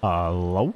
Hello?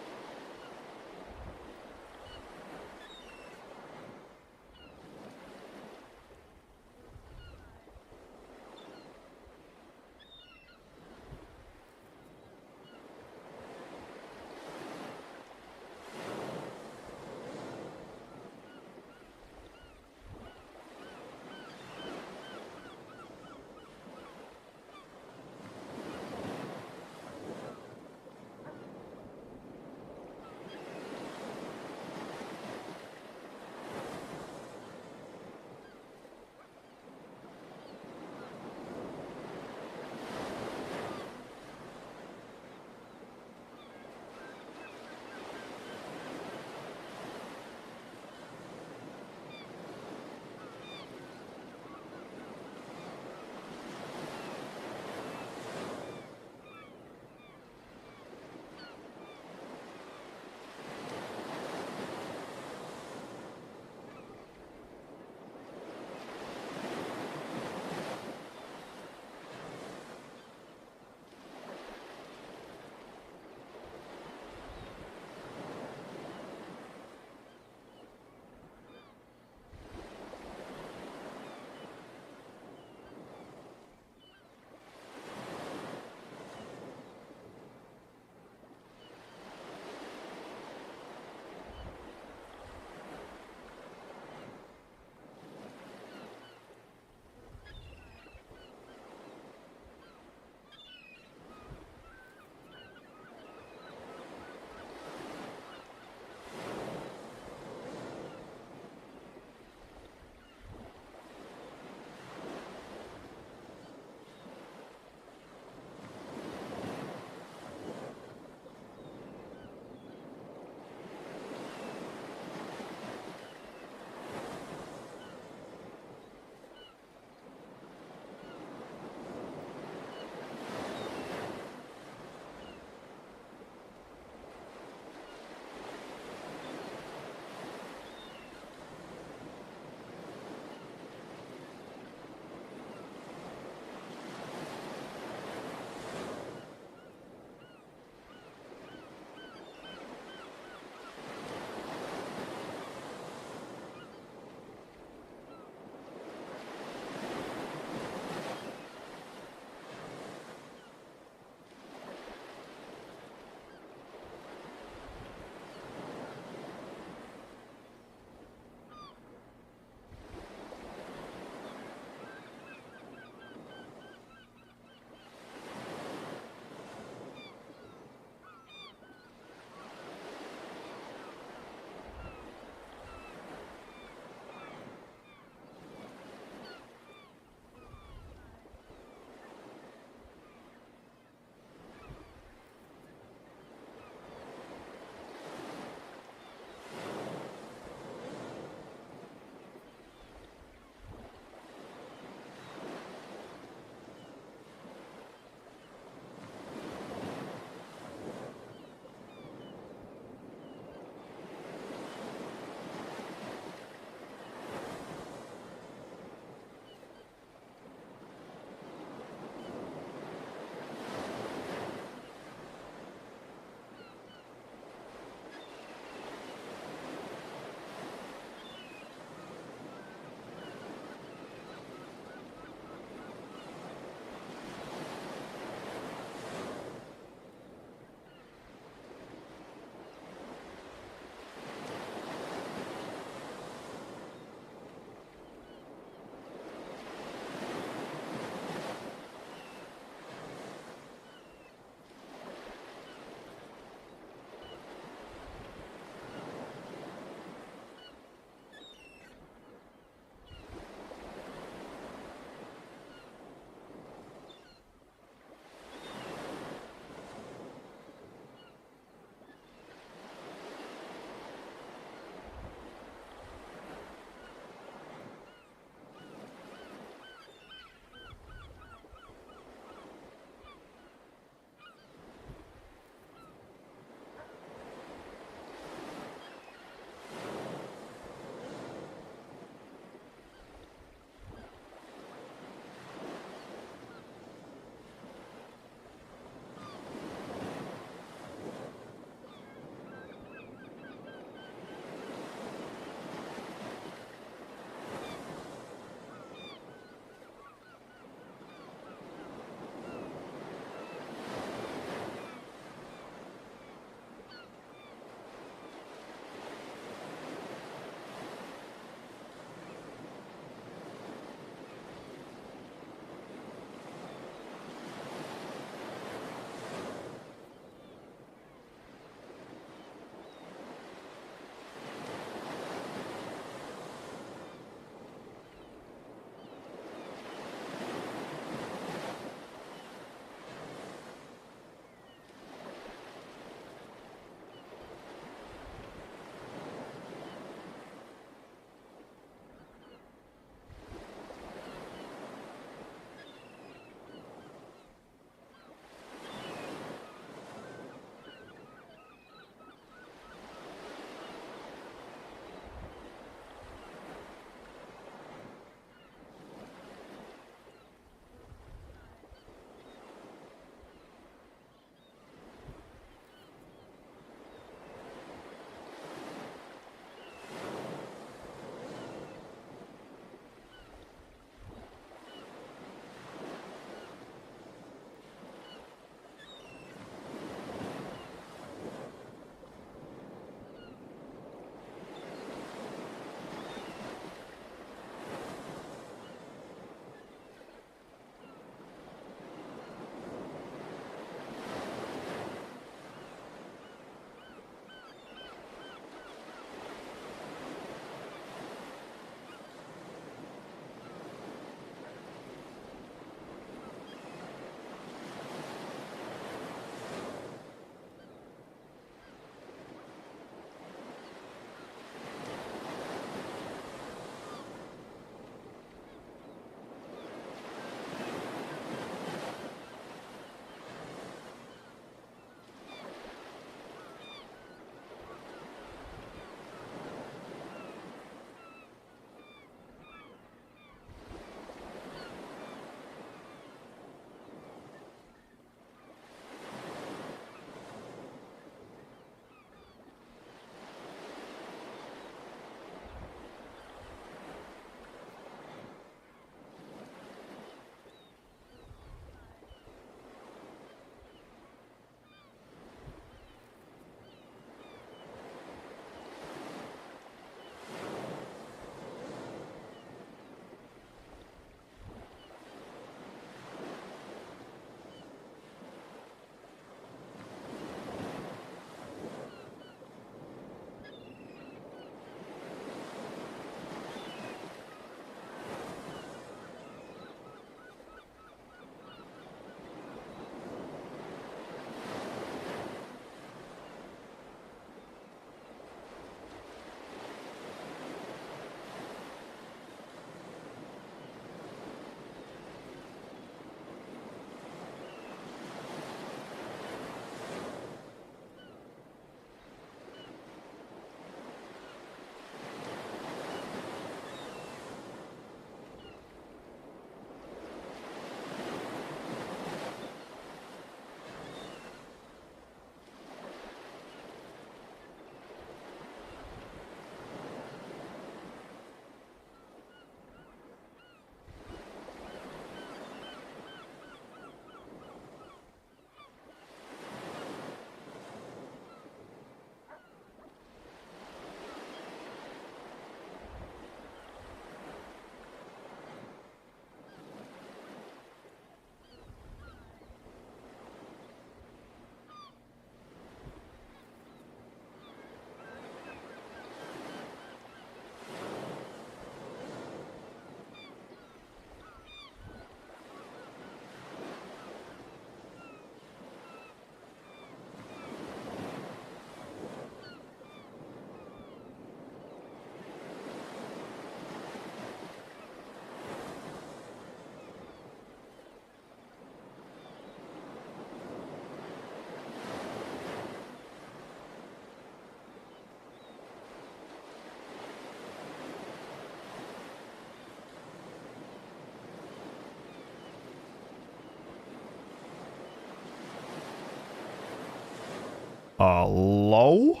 Low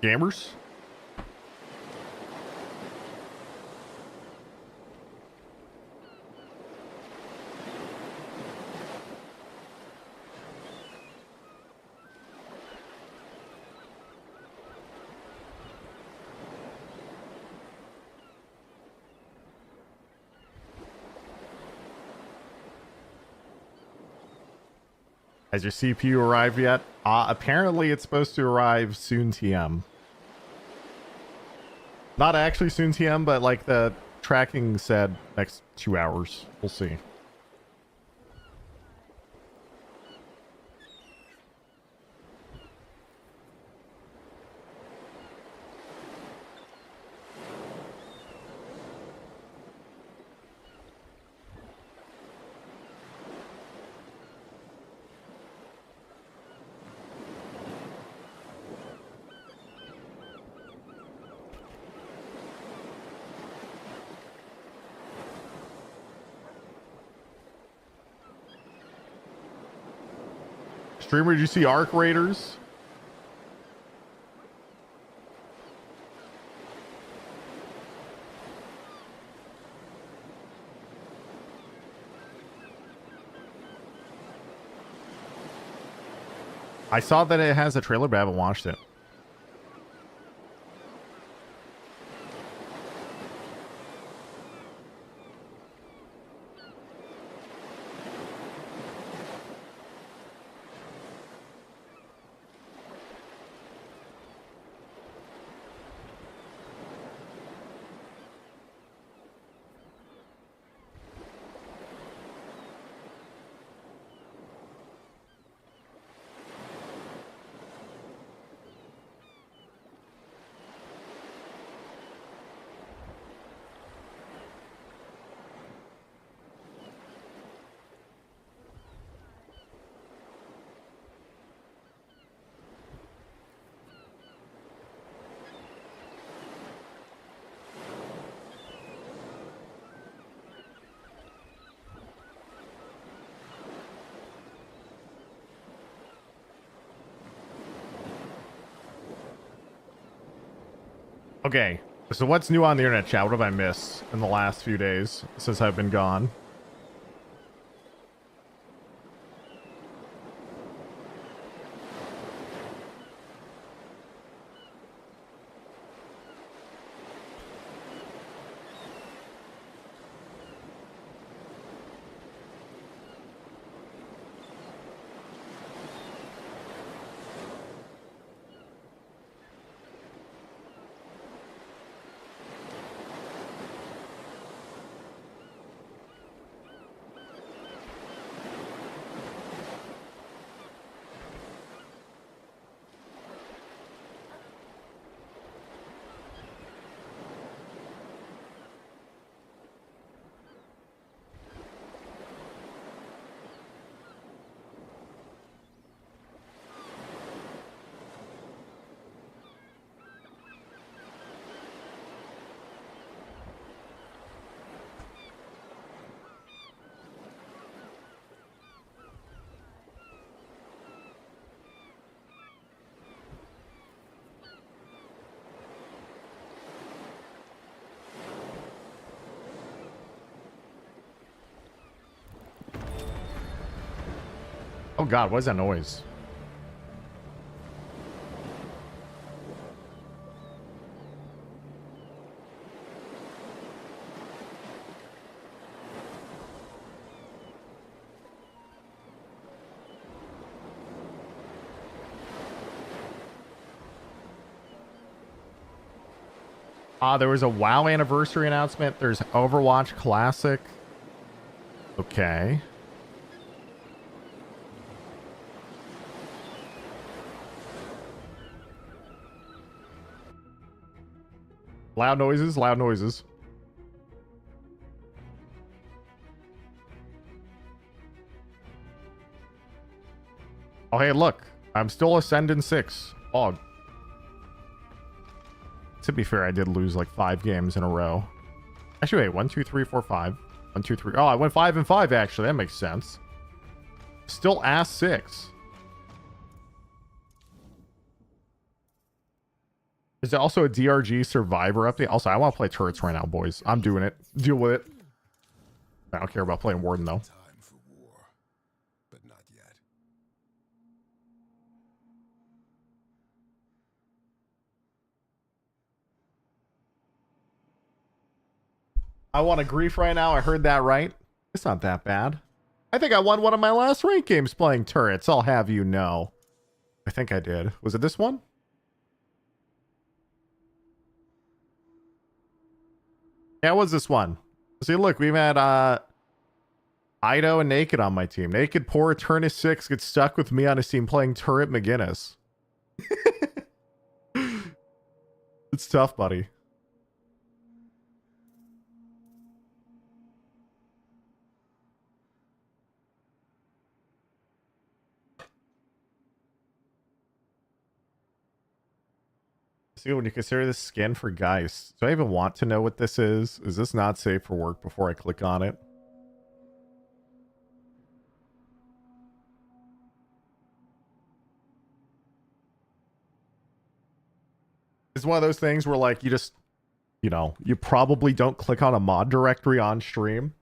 gamers. Has your CPU arrived yet? Apparently it's supposed to arrive soon TM. Not actually soon TM, but like the tracking said next 2 hours. We'll see. Streamer, did you see Arc Raiders? I saw that it has a trailer, but I haven't watched it. Okay, so what's new on the internet, chat? What have I missed in the last few days since I've been gone? Oh god, what is that noise? There was a WoW anniversary announcement. There's Overwatch Classic. Okay. Loud noises, loud noises. Oh, hey, look. I'm still Ascendant 6. Oh. To be fair, I did lose like 5 games in a row. Actually, wait. 1, 2, 3, 4, 5. 1, 2, 3. Oh, I went 5 and 5, actually. That makes sense. Still ass 6. There's also a DRG Survivor update. Also, I want to play turrets right now, boys. I'm doing it. Deal with it. I don't care about playing Warden, though. Time for war, but not yet. I want to grief right now. I heard that right. It's not that bad. I think I won one of my last rank games playing turrets. I'll have you know. I think I did. Was it this one? Yeah, it was this one. See, look, we've had Ido and Naked on my team. Naked, poor Eternus 6 gets stuck with me on his team playing Turret McGinnis. It's tough, buddy. See, when you consider this skin for Geist, do I even want to know what this is? Is this not safe for work before I click on it? It's one of those things where, like, you just, you know, you probably don't click on a mod directory on stream.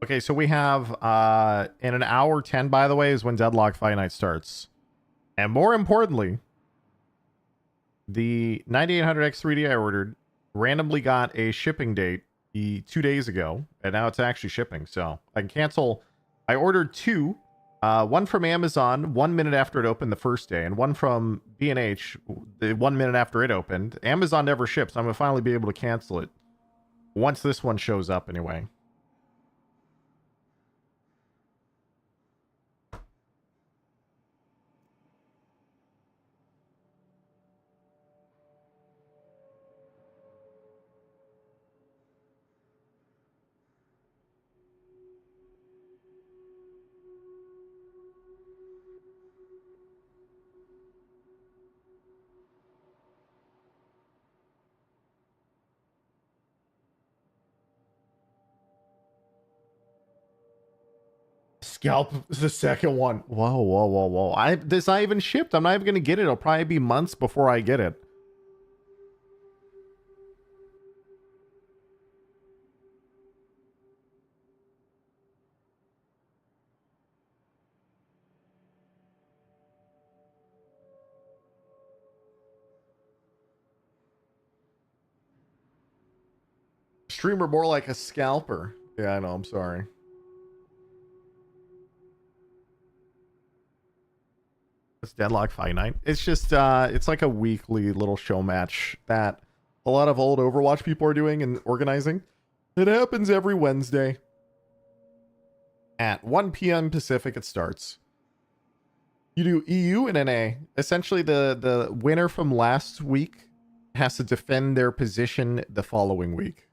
Okay, so we have in an hour 10, by the way, is when Deadlock Fight Night starts. And more importantly, the 9800X3D I ordered randomly got a shipping date 2 days ago, and now it's actually shipping, so I can cancel. I ordered two, one from Amazon 1 minute after it opened the first day, and one from B&H the 1 minute after it opened. Amazon never ships, so I'm going to finally be able to cancel it once this one shows up anyway. Scalp is the second one. Whoa, whoa, whoa, whoa. This not even shipped. I'm not even gonna get it. It'll probably be months before I get it. Streamer more like a scalper. Yeah, I know, I'm sorry. It's Deadlock Fight Night. It's just it's like a weekly little show match that a lot of old Overwatch people are doing and organizing. It happens every Wednesday. At 1 p.m. Pacific it starts. You do EU and NA. Essentially the winner from last week has to defend their position the following week.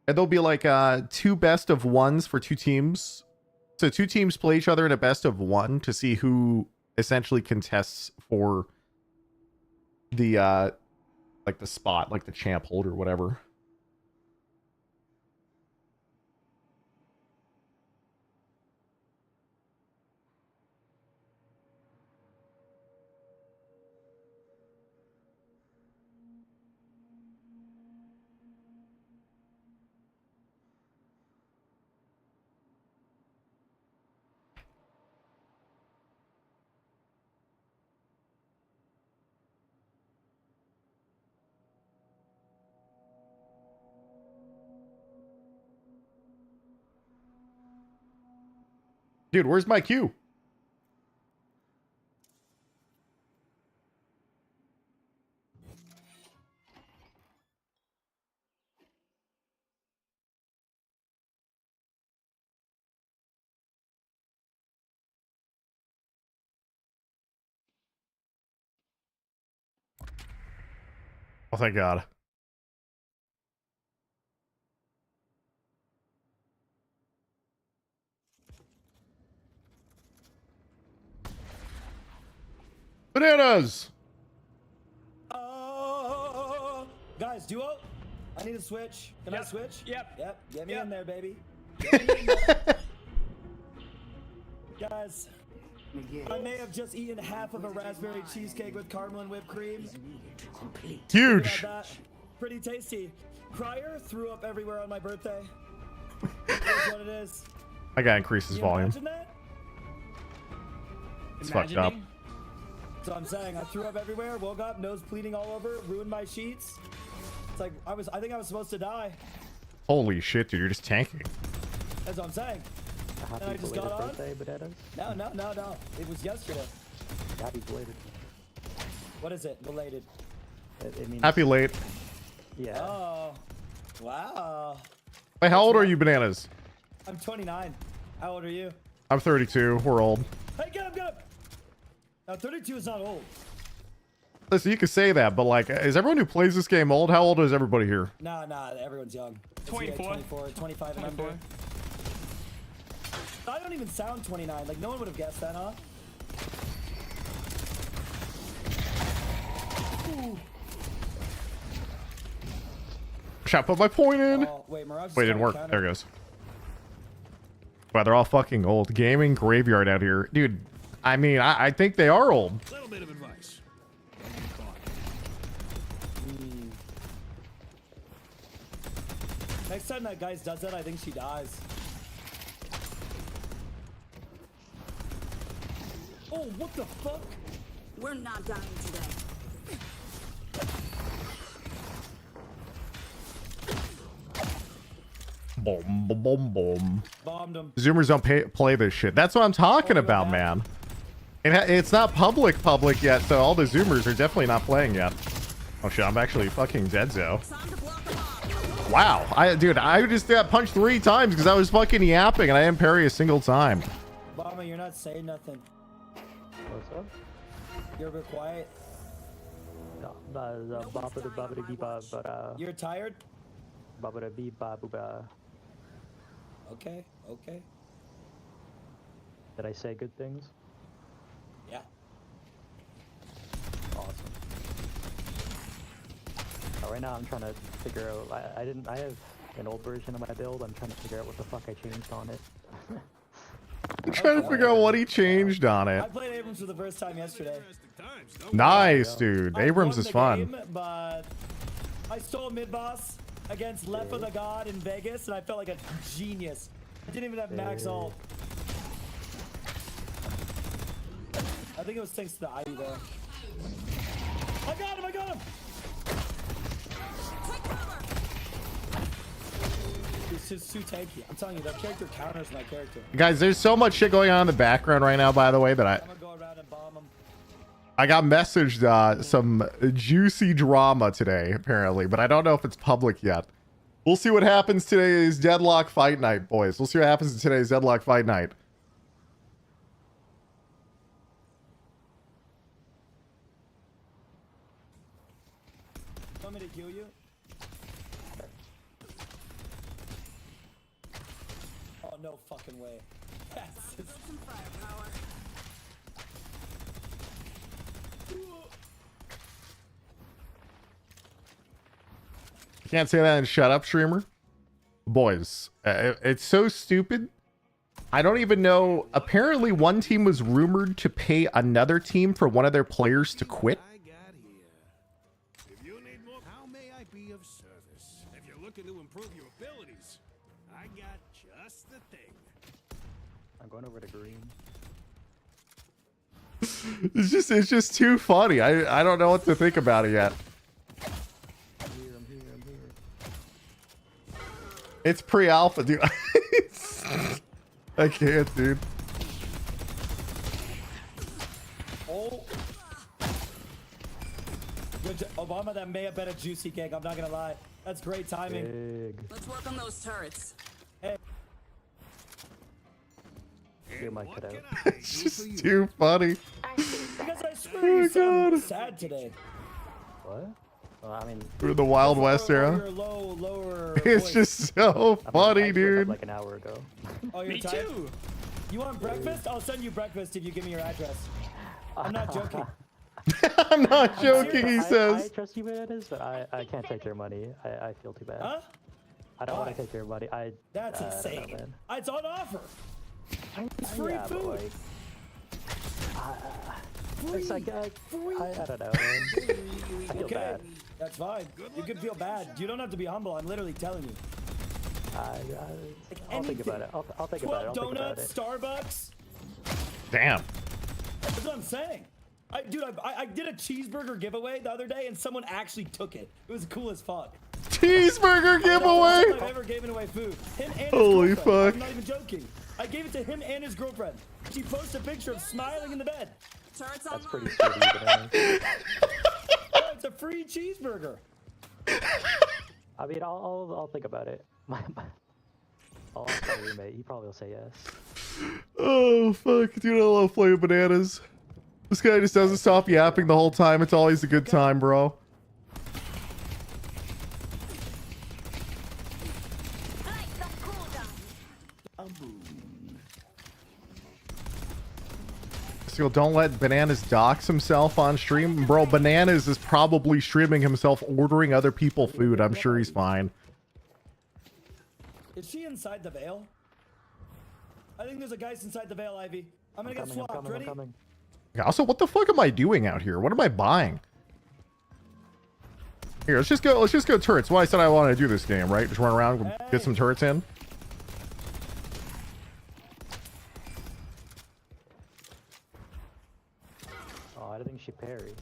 And there'll be like two best of ones for two teams. So two teams play each other in a best of one to see who essentially contests for the like the spot, like the champ hold or whatever. Dude, where's my queue? Oh, thank God. Bananas! Guys, duo. I need a switch. Can I switch? Yep. Yep. Get me Yep. in there, baby. Get me in there. Guys, I may have just eaten half of a raspberry cheesecake with caramel and whipped cream. Huge. That. Pretty tasty. Crier threw up everywhere on my birthday. That's what it is. I gotta increase his You volume. imagine that? It's fucked up. Imagining? So I'm saying I threw up everywhere, woke up, nose bleeding all over, ruined my sheets. It's like I think I was supposed to die. Holy shit, dude, you're just tanking. That's what I'm saying. And I Happy just belated got on. birthday, Bananas. No. It was yesterday. Happy belated. What is it? Related. It means, Happy late. yeah. Oh. Wow. Wait, how old are you, Bananas? I'm 29. How old are you? I'm 32. We're old. Hey, get him, get him! Now, 32 is not old. Listen, you can say that, but like, is everyone who plays this game old? How old is everybody here? Nah, everyone's young. It's 24. 24, 25 and under. I don't even sound 29. Like, no one would have guessed that, huh? Ooh. Should I put my point in? Oh, wait, Mirage. Wait, it didn't work. There it goes. Wow, they're all fucking old. Gaming graveyard out here. Dude, I mean, I think they are old. Little bit of advice. Next time that guy does that, I think she dies. Oh, what the fuck? We're not dying today. Boom, boom, boom, boom. Bombed him. Zoomers don't play this shit. That's what I'm talking Oh, about, yeah. man. It's not public yet, so all the Zoomers are definitely not playing yet. Oh shit, I'm actually fucking dead, Zo. Time to block them off. Wow, dude, I just got punched 3 times because I was fucking yapping and I didn't parry a single time. Bomber, you're not saying nothing. What's up? You're a bit quiet. You're tired? Okay. Did I say good things? Yeah. Awesome. Right now I'm trying to figure out, I have an old version of my build. I'm trying to figure out what the fuck I changed on it. I'm trying to figure out what he changed on it. I played Abrams for the first time yesterday. Nice, dude. I Abrams won is the fun. game, but I stole mid boss against Left of the God in Vegas, and I felt like a genius. I didn't even have max ult. I think it was thanks to the Ivy there. I got him! It's just too tanky. I'm telling you, that character counters my character. Guys, there's so much shit going on in the background right now, by the way, that I'm gonna go around and bomb him. I got messaged some juicy drama today, apparently, but I don't know if it's public yet. We'll see what happens today's Deadlock Fight Night, boys. We'll see what happens in today's Deadlock Fight Night. Want me to heal you? Oh, no fucking way. That's just... Some firepower. You can't say that and shut up, streamer. Boys, it's so stupid. I don't even know. Apparently, one team was rumored to pay another team for one of their players to quit. I got here. If you need more, how may I be of service? If you're looking to improve your abilities, I got just the thing. I'm going over to green. It's just too funny. I don't know what to think about it yet. I'm here. It's pre-alpha, dude. I can't, dude. Oh. Good Obama, that may have been a juicy gig. I'm not gonna lie. That's great timing. Big. Let's work on those turrets. Hey, Get my cut out. It's just too funny. because I swear you sound sad today. What? Well, I mean, Through the Wild West era. Your lower It's voice. just so I funny, woke up dude. like an hour ago. Oh, you're Me tired? too. You want breakfast? I'll send you breakfast if you give me your address. I'm not joking. I'm not joking, he I says. trust you, bananas, but I can't take your money. I feel too bad. Huh? I don't want Why? to take your money. That's I don't know, insane. man. It's on offer. It's free Yeah, but, food. like, Free. it's like, Free. I don't know, man. I feel Okay, bad. that's fine. You can feel bad. You don't have to be humble. I'm literally telling you. I'll think about it. I'll think about it. 12 I'll think about donuts, it. Starbucks. Damn. That's what I'm saying. Dude, I did a cheeseburger giveaway the other day, and someone actually took it. It was cool as fuck. Cheeseburger That's the first time giveaway. I've ever given away food. Him and his Holy girlfriend. fuck. I'm not even joking. I gave it to him and his girlfriend. She posted a picture of smiling in the bed. Turrets That's online. pretty sweet of you, bananas. Oh, it's a free cheeseburger. I mean, I'll think about it. I'll ask my roommate. He probably will say yes. Oh fuck, dude, I love playing bananas. This guy just doesn't stop yapping the whole time. It's always a good time, bro. So don't let Bananas dox himself on stream. Bro, Bananas is probably streaming himself ordering other people food. I'm sure he's fine. Is she inside the veil? I think there's a guy's inside the veil, Ivy. I'm gonna get swapped. Ready? I'm coming. Also, what the fuck am I doing out here? What am I buying? Here, let's just go turrets. Well, I said I wanted to do this game, right? Just run around, get some turrets in. Oh, I don't think she parried.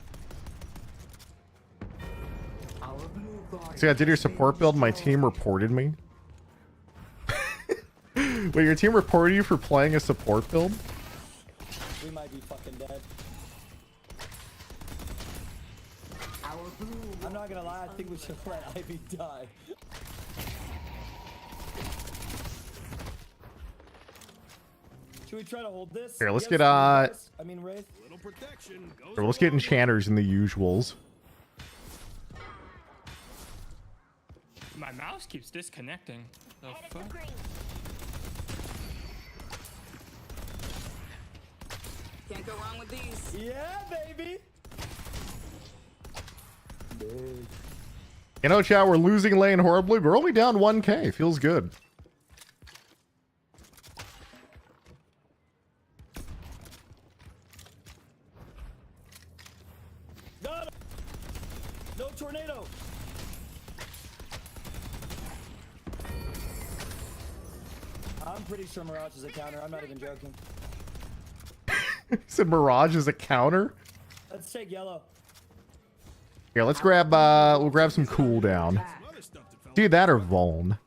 See, I did your support build. My team reported me. Wait, your team reported you for playing a support build? We might be fucking dead. I'm not gonna lie, I think we should let Ivy die. Should we try to hold this? Here, let's Yes, get, Wraith? I mean, Wraith. Little protection goes Or let's get a long way. enchanters in the usuals. My mouse keeps disconnecting. The fuck? Can't go wrong with these. Yeah, baby. Dude. You know, chat, we're losing lane horribly. We're only down 1k. Feels good. Got him. No tornado. I'm pretty sure Mirage is a counter. I'm not even joking. He said Mirage is a counter. Let's take yellow. Here, let's grab, we'll grab some cooldown. Some other stuff that fell Do that or Vuln. I feel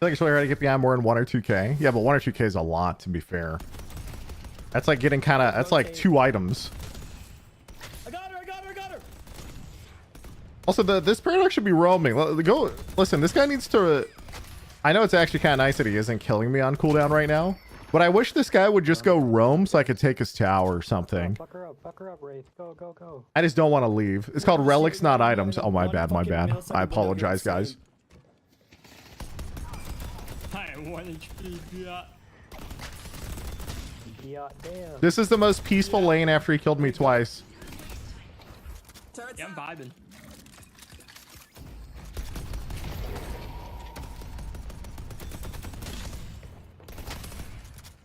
like it's really hard to get behind more than 1 or 2k. Yeah, but 1 or 2k is a lot, to be fair. That's like getting kind of, that's like 2 items. I got her, I got her, I got her. Also, this paradox should be roaming. Go, listen, this guy needs to... I know it's actually kind of nice that he isn't killing me on cooldown right now, but I wish this guy would just go roam so I could take his tower or something. Fuck her up, Wraith. Go, go, go. I just don't want to leave. It's called relics, not items. Oh, my bad, my bad. I apologize, guys. I am 1 HP. Yeah. Yeah, damn. This is the most peaceful lane after he killed me twice. Turrets Yeah, I'm out. vibing.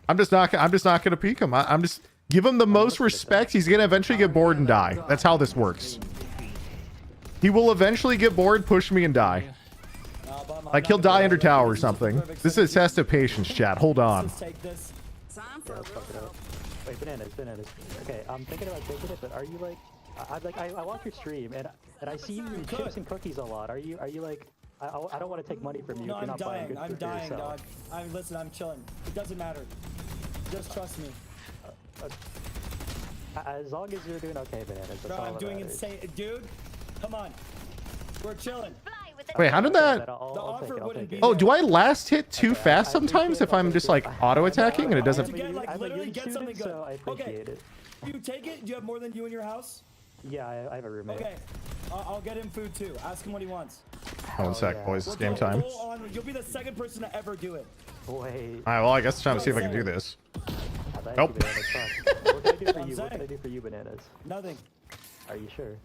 I'm just not gonna peek him. I'm just give him the most respect. He's gonna eventually get bored and die. That's how this works. He will eventually get bored, push me, and die. Like he'll die under tower or something. This is a test of patience, chat. Hold on. Let's take this. Time for a Fuck it real up. Wait, bananas. Okay, I'm thinking about taking it, but are you like, I watch your stream and I see you eat chips and cookies a lot. Are you like, I don't want to take money from you No, if you're I'm not buying dying. good I'm food for dying, yourself. dog. Listen, I'm chilling. It doesn't matter. Just trust me. As long as you're doing okay, bananas. That's Bro, all I'm that doing matters. insane. Dude, come on. We're chilling. Wait, how did that... I'll The take offer it, I'll wouldn't take be it. Oh, do I last hit too Okay, fast I appreciate sometimes it, if I'm I'll just take like it. auto-attacking and it To doesn't... get, like, I'm a literally uni get something student, good. so I appreciate Okay. it. Do you take it? Do you have more than you in your house? Yeah, I have a roommate. Okay. I'll get him food too. Ask him what he wants. One sec, yeah. boys. It's We'll game go time. full on. You'll be the second person to ever do it. Wait. Alright, well, I guess it's time to see if I can do this. Thank Nope. you, Bananas. Fuck. What can I do for I'm you? What can I saying. do for you, Bananas? Nothing. Are you sure?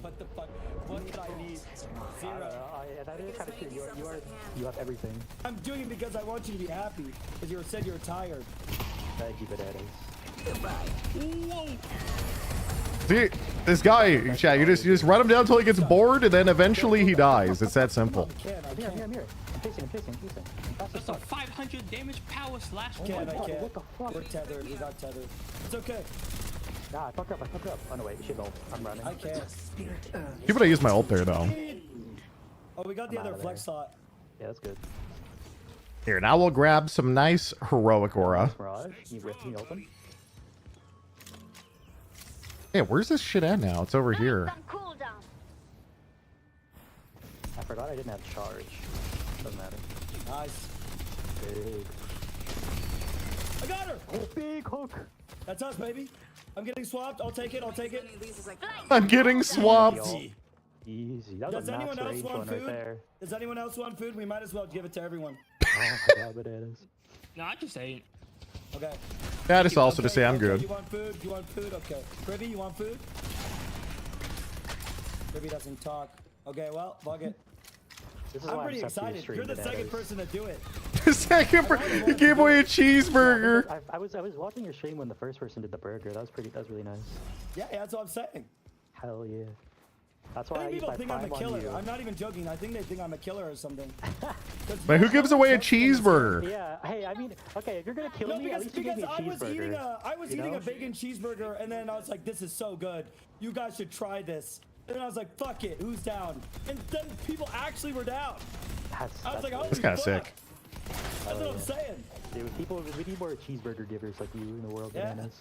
What the fuck? What could I need? I Zero. don't know. And I didn't kind of true. You have everything. I'm doing it because I want you to be happy. Because you said you were tired. Thank you, Bananas. Goodbye. See, this guy, chat, you just run him down until he gets bored, and then eventually he dies. It's that simple. I can't. I I'm here, can't. I'm here. I'm chasing, I'm chasing, I'm chasing. I'm fast as That's a fuck. 500 damage power slash. I can't. I God, can't. what the fuck? We're tethered. We got tethered. It's okay. Nah, I fucked up, I fucked up. Oh no, wait, she's ult. I'm running. I can't. See what I use my ult there, though. Oh, we got the I'm other outta flex there. slot. Yeah, that's good. Here, now we'll grab some nice heroic aura. Mirage, can you rip me open? Hey, where's this shit at now? It's over here. Some cooldown. I forgot I didn't have charge. Doesn't matter. Nice. Big. I got her. Oh, big hook. That's us, baby. I'm getting swapped. I'll take it. I'll take it. Any of these is like, I'm getting swapped. Easy. That was Does a max anyone else range want one right food? there. Does anyone else want food? We might as well give it to everyone. Oh my god, Bananas. No, I just ate. Okay. That is also to Okay, say I'm okay, good. You want food? You want food? Okay. Privy, you want food? Privy doesn't talk. Okay, well, fuck it. This is I'm why pretty I'm subbed to your excited. stream, You're the second Bananas. person to do it. He gave away a cheeseburger. I was watching your stream when the first person did the burger. That was really nice. Yeah, that's what I'm saying. Hell yeah. That's I why I think use people my think I'm a prime on killer. you. I'm not even joking. I think they think I'm a killer or something. But who gives away a cheeseburger? Yeah. Hey, I mean, okay, if you're gonna kill No, me, at because, least you give because me a I was eating cheeseburger. I was you eating know? a bacon cheeseburger, and then I was like, "This is so good. You guys should try this." And then I was like, "Fuck it, who's down?" And then people actually were down. That's I was like, good. "Holy That's kind of fuck." sick. That's what I'm saying, Dude, we need more cheeseburger givers like you in the world, Yeah. Bananas.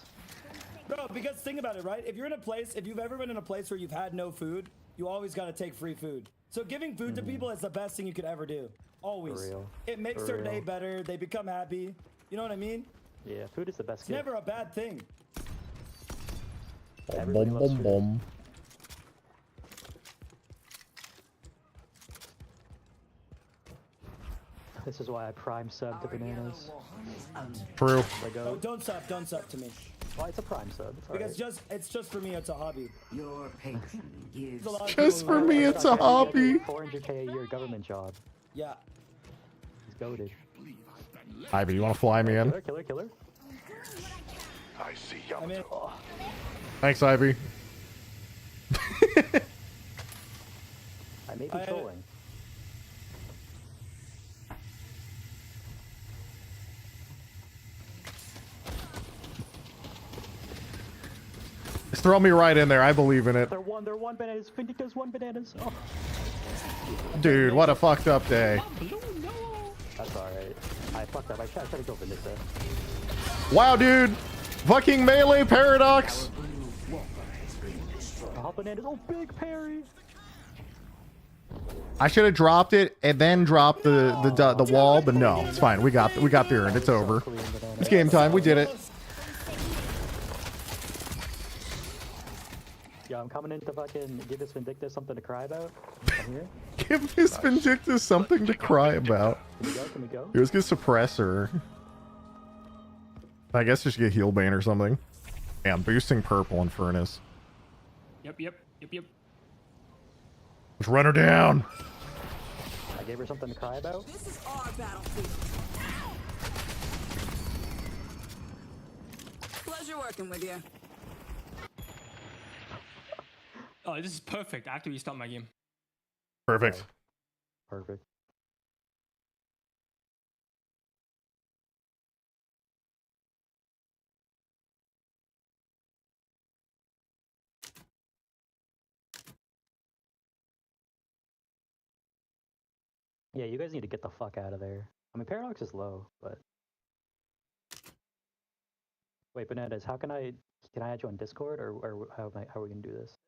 bro. Because think about it, right? If you're in a place, if you've ever been in a place where you've had no food, you always got to take free food. So giving food to people is the best thing you could ever do. Always. For real. It makes For their day real. better. They become happy. You know what I mean? Yeah, food is the best It's gift. never a bad thing. Everybody Boom, loves boom, food. boom. This is why I prime sub to Bananas. True. Like, Oh, don't sub to me. well, it's a prime sub. It's Because alright. it's just for me. It's a hobby. Your patron gives There's a lot of Just people for who- me, it's a hobby. 400k a year government job. Yeah. He's goaded. Ivy, you want to fly me in? Killer. I mean, Thanks, Ivy. I may be I- trolling. Just throw me right in there. I believe in it. They're one Bananas. Vindicta's one Bananas. Oh, Dude, what a fucked up day. that's alright. I fucked up. I tried to go Vindicta. Wow, dude. Fucking melee paradox. Oh, Bananas. Oh, big parry. I should have dropped it and then dropped the wall, but no, it's fine. We got the urn. It's over. Clean Bananas. It's game time. We did it. Yeah, I'm coming in to fucking give this Vindicta something to cry about. I'm here. Give this Vindictus something to cry about. Can we go? Can we go? Here's get suppressor. I guess just get heal bane or something. Yeah, I'm boosting purple in furnace. Yep. Let's run her down. I gave her something to cry about. this is our battlefield. Pleasure working with you. Oh, this is perfect. I have to restart my game. Perfect. Perfect. Yeah, you guys need to get the fuck out of there. I mean, Paradox is low, but... Wait, Bananas, can I add you on Discord, or how are we gonna do this?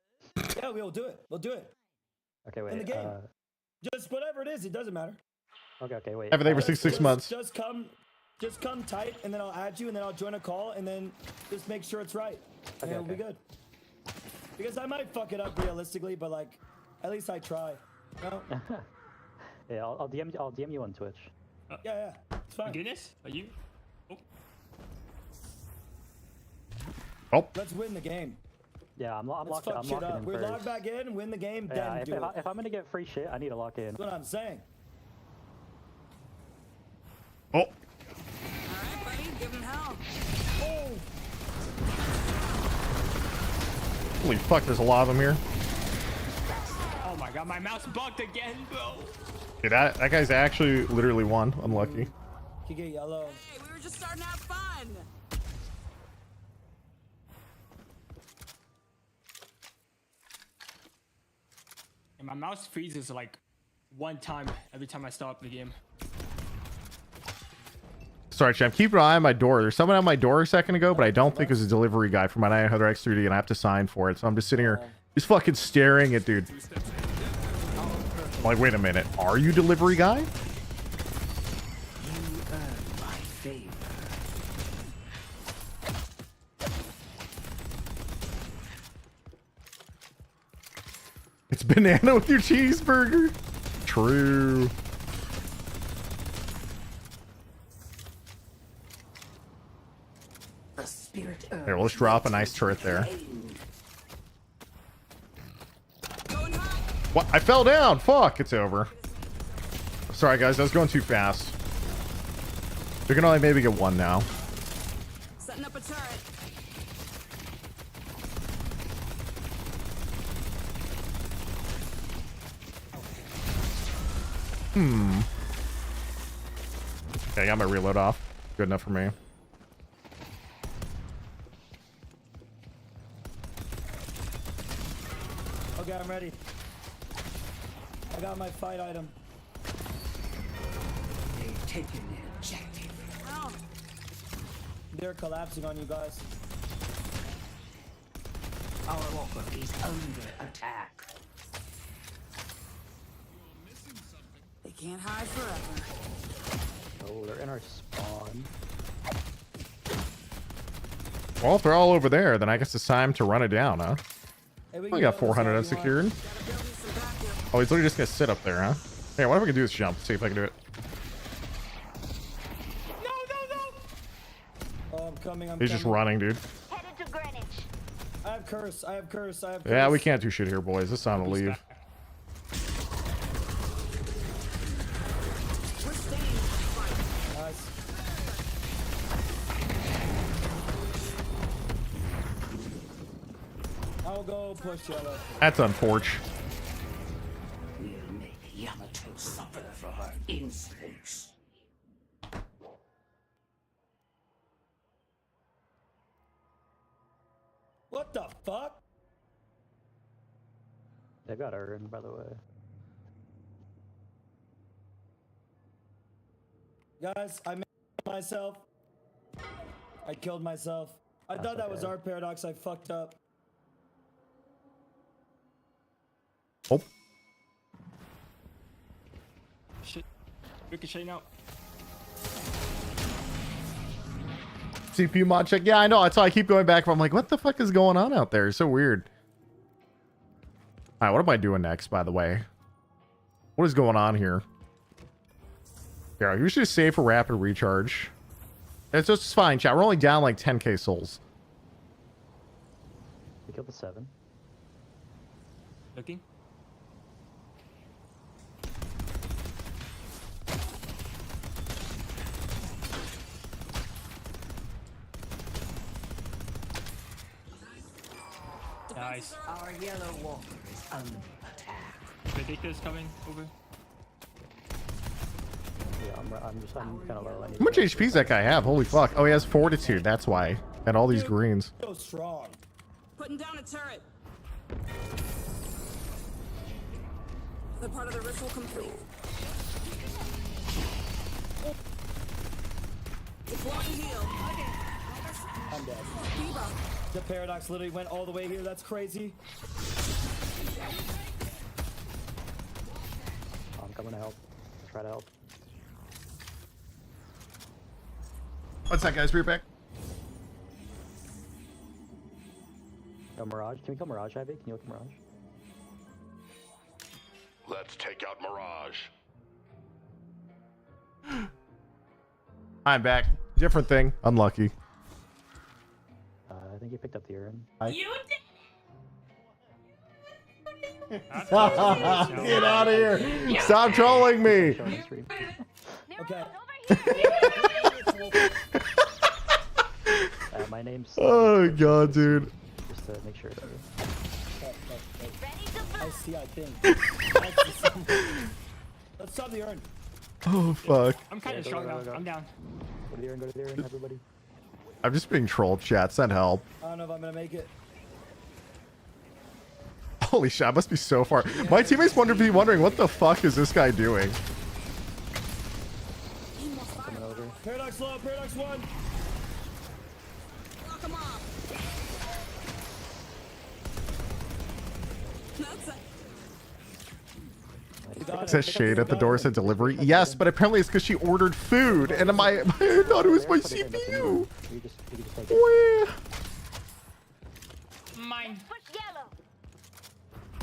yeah, we'll do it. We'll do it. Okay, wait. In the game. Just whatever it is, it doesn't matter. Okay, wait. Everything for uh, 6 months. Just come tight, and then I'll add you, and then I'll join a call, and then just make sure it's right, and Okay, it'll be okay. good. Because I might fuck it up realistically, but like, at least I try. You know? Yeah, I'll DM you on Twitch. Yeah, it's fine. Goodness, are you? Oh, Oh, Let's win the game. Yeah, I'm Let's locking. fuck I'm shit locking up. in We first. log back in, win the game, Yeah, then do it. if I'm gonna get free shit, I need to lock in. That's what I'm saying. oh. All right, buddy, give him hell. Oh, Holy fuck, there's a lot of them here. Oh my god, my mouse bugged again, bro. Dude, that guy's actually literally won. Unlucky. you get yellow. Hey, we were just starting to have fun. And my mouse freezes like one time every time I start the game. Sorry, champ. Keep an eye on my door. There's someone at my door a second ago, but I don't think it was a delivery guy for my 900X3D, and I have to sign for it. So I'm just sitting here, just fucking staring at dude. I'm like, wait a minute. Are you delivery guy? You earn my favor. It's banana with your cheeseburger. True. The spirit Here, let's drop a nice turret there. Going high. What? I fell down. Fuck. It's over. Sorry, guys. I was going too fast. We can only maybe get one now. Setting up a turret. Okay, I got my reload off. Good enough for me. Okay, I'm ready. I got my fight item. They've taken an objective. Oh, They're collapsing on you guys. Our walker is under attack. they can't hide forever. Oh, they're in our spawn. Well, if they're all over there, then I guess it's time to run it down, huh? Hey, we I can got go this 400 way if you want. unsecured. Gotta build me some backup. Oh, he's literally just gonna sit up there, huh? Hey, what if I can do this jump? See if I can do it. No, no, no. Oh, I'm coming. I'm He's coming. just running, dude. Headed to Greenwich. I have curse. I have curse. I have curse. Yeah, we can't do shit here, boys. It's time to He's leave. back. We're staying in this fight. Nice. I'll go push yellow. That's unfortunate. We'll make Yamato suffer for her insolence. What the fuck? They've got Urn, by the way. Guys, I made myself. I killed myself. I That's thought that was okay. our paradox. I fucked up. Oh, Shit. Ricocheting out. CPU mod check. Yeah, I know. That's why I keep going back. I'm like, what the fuck is going on out there? It's so weird. All right, what am I doing next, by the way? What is going on here? Yeah, you should just save for rapid recharge. It's just fine, chat. We're only down like 10k souls. We killed the 7. Looking. Nice. Our yellow walker is under attack. Ridiculous coming over. Yeah, I'm kind of low. I need How much to- HP does that guy have? Holy fuck. Oh, he has fortitude. That's why. And all these greens. So strong. Putting down a turret. The part of the ritual complete. Deploying heal. I'm dead. Debuff. The paradox literally went all the way here. That's crazy. I'm coming to help. Try to help. What's that, guys? Be right back. Yo, Mirage. Can we kill Mirage, Ivy? Can you look at Mirage? Let's take out Mirage. I'm back. Different thing. Unlucky. I think think he picked up the urn. You did. That's Get out of here! Stop trolling me! Show on stream. Okay. My name's. Oh god, dude. Just to make sure. I see. I think. Let's stop the urn. Oh fuck. I'm kind of go, strong go, now. go. I'm down. Go to the urn. Go to the urn, everybody. I'm just being trolled, chat. Send help. I don't know if I'm gonna make it. Holy shit, I must be so far. My teammates be wondering what the fuck is this guy doing? Coming over. Paradox low. Paradox 1. Lock 'em off. That's it. It says shade at the door, said delivery. Yes, but apparently it's because she ordered food, and I thought it was my CPU. You just take it. Wah. Mine.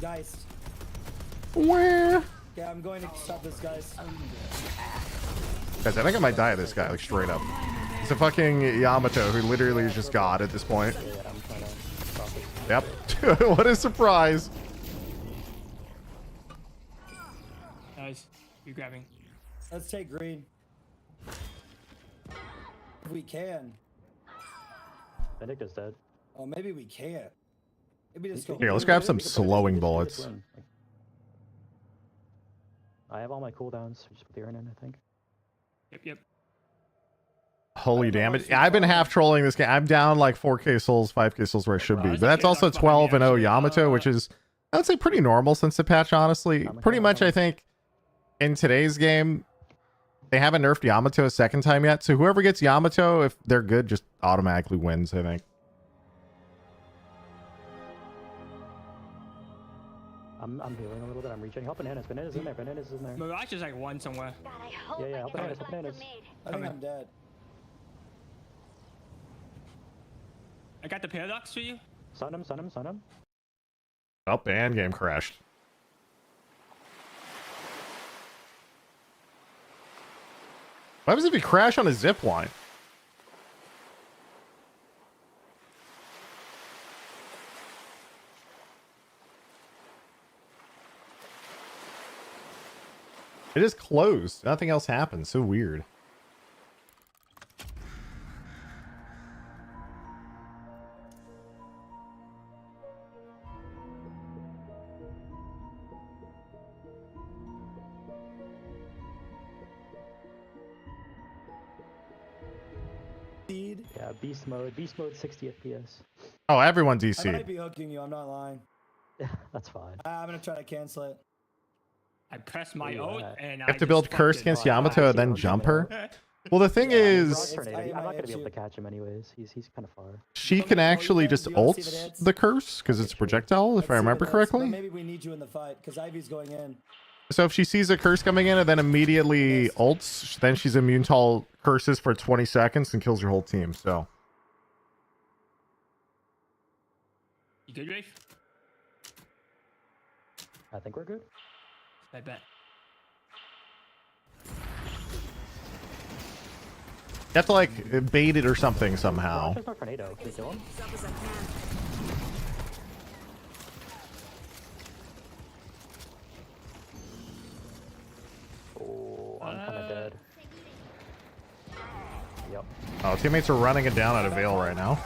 Guys. Wah. Yeah, I'm going to stop this, guys. Guys, I think I might die of this guy, like straight up. It's a fucking Yamato who literally is just God at this point. Yeah, I'm trying to stop it. Yep. What a surprise. Nice. You grabbing. Let's take green. If we can. Benedicta's dead. Oh, maybe we can't. Maybe just go. Here, let's grab some slowing bullets. I have all my cooldowns. Just put the urn in, I think. Yep. Holy damn it. I've been half trolling this game. I'm down like 4k souls, 5k souls where I should be. But that's also 12 and 0 Yamato, which is, I would say, pretty normal since the patch, honestly. Pretty much, I think, in today's game, they haven't nerfed Yamato a second time yet. So whoever gets Yamato, if they're good, just automatically wins, I think. I'm healing a little bit. I'm reaching. Help Bananas. Bananas in there. Bananas in there. Mirage is like one somewhere. Yeah, help Bananas. Help Bananas. I think I'm dead. I got the paradox for you. Sun him. Sun him. Sun him. Oh, and game crashed. What happens if you crash on a zip line? It is closed. Nothing else happens. So weird. Yeah, beast mode. Beast mode 60 FPS. Oh, everyone I might DC. be hooking you. I'm not lying. Yeah, that's fine. I'm gonna try to cancel it. I pressed my Yeah. oat and You have to build curse against Yamato and then jump her. her. Well, the thing Rock is, tornado. I I'm not might gonna be able hit to catch him anyways. He's kind of far. she can actually just ult the curse because it's a projectile, if I remember correctly. Maybe we need you in the fight because Ivy's going in. So if she sees a curse coming in and then immediately ults, then she's immune to all curses for 20 seconds and kills your whole team. So You good, Rafe? I think we're good. I bet. you have to like bait it or something somehow. There's no tornado. Can we kill him? As up as I can. Oh, I'm kind of dead. Yep. Oh, teammates are running it down out of Veil right now.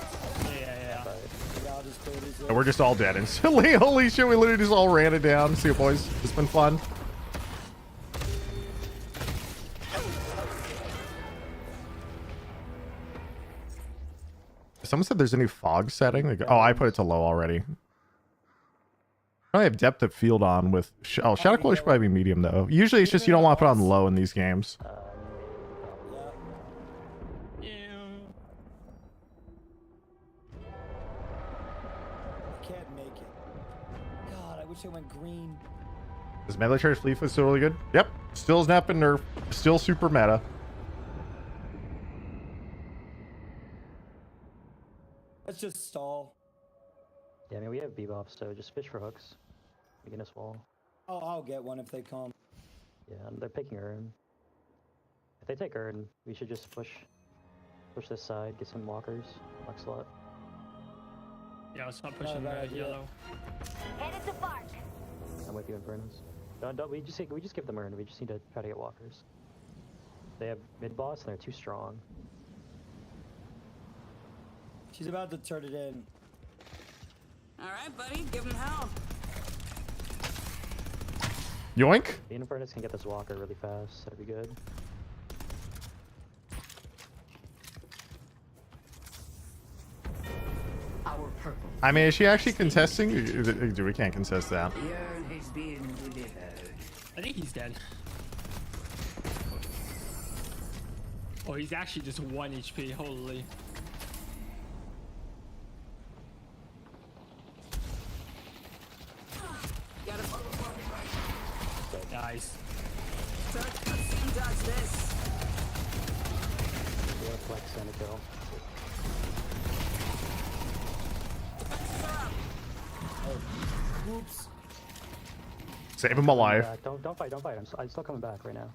Yeah. But Yeah, I'll just clear these. And we're just all dead instantly. Holy shit, we literally just all ran it down. See you, boys. It's been fun. Someone said there's a new fog setting. Like, oh, I put it to low already. I have depth of field on with... Shadow Cooler should probably be medium, though. Usually it's just you don't want to put on low in these games. Yeah. I can't make it. God, I wish I went green. Is melee charge fleet foot still really good? Yep. Still has not been nerfed. Still super meta. Let's just stall. yeah, I mean we have bebop, so just fish for hooks. Begin us wall. Oh, I'll get one if they come. Yeah, and they're picking urn. If they take urn, we should just push this side, get some walkers, lock slot. Yeah, let's not Not a pushing bad red, idea. yellow. Headed to Bark. I'm with you, Infernus. Don't we just give them Urn. We just need to try to get walkers. They have mid boss and they're too strong. She's about to turn it in. All right, buddy, give him hell. Yoink. The Infernus can get this walker really fast. That'd be good. Our purple I mean, is she actually contesting? Do we can't contest that? yearn is being delivered. I think he's dead. Oh, he's actually just 1 HP. Holy. Got him. Nice. Dodge this. We have flex and a kill. Oops. Save him alive. Don't fight. I'm still coming back right now.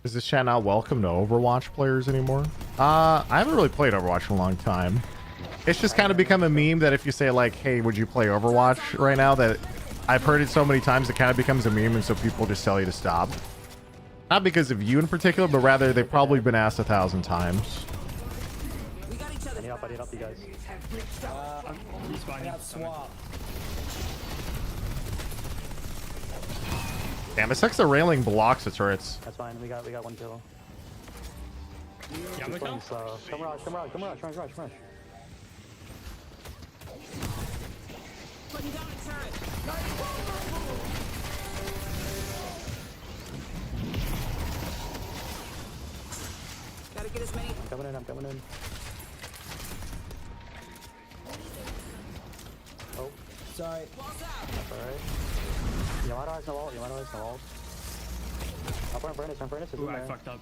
Is this chat not welcome to Overwatch players anymore? I haven't really played Overwatch in a long time. It's just kind of become a meme that if you say like, hey, would you play Overwatch right now, that I've heard it so many times it kind of becomes a meme, and so people just tell you to stop. Not because of you in particular, but rather they've probably been asked 1,000 times. We got each other. I need help, you guys. He's I fine. got swapped. Damn, it sucks the railing blocks the turrets. That's fine. We got one kill. Yeah, Keep we playing go. slow. Come rush. Putting down a turret. Gotta get as many. I'm coming in. Oh, Sorry. Walls out. alright. Yamato has no ult. Up on Furnace is Ooh, in I there. fucked up.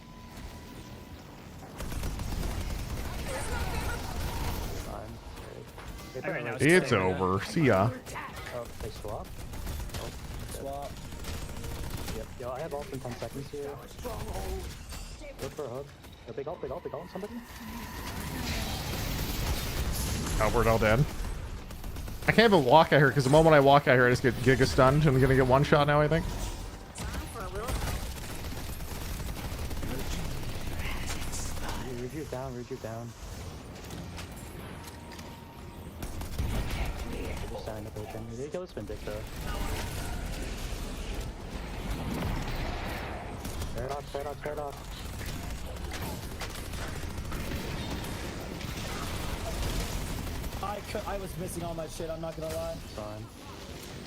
Fine. Okay. I ran out. It's over. See ya. Oh, they swap? Swap. Yep. Yo, I have ult in 10 seconds here. Look for a hook. A big ult, somebody? Oh, we're all dead. I can't even walk at her because the moment I walk at her, I just get giga stunned. I'm gonna get one shot now, I think. Time for a little. Rejuve down. They're just standing up open. They kill the spin dick though. Paradox. I was missing all my shit, I'm not gonna lie. It's fine.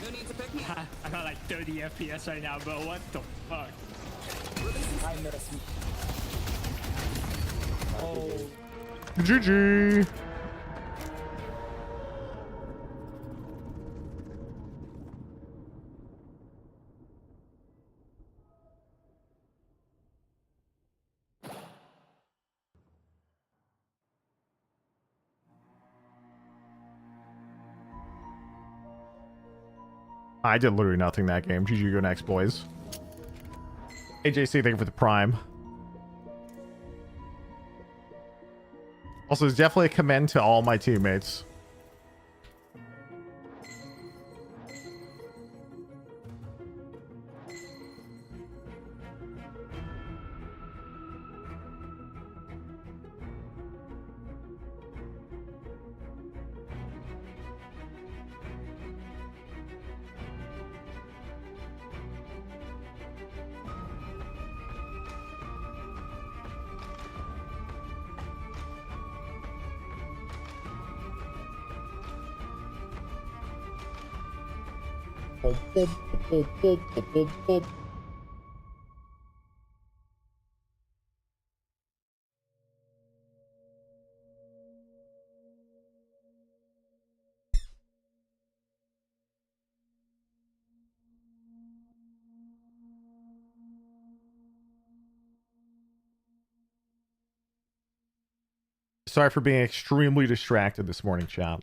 Who needs a pick me? I got like 30 FPS right now, bro. What the fuck? I missed. Oh, GG. I did literally nothing that game. GG, go next, boys. AJC, thank you for the prime. Also, it's definitely a commend to all my teammates. Sorry for being extremely distracted this morning, chat.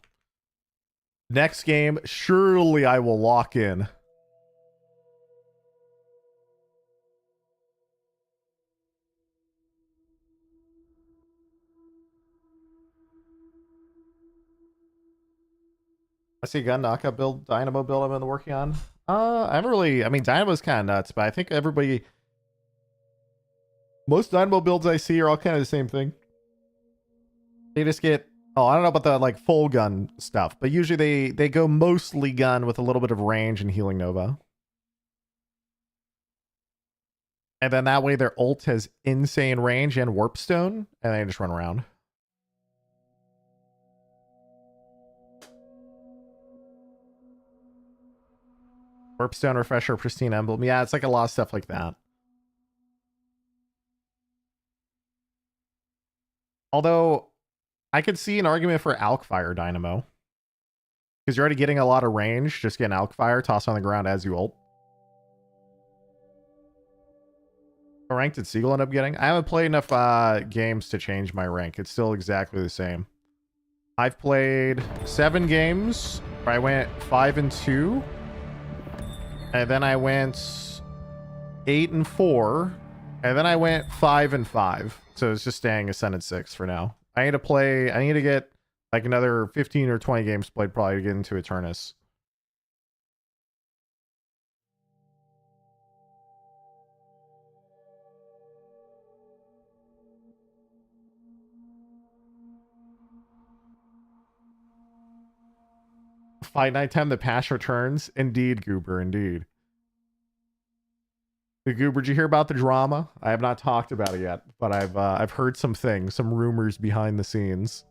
Next game, surely I will lock in. I see a gun knockup build, Dynamo build I've been working on. I haven't really, I mean, Dynamo's kind of nuts, but I think most Dynamo builds I see are all kind of the same thing. They just get, oh, I don't know about the like full gun stuff, but usually they go mostly gun with a little bit of range and healing Nova. And then that way their ult has insane range and warp stone, and they just run around. Warp stone, refresher, pristine emblem. Yeah, it's like a lot of stuff like that. Although I could see an argument for Alkfire Dynamo. Because you're already getting a lot of range. Just get an Alkfire, toss on the ground as you ult. What rank did Siegel end up getting? I haven't played enough games to change my rank. It's still exactly the same. I've played 7 games where I went 5-2. And then I went 8-4. And then I went 5-5. So it's just staying Ascendant 6 for now. I need to get like another 15 or 20 games played probably to get into Eternus. Fight night time, the patch returns. Indeed, Goober, indeed. The Goober, did you hear about the drama? I have not talked about it yet, but I've heard some things, some rumors behind the scenes.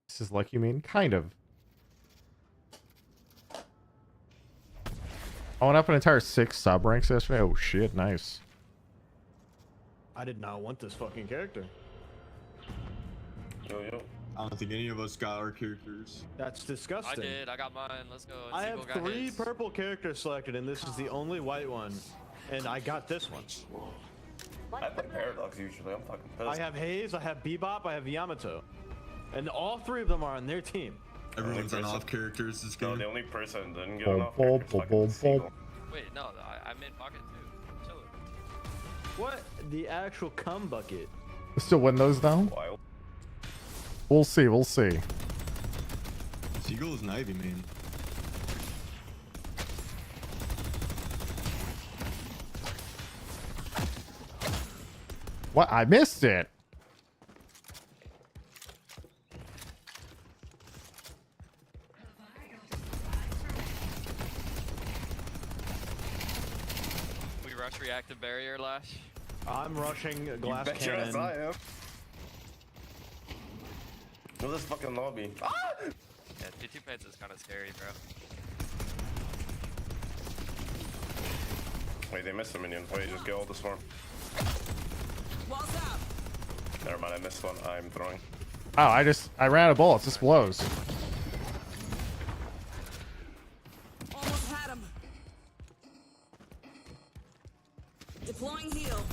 This is luck, you mean? Kind of. I went up an entire 6 sub ranks yesterday. Oh shit, nice. I did not want this fucking character. Yo. I don't think any of us got our characters. That's disgusting. I did. I got mine. Let's go. I have Siegel got 3 his. purple characters selected, and this is the only white one. And I got this one. I play Paradox usually. I'm fucking pissed. I have Haze, I have Bebop, I have Yamato. And all 3 of them are on their team. Everyone's on off characters this No, game. the only person that didn't get enough characters fucking Siegel. Wait, no, I made pocket too. Chill it. What? The actual cum bucket. Still win those though? Wild. We'll see, we'll see. Siegel is an Ivy main. What? I missed it. We rush reactive barrier, Lash. I'm rushing a glass You bet cannon. your ass I am. Look at this fucking lobby. Ah! Yeah, T2 Pants is kind of scary, bro. Wait, they missed a minion. Wait, just get all the swarm. Walls out. Never mind, I missed one. I'm throwing. Oh, I ran out of bullets. This blows. Almost had him. Deploying heal.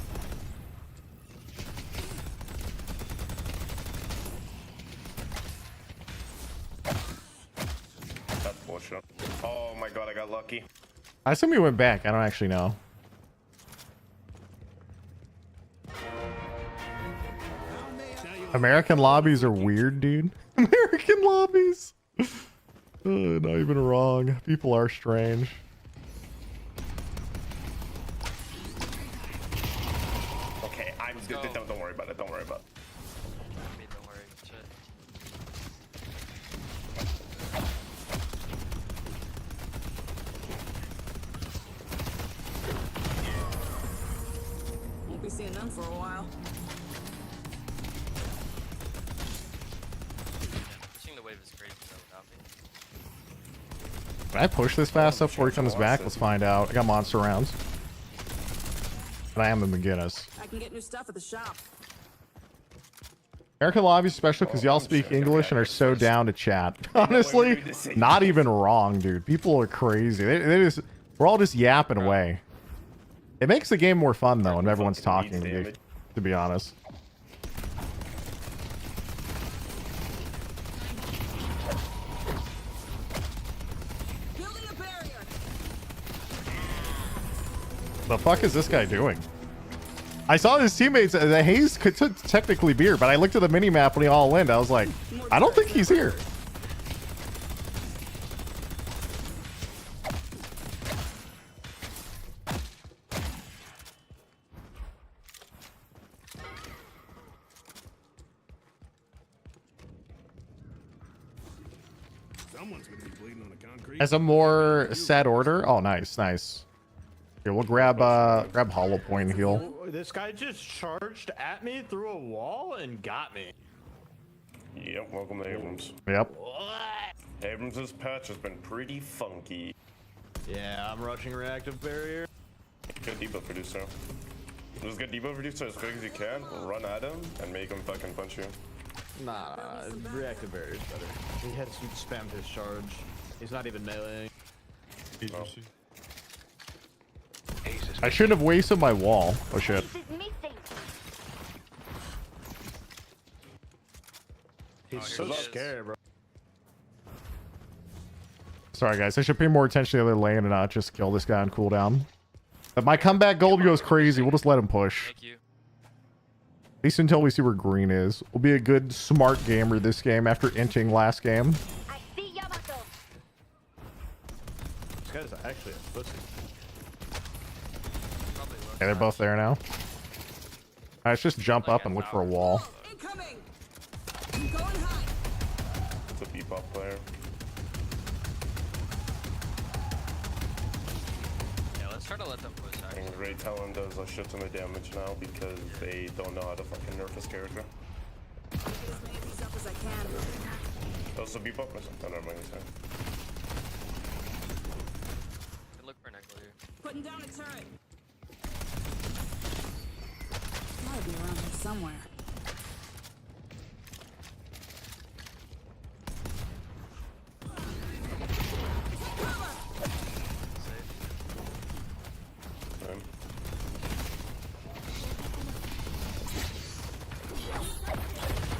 That's bullshit. Oh my god, I got lucky. I assume he went back. I don't actually know. American lobbies are weird, dude. American lobbies. Not even wrong. People are strange. Okay, don't worry about it. Don't worry about it. I mean, don't worry. Shit. Won't be seeing them for a while. Pushing the wave is crazy though without me. Can I push this fast up before he comes back? Let's find out. I got monster rounds. But I am in McGinnis. I can get new stuff at the shop. American lobbies special because y'all speak English and are so down to chat. Honestly, not even wrong, dude. People are crazy. We're all just yapping away. It makes the game more fun though, and everyone's Fucking talking. needs damage. To be honest. Building a barrier. The fuck is this guy doing? I saw his teammates. The haze could technically be here, but I looked at the mini map when he all in. I was like, I don't think he's here. Someone's gonna be bleeding on the concrete. As a more set order. Oh, nice, nice. Here, we'll grab hollow point and heal. This guy just charged at me through a wall and got me. Yep, welcome to Abrams. Yep. Abrams' patch has been pretty funky. Yeah, I'm rushing reactive barrier. Good debuff producer. Just get debuff producer as quick as you can, run at him, and make him fucking punch you. Nah, reactive barrier is better. He has spammed his charge. He's not even meleeing. Agency. I shouldn't have wasted my wall. Oh shit. This is missing. He's so scared, bro. Sorry guys, I should pay more attention to the other lane and not just kill this guy on cooldown. If my comeback gold goes crazy, we'll just let him push. Thank you. At least until we see where green is. We'll be a good smart gamer this game after inting last game. I see Yamato. This guy's actually a pussy. Okay, they're both there now. Let's just jump up and look for a wall. Incoming. I'm going high. It's a bebop player. Yeah, let's try to let them push actually. And Ray Talon does a shit ton of damage now because they don't know how to fucking nerf his character. Get as many of these up as I can. Also bebop or something? Oh, never mind, he's fine. Could look for Nickel here. Putting down a turret. Gotta be around here somewhere. Fine.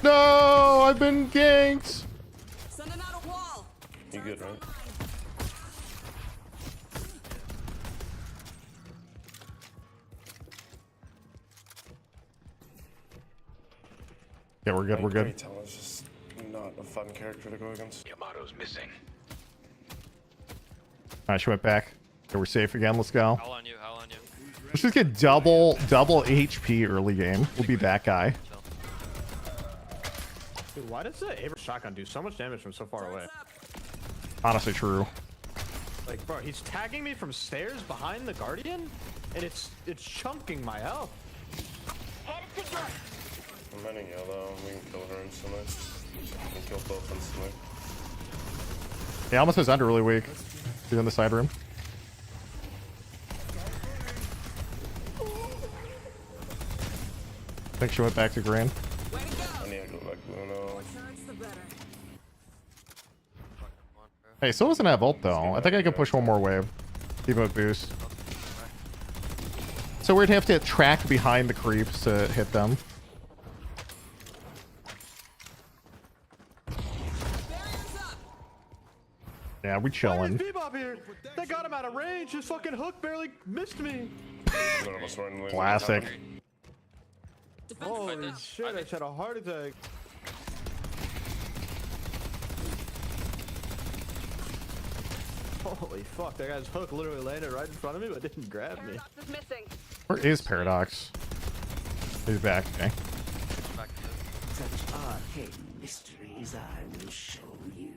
No, I've been ganked. Sending out a wall. You good, right? Yeah, we're good. We're good. Ray Talon's just not a fun character to go against. Yamato's missing. Alright, she went back. Okay, we're safe again. Let's go. How on you? How on you? Let's just get double HP early game. We'll be that guy. Dude, why does the Abrams shotgun do so much damage from so far away? Honestly, true. Like, bro, he's tagging me from stairs behind the Guardian, and it's chunking my health. Headed to York. I'm running yellow. We can kill her instantly. We can kill both instantly. Yeah, almost has under really weak. He's in the side room. I think she went back to green. Way to go. I need to go back blue now. More turrets, the better. Hey, still doesn't have ult though. I think I can push one more wave. Even with boost. So we'd have to track behind the creeps to hit them. Barriers up. Yeah, we chilling. Bebop here. They got him out of range. His fucking hook barely missed me. None of us were in lane. Classic. Defense Holy shit! I just had a heart attack. Holy fuck! That guy's hook literally landed right in front of me, but didn't grab me. Paradox is missing. Where is Paradox? He's back. Okay. Back to Such arcane mysteries I will show you.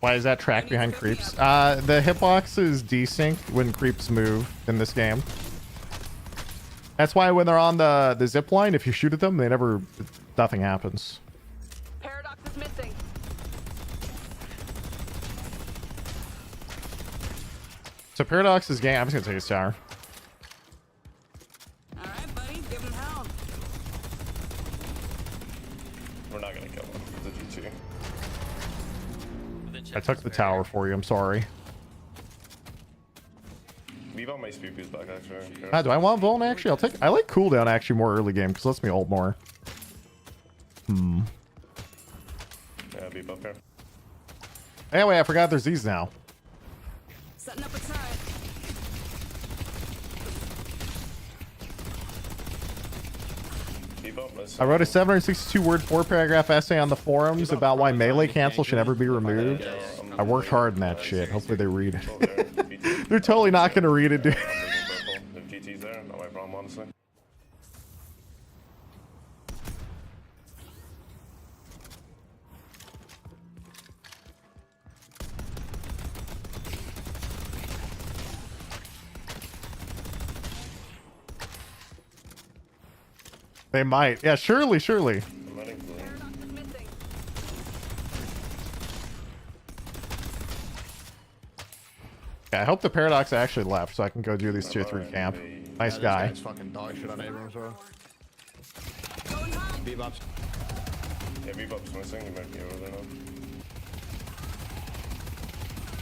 Why is that track behind creeps? The hitbox is desync when creeps move in this game. That's why when they're on the zip line, if you shoot at them, nothing happens. Paradox is missing. So Paradox's game, I'm just gonna take his tower. All right, buddy, give him hell. We're not gonna kill him. It's a GT. within I check took this the barrier. tower for you. I'm sorry. Devo my SPP's back actually. Do I want Vuln actually? I like cooldown actually more early game because it lets me ult more. Yeah, beep up here. Anyway, I forgot there's these now. Setting up a turret. Beep up. I wrote a 762-word 4-paragraph essay on the forums about why melee cancel should never be removed. I worked hard in that shit. Hopefully they read it. They're totally not gonna read it, dude. The GT's there, not my problem, honestly. They might. Yeah, surely. I'm letting blue. Paradox is missing. Yeah, I hope the Paradox actually left so I can go do these tier 3 camp. Nice guy. This fucking dog shit on Abrams, bro. Going high. Bebop's. Yeah, Bebop's missing. You might be over there now.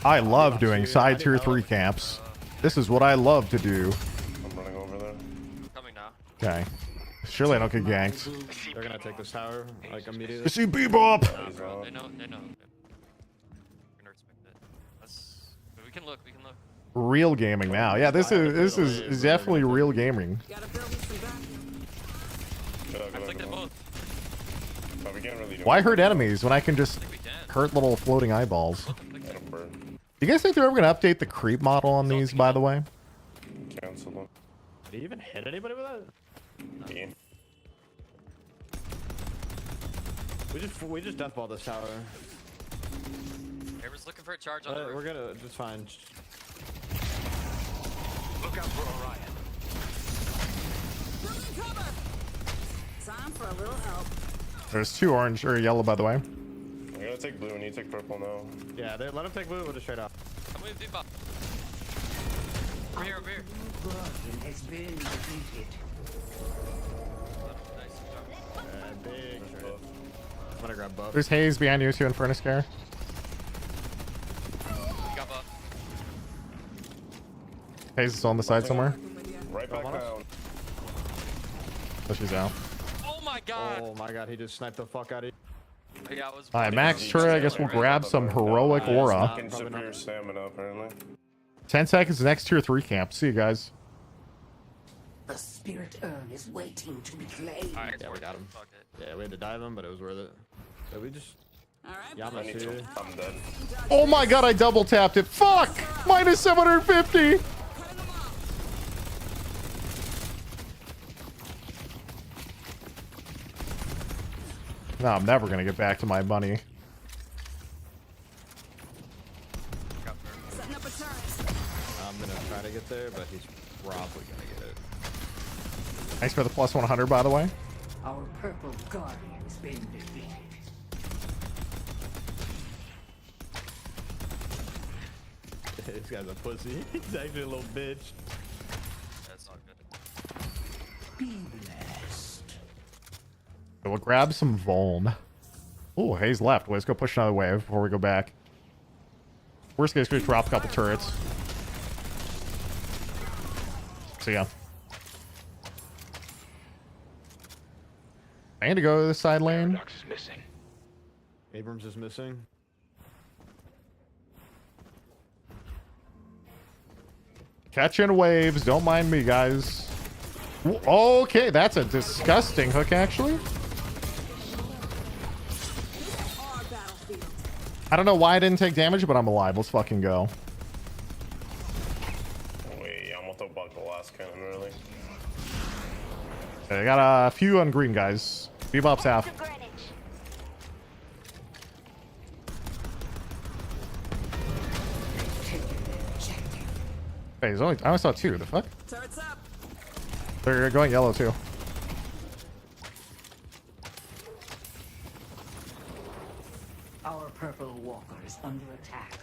I love doing side tier 3 camps. This is what I love to do. I'm running over there. Coming now. Okay. Surely I don't get ganked. They're gonna take this tower like immediately. You see Bebop! Nah, bro. They know. We're gonna expect it. But we can look. Real gaming now. Yeah, this is definitely real gaming. Gotta build me some vacuum. I flicked it both. But we can't really do Why hurt enemies when I can just I think we can. hurt little floating eyeballs? Get him burn. You guys think they're ever gonna update the creep model on these, by the way? Cancel them. Did he even hit anybody with that? Yeah. We just deathballed this tower. Abrams looking for a charge on the We're roof. gonna just fine. Look out for Orion. Building cover. Time for a little help. There's 2 orange or yellow, by the way. I'm gonna take blue and you take purple now. Yeah, they let him take blue. We'll just straight up. I'm moving deep up. Over here. Has been defeated. Nice. Big. I'm gonna grab buff. There's Haze behind you too in Furnace Care. You got buff. Haze is on the side somewhere. Right back down. So she's out. Oh my god. Oh my god, he just sniped the fuck out of you. Yeah, I was. Alright, max turret. I guess we'll grab some heroic aura. Fucking superior stamina apparently. 10 seconds next tier 3 camp. See you guys. The spirit urn is waiting to be claimed. Alright, Yeah, we got him. Fuck it. Yeah, we had to dive him, but it was worth it. So we just. All right. Yeah, I'm I need to. I'm dead. Oh my god, I double tapped it. Fuck! Minus 750! Cutting them off. No, I'm never gonna get back to my money. Setting up a turret. I'm gonna try to get there, but he's probably gonna get it. Thanks for the plus 100, by the way. Our purple guardian's been defeated. This guy's a pussy. He's actually a little bitch. That's not good. Be blessed. So we'll grab some Vuln. Oh, Hayes left. Let's go push another wave before we go back. Worst case, we just drop a couple turrets. See ya. I need to go to the side lane. Abrams is missing. Catching waves. Don't mind me, guys. Ooh, okay, that's a disgusting hook, actually. Our battlefield. I don't know why I didn't take damage, but I'm alive. Let's fucking go. Wait, I'm gonna bug the last cannon really. Okay, I got a few on green, guys. Bebop's half. Hey, there's only, I only saw 2. The fuck? Turrets up. They're going yellow too. Our purple walker is under attack.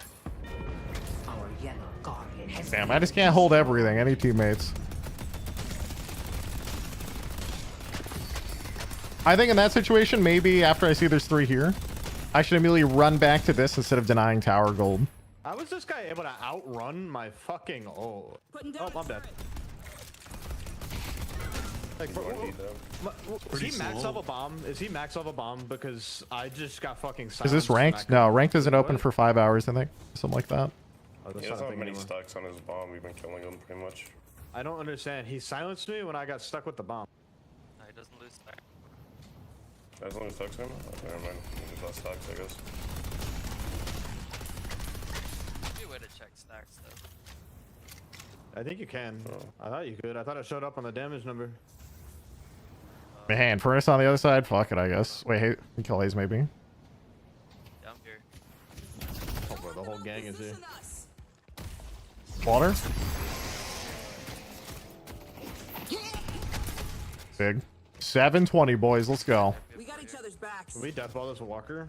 Our yellow guardian has Damn, I just can't hold everything. Any teammates? I think in that situation, maybe after I see there's 3 here, I should immediately run back to this instead of denying tower gold. How was this guy able to outrun my fucking Putting down I'm dead. Like, bro, is he max level bomb? Is he max level bomb? Because I just got fucking silenced. Is this ranked? No, ranked isn't open for 5 hours, I think. Something like that. Oh, He doesn't have many stacks on his bomb. We've been killing him pretty much. I don't understand. He silenced me when I got stuck with the bomb. No, he doesn't lose stack. As long as stacks him? Oh, never mind. He's less stacks, I guess. Good way to check stacks though. I think you can. I thought you could. I thought it showed up on the damage number. Man, furnace on the other side? Fuck it, I guess. Wait, hey, we kill Hayes maybe. Yeah, I'm here. Oh, bro, the whole gang is here. Water? Big. 720, boys. Let's go. We got each other's backs. Can we deathball this walker?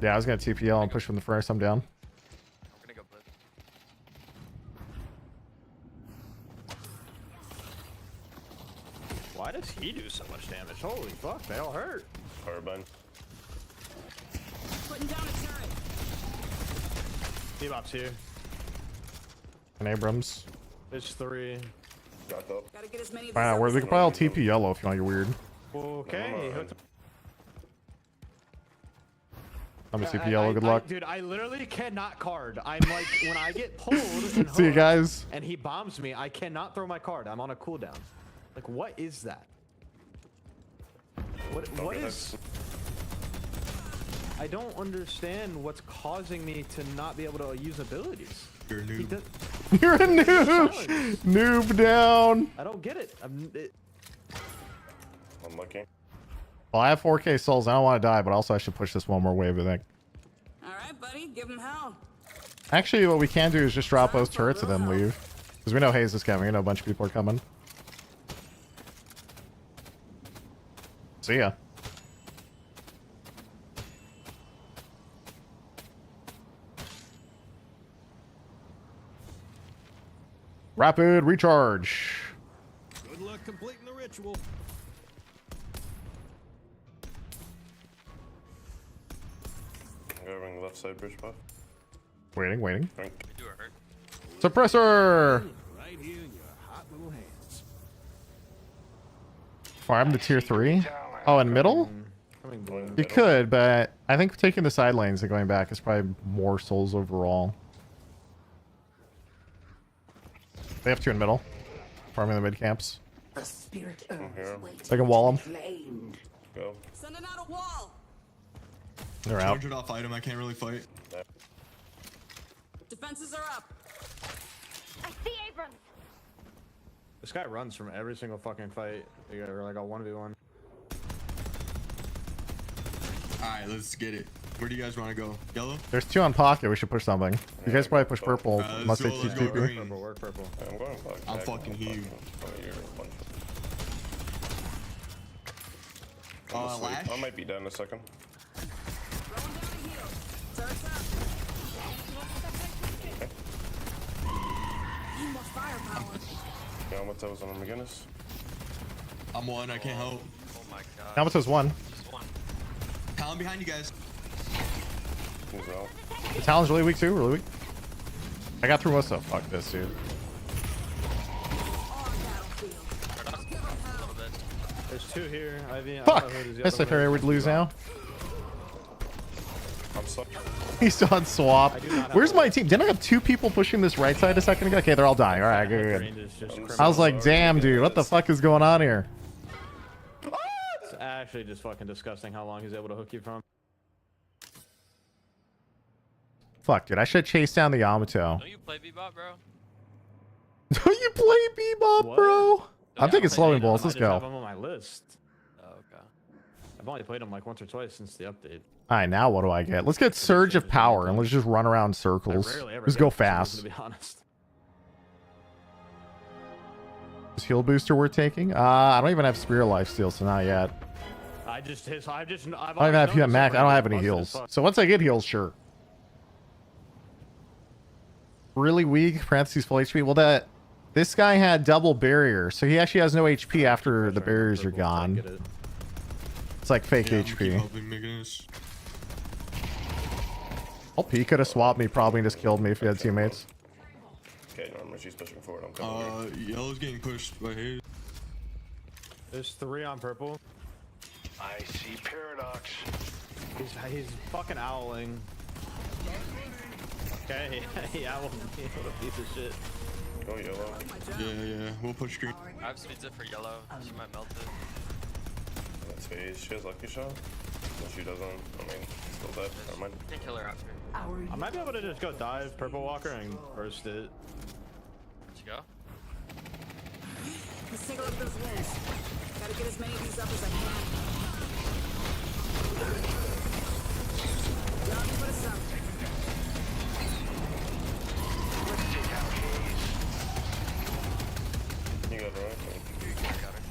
Yeah, I was gonna TPL and push from the furnace. I'm down. I'm gonna go blitz. Why does he do so much damage? Holy fuck, they all hurt. Carbine. Putting down a turret. Bebop's here. And Abrams. There's 3. Got up. Gotta get as many of Wow, these we up could as probably all TP yellow if you want to get weird. Okay. I'm a TP yellow. Good luck. Dude, I literally cannot card. I'm like, when I get pulled and See you guys. and he bombs me, I cannot throw my card. I'm on a cooldown. Like, what is that? What is... I don't understand what's causing me to not be able to use abilities. You're a noob. You're a noob. Noob down. I don't get it. I'm looking. Well, I have 4K souls. I don't want to die, but also I should push this one more wave, I think. All right, buddy, give him hell. Actually, what we can do is just drop those turrets and then leave. Because we know Hayes is coming. We know a bunch of people are coming. See ya. Rapid recharge. Good luck completing the ritual. Going left side bridge buff. Waiting. We do a hurt. Suppressor. Right here in your hot little hands. Farm to tier 3. Oh, in middle? You could, but I think taking the side lanes and going back is probably more souls overall. They have 2 in middle. Farming the mid camps. The spirit They can wall them. Go. Sending out a wall. They're out. 200 off item. I can't really fight. Defenses are up. I see Abrams. This guy runs from every single fucking fight. You got like a 1v1. Alright, let's get it. Where do you guys want to go? Yellow? There's 2 on pocket. We should push something. You guys probably push purple. Must they keep go TP. green. Purple, work purple. I'm going back. I'm fucking huge. Lash? I might be dead in a second. Throwing down a heel. Turret's up. Need more firepower. Yeah, what's that was on McGinnis? I'm 1. I can't help. Oh my god. Helmet has 1. Just 1. Talon behind you guys. Who's out? The Talon's really weak too. Really weak. I got through most of it. Fuck this, dude. On battlefield. Hurt us a little bit. There's 2 here. Ivy. Fuck! That's if I would lose now. I'm stuck. He's still on swap. Where's my team? Didn't I have 2 people pushing this right side a second ago? Okay, they're all dying. All right, good. I was like, damn, dude, what the fuck is going on here? It's actually just fucking disgusting how long he's able to hook you from. Fuck, dude, I should chase down the Yamato. Don't you play Bebop, bro? Don't you play Bebop, What? bro? I'm Yeah, taking I slowing played balls. I Let's just have go. him on my list. Oh, okay. I've only played him like once or twice since the update. All right, now what do I get? Let's get Surge of Power and let's just run around circles. I rarely ever Just get go it for some reason, fast. to be honest. Is heal booster worth taking? I don't even have Spirit Life Steal, so not yet. I don't even have heal max. I don't have any heals. So once I get heals, sure. Really weak. Parentheses full HP. Well, this guy had double barrier, so he actually has no HP after the barriers are gone. It's like fake Yeah, I'm gonna keep HP. helping McGinnis. He could have swapped me probably and just killed me if he had teammates. Okay, Norman, she's pushing forward. I'm coming. Yellow's getting pushed by Hayes. There's 3 on purple. I see paradox. He's fucking owling. Okay, he owled me. What a piece of shit. Go yellow. Yeah, we'll push green. I have speeds it for yellow. She might melt it. That's Hayes. She has lucky shot. No, she doesn't. I mean, still dead. Never mind. Can't kill her after. I might be able to just go dive purple walker and burst it. Where'd you go? Let's take a look at those wins. Gotta get as many of these up as I can. Y'all can put us up. You got her right. Got her.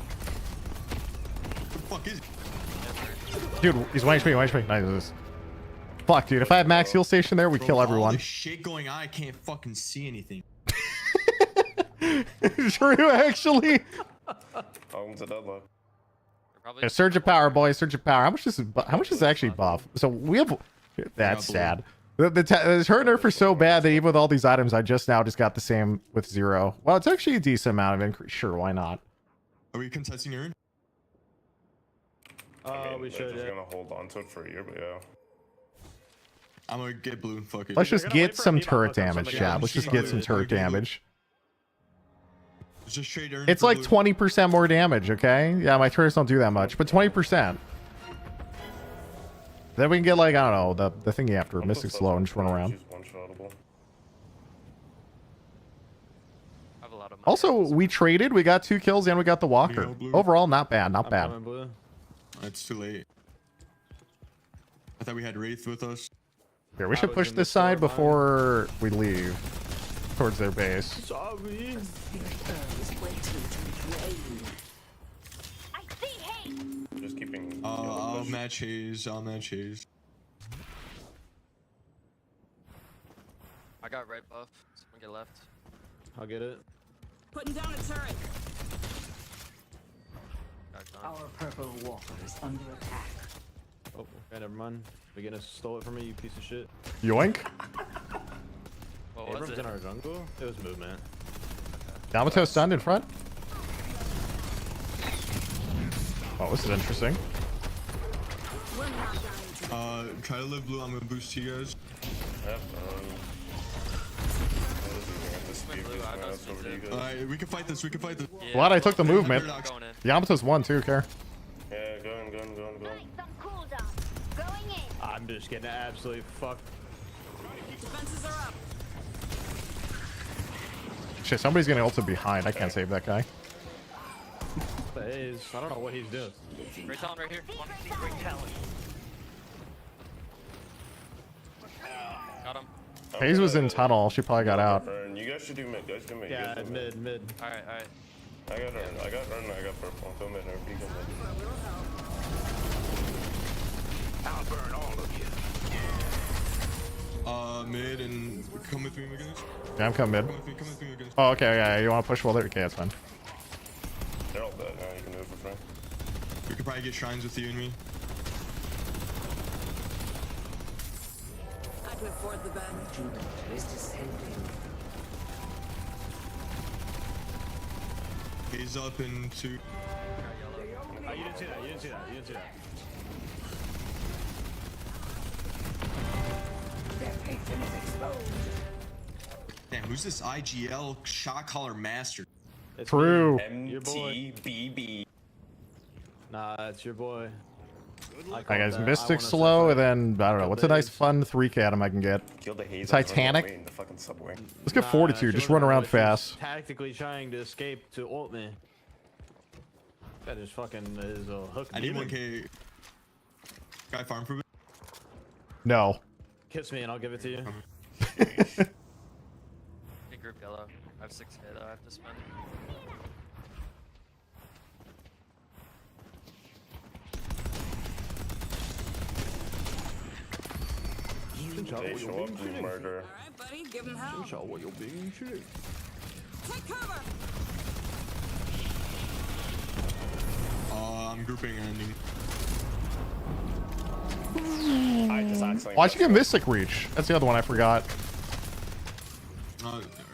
What the fuck is it? Dude, he's one HP, 1 HP. Nice. Fuck, dude. If I had max heal station there, we'd kill All everyone. the shit going on, I can't fucking see anything. True, actually. Welcome to Deadlock. Probably Yeah, surge of power, boys. Surge of power. How much is actually buff? So we have. That's sad. The hurt nerf are so bad that even with all these items, I just got the same with 0. Well, it's actually a decent amount of increase. Sure, why not? Are we contesting urn? I mean, We they're should. just gonna hold on to it for a year, but yeah. I'm gonna get blue. Fuck it. Let's just gonna wait get for some me to turret look up damage, somebody chat. else. Let's just Yeah, get some yeah, turret yeah. damage. Just trade urn. It's for like blue. 20% more damage, okay? Yeah, my turrets don't do that much, but 20%. Then we can get like, I don't know, the thingy after Mystic Slow and just run around. She's one-shotable. I have a lot of money. Also, we traded, we got 2 kills and we got the Walker. Yeah, blue. Overall, not bad, not I'm bad. coming blue. It's too late. I thought we had Wraith with us. Here, we I should was push in this the side store before we leave towards their base. Sorry. I see hate. Just keeping. I'll match Hayes. I'll match Hayes. I got right buff. Someone get left. I'll get it. Putting down a turret. Got it done. Our purple walker is under attack. Oh, okay, never mind. Beginner stole it from me, you piece of shit. Yoink. What was Abrams it? in our jungle? It was movement. Yamato stunned in front. Oh, this is interesting. We're not dying to Try to live blue. I'm gonna boost you guys. Yep. Alright, we can fight this. We can fight this. Yeah, Glad I took the movement. Going in. Yamato's 1 too, Care. Yeah, going. Some cooldown. Going in. I'm just getting absolutely fucked. defenses are up. Shit, somebody's getting ulted behind. I can't save that guy. But Hayes, I don't know what he's doing. Great talent right here. One. Got him. Hayes was in tunnel. She probably got out. Burn. You guys should do mid. Guys, do mid. Yeah, Guys do mid. Alright, alright. I got run. I got purple. Go mid. Or beacon mid. I'll burn all of you. Mid and come with me, guys. Yeah, I'm coming mid. Come with me, guys. Oh, okay, yeah. You want to push while they're okay, that's fine. They're all dead now. You can do it for free. We could probably get shrines with you and me. I can afford the bet. Hayes up into. Oh, you didn't see that. You didn't see that. You didn't see that. Damn, who's this IGL shot caller master? It's True. me, your boy. MTBB. Nah, it's your boy. Alright, guys. Mystic Slow, and then, I don't know. What's a nice fun 3K item I can get? Kill the Hayes. Titanic? In the fucking subway. Let's get Fortitude. Just run around fast. Tactically trying to escape to ult me. That is fucking is a hook. I need demon. 1K. Guy farm proof it. No. Kiss me and I'll give it to you. Big group yellow. I have 6k though. I have to spend. They show up and murder. Alright, buddy, give him hell. Show what you're being shit. Take cover. I'm grouping and ending. I just Why'd you get Mystic Reach? That's the other one I forgot.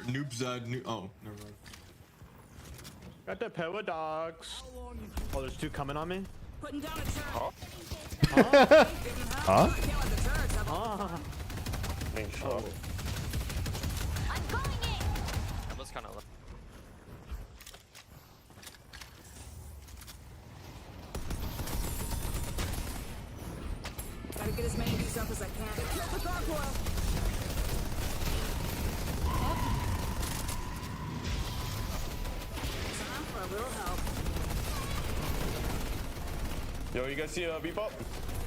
Noob's oh, never mind. Got the power dogs. Oh, there's two coming on me. Putting down a turret. Huh? Being shot. I'm going in. That was kind of. Gotta get as many of these up as I can. Kill the gargoyle. Time for a little help. Yo, you guys see Bebop?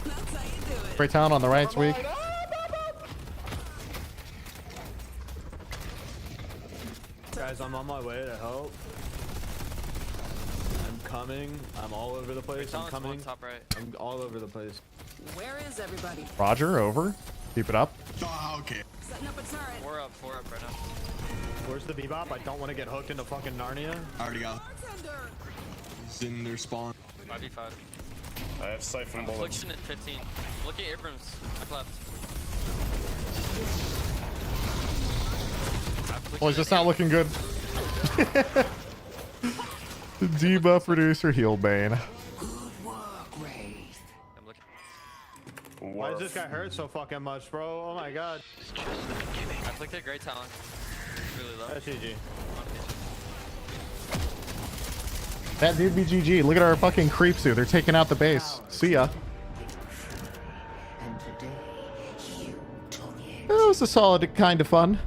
That's how you do it. Great talent on the right's weak. Guys, I'm on my way to help. I'm coming. I'm all over the place. I'm coming. Top right. I'm all over the place. Where is everybody? Roger, over. Keep it up. Oh, okay. Setting up a turret. Four up right now. Where's the bebop? I don't want to get hooked into fucking Narnia. I already got. Bartender. He's in their spawn. 5v5. I have siphon bullets. Affliction at 15. Look at Abrams. Back left. Well, it's just not looking good. Debuff reducer heal bane. I'm looking. Why does this guy hurt so fucking much, bro? Oh my god. I flicked a great talent. Really low. That's GG. That dude be GG. Look at our fucking creep suit. They're taking out the base. See ya. It was a solid kind of fun.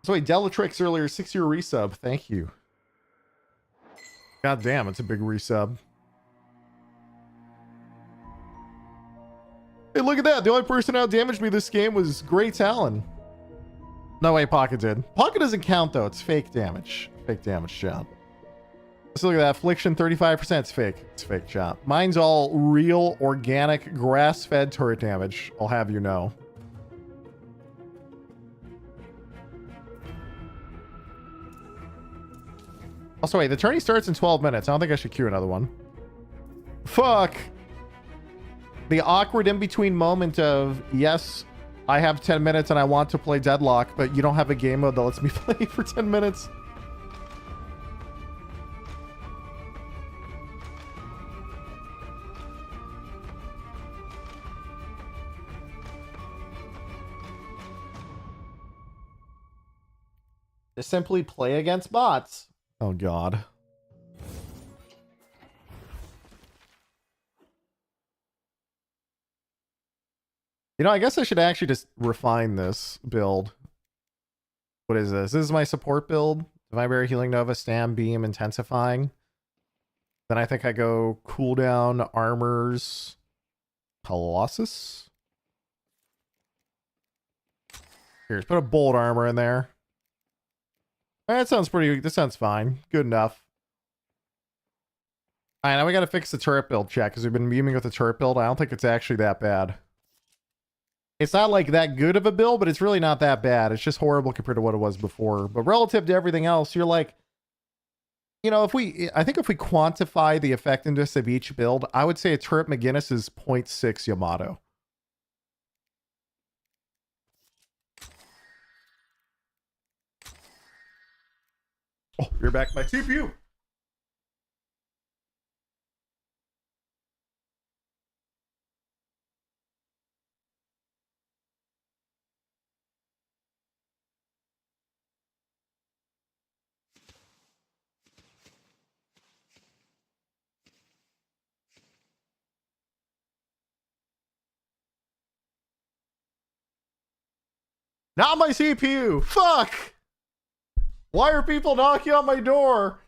So wait, Dellatrix earlier, 6-year resub. Thank you. God damn, it's a big resub. Hey, look at that. The only person out damaged me this game was Great Talon. No way, Pocket did. Pocket doesn't count, though. It's fake damage. Fake damage, chat. Let's look at that. Affliction, 35%. It's fake. It's fake, chat. Mine's all real, organic, grass-fed turret damage. I'll have you know. Also, wait. The tourney starts in 12 minutes. I don't think I should queue another one. Fuck. The awkward in-between moment of, yes, I have 10 minutes and I want to play Deadlock, but you don't have a game mode that lets me play for 10 minutes. Just simply play against bots. Oh, God. You know, I guess I should actually just refine this build. What is this? This is my support build. Divine Barrier, Healing Nova, Stam, Beam, Intensifying. Then I think I go cooldown, Armors, Colossus. Here, put a Bolt Armor in there. That sounds pretty, this sounds fine. Good enough. Alright, now we gotta fix the turret build check, because we've been memeing with the turret build. I don't think it's actually that bad. It's not like that good of a build, but it's really not that bad. It's just horrible compared to what it was before. But relative to everything else, you're like, you know, I think if we quantify the effectiveness of each build, I would say a turret McGinnis is 0.6 Yamato. Oh, you're back my CPU. Not my CPU. Fuck. Why are people knocking on my door?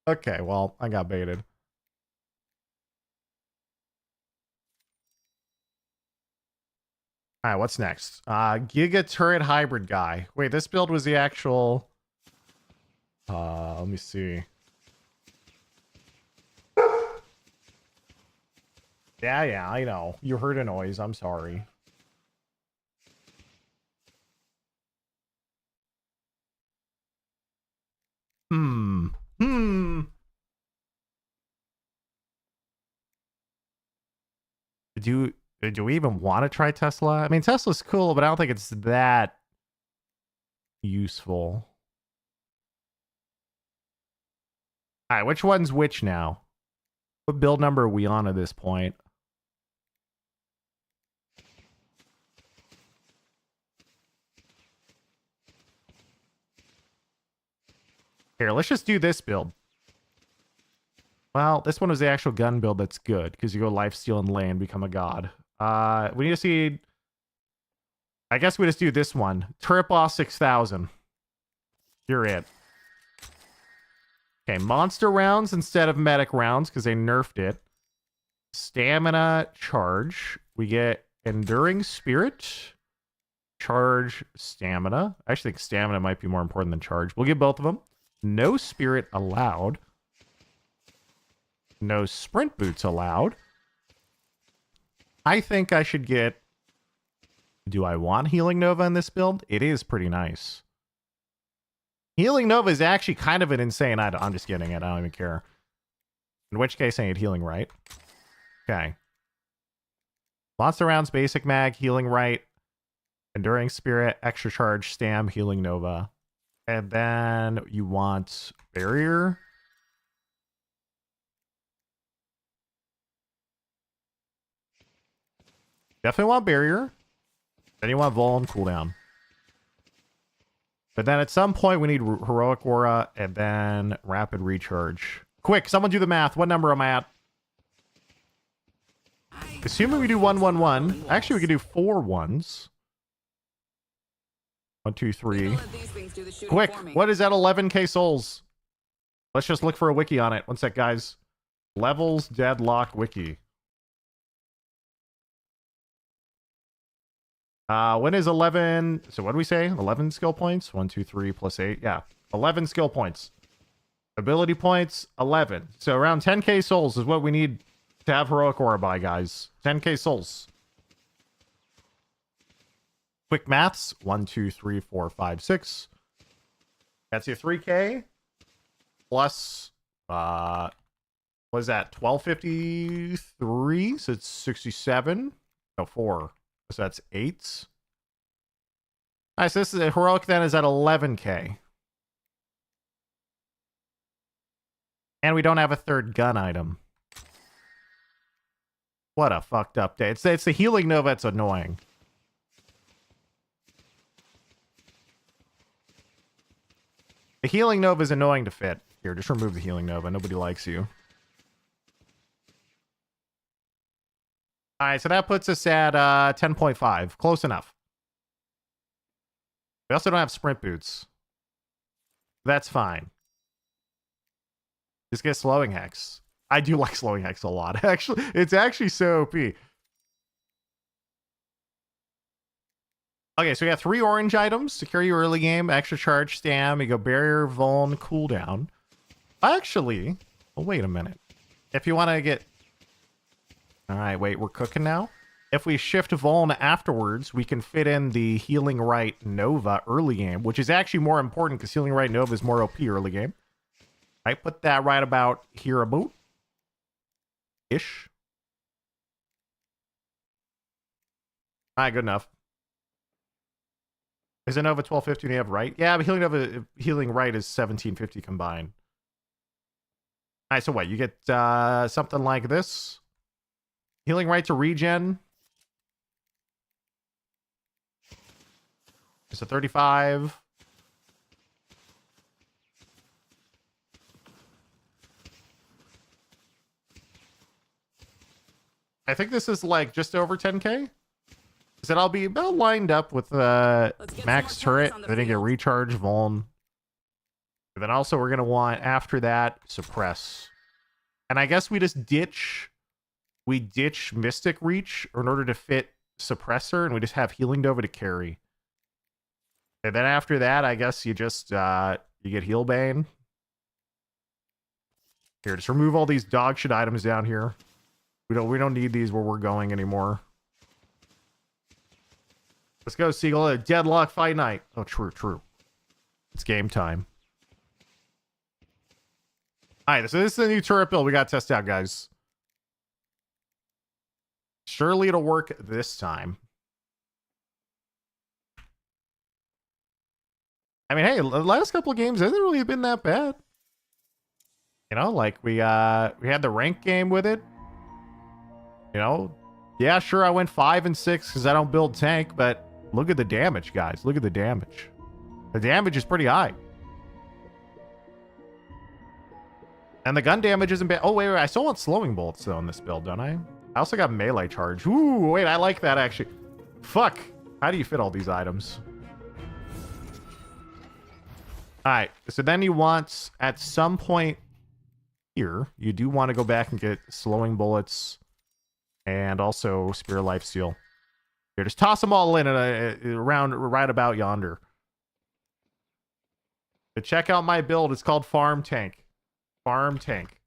Okay, well, I got baited. All right, what's next? Giga Turret Hybrid Guy. Wait, this build was the actual... let me see. Yeah, I know. You heard a noise. I'm sorry. Do we even want to try Tesla? I mean, Tesla's cool, but I don't think it's that useful. All right, which one's which now? What build number are we on at this point? Here, let's just do this build. Well, this one was the actual gun build that's good, because you go lifesteal and lay and become a god. We need to see... I guess we just do this one. Turret Boss 6000. You're it. Okay, monster rounds instead of medic rounds, because they nerfed it. Stamina charge. We get Enduring Spirit. Charge stamina. I actually think stamina might be more important than charge. We'll give both of them. No spirit allowed. No sprint boots allowed. I think I should get... Do I want Healing Nova in this build? It is pretty nice. Healing Nova is actually kind of an insane item. I'm just getting it. I don't even care. In which case, I need Healing Right. Okay. Monster rounds, basic mag, Healing Right, Enduring Spirit, extra charge, stam, Healing Nova. And then you want Barrier. Definitely want Barrier. Then you want Vol and cooldown. But then at some point we need Heroic Aura and then Rapid Recharge. Quick, someone do the math. What number am I at? Assuming we do 1, 1, 1. Actually, we could do 4 ones. 1, 2, 3. Quick, what is that 11k souls? Let's just look for a wiki on it. One sec, guys. Levels Deadlock wiki. When is 11? So what do we say? 11 skill points? 1, 2, 3 plus 8. Yeah, 11 skill points. Ability points, 11. So around 10k souls is what we need to have Heroic Aura by, guys. 10k souls. Quick maths. 1, 2, 3, 4, 5, 6. That's your 3k. Plus, what is that? 1253. So it's 67. No, 4. So that's 8. All right, so this is a Heroic then is at 11k. And we don't have a third gun item. What a fucked up day. It's the Healing Nova that's annoying. The Healing Nova is annoying to fit. Here, just remove the Healing Nova. Nobody likes you. All right, so that puts us at 10.5. Close enough. We also don't have sprint boots. That's fine. Just get slowing hex. I do like slowing hex a lot. Actually, it's actually so OP. Okay, so we got 3 orange items to carry you early game. Extra charge, stam. You go barrier, vuln, cooldown. Actually, oh, wait a minute. If you want to get... All right, wait, we're cooking now. If we shift Vuln afterwards, we can fit in the Healing Right Nova early game, which is actually more important because Healing Right Nova is more OP early game. I put that right about here about. Ish. All right, good enough. Is it Nova 1250 and you have right? Yeah, but Healing Right is 1750 combined. All right, so what? You get something like this. Healing Right to regen. It's a 35. I think this is like just over 10k. Is that I'll be about lined up with max turret. Then you get recharge, vuln. And then also we're gonna want after that suppress. And I guess we just ditch. We ditch Mystic Reach in order to fit Suppressor, and we just have Healing Nova to carry. And then after that, I guess you just you get Heal Bane. Here, just remove all these dog shit items down here. We don't need these where we're going anymore. Let's go, Seagull. Deadlock Fight Night. Oh, true. It's game time. All right, so this is the new turret build we got to test out, guys. Surely it'll work this time. I mean, hey, the last couple of games hasn't really been that bad. You know, like we had the rank game with it. You know, yeah, sure, I went 5 and 6 because I don't build tank, but look at the damage, guys. Look at the damage. The damage is pretty high. And the gun damage isn't bad. Oh, wait, I still want slowing bullets, though, in this build, don't I? I also got melee charge. Ooh, wait, I like that, actually. Fuck. How do you fit all these items? All right, so then you want, at some point here, you do want to go back and get slowing bullets and also Spear Life Seal. Here, just toss them all in around right about yonder. To check out my build, it's called Farm Tank. Farm Tank.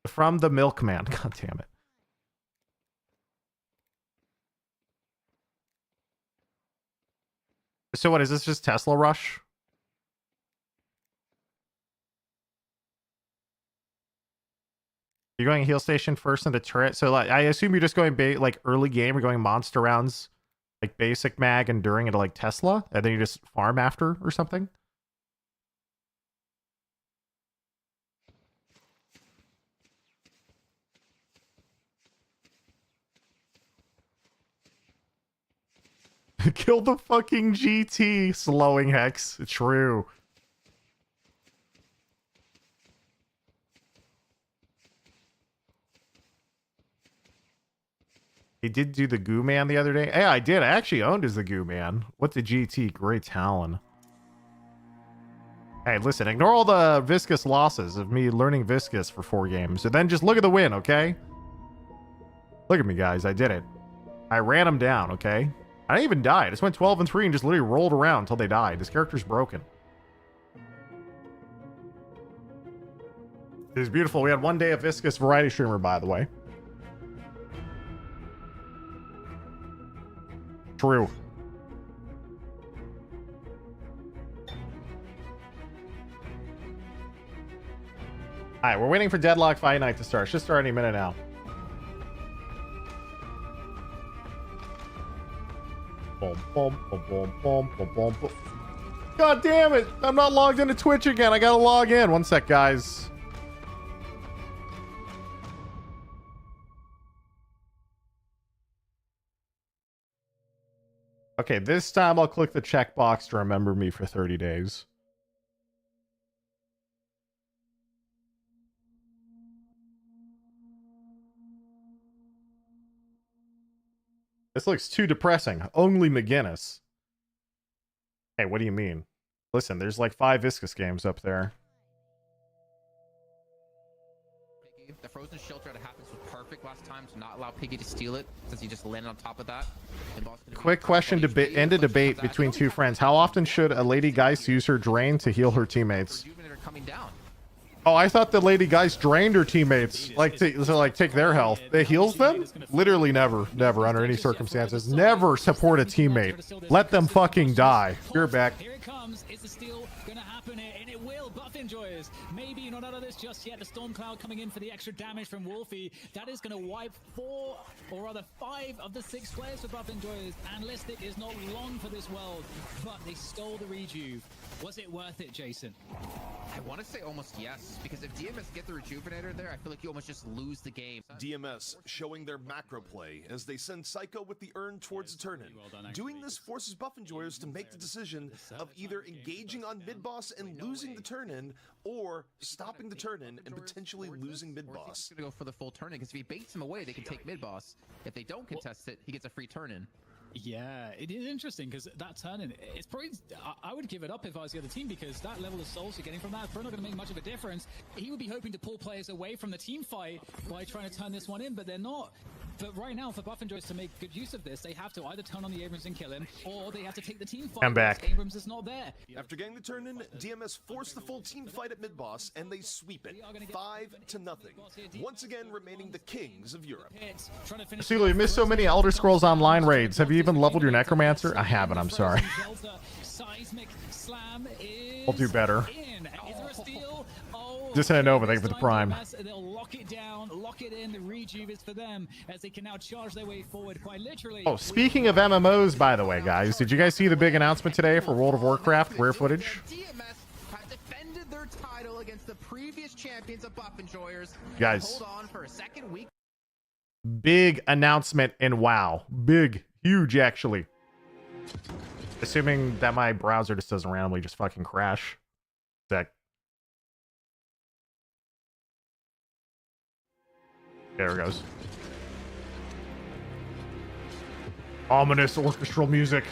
From the Milkman. God damn it. So what, is this just Tesla Rush? You're going heal station first into turret. So like, I assume you're just going like early game. You're going monster rounds, like basic mag and during into like Tesla, and then you just farm after or something. Kill the fucking GT, slowing Hex. True. He did do the Goo Man the other day. Yeah, I did. I actually owned as the Goo Man. What's the GT? Great talent. Hey, listen, ignore all the viscous losses of me learning viscous for 4 games. And then just look at the win, okay? Look at me, guys. I did it. I ran them down, okay? I didn't even die. I just went 12 and 3 and just literally rolled around until they died. This character's broken. It was beautiful. We had 1 day of viscous variety streamer, by the way. True. Alright, we're waiting for Deadlock Fight Night to start. Should start any minute now. Boom, boom, boom, boom, boom, boom, boom, boom. God damn it! I'm not logged into Twitch again. I gotta log in. One sec, guys. Okay, this time I'll click the checkbox to remember me for 30 days. This looks too depressing. Only McGinnis. Hey, what do you mean? Listen, there's like 5 viscous games up there. The frozen shelter that happens was perfect last time to not allow Piggy to steal it, since he just landed on top of that. Quick question to end a debate between 2 friends. How often should a Lady Geist use her drain to heal her teammates? Oh, I thought the Lady Geist drained her teammates, like to take their health. It heals them? Literally never under any circumstances. Never support a teammate. Let them fucking die. You're back. Here it comes. Is the steal gonna happen here? And it will. Buff enjoyers. Maybe you're not out of this just yet. The Storm Cloud coming in for the extra damage from Wolfie. That is gonna wipe 4, or rather 5 of the 6 players for Buff enjoyers. And Listic is not long for this world, but they stole the rejuve. Was it worth it, Jason? I want to say almost yes, because if DMS get the rejuvenator there, I feel like you almost just lose the game. DMS showing their macro play as they send Psycho with the urn towards the turn-in. Doing this forces buff enjoyers to make the decision of either engaging on mid-boss and losing the turn-in, or stopping the turn-in and potentially losing mid-boss. He's going to go for the full turn-in, because if he baits him away, they can take mid-boss. If they don't contest it, he gets a free turn-in. Yeah, it is interesting because that turn-in, it's probably, I would give it up if I was the other team, because that level of souls you're getting from that is probably not going to make much of a difference. He would be hoping to pull players away from the team fight by trying to turn this one in, but they're not. But right now, for Buff enjoyers to make good use of this, they have to either turn on the Abrams and kill him, or they have to take the team fight. I'm back. Abrams is not there. After getting the turn in, DMS forced the full team fight at mid-boss, and they sweep it 5-0. Once again, remaining the kings of Europe. Seagull, you missed so many Elder Scrolls Online raids. Have you even leveled your Necromancer? I haven't, I'm sorry. I'll do better. Is there a steal? Oh, Just heading over. Thank you for the prime. They'll lock it down, lock it in. The rejuve is for them as they can now charge their way forward quite literally. Oh, speaking of MMOs, by the way, guys, did you guys see the big announcement today for World of Warcraft rare footage? Have defended their title against the previous champions of Buff Enjoyers. Guys, Hold on for a second week. big announcement in WoW. Big, huge, actually. Assuming that my browser just doesn't randomly just fucking crash. Sec. There it goes. Ominous orchestral music.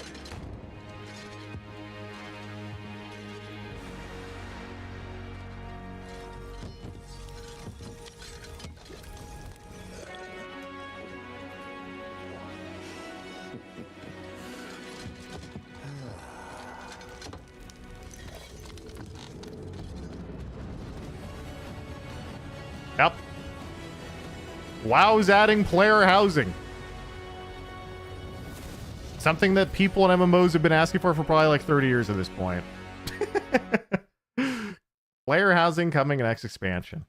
Yep. WoW's adding player housing. Something that people in MMOs have been asking for probably like 30 years at this point. Player housing coming in next expansion.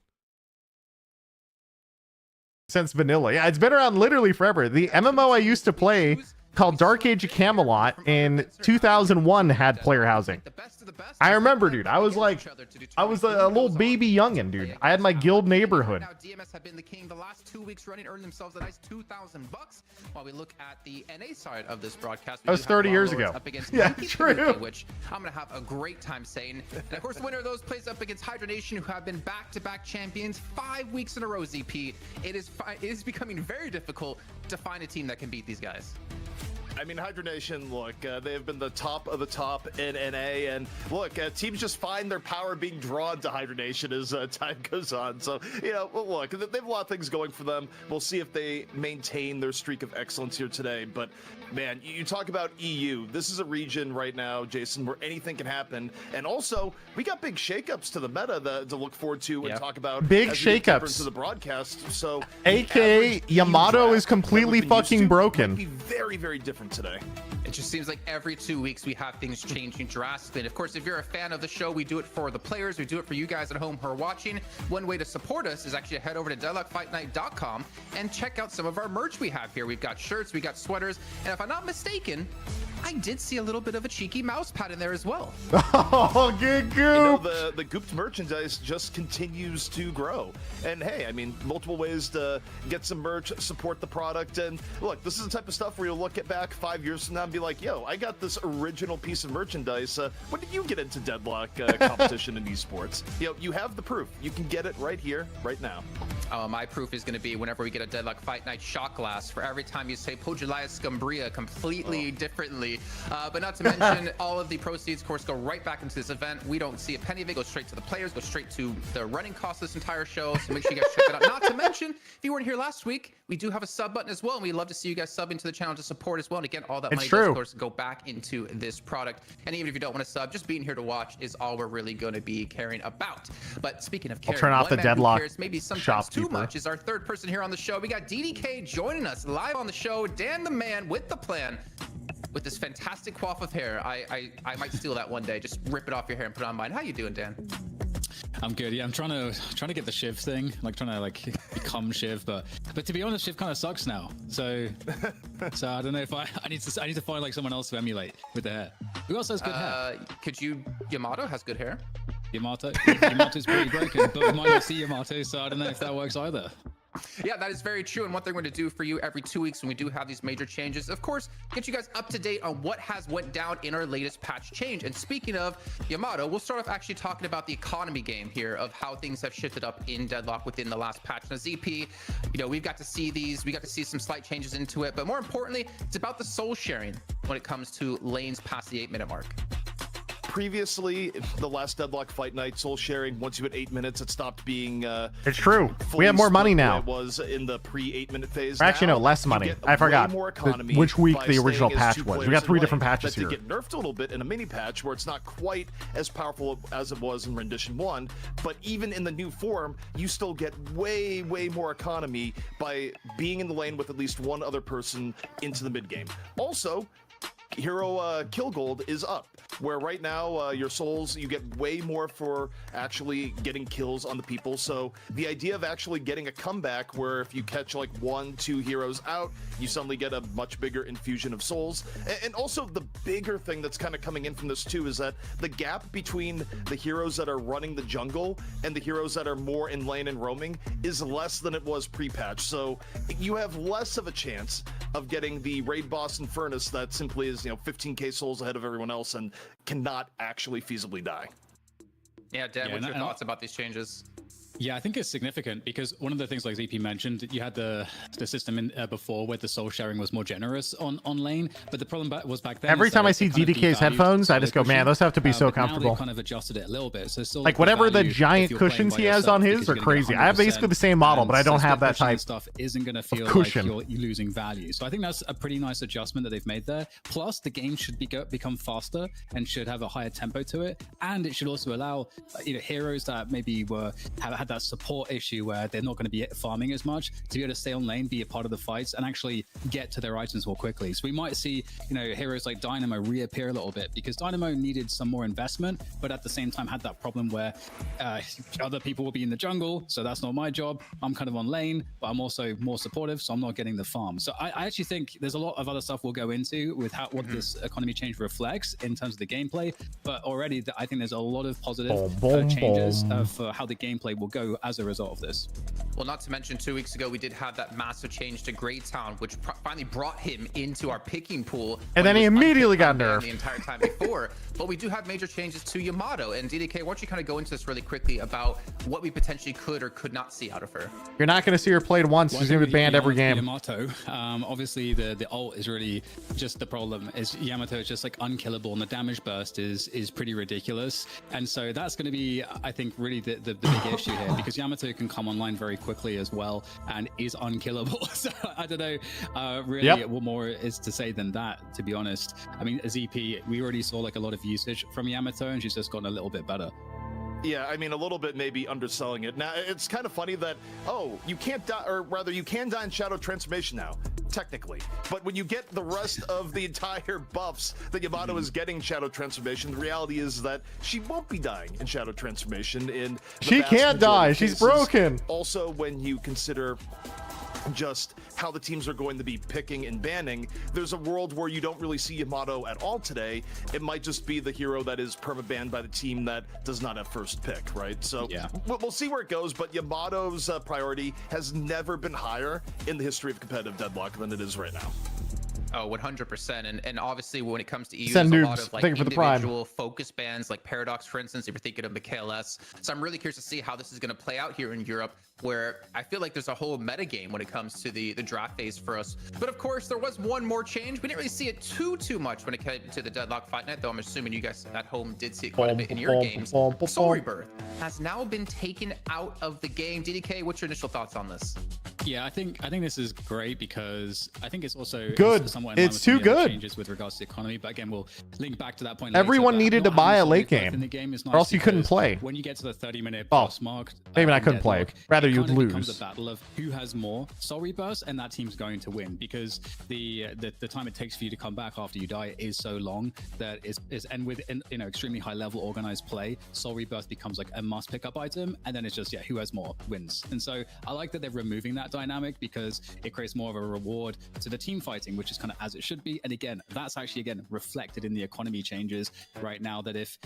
Since vanilla. Yeah, it's been around literally forever. The MMO I used to play called Dark Age of Camelot in 2001 had player housing. I remember, dude. I was a little baby youngin', dude. I had my guild neighborhood. Now DMS have been the king the last 2 weeks running, earned themselves a nice $2,000. While we look at the NA side of this broadcast, That was 30 years ago. Up against Yeah, Monkey true. Tanuki, which I'm gonna have a great time saying. And of course, the winner of those plays up against Hydra Nation, who have been back-to-back champions 5 weeks in a row. ZP, it is becoming very difficult to find a team that can beat these guys. I mean, Hydra Nation, look, they have been the top of the top in NA, and look, teams just find their power being drawn to Hydra Nation as time goes on. So, you know, look, they have a lot of things going for them. We'll see if they maintain their streak of excellence here today. But, man, you talk about EU. This is a region right now, Jason, where anything can happen. And also, we got big shakeups to the meta to look forward to and talk about. Big as we get deeper shakeups. into the broadcast. So, AKA Yamato is completely fucking broken. Might be very, very different today. It just seems like every 2 weeks we have things changing drastically. And of course, if you're a fan of the show, we do it for the players. We do it for you guys at home who are watching. One way to support us is actually to head over to deadlockfightnight.com and check out some of our merch we have here. We've got shirts, we got sweaters, and if I'm not mistaken, I did see a little bit of a cheeky mouse pad in there as well. Oh, good goop! You know, the gooped merchandise just continues to grow. And hey, I mean, multiple ways to get some merch, support the product. And look, this is the type of stuff where you'll look back 5 years from now and be like, yo, I got this original piece of merchandise. When did you get into Deadlock competition in esports? You know, you have the proof. You can get it right here, right now. My proof is going to be whenever we get a Deadlock Fight Night shot glass for every time you say Pogiliah Scumbria completely differently. But not to mention, all of the proceeds, of course, go right back into this event. We don't see a penny of it. Go straight to the players, go straight to the running cost of this entire show. So make sure you guys check that out. Not to mention, if you weren't here last week, we do have a sub button as well. And we'd love to see you guys sub into the channel to support as well. And again, all that money does, of course, go back into this product. And even if you don't want to sub, just being here to watch is all we're really going to be caring about. But speaking of caring, I'll turn off the Deadlock maybe sometimes too much is our third person here on the show. We got DDK joining us live on the show. Dan the man with the plan. With this fantastic coif of hair. I might steal that one day. Just rip it off your hair and put it on mine. How you doing, Dan? I'm good. Yeah, I'm trying to get the Shiv thing, like trying to like become Shiv, but to be honest, Shiv kind of sucks now. So I don't know if I need to find like someone else to emulate with the hair. Who else has good hair? Yamato has good hair. Yamato's pretty broken, but we might not see Yamato, so I don't know if that works either. Yeah, that is very true. And one thing we're going to do for you every 2 weeks when we do have these major changes, of course, get you guys up to date on what has went down in our latest patch change. And speaking of Yamato, we'll start off actually talking about the economy game here of how things have shifted up in Deadlock within the last patch. Now, ZP, you know, we've got to see these, we got to see some slight changes into it, but more importantly, it's about the soul sharing when it comes to lanes past the 8-minute mark. Previously, the last Deadlock Fight Night soul sharing, once you hit 8 minutes, it stopped being. It's true. We have more money now. It was in the pre-8-minute phase. Or actually, no, less money. I forgot which week the original patch was. We got 3 different patches here. That did get nerfed a little bit in a mini patch where it's not quite as powerful as it was in Rendition 1. But even in the new form, you still get way, way more economy by being in the lane with at least one other person into the mid game. Also, hero kill gold is up. where right now your souls, you get way more for actually getting kills on the people. So the idea of actually getting a comeback where if you catch like 1-2 heroes out, you suddenly get a much bigger infusion of souls. And also the bigger thing that's kind of coming in from this too is that the gap between the heroes that are running the jungle and the heroes that are more in lane and roaming is less than it was pre-patch. So you have less of a chance of getting the raid boss in Furnace that simply is, 15k souls ahead of everyone else and cannot actually feasibly die. Yeah, Dan, what's your thoughts about these changes? Yeah, I think it's significant because one of the things like ZP mentioned, you had the system in before where the soul sharing was more generous on lane, but the problem was back then. Every time I see DDK's headphones, I just go, man, those have to be so comfortable. Now they kind of adjusted it a little bit. So still like whatever the giant cushions he has on his are crazy. I have basically the same model, but I don't have that type stuff isn't going to feel cushion. Like you're losing value. So I think that's a pretty nice adjustment that they've made there. Plus, the game should become faster and should have a higher tempo to it, and it should also allow heroes that maybe had that support issue where they're not going to be farming as much to be able to stay on lane, be a part of the fights, and actually get to their items more quickly. So we might see, heroes like Dynamo reappear a little bit because Dynamo needed some more investment, but at the same time had that problem where other people will be in the jungle, so that's not my job. I'm kind of on lane, but I'm also more supportive, so I'm not getting the farm. So I actually think there's a lot of other stuff we'll go into with what this economy change reflects in terms of the gameplay, but already I think there's a lot of positive changes for how the gameplay will go as a result of this. Well, not to mention 2 weeks ago, we did have that massive change to Greytown, which finally brought him into our picking pool. And then he immediately got nerfed. The entire time before. But we do have major changes to Yamato. And DDK, why don't you kind of go into this really quickly about what we potentially could or could not see out of her? You're not going to see her played once. She's going to be banned every game. Yamato, obviously the ult is really just the problem. Is Yamato is just like unkillable, and the damage burst is pretty ridiculous. And so that's going to be, I think, really the big issue here, because Yamato can come online very quickly as well and is unkillable. So I don't know really what more is to say than that, to be honest. I mean, ZP, we already saw like a lot of usage from Yamato, and she's just gotten a little bit better. Yeah, I mean, a little bit maybe underselling it. Now, it's kind of funny that, you can't die, or rather, you can die in Shadow Transformation now, technically. But when you get the rest of the entire buffs that Yamato is getting Shadow Transformation, the reality is that she won't be dying in Shadow Transformation. She can't die. She's broken. Also, when you consider just how the teams are going to be picking and banning, there's a world where you don't really see Yamato at all today. It might just be the hero that is perma-banned by the team that does not have first pick, right? So we'll see where it goes, but Yamato's priority has never been higher in the history of competitive Deadlock than it is right now. Oh, 100%. And obviously, when it comes to EU, Send there's a noobs. lot of like Thank you for the prime. individual focus bans, like Paradox, for instance, if you're thinking of MKLS. So I'm really curious to see how this is going to play out here in Europe, where I feel like there's a whole meta game when it comes to the draft phase for us. But of course, there was one more change. We didn't really see it too much when it came to the Deadlock Fight Night, though I'm assuming you guys at home did see it quite a bit in your games. Soul Rebirth has now been taken out of the game. DDK, what's your initial thoughts on this? Yeah, I think this is great because I think it's also good. It's too good. Changes with regards to the economy, but again, we'll link back to that point. Everyone later, needed to buy a late game, in the game is nice, or else you couldn't play. When you get to the 30-minute plus mark, maybe I couldn't play. Rather, you'd lose. It becomes a battle of who has more soul rebirths, and that team's going to win because the time it takes for you to come back after you die is so long that and with extremely high level organized play, soul rebirth becomes like a must pick up item, and then it's just who has more wins. And so I like that they're removing that dynamic because it creates more of a reward to the team fighting, which is kind of as it should be. And again, that's actually reflected in the economy changes right now. That if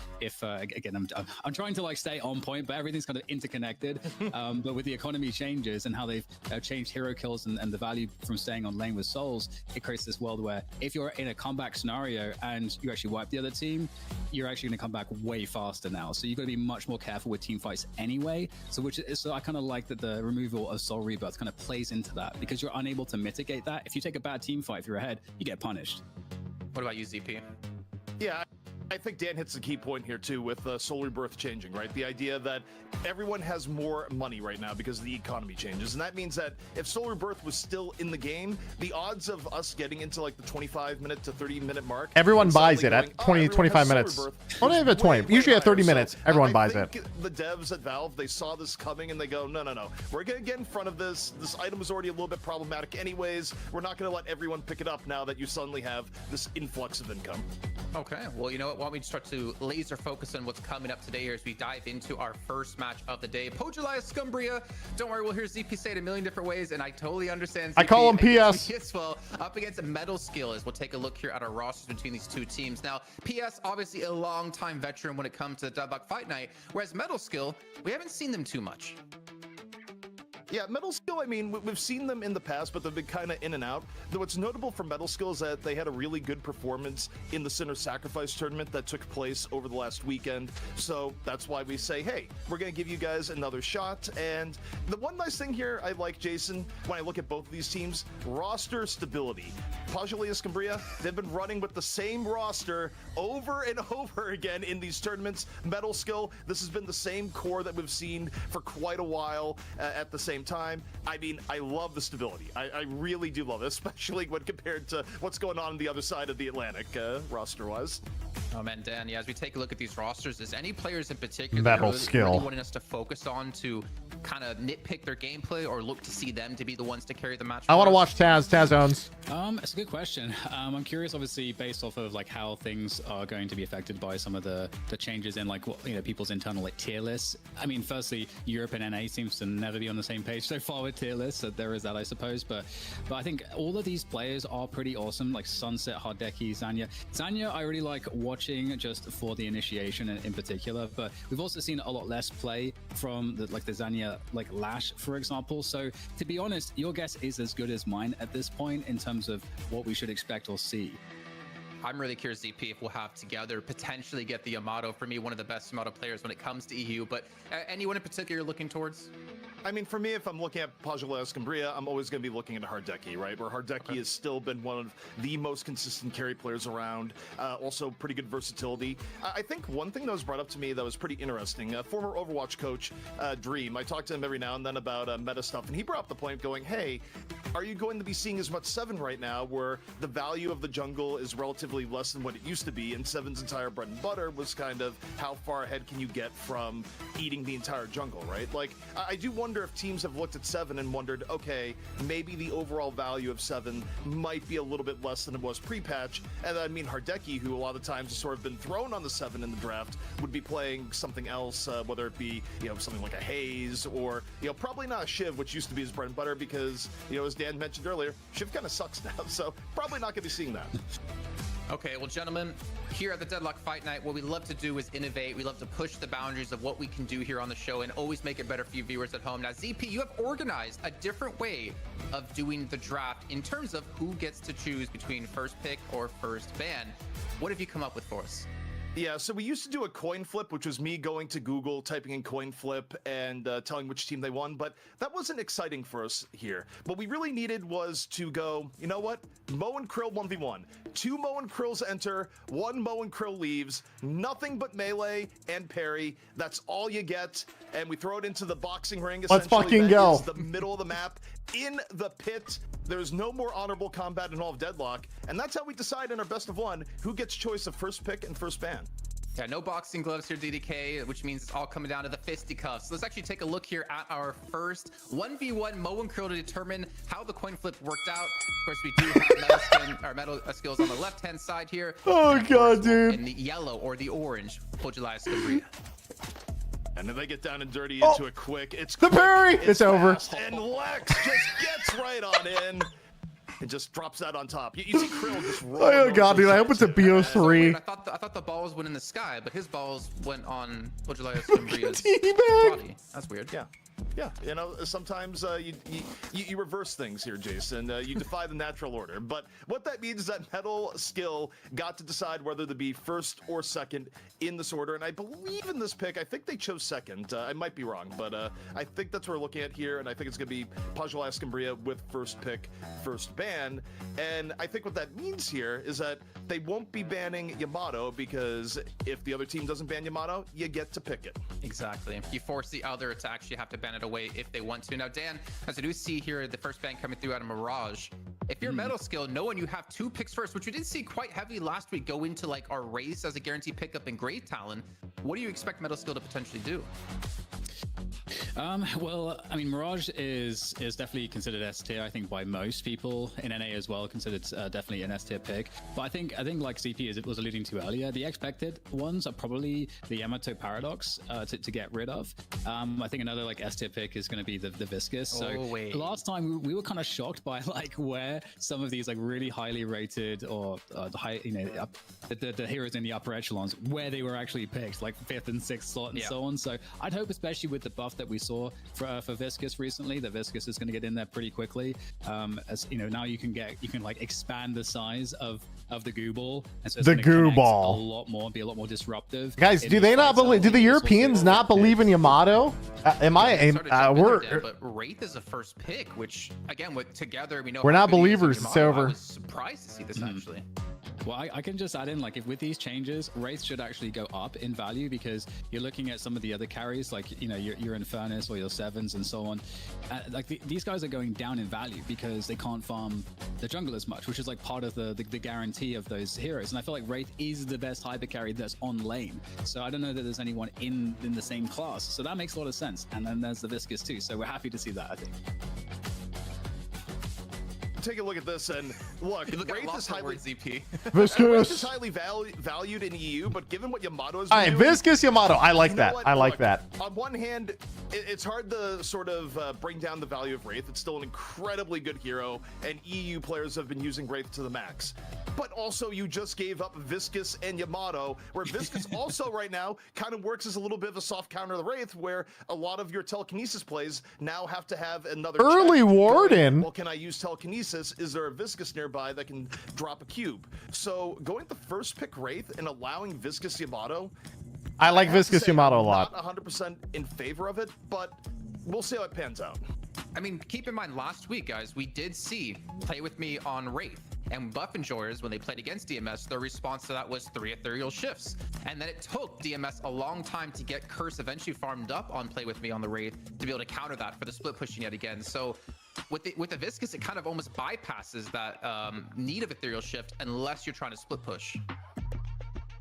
again, I'm trying to like stay on point, but everything's kind of interconnected. But with the economy changes and how they've changed hero kills and the value from staying on lane with souls, it creates this world where if you're in a comeback scenario and you actually wipe the other team, you're actually going to come back way faster now. So you've got to be much more careful with team fights anyway. So I kind of like that the removal of soul rebirth kind of plays into that, because you're unable to mitigate that. If you take a bad team fight, if you're ahead, you get punished. What about you, ZP? Yeah, I think Dan hits the key point here too with Soul Rebirth changing, right? The idea that everyone has more money right now because the economy changes, and that means that if Soul Rebirth was still in the game, the odds of us getting into like the 25-minute to 30-minute mark, everyone buys it at 20-25 minutes. Only at 20. Usually at 30 minutes, everyone buys it. The devs at Valve, they saw this coming and they go, no, we're gonna get in front of this. This item is already a little bit problematic anyways. We're not gonna let everyone pick it up now that you suddenly have this influx of income. Okay, well, you know what? what, why don't we start to laser focus on what's coming up today here as we dive into our first match of the day. Pojulaya Scumbria. Don't worry, we'll hear ZP say it a million different ways, and I totally understand ZP. I call him PS. As well, up against Metal Skill as we'll take a look here at our rosters between these two teams. Now, PS, obviously a long-time veteran when it comes to Deadlock Fight Night, whereas Metal Skill, we haven't seen them too much. Yeah, Metal Skill, I mean, we've seen them in the past, but they've been kind of in and out. Though what's notable for Metal Skill is that they had a really good performance in the Sinner Sacrifice tournament that took place over the last weekend. So that's why we say, hey, we're going to give you guys another shot. And the one nice thing here I like, Jason, when I look at both of these teams, roster stability. Pojulaya Scumbria, they've been running with the same roster over and over again in these tournaments. Metal Skill, this has been the same core that we've seen for quite a while at the same time. I mean, I love the stability. I really do love it, especially when compared to what's going on the other side of the Atlantic, roster-wise. Oh man, Dan, yeah, as we take a look at these rosters, is any players in particular Metal that Skill really wanting us to focus on to kind of nitpick their gameplay or look to see them to be the ones to carry the match? I want to watch Taz. Taz owns. It's a good question. I'm curious, obviously, based off of like how things are going to be affected by some of the changes in like people's internal like tier lists. I mean, firstly, Europe and NA seems to never be on the same page so far with tier lists, so there is that, I suppose. But I think all of these players are pretty awesome, like Sunset, Hardeki, Zanya. Zanya, I really like watching just for the initiation in particular. But we've also seen a lot less play from the Zanya like Lash, for example. So to be honest, your guess is as good as mine at this point in terms of what we should expect or see. I'm really curious, ZP, if we'll have together potentially get the Yamato. For me, one of the best Yamato players when it comes to EU. But anyone in particular you're looking towards? I mean, for me, if I'm looking at Pojulaya Scumbria, I'm always going to be looking at Hardeki, right? Where Hardeki has still been one of the most consistent carry players around. Also, pretty good versatility. I think one thing that was brought up to me that was pretty interesting, former Overwatch coach, Dream, I talk to him every now and then about meta stuff, and he brought up the point going, hey, are you going to be seeing as much 7 right now, where the value of the jungle is relatively less than what it used to be, and 7's entire bread and butter was kind of how far ahead can you get from eating the entire jungle, right? Like, I do wonder if teams have looked at 7 and wondered, okay, maybe the overall value of 7 might be a little bit less than it was pre-patch. And I mean, Hardeki, who a lot of times has sort of been thrown on the 7 in the draft, would be playing something else, whether it be, something like a Haze or, probably not a Shiv, which used to be his bread and butter because, as Dan mentioned earlier, Shiv kind of sucks now. So probably not going to be seeing that. Okay, well, gentlemen, here at the Deadlock Fight Night, what we love to do is innovate. We love to push the boundaries of what we can do here on the show and always make it better for you viewers at home. Now, ZP, you have organized a different way of doing the draft in terms of who gets to choose between first pick or first ban. What have you come up with for us? Yeah, so we used to do a coin flip, which was me going to Google, typing in coin flip, and telling which team they won, but that wasn't exciting for us here. What we really needed was to go, you know what? Mo and Krill 1v1. 2 Mo and Krills enter, 1 Mo and Krill leaves, nothing but melee and parry. That's all you get, and we throw it into the boxing ring, essentially. Let's fucking that go. is the middle of the map, in the pit. There's no more honorable combat in all of Deadlock, and that's how we decide in our best of 1 who gets choice of first pick and first ban. Yeah, no boxing gloves here, DDK, which means it's all coming down to the fisticuffs. Let's actually take a look here at our first 1v1 Mo and Krill to determine how the coin flip worked out. Of course, we do have metal skills on the left-hand side here. Oh, God, dude. In the yellow or the orange, Pojulaya Scumbria. And then they get down and dirty into it quick. It's the quick, parry. It's over. And Lex just gets right on in. It just drops that on top. You see Krill just rolling. Oh God, dude! I hope it's a BO3. I thought the balls went in the sky, but his balls went on Pojulaya Scumbria's body. That's weird. Yeah, sometimes you reverse things here, Jason. You defy the natural order. But what that means is that Metal Skill got to decide whether to be first or second in this order. And I believe in this pick, I think they chose second. I might be wrong, but I think that's what we're looking at here. And I think it's going to be Pojulaya Scumbria with first pick, first ban. And I think what that means here is that they won't be banning Yamato, because if the other team doesn't ban Yamato, you get to pick it. Exactly. You force the other to actually have to ban it away if they want to. Now, Dan, as I do see here, the first ban coming through out of Mirage. If you're Metal Skill, knowing you have 2 picks first, which we did see quite heavy last week go into like our race as a guaranteed pickup in Great Talon, what do you expect Metal Skill to potentially do? Well, I mean, Mirage is definitely considered S tier. I think by most people in NA as well, considered definitely an S tier pick. But I think like CP was alluding to earlier, the expected ones are probably the Yamato Paradox to get rid of. I think another like S tier pick is going to be the Viscous. So last time we were kind of shocked by like where some of these like really highly rated or the high, the heroes in the upper echelons, where they were actually picked, like 5th and 6th slot and so on. So I'd hope, especially with the buff that we saw for Viscous recently, the Viscous is going to get in there pretty quickly. As you know, now you can like expand the size of the goo ball, and so it's the goo ball a lot more, be a lot more disruptive. Guys, do they not believe? Do the Europeans not believe in Yamato? But Wraith is a first pick, which again, with together we know we're not how good he is believers. with It's Yamato. over. I was surprised to see this actually. Well, I can just add in, like, if with these changes, Wraith should actually go up in value, because you're looking at some of the other carries, like, you know, your Infernus or your Sevens and so on. These guys are going down in value because they can't farm the jungle as much, which is like part of the guarantee of those heroes. And I feel like Wraith is the best hyper carry that's on lane. So I don't know that there's anyone in the same class. So that makes a lot of sense. And then there's the Viscous too. So we're happy to see that, I think. Take a look at this and look, Wraith is highly ZP. Wraith is highly valued in EU, but given what Yamato is doing, Viscous Yamato, I like that. I like that. On one hand, it's hard to sort of bring down the value of Wraith. It's still an incredibly good hero, and EU players have been using Wraith to the max. But also, you just gave up Viscous and Yamato, where Viscous also right now kind of works as a little bit of a soft counter to the Wraith, where a lot of your telekinesis plays now have to have another early warden. Well, can I use telekinesis? Is there a Viscous nearby that can drop a cube? So going with the first pick Wraith and allowing Viscous Yamato, I like Viscous Yamato a lot. Not 100% in favor of it, but we'll see how it pans out. I mean, keep in mind, last week, guys, we did see Play With Me on Wraith. And Buff Enjoyers, when they played against DMS, their response to that was 3 ethereal shifts. And then it took DMS a long time to get Curse eventually farmed up on Play With Me on the Wraith to be able to counter that for the split pushing yet again. So with the Viscous, it kind of almost bypasses that need of ethereal shift unless you're trying to split push.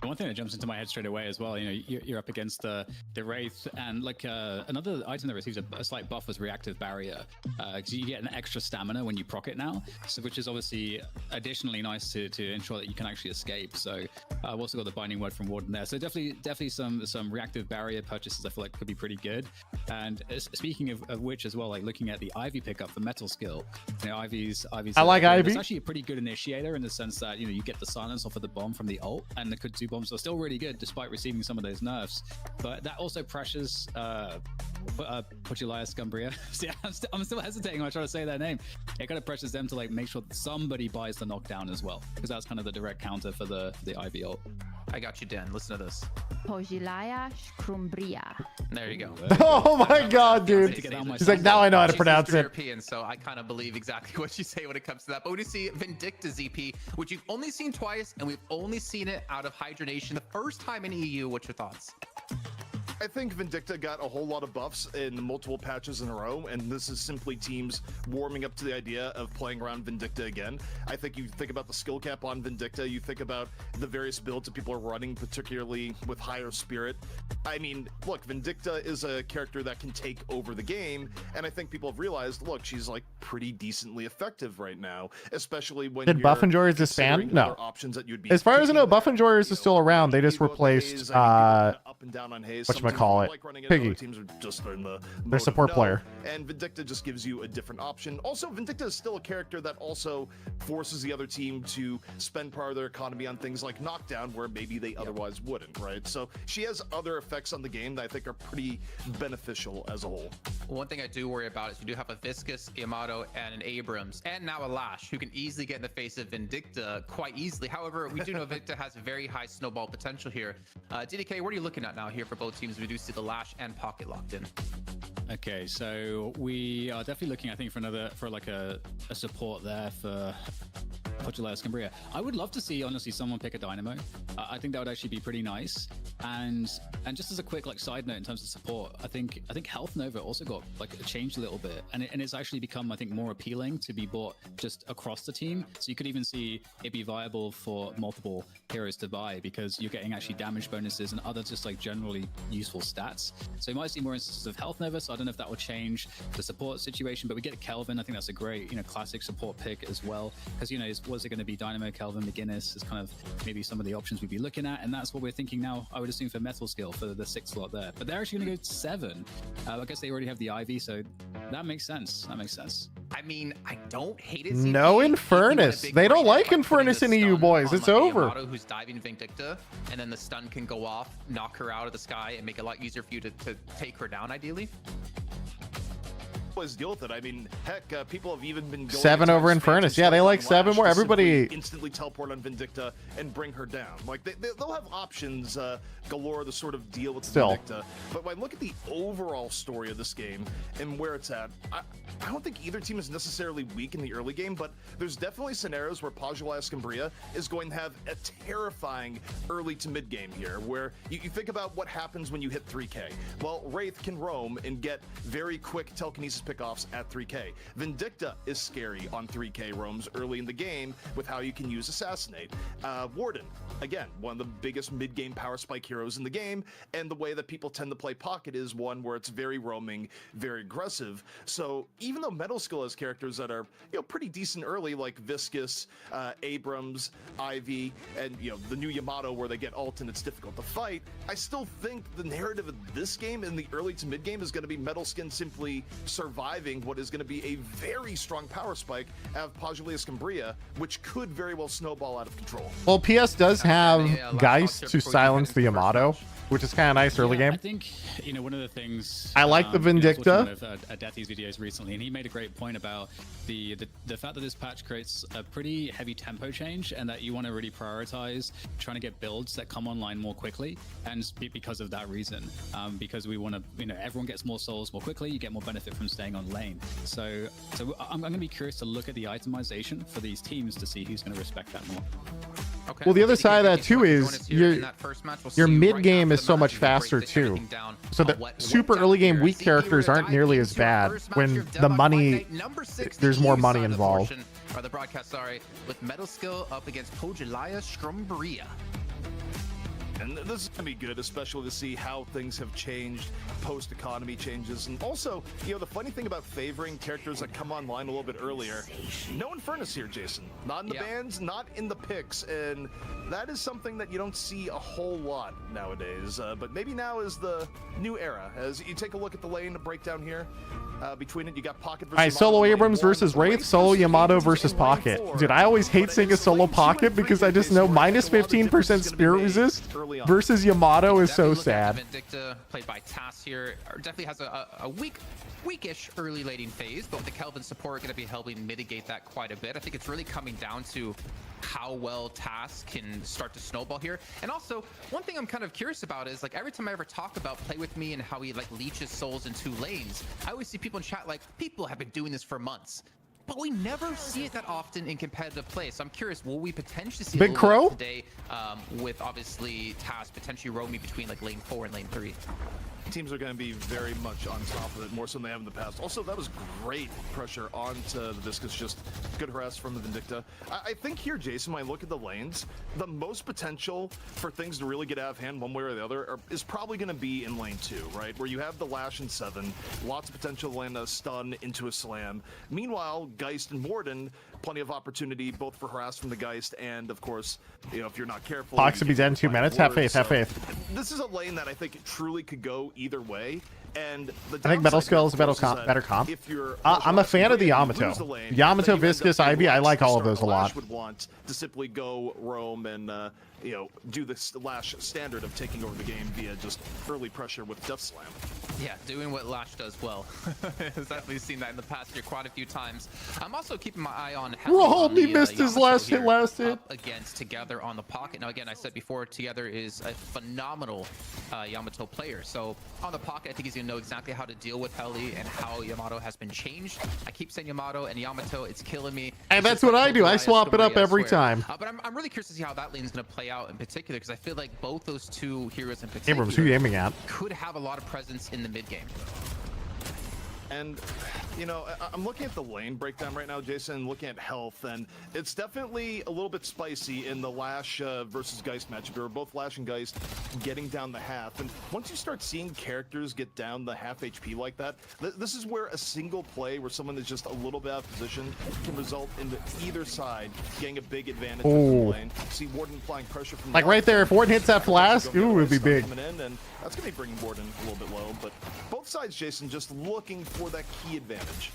One thing that jumps into my head straight away as well, you know, you're up against the Wraith, and like another item that receives a slight buff was Reactive Barrier, because you get an extra stamina when you proc it now, so, which is obviously additionally nice to ensure that you can actually escape. So I've also got the Binding Word from Warden there, so definitely some Reactive Barrier purchases I feel like could be pretty good. And speaking of which as well, like looking at the Ivy pickup for Metal Skill, you know, Ivy's I like Ivy. It's actually a pretty good initiator in the sense that, you know, you get the silence off of the bomb from the ult, and the Kudzu bombs are still really good despite receiving some of those nerfs. But that also pressures Pugilaia Scumbria. See, I'm still hesitating when I try to say their name. It kind of pressures them to like make sure that somebody buys the knockdown as well, because that's kind of the direct counter for the Ivy ult. I got you, Dan. Listen to this. Pugilaia Scumbria. There you go. Oh my god, dude. She's like, now I know how to pronounce it. European, so I kind of believe exactly what you say when it comes to that. But when you see Vindicta ZP, which you've only seen twice, and we've only seen it out of Hydra Nation the first time in EU, what's your thoughts? I think Vindicta got a whole lot of buffs in multiple patches in a row, and this is simply teams warming up to the idea of playing around Vindicta again. I think you think about the skill cap on Vindicta, you think about the various builds that people are running, particularly with higher spirit. I mean, look, Vindicta is a character that can take over the game, and I think people have realized, look, she's like pretty decently effective right now, especially when Did Buff Enjoyers disband? No. Options that you'd be as far as I know, Buff Enjoyers is still around. They just replaced up and down on Haze. Whatchamacallit, Piggy. Teams are just in the their support player. And Vindicta just gives you a different option. Also, Vindicta is still a character that also forces the other team to spend part of their economy on things like knockdown, where maybe they otherwise wouldn't, right? So she has other effects on the game that I think are pretty beneficial as a whole. One thing I do worry about is you do have a Viscous, Yamato, and an Abrams, and now a Lash, who can easily get in the face of Vindicta quite easily. However, we do know Vindicta has very high snowball potential here. DDK, what are you looking at now here for both teams? We do see the Lash and Pocket locked in. Okay, so we are definitely looking, I think, for like a support there for Pojulaya Scumbria. I would love to see, honestly, someone pick a Dynamo. I think that would actually be pretty nice. And just as a quick like side note in terms of support, I think Health Nova also got like changed a little bit, and it's actually become, I think, more appealing to be bought just across the team. So you could even see it be viable for multiple heroes to buy, because you're getting actually damage bonuses and other just like generally useful stats. So you might see more instances of Health Nova. So I don't know if that will change the support situation, but we get Kelvin. I think that's a great, classic support pick as well, because was it going to be Dynamo, Kelvin, McGinnis is kind of maybe some of the options we'd be looking at, and that's what we're thinking now. I would assume for Metal Skill for the 6th slot there, but they're actually going to go 7. I guess they already have the Ivy, so that makes sense. That makes sense. I mean, I don't hate it. No Infernus. They don't like Infernus in EU, boys. It's over. Yamato, who's diving Vindicta, and then the stun can go off, knock her out of the sky, and make it a lot easier for you to take her down, ideally. Deal with it. I mean, heck, people have even been going 7 over Infernus. Yeah, they like 7 more. Everybody instantly teleport on Vindicta and bring her down. Like they'll have options galore to sort of deal with Vindicta. But when I look at the overall story of this game and where it's at, I don't think either team is necessarily weak in the early game, but there's definitely scenarios where Pojulaya Scumbria is going to have a terrifying early to mid game here, where you think about what happens when you hit 3K. Well, Wraith can roam and get very quick telekinesis pickoffs at 3K. Vindicta is scary on 3K roams early in the game with how you can use Assassinate. Warden, again, one of the biggest mid-game power spike heroes in the game, and the way that people tend to play Pocket is one where it's very roaming, very aggressive. So even though Metal Skill has characters that are pretty decent early, like Viscous, Abrams, Ivy, and the new Yamato where they get ult and it's difficult to fight, I still think the narrative of this game in the early to mid game is going to be Metal Skin simply surviving what is going to be a very strong power spike out of Pojulaya Scumbria, which could very well snowball out of control. Well, PS does have Geist to silence the Yamato, which is kind of nice early game. I think one of the things I like the Vindicta. I was watching one of Deathy's videos recently, and he made a great point about the fact that this patch creates a pretty heavy tempo change, and that you want to really prioritize trying to get builds that come online more quickly, and because of that reason, because we want to, everyone gets more souls more quickly, you get more benefit from staying on lane. So I'm going to be curious to look at the itemization for these teams to see who's going to respect that more. Okay. Well, the other side of that too is your mid game is so much faster too. So the super early game weak characters aren't nearly as bad when the money, there's more money involved. Or the broadcast, sorry, with Metal Skill up against Pojulaya Scumbria. And this is going to be good, especially to see how things have changed post-economy changes. And also, the funny thing about favoring characters that come online a little bit earlier, no Infernus here, Jason. Not in the bans, not in the picks. And that is something that you don't see a whole lot nowadays. But maybe now is the new era. As you take a look at the lane breakdown here, between it, you got Pocket versus Alright, solo Abrams versus Wraith, solo Yamato versus Pocket. Dude, I always hate seeing a solo Pocket because I just know minus 15% spirit resist versus Yamato is so sad. Vindicta, played by Tass here, definitely has a weakish early laning phase, but with the Kelvin support going to be helping mitigate that quite a bit. I think it's really coming down to how well Tass can start to snowball here. And also, one thing I'm kind of curious about is, like, every time I ever talk about Play With Me and how he leeches souls in 2 lanes, I always see people in chat like, people have been doing this for months. But we never see it that often in competitive play. So I'm curious, will we potentially see Big Crow today with obviously Tass potentially roaming between lane 4 and lane 3? Teams are going to be very much on top of it, more so than they have in the past. Also, that was great pressure onto the Viscous, just good harass from the Vindicta. I think here, Jason, when I look at the lanes, the most potential for things to really get out of hand one way or the other is probably going to be in lane 2, right? Where you have the Lash and 7, lots of potential to land a stun into a slam. Meanwhile, Geist and Warden, plenty of opportunity both for harass from the Geist and, of course, if you're not careful... Fox to be dead in 2 minutes. Have faith, have faith. This is a lane that I think truly could go either way, and I think Metal Skill is a better comp. I'm a fan of the Yamato. Yamato, Viscous, Ivy, I like all of those a lot. Would want to simply go roam and do this Lash standard of taking over the game via just early pressure with Death Slam. Yeah, doing what Lash does well. I've definitely seen that in the past year quite a few times. I'm also keeping my eye on He missed his last hit. Up against Together on the pocket. Now again, I said before, Together is a phenomenal Yamato player. So on the pocket, I think he's gonna know exactly how to deal with Heli and how Yamato has been changed. I keep saying Yamato and Yamato, it's killing me. And that's what I do. I swap it up every time. But I'm really curious to see how that lane's gonna play out in particular, because I feel like both those two heroes in particular Abrams, who you aiming at? Could have a lot of presence in the mid game. And, you know, I'm looking at the lane breakdown right now, Jason, looking at health, and it's definitely a little bit spicy in the Lash versus Geist matchup. We were both Lash and Geist getting down the half, and once you start seeing characters get down the half HP like that, this is where a single play where someone is just a little bit out of position can result in either side getting a big advantage in the lane. See Warden applying pressure from like right there. If Warden hits that flask, ooh, it would be big. And that's going to be bringing Warden a little bit low, but both sides, Jason, just looking for that key advantage.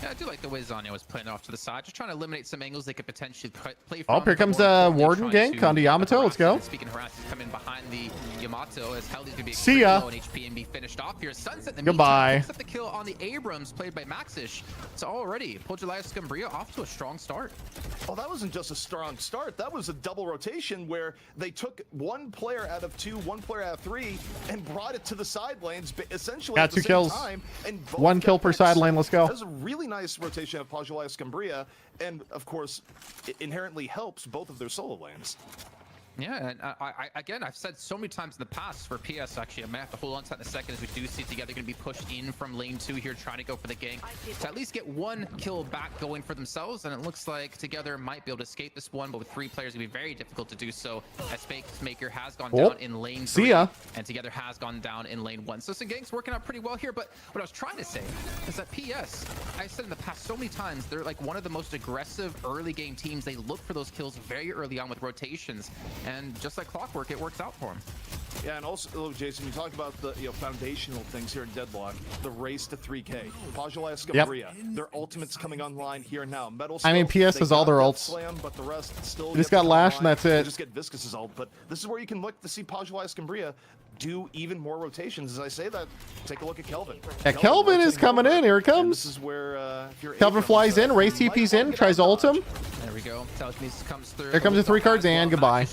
Yeah, I do like the way Zanya was playing off to the side, just trying to eliminate some angles they could potentially play from. Oh, here comes Warden gank onto Yamato. Let's go. Speaking of harass, he's coming behind the Yamato as Heli's gonna be see ya. Low in HP and be finished off here. Sunset in the Goodbye. Picks up the kill on the Abrams, played by Maxish. So already, Pojaliah Scumbria off to a strong start. Oh, that wasn't just a strong start. That was a double rotation where they took one player out of 2, one player out of 3, and brought it to the side lanes, essentially got at the 2 same kills. time. And 1 kill per side lane. Let's go. That was a really nice rotation of Pojaliah Scumbria, and of course, it inherently helps both of their solo lanes. Yeah, and again, I've said so many times in the past for PS, actually, I may have to hold on to that in a second, as we do see Together going to be pushed in from lane 2 here, trying to go for the gank to at least get 1 kill back going for themselves, and it looks like Together might be able to escape this one, but with 3 players, it'll be very difficult to do so, as Spacemaker has gone down in lane 3, and Together has gone down in lane 1. So some ganks working out pretty well here, but what I was trying to say is that PS, I've said in the past so many times, they're like one of the most aggressive early game teams. They look for those kills very early on with rotations. And just like clockwork, it works out for him. Yeah, and also, Jason, you talked about the foundational things here in Deadlock, the race to 3K. Pojaliah Scumbria, their ultimates coming online here now. Metal I mean, PS has all their ults. Slam, but the rest still just got Lash, and that's it. They just get Viscus's ult, but this is where you can look to see Pojaliah Scumbria do even more rotations. As I say that, take a look at Kelvin. Yeah, Kelvin is coming in. Here it comes. This is where Kelvin flies in, race TP's in, tries to ult him. There we go. Telekinesis comes through. Here comes the 3 cards and goodbye.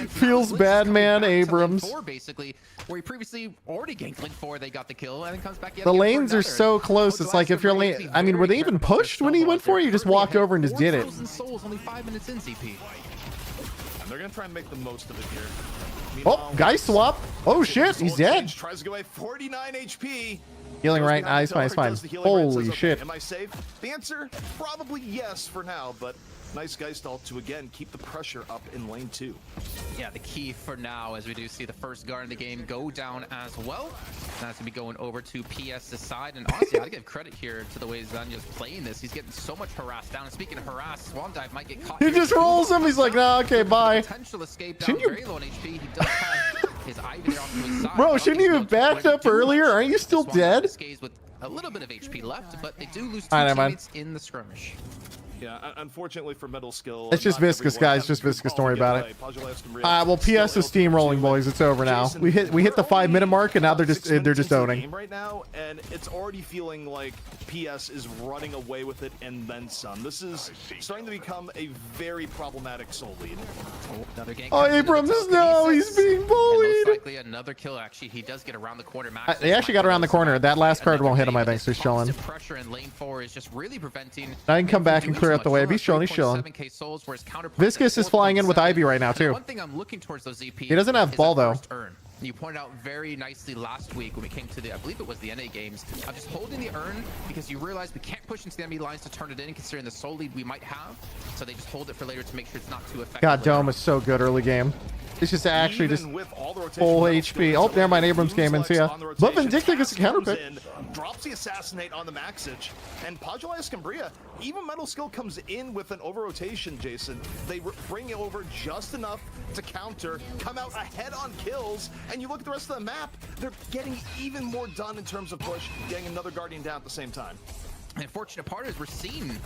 Feels bad, man, Abrams. Basically, where he previously already ganked lane 4, they got the kill, and then comes back. The lanes are so close. It's like if you're lane. I mean, were they even pushed when he went for it? You just walked over and just did it. Souls, only 5 minutes in, CP. And they're gonna try and make the most of it here. Oh, guy swap. Oh shit, he's dead. Tries to go away, 49 HP. Healing right. Nice, fine. Holy shit. Am I safe? The answer, probably yes for now, but nice Geist ult to again keep the pressure up in lane 2. Yeah, the key for now, as we do see the first guard in the game go down as well. That's gonna be going over to PS's side, and honestly, I gotta give credit here to the way Zanya's playing this. He's getting so much harassed down. And speaking of harass, Swan Dive might get caught. He just rolls him. He's like, nah, okay, bye. Potential escape down, very low on HP. He does have his Ivy there off to his side. Bro, shouldn't you have backed up earlier? Aren't you still dead? With a little bit of HP left, but they do lose 2 teammates in the skirmish. Yeah, unfortunately for Metal Skill, it's just Viscous, guys. Just Viscous. Don't worry about it. Well, PS is steamrolling, boys. It's over now. We hit the 5-minute mark, and now they're just owning. Right now, and it's already feeling like PS is running away with it and then some. This is starting to become a very problematic soul lead. Oh, Abrams, no, he's being bullied. Most likely another kill. Actually, he does get around the corner. They actually got around the corner. That last card won't hit him, I think. So he's chilling. Pressure in lane 4 is just really preventing. I can come back and clear out the way. He's chilling. He's chilling. Viscous is flying in with Ivy right now too. One thing I'm looking towards those ZP. He doesn't have ball though. You pointed out very nicely last week when we came to the, I believe it was the NA games, of just holding the urn because you realize we can't push into the enemy lines to turn it in, considering the soul lead we might have. So they just hold it for later to make sure it's not too effective. God, Dome is so good early game. It's just actually just full HP. Oh, never mind. Abrams came in. See ya. But Vindicta gets a counter pick. Drops the assassinate on the Maxich, and Pojaliah Scumbria, even Metal Skill comes in with an over rotation, Jason. They bring it over just enough to counter, come out ahead on kills, and you look at the rest of the map, they're getting even more done in terms of push, getting another Guardian down at the same time. The unfortunate part is we're seeing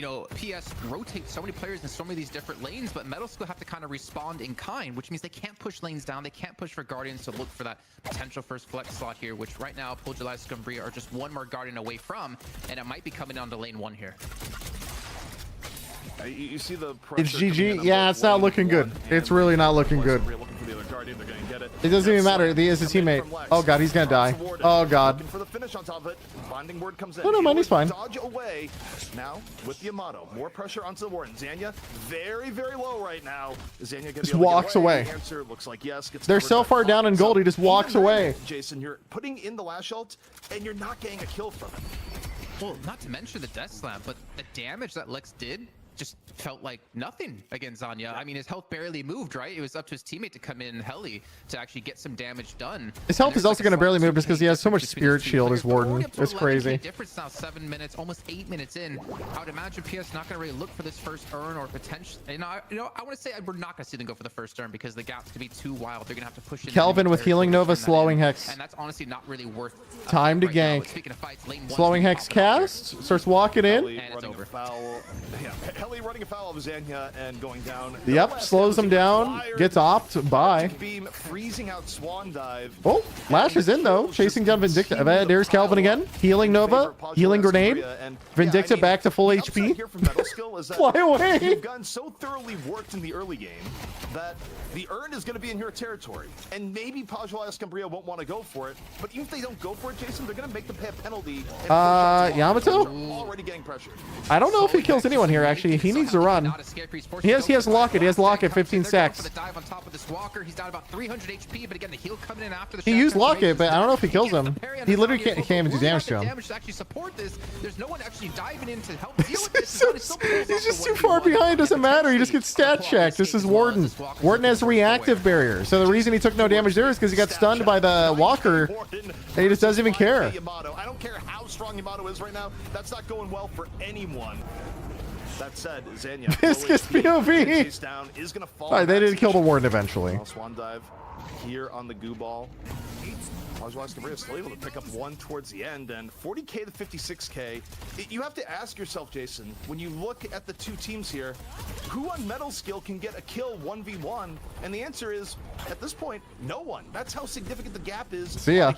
you know, PS rotates so many players in so many of these different lanes, but Metal Skill have to kind of respond in kind, which means they can't push lanes down. They can't push for Guardians to look for that potential first flex slot here, which right now, Paul July, Scumbria are just one more Guardian away from, and it might be coming down to lane 1 here. You see the It's GG. Yeah, it's not looking good. It's really not looking good. It doesn't even matter. He is a teammate. Oh god, he's gonna die. Oh god. For the finish on top of it, binding word comes in. Oh no, money's fine. Dodge away. Now with the Yamato, more pressure onto the Warden. Zanya very, very low right now. Zanya Just walks away. The answer looks like yes. They're so far down in gold, he just walks away. Jason, you're putting in the lash ult, and you're not getting a kill from it. Well, not to mention the death slam, but the damage that Lex did just felt like nothing against Zanya. I mean, his health barely moved, right? It was up to his teammate to come in, Heli, to actually get some damage done. His health is also going to barely move just because he has so much spirit shield as Warden. It's crazy. Difference now, 7 minutes, almost 8 minutes in. I would imagine PS not going to really look for this first earn or potential. I want to say we're not going to see them go for the first earn because the gaps could be too wild. They're going to have to push in. Kelvin with healing Nova, slowing Hex. And that's honestly not really worth time to gank. Speaking of fights, lane 1 slowing Hex cast, starts walking in. And it's over. Yeah, Heli running a foul of Zanya and going down. Yep, slows him down, gets opt, bye. Beam freezing out Swan Dive. Oh, Lash is in though, chasing down Vindicta. There's Calvin again, healing Nova, healing grenade. Vindicta back to full HP. Fly away. You've gotten so thoroughly worked in the early game that the earn is going to be in your territory. And maybe Pajwala Escambria won't want to go for it, but even if they don't go for it, Jason, they're going to make them pay a penalty. Yamato? Already getting pressured. I don't know if he kills anyone here, actually. He needs to run. He has Locket. He has Locket, 15 secs. He's down about 300 HP, but again, the heal coming in after the He used Locket, but I don't know if he kills him. He literally can't even do damage to him. Actually support this. There's no one actually diving in to help deal with this. He's just too far behind. Doesn't matter. He just gets stat checked. This is Warden. Warden has reactive barrier. So the reason he took no damage there is because he got stunned by the Walker. And he just doesn't even care. I don't care how strong Yamato is right now. That's not going well for anyone. That said, Zanya. Viscous POV. Alright, they did kill the Warden eventually. Swan dive here on the goo ball. Pajwala still able to pick up one towards the end, and 40k to 56k. You have to ask yourself, Jason, when you look at the two teams here, who on Metal Skill can get a kill 1v1? And the answer is, at this point, no one. That's how significant the gap is. See ya.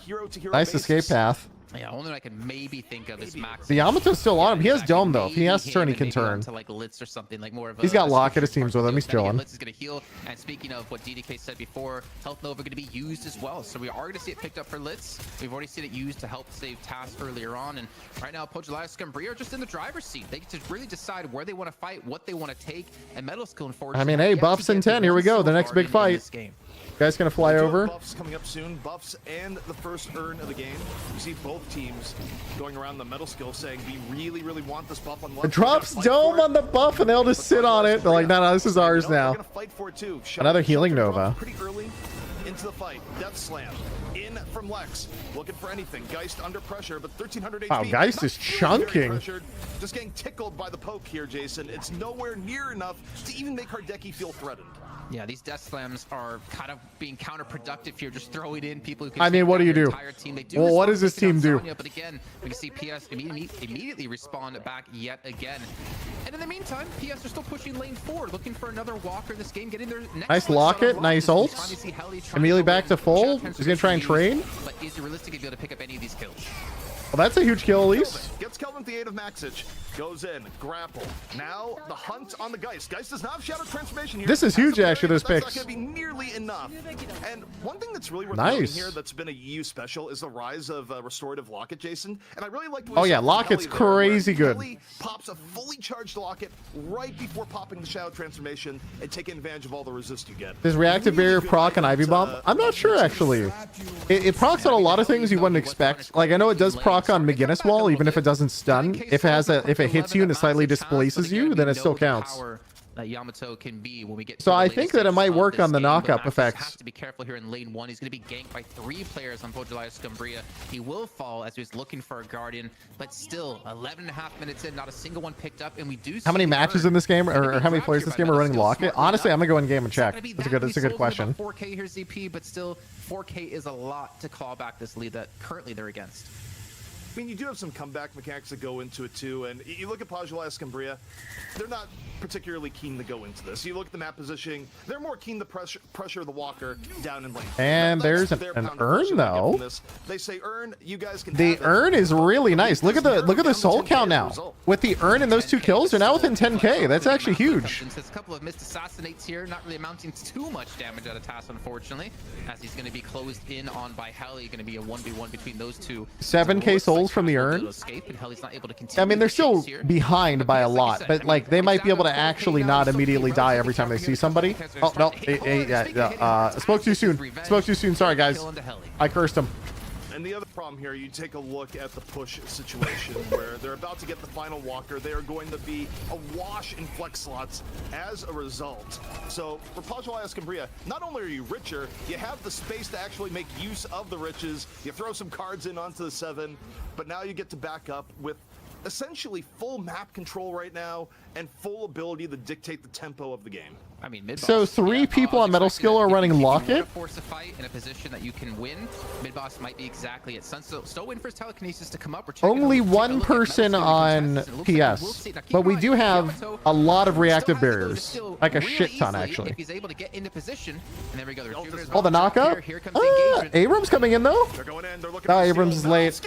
Nice escape path. Yeah, only one I can maybe think of is Max. The Yamato's still on him. He has Dome though. If he has to turn, he can turn. To like Litz or something, like more of He's got Lock at his teams with him. He's chilling. Litz is going to heal. And speaking of what DDK said before, Health Nova going to be used as well. So we are going to see it picked up for Litz. We've already seen it used to help save tasks earlier on. And right now, Pojulaya Scumbria are just in the driver's seat. They get to really decide where they want to fight, what they want to take, and Metal Skill unfortunately. I mean, hey, buffs in 10. Here we go. The next big fight. Guy's gonna fly over. Buffs coming up soon. Buffs and the first earn of the game. You see both teams going around the Metal Skill saying, "We really, really want this buff on." It drops Dome on the buff, and they'll just sit on it. They're like, "No, this is ours now." They're gonna fight for it too. Another healing Nova. Pretty early into the fight. Death Slam in from Lex, looking for anything. Geist under pressure, but 1300 HP. Wow, Geist is chunking. Just getting tickled by the poke here, Jason. It's nowhere near enough to even make Hardeki feel threatened. Yeah, these death slams are kind of being counterproductive here, just throwing in people who can. I mean, what do you do? Well, what does this team do? But again, we can see PS immediately respond back yet again. And in the meantime, PS are still pushing lane forward, looking for another walker in this game, getting their next. Nice Locket, nice ults. Immediately back to full. He's gonna try and trade. But is it realistic to be able to pick up any of these kills? Well, that's a huge kill, at least. Gets Kelvin with the aid of Maxich. Goes in, grapple. Now the hunt on the Geist. Geist does not have Shadow Transformation here. This is huge, actually, those picks. That's not going to be nearly enough. And one thing that's really worth noting here that's been a EU special is the rise of Restorative Locket, Jason. And I really like Oh, yeah, Locket's crazy good. Kelly pops a fully charged Locket right before popping the Shadow Transformation and taking advantage of all the resist you get. Does reactive barrier proc an Ivy Bomb? I'm not sure, actually. It procs on a lot of things you wouldn't expect. Like, I know it does proc on McGinnis Wall, even if it doesn't stun. If it hits you and it slightly displaces you, then it still counts. That Yamato can be when we get. So I think that it might work on the knockup effects. Has to be careful here in lane 1. He's going to be ganked by 3 players on Pojulaya Scumbria. He will fall as he's looking for a Guardian, but still 11.5 minutes in, not a single one picked up, and we do. How many matches in this game, or how many players in this game are running Locket? Honestly, I'm gonna go in game and check. That's a good question. 4K here, ZP, but still 4K is a lot to claw back this lead that currently they're against. I mean, you do have some comeback mechanics that go into it too, and you look at Pajula Escambria, they're not particularly keen to go into this. You look at the map positioning, they're more keen to pressure the walker down in lane. And there's an urn though. They say urn, you guys can The urn is really nice. Look at the soul count now. With the urn and those 2 kills, they're now within 10k. That's actually huge. A couple of missed assassinates here, not really amounting to too much damage out of Tass, unfortunately, as he's going to be closed in on by Heli. Going to be a 1v1 between those two. 7k souls from the urn. Escape, and Heli's not able to continue. I mean, they're still behind by a lot, but like they might be able to actually not immediately die every time they see somebody. Oh no, spoke too soon. Spoke too soon. Sorry guys, I cursed him. And the other problem here, you take a look at the push situation where they're about to get the final walker. They are going to be awash in flex slots as a result. So for Pajula Escambria, not only are you richer, you have the space to actually make use of the riches. You throw some cards in onto the 7, but now you get to back up with essentially full map control right now and full ability to dictate the tempo of the game. I mean, so 3 people on Metal Skill are running Locket. Force a fight in a position that you can win. Mid boss might be exactly at Sunset. Still waiting for his telekinesis to come up. Only 1 person on PS, but we do have a lot of reactive barriers, like a shit ton actually. If he's able to get into position, and there we go. Oh, the knockup. Abrams coming in though. Oh, Abrams is late.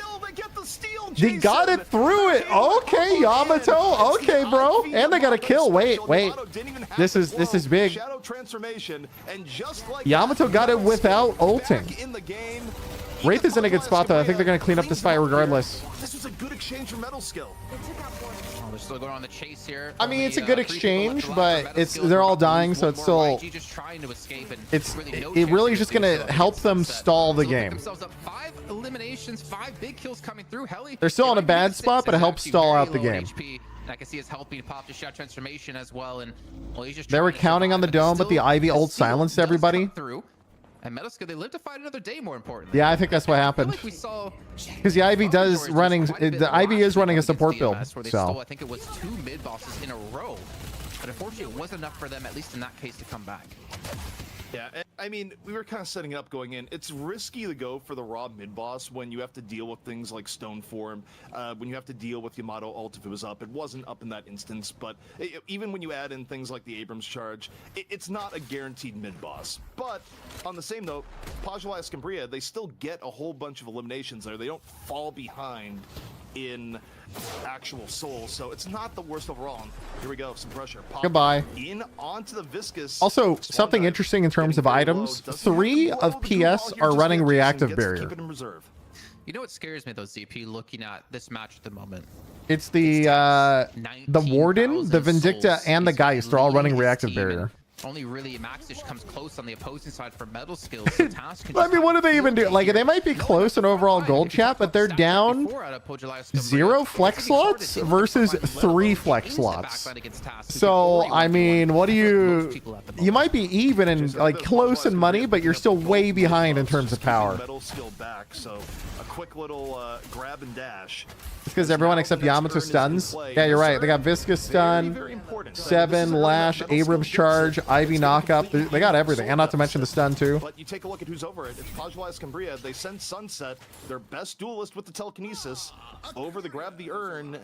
He got it through it. Okay, Yamato. Okay, bro. And they got a kill. Wait. This is big. Shadow transformation, and just like Yamato got it without ulting. Wraith is in a good spot though. I think they're going to clean up this fight regardless. This was a good exchange for Metal Skill. Oh, they're still going on the chase here. I mean, it's a good exchange, but they're all dying, so it's still it really is just going to help them stall the game. 5 eliminations, 5 big kills coming through. Heli, they're still in a bad spot, but it helps stall out the game. I can see it's helping pop the shot transformation as well, and well, he's just. They were counting on the dome, but the Ivy ult silenced everybody. Through, and Metal Skill, they live to fight another day. More importantly, yeah, I think that's what happened. Like we saw, because the Ivy does running, the Ivy is running a support build. So I think it was 2 mid bosses in a row, but unfortunately, it wasn't enough for them, at least in that case, to come back. Yeah, I mean, we were kind of setting it up going in. It's risky to go for the raw mid-boss when you have to deal with things like Stone Form, when you have to deal with Yamato ult if it was up. It wasn't up in that instance, but even when you add in things like the Abrams charge, it's not a guaranteed mid-boss. But on the same note, Pajula Escambria, they still get a whole bunch of eliminations there. They don't fall behind in actual souls, so it's not the worst overall. Here we go, some pressure. Pop goodbye. In onto the viscous. Also, something interesting in terms of items, 3 of PS are running reactive barrier. You know what scares me though, ZP, looking at this match at the moment? It's the Warden, the Vindicta, and the Geist are all running reactive barrier. Only really Maxish comes close on the opposing side for Metal Skills. So I mean, what do they even do? Like, they might be close in overall gold chat, but they're down 0 flex slots versus 3 flex slots. So, I mean, what do you might be even and like close in money, but you're still way behind in terms of power. Metal Skill back, so a quick little grab and dash. It's because everyone except Yamato stuns. Yeah, you're right. They got Viscous stun, 7 lash, Abrams charge, Ivy knockup. They got everything, and not to mention the stun too. But you take a look at who's over it. It's Pajula Escambria. They send Sunset, their best duelist with the telekinesis, over to grab the urn.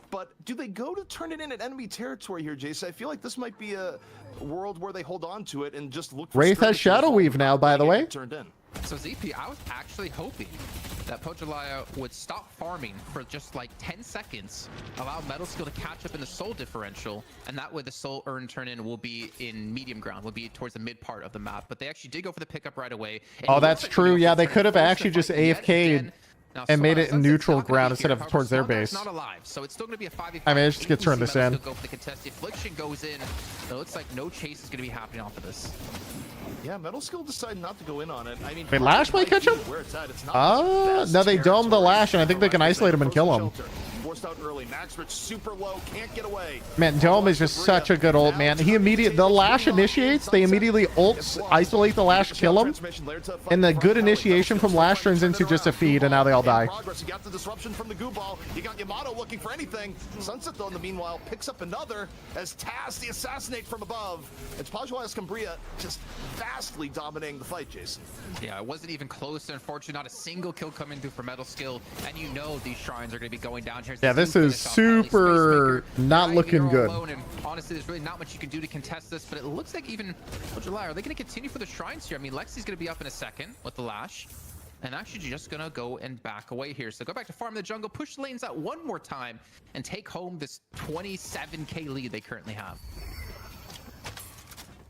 But do they go to turn it in at enemy territory here, Jason? I feel like this might be a world where they hold on to it and just look for Wraith has Shadow Weave now, by the way. Turned in. So ZP, I was actually hoping that Pojulaya would stop farming for just like 10 seconds, allow Metal Skill to catch up in the soul differential, and that way the soul urn turn-in will be in medium ground, will be towards the mid part of the map. But they actually did go for the pickup right away. Oh, that's true. Yeah, they could have actually just AFK'd and made it in neutral ground instead of towards their base. Not alive, so it's still going to be a 5v5. I mean, just get turned this in. Go for the contest. The affliction goes in. It looks like no chase is going to be happening off of this. Yeah, Metal Skill decided not to go in on it. I mean, wait, Lash might catch him? Where it's at, it's not no, they dome the Lash, and I think they can isolate him and kill him. Forced out early. Max Rich super low, can't get away. Man, Dome is just such a good ult, man. He the lash initiates, they immediately ults, isolate the lash, kill him, and the good initiation from lash turns into just a feed, and now they all die. You got the disruption from the goo ball. You got Yamato looking for anything. Sunset, though, in the meanwhile, picks up another as Taz, the assassinate from above. It's Pajula Escambria just vastly dominating the fight, Jason. Yeah, it wasn't even close. Unfortunately, not a single kill coming through for Metal Skill, and you know these shrines are going to be going down here. Yeah, this is super not looking good. And honestly, there's really not much you can do to contest this, but it looks like even July, are they going to continue for the shrines here? I mean, Lexi's going to be up in a second with the lash, and actually just going to go and back away here. So go back to farm the jungle, push the lanes out one more time, and take home this 27k lead they currently have.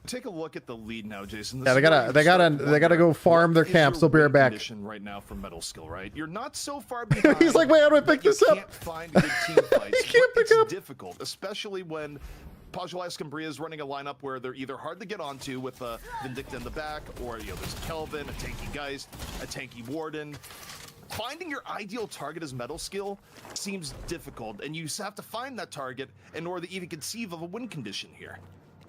Take a look at the lead now, Jason. Yeah, they gotta go farm their camps. They'll be right back. Right now for Metal Skill, right? You're not so far behind. He's like, wait, how do I pick this up? Can't find good team fights. He can't pick up. Difficult, especially when Pajula Escambria is running a lineup where they're either hard to get onto with a Vindicta in the back, or there's a Kelvin, a tanky Geist, a tanky Warden. Finding your ideal target as Metal Skill seems difficult, and you have to find that target in order to even conceive of a win condition here.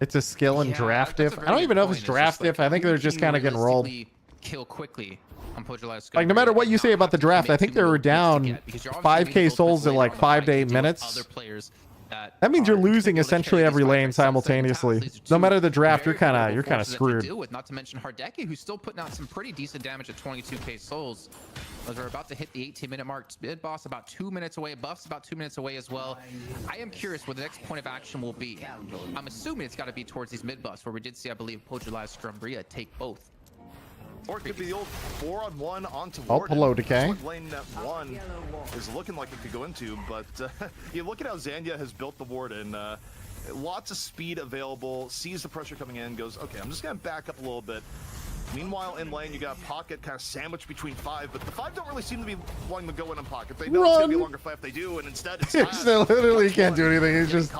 It's a skill and draft diff. I don't even know if it's draft diff. I think they're just kind of getting rolled. Kill quickly on like, no matter what you say about the draft, I think they were down 5k souls in like 5 to 8 minutes. That means you're losing essentially every lane simultaneously. No matter the draft, you're kind of screwed. Not to mention Hardeki, who's still putting out some pretty decent damage at 22k souls. As we're about to hit the 18-minute mark, mid boss about 2 minutes away, buffs about 2 minutes away as well. I am curious what the next point of action will be. I'm assuming it's got to be towards these mid buffs, where we did see, I believe, Pojula Scrumbria take both. Or it could be the old 4-on-1 onto Oh, Warden. hello, Decay. Lane net 1 is looking like it could go into, but you look at how Zanya has built the Warden. Lots of speed available, sees the pressure coming in, goes, okay, I'm just going to back up a little bit. Meanwhile, in lane, you got Pocket kind of sandwiched between 5, but the 5 don't really seem to be wanting to go in on Pocket. They know it's going to be a longer fight if they do, and instead it's literally can't do anything. He's just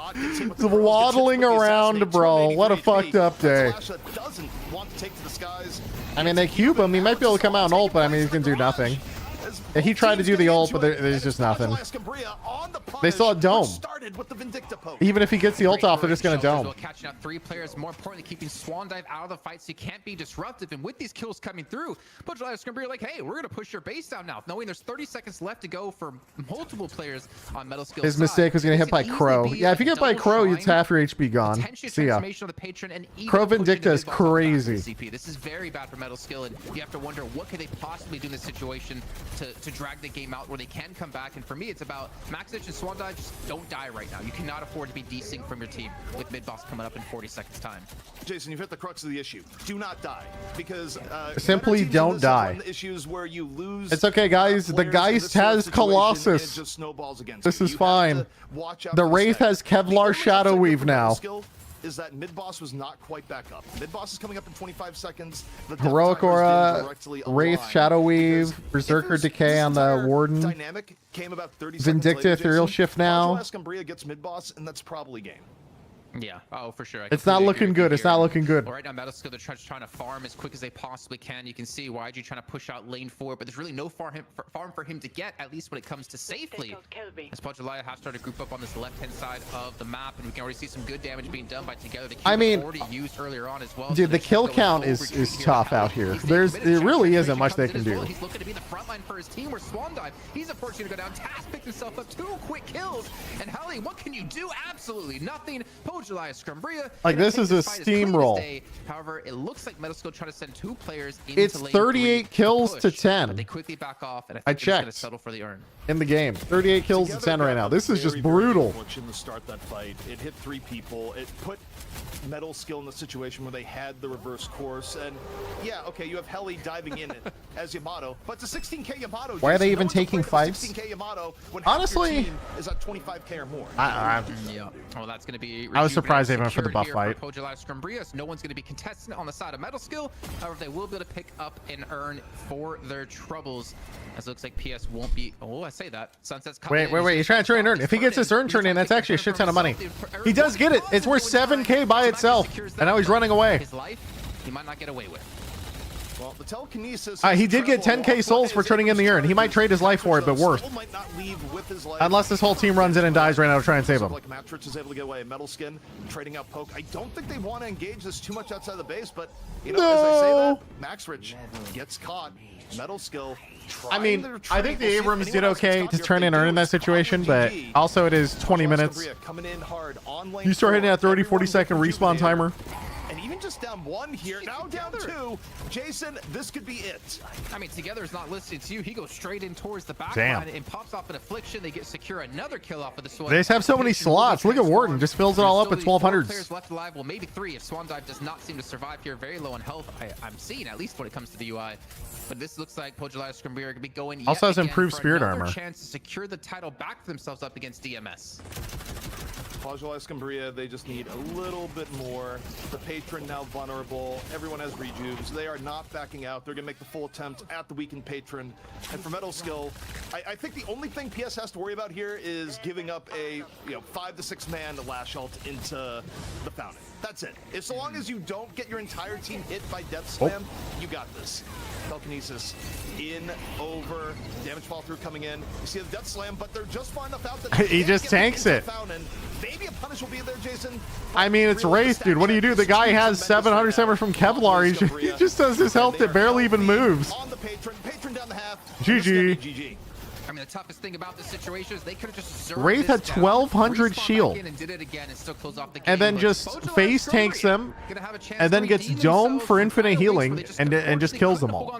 waddling around, bro. What a fucked up day. Doesn't want to take to the skies. I mean, they cube him. He might be able to come out and ult, but I mean, he can do nothing. He tried to do the ult, but there's just nothing. They still have Dome. Even if he gets the ult off, they're just going to Dome. Catching out 3 players, more importantly, keeping Swan Dive out of the fight so you can't be disruptive. And with these kills coming through, Pojula Escambria like, hey, we're going to push your base down now, knowing there's 30 seconds left to go for multiple players on Metal Skill. His mistake was getting hit by Crow. Yeah, if you get by Crow, it's half your HP gone. See ya. Crow Vindicta is crazy. This is very bad for Metal Skill, and you have to wonder what could they possibly do in this situation to drag the game out where they can come back. And for me, it's about Maxich and Swan Dive. Just don't die right now. You cannot afford to be desync from your team with mid boss coming up in 40 seconds time. Jason, you've hit the crux of the issue. Do not die, because simply don't die. Issues where you lose. It's okay, guys. The Geist has Colossus. This is fine. The Wraith has Kevlar Shadow Weave now. Is that mid boss was not quite back up. Mid boss is coming up in 25 seconds. Heroic Aura, Wraith, Shadow Weave, Berserker Decay on the Warden. Dynamic came about 30 Vindicta, Ethereal Shift now. Escambria gets mid boss, and that's probably game. Yeah, oh, for sure. It's not looking good. It's not looking good. Right now, Metal Skill, they're trying to farm as quick as they possibly can. You can see YG trying to push out lane 4, but there's really no farm for him to get, at least when it comes to safely. As Pojula has started to group up on this left-hand side of the map, and we can already see some good damage being done by Together. I mean, already used earlier on as well. Dude, the kill count is tough out here. There really isn't much they can do. He's looking to be the front line for his team. Where Swan Dive, he's unfortunate to go down. Taz picked himself up 2 quick kills, and Helly, what can you do? Absolutely nothing. Pojula Scrumbria. Like, this is a steamroll. However, it looks like Metal Skill trying to send 2 players into it's 38 kills to 10. But they quickly back off, and I think checked. Gonna settle for the urn. In the game, 38 kills to 10 right now. This is just brutal. Fortunate to start that fight. It hit 3 people. It put Metal Skill in the situation where they had the reverse course. And yeah, okay, you have Helly diving in as Yamato, but it's a 16k Yamato. Why are they even taking fights? 16k Yamato when honestly, is at 25k or more. Yeah. Well, that's going to be. I was surprised they went for the buff fight. Pojula Scrumbria, so no one's going to be contestant on the side of Metal Skill. However, they will be able to pick up an urn for their troubles. As it looks like PS won't be. Oh, I say that. Sunset's coming. Wait. He's trying to turn an urn. If he gets this urn turned in, that's actually a shit ton of money. He does get it. It's worth 7k by itself. And now he's running away. His life, he might not get away with. Well, the telekinesis. He did get 10k souls for turning in the urn. He might trade his life for it, but worth. Might not leave with his life. Unless this whole team runs in and dies right now to try and save him. Like Matrix is able to get away. Metal Skin trading out poke. I don't think they want to engage this too much outside the base, but you know, as I say that, Max Rich gets caught. Metal Skill. I mean, I think the Abrams did okay to turn in urn in that situation, but also it is 20 minutes. You start hitting that 30-40 second respawn timer. And even just down one here, now down two. Jason, this could be it. I mean, Together is not listed to you. He goes straight in towards the back Damn. line and pops off an affliction. They get secure another kill off of the Swan. They just have so many slots. Look at Wharton, just fills it all up at 1200s. Players left alive. Well, maybe 3 if Swan Dive does not seem to survive here. Very low on health. I'm seeing, at least when it comes to the UI. But this looks like Pojolaya Scrimbeer could be going yet Also has again improved for spirit another armor. chance to secure the title back for themselves up against DMS. Pojolaya Scrimbeer, they just need a little bit more. The Patron now vulnerable. Everyone has rejuves. They are not backing out. They're going to make the full attempt at the weakened Patron. And for Metal Skill, I think the only thing PS has to worry about here is giving up a 5 to 6 man lash ult into the Fountain. That's it. As long as you don't get your entire team hit by Death Slam, you got this. Telekinesis in, over, damage fall through coming in. You see the Death Slam, but they're just far enough out that He just tanks it. Maybe a punish will be there, Jason. I mean, it's Wraith, dude. What do you do? The guy has 700 from Kevlar. He just does his health that barely even moves. On the Patron down the half. GG. I mean, the toughest thing about this situation is they could have just Wraith had 1200 shield. And did it again and still close off the game. And then just face tanks them, and then gets dome for infinite healing, and just kills them all.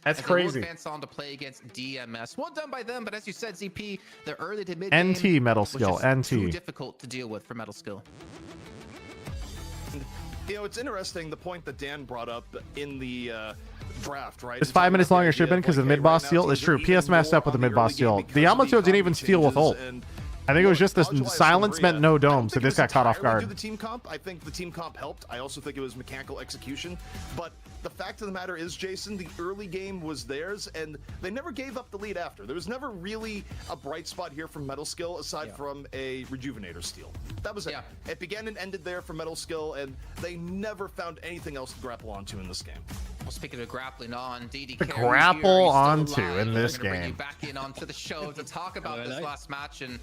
That's crazy. Advance on to play against DMS. Well done by them, but as you said, ZP, the early to mid NT Metal Skill, NT. Too difficult to deal with for Metal Skill. You know, it's interesting the point that Dan brought up in the draft, right? It's 5 minutes longer should have been because of the mid-boss steal. It's true. PS messed up with the mid-boss steal. The Yamato didn't even steal with ult. I think it was just the silence meant no dome, so this got caught off guard. The team comp, I think the team comp helped. I also think it was mechanical execution. But the fact of the matter is, Jason, the early game was theirs, and they never gave up the lead after. There was never really a bright spot here from Metal Skill aside from a Rejuvenator steal. That was it. It began and ended there for Metal Skill, and they never found anything else to grapple onto in this game. Well, speaking of grappling on, DD To grapple onto in this game. Bring you back in onto the show to talk about this last match, and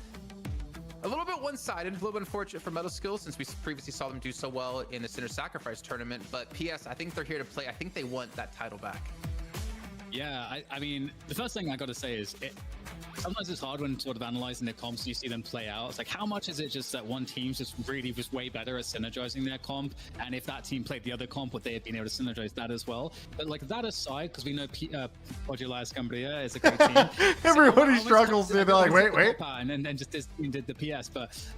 a little bit one-sided, a little bit unfortunate for Metal Skill since we previously saw them do so well in the Sinner Sacrifice tournament. But PS, I think they're here to play. I think they want that title back. Yeah, I mean, the first thing I got to say is sometimes it's hard when sort of analyzing their comps, you see them play out. It's like, how much is it just that one team's just really was way better at synergizing their comp? And if that team played the other comp, would they have been able to synergize that as well? But like that aside, because we know Pojolaya Scrimbeer is a great team. Everybody struggles. They're like, wait. And then just this team did the PS,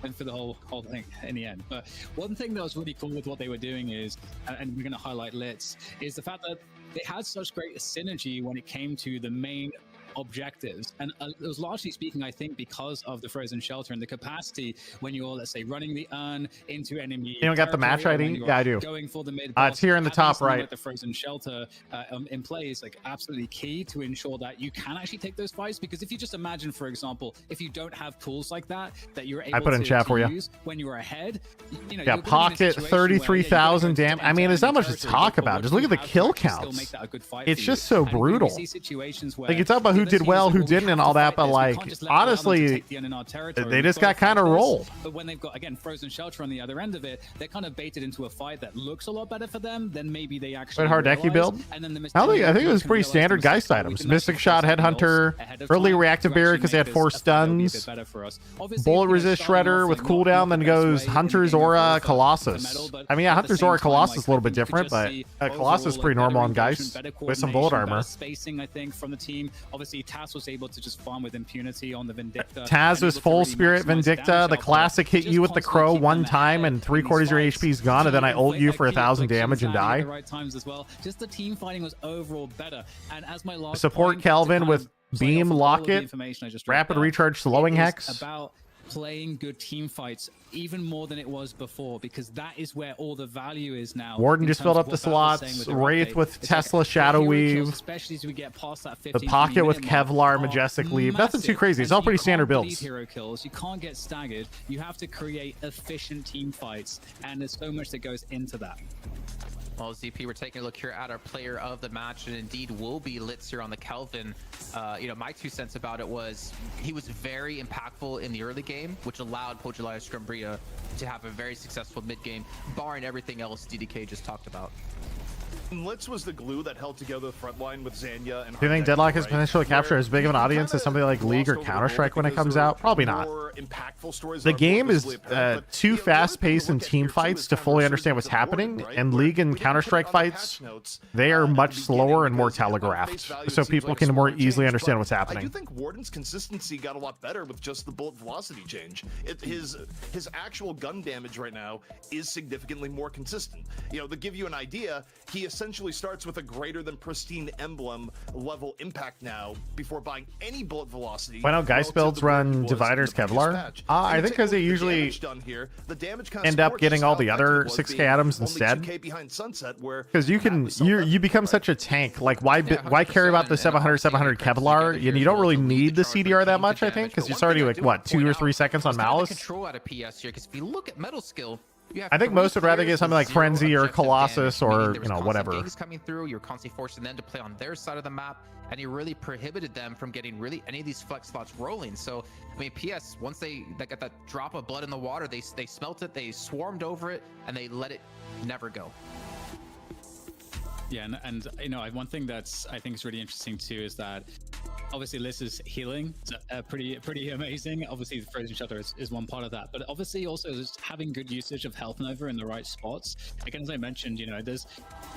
and for the whole thing in the end. But one thing that was really cool with what they were doing is, and we're going to highlight Litz, is the fact that they had such great synergy when it came to the main objectives, and it was largely speaking, I think, because of the frozen shelter and the capacity when you're, let's say, running the urn into enemy. You don't got the match ID? Yeah, I do. Going for the mid. It's here in the top right. Like the frozen shelter in play is like absolutely key to ensure that you can actually take those fights. Because if you just imagine, for example, if you don't have tools like that you're able to use when you're ahead, you know, yeah, pocket 33,000 damage. I mean, there's not much to talk about. Just look at the kill counts. It's just so brutal. Like, you talk about who did well, who didn't, and all that, but like, honestly, they just got kind of rolled. But when they've got, again, frozen shelter on the other end of it, they're kind of baited into a fight that looks a lot better for them than maybe they actually. Hard decky build. I think it was pretty standard Geist items. Mystic Shot, Headhunter, early reactive barrier because they had 4 stuns. Bullet resist Shredder with cooldown, then goes Hunter's Aura, Colossus. I mean, yeah, Hunter's Aura, Colossus is a little bit different, but Colossus is pretty normal on Geist with some bullet armor. Spacing, I think, from the team. Obviously, Taz was able to just farm with impunity on the Vindicta. Taz was full spirit Vindicta. The classic hit you with the crow one time and 3/4 your HP is gone, and then I ult you for 1,000 damage and die. Right times as well. Just the team fighting was overall better. And as my last support Kelvin with Beam Locket, rapid recharge, slowing hex. About playing good team fights even more than it was before, because that is where all the value is now. Warden just filled up the slots. Wraith with Tesla Shadow Weave. Especially as we get past that 15 the pocket with Kevlar Majestic Leave. Nothing too crazy. It's all pretty standard builds. Hero kills. You can't get staggered. You have to create efficient team fights, and there's so much that goes into that. Well, ZP, we're taking a look here at our player of the match, and indeed will be Litzer on the Kelvin. You know, my 2 cents about it was he was very impactful in the early game, which allowed Pojulaya Scumbria to have a very successful mid game, barring everything else DDK just talked about. Litz was the glue that held together the front line with Zanya and Do you think Deadlock has potential to capture as big of an audience as something like League or Counter-Strike when it comes out? Probably not. The game is too fast-paced in team fights to fully understand what's happening, and League and Counter-Strike fights, they are much slower and more telegraphed, so people can more easily understand what's I do happening. think Warden's consistency got a lot better with just the bullet velocity change. His actual gun damage right now is significantly more consistent. You know, to give you an idea, he essentially starts with a greater than pristine emblem level impact now before buying any bullet velocity. Why don't Geist builds run Dividers Kevlar? I think because they usually end up getting all the other 6k items instead. Because you become such a tank. Like why care about the 700 Kevlar? You don't really need the CDR that much, I think, because it's already like what 2 or 3 seconds on Malice. Control out of PS here, because if you look at Metal Skill, I think most would rather get something like Frenzy or Colossus or, you know, whatever. Gangs coming through, you're constantly forcing them to play on their side of the map, and you really prohibited them from getting really any of these flex slots rolling. So, I mean, PS, once they got that drop of blood in the water, they smelt it, they swarmed over it, and they let it never go. Yeah, and you know, one thing that's I think is really interesting too is that obviously Liz's healing is pretty amazing. Obviously the frozen shelter is one part of that, but obviously also just having good usage of Health Nova in the right spots. Again, as I mentioned, you know, there's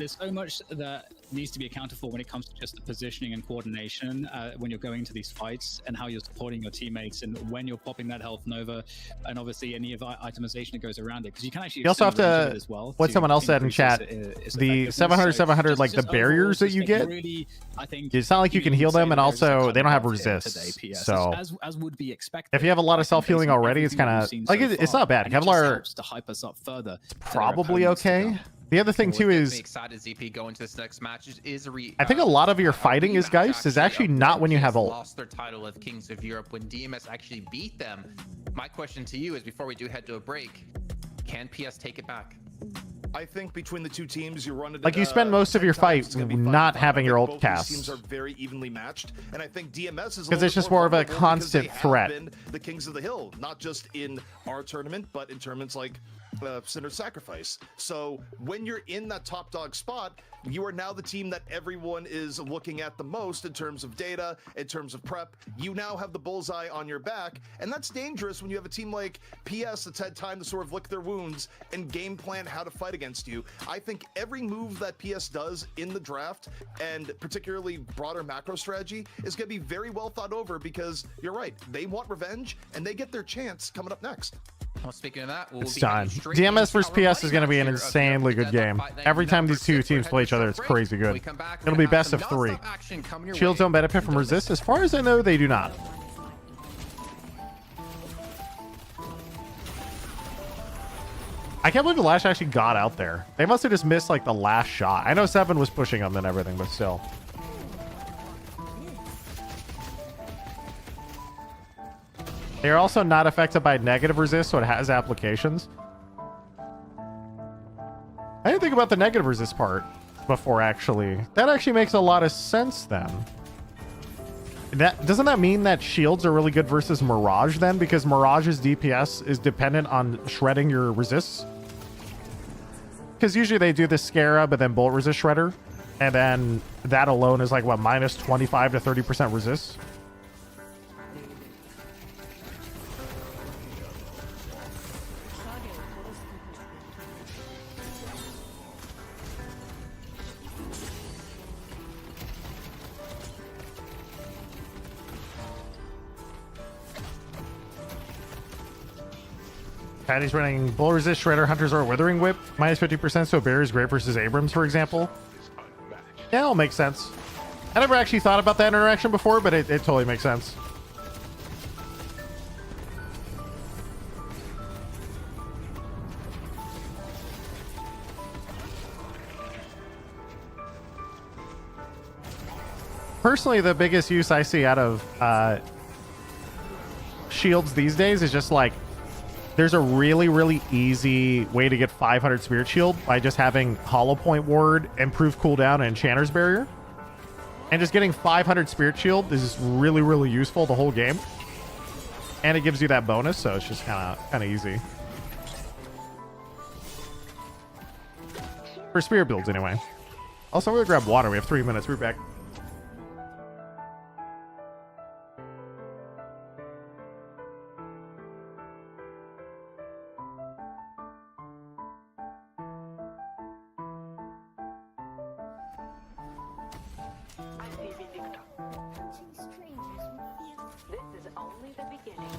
so much that needs to be accounted for when it comes to just the positioning and coordination when you're going into these fights, and how you're supporting your teammates, and when you're popping that Health Nova, and obviously any of the itemization that goes around it, because you can actually You also have to, as well, what someone else said in chat, the 700 like the barriers that you get, really, I think it's not like you can heal them, and also they don't have resist. So as would be expected, if you have a lot of self-healing already, it's kind of like it's not bad. Kevlar to hype us up further, probably okay. The other thing too is, excited ZP going to this next match is I think a lot of your fighting is Geist is actually not when you have ult. Lost their title of Kings of Europe when DMS actually beat them. My question to you is, before we do head to a break, can PS take it back? I think between the two teams, you run it like you spend most of your fight not having your ult cast. Teams are very evenly matched, and I think DMS is because it's just more of a constant threat. The Kings of the Hill, not just in our tournament, but in tournaments like Sinner's Sacrifice. So when you're in that top dog spot, you are now the team that everyone is looking at the most in terms of data, in terms of prep. You now have the bullseye on your back, and that's dangerous when you have a team like PS that's had time to sort of lick their wounds and game plan how to fight against you. I think every move that PS does in the draft, and particularly broader macro strategy, is going to be very well thought over, because you're right, they want revenge, and they get their chance coming up next. Well, speaking of that, it's time. DMS versus PS is going to be an insanely good game. Every time these two teams play each other, it's crazy good. It'll be best of 3. Shields don't benefit from resist. As far as I know, they do not. I can't believe the Lash actually got out there. They must have just missed like the last shot. I know 7 was pushing them and everything, but still. They're also not affected by negative resist, so it has applications. I didn't think about the negative resist part before, actually. That actually makes a lot of sense then. Doesn't that mean that shields are really good versus Mirage then? Because Mirage's DPS is dependent on shredding your resists. Because usually they do the Scarab and then Bullet Resist Shredder. And then that alone is like, what, minus 25 to 30% resist? Patty's running Bull Resist Shredder, Hunter's or Withering Whip, minus 50%, so Barry's great versus Abrams, for example. Yeah, it'll make sense. I never actually thought about that interaction before, but it totally makes sense. Personally, the biggest use I see out of shields these days is just like there's a really, really easy way to get 500 Spirit Shield by just having Hollow Point Ward, Improved Cooldown, and Enchanter's Barrier. And just getting 500 Spirit Shield is just really, really useful the whole game. And it gives you that bonus, so it's just kind of easy. For Spirit builds, anyway. Also, I'm going to grab water. We have 3 minutes. We're back. This is only the beginning.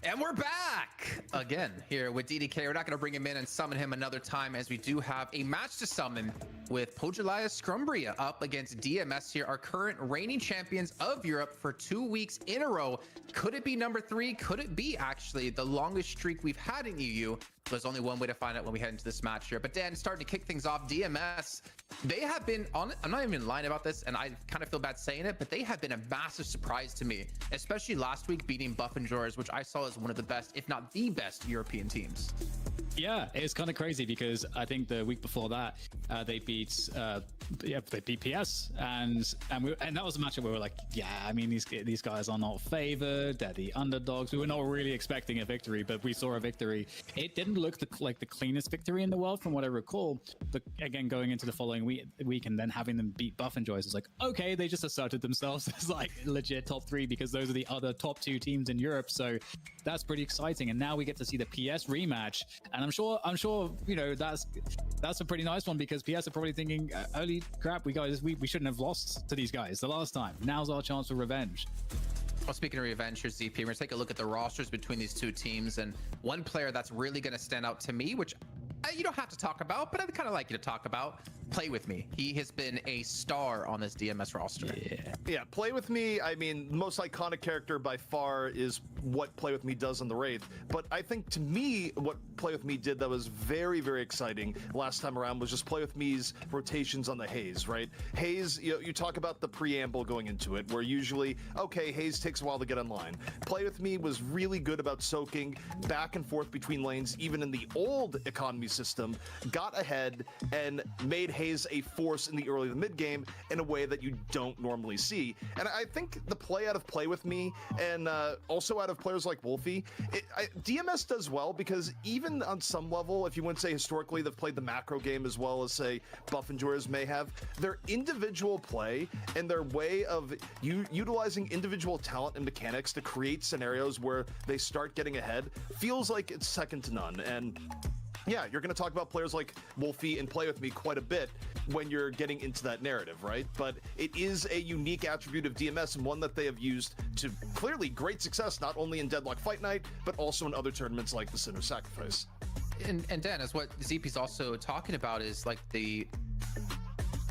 And we're back again here with DDK. We're not going to bring him in and summon him another time, as we do have a match to summon with Pojaliah Scrumbria up against DMS here, our current reigning champions of Europe for 2 weeks in a row. Could it be number 3? Could it be actually the longest streak we've had in EU? There's only one way to find out when we head into this match here. But Dan, starting to kick things off, DMS, they have been on it. I'm not even lying about this, and I kind of feel bad saying it, but they have been a massive surprise to me, especially last week beating Buffenjors, which I saw as one of the best, if not the best, European teams. Yeah, it's kind of crazy because I think the week before that they beat PS, and that was a matchup where we were like, yeah, I mean these guys are not favored, they're the underdogs. We were not really expecting a victory, but we saw a victory. It didn't look like the cleanest victory in the world from what I recall, but again, going into the following week and then having them beat Buffenjors, it's like, okay, they just asserted themselves as like legit top 3 because those are the other top 2 teams in Europe, so that's pretty exciting. And now we get to see the PS rematch, and I'm sure you know that's a pretty nice one because PS are probably thinking, holy crap, we shouldn't have lost to these guys the last time. Now's our chance for revenge. Well, speaking of revenge here, ZP, we're going to take a look at the rosters between these two teams, and one player that's really going to stand out to me, which you don't have to talk about, but I'd kind of like you to talk about, Play With Me. He has been a star on this DMS roster. Yeah, Play With Me, I mean, the most iconic character by far is what Play With Me does on the Wraith. But I think to me, what Play With Me did that was very, very exciting last time around was just Play With Me's rotations on the Haze, right? Haze, you talk about the preamble going into it, where usually, okay, Haze takes a while to get online. Play With Me was really good about soaking back and forth between lanes, even in the old economy system, got ahead and made Haze a force in the early to mid game in a way that you don't normally see. And I think the play out of Play With Me and also out of players like Wolfie, DMS does well because even on some level, if you wouldn't say historically they've played the macro game as well as say buff enjoyers may have, their individual play and their way of utilizing individual talent and mechanics to create scenarios where they start getting ahead feels like it's second to none. And yeah, you're going to talk about players like Wolfie and Play With Me quite a bit when you're getting into that narrative, right? But it is a unique attribute of DMS and one that they have used to clearly great success, not only in Deadlock Fight Night, but also in other tournaments like the Sinner's Sacrifice. And Dan, as what ZP's also talking about is like the...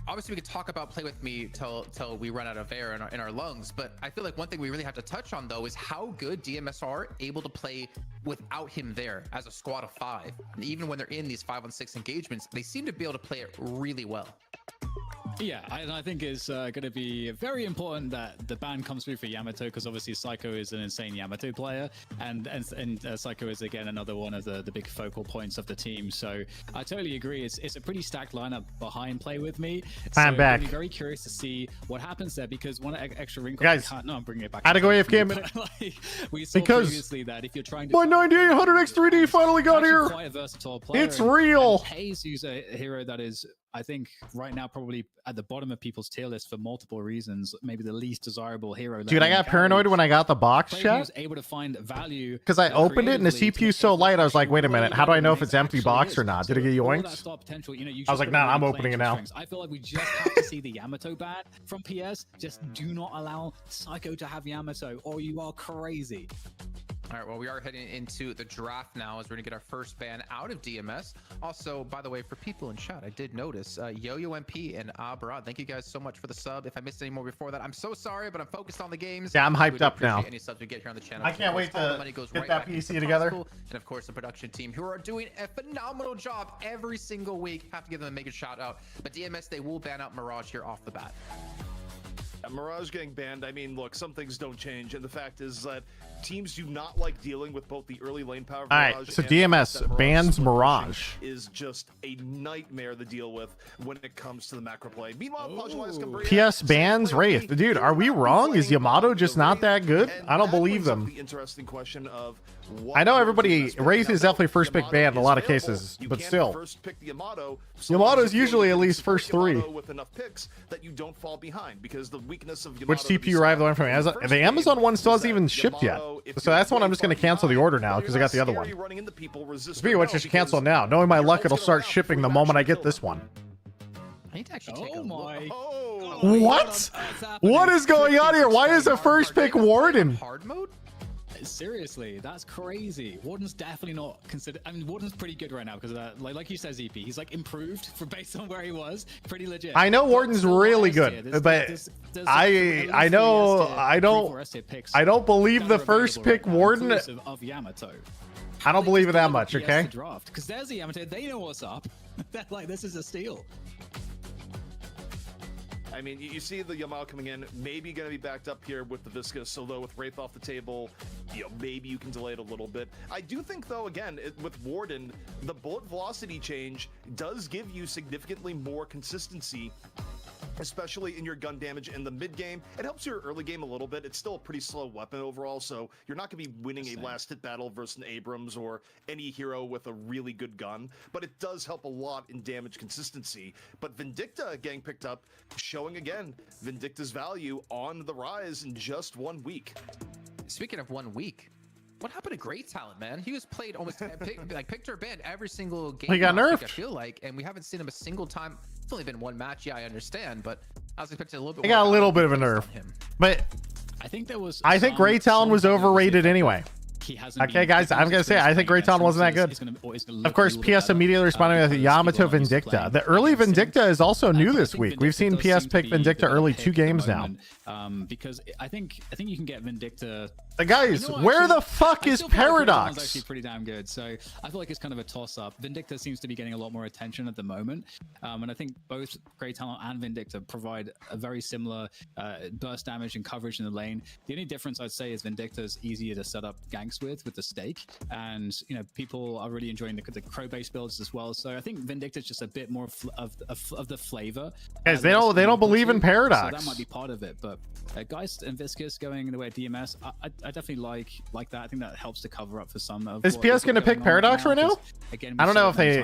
Obviously, we could talk about Play With Me till we run out of air in our lungs, but I feel like one thing we really have to touch on, though, is how good DMS are able to play without him there as a squad of 5. And even when they're in these 5-on-6 engagements, they seem to be able to play it really well. Yeah, I think it's going to be very important that the ban comes through for Yamato, because obviously Psycho is an insane Yamato player, and Psycho is again another one of the big focal points of the team. So I totally agree. It's a pretty stacked lineup behind Play With Me. I'm back. I'm very curious to see what happens there, because one extra wrinkle. Guys, no, I'm bringing it back. I had to go AFK a minute. Like, we saw because previously that if you're trying to my 9800X3D finally got here. Quite a versatile player. It's real. Haze, who's a hero that is, I think, right now probably at the bottom of people's tier list for multiple reasons. Maybe the least desirable hero. Dude, I got paranoid when I got the box chat. Was able to find value because I opened it and the CPU's so light. I was like, wait a minute, how do I know if it's empty box or not? Did it get yoinks? I was like, nah, I'm opening it now. I feel like we just have to see the Yamato ban from PS. Just do not allow Psycho to have Yamato, or you are crazy. All right, well, we are heading into the draft now as we're going to get our first ban out of DMS. Also, by the way, for people in chat, I did notice Yo-Yo MP and Abra, thank you guys so much for the sub. If I missed any more before that, I'm so sorry, but I'm focused on the games. Yeah, I'm hyped up now. Any subs we get here on the channel. I can't wait to get that PC together. And of course, the production team who are doing a phenomenal job every single week. Have to give them a mega shout out. But DMS, they will ban out Mirage here off the bat. Mirage getting banned, I mean, look, some things don't change, and the fact is that teams do not like dealing with both the early lane power of Mirage. All right, so DMS bans Mirage. Is just a nightmare to deal with when it comes to the macro play. Meanwhile, PS bans Wraith. Dude, are we wrong? Is Yamato just not that good? I don't believe them. The interesting question of I know everybody, Wraith is definitely first pick ban in a lot of cases, but still. First pick the Yamato. Yamato's usually at least first 3. With enough picks that you don't fall behind, because the weakness of Yamato. Which CPU rival learned from Amazon? The Amazon one still hasn't even shipped yet. So that's one I'm just going to cancel the order now because I got the other one. Speaking of which, I should cancel it now. Knowing my luck, it'll start shipping the moment I get this one. I need to actually take a look. What? What is going on here? Why is a first pick Warden? Hard mode? Seriously, that's crazy. Warden's definitely not considered. I mean, Warden's pretty good right now because of that. Like you said, ZP, he's like improved for based on where he was. Pretty legit. I know Warden's really good, but I know I don't believe the first pick Warden. Of Yamato. I don't believe it that much. Okay. Because there's the Yamato. They know what's up. They're like, this is a steal. I mean, you see the Yamal coming in, maybe going to be backed up here with the Viscous, although with Wraith off the table, you know, maybe you can delay it a little bit. I do think, though, again, with Warden, the bullet velocity change does give you significantly more consistency, especially in your gun damage in the mid game. It helps your early game a little bit. It's still a pretty slow weapon overall, so you're not going to be winning a last hit battle versus an Abrams or any hero with a really good gun, but it does help a lot in damage consistency. But Vindicta getting picked up, showing again Vindicta's value on the rise in just 1 week. Speaking of 1 week, what happened to Great Talent, man? He was played almost like picked or banned every single game. He got nerfed. I feel like, and we haven't seen him a single time. It's only been 1 match. Yeah, I understand, but I was expecting a little bit. He got a little bit of a nerf, but I think there was. I think Great Talent was overrated anyway. he hasn't. Okay, guys, I'm gonna say I think Rayton wasn't that good. Of course, PS immediately responding with Yamato Vindicta. The early Vindicta is also new this week. We've seen PS pick Vindicta early 2 games now. Because I think you can get Vindicta. Guys, where the fuck is Paradox? It's actually pretty damn good. So I feel like it's kind of a toss-up. Vindicta seems to be getting a lot more attention at the moment, and I think both Grey Talon and Vindicta provide a very similar burst damage and coverage in the lane. The only difference I'd say is Vindicta is easier to set up ganks with the stake, and people are really enjoying the crow-based builds as well. So I think Vindicta is just a bit more of the flavor. Guys, they don't believe in Paradox. So that might be part of it, but Geist and Viscous going the way of DMS, I definitely like that. I think that helps to cover up for some of. Is PS going to pick Paradox right now? Again, I don't know if they.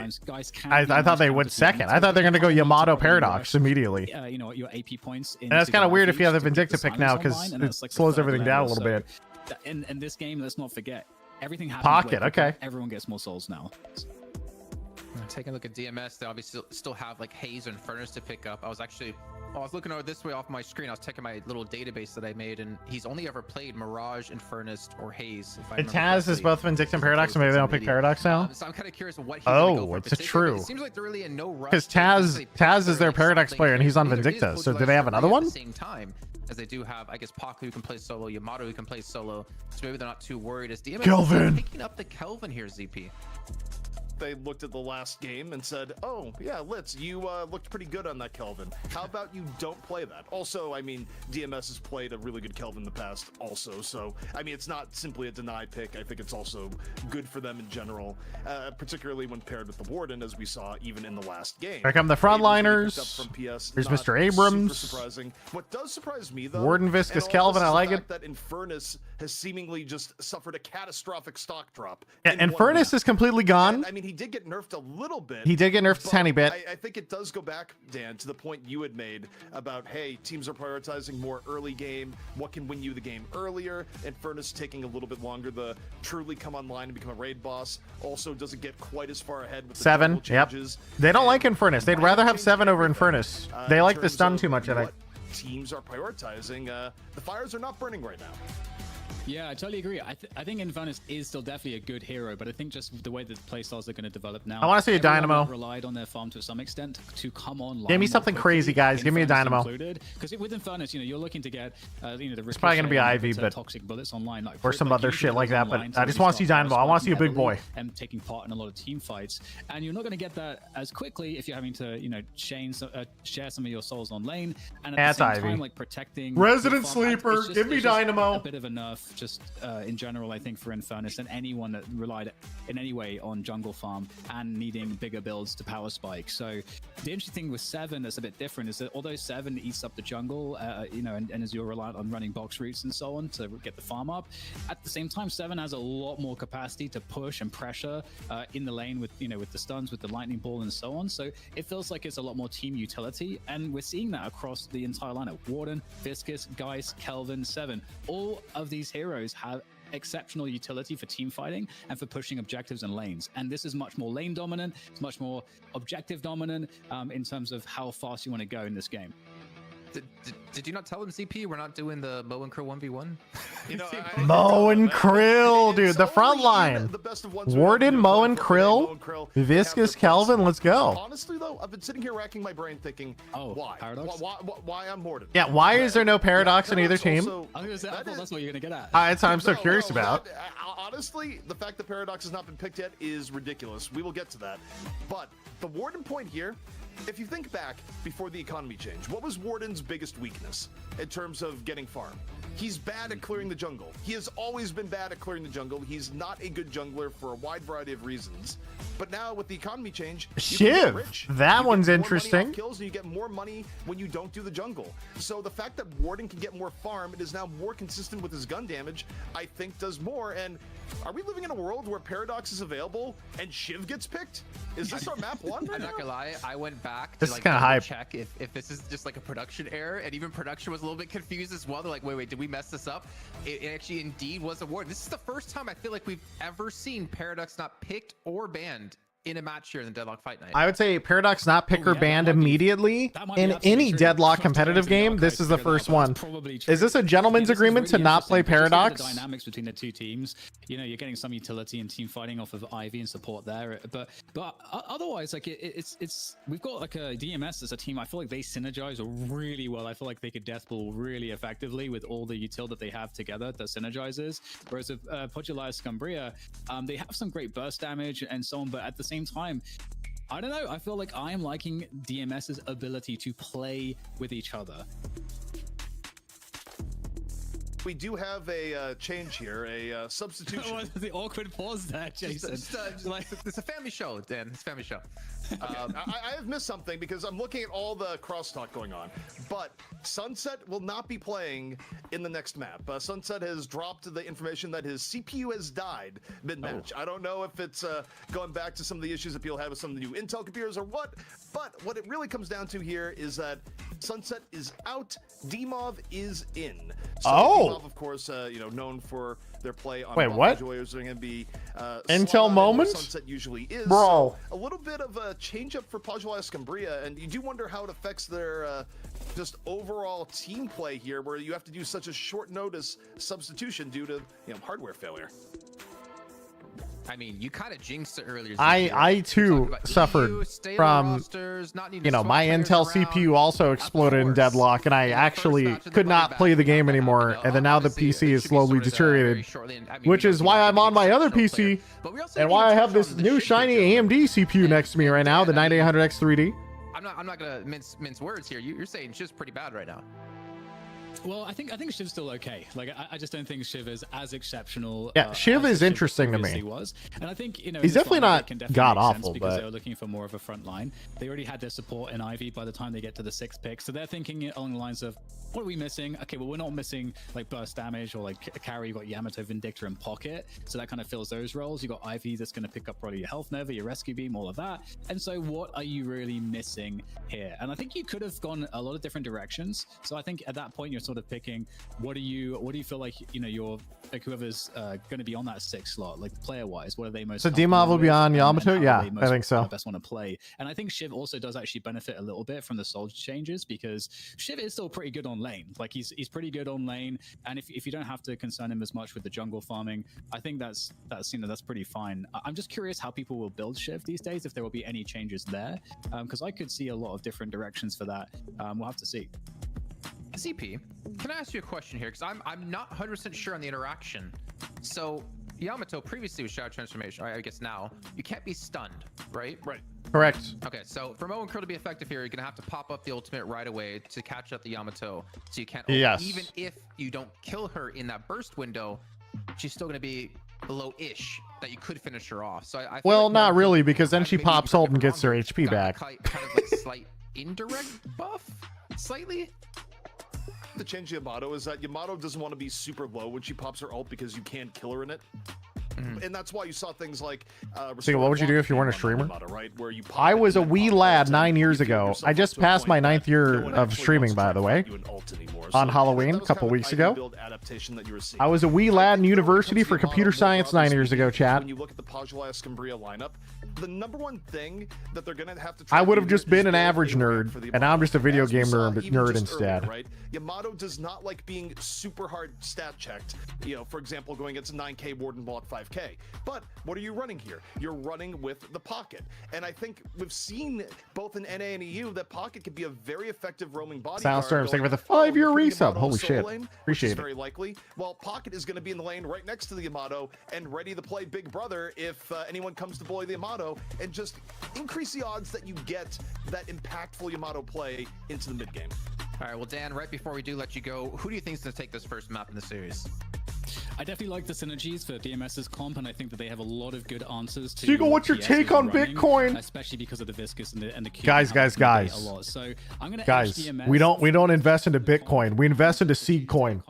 I thought they would second. I thought they're going to go Yamato Paradox immediately. Your AP points. And that's kind of weird if you have the Vindicta pick now because it slows everything down a little bit. In this game, let's not forget everything happens. Pocket, okay. Everyone gets more souls now. Taking a look at DMS, they obviously still have like Haze and Furnace to pick up. I was looking over this way off my screen. I was checking my little database that I made, and he's only ever played Mirage, Infernus, or Haze. Taz is both Vindicta and Paradox, so maybe they don't pick Paradox now. So I'm kind of curious what he's go for it's true. It seems like they're really in no rush. Because Taz is their Paradox player, and he's on Vindicta. So do they have another one? At the same time, as they do have, I guess, Paku who can play solo, Yamato who can play solo. So maybe they're not too worried. As DMS Kelvin picking up the Kelvin here, ZP. They looked at the last game and said, oh, yeah, you looked pretty good on that Kelvin. How about you don't play that? Also, I mean, DMS has played a really good Kelvin in the past also, so, I mean, it's not simply a deny pick. I think it's also good for them in general, particularly when paired with the Warden, as we saw even in the last game. Here come the frontliners. There's Mr. Abrams. Super surprising. What does surprise me, though, Warden, Viscous, Kelvin, I like it. That Infernus has seemingly just suffered a catastrophic stock drop. Yeah, Infernus is completely gone. And, I mean, he did get nerfed a little bit. He did get nerfed a tiny bit. I think it does go back, Dan, to the point you had made about, hey, teams are prioritizing more early game. What can win you the game earlier? Infernus taking a little bit longer to truly come online and become a raid boss. Also doesn't get quite as far ahead with the 7. Yep. They don't like Infernus. They'd rather have 7 over Infernus. They like the stun too much, I think. Teams are prioritizing. The fires are not burning right now. Yeah, I totally agree. I think Infernus is still definitely a good hero, but I think just the way that playstyles are going to develop now. I want to see a Dynamo. Relied on their farm to some extent to come online. Give me something crazy, guys. Give me a Dynamo. Because with Infernus, you're looking to get, the it's probably going to be Ivy, but toxic bullets online, like, or some other shit like that. But I just want to see Dynamo. I want to see a big boy. And taking part in a lot of team fights, and you're not going to get that as quickly if you're having to, share some of your souls on lane, and at the same time, like protecting Resident Sleeper. Give me Dynamo. A bit of a nerf, just in general, I think, for Infernus and anyone that relied in any way on jungle farm and needing bigger builds to power spike. So the interesting thing with 7 that's a bit different is that although 7 eats up the jungle, and as you're reliant on running box routes and so on to get the farm up, at the same time 7 has a lot more capacity to push and pressure in the lane with with the stuns, with the lightning ball and so on. So it feels like it's a lot more team utility, and we're seeing that across the entire lineup. Warden, Viscous, Geist, Kelvin, 7, all of these heroes have exceptional utility for team fighting and for pushing objectives and lanes, and this is much more lane dominant. It's much more objective dominant in terms of how fast you want to go in this game. Did you not tell him, ZP, we're not doing the Mo and Krill 1v1? Mo and Krill, dude, the front line. Warden, Mo and Krill, Viscous, Kelvin, let's go. Honestly, though, I've been sitting here racking my brain thinking, why? Paradox? Why on Warden? Yeah, why is there no Paradox in either team? I thought that's what you're going to get at. I'm so curious about. Honestly, the fact that Paradox has not been picked yet is ridiculous. We will get to that. But the Warden point here, if you think back before the economy change, what was Warden's biggest weakness in terms of getting farm? He's bad at clearing the jungle. He has always been bad at clearing the jungle. He's not a good jungler for a wide variety of reasons. But now with the economy change, Shiv, that one's interesting. Kills and you get more money when you don't do the jungle. So the fact that Warden can get more farm and is now more consistent with his gun damage, I think does more. And are we living in a world where Paradox is available and Shiv gets picked? Is this our map 1 right I'm now? not gonna lie, I went back this to is kind of hype. Check if this is just like a production error, and even production was a little bit confused as well. They're like, wait, did we mess this up? It actually indeed was a Warden. This is the first time I feel like we've ever seen Paradox not picked or banned in a match here in the Deadlock Fight Night. I would say Paradox not pick or yeah, banned that might be- immediately that might be in absolutely any true. Deadlock We'll have to competitive go through the game. This archives is to the figure that first out, but one. that's probably true. Is this a gentleman's Yeah, this is agreement to really not play interesting, because just Paradox? with the dynamics between the two teams, you know, you're getting some utility and team fighting off of Ivy and support there. But otherwise, like it's we've got like a DMS as a team. I feel like they synergize really well. I feel like they could deathball really effectively with all the util that they have together that synergizes. Whereas with Podulaya Scumbria, they have some great burst damage and so on, but at the same time, I don't know. I feel like I am liking DMS's ability to play with each other. We do have a change here, a substitution. The awkward pause there, Jason. It's a family show, Dan. It's a family show. I have missed something because I'm looking at all the crosstalk going on. But Sunset will not be playing in the next map. Sunset has dropped the information that his CPU has died mid-match. I don't know if it's going back to some of the issues that people have with some of the new Intel computers or what. But what it really comes down to here is that Sunset is out, DMOV is in. So DMOV, of course, you know, known for their play on what? Joyers are going to be Intel moment? Sunset usually is. Bro. So a little bit of a change up for Podulaya Scumbria, and you do wonder how it affects their just overall team play here, where you have to do such a short notice substitution due to hardware failure. I mean, you kind of jinxed it earlier. I too suffered from, you know, my Intel CPU also exploded in Deadlock, and I actually could not play the game anymore. And then now the PC is slowly deteriorated, which is why I'm on my other PC and why I have this new shiny AMD CPU next to me right now, the 9800X3D. I'm not gonna mince words here. You're saying Shiv's pretty bad right now. Well, I think Shiv's still okay. Like, I just don't think Shiv is as exceptional. Yeah, Shiv is interesting to me. Was. And I think, you know, he's definitely not god awful, because but they were looking for more of a front line. They already had their support in Ivy by the time they get to the 6th pick, so they're thinking along the lines of, what are we missing? Okay, well, we're not missing like burst damage or like a carry. You got Yamato, Vindictor, and Pocket, so that kind of fills those roles. You got Ivy that's going to pick up probably your health nova, your rescue beam, all of that. And so, what are you really missing here? And I think you could have gone a lot of different directions. So I think at that point you're sort of picking, what do you feel like, you know, you're like whoever's going to be on that 6th slot, like player wise, what are they most? So DMOV will be on Yamato. Yeah, I think so. Best want to play, and I think Shiv also does actually benefit a little bit from the soldier changes, because Shiv is still pretty good on lane. Like he's pretty good on lane, and if you don't have to concern him as much with the jungle farming, I think that's you know, that's pretty fine. I'm just curious how people will build Shiv these days, if there will be any changes there, because I could see a lot of different directions for that. We'll have to see. CP, can I ask you a question here? Because I'm not 100% sure on the interaction. So Yamato previously was Shadow Transformation. I guess now you can't be stunned, right? Right. Correct. Okay, so for Mo and Curl to be effective here, you're gonna have to pop up the ultimate right away to catch up the Yamato, so you can't. Yes. Even if you don't kill her in that burst window, she's still gonna be below-ish that you could finish her off. So I feel Well, like not Mo, really, because then she maybe pops ult and gets her HP back. Kind of like slight indirect buff, slightly. The change Yamato is that Yamato doesn't want to be super low when she pops her ult because you can't kill her in it. And that's why you saw things like So what would you do if you weren't a streamer? Yamato, right? Where you I was a wee lad 9 years ago. I just passed my 9th year of streaming, by the way, on Halloween a couple weeks ago. I was a wee lad in university for computer science 9 years ago, chat. When you look at the Podulaya Scumbria lineup, the number one thing that they're going to have to I would have just been an average nerd, and now I'm just a video game nerd instead. Right? Yamato does not like being super hard stat checked, you know, for example, going against a 9k Warden block 5k. But what are you running here? You're running with the Pocket. And I think we've seen both in NA and EU that Pocket can be a very effective roaming bodyguard. Soundstorm's thank you for the 5-year resub. Holy shit. Appreciate it. Very likely. Well, Pocket is going to be in the lane right next to the Yamato and ready to play Big Brother if anyone comes to bully the Yamato, and just increase the odds that you get that impactful Yamato play into the mid game. All right, well, Dan, right before we do let you go, who do you think is going to take this first map in the series? I definitely like the synergies for DMS's comp, and I think that they have a lot of good answers to. Seagull, what's your take on running, Bitcoin? especially because of the viscous and the Q Guys. a lot. So I'm gonna we don't invest into Bitcoin. We invest into seed coin.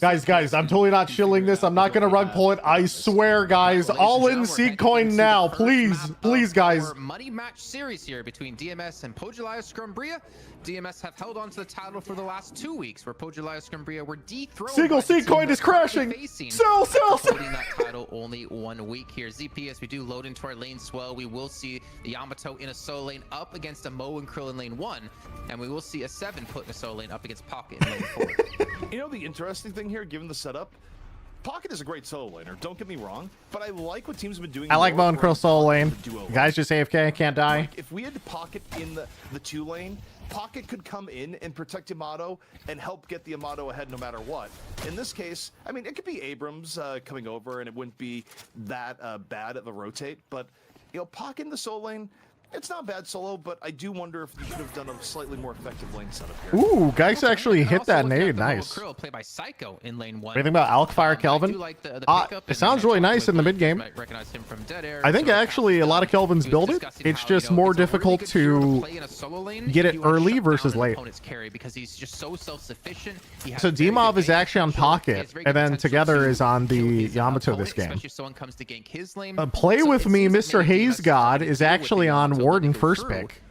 Guys, I'm totally not shilling this. I'm not gonna rug pull it. I swear, guys. All in seed coin now, please, guys. Money match series here between DMS and Podulaya Scumbria. DMS have held on to the title for the last 2 weeks, where Podulaya Scumbria were dethroned. Seagull seed coin is crashing. Sell. Holding that title only 1 week here. ZP, as we do load into our lanes as well, we will see the Yamato in a solo lane up against a Mo and Krill in lane 1, and we will see a 7 put in a solo lane up against Pocket in lane 4. You know, the interesting thing here, given the setup, Pocket is a great solo laner, don't get me wrong, but I like what teams have been doing. I like Mo and Krill solo lane. Duo Guys just AFK, can't die. Like, if we had Pocket in the 2 lane, Pocket could come in and protect Yamato and help get the Yamato ahead no matter what. In this case, I mean, it could be Abrams coming over and it wouldn't be that bad of a rotate, but, you know, Pocket in the solo lane, it's not bad solo, but I do wonder if you could have done a slightly more effective lane setup here. Ooh, guys actually hit that nade. Nice. Krill played by Psycho in lane 1. Anything about Alkfire Kelvin? It sounds really nice in the mid game. Recognize him from Dead Air, I think actually a lot of Kelvins build it. It's just more difficult to get it early versus late. Because he's just so self-sufficient. So Dimov is actually on Pocket, and then Together is on the Yamato this game. Play with me, Mr. Haze God is actually on Warden first pick.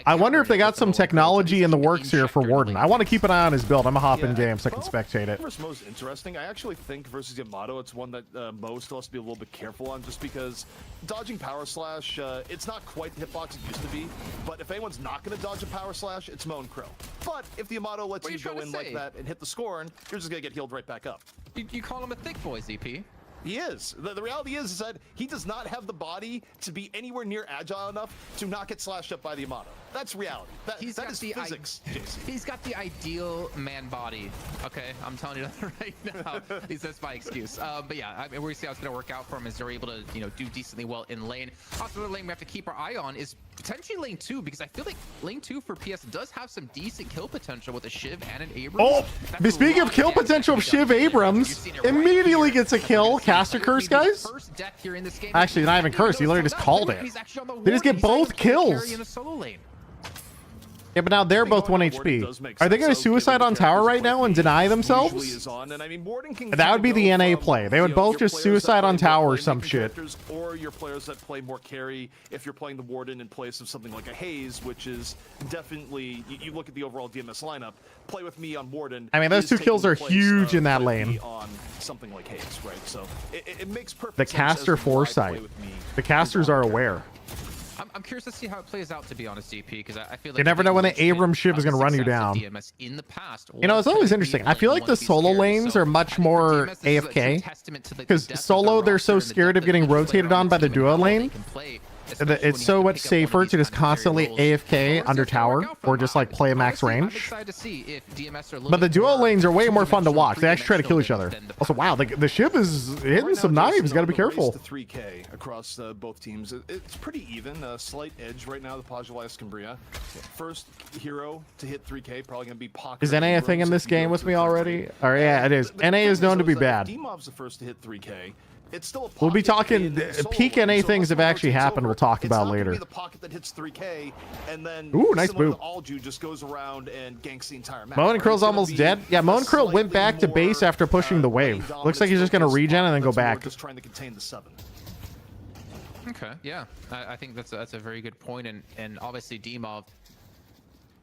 I wonder if they got some technology in the works here for Warden. I want to keep an eye on his build. I'm gonna hop in game so I can spectate it. Versus Mo's interesting. I actually think versus Yamato, it's one that Mo still has to be a little bit careful on, just because dodging Power Slash, it's not quite the hitbox it used to be. But if anyone's not going to dodge a Power Slash, it's Mo and Krill. But if the Yamato lets you go in like that and hit the scorn, you're just gonna get healed right back up. You call him a thick boy, ZP. He is. The reality is that he does not have the body to be anywhere near agile enough to not get slashed up by the Yamato. That's reality. That is physics, Jason. He's got the ideal man body. Okay, I'm telling you that right now. At least that's my excuse. But yeah, I mean, we're gonna see how it's gonna work out for him as they're able to, you know, do decently well in lane. Also, the lane we have to keep our eye on is potentially lane 2, because I feel like lane 2 for PS does have some decent kill potential with a Shiv and an Abrams. Oh, speaking of kill potential of Shiv Abrams, immediately gets a kill. Caster curse, guys. Actually, not even curse. He literally just called it. They just get both kills. Yeah, but now they're both 1 HP. Are they going to suicide on tower right now and deny themselves? That would be the NA play. They would both just suicide on tower or some shit. Or your players that play more carry if you're playing the Warden in place of something like a Haze, which is definitely, you look at the overall DMS lineup, play with me on Warden. I mean, those 2 kills are huge in that lane. On something like Haze, right? So it makes perfect the caster foresight. The casters are aware. I'm curious to see how it plays out, to be honest, DP, because I feel like you never know when the Abrams Shiv is going to run you down. In the past, you know, it's always interesting. I feel like the solo lanes are much more AFK, because solo they're so scared of getting rotated on by the duo lane. It's so much safer to just constantly AFK under tower or just like play max range. But the duo lanes are way more fun to watch. They actually try to kill each other. Also, wow, the Shiv is hitting some knives. Got to be careful. 3K across both teams. It's pretty even. A slight edge right now. The Pajulaya Scumbria. First hero to hit 3K probably going to be Pocket. Is NA a thing in this game with me already? Or yeah, it is. NA is known to be bad. Demov's the first to hit 3K. It's still we'll be talking peak NA things have actually happened. We'll talk about later. The Pocket that hits 3K, and then ooh, nice move. Alju just goes around and ganks the entire map. Mo and Krill's almost dead. Yeah, Mo and Krill went back to base after pushing the wave. Looks like he's just gonna regen and then go back. Just trying to contain the 7. Okay, yeah, I think that's a very good point, and obviously Demov,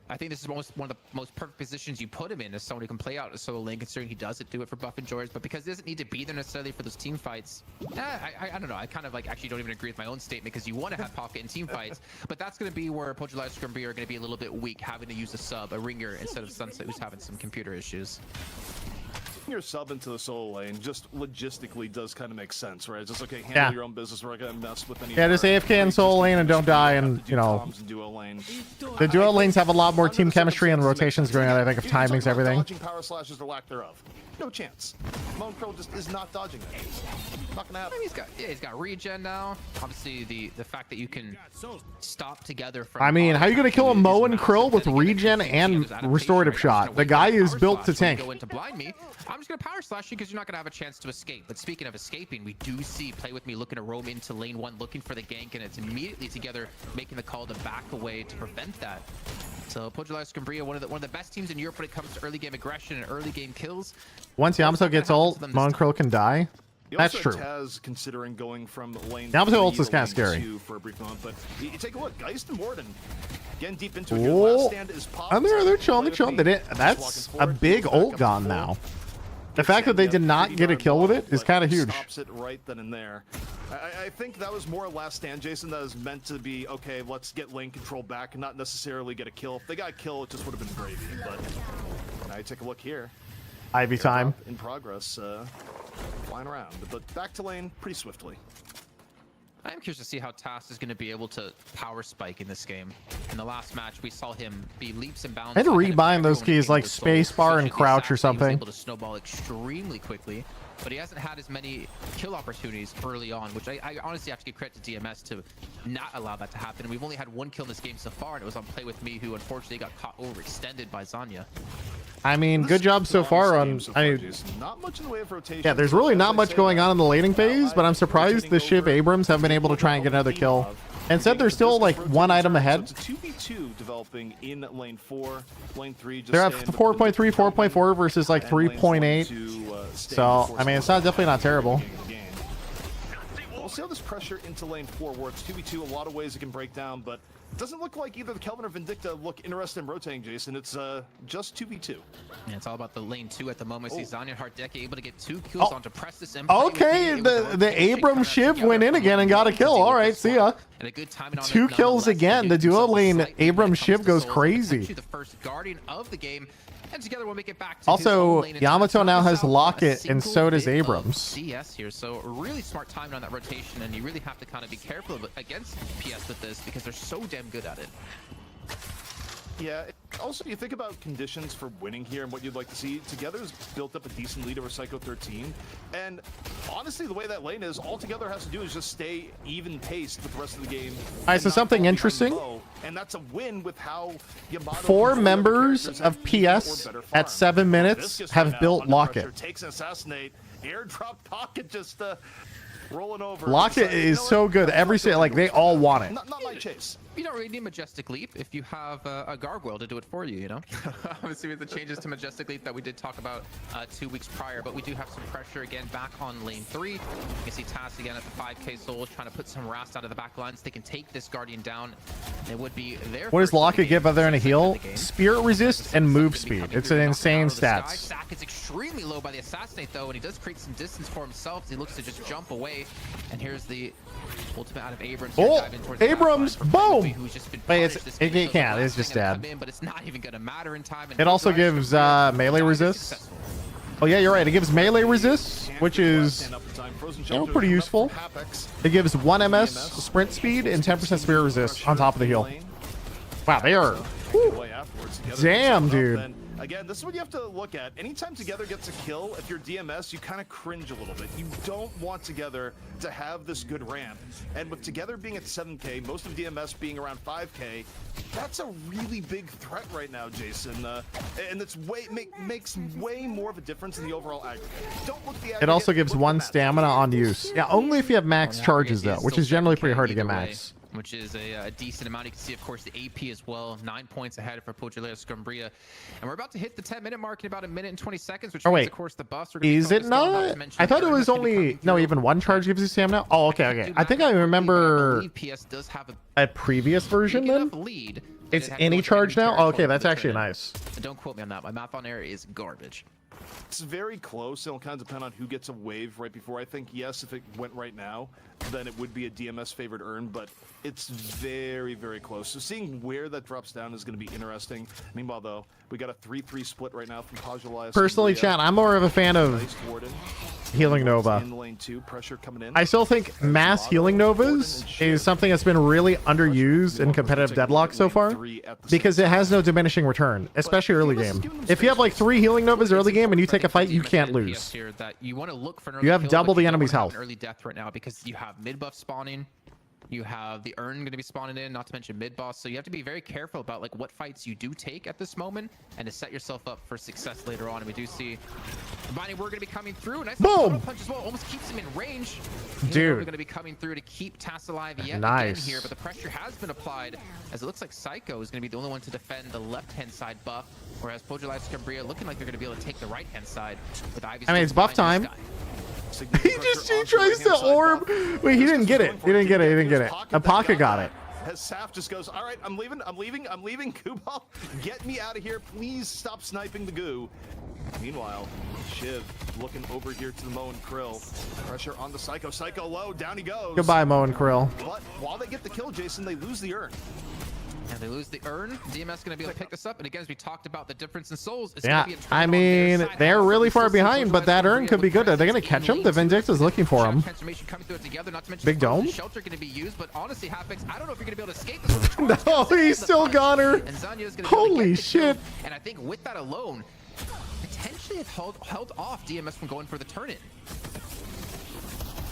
I think this is one of the most perfect positions you put him in, as someone who can play out a solo lane, considering he doesn't do it for buff and joyers, but because he doesn't need to be there necessarily for those team fights. I don't know. I kind of like actually don't even agree with my own statement, because you want to have Pocket in team fights, but that's going to be where Pojulaya Scumbria are going to be a little bit weak, having to use a sub, a ringer, instead of Sunset, who's having some computer issues. Your sub into the solo lane just logistically does kind of make sense, right? It's just okay, handle your own business. We're not gonna mess with any. Yeah, just AFK in solo lane and don't die, and you know, the duo lanes have a lot more team chemistry and rotations going on. I think of timings, everything. Dodging power slashes or lack thereof. No chance. Mo and Krill just is not dodging that. Not gonna happen. He's got regen now. Obviously, the fact that you can stop together from. I mean, how are you gonna kill a Mo and Krill with regen and restorative shot? The guy is built to tank. Go in to blind me. I'm just gonna power slash you because you're not gonna have a chance to escape. But speaking of escaping, we do see Play With Me looking to roam into lane 1, looking for the gank, and it's immediately together making the call to back away to prevent that. So Pojulaya Scumbria, one of the best teams in Europe when it comes to early game aggression and early game kills. Once Yamato gets ult, Mo and Krill can die. That's true. Considering going from lane Yamato ult is kind of scary. For a brief moment, but you take a look, Geist and Warden. Getting deep into it. And they're chilling. That's a big ult gone now. The fact that they did not get a kill with it is kind of huge. Stops it right then and there. I think that was more a last stand, Jason. That was meant to be, okay, let's get lane control back and not necessarily get a kill. If they got a kill, it just would have been gravy. But now you take a look here. Ivy time. In progress, flying around. But back to lane pretty swiftly. I am curious to see how TAS is going to be able to power spike in this game. In the last match, we saw him be leaps and bounds. I had to rebind those keys like spacebar and crouch or something. He was able to snowball extremely quickly, but he hasn't had as many kill opportunities early on, which I honestly have to give credit to DMS to not allow that to happen. We've only had one kill in this game so far, and it was on Play With Me, who unfortunately got caught overextended by Zanya. I mean, good job so far on. Not much in the way of rotation. Yeah, there's really not much going on in the laning phase, but I'm surprised the Shiv Abrams have been able to try and get another kill. And said they're still like one item ahead. It's a 2v2 developing in lane 4, lane 3. They're at 4.3, 4.4 versus like 3.8. So I mean, it's definitely not terrible. We'll see how this pressure into lane 4 works. 2v2, a lot of ways it can break down, but it doesn't look like either the Kelvin or Vindicta look interested in rotating, Jason. It's just 2v2. Yeah, it's all about the lane 2 at the moment. See Zanya and Hardeka able to get 2 kills onto Prestis and okay, the Abram Shiv went in again and got a kill. All right, see ya. And a good timing on 2 kills again. The duo lane Abram Shiv goes crazy. The first Guardian of the game. And together we'll make it back to also, Yamato now has Locket, and so does Abrams. CS here, so really smart timing on that rotation, and you really have to kind of be careful against PS with this because they're so damn good at it. Yeah, also you think about conditions for winning here and what you'd like to see. Together's built up a decent lead over Psycho 13, and honestly the way that lane is, all Together has to do is just stay even paced with the rest of the game. Alright, so something interesting. And that's a win with how Yamato 4 members of PS at 7 minutes have built Locket. Takes an assassinate, airdrop pocket just rolling over. Locket is so good. Every like they all want it. Not my chase. You don't really need Majestic Leap if you have a Gargoyle to do it for you, you know? Obviously with the changes to Majestic Leap that we did talk about 2 weeks prior, but we do have some pressure again back on lane 3. You can see TAS again at the 5k souls trying to put some Rast out of the back lines. They can take this Guardian down. It would be there. What does Locket give other than a heal? Spirit resist and move speed. It's an insane stats. Stack is extremely low by the Assassinate though, and he does create some distance for himself. He looks to just jump away, and here's the ultimate out of Abrams. Oh, Abrams, boom! Wait, it can't. It's just dead. But it's not even gonna matter in time. It also gives melee resist. Oh yeah, you're right. It gives melee resist, which is pretty useful. It gives 1 MS sprint speed and 10% spirit resist on top of the heal. Wow, they are. Whew. Damn, dude. Again, this is what you have to look at. Anytime Together gets a kill, if you're DMS, you kind of cringe a little bit. You don't want Together to have this good ramp. And with Together being at 7k, most of DMS being around 5k, that's a really big threat right now, Jason. And it's makes way more of a difference in the overall aggregate. Don't look the aggregate. It also gives 1 stamina on use. Yeah, only if you have max charges though, which is generally pretty hard to get max. Which is a decent amount. You can see, of course, the AP as well. 9 points ahead for Poggiolea Scumbria. And we're about to hit the 10-minute mark in about 1 minute and 20 seconds, which means, of course, the buffs are going to be is it not? I thought it was only... No, even 1 charge gives you stamina? Oh, okay. I think I remember PS does have a previous version then? It's any charge now? Oh, okay, that's actually nice. Don't quote me on that. My math on air is garbage. It's very close. It'll kind of depend on who gets a wave right before. I think, yes, if it went right now, then it would be a DMS favored earn, but it's very, very close. So seeing where that drops down is going to be interesting. Meanwhile, though, we got a 3-3 split right now from Poggiolea. Personally, chat, I'm more of a fan of Healing Nova. In lane 2, pressure coming in. I still think mass Healing Novas is something that's been really underused in competitive Deadlock so far, because it has no diminishing return, especially early game. If you have like 3 Healing Novas early game and you take a fight, you can't lose. You have double the enemy's health. Early death right now because you have mid buff spawning. You have the Urn going to be spawning in, not to mention mid-boss. So you have to be very careful about like what fights you do take at this moment and to set yourself up for success later on. And we do see Binding Word going to be coming through. Nice boom punch as well. Almost keeps him in range. Dude. We're going to be coming through to keep TAS alive yet nice. again here. But the pressure has been applied as it looks like Psycho is going to be the only one to defend the left-hand side buff. Whereas Poggiolea Scumbria looking like they're going to be able to take the right-hand side with Ivy. I mean, it's buff time. He tries to orb. Wait, he didn't get it. He didn't get it. A Paka got it. as Saf just goes, all right, I'm leaving. Kubal, get me out of here. Please stop sniping the goo. Meanwhile, Shiv looking over here to the Mo and Krill. Pressure on the Psycho. Psycho low, down he goes. Goodbye, Mo and Krill. But while they get the kill, Jason, they lose the urn. And they lose the urn. DMS going to be able to pick this up. And again, as we talked about the difference in souls, it's Yeah, going to be I mean, they're really far behind, but that urn could be good. Are they going to catch him? The Vindicta's looking for him. Big dome? Shelter going to be used, but honestly, Halfix, I don't know if you're going to be able to escape this. No, he's still got her. And Zanya's gonna Holy shit. And I think with that alone, potentially have held off DMS from going for the turn-in.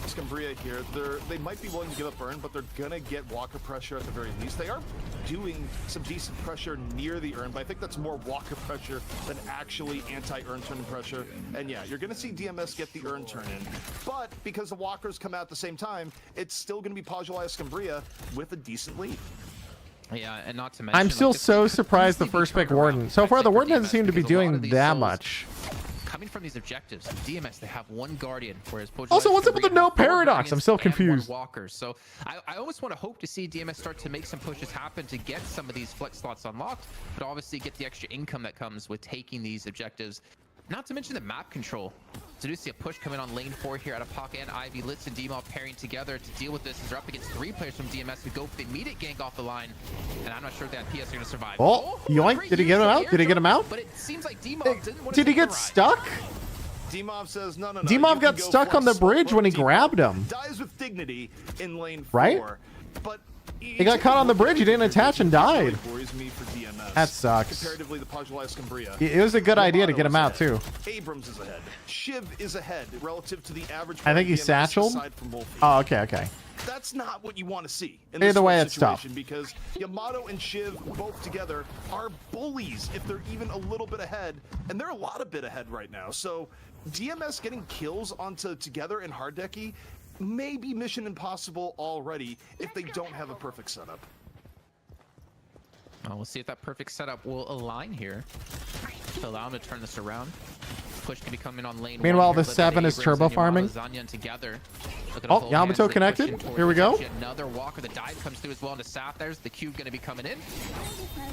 Scumbria here, they might be willing to give up urn, but they're gonna get Walker pressure at the very least. They are doing some decent pressure near the urn, but I think that's more Walker pressure than actually anti-urn turn pressure. And yeah, you're gonna see DMS get the urn turn in, but because the Walkers come out at the same time, it's still gonna be Pajulaya Scumbria with a decent lead. Yeah, and not to mention, I'm still so surprised the first pick Warden. So far, the Warden doesn't seem to be doing that much. Coming from these objectives, DMS, they have one Guardian, whereas Also, what's up with the no Paradox? I'm still confused. Walkers. So I almost want to hope to see DMS start to make some pushes happen to get some of these flex slots unlocked, but obviously get the extra income that comes with taking these objectives. Not to mention the map control. So do see a push coming on lane 4 here out of Pocket and Ivy. Litz and Demo pairing together to deal with this as they're up against 3 players from DMS who go for the immediate gank off the line. And I'm not sure if that PS are going to survive. Oh, yoink. Did he get him out? Did he get him out? But it seems like Demo didn't want to Did he get stuck? Demov says no. Demov got stuck on the bridge when he grabbed him. Dies with dignity in lane 4. Right? But he got caught on the bridge. He didn't attach and died. Me for DMS. That sucks. Comparatively, the Pajulaya Scumbria. It was a good idea to get him out too. Abrams is ahead. Shiv is ahead relative to the average. I think he's satcheled. Oh, okay. That's not what you want to see in Either this way, it's tough. situation because Yamato and Shiv both together are bullies if they're even a little bit ahead, and they're a lot of bit ahead right now. So DMS getting kills onto together in hard decky may be mission impossible already if they don't have a perfect setup. Well, we'll see if that perfect setup will align here to allow him to turn this around. Push can be coming on lane. Meanwhile, the 7 is turbo farming. Oh, Yamato connected. Here we go. Another Walker. The dive comes through as well into Saf. There's the cube going to be coming in.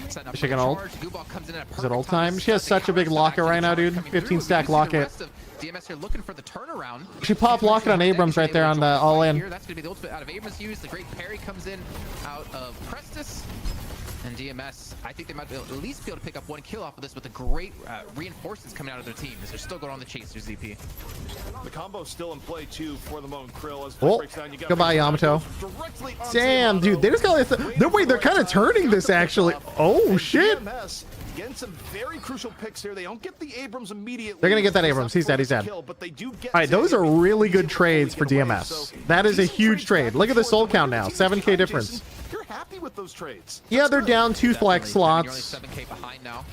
Is she gonna ult? Is it ult time? She has such a big locket right now, dude. 15 stack locket. DMS here looking for the turnaround. She popped locket on Abrams right there on the all in. That's going to be the ultimate out of Abrams use. The great parry comes in out of Prestis. And DMS, I think they might at least be able to pick up 1 kill off of this with the great reinforcements coming out of their team as they're still going on the chase through ZP. The combo's still in play too for the Mo and Krill. As breaks down, goodbye, Yamato. Damn, dude, they just got this. They're kind of turning this actually. Oh shit. Getting some very crucial picks here. They don't get the Abrams immediately. They're gonna get that Abrams. He's dead. But they do get all right, those are really good trades for DMS. That is a huge trade. Look at the soul count now. 7K difference. You're happy with those trades. Yeah, they're down 2 flex slots. You're only 7K behind now.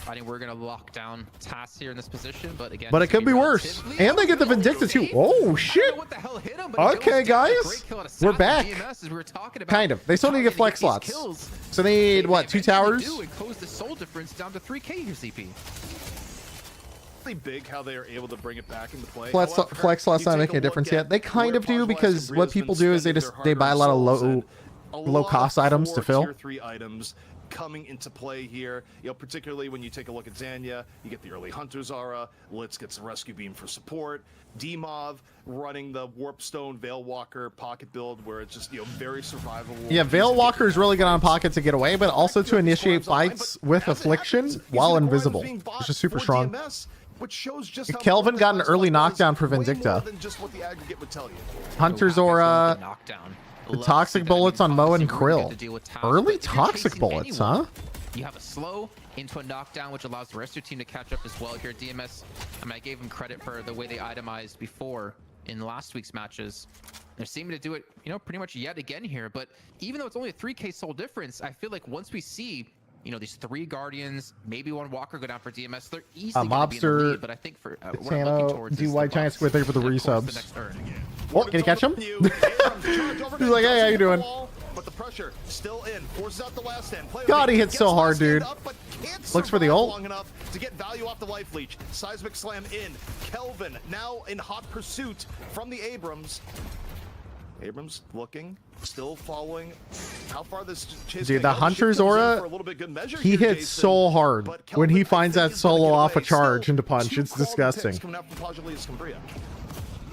I think we're gonna lock down TAS here in this position, but again, it could be worse. And they get the Vindicta too. Oh shit! Okay, guys, we're back. Kind of. They still need to get flex slots. So they need what? 2 towers. Close the soul difference down to 3K here, CP. Big how they are able to bring it back into play. Flex slots not making a difference yet. They kind of do because what people do is they buy a lot of low cost items to fill. Tier 3 items coming into play here, particularly when you take a look at Zanya, you get the early Hunter's Aura, Litz gets the Rescue Beam for support, Demov running the Warpstone Veil Walker pocket build where it's just, very survivable. Yeah, Veil Walker is really good on pocket to get away, but also to initiate fights with Affliction while invisible, which is super strong. Which shows just how Kelvin got an early knockdown for Vindicta. Hunter's Aura. The toxic bullets on Mo and Krill. Early toxic bullets, huh? You have a slow into a knockdown, which allows the rest of your team to catch up as well here. DMS, I gave them credit for the way they itemized before in last week's matches. They're seeming to do it, pretty much yet again here. But even though it's only a 3K soul difference, I feel like once we see, these 3 Guardians, maybe 1 Walker go down for DMS, they're easily going to be in the lead. But I think for what I'm looking towards is DY Giant Squid, thank you for the resubs. Oh, can you catch him? He's like, hey, how you doing? But the pressure still in. Forces out the last stand. God, he hit so hard, dude. Looks for the ult. Long enough to get value off the life leech. Seismic slam in. Kelvin now in hot pursuit from the Abrams. Abrams looking, still following. How far this chase Dude, gonna the go? Hunter's Shift comes in aura, for a little bit good measure he here, hits Jason, so hard but when he Kelvin, I finds think, that is gonna solo get off a away. Still, charge into punch. 2 It's quality disgusting. picks coming out from Pajali Escambria.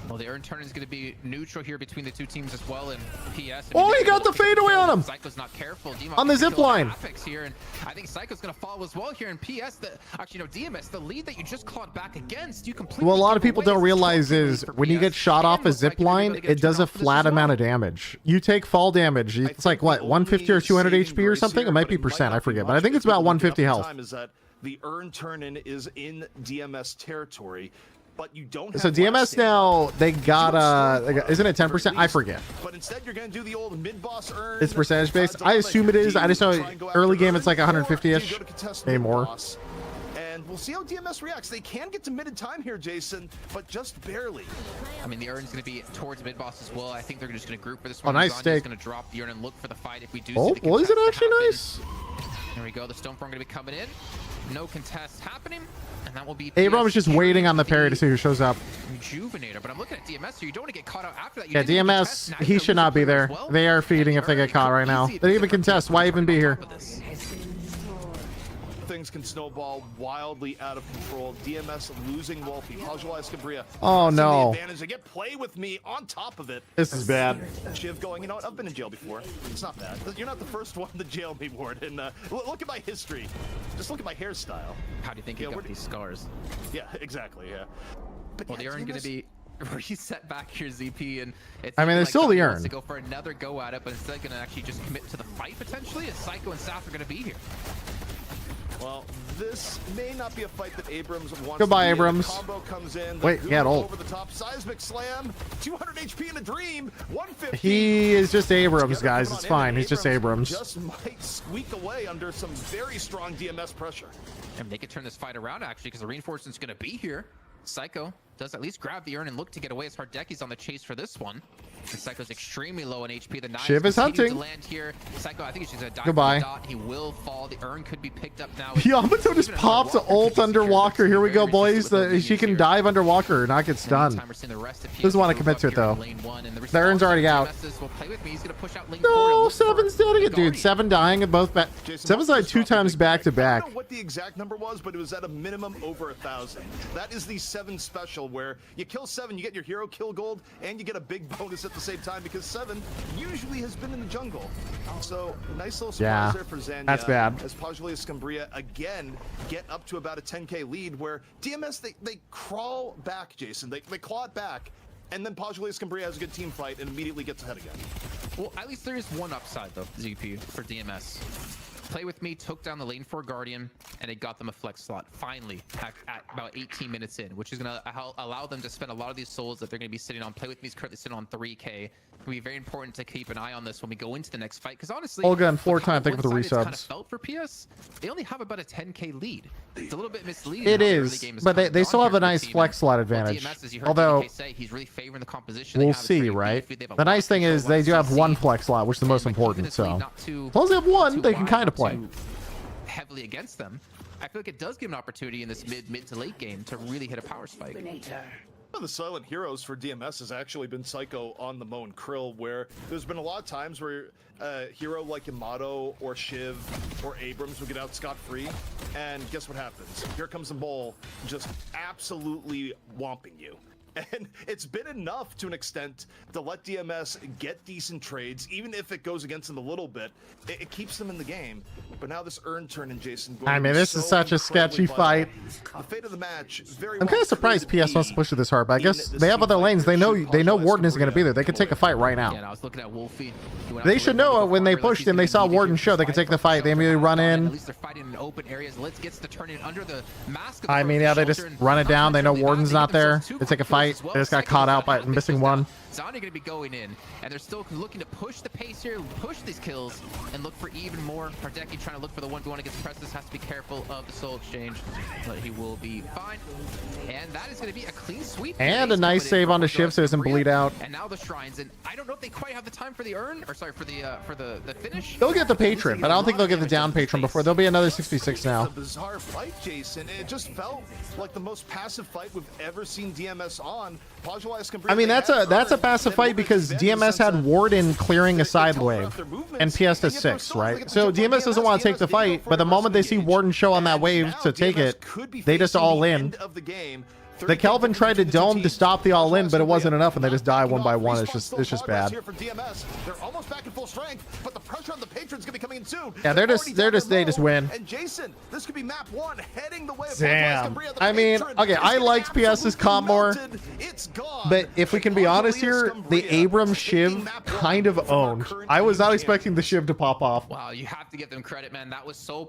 Well, the earn turn is going to be neutral here between the two teams as well. And PS. Oh, he got the fadeaway on him. Psycho's not careful. On the zip line. Here, and I think Psycho's going to fall as well here. And PS, actually, no, DMS, the lead that you just clawed back against, you completely. Well, a lot of people don't realize away is when you get shot off a zip line, it does a flat amount of damage. You take fall damage. It's like what, 150 or 200 HP or something? It might be percent. I forget, but I think it's about 150 health. Is that the earn turn-in is in DMS territory, but you don't have So DMS now, they got isn't it 10%? I forget. But instead you're gonna do the old mid-boss earn. It's percentage based. I assume it is. I just know early game it's like 150-ish, maybe more. And we'll see how DMS reacts. They can get to mid in time here, Jason, but just barely. I mean, the Urn's going to be towards mid boss as well. I think they're just going to group for this Oh, one. nice stake. Going to drop the Urn and look for the fight if we do. Oh, see the well, is it contest actually happen. nice? There we go. The Stoneform going to be coming in. No contest happening, and that will be. Abram is just waiting on the parry to see who shows up. Rejuvenator, but I'm looking at DMS, so you don't want to get caught out after that. You Yeah, didn't even DMS, contest, he should not be there. well. They are feeding if they get caught right now. They didn't even contest. Why even be here? Things can snowball wildly out of control. DMS losing Wolfie. Pajali Escambria. Oh, no. The advantage. They get play with me on top of it. This is bad. Shiv going, you know what? I've been in jail before. It's not bad. You're not the first one to jail me, Warden. Look at my history. Just look at my hairstyle. How do you think he got these scars? Yeah, exactly. Yeah. But well, the Urn going to be reset back here, ZP, and it's I mean, there's still the Johnny wants Urn. to go for another go at it, but instead going to actually just commit to the fight potentially, as Psycho and Saf are going to be here. Well, this may not be a fight that Abrams wants. Goodbye, to be in. Abrams. The combo comes in. Wait, he had ult. Over the top, seismic slam, 200 HP in a dream, 150. He is just Abrams, guys. It's fine. He's just Abrams. Just might squeak away under some very strong DMS pressure. And they could turn this fight around actually, because the reinforcement's going to be here. Psycho does at least grab the Urn and look to get away as Hardeki's on the chase for this one. And Psycho's extremely low on HP. The knives Shiv is continue hunting. to land here. Psycho, I think he's going to die. Goodbye. From the dot. He will fall. The Urn could be picked up now. Yamato just pops ult under Walker. Here we go, boys. She can dive under Walker, not get stunned. Doesn't want to commit to it, though. The Urn's already out. No, Seven's dead again. Dude, Seven dying at both back. Seven's died 2 times back to back. I don't know what the exact number was, but it was at a minimum over 1,000. That is the 7 special, where you kill 7, you get your hero kill gold, and you get a big bonus at the same time, because 7 usually has been in the jungle. So nice little surprise there for Zanya. That's bad. As Pajali Escambria again get up to about a 10k lead, where DMS they crawl back, Jason. They claw it back. And then Pajali Escambria has a good team fight and immediately gets ahead again. Well, at least there is one upside, though, ZP, for DMS. Play With Me took down the lane for Guardian, and it got them a flex slot, finally, at about 18 minutes in, which is going to allow them to spend a lot of these souls that they're going to be sitting on. Play With Me is currently sitting on 3k. It'll be very important to keep an eye on this when we go into the next fight, because honestly, Olga and floor time, thank you for the kind of resubs. felt for PS, they only have about a 10k lead. It's a little bit misleading. It how the early is, game but coming they on still here have a for the nice team. flex slot Well, advantage. DMS, as you heard Although, DK say, he's really favoring the composition. we'll see, right? The nice thing is they do have one flex slot, which is the most important. So, as long as they have one, they can kind of play. Heavily against them, I feel like it does give an opportunity in this mid to late game to really hit a power spike. One of the silent heroes for DMS has actually been Psycho on the Mo and Krill, where there's been a lot of times where a hero like Yamato or Shiv or Abrams would get out scot-free, and guess what happens? Here comes the Mole, just absolutely whomping you. And it's been enough to an extent to let DMS get decent trades, even if it goes against them a little bit. It keeps them in the game. But now this earn turn in Jason. I mean, this is such a sketchy fight. The fate of the match. I'm kind of surprised PS wants to push it this hard, but I guess they have other lanes. They know Warden isn't going to be there. They could take a fight right now. Yeah, I was looking at Wolfie. They should know it when they pushed and they saw Warden show. They could take the fight. They immediately run in. At least they're fighting in open areas. Let's get the turn in under the mask. I mean, yeah, they just run it down. They know Warden's not there. They take a fight. They just got caught out by missing one. Zanya going to be going in, and they're still looking to push the pace here, push these kills, and look for even more. Hardeki trying to look for the 1v1 against Presses, has to be careful of the soul exchange, but he will be fine. And that is going to be a clean sweep. And a nice save on the Shiv so it doesn't bleed out. And now the shrines, and I don't know if they quite have the time for the Urn, or sorry, for the finish. They'll get the patron, but I don't think they'll get the down patron before. There'll be another 66 now. It's a bizarre fight, Jason. It just felt like the most passive fight we've ever seen DMS on. I mean, that's a passive fight because DMS had Warden clearing a side wave and PS to 6, right? So DMS doesn't want to take the fight, but the moment they see Warden show on that wave to take it, they just all in. The Kelvin tried to dome to stop the all in, but it wasn't enough, and they just die one by one. It's just bad. They're almost back in full strength, but the pressure on the Patrons gonna be coming in soon. Yeah, they just win. And Jason, this could be map 1 heading the way of Damn. I mean, okay, I liked PS's comp more, but if we can be honest here, the Abram Shiv kind of owned. I was not expecting the Shiv to pop off. Wow, you have to give them credit, man. That was so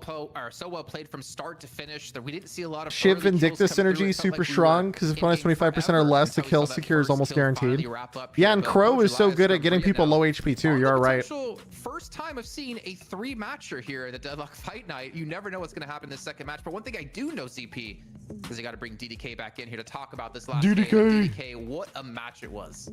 well played from start to finish. That we didn't see a lot of Shiv Vindictus synergy is super strong because if opponents 25% or less, the kill secure is almost guaranteed. Yeah, and Crow is so good at getting people low HP too. You're all right. First time I've seen a 3-matcher here at the Deadlock Fight Night. You never know what's going to happen in the second match. But one thing I do know, CP, is you got to bring DDK back in here to talk about this last DDK. game. DDK, what a match it was.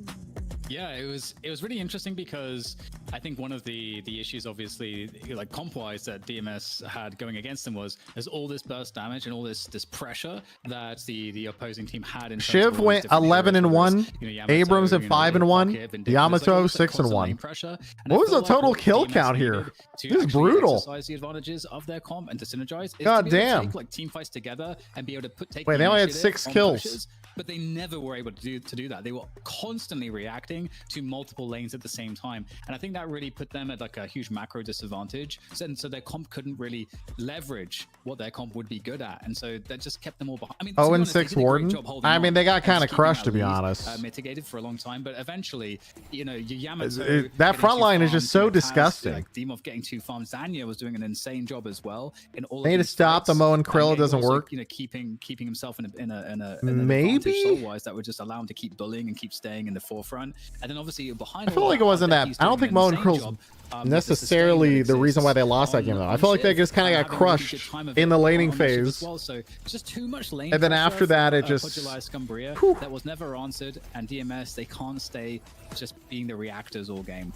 Yeah, it was really interesting because I think one of the issues, obviously, like comp-wise, that DMS had going against them was there's all this burst damage and all this pressure that the opposing team had. In Shiv went 11-1, Abrams at 5-1, Yamato 6-1. What was the total kill count here? This is brutal. Exercise the advantages of their comp and to synergize. God damn. Take, like, team fights together and be able to take. Wait, they only had 6 kills. Pushes, but they never were able to do that. They were constantly reacting to multiple lanes at the same time, and I think that really put them at like a huge macro disadvantage. So their comp couldn't really leverage what their comp would be good at, and so that just kept them all behind. I mean, 0-6 Warden. I mean, they got kind of crushed, to be honest. Mitigated for a long time, but eventually, you know, Yamato that front line is just so disgusting. Like Demov getting 2 farms. Zanya was doing an insane job as well in all. They need to stop the Mo and Krill. It doesn't work. You know, keeping himself in a maybe soul-wise that would just allow him to keep bullying and keep staying in the forefront. And then obviously behind, I feel like it wasn't that. I don't think Mo and Krill's necessarily the reason why they lost that game though. I feel like they just kind of got crushed in the laning phase. So just too much lane. And then after that, it just that was never answered. And DMS, they can't stay just being the reactors all game.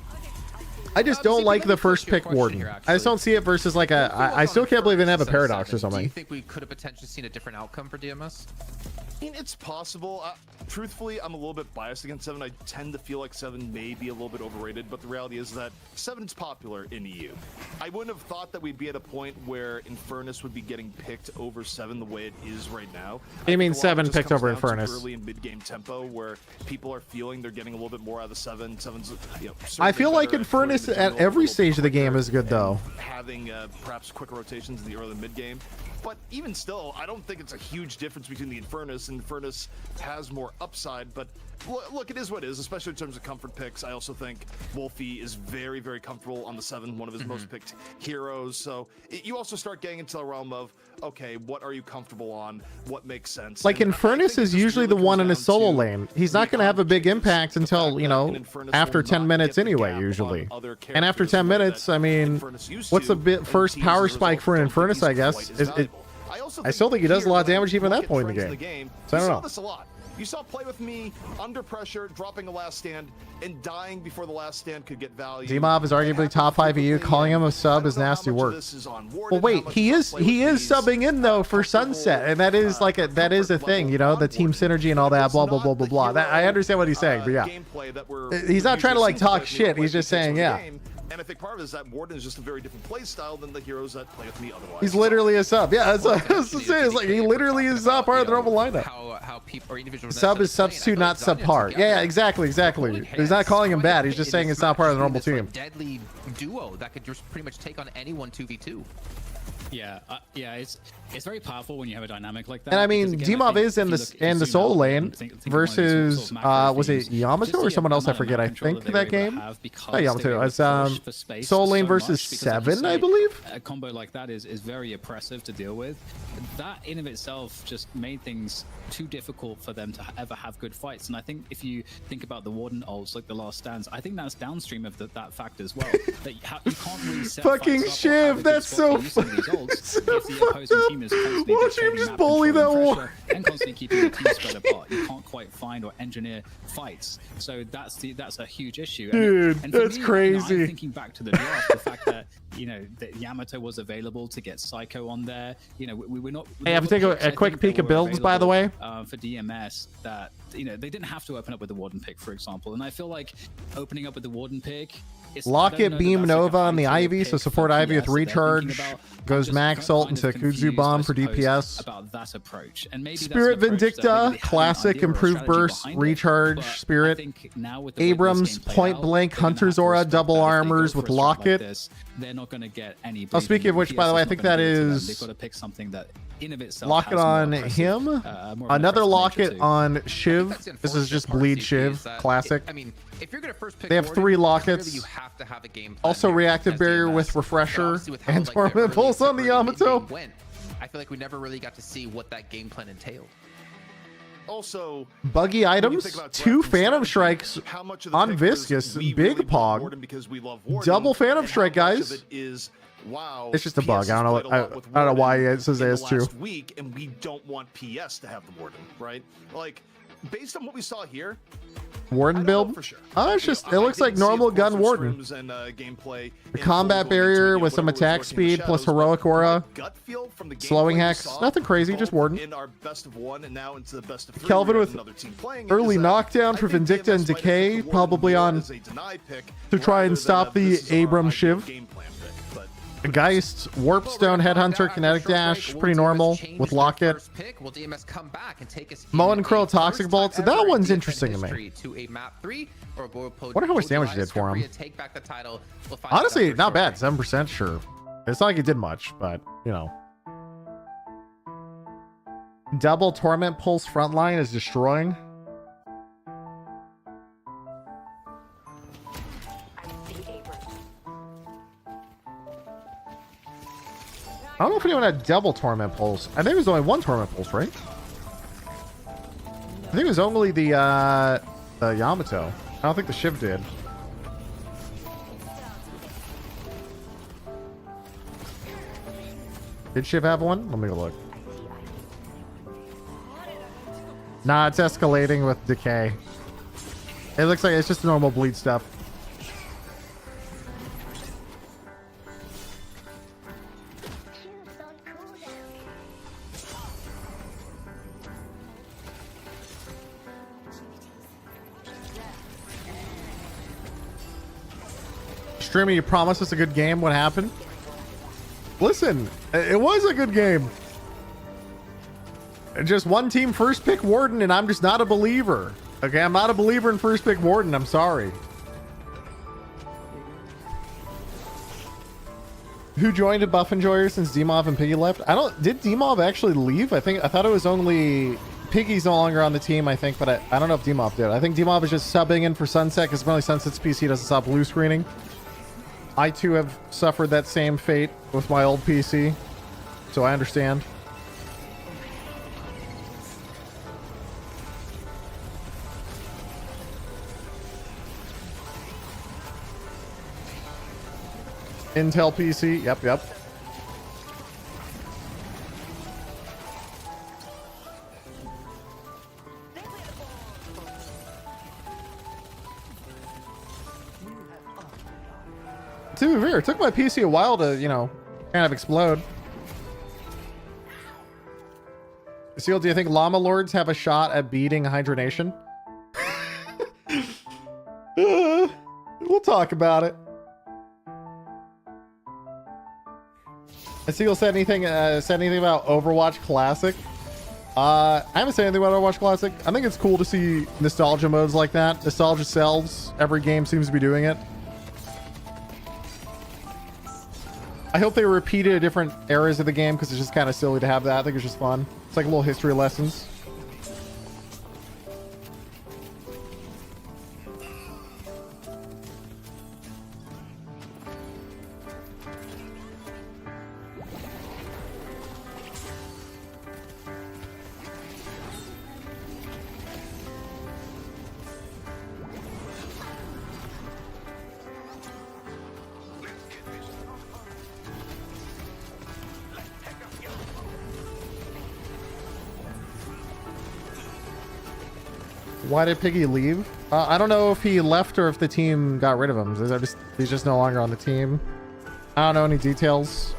I just don't like the first pick Warden. I just don't see it versus like a. I still can't believe they didn't have a Paradox or something. Do you think we could have potentially seen a different outcome for DMS? I mean, it's possible. Truthfully, I'm a little bit biased against 7. I tend to feel like 7 may be a little bit overrated, but the reality is that 7's popular in EU. I wouldn't have thought that we'd be at a point where Infernus would be getting picked over 7 the way it is right now. You mean 7 picked over Infernus? Early in mid-game tempo, where people are feeling they're getting a little bit more out of the 7. 7's, you know, I feel like Infernus at every stage of the game is good though. Having perhaps quicker rotations in the early mid-game. But even still, I don't think it's a huge difference between the Infernus. Infernus has more upside, but look, it is what it is, especially in terms of comfort picks. I also think Wolfie is very, very comfortable on the 7, one of his most picked heroes. So you also start getting into the realm of, okay, what are you comfortable on? What makes sense? Like Infernus is usually the one in a solo lane. He's not going to have a big impact until, you know, after 10 minutes anyway, usually. And after 10 minutes, I mean, what's the first power spike for an Infernus, I guess? I still think he does a lot of damage even at that point in the game. So I don't know. This a lot. You saw Play With Me under pressure, dropping a last stand, and dying before the last stand could get value. Zmov is arguably top 5 EU. Calling him a sub is nasty work. Well, wait, he is subbing in though for Sunset, and that is like that is a thing, you know, the team synergy and all that, blah blah blah blah blah. That, I understand what he's saying, but yeah, he's not trying to like talk shit. He's just saying, yeah. And I think part of it is that Warden is just a very different play style than the heroes that Play With Me otherwise. He's literally a sub. Yeah, that's what I was saying. It's like he literally is not part of the normal lineup. How people or individuals sub is substitute, not subpar. Yeah, exactly. He's not calling him bad. He's just saying it's not part of the normal team. Deadly duo that could just pretty much take on anyone 2v2. Yeah, it's very powerful when you have a dynamic like that. And I mean, Demov is in the solo lane versus was it Yamato or someone else? I forget. I think that game. Oh, Yamato. It's solo lane versus 7, I believe. A combo like that is very oppressive to deal with. That in of itself just made things too difficult for them to ever have good fights. And I think if you think about the Warden ults, like the last stands, I think that's downstream of that fact as well. That you can't really set fucking Shiv. That's so funny. If the opposing team is constantly watch him just bully that war and constantly keeping the team spread apart, you can't quite find or engineer fights. So that's a huge issue. Dude, and that's me, crazy. You know, I'm thinking back to the draft, the fact that, you know, that Yamato was available to get Psycho on there. You know, we were not. Hey, I have to take a quick peek at builds, by the way. For DMS, that you know, they didn't have to open up with the Warden pick, for example. And I feel like opening up with the Warden pick. Locket, Beam, Nova on the Ivy, so support Ivy with recharge. Goes max ult into Kudzu Bomb for DPS. About that approach. And maybe Spirit Vindicta, classic, improved burst, recharge, Spirit. Abrams, Point Blank, Hunter's Aura, double armors with Locket. They're not going to get any. Oh, speaking of which, by the way, I think that is They've got to pick something that in of itself Locket on him. Another Locket on Shiv. This is just Bleed Shiv, classic. I mean, if you're gonna first pick they have Warden, 3 Lockets. you have to have a game plan Also here reactive as barrier DMS. with Refresher But and like, Torment Pulse on the Yamato. I feel like we never really got to see what that game plan entailed. Also, buggy items, 2 Phantom Strikes on Viscous, big Pog, double Phantom Strike, guys. Wow, it's just a bug. I don't know why it says AS2. Week, and we don't want PS to have the Warden, right? Like, based on what we saw here, Warden build? for sure. Oh, it's just, it looks like normal gun Warden. And, gameplay The combat barrier with some attack speed plus heroic aura. Slowing hex. Nothing crazy, just Warden. In our best of 1 and now into the best of 3, Kelvin with another team playing early is, knockdown for Vindicta and Decay, probably on to try and stop the Abram Shiv. Geist, Warpstone, Headhunter, Kinetic Dash, pretty normal with Locket. Will DMS come back and take us Moen Krill, Toxic Bolts. That one's interesting to me. To a map 3 or Wonder how much damage he did for him. Take back the title. Honestly, not bad. 7%, sure. It's not like it did much, but, you know. Double Torment Pulse frontline is destroying. I don't know if anyone had double Torment Pulse. I think it was only 1 Torment Pulse, right? I think it was only the Yamato. I don't think the Shiv did. Did Shiv have one? Let me go look. Nah, it's escalating with Decay. It looks like it's just normal bleed stuff. Streamer, you promised us a good game. What happened? Listen, it was a good game. Just one team first pick Warden, and I'm just not a believer. Okay, I'm not a believer in first pick Warden. I'm sorry. Who joined a Buff Enjoyer since Demov and Piggy left? Did Demov actually leave? I thought it was only Piggy's no longer on the team, I think, but I don't know if Demov did. I think Demov is just subbing in for Sunset because apparently Sunset's PC doesn't stop blue screening. I too have suffered that same fate with my old PC, so I understand. Intel PC, yep. To be fair, it took my PC a while to, you know, kind of explode. Seal, do you think Llama Lords have a shot at beating Hydronation? We'll talk about it. Seal said anything about Overwatch Classic? I haven't said anything about Overwatch Classic. I think it's cool to see nostalgia modes like that. Nostalgia sells. Every game seems to be doing it. I hope they repeat it at different eras of the game because it's just kind of silly to have that. I think it's just fun. It's like little history lessons. Why did Piggy leave? I don't know if he left or if the team got rid of him. He's just no longer on the team. I don't know any details.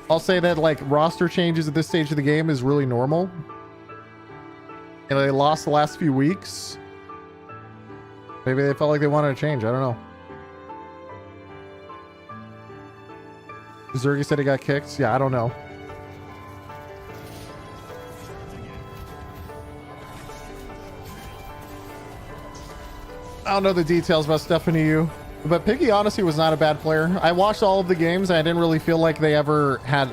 I'll say that like roster changes at this stage of the game is really normal. You know, they lost the last few weeks. Maybe they felt like they wanted to change. I don't know. Zergy said he got kicked. Yeah, I don't know. I don't know the details about Stephanie Yu, but Piggy honestly was not a bad player. I watched all of the games. And I didn't really feel like they ever had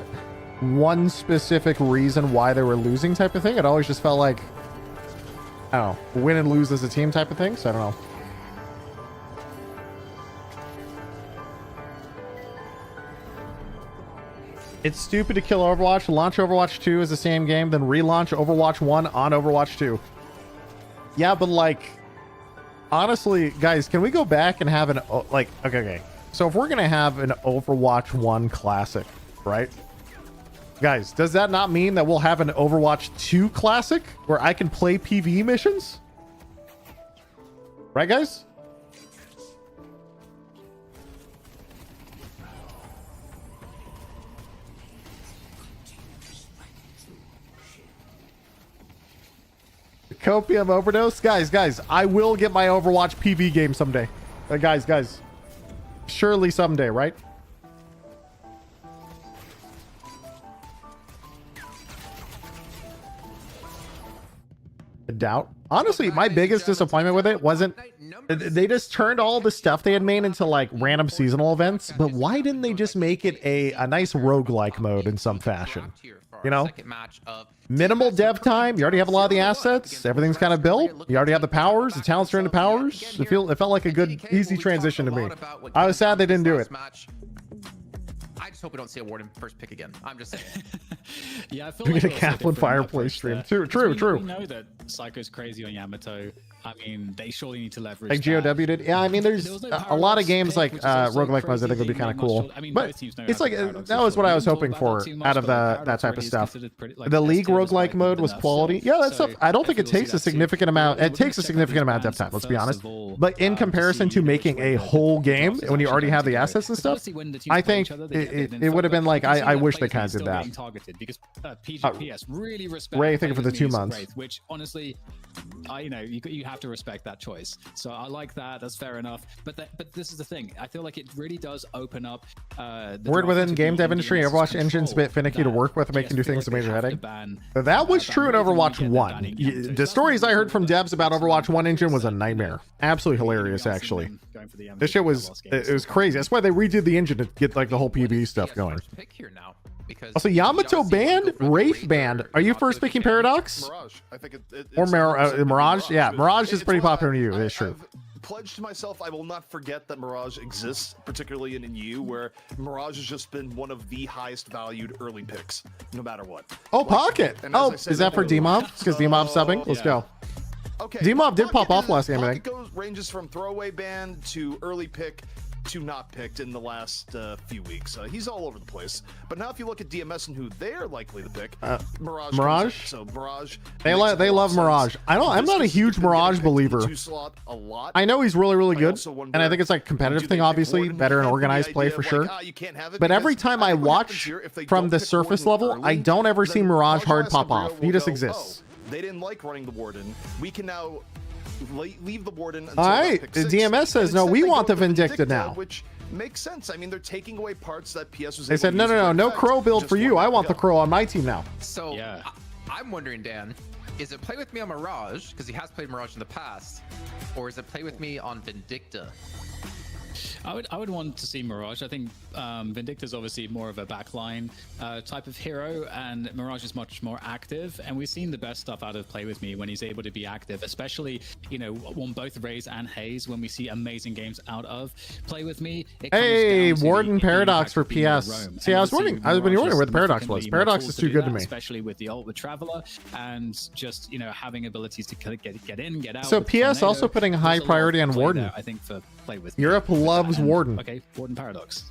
one specific reason why they were losing type of thing. It always just felt like, I don't know, win and lose as a team type of thing. So I don't know. It's stupid to kill Overwatch. Launch Overwatch 2 is the same game, then relaunch Overwatch 1 on Overwatch 2. Yeah, but like, honestly, guys, can we go back and have an, like, okay. So if we're going to have an Overwatch 1 classic, right? Guys, does that not mean that we'll have an Overwatch 2 classic where I can play PvE missions? Right, guys? Copium overdose? Guys, I will get my Overwatch PvE game someday. Guys. Surely someday, right? A doubt. Honestly, my biggest disappointment with it wasn't they just turned all the stuff they had made into like random seasonal events, but why didn't they just make it a nice roguelike mode in some fashion? You know, minimal dev time. You already have a lot of the assets. Everything's kind of built. You already have the powers. The talents are into powers. It felt like a good, easy transition to me. I was sad they didn't do it. I just hope we don't see a Warden first pick again. I'm just saying. Yeah, I feel like a Kaplan fireplace stream. True. We know that Psycho's crazy on Yamato. I mean, they surely need to leverage like GOW did. Yeah, I mean, there's a lot of games like roguelike modes I think would be kind of cool. But it's like that was what I was hoping for out of that type of stuff. The League roguelike mode was quality. Yeah, that stuff. I don't think it takes a significant amount. It takes a significant amount of dev time. Let's be honest. But in comparison to making a whole game when you already have the assets and stuff, I think it would have been like I wish they kind of did that. Ray, thank you for the 2 months. Which honestly, you have to respect that choice. So I like that. That's fair enough. But this is the thing. I feel like it really does open up. Word within game dev industry, Overwatch engine's a bit finicky to work with, making do things a major headache. That was true in Overwatch 1. The stories I heard from devs about Overwatch 1 engine was a nightmare. Absolutely hilarious, actually. This shit was crazy. That's why they redid the engine to get like the whole PvE stuff going. Also, Yamato banned, Wraith banned. Are you first picking Paradox? Mirage. I think or Mirage? Yeah, Mirage is pretty popular in you. It's true. I've pledged to myself I will not forget that Mirage exists, particularly in EU, where Mirage has just been one of the highest valued early picks, no matter what. Oh, Pocket. Oh, is that for DMob? Because DMob's subbing? Let's go. Okay. DMob did pop off last game, I think. Ranges from throwaway ban to early pick to not picked in the last few weeks. He's all over the place. But now if you look at DMS and who they're likely to pick, Mirage. So Mirage. They love Mirage. I'm not a huge Mirage believer. I know he's really good, and I think it's like a competitive thing, obviously, better and organized play for sure. But every time I watch from the surface level, I don't ever see Mirage hard pop off. He just exists. They didn't like running the Warden. We can now leave the Warden until all right, the DMS says no, we want the Vindicta now, which makes sense. I mean, they're taking away parts that PS was they said no Crow build for you. I want the Crow on my team now. So yeah, I'm wondering, Dan, is it play with me on Mirage because he has played Mirage in the past, or is it play with me on Vindicta? I would want to see Mirage. I think Vindicta's obviously more of a backline type of hero, and Mirage is much more active. And we've seen the best stuff out of Play With Me when he's able to be active, especially, on both Raze and Haze, when we see amazing games out of Play With Me. Hey, Warden Paradox for PS. See, I was wondering where the Paradox was. Paradox is too good to me. Especially with the ult with Traveler and just, having abilities to get in, get out. So PS also putting high priority on Warden. There, I think, for Play With Me. Europe loves Warden. Okay, Warden Paradox.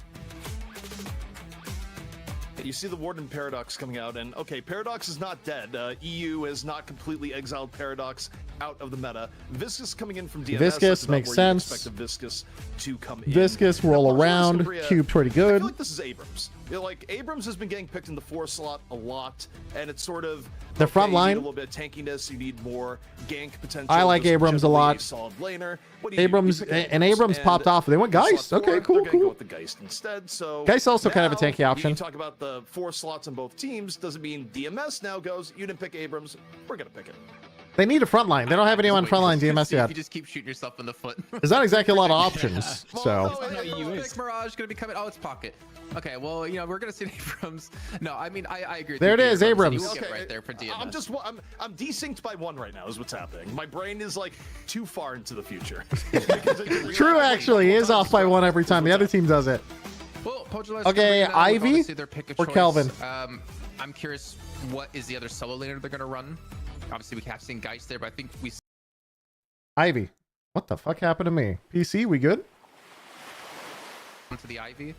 You see the Warden Paradox coming out, and okay, Paradox is not dead. EU has not completely exiled Paradox out of the meta. Viscous coming in from DMS. Viscous makes sense. Viscous to come in. Viscous roll around. Cube pretty good. I feel like this is Abrams. You know, like Abrams has been getting picked in the 4 slot a lot, and it's sort of The front you need line. a little bit of tankiness. You need more gank potential. I like just Abrams a generally lot. Solid laner. What do you do? Abrams You pick and Abrams and popped off. They went in slot Geist. 4, Okay, they're cool, gonna cool. Go with the Geist instead. So Geist also kind of a now, tanky option. You talk about the 4 slots on both teams. Doesn't mean DMS now goes. You didn't pick Abrams. We're gonna pick it. They need a front line. They don't have anyone front line DMS You yet. just keep shooting yourself in the foot. There's not exactly a lot of options. So Pick Mirage gonna be coming. Oh, it's Pocket. Okay, well, you know, we're gonna see Abrams. No, I mean, I agree with There you, it is, Abrams. You will get right there for DMS. I'm desynced by 1 right now is what's happening. My brain is like too far into the future. True, actually, he is off by 1 every time. The other team does it. Well, Okay, Ivy or Kelvin? I'm curious, what is the other solo laner they're gonna run? Obviously, we have seen Geist there, but I think we. Ivy. What the fuck happened to me? PC, we good? To the Ivy.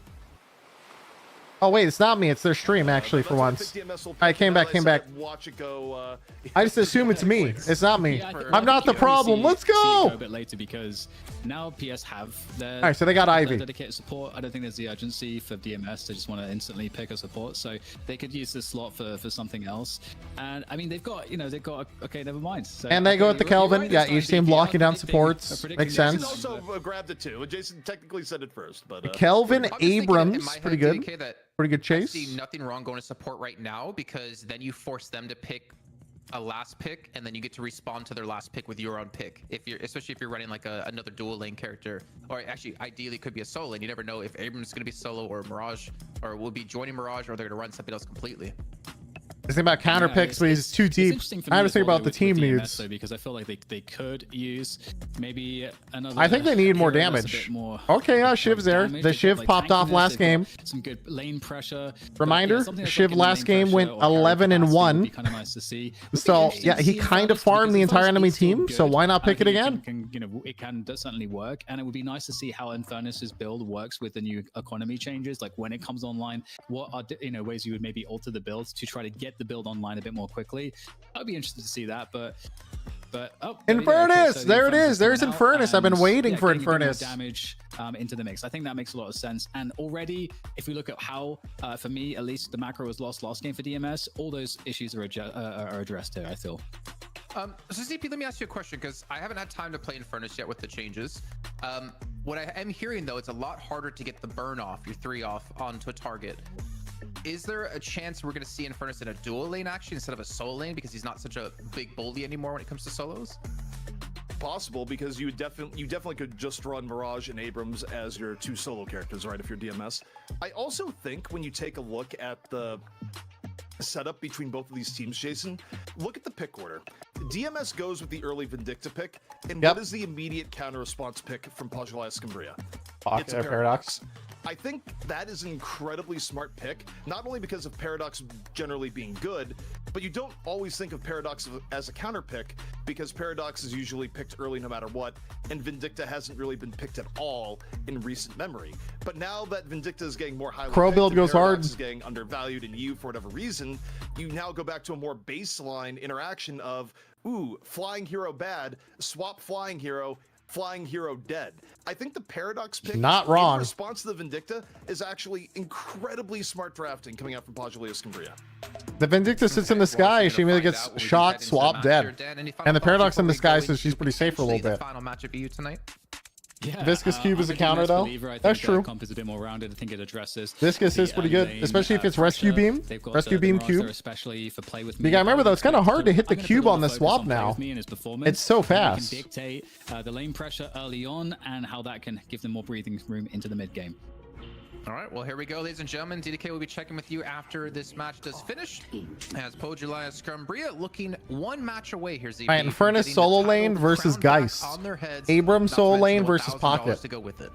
Oh wait, it's not me. It's their stream actually for once. I came back. Watch it go. I just assume it's me. It's not me. Yeah, I'm not the problem. Let's go. A bit later because now PS have their. All right, so they got their Ivy. dedicated support. I don't think there's the urgency for DMS. They just want to instantly pick a support, so they could use this slot for something else. And I mean, they've got okay, never mind. So, And they go with the Kelvin. right, yeah, this each time team DPR blocking down predicting- supports. predicting Makes Jason sense. also grabbed it too. Jason technically said it first, but Kelvin I'm just thinking in Abrams, my head, pretty good. DK, that Pretty good I chase. see nothing wrong going to support right now because then you force them to pick a last pick and then you get to respond to their last pick with your own pick. Especially if you're running like another dual lane character, or actually ideally could be a solo lane. You never know if Abrams is going to be solo or Mirage, or will be joining Mirage, or they're going to run something else completely. The thing about counter picks, but he's too deep. I have to think about the team needs. Though, because I feel like they could use maybe another. I think they need more hero that's a damage. bit more Okay, Shiv's there. damage. The They've Shiv got, popped off tankiness, last they've game. got some good lane pressure. Reminder, something that's Shiv like in last lane game pressure went or carry 11 and capacity would 1. be kind of nice to see. So yeah, he kind of farmed the entire enemy team. So why not pick it again? It can certainly work, and it would be nice to see how Infernus's build works with the new economy changes. Like when it comes online, what are ways you would maybe alter the builds to try to get the build online a bit more quickly. I'd be interested to see that, but oh, Infernus, so there it is. is There's coming out, Infernus. I've been and, waiting for getting a bit more Infernus. Damage into the mix. I think that makes a lot of sense. And already, if we look at how, for me at least, the macro was lost last game for DMS, all those issues are addressed here, I feel. So ZP, let me ask you a question because I haven't had time to play Infernus yet with the changes. What I am hearing though, it's a lot harder to get the burn off, your 3 off onto a target. Is there a chance we're going to see Infernus in a dual lane actually instead of a solo lane because he's not such a big bully anymore when it comes to solos? Possible, because you definitely could just run Mirage and Abrams as your 2 solo characters, right? If you're DMS. I also think when you take a look at the setup between both of these teams, Jason, look at the pick order. DMS goes with the early Vindicta pick, and what is the immediate counter response pick from Pajulaya Scumbria? It's a Paradox. I think that is an incredibly smart pick, not only because of Paradox generally being good, but you don't always think of Paradox as a counter pick because Paradox is usually picked early no matter what, and Vindicta hasn't really been picked at all in recent memory. But now that Vindicta is getting more highly Crow picked build and goes Paradox hard. is getting undervalued in you for whatever reason, you now go back to a more baseline interaction of, ooh, flying hero bad, swap flying hero dead. I think the Paradox pick Not wrong. in response to the Vindicta is actually incredibly smart drafting coming out from Pajulaya Scumbria. The Vindicta sits in the sky. She immediately gets shot, swap, dead. And the Paradox in the sky says she's pretty safe for a little bit. Final matchup EU tonight. Yeah, Viscous Cube is a I'm counter, nice though. believer. I think That's true. Comp is a bit more rounded. I think it addresses. Viscous is pretty good, especially if it's Rescue Beam. They've got Rescue the Beam Mirage Cube. there, especially for play with You me. gotta remember though, it's kind of hard to hit the I'm gonna cube put a lot on the of focus swap on play now. with me and his performance. It's so And we fast. can dictate the lane pressure early on and how that can give them more breathing room into the mid game. All right, well, here we go, ladies and gentlemen. DDK will be checking with you after this match does finish. As Pojulaya Scumbria looking 1 match away here, ZP. All right, Infernus solo lane versus Geist. Abrams solo lane versus Pocket. To go with it.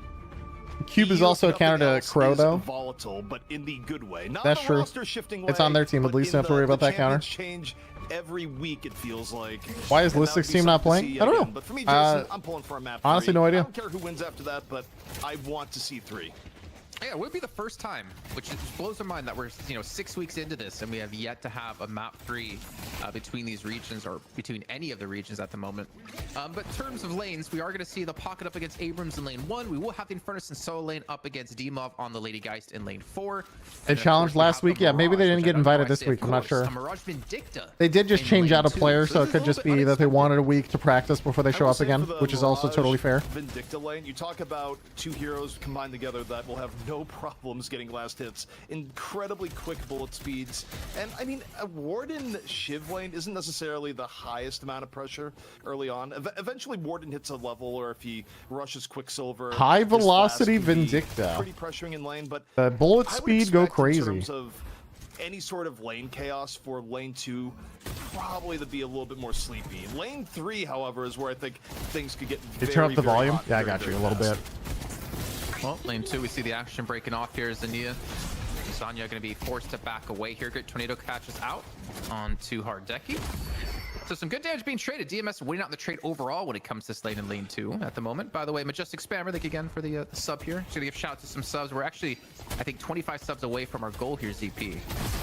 Cube is also a counter to Crow, though. Volatile, but in the good way. Not That's in a true. roster-shifting It's way, on their team. At but least in don't have to worry the about that counter. champions change every week, it feels like. Why is And that Listix would be team not something to playing? see I don't again. know. But for me, Jason, I'm pulling for a map honestly, 3. no idea. I don't care who wins after that, but I want to see 3. Yeah, it would be the first time, which blows our mind that we're 6 weeks into this and we have yet to have a map 3 between these regions or between any of the regions at the moment. But in terms of lanes, we are going to see the Pocket up against Abrams in lane 1. We will have the Infernus and Solo lane up against Demov on the Lady Geist in lane 4. They challenged last week. Yeah, maybe they didn't get invited this week. I'm not sure. They did just change out a player, so it could just be that they wanted a week to practice before they show up again, which is also totally fair. Vindicta lane, you talk about two heroes combined together that will have no problems getting last hits, incredibly quick bullet speeds, and I mean a Warden Shiv lane isn't necessarily the highest amount of pressure early on. Eventually Warden hits a level, or if he rushes Quicksilver, high velocity Vindicta, pretty pressuring in lane, but the bullet speed go crazy. In terms of any sort of lane chaos for lane 2, probably to be a little bit more sleepy. Lane 3, however, is where I think things could get You turn up the volume? Yeah, I got you a little bit. Well, lane 2, we see the action breaking off here. Zania. Zanya going to be forced to back away here. Great Tornado catches out onto Hardeki. So some good damage being traded. DMS winning out in the trade overall when it comes to this lane in lane 2 at the moment. By the way, Majestic Spammer, thank you again for the sub here. Just going to give shout out to some subs. We're actually, I think, 25 subs away from our goal here, ZP.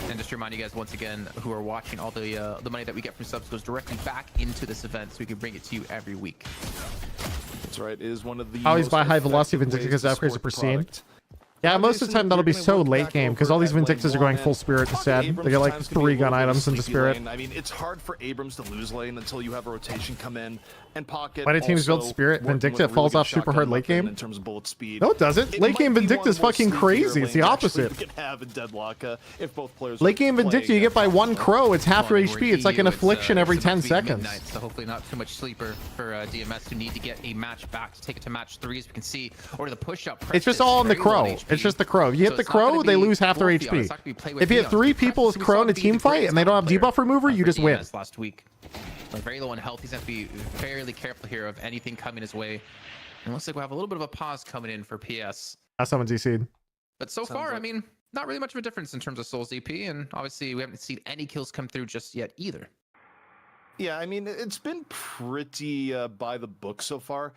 And just to remind you guys once again who are watching, all the money that we get from subs goes directly back into this event so we can bring it to you every week. That's right. It is one of the always buy high velocity Vindicta because upgrades are pristine. Yeah, most of the time that'll be so late game because all these Vindictas are going full spirit instead. They get like 3-gun items into spirit. I mean, it's hard for Abrams to lose lane until you have a rotation come in and Pocket. Why do teams build spirit? Vindicta falls off super hard late game. In terms of bullet speed. No, it doesn't. Late game Vindicta is fucking crazy. It's the opposite. You can have in Deadlock if both players. Late game Vindicta, you get by 1 crow. It's half your HP. It's like an affliction every 10 seconds. Midnight, so hopefully not too much sleeper for DMS who need to get a match back to take it to match 3, as we can see, or the push up. It's just all on the crow. It's just the crow. You hit the crow, they lose half their HP. If you hit 3 people with crow in a team fight and they don't have debuff remover, you just win. Last week, very low in health. He's going to be fairly careful here of anything coming his way. And looks like we'll have a little bit of a pause coming in for PS. Someone's DC'd. But so far, I mean, not really much of a difference in terms of Soul's EP, and obviously we haven't seen any kills come through just yet either. Yeah, I mean, it's been pretty by the book so far.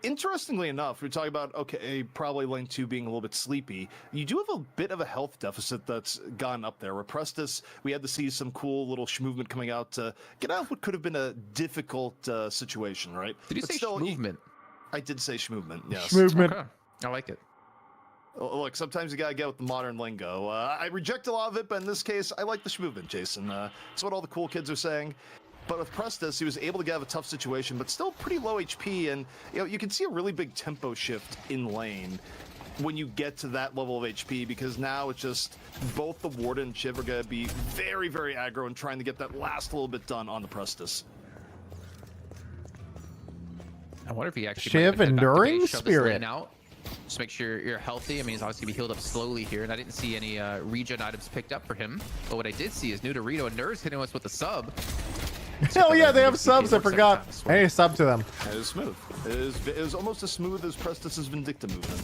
Interestingly enough, we're talking about, okay, probably lane 2 being a little bit sleepy. You do have a bit of a health deficit that's gone up there. Represtus, we had to see some cool little movement coming out to get out of what could have been a difficult situation, right? Did you say movement? I did say movement, yes. Movement. Okay. I like it. Look, sometimes you gotta get with the modern lingo. I reject a lot of it, but in this case, I like the movement, Jason. It's what all the cool kids are saying. But with Prestus, he was able to get out of a tough situation, but still pretty low HP, and you can see a really big tempo shift in lane when you get to that level of HP, because now it's just both the Warden and Shiv are going to be very, very aggro and trying to get that last little bit done on the Prestus. I wonder if he actually Shiv enduring spirit. Just make sure you're healthy. I mean, he's obviously going to be healed up slowly here, and I didn't see any regen items picked up for him. But what I did see is Nudorito and Nurs hitting us with a sub. Hell yeah, they have subs. I forgot. Hey, sub to them. It was smooth. It was almost as smooth as Prestus's Vindicta movement.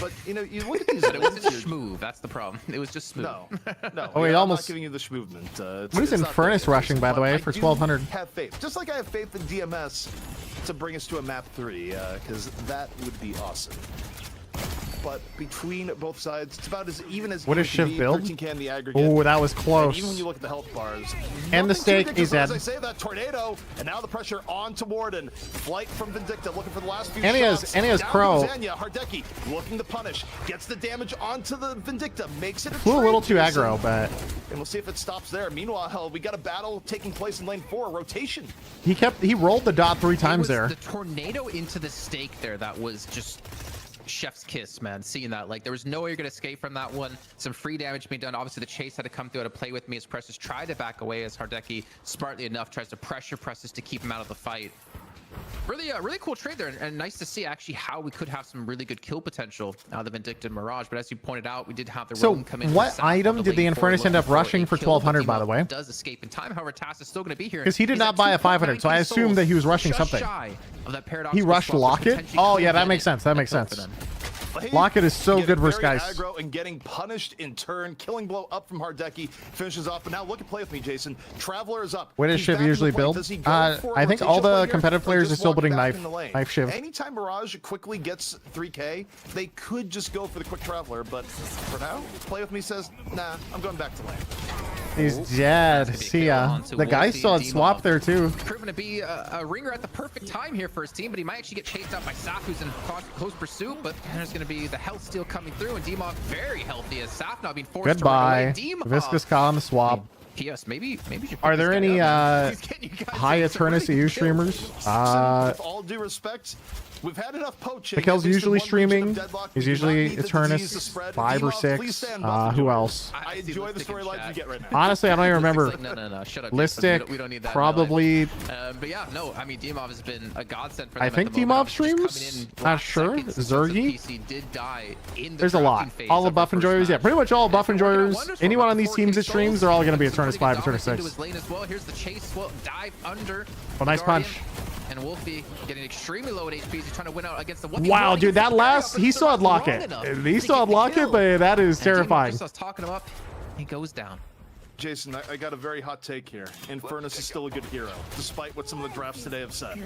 But you look at these. But it wasn't schmoove. That's the problem. It was just smooth. No. Oh, wait, almost. I'm not giving you the movement. What is Infernus rushing, by the way, for 1200? Have faith, just like I have faith in DMS to bring us to a map 3, because that would be awesome. But between both sides, it's about as even as what is Shiv build? Oh, that was close. And even when you look at the health bars, and the stake is dead. As I say that tornado, and now the pressure on to Warden. Flight from Vindicta, looking for the last few shots. And he has crow. Hardeki looking to punish, gets the damage onto the Vindicta, makes it a little too aggro, but and we'll see if it stops there. Meanwhile, we got a battle taking place in lane 4, rotation. He rolled the dot 3 times there. The tornado into the stake there, that was just chef's kiss, man. Seeing that, like, there was no way you're gonna escape from that one. Some free damage being done. Obviously the chase had to come through to play with me as Prestus tried to back away, as Hardeki smartly enough tries to pressure Prestus to keep him out of the fight. Really cool trade there, and nice to see actually how we could have some really good kill potential out of the Vindicta and Mirage. But as you pointed out, we did have the roam come in. So what item did the Infernus end up rushing for 1200, by the way? Does escape in time. However, Tass is still going to be here because he did not buy a 500, so I assumed that he was rushing something. He rushed Locket. Oh yeah, that makes sense. That makes sense. late. Locket is so Getting good versus very guys. aggro and getting punished in turn. Killing blow up from Hardeki finishes off. But now look at play with me, Jason. Traveler is up. Where does He's Shiv back in the usually play. build? Does he go for a I think all rotational play the here, competitive or players are just still walk putting back knife, in the lane? knife Shiv. Anytime Mirage quickly gets 3K, they could just go for the quick Traveler. But for now, play with me says, nah, I'm going back to lane. He's dead. See ya. The guy still had swap there too. Proven to be a ringer at the perfect time here for his team, but he might actually get chased out by Saf, who's in close pursuit. But there's going to be the health steal coming through, and Demov very healthy as Saf now being forced Goodbye. to run away. Viscous call on the swap. PS, maybe you should pick Are there this guy any up. He's getting you guys high some really Eternus good EU kills. streamers? With all due respect, we've had enough poaching. Mikkel's At least in usually one region of streaming. Deadlock. He's We do not usually need the disease to Eternus spread. 5 or Demov, please 6. stand Buffalo Who Joy. else? I enjoy the storylines we get right now. Honestly, I don't even remember. No, shut up. Listic, We don't need that. probably. But yeah, no, I mean, Demov has been a godsend for them. I at think the moment. Demov Just coming streams. in Not last sure. second since Zergy. PC did die in the There's a lot. drafting phase All the of buff our first enjoyers. Yeah, match. pretty much all buff And we're gonna enjoyers. wonder for Anyone about on these 4K teams that streams, they're all going to be Eternus 5, Eternus Into 6. his lane as well. Here's the chase. Well, dive under. Oh, nice Guardian. punch. And Wolfie getting extremely low at HP. He's trying to win out against the Wow, dude, that last, he still had Locket. He still had Locket, but that is terrifying. Just talking him up. He goes down. Jason, I got a very hot take here. Infernus is still a good hero, despite what some of the drafts today have said.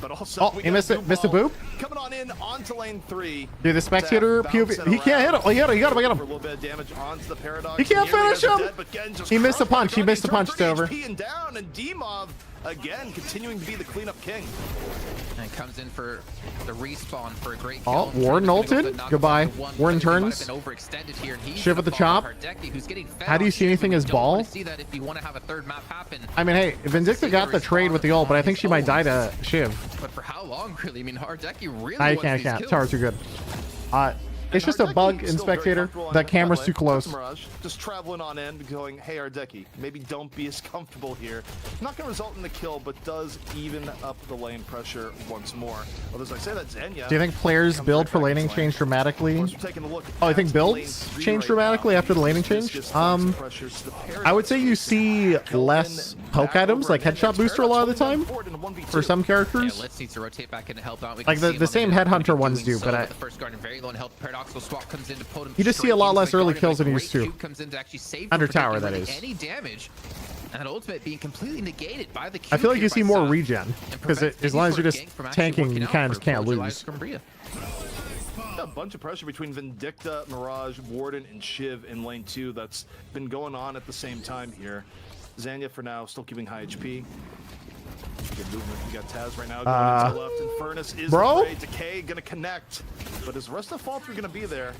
But also, Oh, he missed it. Missed a boop. Coming on in onto lane 3. Dude, the spectator POV. He can't hit him. Oh, he got him. I got For a him. little bit of damage onto the Paradox. He can't Nearly finish has him. dead, but Gen just He missed a crushed by punch. He missed a Guardian. punch. Turned It's over. 30 HP and down, and Demov again continuing to be the cleanup king. And comes in for the respawn for a great Oh, kill. Warden Trying to go ulted. for the knock Goodbye. off the one, Warden but he might have turns. been overextended here, and he's Shiv at the gonna fall chop. on Hardeki, who's getting fed How do you on see Shiv, anything and as you don't wanna ball? see that if you want to have a third map happen. I mean, hey, Vindicta got the trade with the ult, but I think she might die to Shiv. But for how long, really? I mean, Hardeki really I wants can't. these Can't. kills. Tower's too good. It's just a bug in Spectator. The camera's too close. Mirage, just traveling on end, going, hey, Hardeki, maybe don't be as comfortable here. Not going to result in the kill, but does even up the lane pressure once more. Well, as I say that, Zenya. Do you think players build for laning change dramatically? Oh, I think builds change dramatically after the laning change. I would say you see less poke items like headshot booster a lot of the time for some characters. Yeah, Litz needs to rotate back in to help out. We Like can see him the on same mid, headhunter doing ones do, so, but I the first Guardian very low in health. Paradoxical swap comes in to put him You just see a straight lot into less the early Guardian, kills but than you great used to. shoot comes in to actually save Under him from tower, taking that really is. any damage. And that ultimate being completely negated by the I feel like Q you here see by more Saf, regen and because prevents as any long as sort you're of just gank from actually tanking, working you out kind of for just can't July lose. Scumbria. A bunch of pressure between Vindicta, Mirage, Warden, and Shiv in lane 2 that's been going on at the same time here. Zanya for now still keeping high HP. Good movement. We got Taz right now going to the left, and Furnace is Bro? afraid. Decay gonna connect, but is the rest of Fall 3 gonna be there?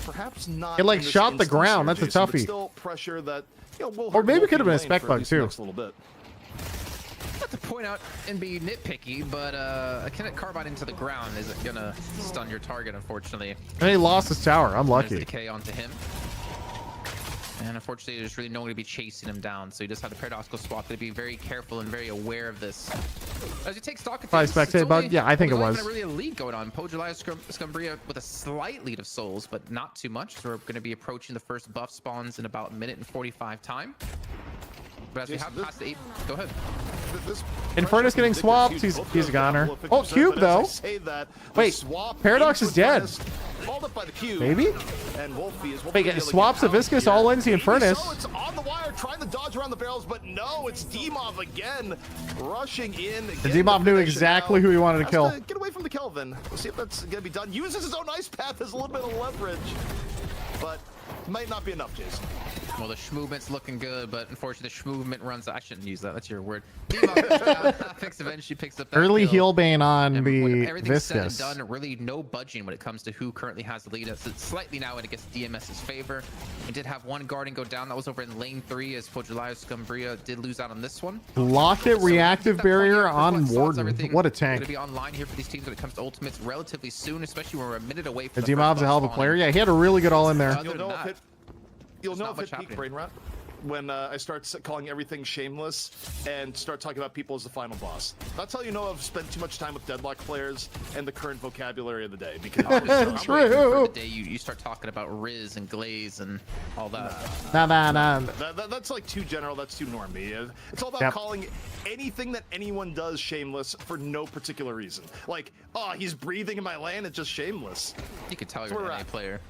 Perhaps not. It, like, in this shot the instance ground. here, That's a Jason, but toughie. Still pressure that, you know, will Or hurt maybe it Wolfie could have been a lane spec for at bug, least the too. next little bit. Not to point out and be nitpicky, but a kinetic carbine into the ground isn't gonna stun your target, unfortunately. And he lost his tower. There's Unlucky. decay onto him. And unfortunately, there's really no one to be chasing him down, so you just have the paradoxical swap to be very careful and very aware of this. As you take stock of Probably things, it's spectate bug? only- Yeah, I think it there's not was. even really a lead going on. July Scumbria with a slight lead of souls, but not too much. So we're going to be approaching the first buff spawns in about a minute and 45 time. But as we have past the 8, go ahead. Infernus getting swapped. He's a goner. Oh, cube though. Wait, Paradox is dead. Maybe? Wait, it swaps the Viscous all into the Infernus. So it's on the wire, trying to dodge around the barrels, but no, it's Demov again, rushing in. And Demov knew exactly who he wanted to kill. Get away from the Kelvin. We'll see if that's gonna be done. Uses his own ice path as a little bit of leverage, but might not be enough, Jason. Well, the schmovement's looking good, but unfortunately, the schmovement runs. I shouldn't use that. That's your word. Fix eventually picks up that Early kill. heal bane on And the when everything's said and Viscous. done, really no budging when it comes to who currently has the lead. It's slightly now against DMS's favor. We did have one Guardian go down. That was over in lane 3 as July Scumbria did lose out on this one. Locket reactive barrier on Slots, Warden. everything What a Going tank. to be online here for these teams when it comes to ultimates relatively soon, especially when we're a minute away from The the Demov's first a hell of a buff player. spawning. Yeah, he had a really good all in there. Other than that, You'll know if much it peaked happening. brain rot. when I start calling everything shameless and start talking about people as the final boss. That's how you know I've spent too much time with Deadlock players and the current vocabulary of the day. Because for the day you start talking about Riz and Glaze and all that. Nah. That's like too general. That's too normy. It's all about calling anything that anyone does shameless for no particular reason. Like, oh, he's breathing in my lane. It's just shameless. You could tell you're an NA player.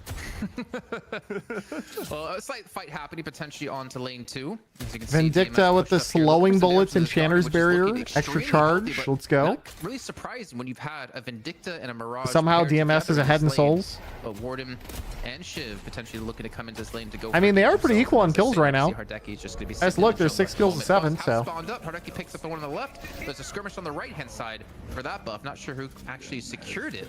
Well, a slight fight happening potentially onto lane 2. As you can Vindicta see, with the slowing bullets and Channer's barrier. Extra charge. Let's go. Really surprising when you've had a Vindicta and a Mirage. Somehow DMS is ahead in souls. Warden and Shiv potentially looking to come into this lane to go. I mean, they are pretty equal on kills right now. Hardeki's just going to be. Guys, look, there's 6 kills to 7. So. Spawned up. Hardeki picks up the one on the left. There's a skirmish on the right-hand side for that buff. Not sure who actually secured it,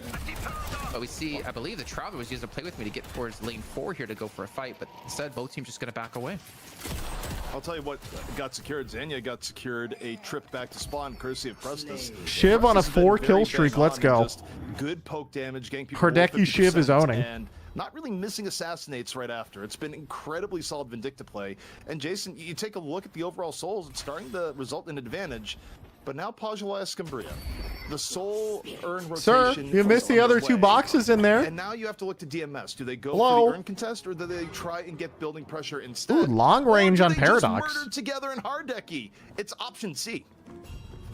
but we see, I believe the Traveler was used to play with me to get towards lane 4 here to go for a fight, but instead both teams just going to back away. I'll tell you what got secured. Xenia got secured a trip back to spawn courtesy of Prestus. Shiv on a 4 kill streak. Let's go. Good poke damage. Getting people Hardeki Shiv is owning. And not really missing assassinates right after. It's been incredibly solid Vindicta play. And Jason, you take a look at the overall souls, it's starting to result in advantage. But now Pajulaya Scumbria. The soul urn rotation. Sir, you missed the other 2 boxes in there. And now you have to look to DMS. Do they go Hello? for the urn contest or do they try and get building pressure instead? Ooh, long range on Paradox. Just murder together in Hardeki. It's option C.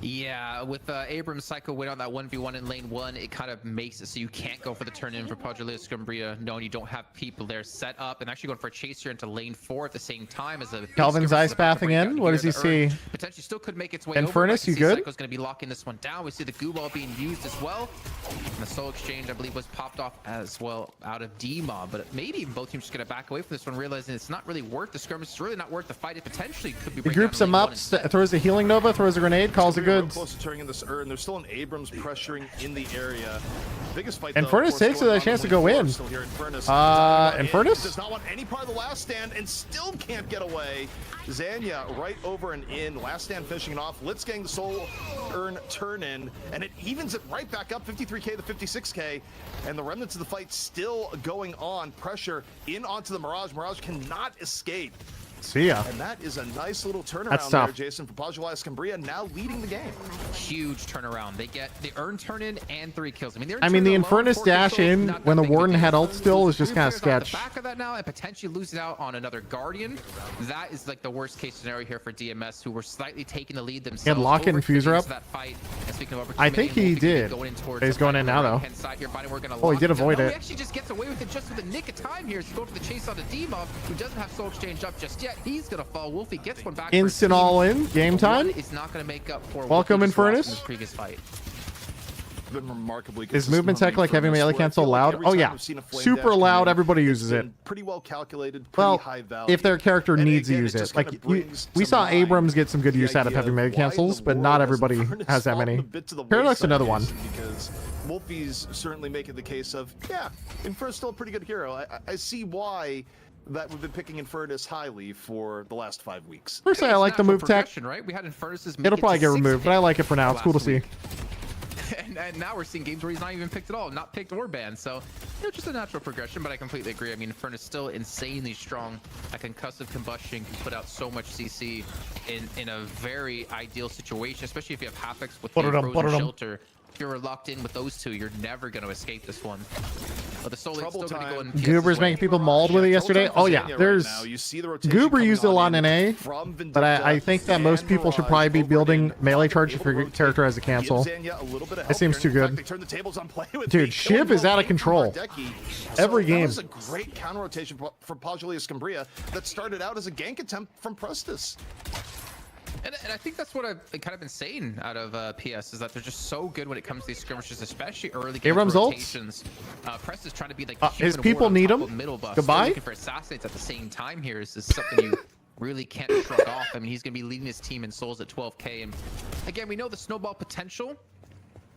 Yeah, with Abrams Psycho win on that 1v1 in lane 1, it kind of makes it so you can't go for the turn in for Pajulaya Scumbria. No, you don't have people there set up and actually going for a chaser into lane 4 at the same time as a Calvin's ice pathing in. What does he see? Potentially still could make its way Infernus, over. you good? Psycho's going to be locking this one down. We see the goo ball being used as well. And the soul exchange, I believe, was popped off as well out of D-Mob. But maybe both teams just going to back away from this one, realizing it's not really worth the skirmish. It's really not worth the fight. It potentially could be. He groups him up, throws a healing Nova, throws a grenade, calls it good. Close to turning in this urn. There's still an Abrams pressuring in the area. Biggest fight. Infernus takes it a chance to go in. Infernus does not want any part of the last stand and still can't get away. Zanya right over and in. Last stand finishing it off. Litz getting the soul urn turn in, and it evens it right back up 53k to 56k. And the remnants of the fight still going on. Pressure in onto the Mirage. Mirage cannot escape. See ya. And that is a nice little turnaround there, Jason, for Pajulaya Scumbria, now leading the game. Huge turnaround. They get the urn turn in and 3 kills. I mean, the Infernus dash in when the Warden had ult still is just kind of sketch. The back of that now and potentially losing out on another Guardian. That is like the worst case scenario here for DMS, who were slightly taking the lead themselves. He had lock and Fuser up. I think he did. He's going in now though. Oh, he did avoid it. He actually just gets away with it just with a nick of time here. He's going for the chase on the D-Mob, who doesn't have soul exchange up just yet. He's gonna fall. Wolfie gets one back. Instant all in. Game time. It's not gonna make up for welcome Infernus. In the previous fight. Been remarkably is movement tech like heavy melee cancel loud? Oh yeah, super loud. Everybody uses it. Pretty well calculated. Pretty high value. If their character needs to use it, like we saw Abrams get some good use out of heavy melee cancels, but not everybody has that many. Paradox another one. Because Wolfie's certainly making the case of Infernus still a pretty good hero. I see why that we've been picking Infernus highly for the last 5 weeks. Personally, I like the move tech. Right? We had Infernus's it'll probably get removed, but I like it for now. It's cool to see. And now we're seeing games where he's not even picked at all, not picked or banned. So, just a natural progression, but I completely agree. I mean, Infernus still insanely strong. A concussive combustion can put out so much CC in a very ideal situation, especially if you have Havocs with the frozen shelter. If you're locked in with those two, you're never going to escape this one. But the soul is still going to go in. Goober's making people mauled with it yesterday. Oh yeah, there's Goober used it a lot in NA, but I think that most people should probably be building melee charge if your character has a cancel. It seems too good. Dude, Shiv is out of control. Every game. That was a great counter rotation for Pajulaya Scumbria that started out as a gank attempt from Prestus. And I think that's what I've kind of been saying out of PS, is that they're just so good when it comes to these skirmishes, especially early game rotations. Press is trying to be like his people need him. Goodbye. Looking for assassinates at the same time here is something you really can't shrug off. I mean, he's going to be leading his team in souls at 12k. And again, we know the snowball potential,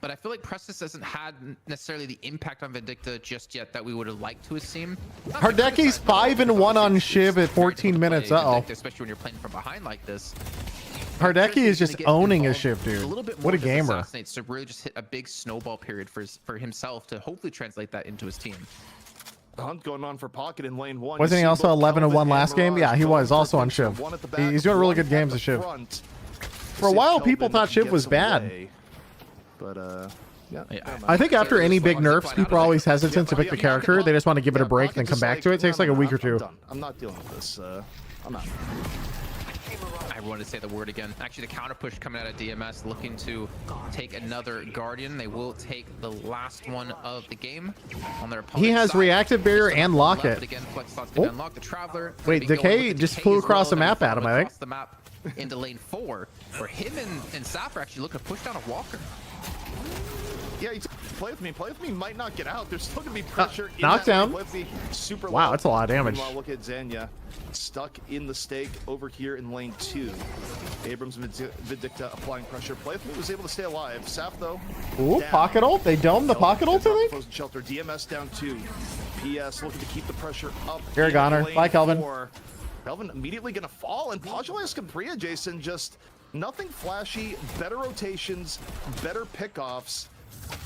but I feel like Prestus hasn't had necessarily the impact on Vindicta just yet that we would have liked to have seen. Hardeki's 5-1 on Shiv at 14 minutes. Especially when you're playing from behind like this. Hardeki is just owning his Shiv, dude. What a gamer. To really just hit a big snowball period for himself to hopefully translate that into his team. hunt going on for Pocket in lane 1. Wasn't he also 11-1 last game? Yeah, he was also on Shiv. He's doing really good games of Shiv. For a while, people thought Shiv was bad. But yeah. I think after any big nerfs, people are always hesitant to pick the character. They just want to give it a break, then come back to it. It takes like a week or two. I'm not dealing with this. I'm not. I wanted to say the word again. Actually, the counter push coming out of DMS, looking to take another Guardian. They will take the last one of the game on their opponent's He has side. reactive barrier and locket. Again, flex slots to unlock the Traveler. Wait, Decay just flew across the map at him, I think. Across the map into lane 4, where him and Saf are actually looking to push down a Walker. Yeah, play with me. Play with me might not get out. There's still gonna be pressure. Knockdown. Super wow, low. that's a lot of damage. Meanwhile, look at Zanya stuck in the stake over here in lane 2. Abrams Vindicta applying pressure. Play with me was able to stay alive. Saf though. Ooh, down. pocket ult. They domed the pocket ult, I think. Frozen shelter. DMS down 2. PS looking to keep the pressure up. Here, Goner. Bye, Kelvin. 4. Kelvin immediately gonna fall, and Pajulais Campria, Jason, just nothing flashy. Better rotations, better pickoffs.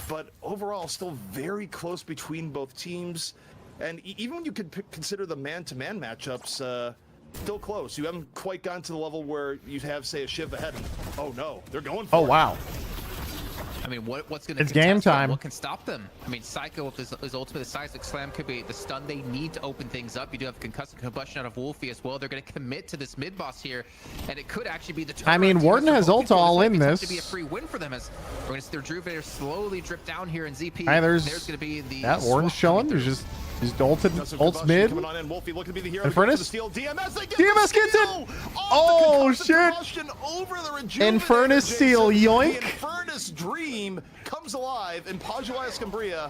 But overall, still very close between both teams. And even when you could consider the man-to-man matchups, still close. You haven't quite gotten to the level where you'd have, say, a Shiv ahead. And, oh, no, they're going for it. Oh, wow. I mean, what's going to It's game time. What can stop them? I mean, Psycho with his ultimate, the Seismic Slam could be the stun they need to open things up. You do have concussive combustion out of Wolfie as well. They're going to commit to this mid boss here, and it could actually be the. I mean, Warden has ult all in this. To be a free win for them as we're going to see their Druvator slowly drip down here in ZP. Hey, there's going to be the that Warden's showing. There's just he's ult's mid. Infernus. DMS gets it. Oh shit! Infernus steal, yoink. Infernus Dream comes alive, and Pajulais Campria,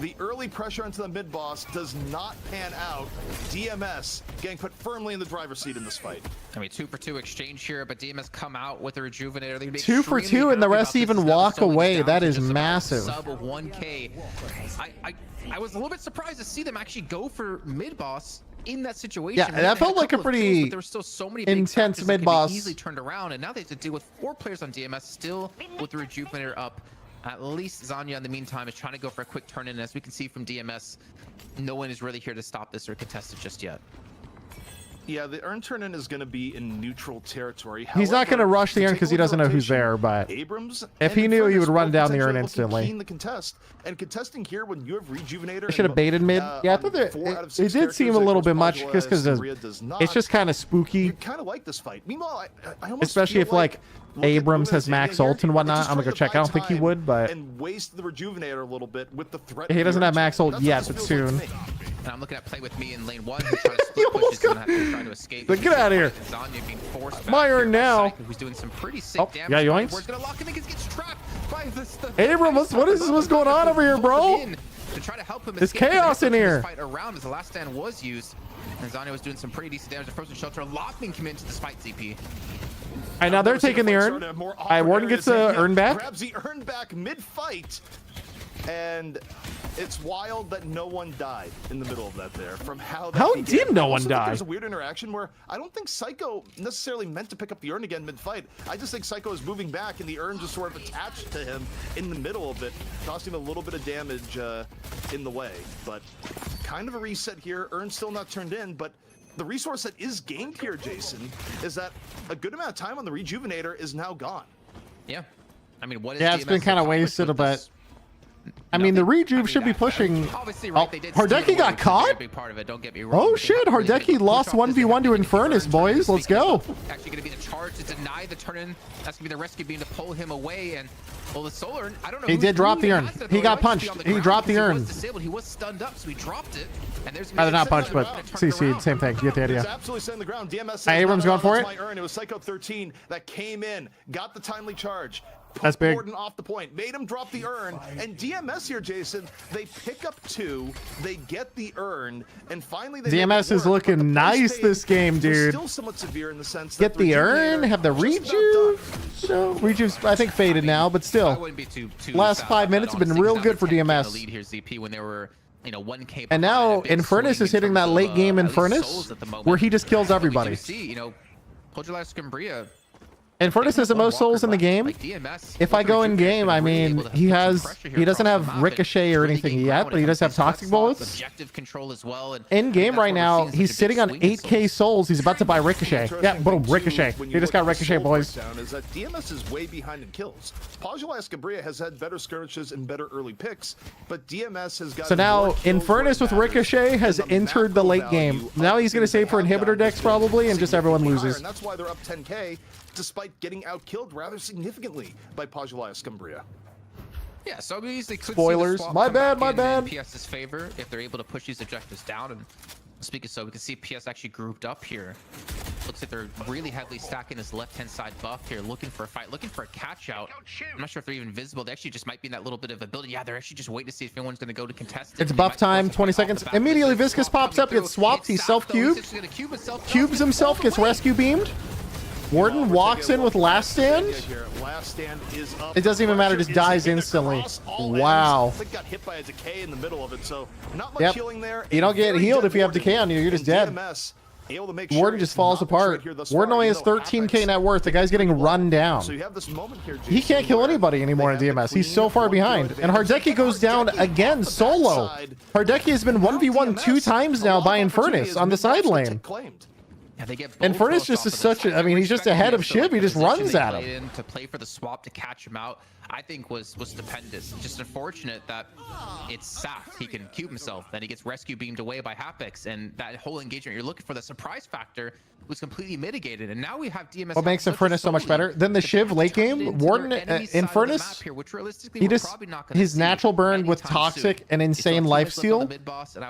the early pressure into the mid boss does not pan out. DMS getting put firmly in the driver's seat in this fight. I mean, 2 for 2 exchange here, but DMS come out with a Rejuvenator. 2 for 2, and the rest even walk away. That is massive. Sub 1K. I was a little bit surprised to see them actually go for mid boss in that situation. Yeah, that felt like a pretty there were still so many intense mid boss. Easily turned around, and now they have to deal with 4 players on DMS still with the Rejuvenator up. At least Zanya, in the meantime, is trying to go for a quick turn in. As we can see from DMS, no one is really here to stop this or contest it just yet. Yeah, the Urn turn-in is going to be in neutral territory. He's not going to rush the Urn because he doesn't know who's there, but Abrams if he knew, he would run down the Urn instantly. The contest and contesting here when you have Rejuvenator. I should have baited mid. Yeah, I thought it did seem a little bit much just because it's just kind of spooky. You kind of like this fight. Meanwhile, I almost especially if like Abrams has max ult and whatnot. I'm gonna go check. I don't think he would, but and waste the Rejuvenator a little bit with the threat. He doesn't have max ult yet, but soon. And I'm looking at play with me in lane 1. Who's trying to split push. He's gonna have to try to escape. But get out of here. Zanya being forced my Urn now. Who's doing some pretty sick damage. Yeah, yoinks. We're gonna lock him and gets trapped by this. Abrams, what is this? What's going on over here, bro? To try to help him. There's chaos in here. Fight around as the last stand was used. And Zanya was doing some pretty decent damage. The Frozen Shelter locking him into this fight, ZP. Alright, now they're taking the Urn. Alright, Warden gets the Urn back. Grabs the Urn back mid-fight. And it's wild that no one died in the middle of that there. From how did no one die? There's a weird interaction where I don't think Psycho necessarily meant to pick up the Urn again mid-fight. I just think Psycho is moving back and the Urn just sort of attached to him in the middle of it, costing him a little bit of damage in the way. But kind of a reset here. Urn still not turned in, but the resource that is gained here, Jason, is that a good amount of time on the Rejuvenator is now gone. Yeah. I mean, what is it's been kind of wasted, but I mean, the Rejuve should be pushing. Obviously, right, Hardeki got caught? Big part of it, don't get me wrong. Oh shit, Hardeki lost 1v1 to Infernus, boys. Let's go. Actually going to be the charge to deny the turn-in. That's going to be the rescue beam to pull him away. And, well, the Solar, I don't know. He did drop the Urn. He got punched. He dropped the Urn. He was disabled. He was stunned up, so he dropped it. And there's Either not punched, but CC'd. Same thing. You get the idea. Absolutely setting the ground. DMS Abrams going for it. It was Psycho 13 that came in, got the timely charge. That's big. Warden off the point, made him drop the Urn, and DMS here, Jason, they pick up 2, they get the Urn, and finally they DMS is looking nice this game, dude. Still somewhat severe in the sense get the Urn, have the Rejuve. So Rejuve's I think faded now, but still. Last 5 minutes have been real good for DMS. Lead here, ZP, when they were 1K. And now Infernus is hitting that late game Infernus, where he just kills everybody. See, Pojulais Campria. Infernus has the most souls in the game. If I go in game, I mean, he doesn't have Ricochet or anything yet, but he does have Toxic Bullets. Objective control as well. And in game right now, he's sitting on 8k souls. He's about to buy Ricochet. Yeah, boom, Ricochet. He just got Ricochet, boys. Is that DMS is way behind in kills. Pajula Escambria has had better skirmishes and better early picks, but DMS has got. So now Infernus with Ricochet has entered the late game. Now he's going to save for inhibitor decks probably, and just everyone loses. And that's why they're up 10k, despite getting out-killed rather significantly by Pajula Escambria. Yeah, so they could spoilers. See the My bad, my bad. In PS's favor if they're able to push these objectives down. And speaking so, we can see PS actually grouped up here. Looks like they're really heavily stacking his left-hand side buff here, looking for a fight, looking for a catch out. I'm not sure if they're even visible. They actually just might be in that little bit of ability. Yeah, they're actually just waiting to see if anyone's going to go to contest. It's buff time, 20 seconds. Immediately Viscous pops up, gets swapped. He's self-cubed. Cubes himself, gets rescue beamed. Warden walks in with last stand. It doesn't even matter, just dies instantly. Wow. Got hit by a decay in the middle of it, so not much Yep. healing there. You don't get healed if you have decay on you. You're just dead. Warden just falls apart. Warden only has 13k net worth. The guy's getting run down. So you have this moment here, He can't kill anybody anymore in DMS. He's so far behind. And Hardeki goes down again solo. Hardeki has been 1v1 2 times now by Infernus on the side lane. Yeah, they get Infernus just is such a, I mean, he's just ahead of Shiv. He just runs at him. To play for the swap to catch him out, I think was stupendous. Just unfortunate that it's sapped. He can cube himself, then he gets rescue beamed away by Hapex, and that whole engagement you're looking for, the surprise factor, was completely mitigated. And now we have DMS. What makes Infernus so much better than the Shiv late game? Warden, Infernus, he just, his natural burn with Toxic and insane lifesteal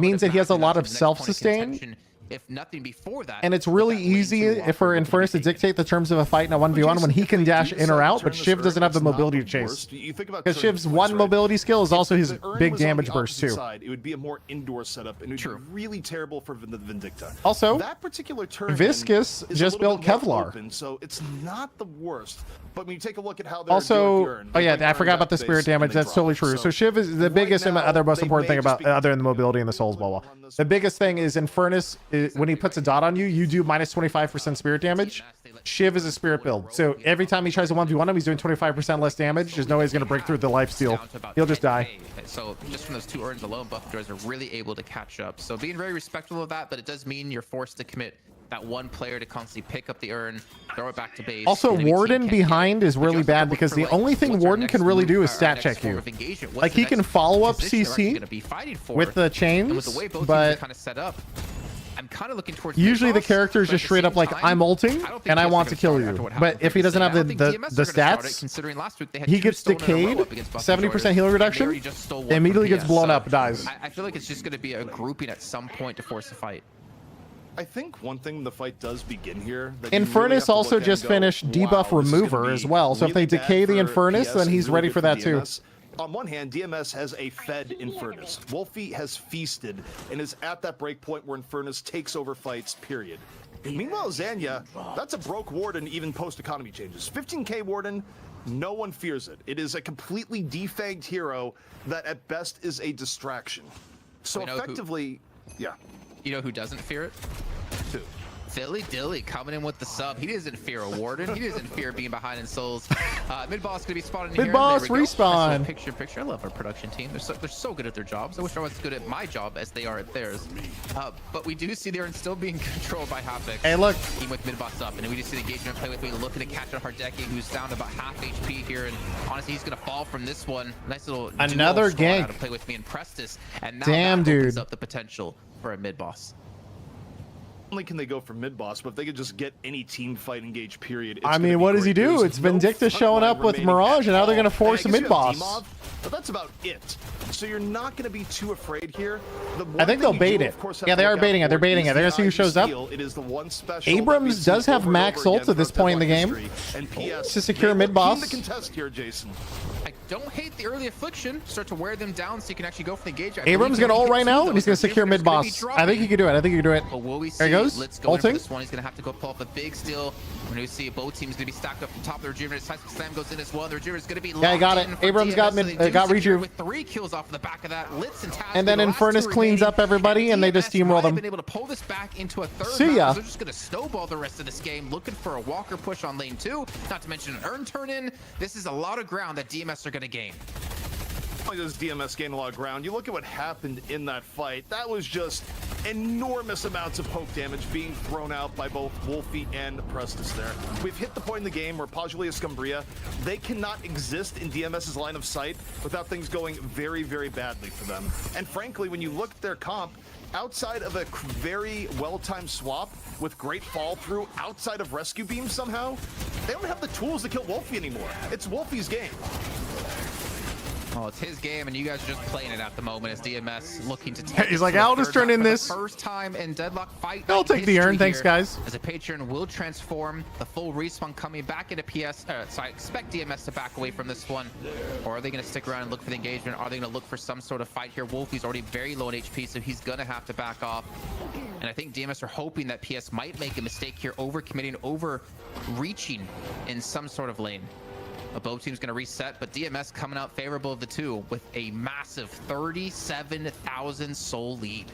means that he has a lot of self-sustain. If nothing before that, and it's really easy for Infernus to dictate the terms of a fight in a 1v1 when he can dash in or out, but Shiv doesn't have the mobility to chase. Because Shiv's one mobility skill is also his big damage burst too. It would be a more indoor setup, and it would be really terrible for the Vindicta. Also, that particular turn Viscous just built Kevlar. Open, so it's not the worst. But when you take a look at how they're also, doing oh yeah, I forgot about the spirit damage. That's totally true. So Shiv is the biggest and other most important thing about, other than the mobility and the souls blah. The biggest thing is Infernus, when he puts a dot on you, you do minus 25% spirit damage. Shiv is a spirit build. So every time he tries to 1v1 him, he's doing 25% less damage. There's no way he's going to break through the lifesteal. He'll just die. So just from those 2 urns alone, buff droids are really able to catch up. So being very respectful of that, but it does mean you're forced to commit that one player to constantly pick up the urn, throw it back to base. Also, Warden behind is really bad because the only thing Warden can really do is stat check you. Like, he can follow up CC with the chains, but I'm kind of looking towards usually the character is just straight up like, I'm ulting and I want to kill you. But if he doesn't have the stats, he gets decayed, 70% healing reduction, immediately gets blown up, dies. I feel like it's just going to be a grouping at some point to force a fight. I think one thing the fight does begin here. Infernus also just finished debuff remover as well. So if they decay the Infernus, then he's ready for that too. On one hand, DMS has a fed Infernus. Wolfie has feasted and is at that break point where Infernus takes over fights, period. Meanwhile, Zanya, that's a broke Warden even post-economy changes. 15k Warden, no one fears it. It is a completely defanged hero that at best is a distraction. So effectively, yeah. You know who doesn't fear it? Who? Philly Dilly coming in with the sub. He doesn't fear a Warden. He doesn't fear being behind in souls. Mid-boss gonna be spawning here. Mid-boss respawn. Nice picture. I love our production team. They're so good at their jobs. I wish I was as good at my job as they are at theirs. But we do see they're still being controlled by Hapex. Hey, look. Team with mid-boss up, and then we just see the engagement play with me, looking to catch out Hardeki, who's down to about half HP here. And honestly, he's gonna fall from this one. Nice little another gank to play with me and Prestis. And now damn, that opens dude. up the potential for a mid-boss. Only can they go for mid-boss, but if they could just get any team fight engaged, period. I mean, what does he do? It's Vindicta showing up with Mirage, and now they're going to force a mid-boss. But that's about it. So you're not going to be too afraid here. I think they'll bait it. Yeah, they are baiting it. They're baiting it. They're going to see who shows up. Abrams does have max ult at this point in the game to secure mid-boss. don't hate the early affliction. Start to wear them down so you can actually go for the engagement. Abrams gonna ult right now, and he's gonna secure mid boss. I think he can do it. I think he can do it. But will we see? There he goes. Let's go in for Ulting. this one. He's gonna have to go pull off a big steal. When we see both teams gonna be stacked up from top of the rejuvenate. Seismic Slam goes in as well. The rejuvenate is gonna be Yeah, I got it. Abrams got mid, got rejuve. With 3 kills off the back of that. Litz and Taz And then the last Infernus 2 cleans remaining, up everybody, and they just DMS steamroll might have them. been able to pull this back into a third See map, ya. 'cause they're just gonna snowball the rest of this game, looking for a Walker push on lane 2. Not to mention an Urn turn in. This is a lot of ground that DMS are gonna gain. Not only does DMS gain a lot of ground, you look at what happened in that fight. That was just enormous amounts of poke damage being thrown out by both Wolfie and Prestus there. We've hit the point in the game where Pajulia Scumbria, they cannot exist in DMS's line of sight without things going very, very badly for them. And frankly, when you look at their comp, outside of a very well-timed swap with great fall through outside of rescue beams somehow, they don't have the tools to kill Wolfie anymore. It's Wolfie's game. Oh, it's his game, and you guys are just playing it at the moment as DMS looking to take He's it like, to the I'll just third turn map in for the this. first time in Deadlock fight. I'll take the urn. history Thanks, here, guys. As a Patreon will transform, the full respawn coming back into PS. So I expect DMS to back away from this one. Or are they going to stick around and look for the engagement? Are they going to look for some sort of fight here? Wolfie's already very low in HP, so he's going to have to back off. And I think DMS are hoping that PS might make a mistake here, overcommitting, overreaching in some sort of lane. Both teams going to reset, but DMS coming out favorable of the two with a massive 37,000 soul lead.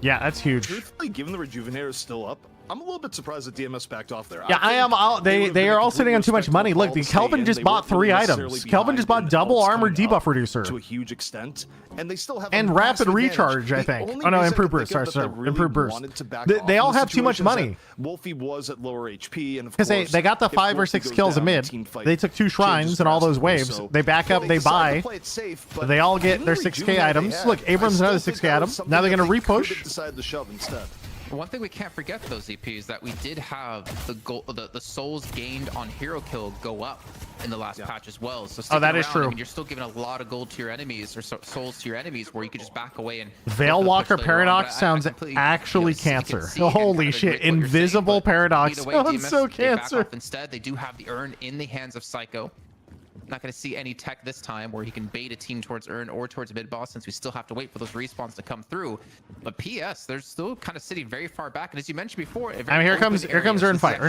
Yeah, that's huge. Truthfully, given the Rejuvenator is still up, I'm a little bit surprised that DMS backed off there. Yeah, I am. They are all sitting on too much money. Look, Kelvin just bought 3 items. Kelvin just bought double armor debuff reducer to a huge extent, and they still have and rapid recharge. I think. Oh no, improved burst. Sorry, improved burst. They all have too much money. Wolfie was at lower HP, and because they got the 5 or 6 kills a mid. They took 2 shrines and all those waves. They back up. They buy. They all get their 6K items. Look, Abrams another 6K item. Now they're gonna repush. Decide to shove instead. One thing we can't forget though, ZP, is that we did have the souls gained on hero kill go up in the last patch as well. So that is around, true. I mean, you're still giving a lot of gold to your enemies or souls to your enemies, where you could just back away and Veil Walker Paradox sounds actually cancer. Holy shit! Invisible Paradox sounds so cancer. Instead, they do have the urn in the hands of Psycho. Not going to see any tech this time where he can bait a team towards urn or towards mid boss, since we still have to wait for those respawns to come through. But PS, they're still kind of sitting very far back, and as you mentioned before, I mean, here comes urn fight.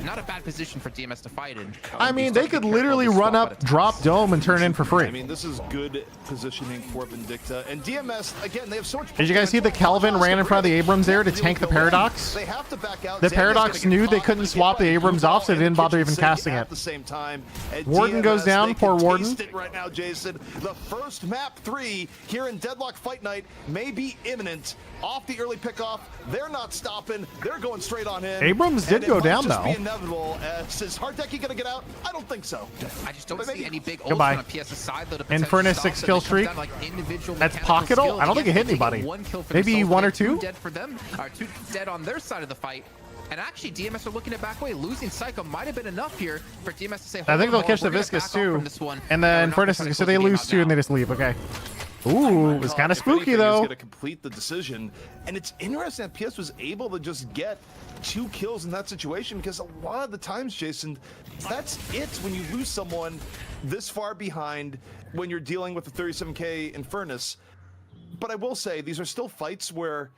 Not a bad position for DMS to fight in. I mean, they could literally run up, drop dome, and turn in for free. I mean, this is good positioning for Vindicta, and DMS again. They have so much. Did you guys see the Kelvin ran in front of the Abrams there to tank the Paradox? They have to back out. The Paradox knew they couldn't swap the Abrams off, so they didn't bother even casting it. At the same time, Warden goes down. Poor Warden. It right now, Jason. The first map 3 here in Deadlock Fight Night may be imminent. Off the early pickoff, they're not stopping. They're going straight on in. Abrams did go down though. Be inevitable. Is Hardecki gonna get out? I don't think so. I just don't see any big Goodbye. on PS side though. Infernus 6 kill streak. That's pocket ult. I don't think it hit anybody. Maybe 1 or 2. 2 dead for them. 2 dead on their side of the fight. And actually, DMS are looking to back away. Losing Psycho might have been enough here for DMS to say, I think they'll catch the Viscous too. And then Infernus, so they lose 2 and they just leave. Okay. Ooh, it was kind of spooky though. Going to complete the decision, and it's interesting that PS was able to just get 2 kills in that situation, because a lot of the times, Jason, that's it when you lose someone this far behind when you're dealing with the 37k Infernus. But I will say these are still fights where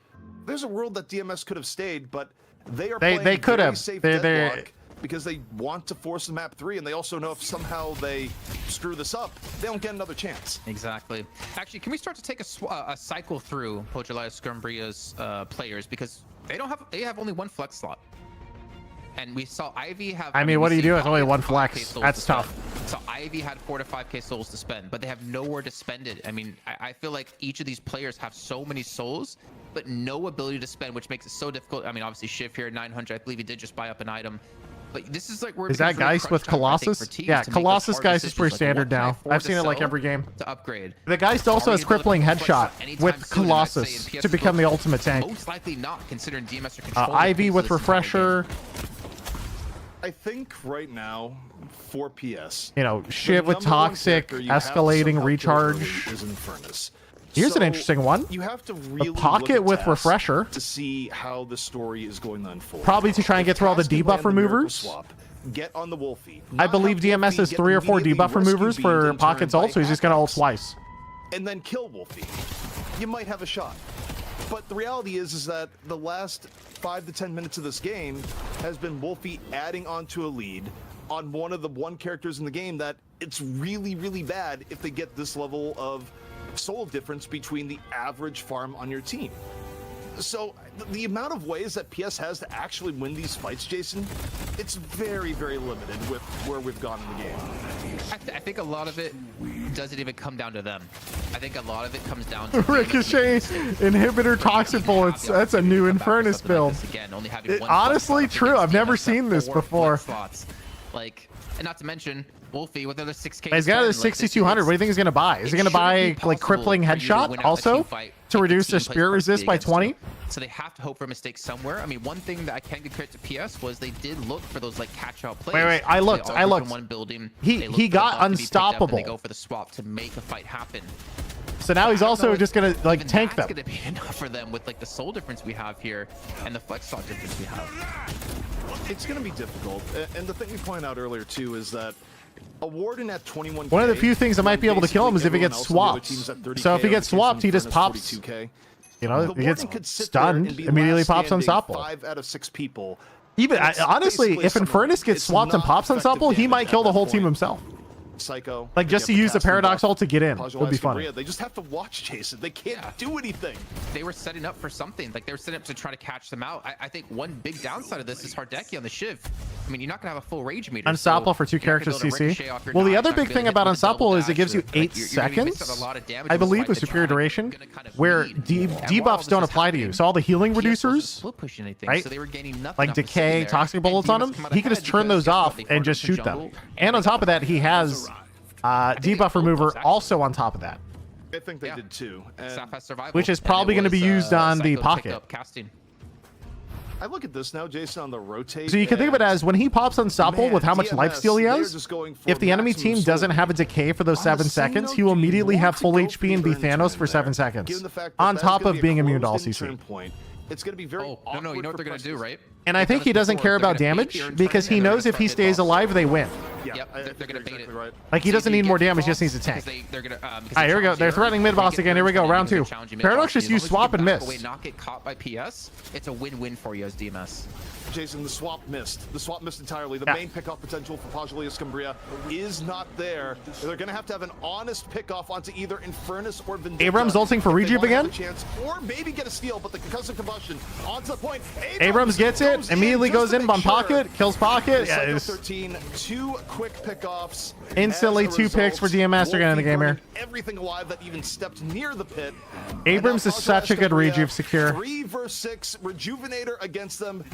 there's a world that DMS could have stayed, but they are playing they could very have. safe Deadlock because they want to force the map 3, and they also know if somehow they screw this up, they don't get another chance. Exactly. Actually, can we start to take a cycle through Pojaliah Scumbria's players, because they have only 1 flex slot. And we saw Ivy have. I mean, what do you do with only 1 flex? That's tough. So Ivy had 4 to 5k souls to spend, but they have nowhere to spend it. I mean, I feel like each of these players have so many souls, but no ability to spend, which makes it so difficult. I mean, obviously Shiv here at 900. I believe he did just buy up an item. But this is like where is that Geist with Colossus? Yeah, Colossus Geist is pretty standard now. I've seen it like every game. To upgrade. The Geist also has crippling headshot with Colossus to become the ultimate tank. Most likely not, considering DMS are controlling Ivy with refresher. I think right now for PS, you know, Shiv with toxic, escalating recharge. Is Infernus. Here's an interesting one. You have to really a pocket with refresher to see how the story is going to unfold. Probably to try and get through all the debuff removers. get on the Wolfie. I believe DMS has 3 or 4 debuff removers for Pocket's ult, so he's just gonna ult twice. And then kill Wolfie. You might have a shot. But the reality is that the last 5 to 10 minutes of this game has been Wolfie adding onto a lead on one of the characters in the game that it's really, really bad if they get this level of soul difference between the average farm on your team. So the amount of ways that PS has to actually win these fights, Jason, it's very, very limited with where we've gone in the game. I think a lot of it doesn't even come down to them. I think a lot of it comes down to Ricochet inhibitor toxic bullets. That's a new Infernus build. Again, only having one Honestly, true. I've never seen this before. Like, and not to mention Wolfie with another 6K. He's got a 6200. What do you think he's gonna buy? Is he gonna buy like crippling headshot also to reduce their spirit resist by 20? So they have to hope for a mistake somewhere. I mean, one thing that I can give credit to PS was they did look for those like catch-out plays. Wait, I looked. One building, he got unstoppable. They go for the swap to make a fight happen. So now he's also just gonna like tank them. That's gonna be enough for them with like the soul difference we have here and the flex stock difference we have. It's gonna be difficult, and the thing we pointed out earlier too is that a Warden at 21K, one of the few things that might be able to kill him is if he gets swapped. So if he gets swapped, he just pops. You know, he gets stunned, immediately pops unstoppable. 5 out of 6 people. Even honestly, if Infernus gets swapped and pops unstoppable, he might kill the whole team himself. Psycho, like just to use the Paradox ult to get in would be funny. They just have to watch Jason. They can't do anything. They were setting up for something. Like they were setting up to try to catch them out. I think one big downside of this is Hardeki on the Shiv. I mean, you're not gonna have a full rage meter. Unstoppable for 2 characters CC. Well, the other big thing about Unstoppable is it gives you 8 seconds, I believe, with superior duration, where debuffs don't apply to you. So all the healing reducers, right? Like decay, toxic bullets on him, he can just turn those off and just shoot them. And on top of that, he has debuff remover also on top of that. I think they did too. Which is probably going to be used on the Pocket. I look at this now, Jason, on the rotate. So you can think of it as when he pops unstoppable with how much lifesteal he has, if the enemy team doesn't have a decay for those 7 seconds, he will immediately have full HP and be Thanos for 7 seconds. On top of being immune to all CC. It's going to be very no, you know what they're going to do, right? And I think he doesn't care about damage because he knows if he stays alive, they win. Yep, they're going to bait it. Like he doesn't need more damage, just needs to tank. Alright, here we go. They're threatening mid boss again. Here we go. Round 2. Paradox just used swap and miss. Not get caught by PS. It's a win-win for you as DMS. Jason, the swap missed. The swap missed entirely. The main pickoff potential for Pajulia Scumbria is not there. They're going to have an honest pickoff onto either Infernus or Vindicta. Abrams ulting for Rejuve again? Or maybe get a steal, but the concussive combustion onto the point. Abrams gets it, immediately goes in on Pocket, kills Pocket. Yeah, 13, 2 quick pickoffs. Instantly 2 picks for DMS to get in the game here. Everything alive that even stepped near the pit. Abrams is such a good Rejuve secure. 3 versus 6, Rejuvenator against them.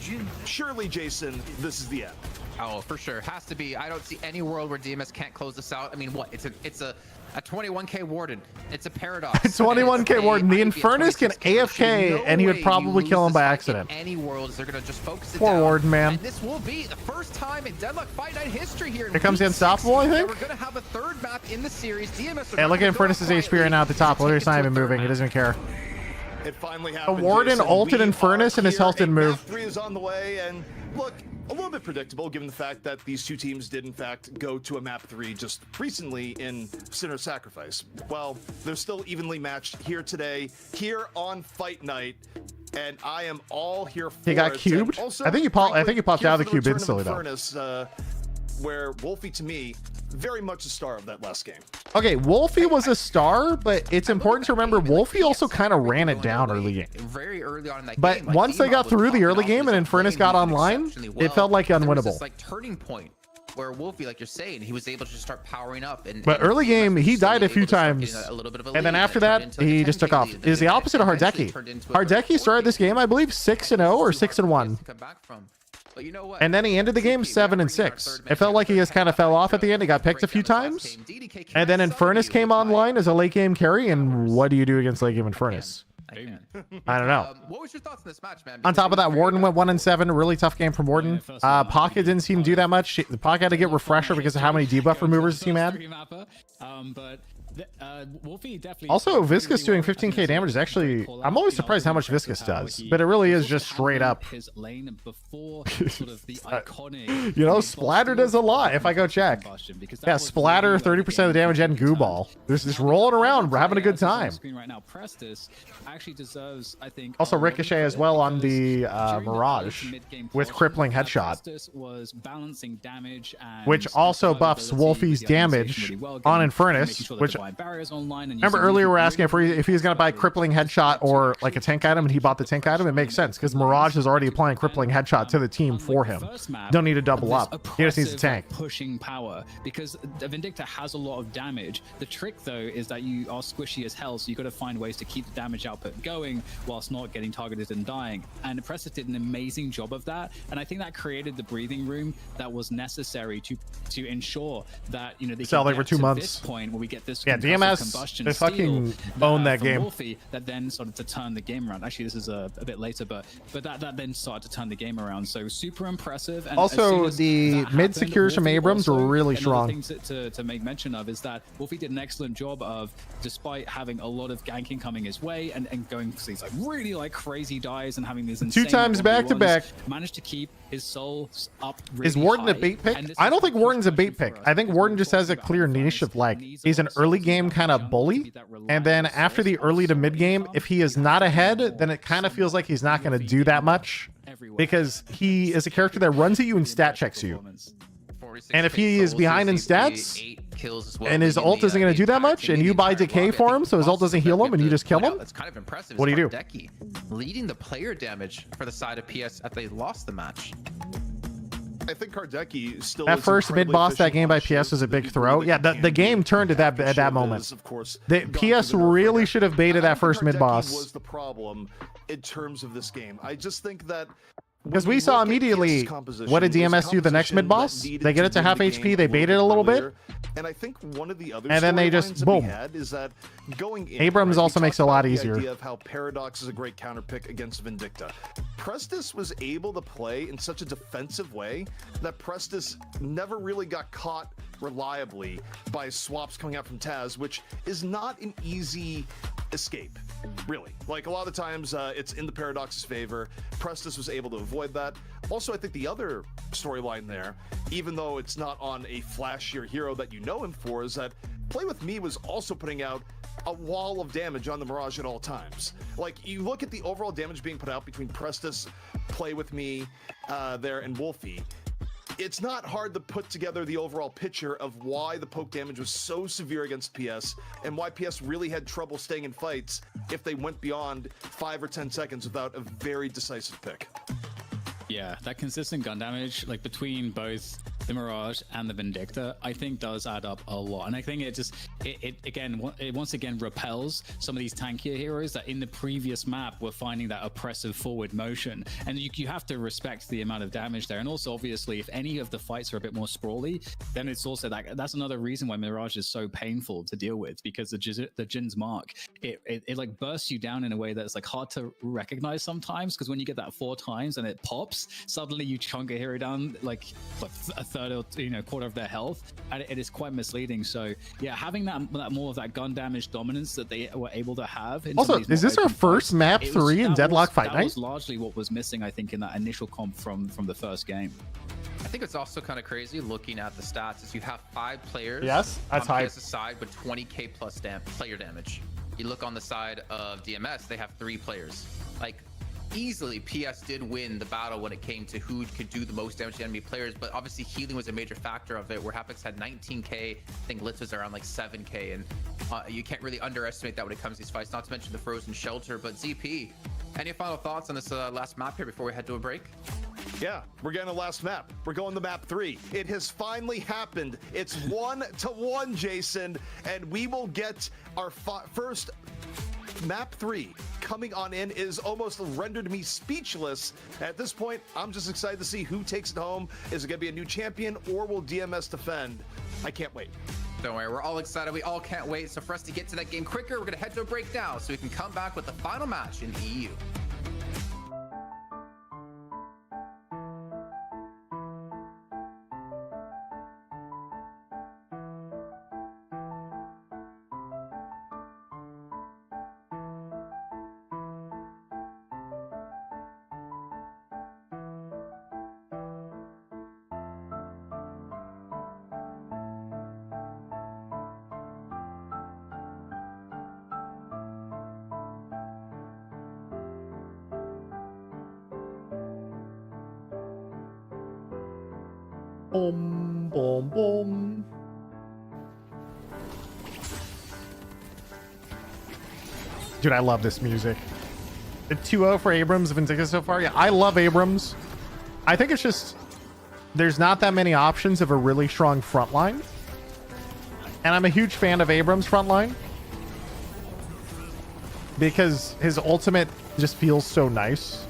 Surely, Jason, this is the end. Oh, for sure. Has to be. I don't see any world where DMS can't close this out. I mean, what? It's a 21K Warden. It's a Paradox. 21K Warden. The Infernus can AFK, and he would probably kill him by accident. Any worlds, they're gonna just focus it Poor down. Warden, man. And this will be the first time in Deadlock Fight Night history here. Here comes the Unstoppable, I think. We're gonna have a 3rd map in the series. DMS. Hey, look at Infernus's HP right now at the top. Literally, it's not even moving. He doesn't even care. It finally happened. The Warden ulted Infernus, and his health didn't move. 3 is on the way, and look, a little bit predictable given the fact that these 2 teams did in fact go to a map 3 just recently in Sinner's Sacrifice. Well, they're still evenly matched here today, here on Fight Night, and I am all here for it. He got cubed? Also, I think he popped out of the cube instantly though. Infernus, where Wolfie, to me, very much a star of that last game. Okay, Wolfie was a star, but it's important to remember Wolfie also kind of ran it down early game. Very early on in that but game. But once they got through the early game and Infernus got online, it felt like unwinnable. This like turning point where Wolfie, like you're saying, he was able to just start powering up. But early game, he died a few times, and then after that, he just took off. It is the opposite of Hardeki. Hardeki started this game, I believe, 6-0 or 6-1. But you know what? And then he ended the game 7-6. It felt like he just kind of fell off at the end. He got picked a few times. And then Infernus came online as a late game carry. And what do you do against late game Infernus? I don't know. What was your thoughts on this match, man? On top of that, Warden went 1-7. A really tough game from Warden. Pocket didn't seem to do that much. The Pocket had to get refresher because of how many debuff removers the team had. But Wolfie definitely. Also, Viscous doing 15k damage is actually... I'm always surprised how much Viscous does, but it really is just straight up. His lane before sort of the iconic. You know, Splatter does a lot if I go check. Yeah, Splatter, 30% of the damage, and Goo Ball. They're just rolling around. We're having a good time. Right now, Prestus actually deserves, I think. Also, Ricochet as well on the Mirage with crippling headshot, was balancing damage and which also buffs Wolfie's damage on Infernus. Which remember earlier we were asking if he's going to buy crippling headshot or like a tank item, and he bought the tank item. It makes sense because Mirage is already applying crippling headshot to the team for him. Don't need to double up. He just needs a tank. Pushing power because the Vindicta has a lot of damage. The trick though is that you are squishy as hell, so you got to find ways to keep the damage output going whilst not getting targeted and dying. And Prestus did an amazing job of that, and I think that created the breathing room that was necessary to ensure that they sell can like for get 2 to months. this point where we get this DMS, combustion they fucking own that from game. Wolfie that then started to turn the game around. Actually, this is a bit later, but that then started to turn the game around. So super impressive. And also, the mid secures from Abrams were really strong. Things to make mention of is that Wolfie did an excellent job of, despite having a lot of ganking coming his way and going for these like really like crazy dives and having these insane 2 times back to back, managed to keep his souls up really Is Warden high. a bait pick? I don't think Warden's a bait pick. I think Warden just has a clear niche of like, he's an early game kind of bully. And then after the early to mid game, if he is not ahead, then it kind of feels like he's not going to do that much. Because he is a character that runs at you and stat checks you. And if he is behind in stats, and his ult isn't going to do that much, and you buy decay for him, so his ult doesn't heal him, and you just kill him, that's kind of impressive. What do you do? Hardecki leading the player damage for the side of PS after they lost the match. I think Hardecki still that first mid boss that game by PS was a big throw. Yeah, the game turned at that moment. The PS really should have baited that first mid boss. Was the problem in terms of this game? I just think that because we saw immediately what did DMS do the next mid boss? They get it to half HP, they bait it a little bit, and I think one of the other and then they just boom. Is that going in, Abrams also makes it a lot easier. The idea of how Paradox is a great counter pick against Vindicta. Prestus was able to play in such a defensive way that Prestus never really got caught reliably by swaps coming out from Taz, which is not an easy escape, really. Like a lot of the times it's in the Paradox's favor. Prestus was able to avoid that. Also, I think the other storyline there, even though it's not on a flashier hero that you know him for, is that Play With Me was also putting out a wall of damage on the Mirage at all times. Like, you look at the overall damage being put out between Prestus, Play With Me there, and Wolfie. It's not hard to put together the overall picture of why the poke damage was so severe against PS and why PS really had trouble staying in fights if they went beyond 5 or 10 seconds without a very decisive pick. Yeah, that consistent gun damage, like between both the Mirage and the Vindicta, I think does add up a lot. And I think it just, it once again repels some of these tankier heroes that in the previous map were finding that oppressive forward motion. And you have to respect the amount of damage there. And also, obviously, if any of the fights are a bit more sprawly, then it's also that's another reason why Mirage is so painful to deal with, because the Jin's Mark, it like bursts you down in a way that's like hard to recognize sometimes, because when you get that 4 times and it pops, suddenly you chunk a hero down like a third or quarter of their health, and it is quite misleading. So yeah, having that more of that gun damage dominance that they were able to have. Also, is this our first map 3 in Deadlock Fight Night? That was largely what was missing, I think, in that initial comp from the first game. I think it's also kind of crazy looking at the stats is you have 5 players that's on high. PS's side with 20k plus player damage. You look on the side of DMS, they have 3 players. Like, easily PS did win the battle when it came to who could do the most damage to enemy players, but obviously healing was a major factor of it, where Hapex had 19k, I think Litz was around like 7k, and you can't really underestimate that when it comes to these fights, not to mention the frozen shelter. But ZP, any final thoughts on this last map here before we head to a break? Yeah, we're getting a last map. We're going to map 3. It has finally happened. It's 1-1, Jason, and we will get our first map 3 coming on in. Is almost rendered me speechless. At this point, I'm just excited to see who takes it home. Is it going to be a new champion, or will DMS defend? I can't wait. Don't worry, we're all excited. We all can't wait. So for us to get to that game quicker, we're going to head to a break now so we can come back with the final match in EU. Boom, boom, boom. Dude, I love this music. The 2-0 for Abrams of Invicta so far. Yeah, I love Abrams. I think it's just there's not that many options of a really strong front line. And I'm a huge fan of Abrams' front line because his ultimate just feels so nice.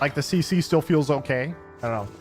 Like the CC still feels okay. I don't know.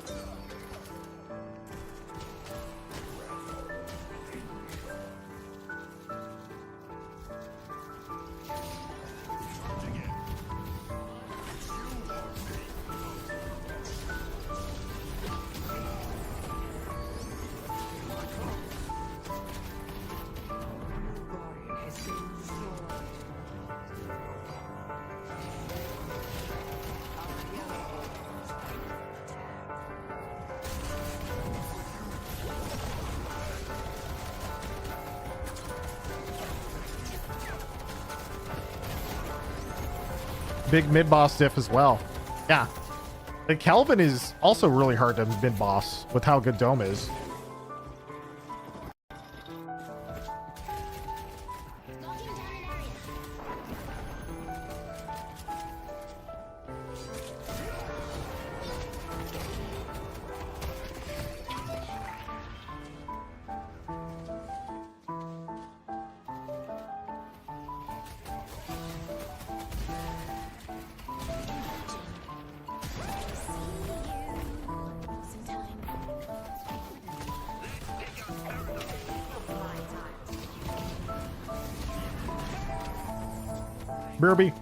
Big mid boss diff as well. Yeah. The Kelvin is also really hard to mid boss with how good Dome is. Burby.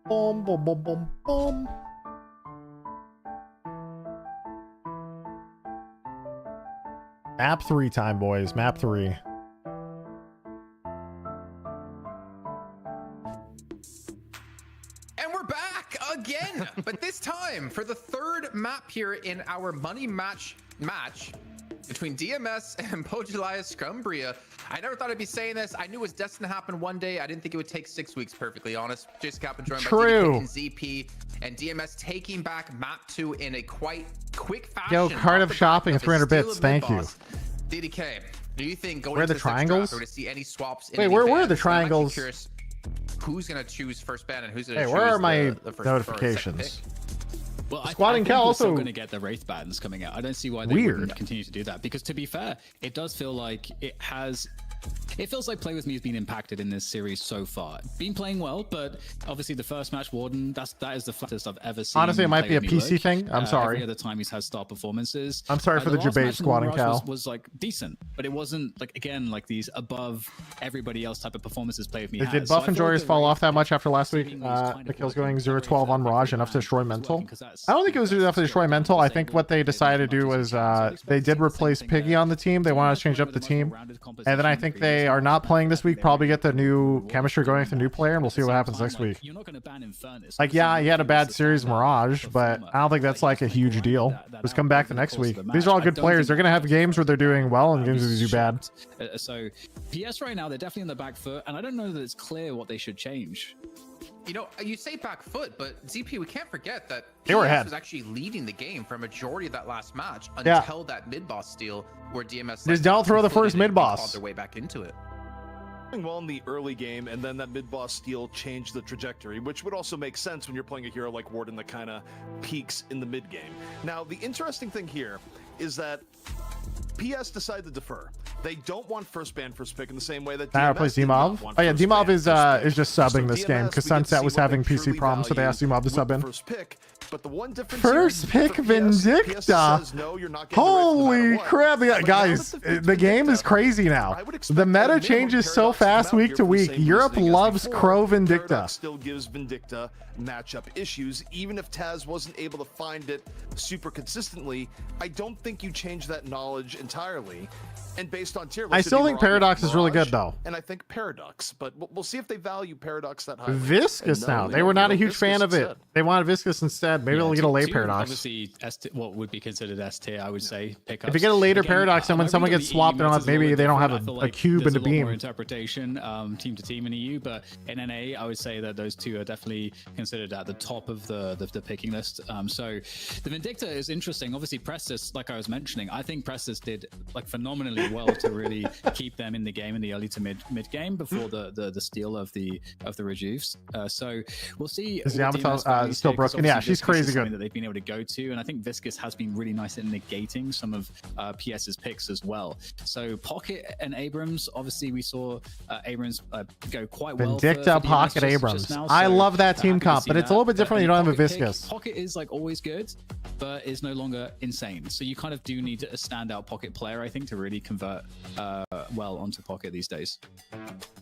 Boom, boom, boom, boom, boom. Map 3 time, boys. Map 3. And we're back again, but this time for the third map here in our money match between DMS and Pojalias Scumbria. I never thought I'd be saying this. I knew it was destined to happen one day. I didn't think it would take 6 weeks, perfectly honest. Jason Kaplan joined by DDK and ZP, and DMS taking back map 2 in a quite quick fashion. Yo, cart of shopping, 300 bits. Thank you. DDK, do you think going where are into the triangles? We're going to see any swaps? Wait, where were the triangles? Curious who's going to choose first ban and who's going to hey, choose where are my the first notifications? Well, Squad and Cal we're also still going to get the Wraith bans coming out. I don't see why they wouldn't continue to do that. Because to be fair, it does feel like it feels like Play With Me has been impacted in this series so far. Been playing well, but obviously the first match, Warden, that is the flattest I've ever seen. Honestly, it might be a PC thing. I'm sorry. Every other time he's had star performances. I'm sorry for the last debate, match, Squad and Mirage Cal. was like decent, but it wasn't like, again, like these above everybody else type of performances Play With Me Did Buff and Joyers fall off that much after last week? The kills going 0-12 on Mirage, enough to destroy Mental? I don't think it was enough to destroy Mental. I think what they decided to do was they did replace Piggy on the team. They wanted to change up the team. And then I think they are not playing this week. Probably get the new chemistry going with the new player, and we'll see what happens next week. Like, yeah, he had a bad series Mirage, but I don't think that's like a huge deal. Just come back the next week. These are all good players. They're going to have games where they're doing well and games where they do bad. So PS right now, they're definitely on the back foot, and I don't know that it's clear what they should change. You know, you say back foot, but ZP, we can't forget that they were ahead. Was actually leading the game for a majority of that last match until that mid-boss steal where DMS just don't throw the first mid-boss. Their way back into it. Well in the early game, and then that mid-boss steal changed the trajectory, which would also make sense when you're playing a hero like Warden that kind of peaks in the mid-game. Now, the interesting thing here is that PS decided to defer. They don't want first ban, first pick in the same way that DMS plays Dimov. Oh yeah, Dimov is just subbing this game because Sunset was having PC problems, so they asked Dimov to sub in. First pick, but the one difference first pick Vindicta. Holy crap, guys! The game is crazy now. The meta changes so fast week to week. Europe loves Crow Vindicta. Still gives Vindicta matchup issues, even if Taz wasn't able to find it super consistently. I don't think you change that knowledge entirely. And based on tier list, I still think Paradox is really good though. And I think Paradox, but we'll see if they value Paradox that high. Viscous now. They were not a huge fan of it. They wanted Viscous instead. Maybe they'll get a late Paradox. Obviously, what would be considered S tier, I would say. Pickups. If you get a later Paradox, and when someone gets swapped, maybe they don't have a cube and a beam. More interpretation, team to team in EU, but in NA, I would say that those two are definitely considered at the top of the picking list. So the Vindicta is interesting. Obviously, Prestis, like I was mentioning, I think Prestis did like phenomenally well to really keep them in the game in the early to mid game before the steal of the rejuves. So we'll see. Is Yamato still broken? Yeah, she's crazy good. That they've been able to go to, and I think Viscous has been really nice at negating some of PS's picks as well. So Pocket and Abrams, obviously we saw Abrams go quite well. Vindicta, Pocket, Abrams. Now, so I love that team comp, but it's a little bit different. You don't have a Viscous. Pocket is like always good, but is no longer insane. So you kind of do need a standout Pocket player, I think, to really convert well onto Pocket these days.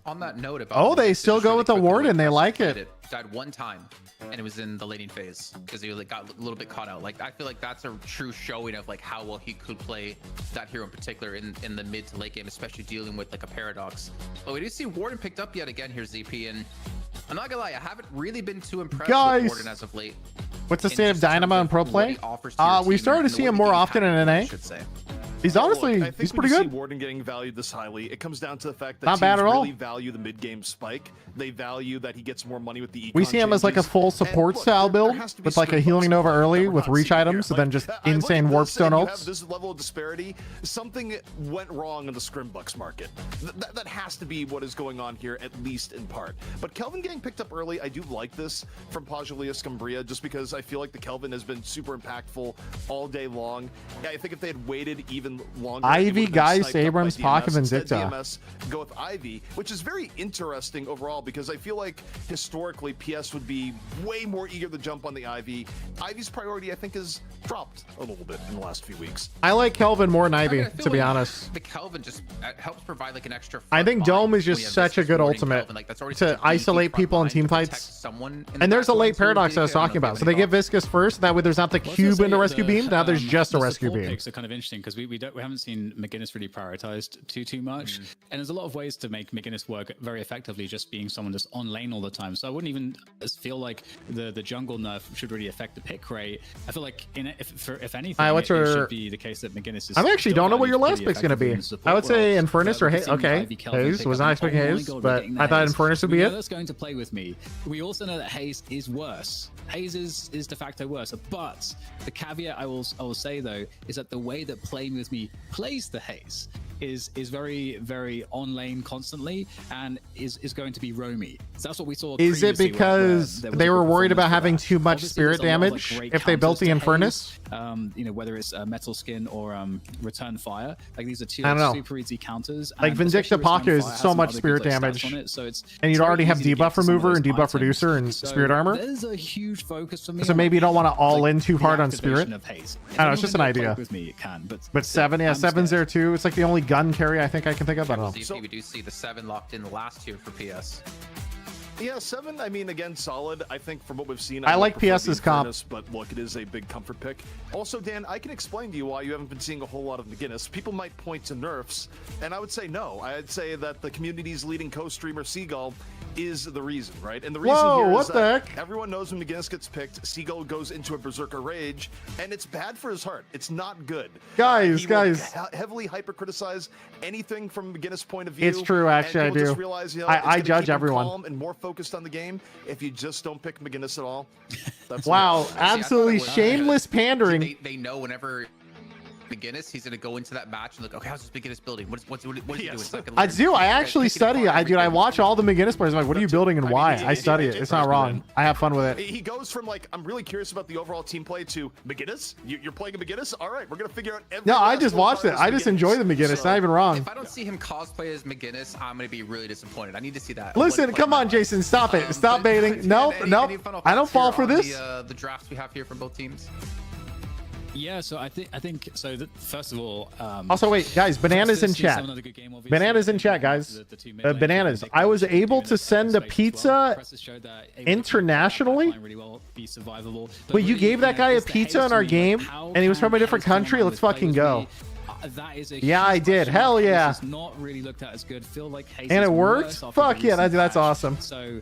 On that note about they still go with the Warden. They like it. Died one time, and it was in the laning phase because he got a little bit caught out. Like, I feel like that's a true showing of like how well he could play that hero in particular in the mid to late game, especially dealing with like a Paradox. But we do see Warden picked up yet again here, ZP, and I'm not gonna lie, I haven't really been too impressed with Warden as of late. What's the state of Dynamo and Pro Play? We started to see him more often in NA. He's honestly, he's pretty good. Warden getting valued this highly. It comes down to the fact that not bad at all. Really value the mid-game spike. They value that he gets more money with the econ we see him as like a full support style build with like a healing Nova early with reach items, and then just insane warp stone ults. This level of disparity, something went wrong in the Scrimbucks market. That has to be what is going on here, at least in part. But Kelvin getting picked up early, I do like this from Pajulia Scumbria, just because I feel like the Kelvin has been super impactful all day long. Yeah, I think if they had waited even longer, Ivy, Geist, Abrams, Pocket, Vindicta. DMS go with Ivy, which is very interesting overall because I feel like historically PS would be way more eager to jump on the Ivy. Ivy's priority, I think, has dropped a little bit in the last few weeks. I like Kelvin more than Ivy, to be honest. The Kelvin just helps provide like an extra. I think Dome is just such a good ultimate to isolate people in team fights. And there's a late Paradox I was talking about. So they get Viscous first, that way there's not the cube in the rescue beam. Now there's just a rescue beam. Picks are kind of interesting because we haven't seen McGinnis really prioritized too much, and there's a lot of ways to make McGinnis work very effectively just being someone that's on lane all the time. So I wouldn't even feel like the jungle nerf should really affect the pick rate. I feel like if anything, it should be the case that McGinnis is. I actually don't know what your last pick's gonna be. I would say Infernus or Haze. Okay, Haze was not expecting Haze, but I thought Infernus would be it. That's going to play with me. We also know that Haze is worse. Haze is de facto worse, but the caveat I will say though is that the way that playing with me plays the Haze is very, very on lane constantly and is going to be roamy. So that's what we saw. Is it previously, because there was they a were good worried about performance for having that. too much Obviously, spirit there's a lot of, damage great if they built the counters to Infernus? Haze, you know, whether it's Metal Skin or Return Fire. Like these are two I don't know. super easy counters. Like and Vindicta especially Return Pocket is Fire has so some much other spirit good, like, stats damage. on it, so it's And you'd very already have easy to get debuff to some of remover those and debuff items. reducer and So spirit armor. There's a huge focus for me. So on, maybe you don't want to all in too the hard on activation spirit. of Haze. If I don't know, you it's just an wanna play idea. with me, it can, but But still, 7, yeah, I'm 7's scared. there too. It's like the only gun carry I think I can think of. I don't know. We do see the 7 locked in the last tier for PS. Yeah, 7, I mean, again, solid. I think from what we've seen, I would like prefer PS's the comp. Infernus, but look, it is a big comfort pick. Also, Dan, I can explain to you why you haven't been seeing a whole lot of McGinnis. People might point to nerfs, and I would say no. I'd say that the community's leading co-streamer Seagull is the reason, right? And the reason Whoa, here is what the that heck? everyone knows when McGinnis gets picked, Seagull goes into a berserker rage, and it's bad for his heart. It's not good. Guys, He guys. will heavily hyper-criticize anything from McGinnis' point of view. It's true, actually, and I people just do. realize, you know, I it's gonna judge keep him everyone. calm and more focused on the game if you just don't pick McGinnis at all. That's Wow, See, I thought absolutely it was shameless because pandering. They know whenever McGinnis, he's going to go into that match and look, okay, how's this McGinnis building? What is he doing? It's not gonna I learn. do. I He's actually picking apart study it. Dude, I everything. watch all the McGinnis players. I'm like, what are you building and why? I study it. he- It's not wrong. I have fun with it. He goes from like, I'm really curious about the overall team play to McGinnis? You're playing a McGinnis? All right, we're going to figure out every No, I last just little watched part it. of I this just enjoy the McGinnis. So- Not even wrong. If I don't see him cosplay as McGinnis, I'm going to be really disappointed. I need to see that. Listen, One come play on, Jason. Stop it. Stop but- baiting. Nope, any nope. final I don't thoughts fall here for on this. The drafts we have here from both teams. Yeah, so I think so. First of all, Also, wait, guys, Bananas in Justice is chat. another good game, obviously. Bananas in chat, guys. The two mid lanes, Bananas. they I was can able do to it send a in space as well. pizza Presses showed that able to internationally. keep that pipeline really well, be survivable. But Wait, you really, gave that know, guy a it's the pizza Haze in to our me, like, game, how and he was can from a different Haze come country? on Let's with Play fucking With go. Me? That is a Yeah, huge I did. question Hell mark. yeah. This is not really looked at as good. Feel like Haze And is it worked? worse after Fuck the yeah, recent that's patch. awesome. So,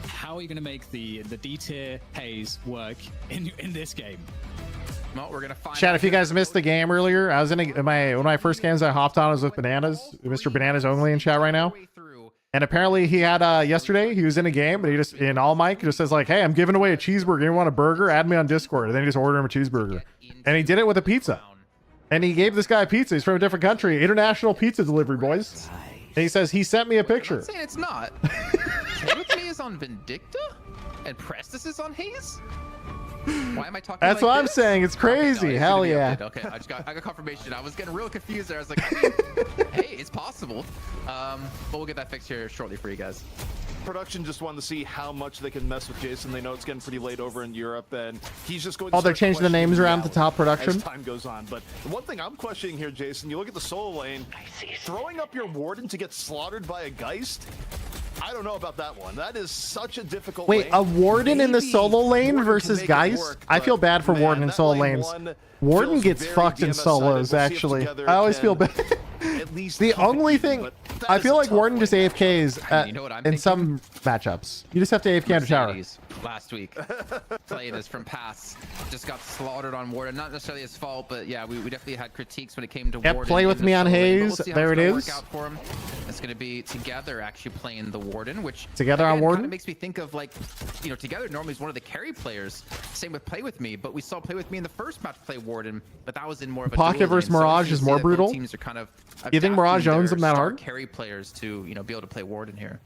how are you going to make the D tier Haze work in this game? Well, we're going to find Chat, out if you here. guys missed the game earlier, I was in one of my first games I hopped on was with Bananas, Mr. Bananas only in chat right now. And apparently he had yesterday he was in a game, but he just in all mic just says like, "Hey, I'm giving away a cheeseburger. You want a burger? Add me on Discord." And then he just ordered him a cheeseburger, and he did it with a pizza. And he gave this guy a pizza. He's from a different country. International pizza delivery, boys. And he says he sent me a picture. I'm saying it's not. Play With Me is on Vindicta, and Prestis is on Haze. Why am I talking? That's like what I'm this? saying. It's crazy. Okay, no, it's Hell gonna be yeah. updated. Okay, I got confirmation. I was getting real confused there. I was like, I mean, hey, it's possible. But we'll get that fixed here shortly for you guys. Production just wanted to see how much they can mess with Jason. They know it's getting pretty late over in Europe, and he's just going to Oh, they're start changing the questioning names around the reality top production? as time goes on. But the one thing I'm questioning here, Jason, you look at the solo lane, throwing up your Warden to get slaughtered by a Geist. I don't know about that one. That is such a difficult Wait, lane. a Warden in the Maybe solo lane Warden can versus make it Geist? work, I feel but bad for man, Warden in that solo lane lanes. one Warden feels gets very fucked in DMS-sided. solos, We'll see if actually. together I always can feel bad. at least The pump it only even, thing, but that I is feel a like tough Warden lane. just AFKs You know what I'm in thinking? some matchups. You just have to AFK under tower. Mercedes last week playing this from pass just got slaughtered on Warden. Not necessarily his fault, but yeah, we definitely had critiques when it came to Yep, Warden. play in with the me on solo lane, but Haze. we'll see how There it's it gonna is. work out for him. It's going to be Together actually playing the Warden, which Together on again, Warden? kind of makes me think of like, you know, Together normally is one of the carry players. Same with Play With Me, but we saw Play With Me in the first match play Warden, but that was in more of a Pocket duel versus lane. So Mirage you is see more that both brutal? Teams are kind of You think Mirage adapting owns their them that star hard? carry players to, you know, be able to play Warden here.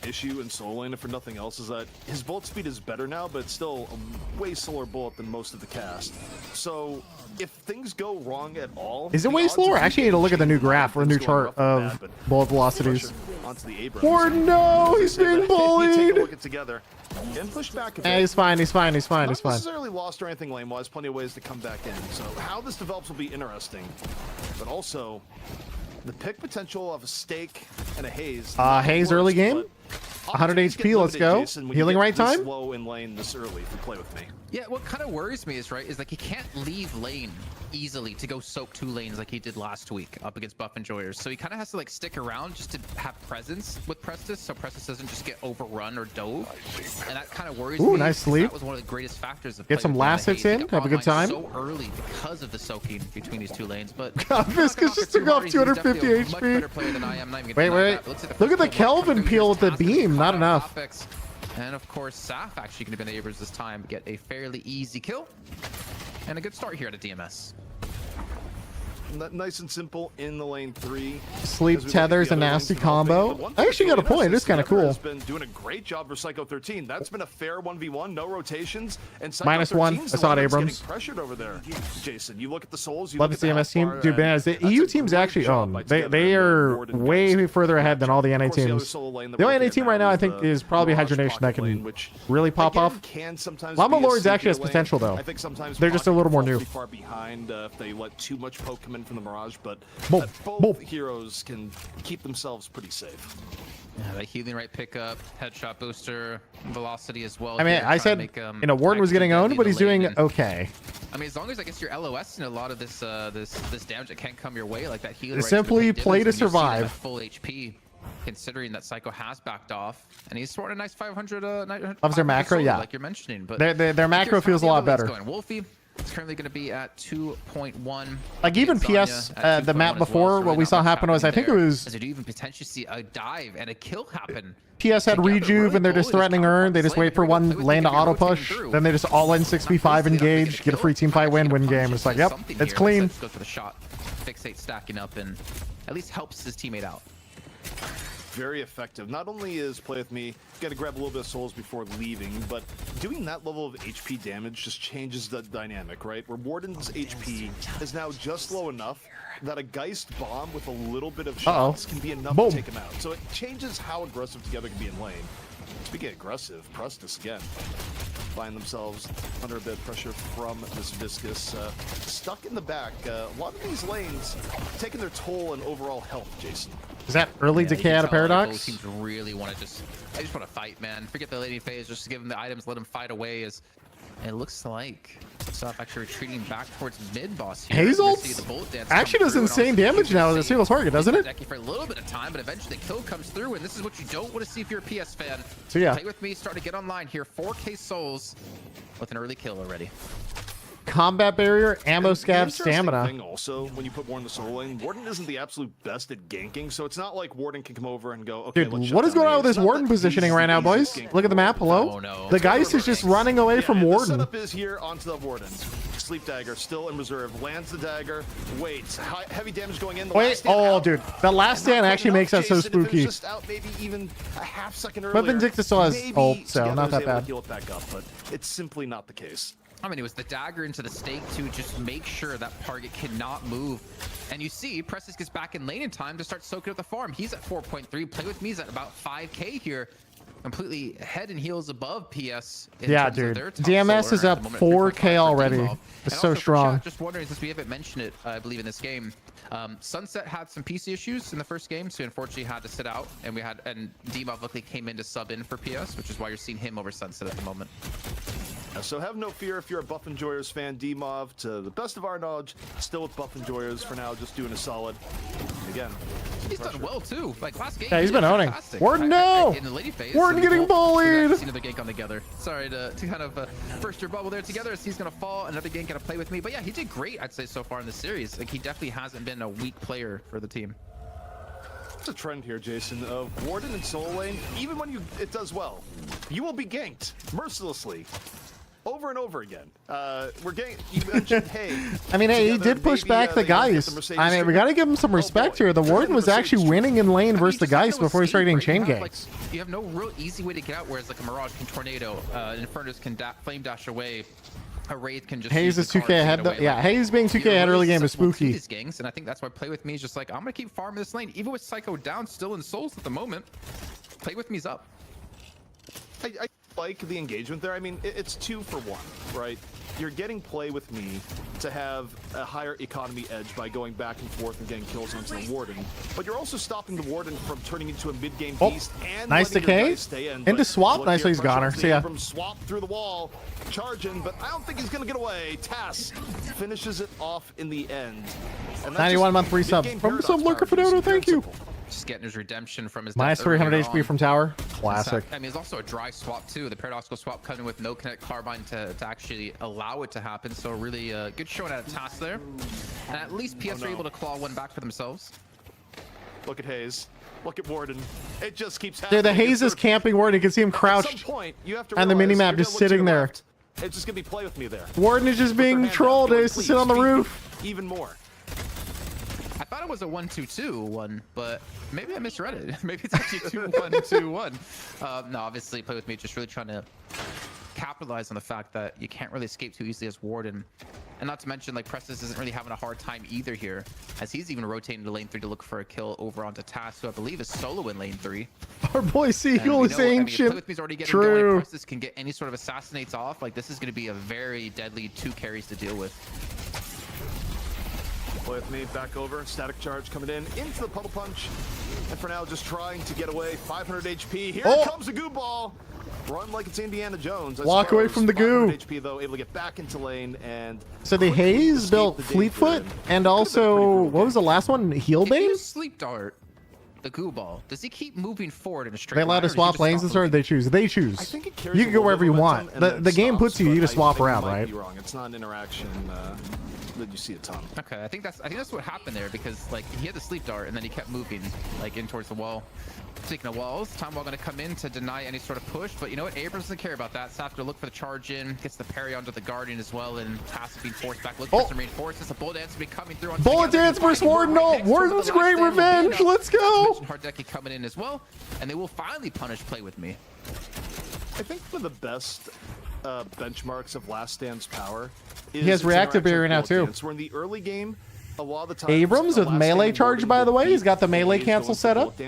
Issue in solo lane, if for nothing else, is that his bolt speed is better now, but it's still a way slower bullet than most of the cast. So if things go wrong at all, Is it the way odds slower? of I actually need to look at the new changing graph or the new things going chart rough and of bad, but bullet velocities. pressure onto the Abrams. Warden, no, he's Say that being you take a bullied. look at Together and push back a bit. He's fine. He's fine. He's fine. Not He's fine. necessarily lost or anything lane-wise. Plenty of ways to come back in. So how this develops will be interesting, but also the pick potential of a Stake and a Haze. Haze early game. 100 HP. Let's go. Healing right time. Low in lane this early for Play With Me. Yeah, what kind of worries me is, right, is like he can't leave lane easily to go soak 2 lanes like he did last week up against Buff Enjoyers. So he kind of has to like stick around just to have presence with Prestis, so Prestis doesn't just get overrun or dove. And that kind of worries me. Ooh, nice because sleep. That was one of the greatest factors of Get Play some With Me on last the hits Haze. He in, got have a good online time. so early because of the soaking between these 2 lanes, but Viscous just took off 250 Much HP. better player than I am. Not even Wait, gonna wait. deny that. Looks like Look at the first kill mark Kelvin coming peel through with his the passive, beam. Not caught on enough. topics. And of course, Saf actually going to be neighbors this time, get a fairly easy kill. And a good start here at a DMS. nice and simple in the lane 3. Sleep Tether's a nasty combo. I actually got a point. It's kind of cool. Has been doing a great job for Psycho 13. That's been a fair 1v1, no rotations, and Psycho -1. 13's I saw it, the one that's Abrams. getting pressured over there. Jason, you look at the souls. You Love look the at CMS team. Alpar, Dude, bananas. The EU team's actually they are way further ahead than all the NA teams. The only NA team right now I think is probably Hydronation that can really pop off. Llama Lord's actually has potential though. I think sometimes they're just a little more new. Far behind if they let too much poke come in from the Mirage, but boom, both heroes can keep themselves pretty safe. Yeah, that healing right pickup, headshot booster, velocity as well. I mean, I said, you know, Warden was getting owned, but he's doing okay. I mean, as long as I guess you're LOS in a lot of this this damage that can't come your way, like that healing. Simply play to survive. Full HP, considering that Psycho has backed off, and he's scored a nice 500. Loves their macro, yeah. Like you're mentioning, but their macro feels a lot better. Wolfie is currently going to be at 2.1. Like even PS, the map before, what we saw happen was I think it was. As you even potentially see a dive and a kill happen. PS had rejuve and they're just threatening Urn. They just wait for one lane to auto push. Then they just all in 6v5 engage, get a free team fight win game. It's like, yep, it's clean. Go for the shot, fixate stacking up, and at least helps his teammate out. Very effective. Not only is Play With Me, got to grab a little bit of souls before leaving, but doing that level of HP damage just changes the dynamic, right? Where Warden's HP is now just low enough that a Geist bomb with a little bit of shots can be enough to take him out. So it changes how aggressive Together can be in lane. Speaking of aggressive, Prestus again find themselves under a bit of pressure from this Viscous. Stuck in the back. A lot of these lanes taking their toll in overall health, Jason. Is that early decay out of Paradox? Both teams really want to they just want to fight, man. Forget the lady phase, just give them the items, let them fight away. As it looks like Stuff actually retreating back towards mid boss here. Hazel actually does insane damage now as a single target, doesn't it? For a little bit of time, but eventually the kill comes through, and this is what you don't want to see if you're a PS fan. So yeah, Play With Me, start to get online here. 4K souls with an early kill already. Combat barrier, ammo scav, stamina. Thing also, when you put Warden in the solo lane, Warden isn't the absolute best at ganking, so it's not like Warden can come over and go, okay, dude, what is going on with this Warden positioning right now, boys? Look at the map. Hello? Oh, no. The Geist is just running away from Warden. The setup is here onto the Warden. Sleep dagger still in reserve. Lands the dagger. Waits. Heavy damage going in. Wait, the last stand actually makes that so spooky. Just out maybe even a half second earlier. But Vindictus still has ult, so not that bad. Heal it back up, but it's simply not the case. I mean, it was the dagger into the stake to just make sure that target cannot move. And you see, Prestus gets back in lane in time to start soaking up the farm. He's at 4.3. Play With Me's at about 5K here. Completely head and heels above PS. Yeah, dude. DMS is up 4K already. It's so strong. Just wondering, since we haven't mentioned it, I believe, in this game, Sunset had some PC issues in the first game, so unfortunately had to sit out. And Demov luckily came in to sub in for PS, which is why you're seeing him over Sunset at the moment. So have no fear if you're a Buff Enjoyers fan. Demov, to the best of our knowledge, still with Buff Enjoyers for now, just doing a solid. Again, he's done well too. Like last game, yeah, he's been owning. Warden, no! In the lady phase, Warden getting bullied. Seen another gank on together. Sorry to kind of burst your bubble there together. As he's gonna fall, another gank gonna Play With Me. But yeah, he did great, I'd say, so far in the series. Like he definitely hasn't been a weak player for the team. It's a trend here, Jason, of Warden and solo lane. Even when it does well, you will be ganked mercilessly. Over and over again. We're getting. You mentioned, hey. I mean, hey, he did push back the Geist. I mean, we got to give him some respect here. The Warden was actually winning in lane versus the Geist before he started getting chain ganks. You have no real easy way to get out, whereas like a Mirage can tornado, Infernus can flame dash away. A Wraith can just. Hayes is 2K ahead. Yeah, Hayes being 2K ahead early game is spooky. These ganks, and I think that's why Play With Me is just like, I'm gonna keep farming this lane, even with Psycho down, still in souls at the moment. Play With Me's up. I like the engagement there. I mean, it's 2 for 1, right? You're getting Play With Me to have a higher economy edge by going back and forth and getting kills onto the Warden, but you're also stopping the Warden from turning into a mid-game beast and nice decay into swap. Nicely, he's goner. So yeah, swap through the wall, charging, but I don't think he's gonna get away. Tass finishes it off in the end. 91-month resub from some Lurker Fedota. Thank you. Just getting his redemption from his minus 300 HP from tower. Classic. I mean, it's also a dry swap too. The paradoxical swap coming with no Kinetic Carbine to actually allow it to happen. So really good showing out of Tass there. And at least PS are able to claw one back for themselves. Look at Hayes. Look at Warden. It just keeps happening. Dude, the Hayes is camping Warden. You can see him crouched on the minimap just sitting there. It's just gonna be Play With Me there. Warden is just being trolled. He's to sit on the roof. Even more. thought it was a 1-2-2-1, but maybe I misread it. Maybe it's actually 2-1-2-1. No, obviously, Play With Me just really trying to capitalize on the fact that you can't really escape too easily as Warden. And not to mention, like, Prestis isn't really having a hard time either here, as he's even rotating to lane 3 to look for a kill over onto Task, who I believe is solo in lane 3. Our boy Seagull is ancient. Play With Me's already getting True. going. Prestis can get any sort of assassinates off. Like, this is going to be a very deadly 2 carries to deal with. Play With Me back over. Static charge coming in into the puddle punch. And for now, just trying to get away. 500 HP. Here comes the goo ball. Run like it's Indiana Jones. Walk away from the goo. HP though, able to get back into lane and. So the Haze built Fleetfoot and also what was the last one? Heel Bane? Sleep dart. The goo ball. Does he keep moving forward in a straight They allowed line, to or does he swap just lanes stop and start. They choose. They choose. I think it carries You a can go little wherever you momentum want. and then The game stops, puts you but to I swap think around, you might right? be wrong. It's not an interaction that you see a ton. Okay, I think that's what happened there, because like he had the sleep dart and then he kept moving like in towards the wall. Speaking of walls, Time Wall going to come in to deny any sort of push, but you know what? Abrams doesn't care about that. Saf to look for the charge in, gets the parry onto the Guardian as well, and Task being forced back. Look for some reinforcements. A bullet dance will be coming through on Bullet dance versus Warden. No, Warden's great revenge. Let's go. Hardeki coming in as well, and they will finally punish Play With Me. I think one of the best benchmarks of Last Stand's power is He has its reactive barrier interaction now with too. bullet dance, where in the early game, a lot of the time Abrams with melee charge, by the way. He's got the melee cancel set up.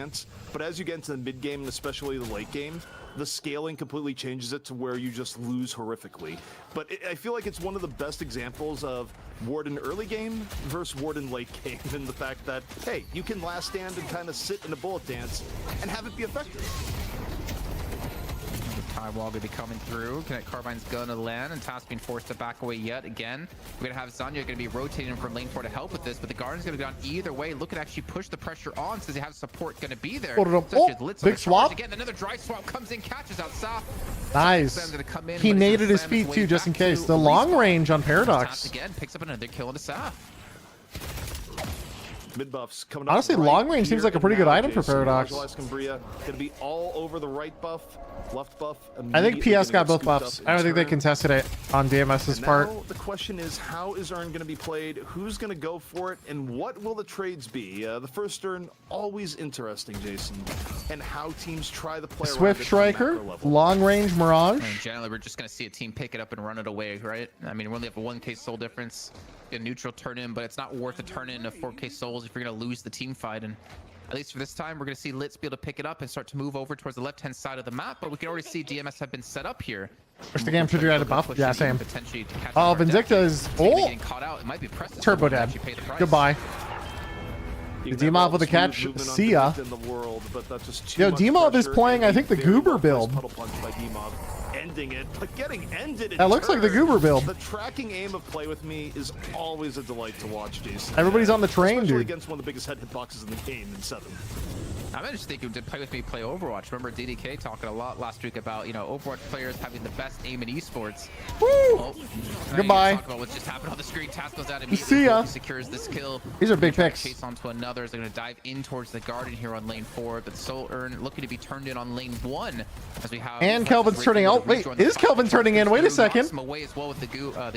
But as you get into the mid game and especially the late game, the scaling completely changes it to where you just lose horrifically. But I feel like it's one of the best examples of Warden early game versus Warden late game, in the fact that, hey, you can Last Stand and kind of sit in a bullet dance and have it be effective. Time Wall going to be coming through. Kinetic Carbine's going to land, and Task being forced to back away yet again. We're going to have Zanya going to be rotating from lane 4 to help with this, but the Guardian's going to go down either way. Look at actually push the pressure on, since they have support going to be there. Big swap. Again, another dry swap comes in, catches out Saf. Nice. In, he naded his feet too, just in case. The long range on Paradox. Again, picks up another kill into Saf. Mid buffs coming up. Honestly, long range seems like a pretty good item for Paradox. Gonna be all over the right buff, left buff. I think PS got both buffs. I don't think they contested it on DMS's part. Now the question is, how is Urn going to be played? Who's going to go for it? And what will the trades be? The first Urn, always interesting, Jason. And how teams try the play Swift around Striker, long range Mirage. And generally, we're just going to see a team pick it up and run it away, right? I mean, we only have a 1k soul difference. A neutral turn in, but it's not worth a turn in of 4k souls if you're going to lose the team fight. And at least for this time, we're going to see Litz be able to pick it up and start to move over towards the left-hand side of the map. But we can already see DMS have been set up here. Wish the game should have had a buff. Yeah, same. Potentially to catch Vindicta is caught out. It might be Preston turbo dead. Goodbye. The Demov with a catch. See ya. Yo, Demov is playing, I think, the Goober build. Ending it, but getting ended. That looks like the Goober build. The tracking aim of Play With Me is always a delight to watch, Jason. Everybody's on the train, especially dude. against one of the biggest head hitboxes in the game in 7. I just think you did Play With Me play Overwatch. Remember DDK talking a lot last week about, you know, Overwatch players having the best aim in esports. Woo! Oh, goodbye. Talk about what just happened on the screen. Task goes out immediately. See ya. Secures this kill. These are big picks. Chase onto another. They're going to dive in towards the Guardian here on lane 4, but Soul Urn looking to be turned in on lane 1 as we have. And Kelvin's turning. Oh wait, is Kelvin turning in? Wait a second. Him away as well with the cube, so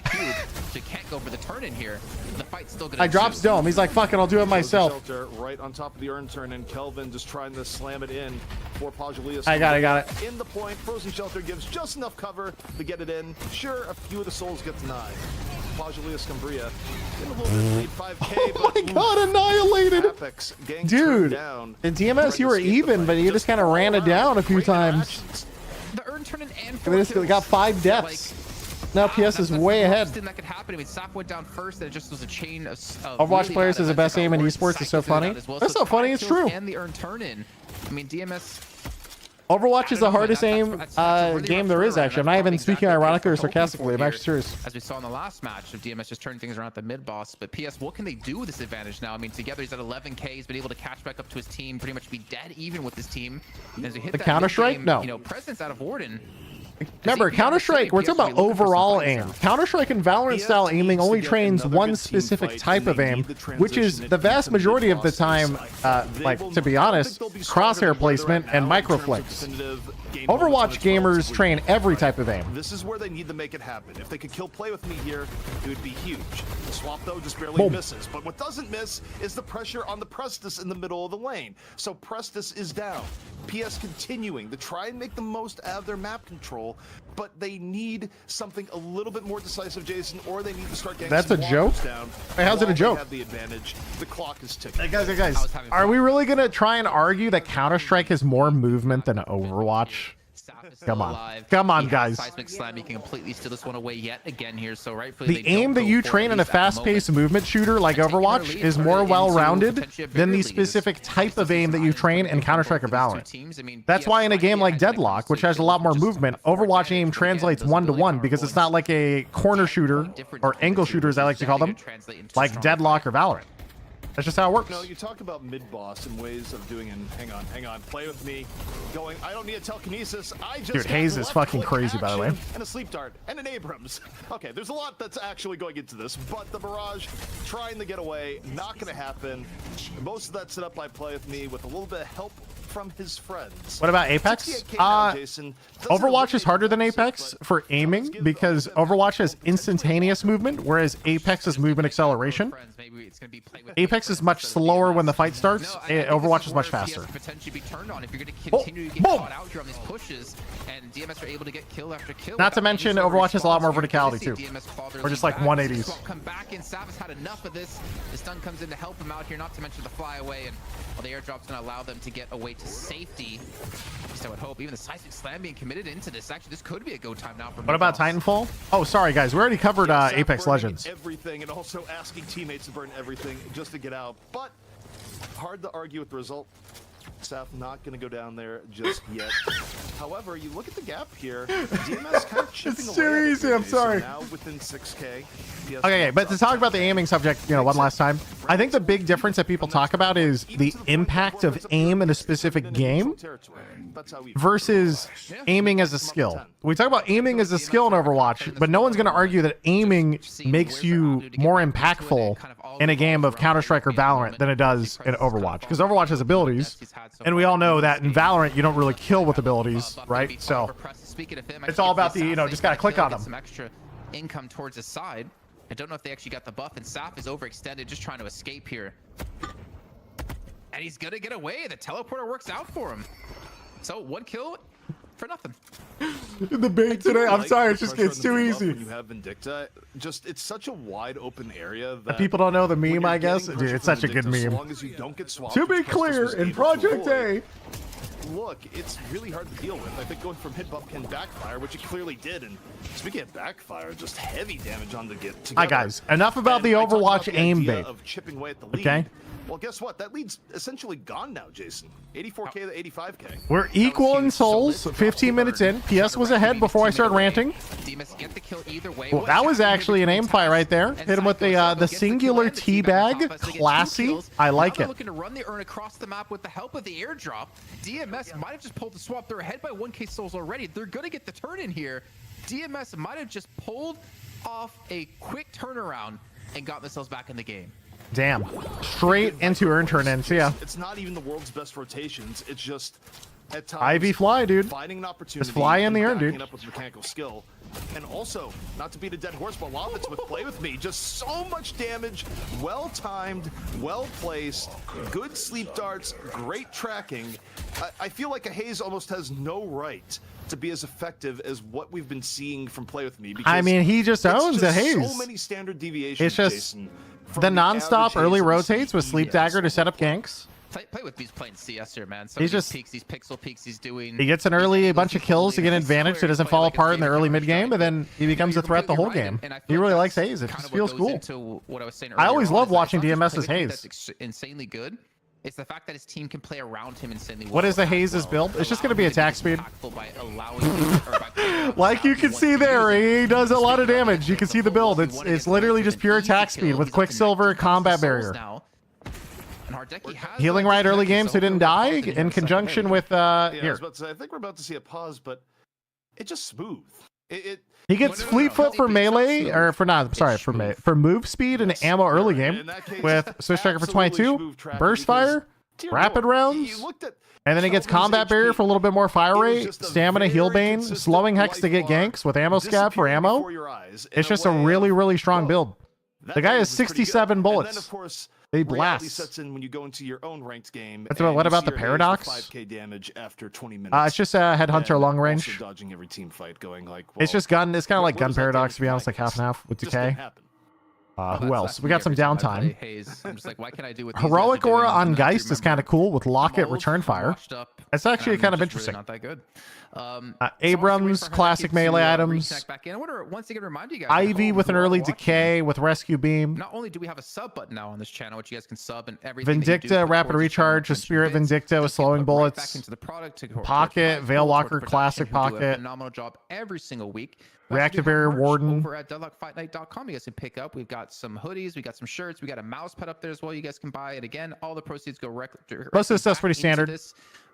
he can't go for the turn in here. The fight's still going to. I drops Dome. He's like, fuck it, I'll do it myself. Right on top of the Urn turn, and Kelvin just trying to slam it in for Pajulius. I got it. In the point, Frozen Shelter gives just enough cover to get it in. Sure, a few of the souls get denied. Pajulius Cumbria in a little bit lead, 5k. Oh my god, annihilated! Apex, dude, down, in DMS you were even, but you just kind of ran it down a few times. The Urn turn in and They just got 5 deaths. Now PS is way ahead. That could happen. I mean, Saf went down first, and it just was a chain of Overwatch really players is the best aim in esports. Is so funny. That's so funny. It's true. And the Urn turn in. I mean, DMS. Overwatch is the hardest aim game there is, actually. I'm not even speaking ironically or sarcastically. I'm actually serious. As we saw in the last match of DMS just turning things around at the mid boss. But PS, what can they do with this advantage now? I mean, together he's at 11k. He's been able to catch back up to his team, pretty much be dead even with his team. As we hit the Counter-Strike? No. You know, presence out of Warden. Remember, Counter-Strike, we're talking about overall aim. Counter-Strike and Valorant-style aiming only trains one specific type of aim, which is the vast majority of the time, like, to be honest, crosshair placement and microflicks. game moments when Overwatch it's gamers relatively train every right? type of aim. This is where they need to make it happen. If they could kill play with me here, it would be huge. The swap, though, just barely Boom. misses. But what doesn't miss is the pressure on the Prestus in the middle of the lane. So Prestus is down. PS continuing to try and make the most out of their map control, but they need something a little bit more decisive, Jason, or they need to start getting That's some a joke? walkers down. Hey, how's it a While they joke? have the advantage. The clock is ticking. Hey guys, are we really gonna try and argue that Counter-Strike has more movement than Overwatch? Come on, come on, guys. Seismic slam, you can completely steal this one away yet again here. So rightfully, The aim that you train in a fast-paced movement shooter like Overwatch is more well-rounded than the specific type of aim that you train in Counter-Strike or Valorant. That's why in a game like Deadlock, which has a lot more movement, Overwatch aim translates one-to-one because it's not like a corner shooter or angle shooter, as I like to call them, like Deadlock or Valorant. That's just how it works. No, you talk about mid-boss and ways of doing, and hang on, play with me. Going, I don't need a telekinesis. I just Dude, Hayes is fucking crazy, by the way. And a sleep dart and an Abrams. Okay, there's a lot that's actually going into this, but the barrage trying to get away, not going to happen. Most of that set up by play with me with a little bit of help from his friends. What about Apex? 68K now, Jason. Overwatch is harder than Apex for aiming because Overwatch has instantaneous movement, whereas Apex is movement acceleration. Apex is much slower when the fight starts. Overwatch is much faster. Potentially be turned on if you're going to continue to get caught out here on these pushes, and DMS are able to get kill after kill. Not to mention, Overwatch has a lot more verticality too. Or just like 180s. Come back, and Sav has had enough of this. The stun comes in to help him out here, not to mention the flyaway, and the airdrop's going to allow them to get away to safety. So I would hope even the seismic slam being committed into this. Actually, this could be a go time now for What about Titanfall? Oh, sorry guys, we already covered Apex Legends. Everything, and also asking teammates to burn everything just to get out. But hard to argue with the result. Saf not going to go down there just yet. However, you look at the gap here. DMS kind of chipping It's away. too easy. I'm sorry. So now within 6K. Okay, but to talk about the aiming subject, one last time, I think the big difference that people talk about is the impact of aim in a specific game versus aiming as a skill. We talk about aiming as a skill in Overwatch, but no one's going to argue that aiming makes you more impactful in a game of Counter-Strike or Valorant than it does in Overwatch, because Overwatch has abilities, and we all know that in Valorant you don't really kill with abilities, right? So it's all about the, just got to click on them. Some extra income towards his side. I don't know if they actually got the buff, and Saf is overextended, just trying to escape here. And he's gonna get away. The teleporter works out for him. So 1 kill for nothing. The bait today, I'm sorry, it's too easy. When you have Vindicta, it's such a wide open area that People don't know the meme, I guess. Dude, it's such a good meme. As long as you don't get swapped, To be clear, in Project A, look, it's really hard to deal with. I think going from hit buff can backfire, which it clearly did. And speaking of backfire, just heavy damage on the get together. Hi guys, enough about the Overwatch aim bait. Of chipping away at the lead. Okay. Well, guess what? That lead's essentially gone now, Jason. 84K to 85K. We're equal in souls. 15 minutes in. PS was ahead before I started ranting. Well, that was actually an aim fight right there. Hit him with the singular teabag. Classy. I like it. Looking to run the urn across the map with the help of the airdrop. DMS might have just pulled the swap. They're ahead by 1K souls already. They're going to get the turn in here. DMS might have just pulled off a quick turnaround and got themselves back in the game. Damn. Straight into urn turn in. See ya. It's not even the world's best rotations. It's just at times Ivy fly, dude. finding an opportunity. Just fly in the urn, backing dude. Up with mechanical skill. And also, not to beat a dead horse, but Lovitz with play with me. Just so much damage. Well timed, well placed, good sleep darts, great tracking. I feel like a Hayes almost has no right to be as effective as what we've been seeing from play with me. I mean, he just owns a Hayes. So many standard deviations. It's just Jason, the non-stop early rotates with Sleep Dagger to set up ganks. Play with these playing CS here, man. So He's just peaks, these pixel peaks he's doing. He gets an early bunch of kills to get an advantage so it doesn't fall apart in the early mid game, and then he becomes a threat the whole game. He really likes Hayes. It just feels cool. I always love watching DMS's Hayes. That's insanely good. It's the fact that his team can play around him insanely well. What is the Hayes' build? It's just going to be attack speed. Like you can see there, he does a lot of damage. You can see the build. It's literally just pure attack speed with Quicksilver combat barrier. Healing right early game so he didn't die in conjunction with here. I was about to say, I think we're about to see a pause, but it's just smooth. He gets fleet foot for melee, or for move speed and ammo early game with Switch Tracker for 22, burst fire, rapid rounds. And then he gets combat barrier for a little bit more fire rate, stamina, heal bane, slowing hex to get ganks with ammo scav for ammo. It's just a really, really strong build. The guy has 67 bullets. They blast. Sets in when you go into your own ranked game. That's what about the paradox? 5k damage after 20 minutes. It's just headhunter long range. Dodging every team fight, going like. It's just gun. It's kind of like gun paradox, to be honest, like half and half with decay. Who else? We got some downtime. I'm just like, why can't I do what Heroic aura on Geist is kind of cool with locket return fire. It's actually kind of interesting. Not that good. Abrams classic melee items. Back in. I wonder, once again, remind you guys. Ivy with an early decay with rescue beam. Not only do we have a sub button now on this channel, which you guys can sub and everything. Vindicta rapid recharge, a spirit Vindicta with slowing bullets. Back into the product. Pocket Veil Walker classic pocket. Phenomenal job every single week. Reactive barrier warden. Over at deadlockfightnight.com, you guys can pick up. We've got some hoodies, we got some shirts, we got a mouse pad up there as well. You guys can buy it. Again, all the proceeds go directly. Most of this stuff's pretty standard.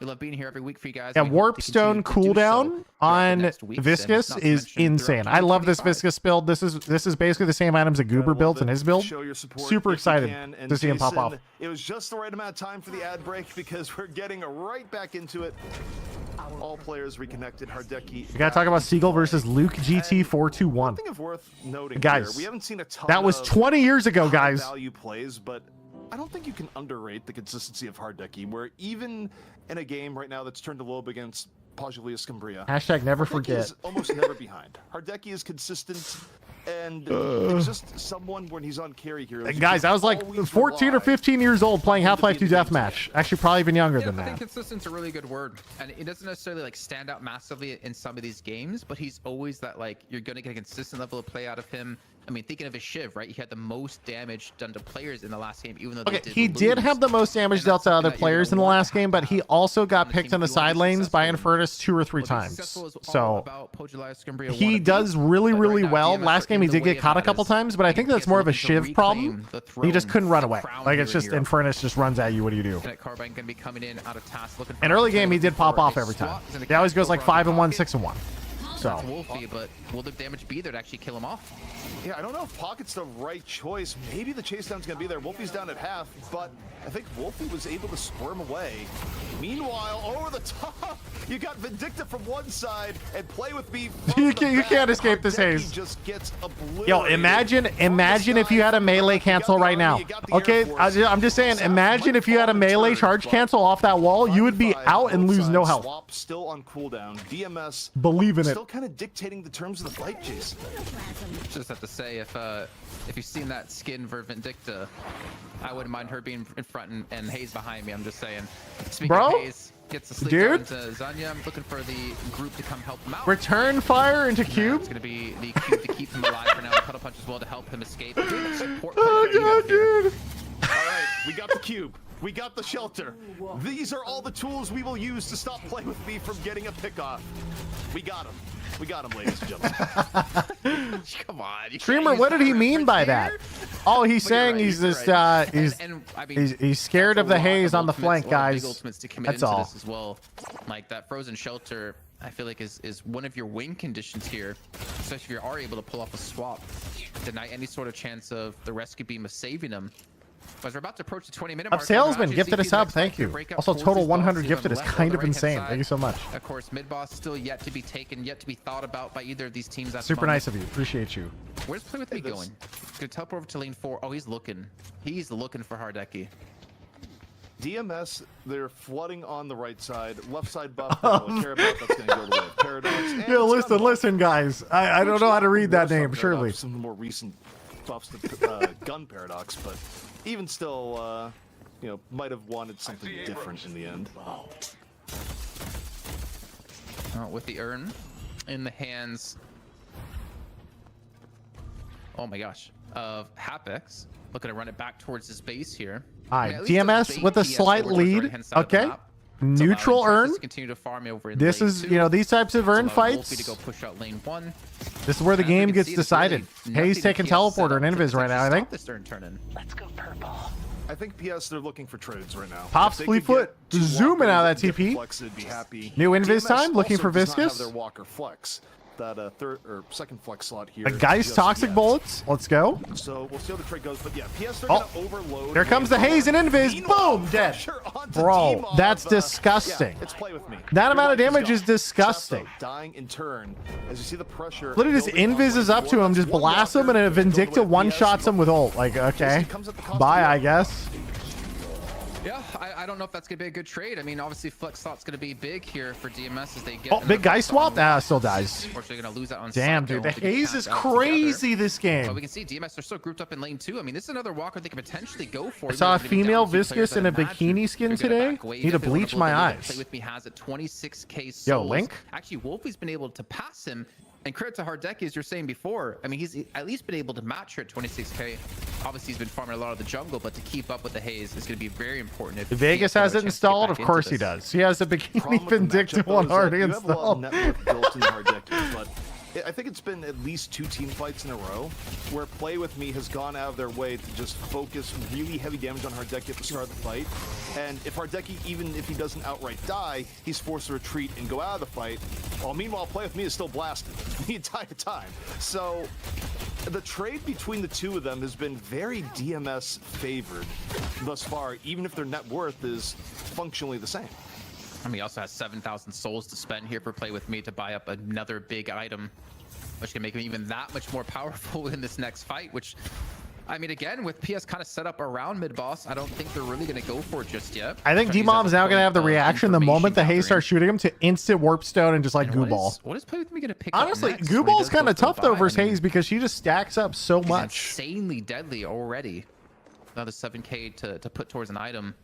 We love being here every week for you guys. Yeah, Warpstone cooldown on Viscous is insane. I love this Viscous build. This is basically the same items that Goober builds in his build. Super excited to see him pop off. It was just the right amount of time for the ad break because we're getting right back into it. All players reconnected. Hardeki. We gotta talk about Seagull versus Luke GT421. Something worth noting guys, here, we haven't seen a ton that was 20 years ago, guys. Value plays, but I don't think you can underrate the consistency of Hardeki, where even in a game right now that's turned a lobe against Pajulia Scumbria. Hashtag never Hardeki forget. is almost never behind. Hardeki is consistent. And it's just someone when he's on carry here. Guys, I was like 14 or 15 years old playing Half-Life 2 Deathmatch. Actually, probably even younger than that. I think consistent's a really good word. And it doesn't necessarily like stand out massively in some of these games, but he's always that like, you're going to get a consistent level of play out of him. I mean, thinking of his Shiv, right? He had the most damage done to players in the last game, even though he did have the most damage dealt to other players in the last game, but he also got picked in the side lanes by Infernus 2 or 3 times. So he does really, really well. Last game he did get caught a couple times, but I think that's more of a Shiv problem. He just couldn't run away. Like, it's just Infernus just runs at you. What do you do? In early game, he did pop off every time. He always goes like 5-1, 6-1. So. Wolfie, but will the damage be there to actually kill him off? Yeah, I don't know if Pocket's the right choice. Maybe the chase down's gonna be there. Wolfie's down at half, but I think Wolfie was able to squirm away. Meanwhile, over the top, you got Vindicta from one side and Play With Me. You can't escape this haze. Just gets Yo, imagine if you had a melee cancel right now. Okay, I'm just saying, imagine if you had a melee charge cancel off that wall, you would be out and lose no health. Swap still on cooldown. DMS believe in it. Still kind of dictating the terms of the fight, Jason. Just have to say, if you've seen that skin for Vindicta, I wouldn't mind her being in front and Haze behind me. I'm just saying. Speaking of Haze, gets the sleep down to Zanya. I'm looking for the group to come help him out. Return fire into cube. It's gonna be the cube to keep him alive for now. Puddle punch as well to help him escape. Oh god, dude. All right, we got the cube. We got the shelter. These are all the tools we will use to stop Play With Me from getting a pick off. We got him. We got him, ladies and gentlemen. Come on. Streamer, what did he mean by that? Oh, he's saying he's just he's scared of the haze on the flank, guys. That's all. As well. Like that frozen shelter, I feel like is one of your win conditions here, especially if you are able to pull off a swap, deny any sort of chance of the rescue beam of saving him. As we're about to approach the 20-minute mark, Salesman gifted a sub, thank you. Also, total 100 gifted is kind of insane. Thank you so much. Of course, mid boss still yet to be taken, yet to be thought about by either of these teams. Super nice of you. Appreciate you. Where's Play With Me going? Gonna teleport over to lane 4. Oh, he's looking. He's looking for Hardeki. DMS, they're flooding on the right side. Left side buff, they don't care about. That's going to go to the way of Paradox. Yo, listen, guys. I don't know how to read that name, surely. Some of the more recent buffs to Gun Paradox, but even still, you know, might have wanted something different in the end. With the urn in the hands, oh my gosh, of Hapex, looking to run it back towards his base here. Alright, DMS with a slight lead. Okay. Neutral urn. This is, you know, these types of urn fights. This is where the game gets decided. Haze taking teleporter and invis right now, I think. Let's go purple. I think PS they're looking for trades right now. Pops Fleetfoot zooming out of that TP. New invis time, looking for Viscous. Their Walker Flex. that third or second flex slot here. A Geist just toxic yet. bullets. Let's go. So we'll see how the trade goes. But yeah, PS they're Oh, gonna overload. there comes the haze and invis. Meanwhile, Boom, dead. pressure onto Bro, Demov. that's disgusting. Yeah, it's play with me. That Your amount of life damage is gone. disgusting. Chesto dying in turn as you see the pressure. Literally just building on invis up to him, just one blasts him, and a walker, Vindicta build away one-shots PS. him with ult. Like, okay. Comes at the cost Bye, of I guess. Yeah, I don't know if that's going to be a good trade. I mean, obviously, flex slot's going to be big here for DMS as they get... Oh, big guy swap? Ah, still dies. Unfortunately, going to lose that on Damn, Psycho dude. The to get haze is capped out crazy together. this game. But we can see DMS are still grouped up in lane 2. I mean, this is another walker they could potentially go for. I saw a female viscous in a bikini skin today. Need to bleach my eyes. Play with me has at 26k souls. Yo, Link? Actually, Wolfie's been able to pass him. And credit to Hardeki, as you're saying before. I mean, he's at least been able to match her at 26k. Obviously, he's been farming a lot of the jungle, but to keep up with the haze is going to be very important. If Vegas has it installed? Of course he does. He has a bikini Vindicta one already installed. You have a lot of network built in Hardeki, but I think it's been at least 2 team fights in a row where Play With Me has gone out of their way to just focus really heavy damage on Hardeki at the start of the fight. And if Hardeki, even if he doesn't outright die, he's forced to retreat and go out of the fight. While meanwhile, Play With Me is still blasted the entire time. So the trade between the two of them has been very DMS favored thus far, even if their net worth is functionally the same. I mean, he also has 7,000 souls to spend here for Play With Me to buy up another big item, which can make him even that much more powerful in this next fight, which, I mean, again, with PS kind of set up around mid-boss, I don't think they're really going to go for it just yet. I think D-Mom's now going to have the reaction the moment the haze starts shooting him to instant warp stone and just like goo ball. What is Play With Me going to pick Honestly, up next goo when he ball's does go kind of for the tough though buy? versus I mean, haze because she just stacks up so he's much. insanely deadly already. Another 7k to put towards an item.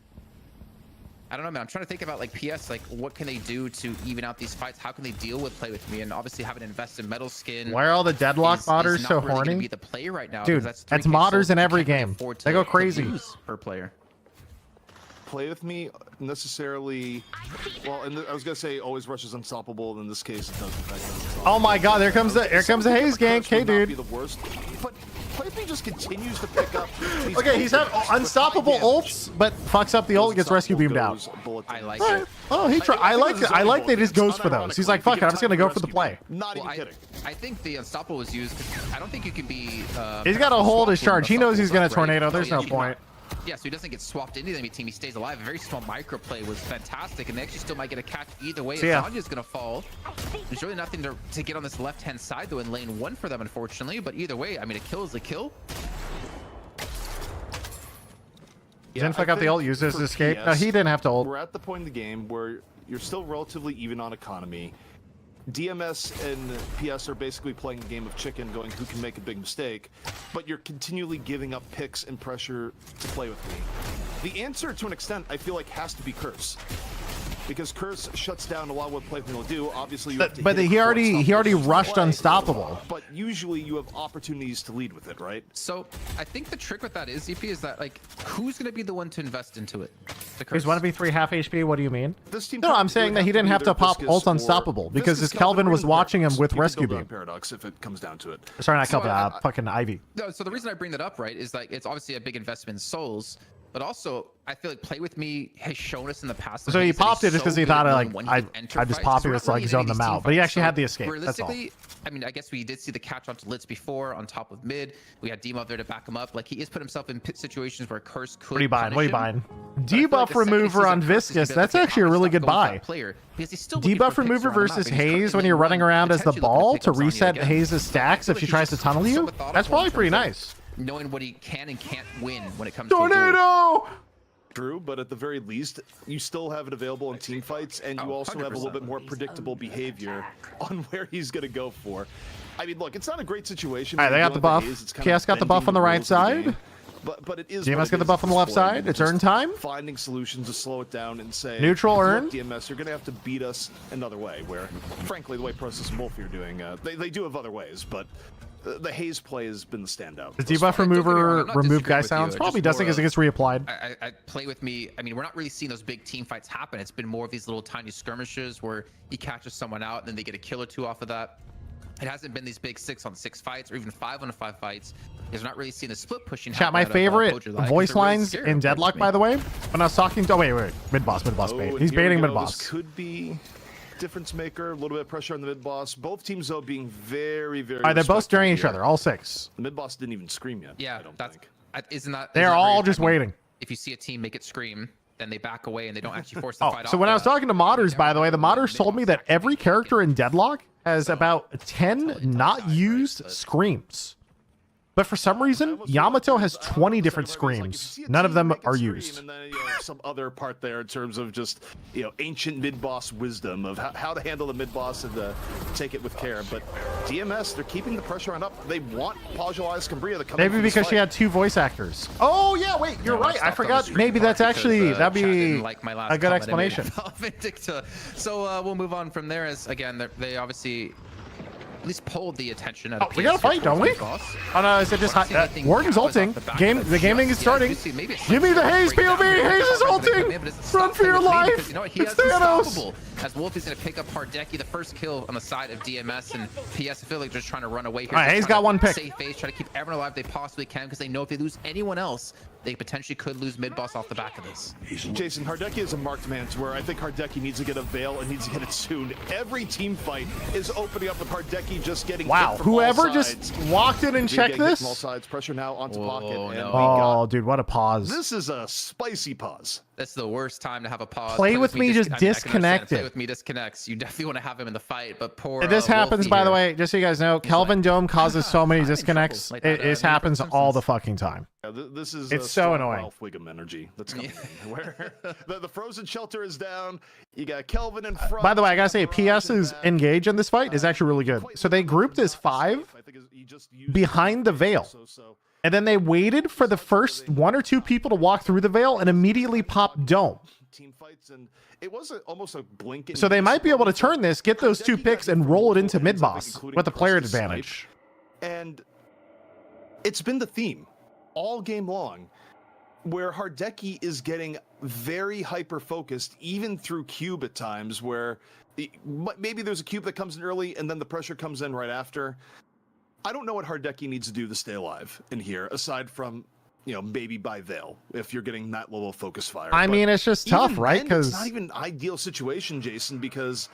I don't know, man. I'm trying to think about like PS, like what can they do to even out these fights? How can they deal with Play With Me? And obviously having invested in metal skin. Why are all the Deadlock modders so really horny? Be the play right now, Dude, that's that's 3K modders souls in that you every can't really game. afford They go to crazy. lose per player. Play With Me necessarily, well, and I was gonna say always rushes unstoppable, and in this case it does in fact unstoppable. Oh my god, here comes the haze gank. Hey, dude. Be the worst, but Play With Me just continues to pick up. Okay, he's had unstoppable ults, but fucks up the ult, gets rescue beamed out. I like Right. it. Oh, he tried. I like that he just goes for those. He's like, fuck it, I'm just gonna go for the play. Not even kidding. I think the unstoppable was used because I don't think you can be. He's got to hold his swapped charge. He knows he's gonna right? tornado. There's Oh, no yeah, point. Yeah, so he doesn't get swapped into the enemy team. He stays alive. A very small micro play was fantastic, and they actually still might get a catch either way. Yeah. Zanya's gonna fall. There's really nothing to get on this left-hand side though in lane 1 for them, unfortunately. But either way, I mean, a kill is a kill. He didn't fuck up the ult, used his escape. No, he didn't have to ult. We're at the point in the game where you're still relatively even on economy. DMS and PS are basically playing a game of chicken, going who can make a big mistake, but you're continually giving up picks and pressure to Play With Me. The answer, to an extent, I feel like has to be Curse. Because Curse shuts down a lot of what Play With Me will do. Obviously, you have to But hit he it already before rushed play, unstoppable. But usually you have opportunities to lead with it, right? So I think the trick with that is, ZP, is that like who's gonna be the one to invest into it? The He's Curse. 1v3 half HP. What do you mean? This team No, I'm saying that he didn't have to pop ult unstoppable because his Kelvin was watching him with rescue beam. Paradox if it comes down to it. Sorry, not So Kelvin. Fucking Ivy. No, so the reason I bring that up, right, is like it's obviously a big investment in souls, but also I feel like Play With Me has shown us in the past. So he that popped it just because he thought I'd just pop it it to like zone them out. But he actually had the escape. That's all. Realistically, I mean, I guess we did see the catch onto Litz before on top of mid. We had Demov there to back him up. Like he has put himself in situations where Curse could. What are you buying? What are you buying? But I feel like Debuff the second he remover sees on a Curse, he's gonna Viscous. be like, That's okay, actually a how really much good stuff goes with buy. that player? Because he's still looking Debuff for picks remover around the map, versus and he's Haze currently when you're lane running one, around as the potentially looking ball pick to up Zanya reset again. Haze's stacks So I if feel she like tries to he's tunnel so you. methodical That's in probably pretty terms of nice. knowing what he can and can't win when it comes to a duel. Tornado! True, but at the very least, you still have it available in team fights, and you also have a little bit more predictable behavior on where he's going to go for. I mean, look, it's not a great situation. All right, they got the buff. KS got the buff on the right side. But it is. DMS got the buff on the left side. It's earn time. Finding solutions to slow it down and say Neutral "Look, earn. DMS, you're going to have to beat us another way. Where, frankly, the way Process and Wolfie are doing, they do have other ways, but the Haze play has been the standout. Does debuff remover remove guy silence? Probably doesn't because it gets reapplied. I Play With Me. I mean, we're not really seeing those big team fights happen. It's been more of these little tiny skirmishes where he catches someone out and then they get a kill or two off of that. It hasn't been these big 6-on-6 fights or even 5-on-5 fights. Because we're not really seeing the split pushing. Chat, my favorite voice lines in Deadlock, by the way. When I was talking to... Oh, wait. Mid-boss bait. He's baiting mid-boss. Could be... difference maker, a little bit of pressure on the mid boss. Both teams though being very, very. They're both respectful staring at each here. other, all 6. The mid boss didn't even scream yet. Yeah, I don't that's think. isn't that. They're isn't that all very- just I mean, waiting. If you see a team make it scream, then they back away and they don't actually force the Oh, fight so off. when I was talking to modders, by the way, the modders told me that every character in Deadlock has about 10 not used screams. But for some reason, Yamato has 20 different screams. None of them are used. And then, some other part there in terms of just ancient mid boss wisdom of how to handle the mid boss and take it with care. But DMS, they're keeping the pressure on up. They want Pajulaya Scumbria to come. Maybe because she had 2 voice actors. Oh yeah, wait, you're right. I forgot. Maybe that's actually that'd be a good explanation. So we'll move on from there. As again, they obviously at least pulled the attention of we got to fight, don't we? Oh no, is it just Warden's ulting? The gaming is starting. Give me the Haze POV. Haze is ulting. Run for your life. It's Thanos. As Wolf is going to pick up Hardeki, the first kill on the side of DMS, and PS, I feel like they're just trying to run away here. All right, Haze got 1 pick. Save face, try to keep everyone alive they possibly can, because they know if they lose anyone else, they potentially could lose mid boss off the back of this. Jason, Hardeki is a marked man to where I think Hardeki needs to get a veil and needs to get it soon. Every team fight is opening up with Hardeki just getting wow, hit from whoever all just sides. walked in and checked this. From all sides, pressure now onto Pocket. And Oh, dude, what a pause. This is a spicy pause. That's the worst time to have a pause. Play with me, just disconnect it. Play with me disconnects. You definitely want to have him in the fight, but poor. This happens, Wolfie by the here. way, just so you guys know, Kelvin Dome causes so many disconnects. It happens all the fucking time. Yeah, this is It's so annoying. Ralph Wiggum energy that's coming in. Where the frozen shelter is down. You got Kelvin in front. By the way, I gotta say, PS's engage in this fight is actually really good. So they grouped as 5 behind the veil. And then they waited for the first 1 or 2 people to walk through the veil and immediately popped Dome. Team fights, and it was almost a blink. So they might be able to turn this, get those 2 picks, and roll it into mid boss with a player advantage. And it's been the theme all game long, where Hardeki is getting very hyper focused, even through cube at times, where maybe there's a cube that comes in early and then the pressure comes in right after. I don't know what Hardeki needs to do to stay alive in here, aside from, maybe by Veil, if you're getting that level of focus fire. I mean, it's just tough, right? Because it's Because not even an ideal situation, Jason, because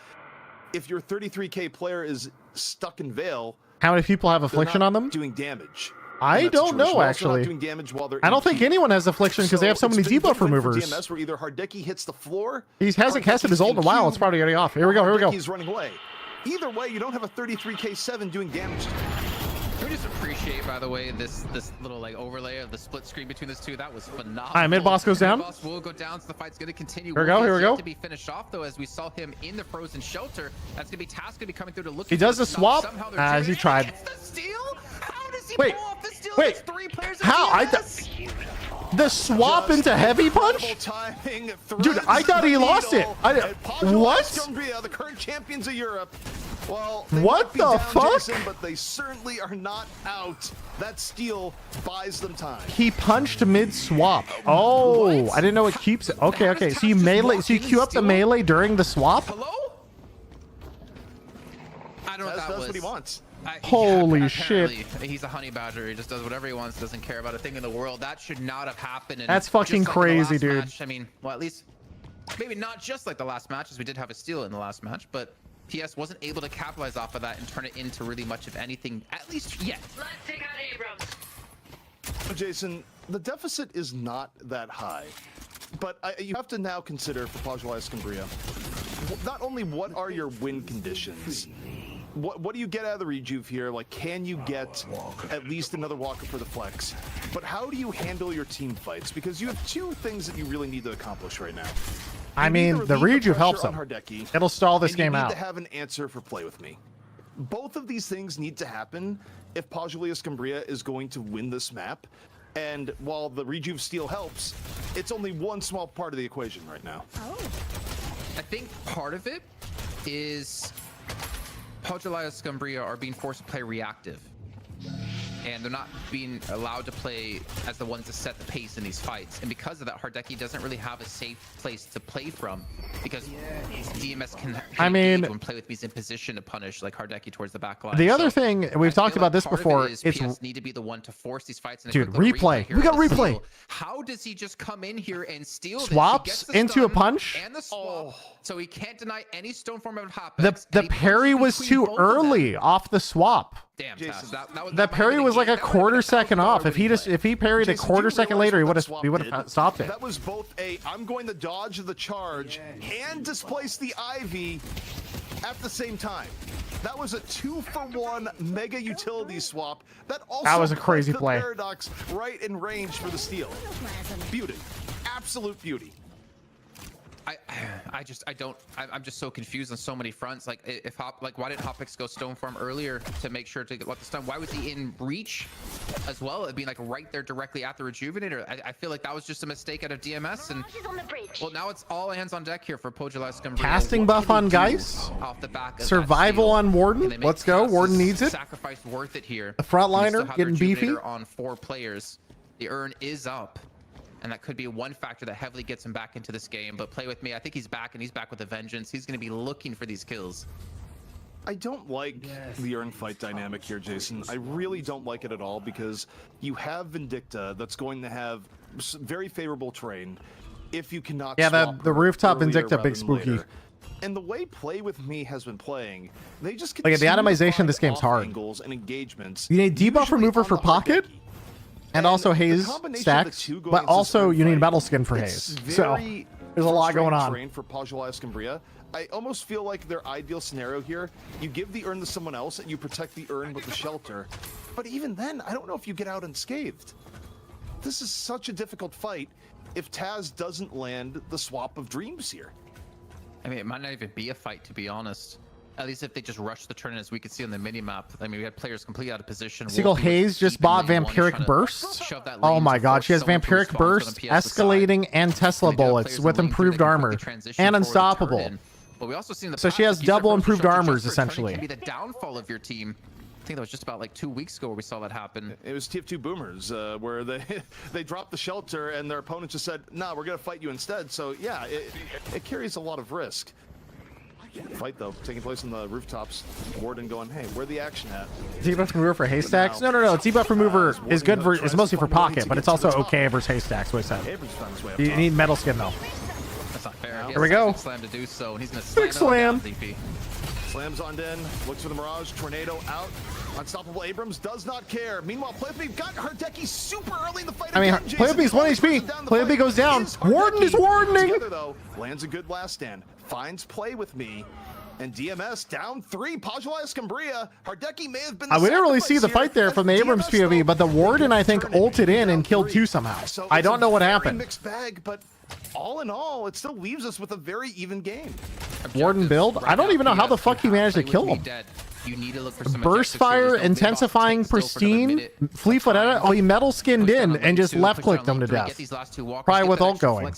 if your 33k player is stuck in Veil, how many people have affliction on them? doing damage. I don't know, actually. Doing damage while they're I don't think anyone has affliction because they have so many it's been debuff good win for removers. DMS where either Hardeki hits the floor. He hasn't casted his ult in a while. It's probably getting off. Here we go. He's running away. Either way, you don't have a 33k7 doing damage. Can we just appreciate, by the way, this little overlay of the split screen between these two? That was phenomenal. All right, mid boss goes down. Mid boss will go down, so the fight's going to continue. Here we go. To be finished off though, as we saw him in the frozen shelter. That's going to be Task going to be coming through to look. He does the swap as he tried. The steal? How does he Wait, pull off the steal? wait. 3 players How? The swap into heavy punch? Dude, I thought he lost it. What? Scumbria, the current champions of Europe. Well, what the fuck? Jason, but they certainly are not out. That steal buys them time. He punched mid swap. Oh, I didn't know it keeps it. Okay. So you melee. So you queue up the melee during the swap. Hello? I don't know what that That's was. what he wants. Holy shit. He's a honey badger. He just does whatever he wants, doesn't care about a thing in the world. That should not have happened. And That's fucking just like the crazy, last dude. Match, I mean, well, at least maybe not just like the last match, as we did have a steal in the last match, but PS wasn't able to capitalize off of that and turn it into really much of anything, at least yet. Let's take out Abrams. Jason, the deficit is not that high, but you have to now consider for Pajulaya Scumbria, not only what are your win conditions, what do you get out of the rejuve here? Like, can you get at least another walker for the flex? But how do you handle your team fights? Because you have 2 things that you really need to accomplish right now. I mean, the rejuve helps him. It'll stall this game out. You need to have an answer for play with me. Both of these things need to happen if Pajulaya Scumbria is going to win this map. And while the rejuve steal helps, it's only one small part of the equation right now. I think part of it is Pajulaya Scumbria are being forced to play reactive. and they're not being allowed to play as the ones to set the pace in these fights. And because of that, Hardeki doesn't really have a safe place to play from, because DMS can engage when Play With Me's in position to punish like Hardeki towards the back line. The other thing, we've talked about this before, it's it's need to be the one to force these fights. And dude, replay. We got replay. How does he just come in here and steal swaps into a punch? And the swap, so he can't deny any stone form of Hapex. The parry was too early off the swap. Damn, that was the parry was like a quarter second off. If he parried a quarter second later, he would have stopped it. That was both a I'm going to dodge the charge and displace the Ivy at the same time. That was a 2-for-1 mega utility swap. That was a crazy play. Paradox right in range for the steal. Beauty, absolute beauty. I'm just so confused on so many fronts. Like, why didn't Hapex go stone form earlier to make sure to let the stun? Why was he in reach as well? It'd be like right there directly at the rejuvenator. I feel like that was just a mistake out of DMS. And well, now it's all hands on deck here for Pojala. Casting buff on Geist. Off the back. Survival on Warden. Let's go. Warden needs it. Sacrifice worth it here. The frontliner getting beefy. On 4 players. The urn is up. And that could be one factor that heavily gets him back into this game. But Play With Me, I think he's back, and he's back with a vengeance. He's going to be looking for these kills. I don't like the urn fight dynamic here, Jason. I really don't like it at all, because you have Vindicta that's going to have very favorable terrain if you cannot swap the rooftop earlier Vindicta, rather big than spooky. later. And the way Play With Me has been playing, they just like the atomization of this game's hard. Angles and engagements. You need debuff remover for pocket. And also Haze stacks, but also you need Metal Skin for Haze. So there's a lot going on. For Pojala. I almost feel like their ideal scenario here, you give the urn to someone else and you protect the urn with the shelter. But even then, I don't know if you get out unscathed. This is such a difficult fight if Taz doesn't land the swap of dreams here. I mean, it might not even be a fight, to be honest. At least if they just rush the turn, as we could see on the mini-map. I mean, we had players completely out of position. Seagull Haze just bought Vampiric Burst. Oh my god, she has Vampiric Burst, Escalating, and Tesla Bullets with improved armor. And Unstoppable. But we also seen the so she has double improved armors, essentially. Can be the downfall of your team. I think that was just about like 2 weeks ago where we saw that happen. It was TF2 Boomers, where they dropped the shelter and their opponent just said, nah, we're going to fight you instead. So yeah, it carries a lot of risk. Fight though taking place on the rooftops. Warden going, hey, where the action at? Debuff remover for haystacks? No. Debuff remover is good for, it's mostly for pocket, but it's also okay versus haystacks. What I said. You need Metal Skin though. That's not fair. Here we go. Slam to do so, and he's gonna big slam. Slams on Den, looks for the Mirage, Tornado out. Unstoppable Abrams does not care. Meanwhile, Play With Me got Hardeki super early in the fight. I mean, Play With Me is 1 HP. Play With Me goes down. Warden is wardening. Together, though, lands a good last stand. Finds Play With Me. And DMS down 3. Pojala Escambria. Hardeki may have been the we didn't really see the fight there from the Abrams POV, but the Warden, I think, ulted in and killed 2 somehow. So I don't know what happened. Mixed bag, but all in all, it still leaves us with a very even game. Warden build? I don't even know how the fuck he managed to kill him. You need to look for some burst fire, intensifying, pristine, Fleetfoot edit. Oh, he metal skinned in and just left clicked him to death. Probably with ult going.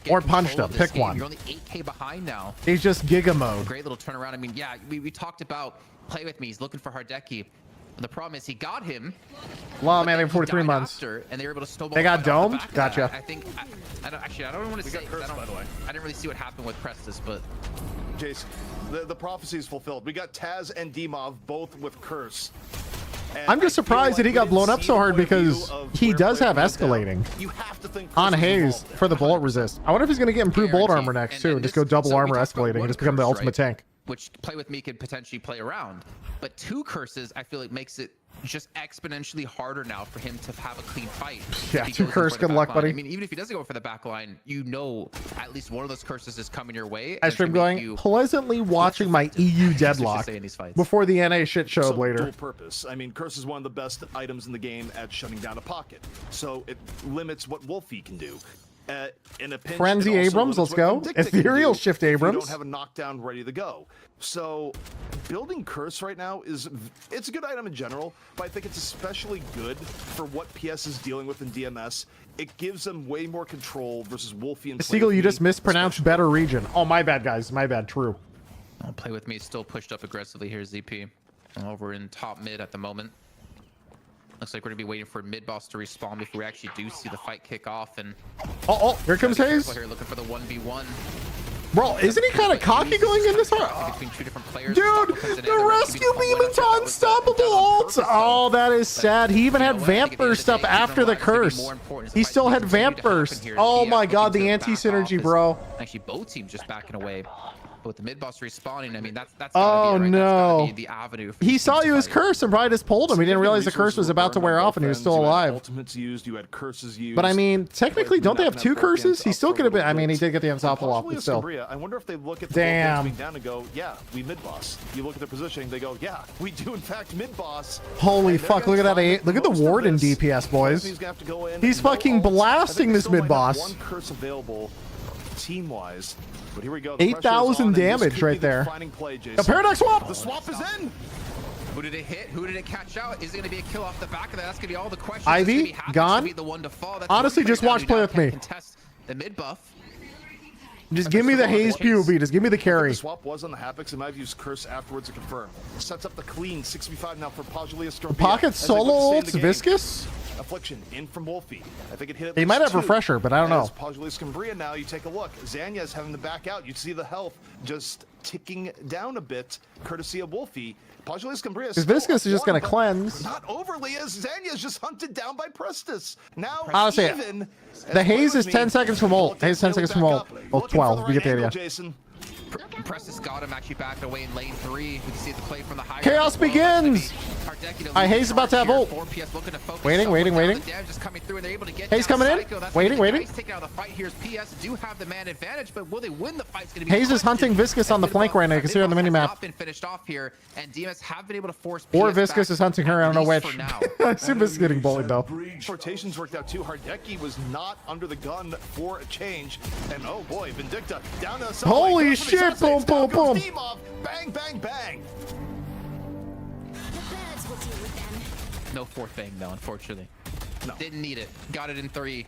Or punched him. Pick one. You're only 8k behind now. He's just Giga mode. Great little turnaround. I mean, yeah, we talked about Play With Me. He's looking for Hardeki. And the problem is he got him. Well, I'm having 43 months. And they were able to snowball. They got domed? Gotcha. I think, I don't want to say, I didn't really see what happened with Prestis, but. Jason, the prophecy is fulfilled. We got Taz and Dimov both with Curse. And I'm just surprised that he got blown up so hard because he does have escalating on Haze for the bullet resist. I wonder if he's going to get improved bullet armor next too and just go double armor escalating and just become the ultimate tank. Which Play With Me could potentially play around. But 2 curses, I feel like makes it just exponentially harder now for him to have a clean fight. Yeah, 2 curse, good luck, buddy. I mean, even if he doesn't go for the back line, you know at least one of those curses is coming your way. I stream going, pleasantly watching my EU Deadlock before the NA shit show later. Dual purpose. I mean, Curse is one of the best items in the game at shutting down a pocket. So it limits what Wolfie can do. In a pinch, Frenzy Abrams, let's go. Ethereal Shift Abrams. You don't have a knockdown ready to go. So building Curse right now it's a good item in general, but I think it's especially good for what PS is dealing with in DMS. It gives them way more control versus Wolfie and Seagull, you just mispronounced better region. Oh, my bad, guys. My bad. True. Play With Me still pushed up aggressively here, ZP. Over in top mid at the moment. Looks like we're gonna be waiting for mid boss to respawn before we actually do see the fight kick off. And oh, here comes Hayes. here looking for the 1v1. Bro, isn't he kind of cocky going in this hard? Between two different players. Dude, the rescue beam into unstoppable ult. Oh, that is sad. He even had vamp burst up after the curse. He still had vamp burst. Oh my god, the anti-synergy, bro. Actually, both teams just backing away. But with the mid boss respawning, I mean, that's oh gotta be, right? no. That's gotta be the avenue. He saw you as curse and probably just pulled him. He didn't realize the curse was about to wear off and he was still alive. Ultimates used, you had curses used. But I mean, technically, don't they have two curses? He still could have been. I mean, he did get the unstoppable off, but still. I wonder if they look at the damn down and go, yeah, we mid boss. You look at their positioning, they go, yeah, we do in fact mid boss. Holy fuck! Look at that. Look at the warden DPS, boys. He's fucking blasting this mid boss. One curse available, team wise. But here we go. 8,000 damage right there. The paradox swap. The swap is in. Who did it hit? Who did it catch out? Is it going to be a kill off the back of that? That's going to be all the questions. Ivy gone. Honestly, just watch play with me. The mid buff. Just give me the Haze POV. Just give me the carry. The swap was on the Hapex, and I've used curse afterwards to confirm. Sets up the clean 6v5 now for Pajulia. Pocket solo ults Viscous. Affliction in from Wolfie. I think it hit. He might have refresher, but I don't know. Pajulia Scumbria now. You take a look. Zanya's having to back out. You see the health just ticking down a bit, courtesy of Wolfie. Pajulia Scumbria. Because Viscous is just going to cleanse. Not overly, as Zanya is just hunted down by Prestus. Now, honestly, even the Haze is 10 seconds from ult. Haze 10 seconds from ult. Oh, 12. You get the idea. Jason. Prestus got him actually backed away in lane 3. We can see the play from the high. Chaos begins. Haze about to have ult. Waiting. Haze coming in. Waiting. Taking out the fight here. PS do have the man advantage, but will they win the fight? It's going to be Haze is hunting Viscous on the flank right now. You can see her on the minimap. Been finished off here, and DMS have been able to force. Or Viscous is hunting her. I don't know which. I see Viscous getting bullied though. Rotations worked out too. Hardeki was not under the gun for a change, and oh boy, Vindicta down to the holy shit! Boom, boom, boom! Bang, bang, bang! No fourth bang, though, unfortunately. No. Didn't need it. Got it in 3.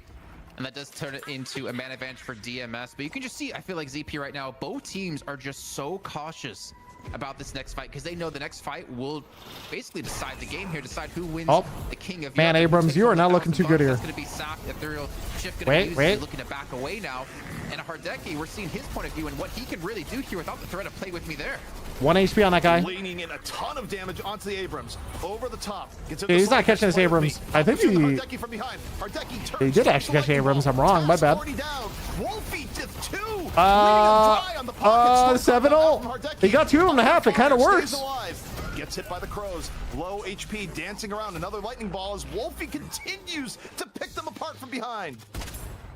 And that does turn it into a man advantage for DMS. But you can just see, I feel like ZP right now, both teams are just so cautious about this next fight because they know the next fight will basically decide the game here, decide who wins the king of man, Abrams, you are not looking too good here. That's going to be sacked. Ethereal Shift going to be wait. Looking to back away now. And Hardeki, we're seeing his point of view and what he can really do here without the threat of play with me there. 1 HP on that guy. Leaning in a ton of damage onto the Abrams. Over the top. Yeah, he's not catching this Abrams. I think he did actually catch Abrams. I'm wrong. My bad. 7 ult. He got 2 of them to half. It kind of works. Gets hit by the crows. Low HP, dancing around. Another lightning ball as Wolfie continues to pick them apart from behind.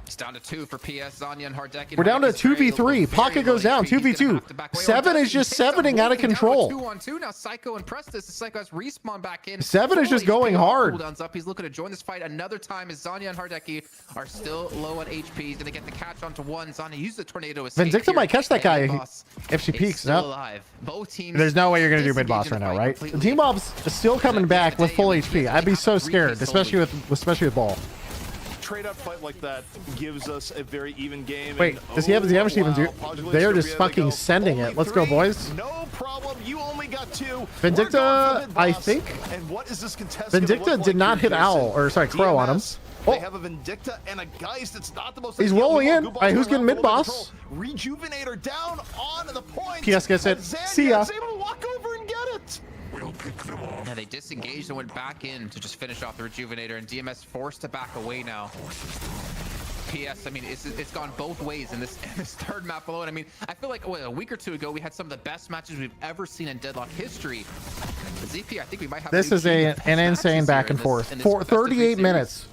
It's down to 2 for PS, Zanya, and Hardeki. We're down to 2v3. Pocket goes down. 2v2. 7 is just 7ing out of control. 2-on-2 now. Psycho and Prestus. Psycho has respawn back in. 7 is just going hard. Cooldowns up. He's looking to join this fight another time as Zanya and Hardeki are still low on HP. He's going to get the catch onto 1. Zanya uses the tornado. Vindicta might catch that guy if she peeks. No. Both teams. There's no way you're going to do mid boss right now, right? The team mob's still coming back with full HP. I'd be so scared, especially with ball. Trade-up fight like that gives us a very even game. Wait, does he have the damage to even do? They are just fucking sending it. Let's go, boys. No problem. You only got 2. Vindicta, I think. And what is this contest? Vindicta did not hit Owl, or sorry, Crow on him. They have a Vindicta and a Geist. It's not the most. He's rolling in. All right, who's getting mid boss? Rejuvenator down on the point. PS gets it. See ya. Able to walk over and get it. Yeah, they disengaged and went back in to just finish off the Rejuvenator, and DMS forced to back away now. PS, I mean, it's gone both ways in this third map alone. I mean, I feel like a week or 2 ago, we had some of the best matches we've ever seen in Deadlock history. But ZP, I think we might have. This is an insane back and forth. For 38 minutes.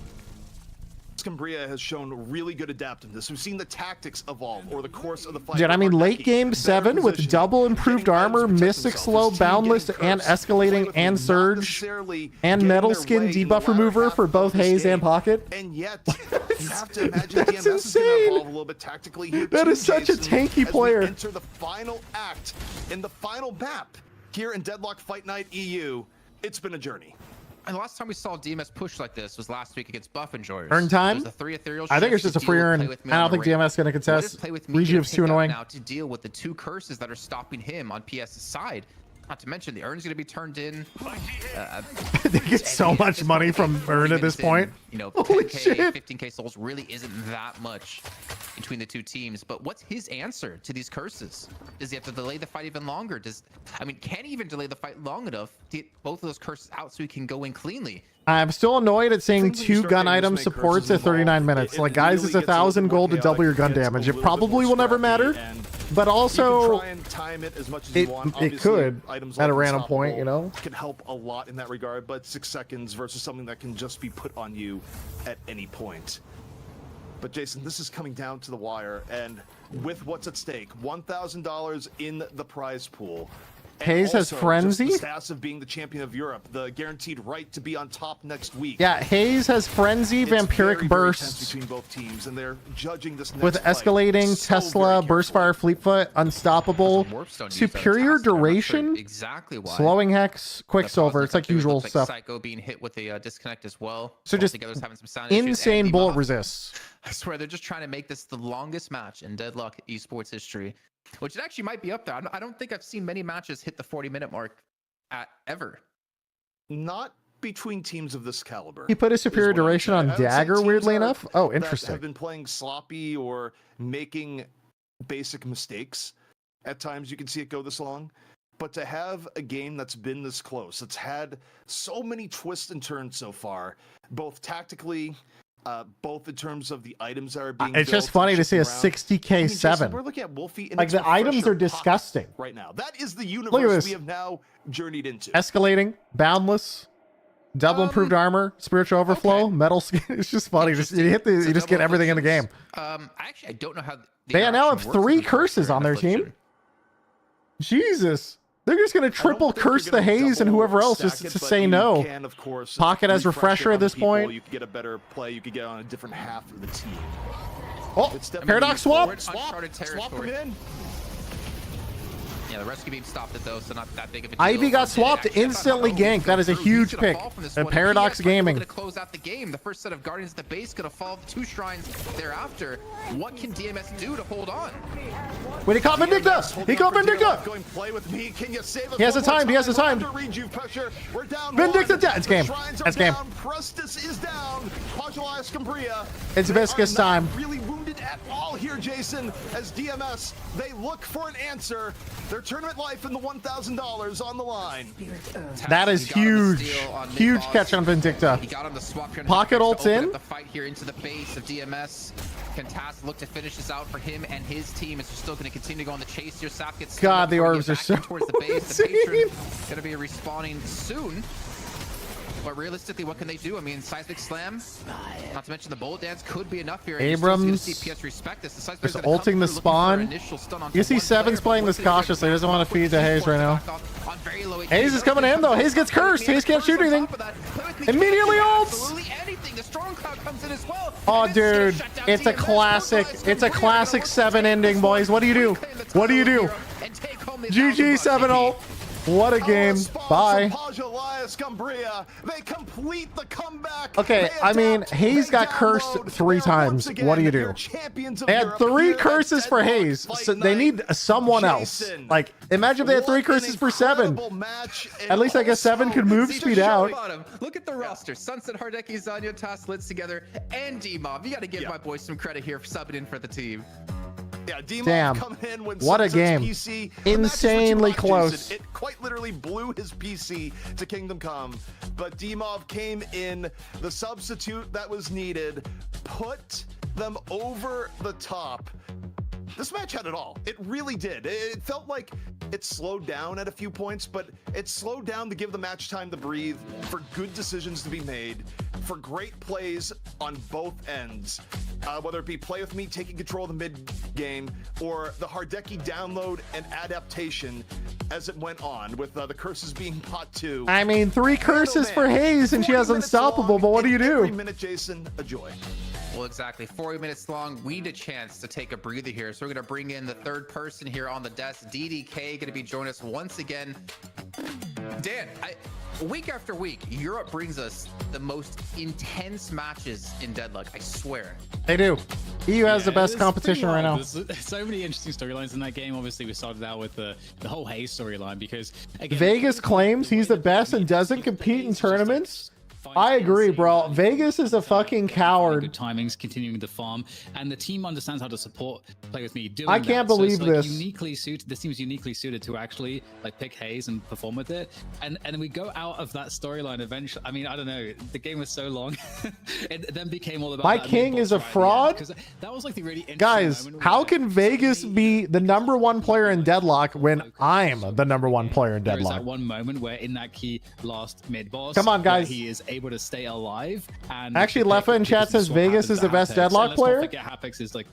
Scumbria has shown really good adaptiveness. We've seen the tactics evolve over the course of the fight. Dude, I mean, late game 7 with double improved armor, Mystic Slow, Boundless, and Escalating, and Surge, and Metal Skin debuff remover for both Haze and Pocket. And yet, you have to imagine DMS is going to evolve a little bit tactically here. That is such a tanky player. Enter the final act in the final map here in Deadlock Fight Night EU. It's been a journey. And the last time we saw DMS push like this was last week against Buff Enjoyers. Earn time? I think it's just a free earn. I don't think DMS is going to contest. Rejuve's too annoying. Now to deal with the 2 curses that are stopping him on PS's side. Not to mention the urn's going to be turned in. They get so much money from Urn at this point. You know, Holy 10K, shit. 15K souls really isn't that much between the two teams. But what's his answer to these curses? Does he have to delay the fight even longer? Can he even delay the fight long enough to get both of those curses out so he can go in cleanly? I'm still annoyed at seeing 2 gun item supports at 39 minutes. Like, guys, it's 1,000 gold to double your gun damage. It probably will never matter, but also it could at a random point, you know? Can help a lot in that regard, but 6 seconds versus something that can just be put on you at any point. But Jason, this is coming down to the wire, and with what's at stake, $1,000 in the prize pool. Hayes has Frenzy? The status of being the champion of Europe, the guaranteed right to be on top next week. Yeah, Hayes has Frenzy, Vampiric Burst, between both teams, and they're judging this next with Escalating, Tesla, Burstfire, Fleetfoot, Unstoppable, Superior Duration, exactly why. Slowing Hex, Quicksilver. It's like usual stuff. Psycho being hit with a disconnect as well. So just having some sound issues. insane And bullet Dima, resists. I swear they're just trying to make this the longest match in Deadlock esports history, which it actually might be up there. I don't think I've seen many matches hit the 40-minute mark ever. Not between teams of this caliber. He put a superior duration on Dagger, weirdly enough. Oh, interesting. Have been playing sloppy or making basic mistakes. At times you can see it go this long. But to have a game that's been this close, it's had so many twists and turns so far, both tactically, both in terms of the items that are being It's built, just funny to see a shifting 60k around. Jason, 7. we're looking at Wolfie in Like, its the items refresher are disgusting pocket right now. That is the Look at universe this. we have now journeyed into. Escalating, Boundless, double improved armor, spiritual overflow, metal skin. It's just funny. Just you just get everything in the game. Actually, I don't know how They now have 3 curses on their team. Jesus. They're just going to triple curse the Haze and whoever else just to say no. Pocket as refresher at this point. You could get a better play. You could get on a different half of the team. Oh, Paradox swap. Swap him in. Yeah, the rescue beam stopped it though, so not that big of a deal. Ivy got swapped, instantly ganked. That is a huge pick. And Paradox Gaming. Going to close out the game. The first set of Guardians at the base going to fall 2 shrines thereafter. What can DMS do to hold on? Wait, he caught Vindicta! He caught Vindicta! Going play with me. Can you save us? He has a time. He has a time. We're down. Vindicta down. It's game. It's game. Prestus is down. Pajala Escambria. It's Viscous time. Really wounded at all here, Jason. As DMS, they look for an answer. Their tournament life and the $1,000 on the line. That is huge. Huge catch on Vindicta. He got on the swap. Pocket ults in. The fight here into the base of DMS. Can Tass look to finish this out for him and his team? Is still going to continue to go on the chase here. Sap gets God, the orbs are so towards the base. The patron going to be respawning soon. But realistically, what can they do? I mean, Seismic Slam, not to mention the bullet dance, could be enough here. Abrams CPS respect this. The just ulting the spawn. You see Seven's playing this cautiously. He doesn't want to feed to Hayes right now. Hayes is coming in though. Hayes gets cursed. Hayes can't shoot anything. Immediately ults. Oh, dude, it's a classic. It's a classic 7 ending, boys. What do you do? What do you do? GG 7 ult. What a game. Bye. They complete the comeback. Okay, I mean, Hayes got cursed 3 times. What do you do? They had 3 curses for Hayes, so they need someone else. Like, imagine if they had 3 curses for 7. At least I guess 7 could move speed out. Look at the roster. Sunset, Hardeki, Zanya, Tass, Litz together, and D-Mob. You got to give my boys some credit here for subbing in for the team. Yeah, damn, what a game. PC, insanely close. It quite literally blew his PC to Kingdom Come, but D-Mob came in, the substitute that was needed, put them over the top. This match had it all. It really did. It felt like it slowed down at a few points, but it slowed down to give the match time to breathe, for good decisions to be made, for great plays on both ends. Whether it be play with me taking control of the mid game or the Hardeki download and adaptation as it went on with the curses being pot 2. I mean, 3 curses for Hayes and she has Unstoppable, but what do you do? Every minute, Jason, a joy. Well, exactly. 40 minutes long. We need a chance to take a breather here. So we're going to bring in the 3rd person here on the desk. DDK going to be joining us once again. Dan, week after week, Europe brings us the most intense matches in Deadlock. I swear. They do. EU has the best competition right now. There's so many interesting storylines in that game. Obviously, we started out with the whole Hayes storyline because again, Vegas claims he's the best and doesn't compete in tournaments. I agree, bro. Vegas is a fucking coward. Good timings, continuing the farm, and the team understands how to support Play With Me. Doing I can't that. believe so it's, like, this. Uniquely suited. This team is uniquely suited to actually like pick Hayes and perform with it. And we go out of that storyline eventually. I mean, I don't know. The game was so long. It then became all about My that king mid-boss is a right at the end, fraud. 'cause that was like the really interesting Guys, moment how where can Vegas be the #1 player in Deadlock when I'm the #1 player in there is Deadlock? that one moment where in that key last mid boss, Come on, guys. he is able to stay alive. And Actually, Leffa in chat says Vegas is the best Deadlock player.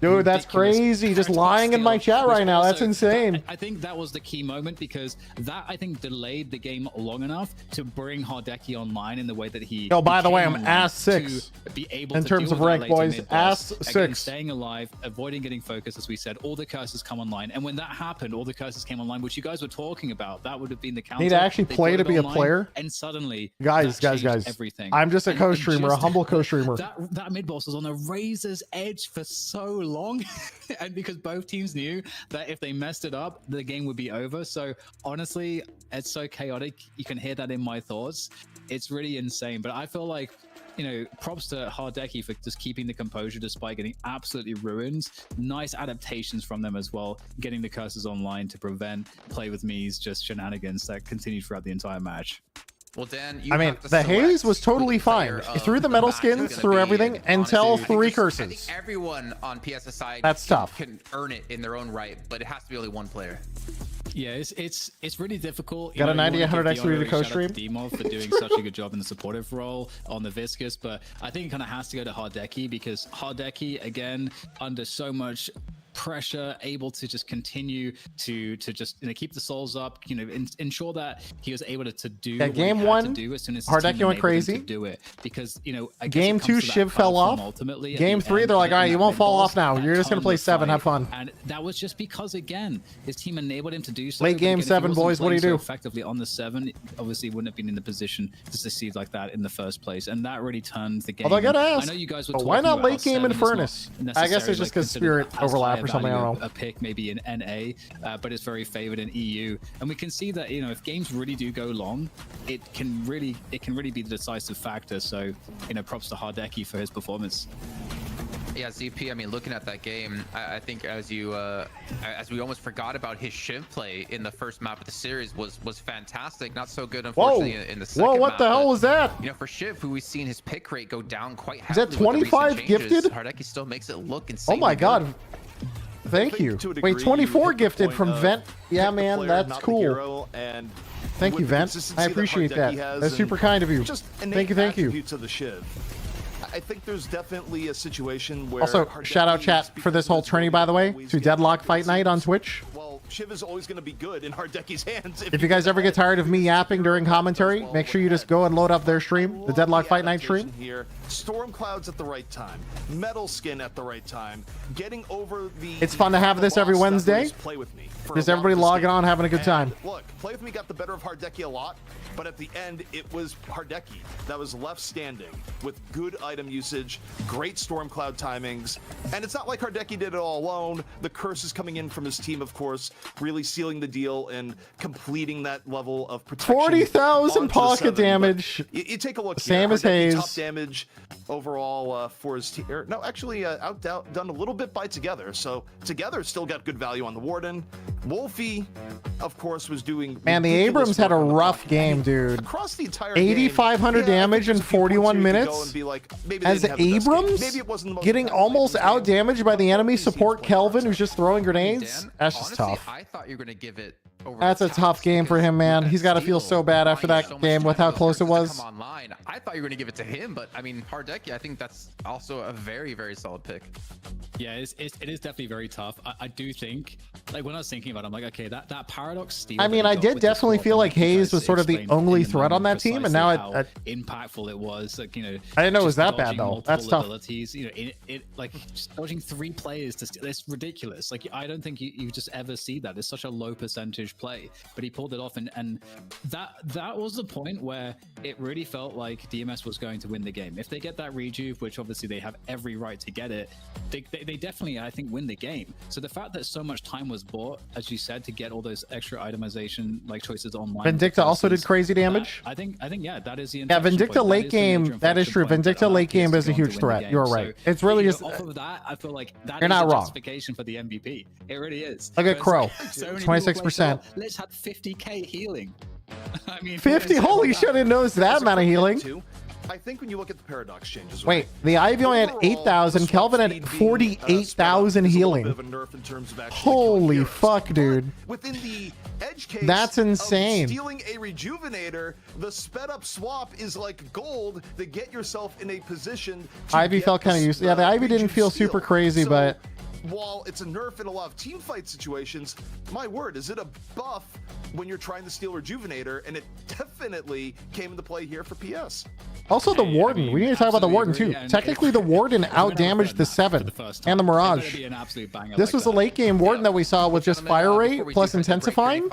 Dude, that's crazy. Just lying in my chat right now. That's insane. I think that was the key moment because that I think delayed the game long enough to bring Hardeki online in the way that he. Oh, by the way, I'm became ass online 6 to be able in to terms deal of with that rank, later boys. mid-boss. Ass Again, 6. staying alive, avoiding getting focused, as we said. All the curses come online, and when that happened, all the curses came online, which you guys were talking about. That would have been the counter. Need to actually They play got to it be a online, player? and suddenly, Guys, that changed everything. I'm just a And co-streamer, a just- humble co-streamer. That mid boss was on a razor's edge for so long, and because both teams knew that if they messed it up, the game would be over. So honestly, it's so chaotic. You can hear that in my thoughts. It's really insane. But I feel like, you know, props to Hardeki for just keeping the composure despite getting absolutely ruined. Nice adaptations from them as well, getting the curses online to prevent Play With Me's just shenanigans that continued throughout the entire match. Well, Dan, I mean, the Haze was totally fine. Through the metal skins, through everything, until 3 curses. I think everyone on PS's side That's tough. can earn it in their own right, but it has to be only one player. Yeah, it's really difficult. Got a 90, 100 X3 to co-stream. Demo for doing such a good job in the supportive role on the Viscous, but I think it kind of has to go to Hardeki because Hardeki, again, under so much pressure, able to just continue to just keep the souls up, ensure that he was able to do what game he had 1, to do as soon as his Hardeki team went enabled him crazy. to do it, because I guess Game it comes 2, to that Shiv fell platform off. ultimately at Game the 3, end, they're like, in all right, you that won't fall mid-boss, off now. You're just gonna turned play the 7, have fight, fun. and that was just because, again, his team enabled him to do so. Late but game again, if he 7, wasn't boys, what do you playing do? so effectively on the 7, obviously wouldn't have been in the position to succeed like that in the first place, and that really turned the game. Although I gotta And ask, I know you guys were but why talking not about how late game 7 is not Infernus? I guess it's necessarily, just because considered Spirit as overlap high or something, I value don't know. a pick maybe in NA, but it's very favored in EU, and we can see that if games really do go long, it can really be the decisive factor. So props to Hardeki for his performance. Yeah, ZP, I mean, looking at that game, I think as we almost forgot about his Shiv play in the first map of the series was fantastic. Not so good, unfortunately, in the second Whoa, what map, the hell but, was that? For Shiv, who we've seen his pick rate go down quite Is that heavily with the 25 recent changes, gifted? Hardeki still makes it look Oh insane. my god. Thank you. to a Wait, degree, 24 you hit the gifted point from of Vent. Yeah, pick the man, player, that's not the cool. hero, and Thank with you, the Vent. consistency I that appreciate that. Hardeki has That's super and kind of you. just Thank you, innate thank you. attributes of the Shiv. I think there's definitely a situation where Also, shout out chat for this whole tourney, by the way, to Deadlock Fight Night on Twitch. Well, Shiv is always going to be good in Hardeki's hands. If you guys ever get tired of me yapping during commentary, make sure you just go and load up their stream, the Deadlock Fight Night stream. Here, storm clouds at the right time, metal skin at the right time, getting over the. It's fun to have this every loss that Wednesday. was Play With Me for Just a lot everybody of this logging game. on, having a good time. And look, Play With Me got the better of Hardeki a lot, but at the end, it was Hardeki that was left standing with good item usage, great storm cloud timings, and it's not like Hardeki did it all alone. The curse is coming in from his team, of course, really sealing the deal and completing that level of protection. 40,000 onto the pocket 7. But damage. You take a look. Same here. as Hardeki Hayes. Top damage overall for his team. No, actually, outdone a little bit by Together. So Together still got good value on the Warden. Wolfie, of course, was doing. Man, the ridiculous Abrams had a work on the rough pocket. game, dude. Across the entire game, 8,500 yeah, I think damage in there's a few points 41 here you could go minutes. and be like, maybe they As didn't have the best game. Abrams Maybe it wasn't the most getting impactful almost game. out damaged by the enemy support Kelvin, who's just throwing grenades. Dan, That's just honestly, tough. I thought you were going to give it over That's to a tough Taps game for because him, man. with He's that got to feel steal, so bad after buying that so much game time with how for those close it curses to was. come online. I thought you were going to give it to him, but I mean, Hardeki, I think that's also a very, very solid pick. Yeah, it is definitely very tough. I do think, like when I was thinking about about it, I'm like, okay, that paradox steal. I mean, I did definitely feel like Hayes was sort of the only threat on that team, and now impactful it was. Like, you know, I didn't know it was that bad though. That's tough. Abilities, you know, it like just dodging 3 players to steal. It's ridiculous. Like, I don't think you just ever see that. It's such a low percentage play, but he pulled it off, and that was the point where it really felt like DMS was going to win the game. If they get that rejuve, which obviously they have every right to get it, they definitely, I think, win the game. So the fact that so much time was bought, as you said, to get all those extra itemization like choices online. Vindicta also did crazy damage. I think yeah, that is the Vindicta late game. That is true. Vindicta late game is a huge threat. You're right. So, it's really just off of that. I feel like that you're is not the wrong. Justification for the MVP. It really is. Look at Crow. So 26%. Let's have 50k healing. I mean, 50. Holy shit! I didn't notice that amount of healing. I think when you look at the paradox changes. Wait, the Ivy only had 8,000. Kelvin had 48,000 healing. Holy fuck, dude. Within the edge case, that's insane. Stealing a rejuvenator, the sped up swap is like gold to get yourself in a position. Ivy felt kind of used. Yeah, the Ivy didn't feel super crazy, but while it's a nerf in a lot of team fight situations, my word, is it a buff when you're trying to steal Rejuvenator? And it definitely came into play here for PS. Also, the Warden. We need to talk about the Warden too. Technically, the Warden outdamaged the 7 and the Mirage. This was the late game Warden that we saw with just fire rate plus intensifying,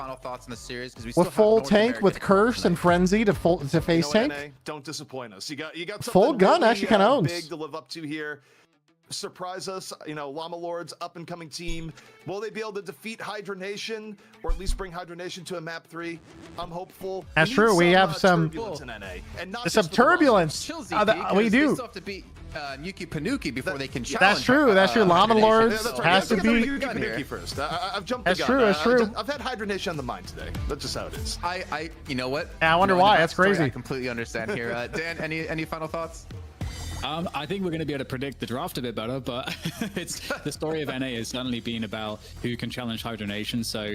with full tank with Curse and Frenzy to face tank. Don't disappoint us. You got full gun actually kind of owns. Big to live up to here. Surprise us, you know, Llama Lord's up and coming team. Will they be able to defeat Hydra Nation, or at least bring Hydra Nation to a map 3? I'm hopeful. That's true. We have some turbulence in NA, and not some turbulence. We do. They still have to beat Nuki Panuki before they can challenge. That's true. That's true. Llama Lords has to be. Panuki first. I've jumped. That's true. That's true. I've had Hydra Nation on the mind today. That's just how it is. You know what? I wonder why. That's crazy. I completely understand here. Dan, any final thoughts? I think we're going to be able to predict the draft a bit better, but it's the story of NA has certainly been about who can challenge Hydra Nation. So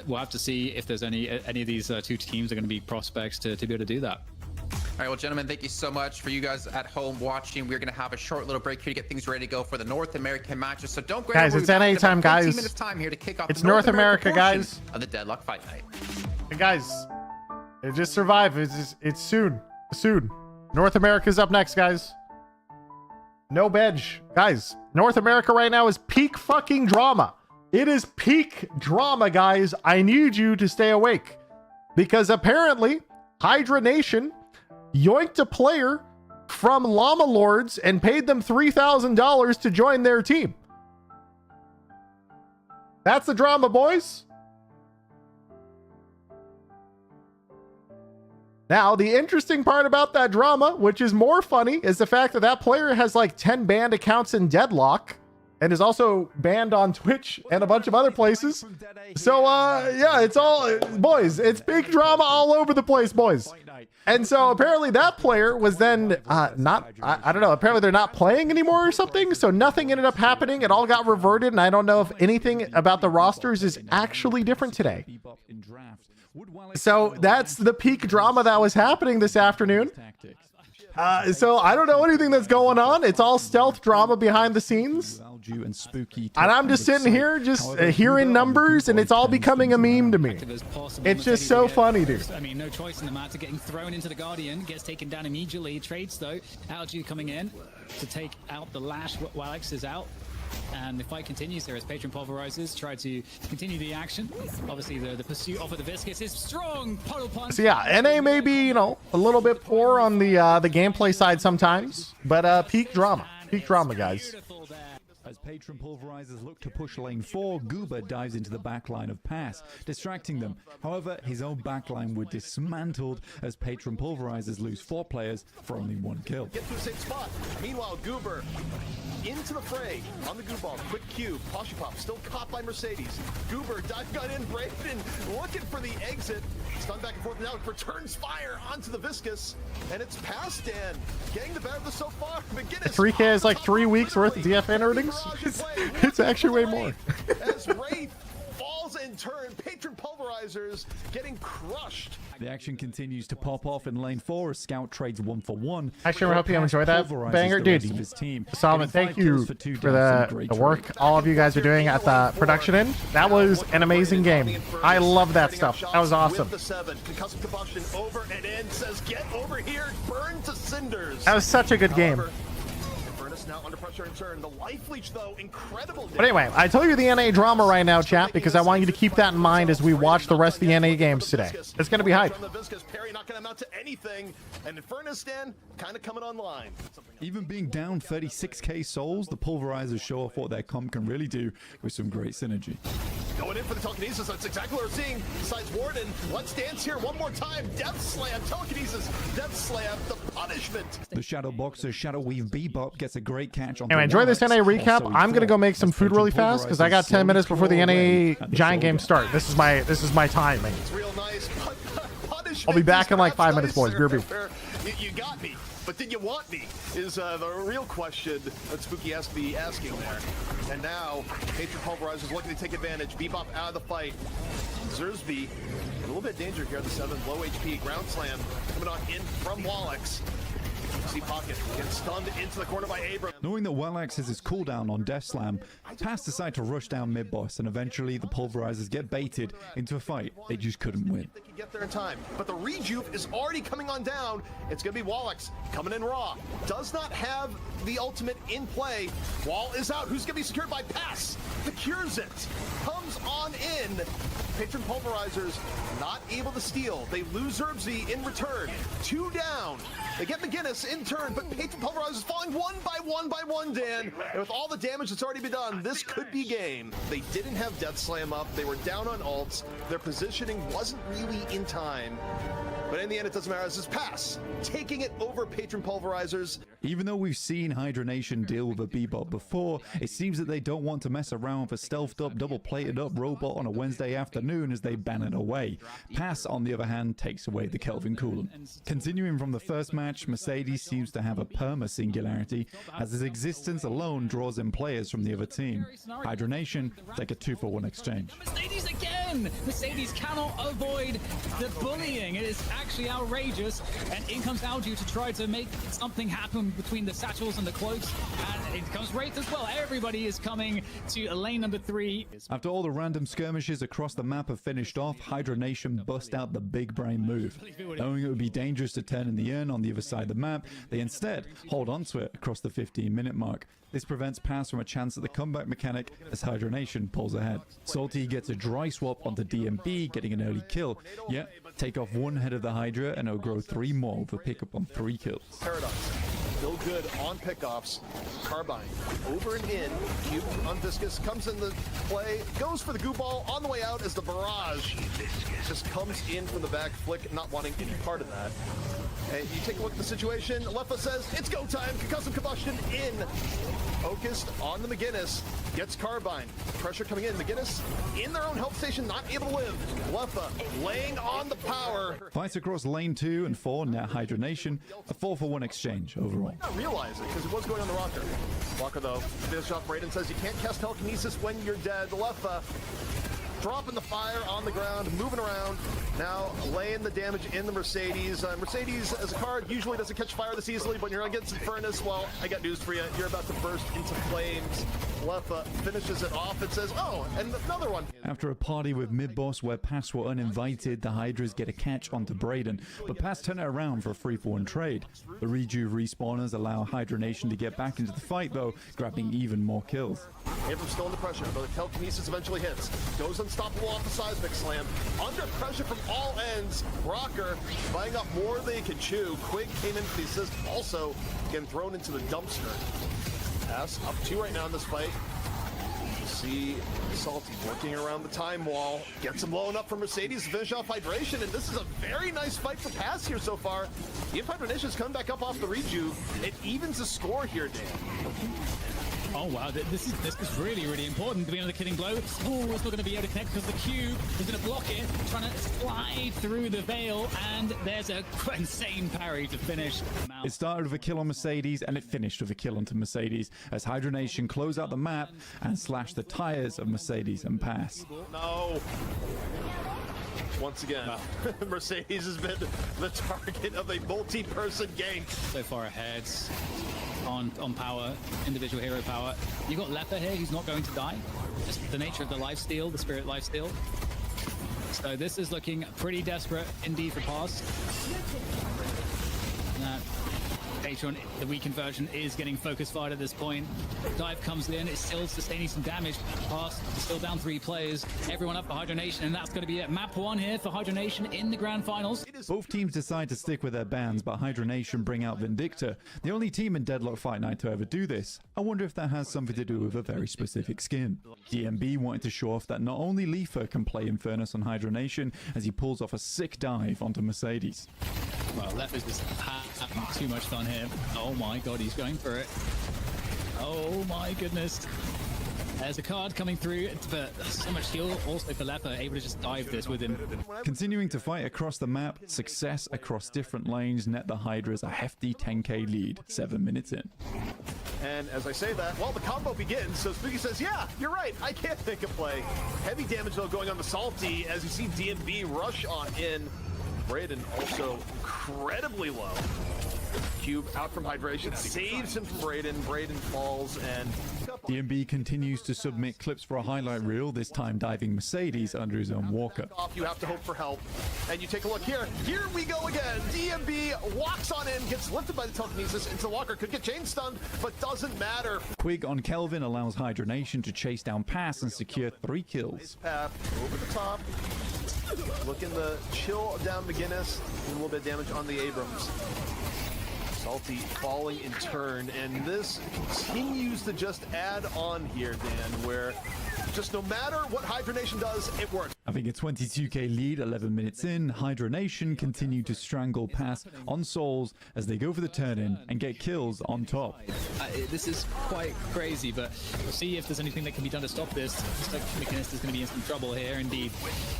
we'll have to see if there's any of these 2 teams are going to be prospects to be able to do that. All right, well, gentlemen, thank you so much. For you guys at home watching, we're going to have a short little break here to get things ready to go for the North American matches. So don't go guys, it's NA time, guys. 15 minutes time here to kick off it's the North America, guys. Of the Deadlock Fight Night. Hey, guys, just survive. It's soon. North America's up next, guys. No bench. Guys, North America right now is peak fucking drama. It is peak drama, guys. I need you to stay awake. Because apparently, Hydra Nation yoinked a player from Llama Lords and paid them $3,000 to join their team. That's the drama, boys. Now, the interesting part about that drama, which is more funny, is the fact that that player has like 10 banned accounts in Deadlock and is also banned on Twitch and a bunch of other places. So, yeah, it's all, boys, it's big drama all over the place, boys. And so apparently that player was then I don't know, apparently they're not playing anymore or something. So nothing ended up happening. It all got reverted. And I don't know if anything about the rosters is actually different today. So that's the peak drama that was happening this afternoon. So I don't know anything that's going on. It's all stealth drama behind the scenes. And I'm just sitting here just hearing numbers, and it's all becoming a meme to me. It's just so funny, dude. I mean, no choice in the matter. Getting thrown into the Guardian, gets taken down immediately. Trades though. Alju coming in to take out the Lash while X is out. And the fight continues here as Patron pulverizes, try to continue the action. Obviously, the pursuit off of the Viscous is strong. Puddle punch. So yeah, NA may be, you know, a little bit poor on the gameplay side sometimes, but peak drama, guys. As Patron pulverizers look to push lane 4, Goober dives into the backline of Pass, distracting them. However, his own backline were dismantled as Patron pulverizers lose 4 players for only 1 kill. Get to the same spot. Meanwhile, Goober into the fray on the goo ball. Quick cube. Poshy Pop still caught by Mercedes. Goober dive gun in. Brayden looking for the exit. Stun back and forth now. Returns fire onto the Viscous. And it's past Dan. Getting the better of this so far. McGinnis. 3K is like 3 weeks worth of DFN earnings. It's actually way more. As Wraith falls in turn. Patron Pulverizers getting crushed. The action continues to pop off in lane 4 as Scout trades 1-for-1. I sure hope you enjoyed that banger, dude. Solomon, thank you for the work all of you guys are doing at the production end. That was an amazing game. I love that stuff. That was awesome. With the 7, concussive combustion over and in, says get over here, burn to cinders. That was such a good game. Now under pressure in turn. The life leech, though, incredible. But anyway, I told you the NA drama right now, chat, because I want you to keep that in mind as we watch the rest of the NA games today. It's going to be hype. From the Viscous, Perry not going to amount to anything, and Infernistan kind of coming online. Even being down 36k souls, the Pulverizers show off what their comp can really do with some great synergy. Going in for the telekinesis, that's exactly what we're seeing. Besides Warden, let's dance here one more time. Death Slam, telekinesis, Death Slam, the punishment. The Shadow Boxer Shadow Weave Bebop gets a great catch on. Anyway, enjoy this NA recap. I'm gonna go make some food really fast because I got 10 minutes before the NA giant game start. This is my timing. It's real nice. I'll be back in like 5 minutes, boys. Beer. You got me, but did you want me? Is the real question that Spooky has to be asking there. And now, Patron Pulverizers looking to take advantage. Bebop out of the fight. Zersby, a little bit of danger here on the 7. Low HP, ground slam coming on in from Wallix. See Pocket gets stunned into the corner by Abram. Knowing that Wallax has his cooldown on Death Slam, Pass decide to rush down mid-boss, and eventually the Pulverizers get baited into a fight they just couldn't win. They can get there in time, but the rejuve is already coming on down. It's going to be Wallix coming in raw. Does not have the ultimate in play. Wall is out. Who's going to be secured by Pass? Secures it. Comes on in. Patron Pulverizers not able to steal. They lose Zerbzy in return. 2 down. They get McGinnis in turn, but Patron Pulverizers falling one by one, Dan. And with all the damage that's already been done, this could be game. They didn't have Death Slam up. They were down on ults. Their positioning wasn't really in time. But in the end, it doesn't matter. This is Pass taking it over Patron Pulverizers. Even though we've seen Hydra Nation deal with a Bebop before, it seems that they don't want to mess around with a stealthed up, double-plated up robot on a Wednesday afternoon as they ban it away. Pass, on the other hand, takes away the Kelvin Coolant. Continuing from the first match, Mercedes seems to have a perma-singularity, as his existence alone draws in players from the other team. Hydra Nation take a 2-for-1 exchange. Mercedes again! Mercedes cannot avoid the bullying. It is actually outrageous, and in comes Alju to try to make something happen between the satchels and the cloaks, and in comes Wraith as well. Everybody is coming to lane number 3. After all the random skirmishes across the map have finished off, Hydra Nation bust out the big brain move. Knowing it would be dangerous to turn in the urn on the other side of the map, they instead hold onto it across the 15-minute mark. This prevents Pass from a chance at the comeback mechanic as Hydra Nation pulls ahead. Salty gets a dry swap onto DMB, getting an early kill. Yet, take off 1 head of the Hydra and it'll grow 3 more with a pickup on 3 kills. Paradox, still good on pickoffs. Carbine, over and in. Cube on Viscous, comes in the play, goes for the goo ball on the way out as the barrage just comes in from the back. Flick not wanting any part of that. Hey, you take a look at the situation. Leffa says, it's go time. Concussive combustion in. Focused on the McGinnis. Gets Carbine. Pressure coming in. McGinnis in their own health station, not able to live. Leffa laying on the power. Fights across lane 2 and 4, now Hydra Nation. A 4-for-1 exchange overall. I don't realize it because it was going on the rocker. Walker, though, finish off. Braden says you can't cast telekinesis when you're dead. Leffa dropping the fire on the ground, moving around. Now laying the damage in the Mercedes. Mercedes, as a card, usually doesn't catch fire this easily, but you're against Furnace. Well, I got news for you. You're about to burst into flames. Leffa finishes it off. It says, oh, and another one. After a party with mid-boss where Pass were uninvited, the Hydras get a catch onto Braden, but Pass turn it around for a 3-for-1 trade. The Rejuve respawners allow Hydra Nation to get back into the fight, though, grabbing even more kills. Abram still under pressure, but the telekinesis eventually hits. Goes unstoppable off the seismic slam. Under pressure from all ends. Rocker buying up more than he can chew. Quig came in for the assist, also getting thrown into the dumpster. Pass up 2 right now in this fight. You see Salty working around the time wall. Gets him blowing up for Mercedes to finish off Hydration, and this is a very nice fight for Pass here so far. The Hydra Nation's coming back up off the rejuve. It evens the score here, Dan. Oh wow, this is really important. Being on the killing blow. Oh, it's not going to be able to connect because the cube is going to block it, trying to slide through the veil, and there's a insane parry to finish. It started with a kill on Mercedes, and it finished with a kill onto Mercedes as Hydra Nation close out the map and slash the tires of Mercedes and pass. No. Once again, Mercedes has been the target of a multi-person gank. So far ahead on power, individual hero power. You got Leper here, who's not going to die. Just the nature of the lifesteal, the spirit lifesteal. So this is looking pretty desperate indeed for Pass. Patron, the weakened version, is getting focus fired at this point. Dive comes in, it's still sustaining some damage. Pass still down 3 players. Everyone up for Hydra Nation, and that's going to be it. Map 1 here for Hydra Nation in the grand finals. Both teams decide to stick with their bans, but Hydra Nation bring out Vindicta, the only team in Deadlock Fight Night to ever do this. I wonder if that has something to do with a very specific skin. DMB wanted to show off that not only Leafer can play Infernus on Hydra Nation, as he pulls off a sick dive onto Mercedes. Well, Leper's just having too much fun here. Oh my god, he's going for it. Oh my goodness. There's a card coming through, but so much heal also for Leper, able to just dive this with him. Continuing to fight across the map, success across different lanes net the Hydras a hefty 10k lead, 7 minutes in. And as I say that, well, the combo begins, so Spooky says, yeah, you're right, I can't think of play. Heavy damage, though, going on the Salty, as you see DMB rush on in. Braden also incredibly low. Cube out from hydration, saves him from Braden. Braden falls, and DMB continues to submit clips for a highlight reel, this time diving Mercedes under his own walker. You have to hope for help. And you take a look here. Here we go again. DMB walks on in, gets lifted by the telekinesis into the walker. Could get chain stunned, but doesn't matter. Quig on Kelvin allows Hydra Nation to chase down Pass and secure 3 kills. Path over the top. Looking to chill down McGinnis. A little bit of damage on the Abrams. Salty falling in turn, and this continues to just add on here, Dan, where just no matter what Hydra Nation does, it works. Having a 22k lead 11 minutes in, Hydra Nation continue to strangle Pass on Souls as they go for the turn-in and get kills on top. This is quite crazy, but we'll see if there's anything that can be done to stop this. Looks like McGinnis is going to be in some trouble here. Indeed,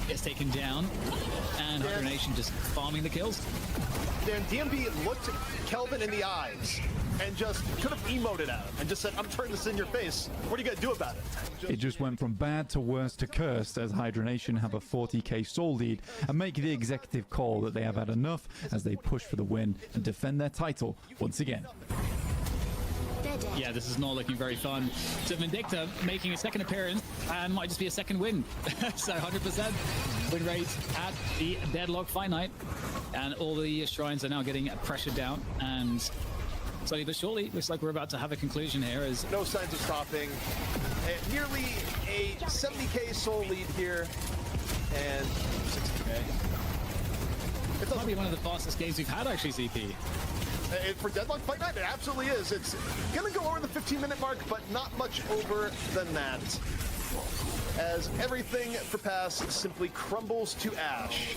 gets taken down, and Hydra Nation just farming the kills. Dan, DMB looked Kelvin in the eyes and just could have emoted at him and just said, I'm turning this in your face. What are you going to do about it? It just went from bad to worse to cursed as Hydra Nation have a 40k soul lead and make the executive call that they have had enough as they push for the win and defend their title once again. Yeah, this is not looking very fun. So Vindicta making a second appearance and might just be a second win. So 100% win rate at the Deadlock Fight Night. And all the shrines are now getting pressured down. And slowly but surely, looks like we're about to have a conclusion here. As no signs of stopping. Nearly a 70k soul lead here. And 60k. It might be one of the fastest games we've had, actually, CP. For Deadlock Fight Night, it absolutely is. It's going to go over the 15-minute mark, but not much over than that. As everything for Pass simply crumbles to ash.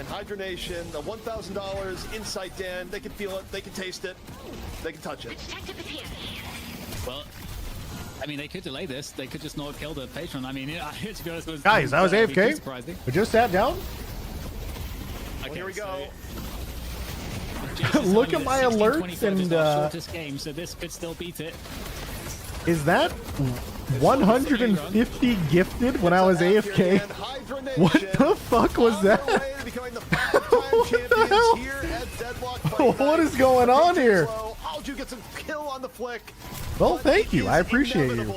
And Hydra Nation, the $1,000 Insight Dan, they can feel it, they can taste it, they can touch it. Well, I mean, they could delay this. They could just not kill the patron. I mean, to be honest, it was, guys, I was AFK. Surprising. We just sat down. Okay, here we go. Look at my alerts and shortest game, so this could still beat it. Is that 150 gifted when I was AFK? What the fuck was that? What is going on here? Well, thank you. I appreciate you.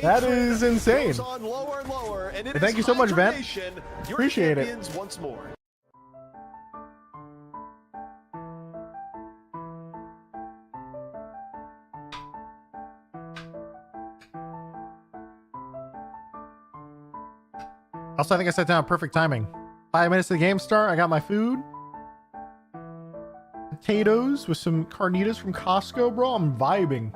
That is insane. And thank you so much, Ben. Appreciate it. Once more. Also, I think I set down perfect timing. 5 minutes to the game start. I got my food. Potatoes with some carnitas from Costco, bro. I'm vibing.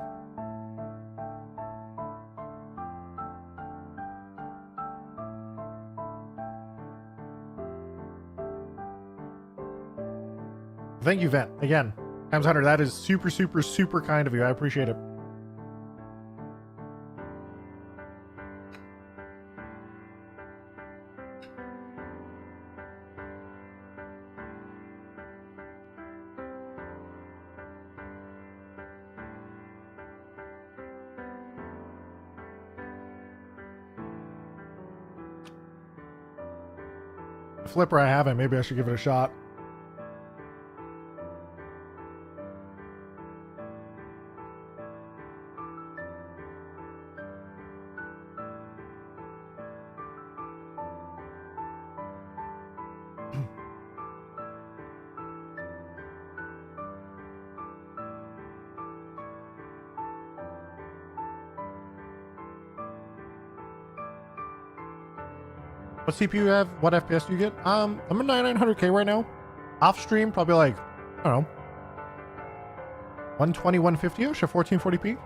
Thank you, Vent. Again, times 100. That is super, super, super kind of you. I appreciate it. Flipper I haven't. Maybe I should give it a shot. What CPU you have? What FPS do you get? I'm at 9900K right now. Off stream, probably like, I don't know, 120, 150-ish or 1440p.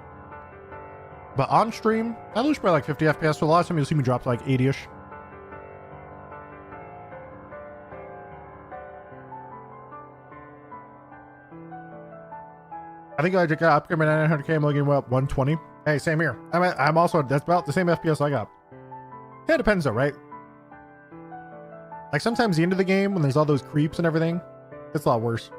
But on stream, I lose probably like 50 FPS. So a lot of time you'll see me drop to like 80-ish. I think I just got upgrade my 900K. I'm looking up 120. Hey, same here. I'm also, that's about the same FPS I got. Yeah, it depends though, right? Like sometimes the end of the game when there's all those creeps and everything, it's a lot worse.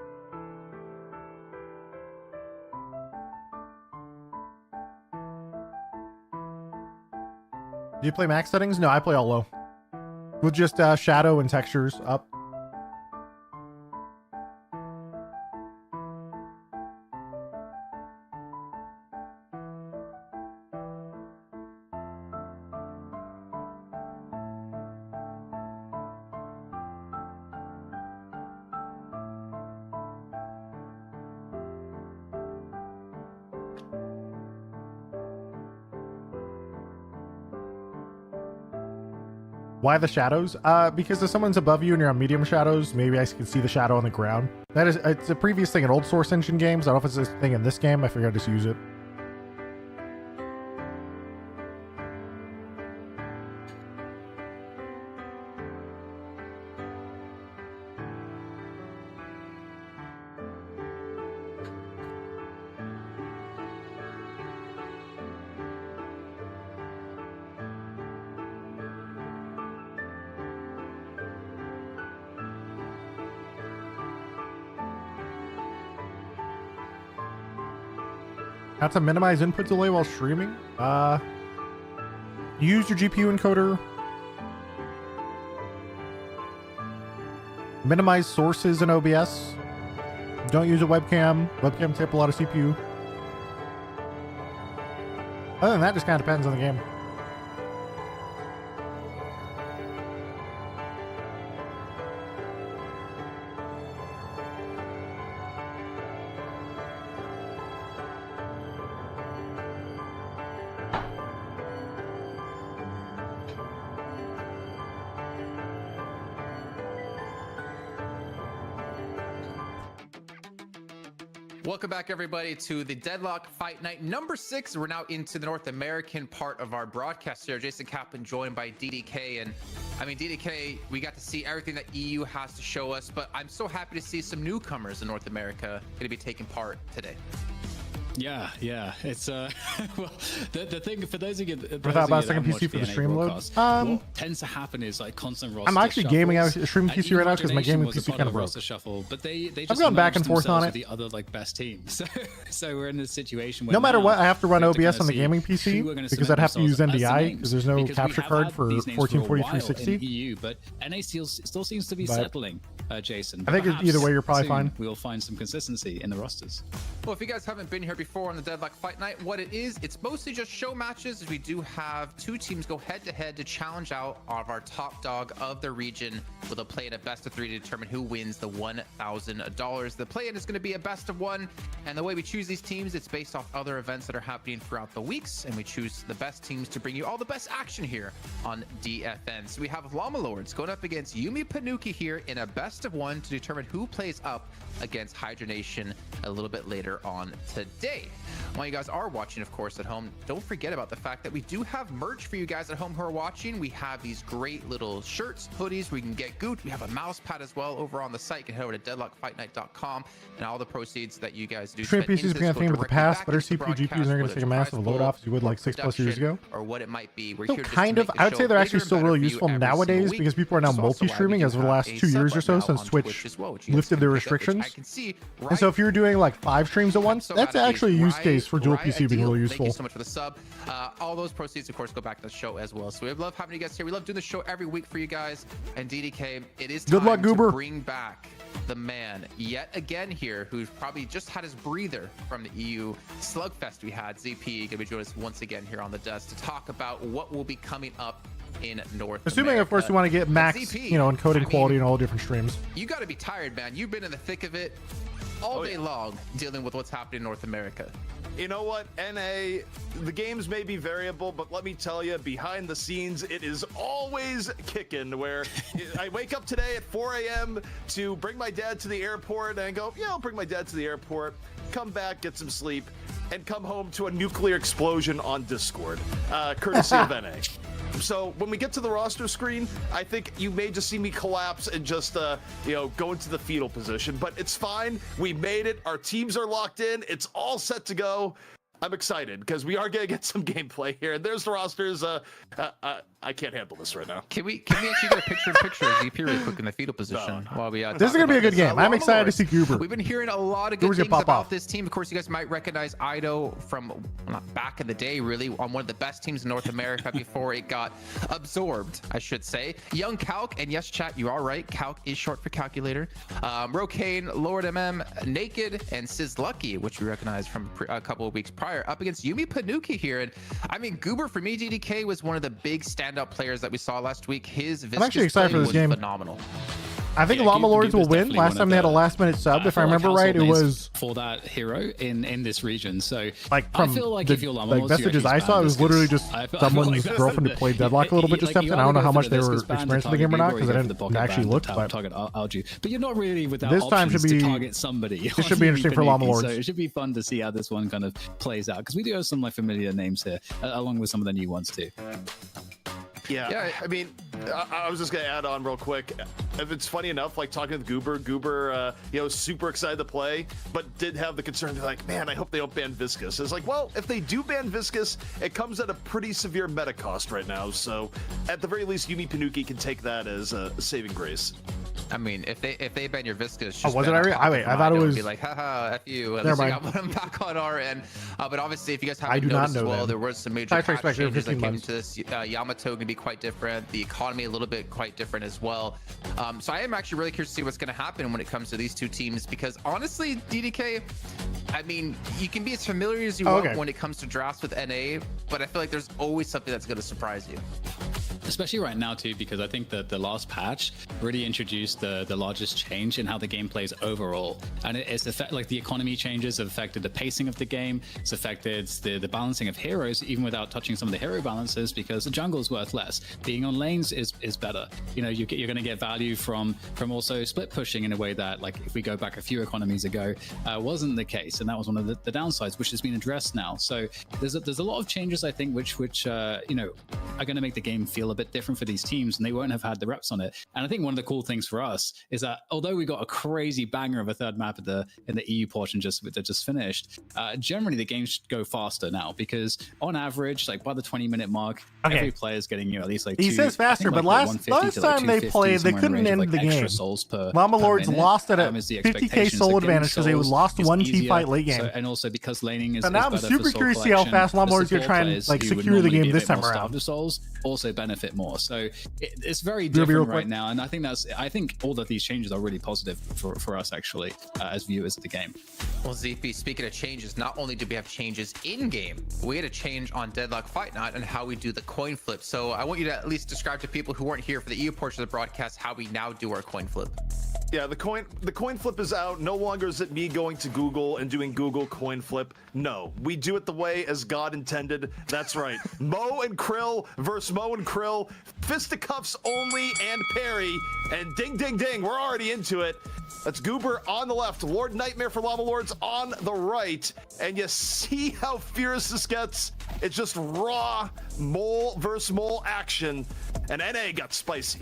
Do you play max settings? No, I play all low. With just shadow and textures up. Why the shadows? Because if someone's above you and you're on medium shadows, maybe I can see the shadow on the ground. That is, it's a previous thing in old Source Engine games. I don't know if it's this thing in this game. I figured I'd just use it. How to minimize input delay while streaming? Use your GPU encoder. Minimize sources in OBS. Don't use a webcam. Webcam take up a lot of CPU. Other than that, just kind of depends on the game. Welcome back, everybody, to the Deadlock Fight Night number 6. We're now into the North American part of our broadcast here. Jason Kaplan joined by DDK. And I mean, DDK, we got to see everything that EU has to show us, but I'm so happy to see some newcomers in North America going to be taking part today. Yeah, it's well, the thing for those of you that Without about a second PC for the stream load. What tends to happen is like constant roster I'm actually gaming out a streaming PC right now because my gaming was a PC part kind of of broke. roster shuffle, but they I've just gone back and merged forth on themselves it. with the other like best teams. So we're in this situation where No matter now what, I have to run we OBS kinda on the see gaming who are PC gonna because cement I'd have to use themselves as the NDI names, because there's no because we capture have card had for these names for a while 1440 in EU, but NA still seems to be But settling, Jason. I think Perhaps either way, you're probably soon fine. We'll find some consistency in the rosters. Well, if you guys haven't been here before on the Deadlock Fight Night, what it is, it's mostly just show matches. As we do have two teams go head-to-head to challenge out of our top dog of the region with a play in a best of 3 to determine who wins the $1,000. The play-in is going to be a best of 1, and the way we choose these teams, it's based off other events that are happening throughout the weeks, and we choose the best teams to bring you all the best action here on DFN. So we have Llama Lords going up against Yumi Panuki here in a best of 1 to determine who plays up against Hydra Nation a little bit later on today. While you guys are watching, of course, at home, don't forget about the fact that we do have merch for you guys at home who are watching. We have these great little shirts, hoodies where you can get goot. We have a mouse pad as well over on the site. You can head over to deadlockfightnight.com, and all the proceeds that you guys do Stream spend PCs into being a this thing go with the directly past, back better into the CPU GPUs broadcast, are going whether to take a it's massive prize load pool, off as you would like 6+ years ago. or what it might be. We're So here just kind to of, make the I would show say they're actually bigger still and really better for you useful every nowadays single week. because people are now Which is also why we multi-streaming do as of the have last a 2 sub years or right so now since on Twitch as well, which you guys lifted can their pick up, which restrictions. I can see And so right if you're doing like 5 streams streams at once. So That's glad actually a he's use case for dual PC being really useful. Thank you so much for the sub. All those proceeds, of course, go back to the show as well. So we love having you guys here. We love doing the show every week for you guys. And DDK, it is time Good luck, Goober. to bring back the man yet again here, who's probably just had his breather from the EU slugfest we had. ZP gonna be joining us once again here on the desk to talk about what will be coming up in North Assuming, America. of course, you want to get max, ZP, encoded quality in all different streams. You got to be tired, man. You've been in the thick of it all day long, dealing with what's happening in North America. You know what, NA, the games may be variable, but let me tell you, behind the scenes, it is always kicking, where I wake up today at 4 a.m. to bring my dad to the airport, and I go, yeah, I'll bring my dad to the airport, come back, get some sleep, and come home to a nuclear explosion on Discord, courtesy of NA. So when we get to the roster screen, I think you may just see me collapse and just, go into the fetal position. But it's fine. We made it. Our teams are locked in. It's all set to go. I'm excited because we are going to get some gameplay here. And there's the rosters. I can't handle this right now. Can we actually get a picture of ZP really quick in the fetal position while we This is going to be a good game. I'm excited to see Goober. We've been hearing a lot of good things about this team. Of course, you guys might recognize Ido from back in the day, really, on one of the best teams in North America before it got absorbed, I should say. Young Calc, and yes, chat, you are right. Calc is short for calculator. Rokane, Lord MM, Naked, and Sizz Lucky, which we recognize from a couple of weeks prior, up against Yumi Panuki here. And I mean, Goober, for me, DDK was one of the big standout players that we saw last week. His I'm actually excited for this game. Phenomenal. I think Llama Lords will win. Last time they had a last-minute sub, if I remember right, it was for that hero in this region. So like from I feel like if you're Llama like Lords, messages I saw, it was literally just someone's girlfriend who played Deadlock a little bit just stepped in. I don't know how much they were experienced in the game or not because I didn't actually look. But but you're not really without this time should be to target somebody. This should be interesting for Llama Lords. So it should be fun to see how this one kind of plays out because we do have some like familiar names here, along with some of the new ones too. Yeah, I mean, I was just gonna add on real quick. If it's funny enough, like talking with Goober, super excited to play, but did have the concern, like, man, I hope they don't ban Viscous. It's like, well, if they do ban Viscous, it comes at a pretty severe meta cost right now. So, at the very least, Yumi Panuki can take that as a saving grace. I mean, if they ban your Viscous, was it? I thought it was. Be like, haha, f you. At least we got one back on our end. But obviously, if you guys haven't noticed as well, there was some major patch changes that came into this. Yamato can be quite different. The economy a little bit quite different as well. So I am actually really curious to see what's going to happen when it comes to these two teams because honestly, DDK, I mean, you can be as familiar as you want when it comes to drafts with NA, but I feel like there's always something that's going to surprise you. Especially right now too, because I think that the last patch really introduced the largest change in how the game plays overall, and it's like the economy changes have affected the pacing of the game. It's affected the balancing of heroes, even without touching some of the hero balances, because the jungle is worth less. Being on lanes is better. You know, you're going to get value from also split pushing in a way that, like, if we go back a few economies ago, wasn't the case, and that was one of the downsides, which has been addressed now. So there's a lot of changes I think which are going to make the game feel a bit different for these teams, and they won't have had the reps on it. And I think one of the cool things for us is that although we got a crazy banger of a third map in the EU portion that just finished, generally the games should go faster now because on average, like by the 20-minute mark, every player is getting at least like he says faster, but last time they played, they couldn't end the game. Llama Lords lost at a 50k soul advantage because they lost one T fight late game. And also because laning is. So now I'm super curious to see how fast Llama Lords gonna try and like secure the game this time around. The souls also benefit more, so it's very different right now, and I think all of these changes are really positive for us actually as viewers of the game. Well, ZP, speaking of changes, not only did we have changes in game, we had a change on Deadlock Fight Night and how we do the coin flip. So I want you to at least describe to people who weren't here for the EU portion of the broadcast how we now do our coin flip. Yeah, the coin flip is out. No longer is it me going to Google and doing Google coin flip. No, we do it the way as God intended. That's right. Mo and Krill versus Mo and Krill. Fisticuffs only and parry. And ding, ding, ding. We're already into it. That's Goober on the left. Lord Nightmare for Llama Lords on the right. And you see how fierce this gets. It's just raw mole versus mole action. And NA got spicy.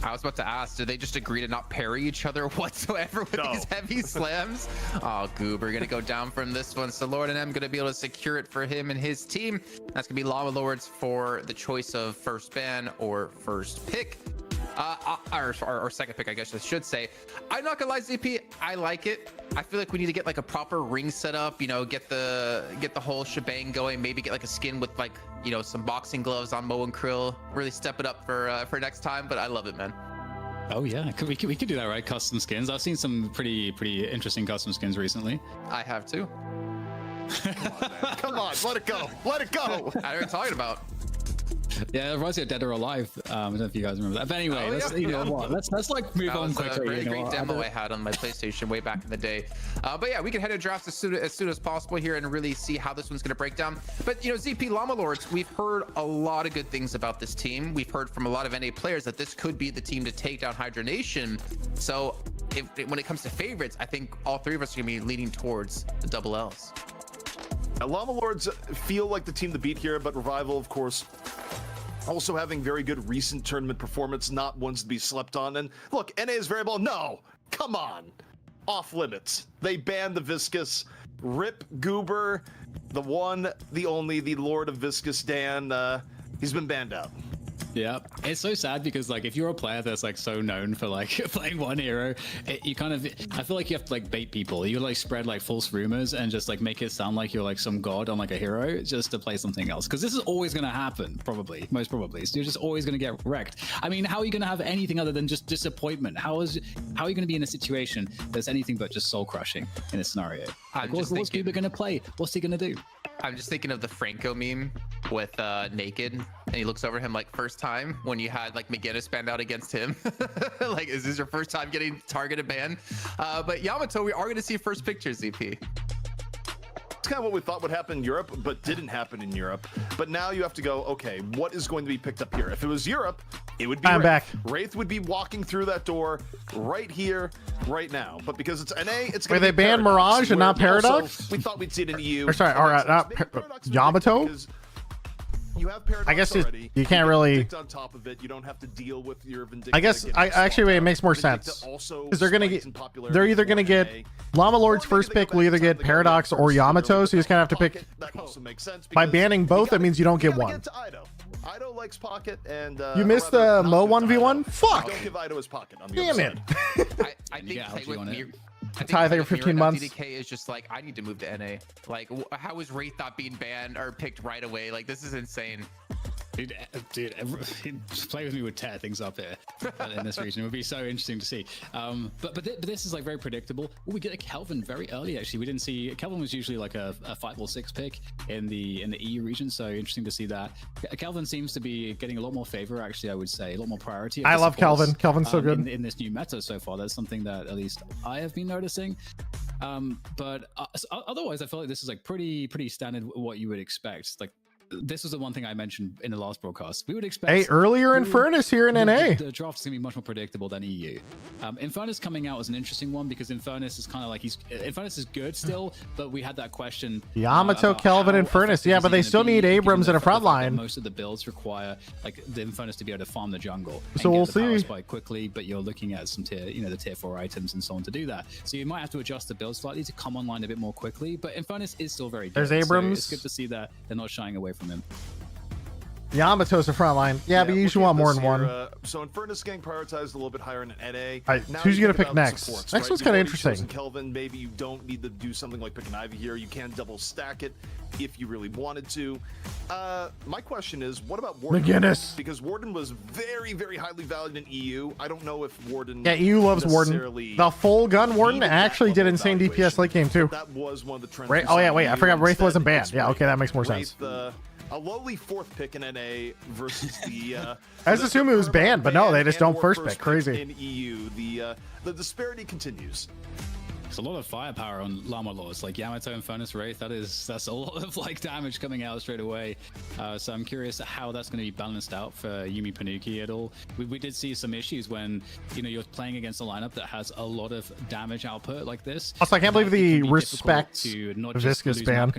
I was about to ask, did they just agree to not parry each other whatsoever with these heavy slams? Oh, Goober gonna go down from this one. So Lord and M gonna be able to secure it for him and his team. That's gonna be Llama Lords for the choice of first ban or first pick. Or second pick, I guess I should say. I'm not gonna lie, ZP, I like it. I feel like we need to get like a proper ring set up, you know, get the whole shebang going, maybe get like a skin with like, you know, some boxing gloves on Mo and Krill, really step it up for next time. But I love it, man. Oh yeah, we could do that, right? Custom skins. I've seen some pretty interesting custom skins recently. I have too. Come on, let it go. Let it go. I know what you're talking about. Yeah, Rise of Dead or Alive. I don't know if you guys remember that. But anyway, let's like move on quickly. That was a very you know, great demo I had on my PlayStation way back in the day. But yeah, we can head to drafts as soon as possible here and really see how this one's going to break down. But you know, ZP Llama Lords, we've heard a lot of good things about this team. We've heard from a lot of NA players that this could be the team to take down Hydra Nation. So when it comes to favorites, I think all three of us are going to be leaning towards the double Ls. Now, Llama Lords feel like the team to beat here, but Revival, of course, also having very good recent tournament performance, not ones to be slept on. And look, NA is variable. No, come on. Off limits. They banned the Viscous. Rip Goober, the one, the only, the Lord of Viscous, Dan. He's been banned out. Yeah, it's so sad because like if you're a player that's like so known for like playing one hero, you kind of, I feel like you have to like bait people. You like spread like false rumors and just like make it sound like you're like some god on like a hero just to play something else. Because this is always going to happen, probably, most probably. So you're just always going to get wrecked. I mean, how are you going to have anything other than just disappointment? How are you going to be in a situation that's anything but just soul crushing in a scenario? Like, what's Goober going to play? What's he going to do? I'm just thinking of the Franco meme with Naked, and he looks over him like first time when you had like McGinnis banned out against him. Like, is this your first time getting targeted ban? But Yamato, we are going to see first pictures, ZP. It's kind of what we thought would happen in Europe, but didn't happen in Europe. But now you have to go, okay, what is going to be picked up here? If it was Europe, it would be I'm Wraith. back. Wraith would be walking through that door right here, right now. But because it's NA, it's going Wait, to be they banned Paradox, Mirage and where not Paradox? also, we thought we'd see it in EU. Or sorry, all right, not Yamato? You have Paradox I guess already. you can't really. On top of it, you don't have to deal with your Vindicta. I guess actually wait, it makes more sense because they're gonna get. They're either gonna get Llama Lord's first pick will either get Paradox or Yamato, so you just kind of have to pick. That also makes sense. By banning both, that means you don't get one. Ido likes Pocket, and you missed the Mo 1v1. Fuck. Don't give Ido his Pocket. On the Damn it. I think with me. I think 15 months. DDK is just like, I need to move to NA. Like, how is Wraith not being banned or picked right away? Like, this is insane. Dude, play with me would tear things up here in this region. It would be so interesting to see. But this is like very predictable. Ooh, we get a Kelvin very early. Actually, we didn't see Kelvin was usually like a 5 or 6 pick in the EU region. So interesting to see that. Kelvin seems to be getting a lot more favor. Actually, I would say a lot more priority. I love Kelvin. Kelvin's so good in this new meta so far. That's something that at least I have been noticing. But otherwise, I feel like this is like pretty standard what you would expect. Like, this was the one thing I mentioned in the last broadcast. We would expect. Hey, earlier Infernus here in NA. The draft is going to be much more predictable than EU. Infernus coming out was an interesting one because Infernus is kind of like Infernus is good still, but we had that question. Yamato, Kelvin, Infernus. Yeah, but they still need Abrams in a front line. Most of the builds require like the Infernus to be able to farm the jungle. So we'll see. Quite quickly, but you're looking at some the tier 4 items and so on to do that. So you might have to adjust the build slightly to come online a bit more quickly. But Infernus is still very good. There's Abrams. So it's good to see that they're not shying away from him. Yamato's the front line. Yeah, but you usually want more than one. So Infernus getting prioritized a little bit higher in an NA. Right, who's you gonna pick next? Supports, next one's kind of interesting. Kelvin, maybe you don't need to do something like pick an Ivy here. You can double stack it if you really wanted to. My question is, what about Warden? McGinnis. Because Warden was very, very highly valued in EU. I don't know if Warden. Yeah, EU loves Warden. The full gun Warden actually did insane DPS late game too. That was one of the trends. Oh yeah, wait, I forgot Wraith wasn't banned. Yeah, okay, that makes more sense. A lowly 4th pick in NA versus the. I just assume it was banned, but no, they just don't first pick. Crazy. In EU, the disparity continues. It's a lot of firepower on Llama Lords, like Yamato and Infernus Wraith. That's a lot of like damage coming out straight away. So I'm curious how that's going to be balanced out for Yumi Panuki at all. We did see some issues when you're playing against a lineup that has a lot of damage output like this. Also, I can't believe the respect Viscous ban.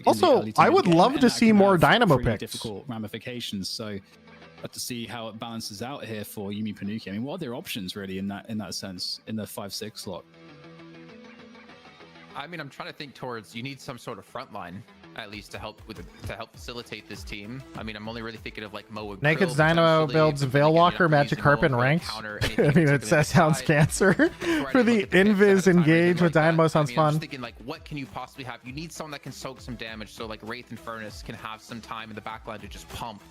Also, I would love to see more Dynamo picks. Difficult ramifications. So. To see how it balances out here for Yumi Panuki. I mean, what are their options really in that sense in the 5-6 slot? I mean, I'm trying to think towards, you need some sort of front line. at least to help facilitate this team. I mean, I'm only really thinking of like Mo and Naked's Krill Dynamo potentially, builds but then again, Veilwalker, you're not Magikarp, using Mo and to, like, ranks. counter I anything mean, that's that sounds cancer. For the Invis engage with Dynamo sounds I'm fun. just thinking, like, what can you possibly have? You need someone that can soak some damage, so like Wraith and Furnace can have some time in the backline to just pump.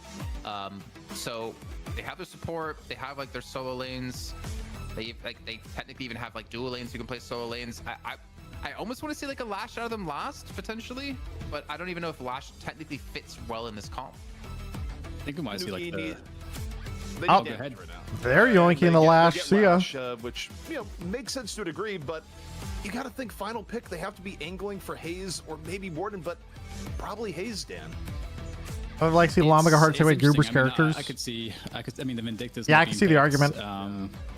So they have their support, they have like their solo lanes, they technically even have like dual lanes who can play solo lanes. I almost want to see like a Lash out of them last potentially, but I don't even know if Lash technically fits well in this comp. I think we might see like the... Oh, they're yoinking the Lash. See ya. Which, you know, makes sense to a degree, but you got to think final pick. They have to be angling for Haze or maybe Warden, but probably Haze, Dan. I would like to see Lamaga Heartsaway Goober's characters. I mean, the Vindictus. Yeah, I can see the argument.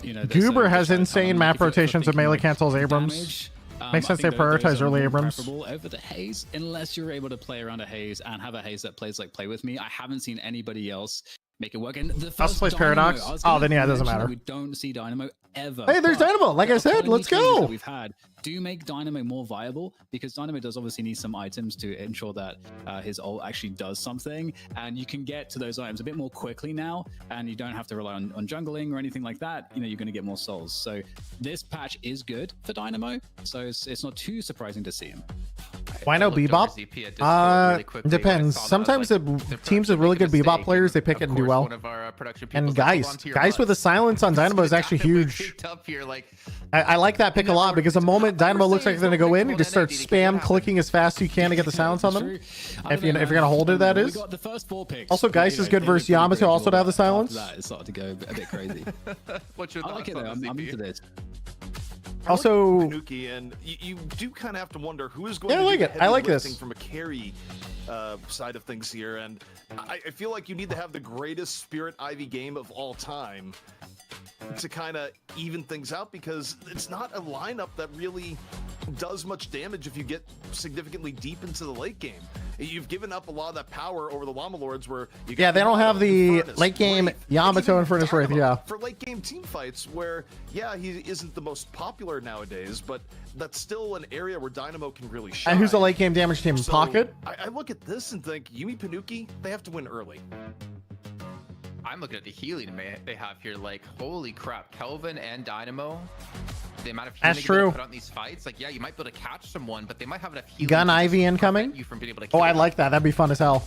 You know, Goober has insane map rotations of melee cancels Abrams. Makes sense they prioritize early Abrams. Over the Haze, unless you're able to play around a Haze and have a Haze that plays like Play With Me. I haven't seen anybody else make it work. And the first plays Paradox. Oh, then yeah, it doesn't matter. We don't see Dynamo ever. Hey, there's Dynamo. Like I said, let's go. We've had do make Dynamo more viable, because Dynamo does obviously need some items to ensure that his ult actually does something, and you can get to those items a bit more quickly now, and you don't have to rely on jungling or anything like that. You know, you're going to get more souls. So this patch is good for Dynamo, so it's not too surprising to see him. Why no Bebop? Depends. Sometimes the teams with really good Bebop players, they pick it and do well. And guys with a silence on Dynamo is actually huge. I like that pick a lot, because the moment Dynamo looks like they're gonna go in, you just start spam clicking as fast as you can to get the silence on them. If you're gonna hold it, that is. Also, Geist is good versus Yamato, also to have the silence. It's starting to go a bit crazy. What's your I like it though. I'm into this. Also, Panuki, and you do kind of have to wonder who is going to I like do it. the I heavy like lifting this from a carry side of things here, and I feel like you need to have the greatest Spirit Ivy game of all time to kind of even things out, because it's not a lineup that really does much damage if you get significantly deep into the late game. You've given up a lot of that power over the Llama Lords, where you yeah, they don't have the late game Yamato and Furnace Wraith. Yeah, for late game team fights, where yeah, he isn't the most popular nowadays, but that's still an area where Dynamo can really shine. And who's the late game damage team? So, Pocket. I look at this and think Yumi Panuki, they have to win early. I'm looking at the healing they have here. Like, holy crap, Kelvin and Dynamo. The amount of healing That's true. put on these fights, like, yeah, you might be able to catch someone, but they might have enough healing. Gun to Ivy just incoming. prevent you from being able to Oh, kill I them. like that. That'd be fun as hell.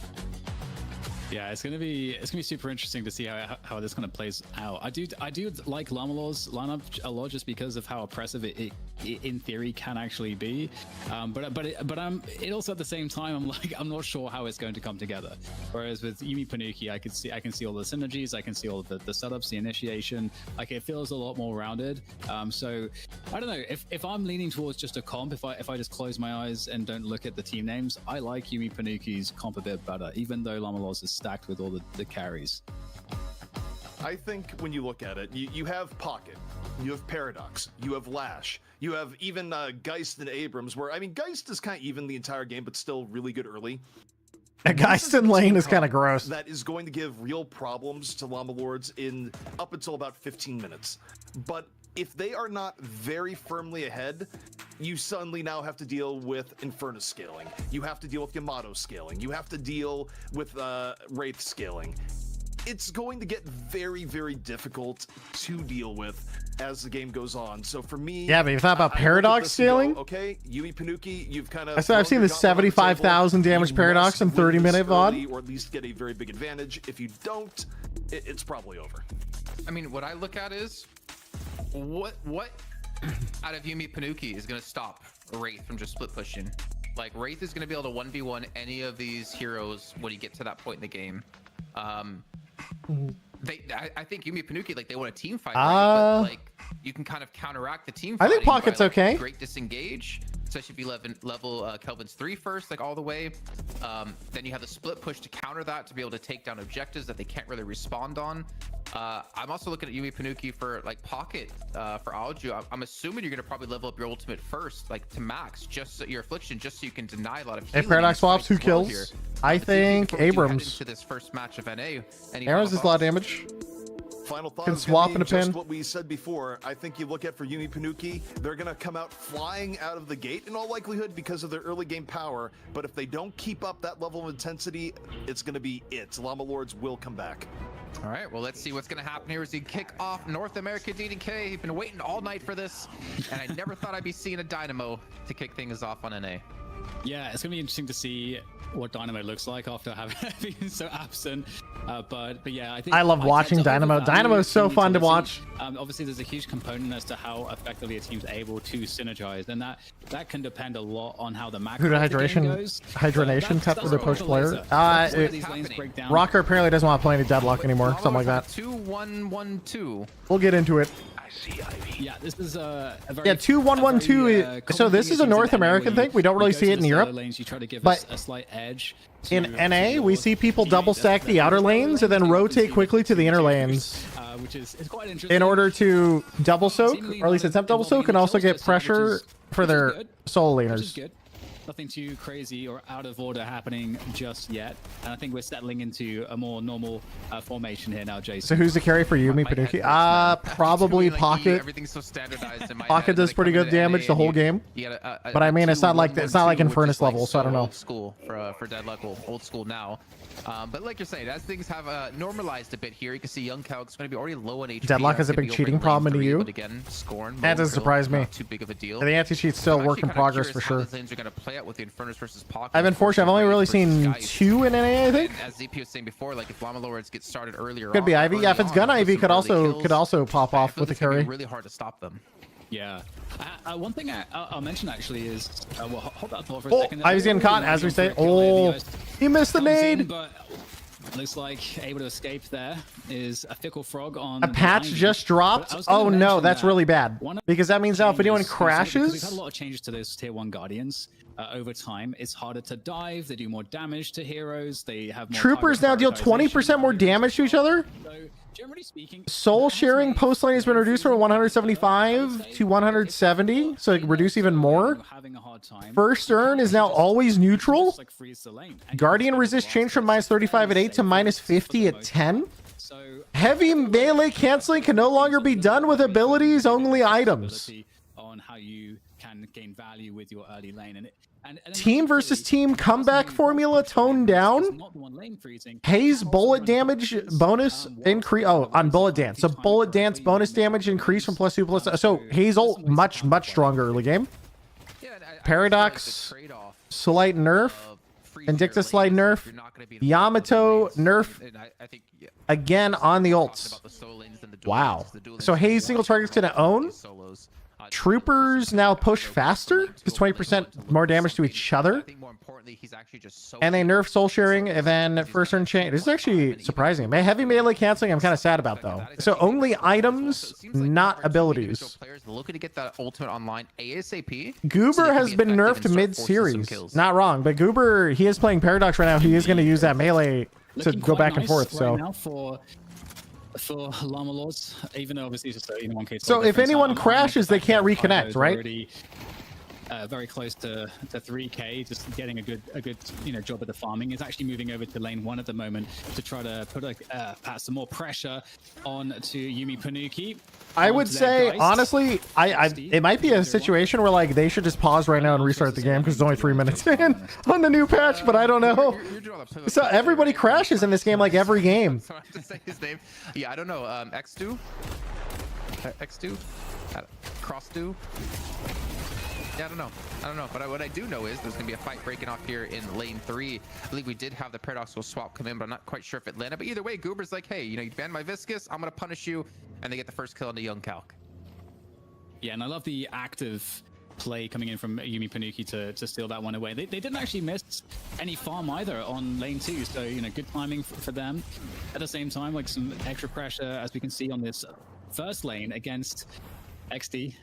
Yeah, it's gonna be super interesting to see how this kind of plays out. I do like Lamalaw's lineup a lot, just because of how oppressive it in theory can actually be. But it also at the same time I'm not sure how it's going to come together. Whereas with Yumi Panuki, I can see all the synergies, I can see all of the setups, the initiation. Like, it feels a lot more rounded. So I don't know if I'm leaning towards just a comp. If I just close my eyes and don't look at the team names, I like Yumi Panuki's comp a bit better, even though Lamalaw's is stacked with all the carries. I think when you look at it, you have Pocket, you have Paradox, you have Lash, you have even Geist and Abrams, where, I mean, Geist is kind of even the entire game, but still really good early. Geist in lane is kind of gross. That is going to give real problems to Llama Lords in up until about 15 minutes. But if they are not very firmly ahead, you suddenly now have to deal with Infernus scaling. You have to deal with Yamato scaling. You have to deal with Wraith scaling. It's going to get very, very difficult to deal with as the game goes on. So for me, yeah, but you thought about Paradox scaling? Okay, Yumi Panuki, you've kind of. I said I've seen the 75,000 damage Paradox in 30-minute VOD. Or at least get a very big advantage. If you don't, it's probably over. I mean, what I look at is what out of Yumi Panuki is going to stop Wraith from just split pushing. Like, Wraith is going to be able to 1v1 any of these heroes when you get to that point in the game. I think Yumi Panuki, like, they want a team fight, right? But like, you can kind of counteract the team fighting. I think Pocket's by, like, okay. Great disengage, especially if you level Kelvin's 3 first, like all the way. Then you have the split push to counter that, to be able to take down objectives that they can't really respond on. I'm also looking at Yumi Panuki for like Pocket for Alju. I'm assuming you're gonna probably level up your ultimate first, like to max, just so, your affliction, just so you can deny a lot of healing. If Paradox swaps, who kills? Here. I think Abrams. Into this first match of NA, Abrams is a lot of damage. Final thought Can is gonna swap be in a just pin. what we said before. I think you look at for Yumi Panuki, they're gonna come out flying out of the gate in all likelihood because of their early game power. But if they don't keep up that level of intensity, it's gonna be it. Llama Lords will come back. All right, well, let's see what's going to happen here as we kick off North America DDK. You've been waiting all night for this, and I never thought I'd be seeing a Dynamo to kick things off on NA. Yeah, it's gonna be interesting to see what Dynamo looks like after having been so absent. But yeah, I think I love watching Dynamo. Dynamo is so fun to watch. Obviously, there's a huge component as to how effectively a team's able to synergize, and that can depend a lot on how the macro Who did of the game hydration? goes. Hydration cut for the post player. Laser. Rocker apparently doesn't want to play any Deadlock anymore. Something like that. 2-1-1-2. We'll get into it. Yeah, this is a very 2-1-1-2. So this is a North American thing. We don't really see it in Europe. Lanes, you try to give But a slight edge in NA, we see people double stack the outer lanes and then rotate quickly to the inner lanes which is quite interesting. in order to double soak, or at least attempt double soak, and also get pressure for their solo Which is laners. good. Nothing too crazy or out of order happening just yet, and I think we're settling into a more normal formation here now, Jason. So who's the carry for Yumi Panuki? Probably Pocket. Everything's so standardized in my Pocket head, does and pretty then good come into damage the NA whole and game. you get But I mean, it's not like Infernus level, so I don't know. Old school for Deadlock, well, old school now. But like you're saying, as things have normalized a bit here, you can see Young Calc's going to be already low on HP. Deadlock has a big cheating problem in EU. But again, Scorn. That doesn't surprise me. Not too big of a deal. The anti-cheat's still a work in progress for sure. Lanes are going to play out with the Infernus versus Pocket. I've been fortunate. I've only really seen 2 in NA, I think. And as ZP was saying before, like if Llama Lords get started earlier, Could be Ivy. Yeah, if it's gun Ivy, could also pop off with a it's gonna carry. be really hard to stop them. Yeah. One thing I'll mention actually is, well, hold that thought for a Oh, second. Ivy's getting caught, as we say. Oh, he missed the nade. But looks like able to escape there is a Fickle Frog on A patch just dropped. Oh no, that's really bad. Because that means now if anyone crashes, we've had a lot of changes to those tier 1 Guardians over time. It's harder to dive. They do more damage to heroes. They have more troopers now deal 20% more damage to each other. So, generally speaking, Soul sharing post lane has been reduced from 175 to 170, so it can reduce even more. First earn is now always neutral. Guardian resist changed from -35 at 8 to -50 at 10. Heavy melee canceling can no longer be done with abilities, only items. on how you can gain value with your early lane, and Team versus team comeback formula toned down. Haze bullet damage bonus increase. Oh, on bullet dance. So bullet dance bonus damage increase from +2 +. So Haze ult much stronger early game. Paradox slight nerf. Invictus slight nerf. Yamato nerf again on the ults. Wow. So Haze single target's gonna own. Troopers now push faster because 20% more damage to each other. And they nerf soul sharing and then first turn chain. This is actually surprising. Heavy melee canceling I'm kind of sad about though. So only items, not abilities. Looking to get that ultimate online ASAP. Goober has been nerfed mid-series. Not wrong, but Goober, he is playing Paradox right now. He is going to use that melee to go back and forth. So now for Llama Lords, even though obviously it's just one case. So if anyone crashes, they can't reconnect, right? Already, very close to 3k, just getting a good job at the farming. Is actually moving over to lane 1 at the moment to try to put some more pressure on to Yumi Panuki. I would say honestly, it might be a situation where like they should just pause right now and restart the game because it's only 3 minutes in on the new patch, but I don't know. So everybody crashes in this game like every game. So I have to say his name. Yeah, I don't know. X2, Cross2. Yeah, I don't know. But what I do know is there's going to be a fight breaking off here in lane 3. I believe we did have the Paradoxical swap come in, but I'm not quite sure if it landed. But either way, Goober's like, hey, you banned my Viscous. I'm going to punish you. And they get the first kill on the Young Calc. Yeah, and I love the active play coming in from Yumi Panuki to steal that one away. They didn't actually miss any farm either on lane 2. So, good timing for them. At the same time, like some extra pressure, as we can see on this first lane against XD.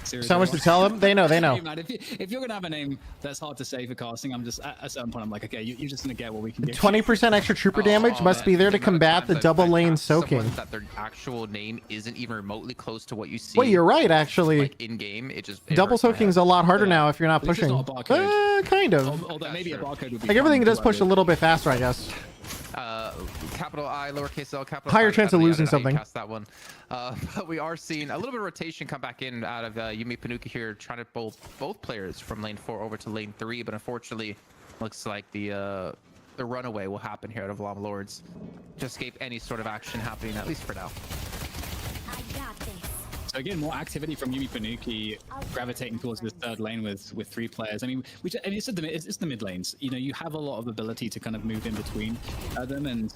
So much to tell them. They know. If you're gonna have a name that's hard to say for casting, I'm just at a certain point I'm like, okay, you're just gonna get what we can get. 20% extra trooper damage must be there to combat the double lane soaking. That their actual name isn't even remotely close to what you see. Well, you're right, actually. Like in game, it double soaking is a lot harder now if you're not pushing. Kind of. Although maybe a barcode would be like everything does push a little bit faster, I guess. capital I, lowercase L, capital Higher I, chance of losing I don't know how you something. cast that one. But we are seeing a little bit of rotation come back in out of Yumi Panuki here, trying to pull both players from lane 4 over to lane 3. But unfortunately, looks like the runaway will happen here out of Llama Lords to escape any sort of action happening, at least for now. So again, more activity from Yumi Panuki gravitating towards this third lane with 3 players. I mean, it's the mid lanes. You know, you have a lot of ability to kind of move in between them. And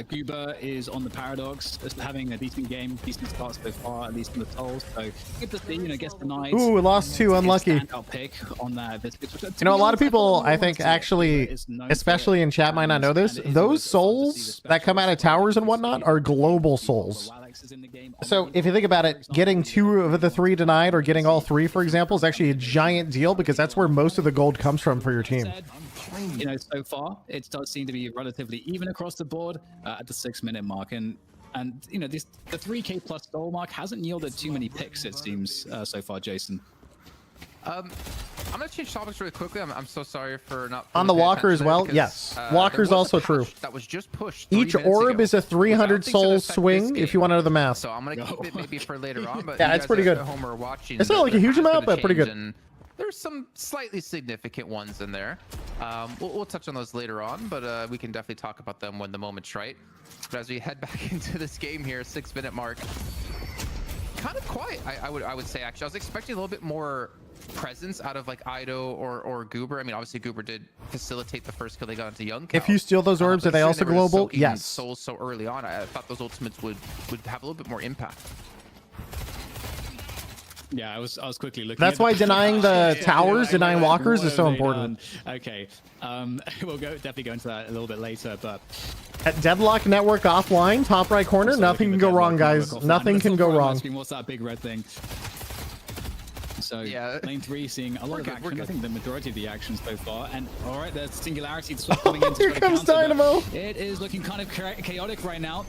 Goober is on the Paradox, just having a decent game, decent start so far, at least in the Souls. So good to see, you know, gets denied. Ooh, lost 2, unlucky. Standout pick on that. You know, a lot of people, I think, actually, especially in chat, might not know this. Those souls that come out of towers and whatnot are global souls. So if you think about it, getting 2 of the 3 denied or getting all 3, for example, is actually a giant deal because that's where most of the gold comes from for your team. You know, so far it does seem to be relatively even across the board at the 6-minute mark, and you know, the 3K plus goal mark hasn't yielded too many picks, it seems, so far, Jason. I'm gonna change topics really quickly. I'm so sorry for not on the walker as well. Yes, walker's also true. That was just pushed. Each orb is a 300 soul swing. If you want to know the math. So I'm gonna keep it maybe for later on. But yeah, it's pretty good. Home are watching, it's not like a huge amount, but pretty good. There's some slightly significant ones in there. We'll touch on those later on, but we can definitely talk about them when the moment's right. But as we head back into this game here, 6-minute mark, kind of quiet. I would say actually. I was expecting a little bit more presence out of like Ido or Goober. I mean, obviously Goober did facilitate the first kill they got into Young Cow. If you steal those orbs, are they also global? Yes. Souls so early on, I thought those ultimates would have a little bit more impact. Yeah, I was quickly looking. That's why denying the towers, denying walkers is so important. Okay, we'll definitely go into that a little bit later, but at Deadlock Network offline, top right corner, nothing can go wrong, guys. Nothing can go wrong. What's that big red thing? So yeah, lane 3 seeing a lot of action. I think the majority of the action so far. And all right, there's Singularity coming in. Here comes Dynamo. It is looking kind of chaotic right now.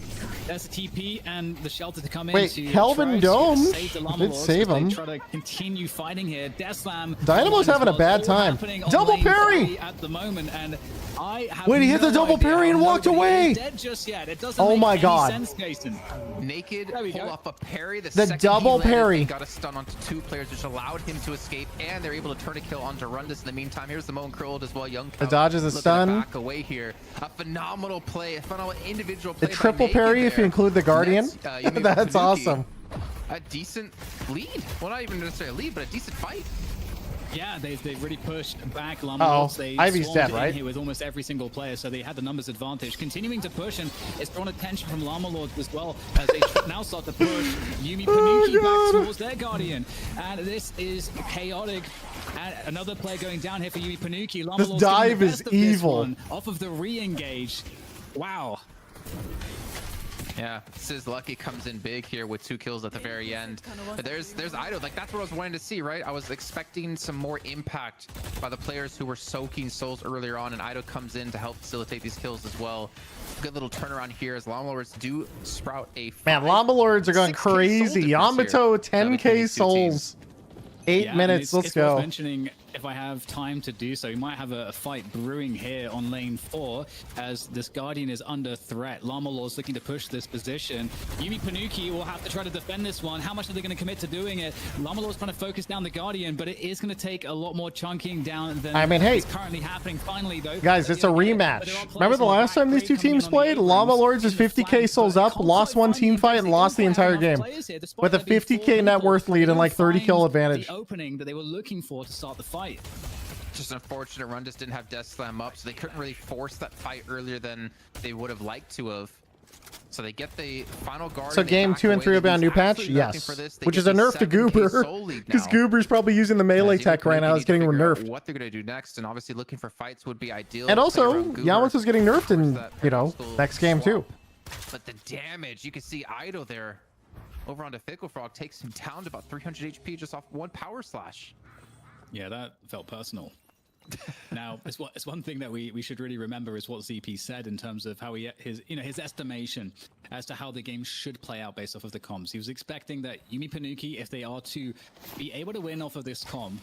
There's the TP and the shelter to come in. Wait, Kelvin Dome did save him. Try to continue fighting here. Deathslam. Dynamo's having a bad time. Double parry at the moment, and I have wait, he hit the double parry and walked away. Dead just yet. It doesn't oh make my any god! Sense, Jason. Naked pull off a parry. The double parry got a stun onto 2 players, which allowed him to escape, and they're able to turn a kill onto Rundus in the meantime. Here's the Moan Curled as well. Young Cow the dodge is a stun. Back away here. A phenomenal play, a phenomenal individual play. The triple parry, if you include the Guardian. That's awesome. A decent lead. Well, not even necessarily a lead, but a decent fight. Yeah, they've really pushed back Llama. Ivy's dead, right? Here with almost every single player, so they had the numbers advantage. Continuing to push, and it's drawn attention from Llama Lords as well, as they now start to push Yumi Panuki back towards their Guardian. And this is chaotic. And another player going down here for Yumi Panuki. Llama this Lords dive is evil. Off of the re-engage. Wow. Yeah, Sizz Lucky comes in big here with 2 kills at the very end. But there's Ido. Like, that's what I was wanting to see, right? I was expecting some more impact by the players who were soaking souls earlier on, and Ido comes in to help facilitate these kills as well. Good little turnaround here as Llama Lords do sprout a man. Llama Lords are going crazy. Yamato 10k souls. 8 minutes. Let's go. Worth mentioning, if I have time to do so, we might have a fight brewing here on lane 4 as this Guardian is under threat. Llama Lord's looking to push this position. Yumi Panuki will have to try to defend this one. How much are they going to commit to doing it? Llama Lord's trying to focus down the Guardian, but it is going to take a lot more chunking down than hey, is currently happening. Finally, though, guys, it's a rematch. Remember the last time these 2 teams played? Llama Lords is 50k souls up, lost 1 team fight, and lost the entire game with a 50k net worth lead and like 30 kill advantage. The opening that they were looking for to start the fight. Just unfortunate, Rundus didn't have Death Slam up, so they couldn't really force that fight earlier than they would have liked to have. So they get the final guard. So game 2 and 3 will be on new patch? Yes. Which is a nerf to Goober, because Goober's probably using the melee tech right now. It's getting nerfed. What they're going to do next, and obviously looking for fights would be ideal. And also, Yamato's getting nerfed in, you know, next game too. But the damage, you can see Ido there over onto Fickle Frog takes him down to about 300 HP just off 1 power slash. Yeah, that felt personal. Now, it's one thing that we should really remember is what ZP said in terms of how his estimation as to how the game should play out based off of the comms. He was expecting that Yumi Panuki, if they are to be able to win off of this comm,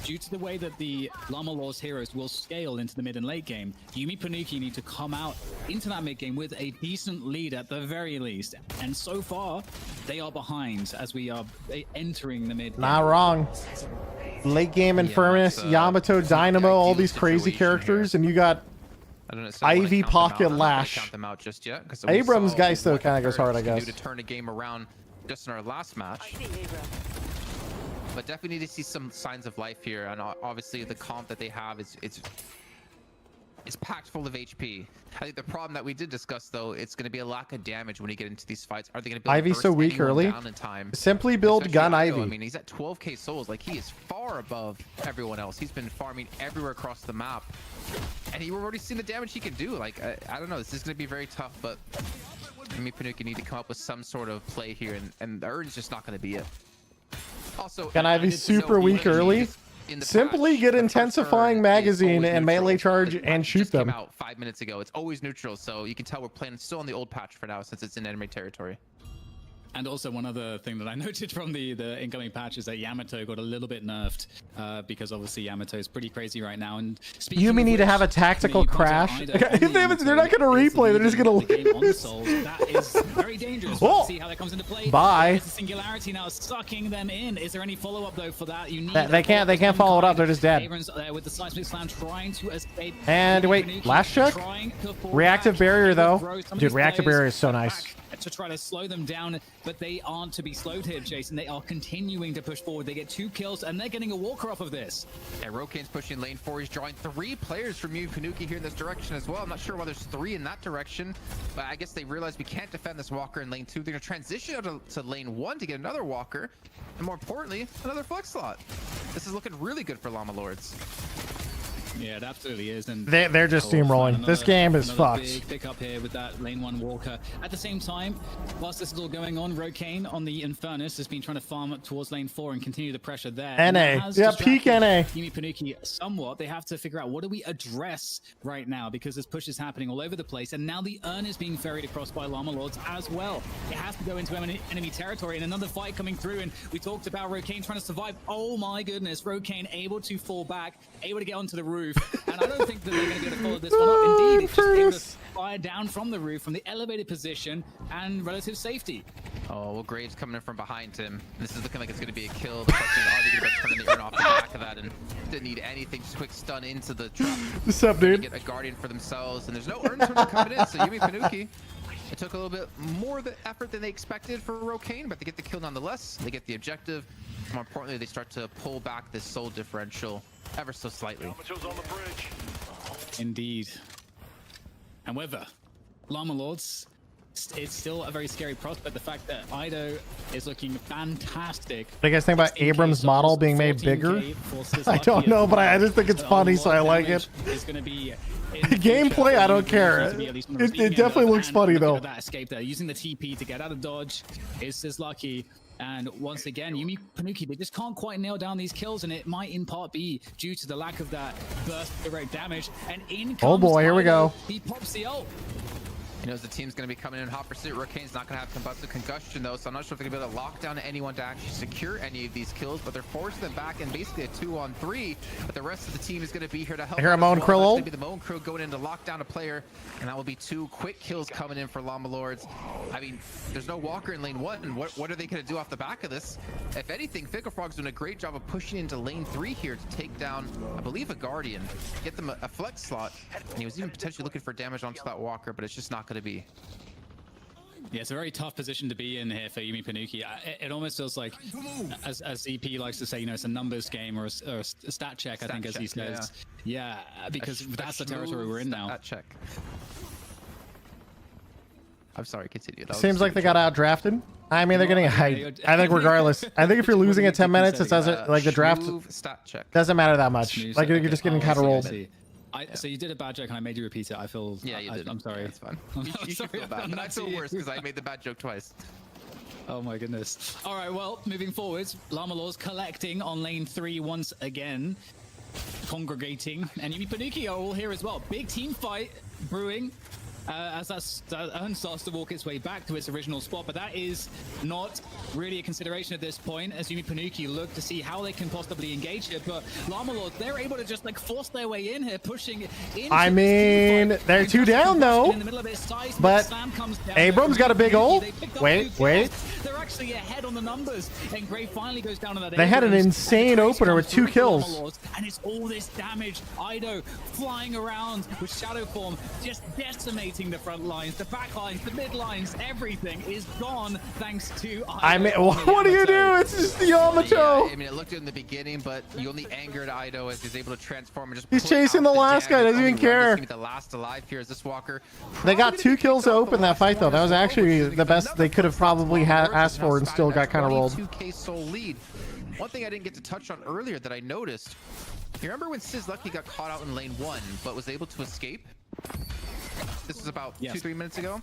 due to the way that the Llama Law's heroes will scale into the mid and late game, Yumi Panuki need to come out into that mid game with a decent lead at the very least. And so far, they are behind as we are entering the mid game. Not wrong. Late game Infernus, Yamato, Dynamo, all these crazy characters, and you got Ivy, Pocket, Lash. Abrams Geist though kind of goes hard, I guess. To turn a game around just in our last match. But definitely need to see some signs of life here, and obviously the comp that they have is it's packed full of HP. I think the problem that we did discuss though, it's going to be a lack of damage when you get into these fights. Are they going to be able to Ivy's so weak early. down in time? Simply build Especially gun Ido. Ivy. I mean, he's at 12k souls. Like, he is far above everyone else. He's been farming everywhere across the map, and you've already seen the damage he can do. Like, I don't know. This is going to be very tough, but Yumi Panuki need to come up with some sort of play here, and the Urn's just not going to be it. Also, Gun Ivy's super weak early. Simply get intensifying magazine and melee charge and shoot them. Came out 5 minutes ago. It's always neutral, so you can tell we're playing still on the old patch for now since it's in enemy territory. And also one other thing that I noted from the incoming patch is that Yamato got a little bit nerfed because obviously Yamato is pretty crazy right now. And Yumi need to have a tactical crash. They're not going to replay. They're just going to. That is very dangerous. Oh. See how that comes into play. Bye. It's a singularity now sucking them in. Is there any follow up though for that? You need. They can't follow it up. They're just dead. Abrams there with the seismic slam trying to escape. And wait, last check. Reactive barrier though, dude. Reactive barrier is so nice. To try to slow them down, but they aren't to be slowed here, Jason. They are continuing to push forward. They get 2 kills, and they're getting a walker off of this. Yeah, Rokane's pushing lane 4. He's drawing 3 players from Yumi Panuki here in this direction as well. I'm not sure why there's 3 in that direction, but I guess they realize we can't defend this walker in lane 2. They're going to transition out to lane 1 to get another walker, and more importantly, another flex slot. This is looking really good for Llama Lords. Yeah, it absolutely is. And they're just steamrolling. This game is fucked. Big pick up here with that lane 1 walker. At the same time, whilst this is all going on, Rokane on the Infernus has been trying to farm up towards lane 4 and continue the pressure there. NA. Yeah, peak NA. Yumi Panuki somewhat. They have to figure out what do we address right now because this push is happening all over the place. And now the Urn is being ferried across by Llama Lords as well. It has to go into enemy territory and another fight coming through. And we talked about Rokane trying to survive. Oh my goodness. Rokane able to fall back, able to get onto the roof. And I don't think that they're going to be able to follow this one up. Indeed, it's just able to fire down from the roof, from the elevated position, and relative safety. Oh, well, Graves coming in from behind him. This is looking like it's going to be a kill. The question is, are they going to turn the Urn off the back of that? And didn't need anything. Just quick stun into the trap. What's up, dude? Get a Guardian for themselves, and there's no Urn turn coming in. So Yumi Panuki, it took a little bit more of the effort than they expected for Rokane, but they get the kill nonetheless. They get the objective. More importantly, they start to pull back this soul differential ever so slightly. Indeed. However, Llama Lords, it's still a very scary prospect. The fact that Ido is looking fantastic. What do you guys think about Abrams' model being made bigger? I don't know, but I just think it's funny, so I like it. Gameplay, I don't care. It definitely looks funny though. That escape there, using the TP to get out of dodge is Sizlucky. And once again, Yumi Panuki, they just can't quite nail down these kills, and it might in part be due to the lack of that burst direct damage. And in comes oh boy, here we go. He pops the ult. He knows the team's going to be coming in hot pursuit. Rokane's not going to have combustive concussion, though, so I'm not sure if they're going to be able to lock down anyone to actually secure any of these kills, but they're forcing them back in basically a 2-on-3, but the rest of the team is going to be here to help. I hear a Moan Krill ult. It's going to be the Moan Krill going in to lock down a player, and that will be 2 quick kills coming in for Llama Lords. I mean, there's no walker in lane 1, and what are they going to do off the back of this? If anything, Fickle Frog's doing a great job of pushing into lane 3 here to take down, I believe, a Guardian, get them a flex slot, and he was even potentially looking for damage onto that walker, but it's just not going to be. Yeah, it's a very tough position to be in here for Yumi Panuki. It almost feels like, as EP likes to say, you know, it's a numbers game or a stat check, I think, as he says. Yeah, because that's the territory we're in now. Stat check. I'm sorry, continue. Seems like they got outdrafted. I mean, they're getting hyped. I think regardless. I think if you're losing at 10 minutes, it doesn't, like the draft doesn't matter that much. Like you're just getting kind of rolled. So you did a bad joke and I made you repeat it. I feel. Yeah, you did. I'm sorry. That's fine. You should feel bad, but I feel worse because I made the bad joke twice. Oh my goodness. All right, well, moving forwards, Llama Lords collecting on lane 3 once again. congregating, and Yumi Panuki are all here as well. Big team fight brewing. As that Urn starts to walk its way back to its original spot, but that is not really a consideration at this point, as Yumi Panuki look to see how they can possibly engage here. But Llama Lords, they're able to just like force their way in here, pushing in. I mean, they're 2 down though. But Abram's got a big ult. Wait. They're actually ahead on the numbers, and Gray finally goes down on that. They had an insane opener with 2 kills. And it's all this damage. Ido flying around with Shadow Form, just decimating the front lines, the back lines, the mid lines, everything is gone thanks to Ido. I mean, what do you do? It's just the Yamato. Yeah, I mean, it looked good in the beginning, but you only angered Ido as he's able to transform and just. He's chasing the last guy. Doesn't even care. The last alive here is this Walker. They got 2 kills to open that fight though. That was actually the best they could have probably asked for, and still got kind of rolled. 2K soul lead. One thing I didn't get to touch on earlier that I noticed. You remember when Sizz Lucky got caught out in lane 1, but was able to escape? This was about 2-3 minutes ago.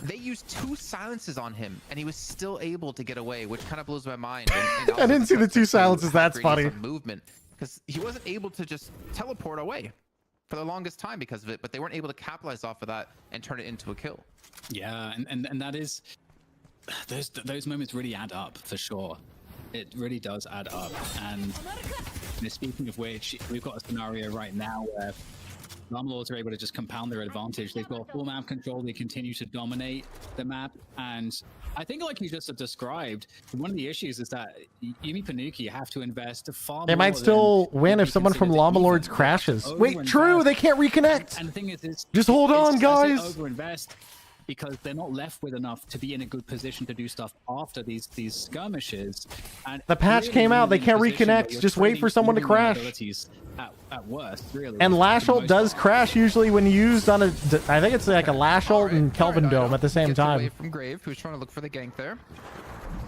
They used 2 silences on him, and he was still able to get away, which kind of blows my mind. And I didn't see the 2 silences. That's funny. Movement, because he wasn't able to just teleport away for the longest time because of it, but they weren't able to capitalize off of that and turn it into a kill. Yeah, and that is those moments really add up for sure. It really does add up. And you know, speaking of which, we've got a scenario right now where Llama Lords are able to just compound their advantage. They've got full map control. They continue to dominate the map. And I think, like you just have described, one of the issues is that Yumi Panuki have to invest far more. They might still win if someone from Llama Lords crashes. Wait, true. They can't reconnect. And the thing is just hold on, guys. Overinvest because they're not left with enough to be in a good position to do stuff after these skirmishes. And the patch came out. They can't reconnect. Just wait for someone to crash. At worst, really. And Lash Ult does crash usually when used on a. I think it's like a Lash Ult and Kelvin Dome at the same time. Away from Grave, who's trying to look for the gank there.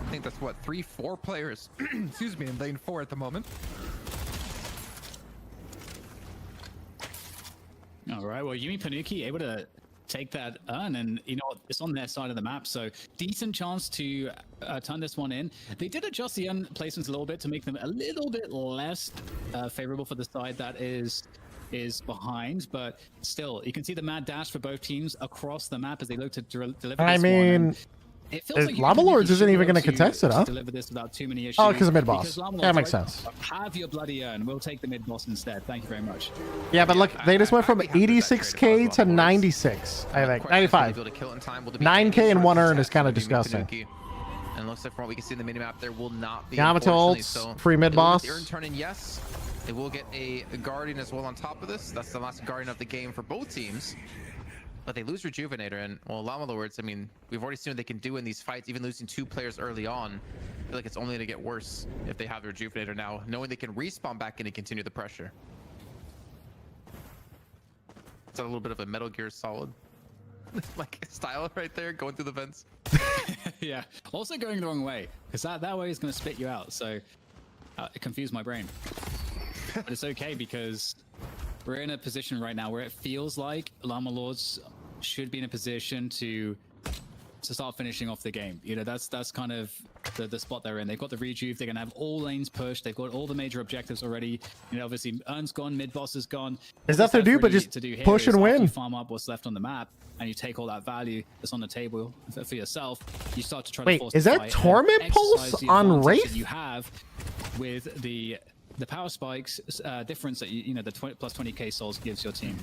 I think that's what 3-4 players. Excuse me, in lane 4 at the moment. All right. Well, Yumi Panuki able to take that Urn, and you know it's on their side of the map, so decent chance to turn this one in. They did adjust the Urn placements a little bit to make them a little bit less favorable for the side that is behind, but still you can see the mad dash for both teams across the map as they look to deliver I this mean one. It feels like Llama Lords isn't even going to contest it, huh? Deliver this without too many issues. Oh, because of mid boss. That makes sense. Have your bloody Urn. We'll take the mid boss instead. Thank you very much. Yeah, but look, they just went from 86k to 96. I think 95. 9k in 1 Urn is kind of disgusting. And looks like from what we can see in the minimap, there will not be Yamato ults, so free mid boss. The Urn turn in, yes. They will get a Guardian as well on top of this. That's the last Guardian of the game for both teams. But they lose Rejuvenator, and well, Llama Lords, I mean, we've already seen what they can do in these fights, even losing 2 players early on. I feel like it's only going to get worse if they have the Rejuvenator now, knowing they can respawn back in and continue the pressure. It's a little bit of a Metal Gear Solid like style right there, going through the vents. Yeah, also going the wrong way, because that way is going to spit you out, so it confused my brain. But it's okay, because we're in a position right now where it feels like Llama Lords should be in a position to start finishing off the game. You know, that's kind of the spot they're in. They've got the rejuve. They're going to have all lanes pushed. They've got all the major objectives already. You know, obviously, Urn's gone, mid boss is gone. Is that their do? But just push and win. You farm up what's left on the map, and you take all that value that's on the table for yourself. You start to try to force. Wait, is that Torment Pulse on Wraith? You have with the power spikes difference that you know the plus 20k souls gives your team.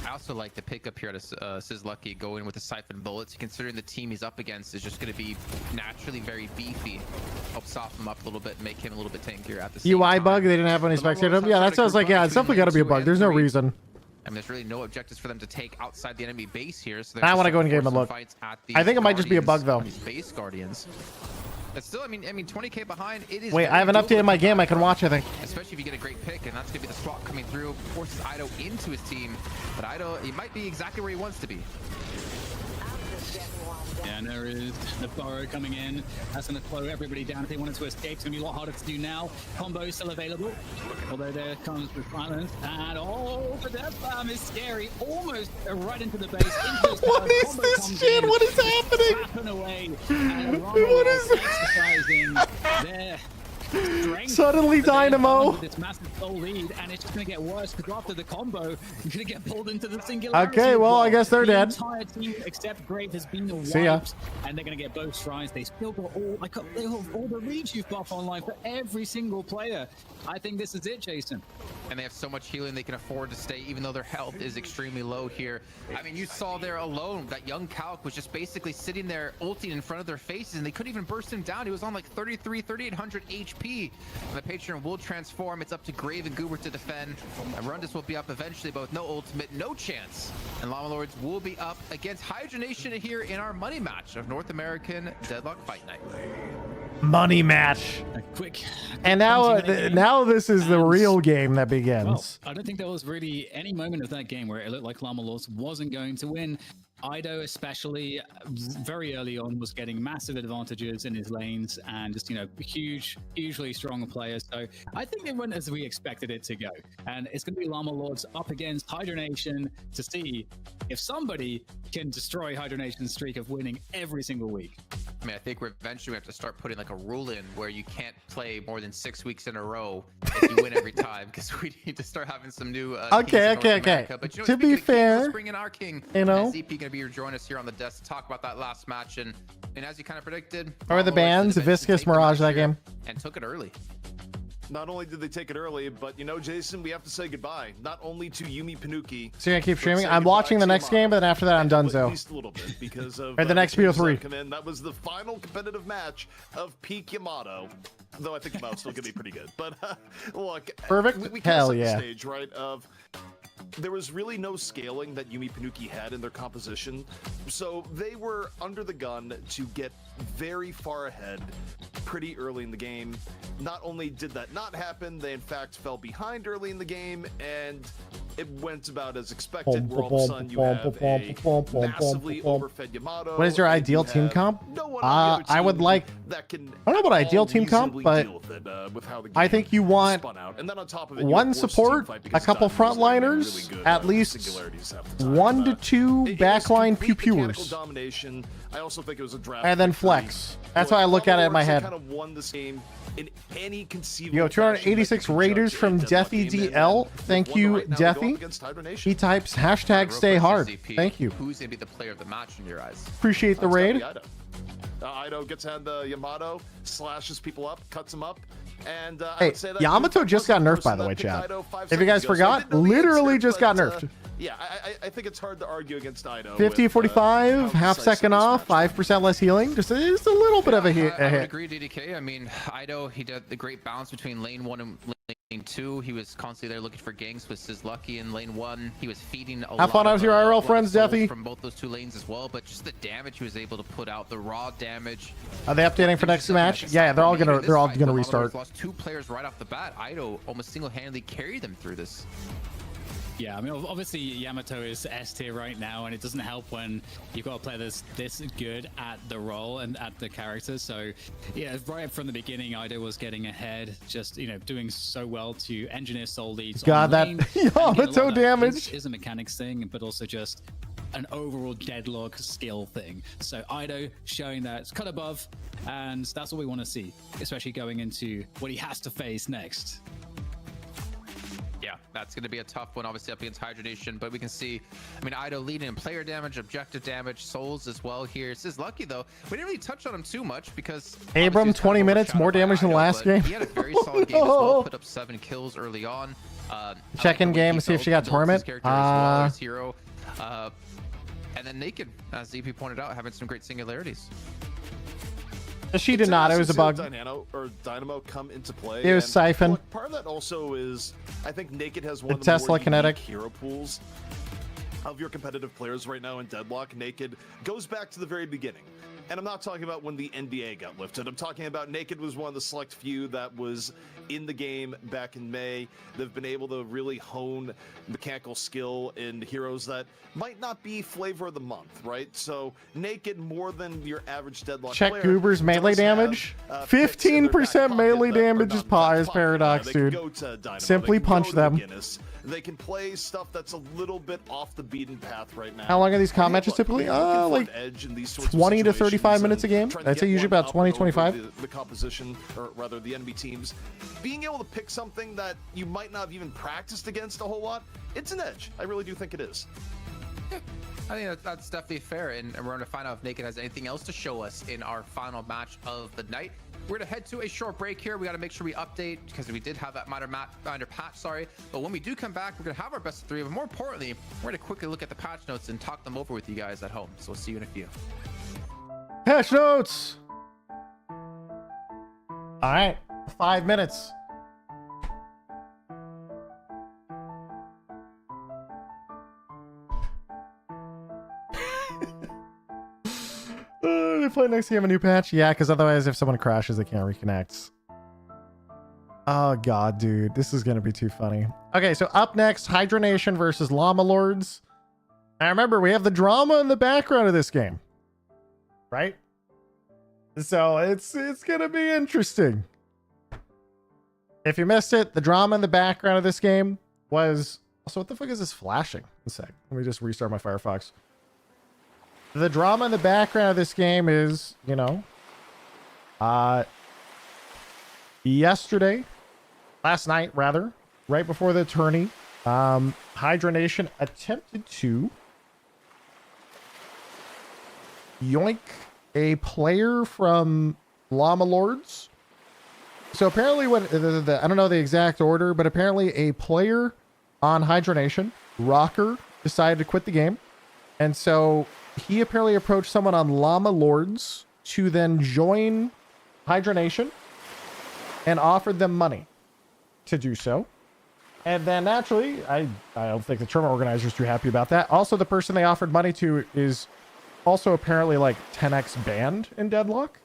I also like the pickup here to Sizz Lucky going with the Siphon Bullets, considering the team he's up against is just going to be naturally very beefy. Help soften him up a little bit and make him a little bit tankier at the same UI time. bug, they didn't have any spectator. Yeah, that sounds like, yeah, it's definitely got to be a bug. There's no reason. I mean, there's really no objectives for them to take outside the enemy base here. So I want to go in game and look. I think it might just be a bug though. These base Guardians. But still, I mean, 20k behind. It is. Wait, I haven't updated my game. I can watch, I think. Especially if you get a great pick, and that's gonna be the swap coming through, forces Ido into his team. But Ido, he might be exactly where he wants to be. Yeah, and there is the Burrow coming in. That's going to slow everybody down. If they wanted to escape, it's going to be a lot harder to do now. Combo is still available, although there comes the silence. And the death bomb is scary. Almost right into the base. What is this shit? What is happening? Away. What is exercising their Suddenly Dynamo. This massive goal lead, and it's just going to get worse because after the combo, you're going to get pulled into the singularity. Okay, well, I guess they're the dead. Entire team except Grave has been wiped, See ya. and they're going to get both shrines. They still got they have all the rejuve buff online for every single player. I think this is it, Jason. And they have so much healing they can afford to stay, even though their health is extremely low here. I mean, you saw there alone that young Calc was just basically sitting there ulting in front of their faces, and they couldn't even burst him down. He was on like 3,800 HP. And the Patreon will transform. It's up to Grave and Goober to defend. And Rundus will be up eventually, but with no ultimate, no chance. And Llama Lords will be up against Hydra Nation here in our money match of North American Deadlock Fight Night. Money match. Quick. And now this is the real game that begins. Well, I don't think there was really any moment of that game where it looked like Llama Lords wasn't going to win. Ido, especially very early on, was getting massive advantages in his lanes and just, hugely strong players. So I think it went as we expected it to go. And it's going to be Llama Lords up against Hydra Nation to see if somebody can destroy Hydra Nation's streak of winning every single week. I mean, I think we're eventually have to start putting like a rule in where you can't play more than 6 weeks in a row if you win every time, because we need to start having some new Okay. But, To be fair, let's bring in our king. ZP going to be join us here on the desk to talk about that last match, and as you kind of predicted, or the bans, Viscous Mirage that game, and took it early. Not only did they take it early, but Jason, we have to say goodbye, not only to Yumi Panuki. So I keep streaming. I'm watching the next game, but then after that, I'm done. At least a little bit because of or the next BO3. That was the final competitive match of Peak Yamato. Though I think Yamato's still gonna be pretty good. But look, perfect. We Hell set yeah. the stage, right? There was really no scaling that Yumi Panuki had in their composition, so they were under the gun to get very far ahead pretty early in the game. Not only did that not happen, they in fact fell behind early in the game, and it went about as expected, where all of a sudden you have a massively overfed Yamato. What is your ideal team comp? I would like, I don't know about ideal team comp, but I think you want one support, a couple frontliners, at least 1 to 2 backline pew-pewers, I also think it was a draft, and then flex. That's how I look at it in my head. Kind of won this game in any conceivable. Yo, 286 Raiders from Deathy DL. Thank you, Deathy. He types hashtag stay hard. Thank you. Who's gonna be the player of the match in your eyes? Appreciate the raid. Ido gets on the Yamato, slashes people up, cuts them up. And hey, I would say that Yamato just got nerfed, by the way, chat. If you guys forgot, literally just got nerfed. Yeah, I think it's hard to argue against Ido. 50-45, half second off, 5% less healing. Just a little bit of a hit. I would agree, DDK. I mean, Ido, he did the great balance between lane 1 and lane 2. He was constantly there looking for ganks with his lucky in lane 1. He was feeding a have fun out with your IRL friends, Deathy. From both those 2 lanes as well, but just the damage he was able to put out, the raw damage. Are they updating for next match? Yeah, they're all gonna restart. Lost 2 players right off the bat. Ido almost single-handedly carried them through this. Yeah, I mean, obviously Yamato is S tier right now, and it doesn't help when you've got a player that's this good at the role and at the character. So, yeah, right from the beginning, Ido was getting ahead, just, doing so well to engineer soul leads. God, that Yamato damage is a mechanics thing, but also just an overall Deadlock skill thing. So Ido showing that it's cut above, and that's what we want to see, especially going into what he has to face next. Yeah, that's going to be a tough one, obviously, up against Hydra Nation, but we can see, I mean, Ido leading in player damage, objective damage, souls as well here. This is lucky, though. We didn't really touch on him too much because... Abram, 20 minutes, more damage than last game. He had a very solid game as well, put up 7 kills early on. Check-in game, see if she got Torment. Hero. And then Naked, as ZP pointed out, having some great singularities. She did not. It was a bug. Dynamo come into play. It was Siphon. Look, part of that also is, I think Naked has one of the Tesla more Kinetic hero pools of your competitive players right now in Deadlock. Naked goes back to the very beginning. And I'm not talking about when the NDA got lifted. I'm talking about Naked was one of the select few that was in the game back in May. They've been able to really hone mechanical skill in heroes that might not be flavor of the month, right? So Naked, more than your average Deadlock check player, Goober's melee damage. 15% melee damage is Paradox, dude. Simply punch them. they can play stuff that's a little bit off the beaten path right now. How long are these comp matches typically? Like 20 to 35 minutes a game. I'd say usually about 20, 25. The composition, or rather the enemy teams, being able to pick something that you might not have even practiced against a whole lot, it's an edge. I really do think it is. I think that's definitely fair, and we're going to find out if Naked has anything else to show us in our final match of the night. We're going to head to a short break here. We got to make sure we update because we did have that minor patch, sorry. But when we do come back, we're going to have our best of 3. But more importantly, we're going to quickly look at the patch notes and talk them over with you guys at home. So we'll see you in a few. Patch notes. All right, 5 minutes. They play next game a new patch? Yeah, because otherwise if someone crashes, they can't reconnect. Oh god, dude. This is going to be too funny. Okay, so up next, Hydronation versus Llama Lords. Now remember, we have the drama in the background of this game. Right? So it's going to be interesting. If you missed it, the drama in the background of this game was... Also, what the fuck is this flashing? One sec. Let me just restart my Firefox. The drama in the background of this game is, you know, last night rather, right before the tourney, Hydronation attempted to yoink a player from Llama Lords. So apparently what, I don't know the exact order, but apparently a player on Hydronation, Rocker, decided to quit the game. And so he apparently approached someone on Llama Lords to then join Hydronation and offered them money to do so. And then naturally, I don't think the tournament organizer's too happy about that. Also, the person they offered money to is also apparently like 10x banned in Deadlock.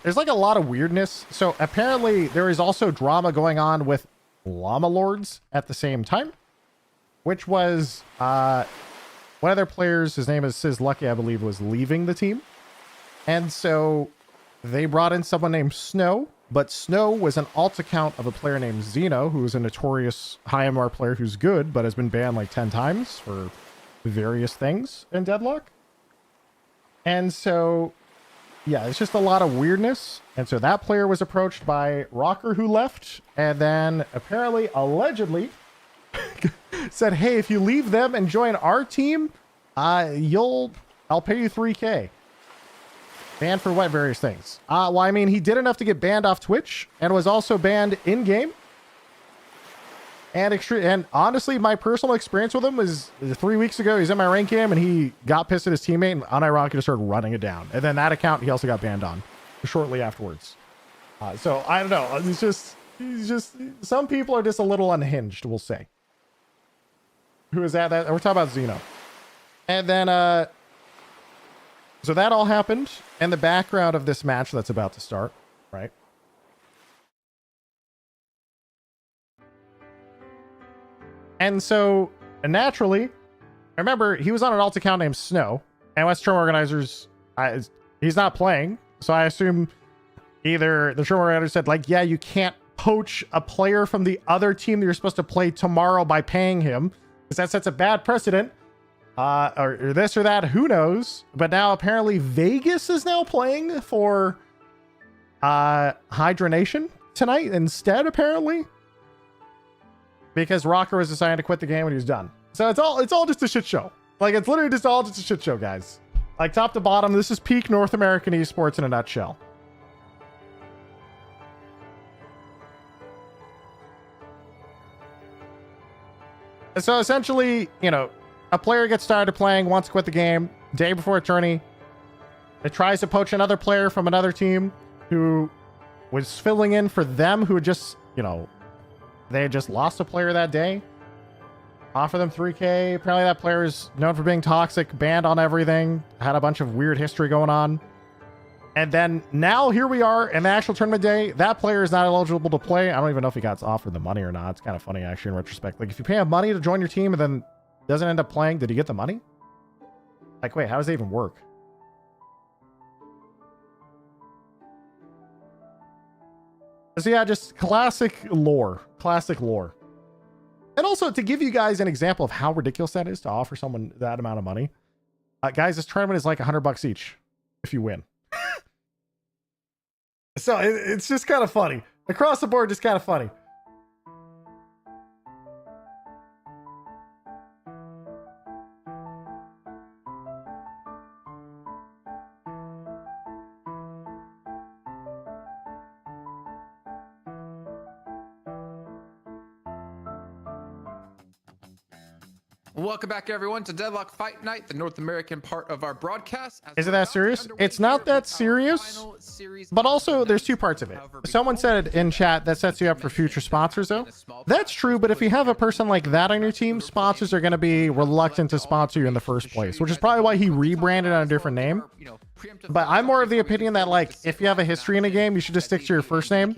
There's like a lot of weirdness. So apparently there is also drama going on with Llama Lords at the same time, which was one of their players, his name is Sizz Lucky, I believe, was leaving the team. And so they brought in someone named Snow, but Snow was an alt account of a player named Xeno, who is a notorious high MR player who's good, but has been banned like 10 times for various things in Deadlock. And so, yeah, it's just a lot of weirdness. And so that player was approached by Rocker, who left, and then apparently, allegedly, said, hey, if you leave them and join our team, I'll pay you 3K. Banned for what? Various things. Well, I mean, he did enough to get banned off Twitch and was also banned in-game. And honestly, my personal experience with him was 3 weeks ago. He's in my rank game and he got pissed at his teammate and unironically just started running it down. And then that account he also got banned on shortly afterwards. So I don't know. It's just some people are just a little unhinged, we'll say. Who is that? We're talking about Xeno. And then, so that all happened in the background of this match that's about to start, right? And so, naturally, remember, he was on an alt account named Snow, and West Tournament organizers, he's not playing, so I assume either the tournament organizer said, like, yeah, you can't poach a player from the other team that you're supposed to play tomorrow by paying him, because that sets a bad precedent. Or this or that, who knows? But now apparently Vegas is now playing for Hydronation tonight instead, apparently, because Rocker was deciding to quit the game when he was done. So it's all just a shit show. Like, it's literally just all just a shit show, guys. Like, top to bottom, this is peak North American esports in a nutshell. So essentially, you know, a player gets started playing, wants to quit the game, day before a tourney. It tries to poach another player from another team who was filling in for them, who had just, you know, they had just lost a player that day. Offer them 3K. Apparently that player is known for being toxic, banned on everything, had a bunch of weird history going on. And then now here we are in the actual tournament day. That player is not eligible to play. I don't even know if he got offered the money or not. It's kind of funny, actually, in retrospect. Like, if you pay him money to join your team and then doesn't end up playing, did he get the money? Like, wait, how does that even work? So yeah, just classic lore. Classic lore. And also to give you guys an example of how ridiculous that is to offer someone that amount of money. Guys, this tournament is like $100 each if you win. So it's just kind of funny. Across the board, just kind of funny. Welcome back, everyone, to Deadlock Fight Night, the North American part of our broadcast. Is it that serious? It's not that serious, but also there's two parts of it. Someone said in chat that sets you up for future sponsors, though. That's true, but if you have a person like that on your team, sponsors are going to be reluctant to sponsor you in the first place, which is probably why he rebranded on a different name. But I'm more of the opinion that, like, if you have a history in a game, you should just stick to your first name.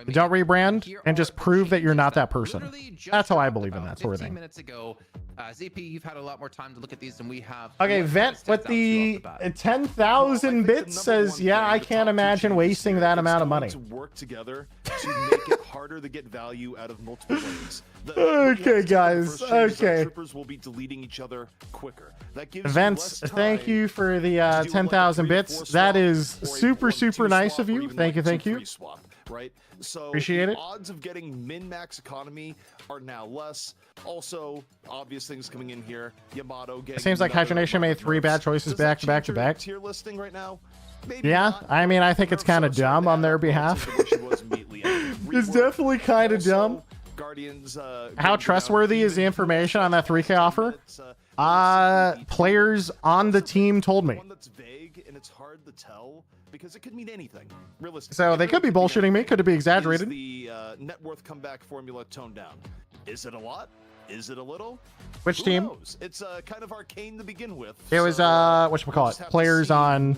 Don't rebrand and just prove that you're not that person. That's how I believe in that sort of thing. Minutes ago, ZP, you've had a lot more time to look at these than we have. Okay, Vent with the 10,000 bits says, yeah, I can't imagine wasting that amount of money. To work together to make it harder to get value out of multiple lanes. Okay, guys. Okay. Troopers will be deleting each other quicker. That gives Vents, thank you for the 10,000 bits. That is super, super nice of you. Thank you, thank you. Right? So appreciate it. Odds of getting min-max economy are now less. Also, obvious things coming in here. Yamato getting. It seems like Hydronation made 3 bad choices back to back to back. Tier listing right now. Maybe yeah, not. I mean, I think it's kind of dumb on their behalf. It's definitely kind of dumb. Guardians, how trustworthy is the information on that 3K offer? Players on the team told me. One that's vague and it's hard to tell because it could mean anything. Realistically. So they could be bullshitting me. Could it be exaggerated? Is the net worth comeback formula toned down? Is it a lot? Is it a little? Which Who team? knows? It's kind of arcane to begin with. It was whatchamacallit, players on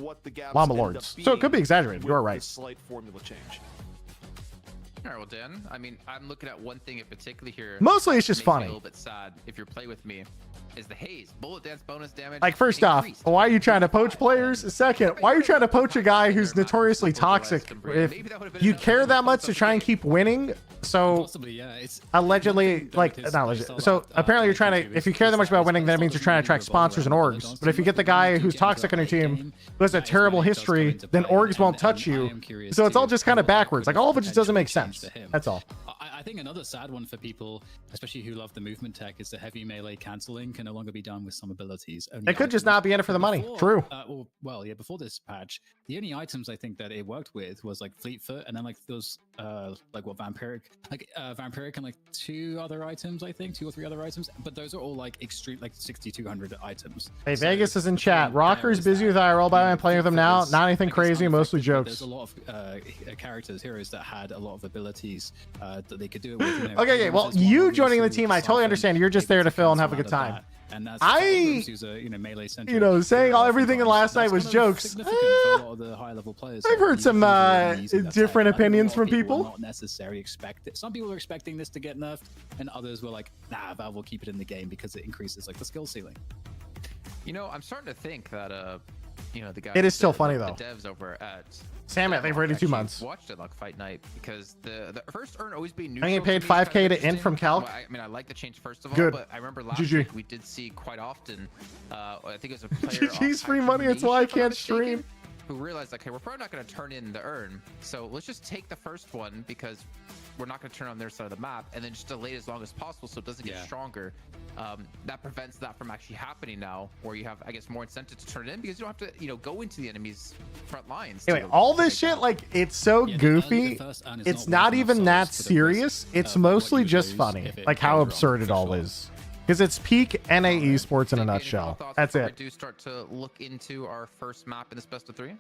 Llama Lords. So it could be exaggerated. You're right. Slight formula change. All right, well, Dan, I mean, I'm looking at one thing in particular here. Mostly it's just funny. A little bit sad if you're playing with me. Is the haze bullet dance bonus damage? Like, first off, why are you trying to poach players? Second, why are you trying to poach a guy who's notoriously toxic? If you care that much to try and keep winning, so allegedly, like, not allegedly. So apparently you're trying to, if you care that much about winning, that means you're trying to attract sponsors and orgs. But if you get the guy who's toxic on your team, who has a terrible history, then orgs won't touch you. So it's all just kind of backwards. Like, all of it just doesn't make sense. That's all. I think another sad one for people, especially who love the movement tech, is the heavy melee canceling can no longer be done with some abilities. It could just not be in it for the money. True. Well, yeah, before this patch, the only items I think that it worked with was like Fleet Foot, and then like those, like what Vampiric, Vampiric, and like 2 other items, I think, 2 or 3 other items. But those are all like extreme, like 6,200 items. Hey, so, Vegas is in chat. Rocker's busy with IRL, by I'm playing with them now. Not anything crazy, mostly jokes. There's a lot of characters, heroes that had a lot of abilities that they could do it with. You know, okay, well, you joining the team, I totally understand. You're just there to fill and have a good time. And that's saying everything in last night was jokes. I've heard some different opinions from people. Not necessarily expect it. Some people were expecting this to get nerfed, and others were like, "Nah, Valve will keep it in the game because it increases like the skill ceiling." You know, I'm starting to think that you know, the guys. It is still funny though. The devs over at Sam, they've already 2 months. Watched Deadlock Fight Night because the first earn always being neutral. I'm getting paid 5K to int from Calc. Well, I mean, I like the change first of all, Good. but I remember last week we did see quite often. I think it was a player. GG's free money. That's why I can't stream. Who realized, okay, we're probably not going to turn in the urn, so let's just take the first one because we're not going to turn on their side of the map, and then just delay it as long as possible so it doesn't get stronger. That prevents that from actually happening now, where you have, I guess, more incentive to turn it in because you don't have to, you know, go into the enemy's front lines. Anyway, all this shit, like, it's so goofy. It's not even that serious. It's mostly just funny, like how absurd it all is. Because it's peak NA esports in a nutshell. That's it. We do start to look into our first map in this best of 3.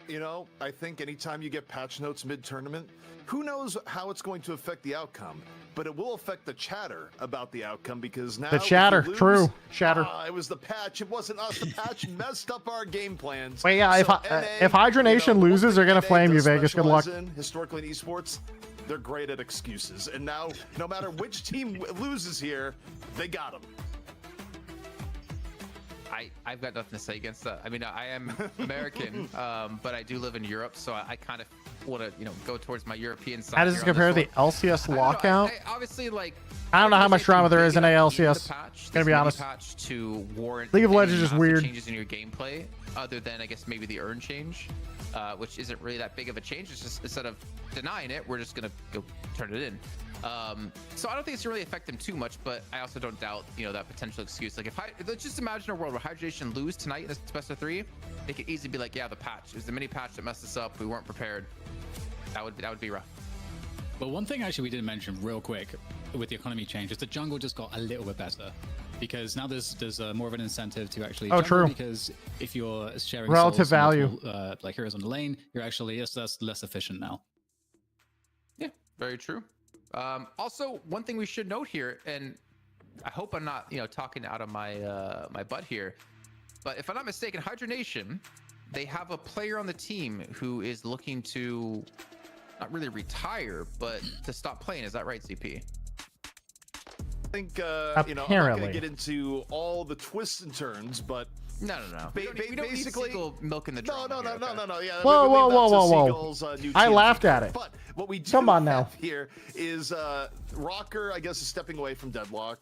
You know, I think anytime you get patch notes mid-tournament, who knows how it's going to affect the outcome, but it will affect the chatter about the outcome because now the chatter, true, chatter. It was the patch. It wasn't us. The patch messed up our game plans. Wait, yeah. So if Hydronation loses, they're gonna flame you, Vegas. Good luck. Historically in esports, they're great at excuses, and now no matter which team loses here, they got them. I've got nothing to say against that. I mean, I am American, but I do live in Europe, so I kind of want to, go towards my European side. How does this compare to the LCS lockout? Obviously, like, I don't know how much drama there is in ALCS. Gonna be honest. Patch to warrant League of Legends is massive weird. Changes in your gameplay, other than I guess maybe the earn change, which isn't really that big of a change. It's just instead of denying it, we're just gonna go turn it in. So I don't think it's really affect them too much, but I also don't doubt, that potential excuse. Like let's just imagine a world where Hydration lose tonight in this best of 3, they could easily be like, yeah, the patch. It was the mini patch that messed us up. We weren't prepared. That would be rough. But one thing actually we didn't mention real quick with the economy change is the jungle just got a little bit better, because now there's more of an incentive to actually jungle, true. Because if you're sharing relative souls and value, multiple, like heroes on the lane, you're actually that's less efficient now. Yeah, very true. Also, one thing we should note here, and I hope I'm not talking out of my my butt here, but if I'm not mistaken, Hydra Nation, they have a player on the team who is looking to not really retire, but to stop playing. Is that right, CP? I think, Apparently. I'm not going to get into all the twists and turns, but No. We don't need seagull milk in the drama. No. Yeah, Whoa. I laughed at it. But what we do Come on have now. here is Rocker, I guess, is stepping away from Deadlock.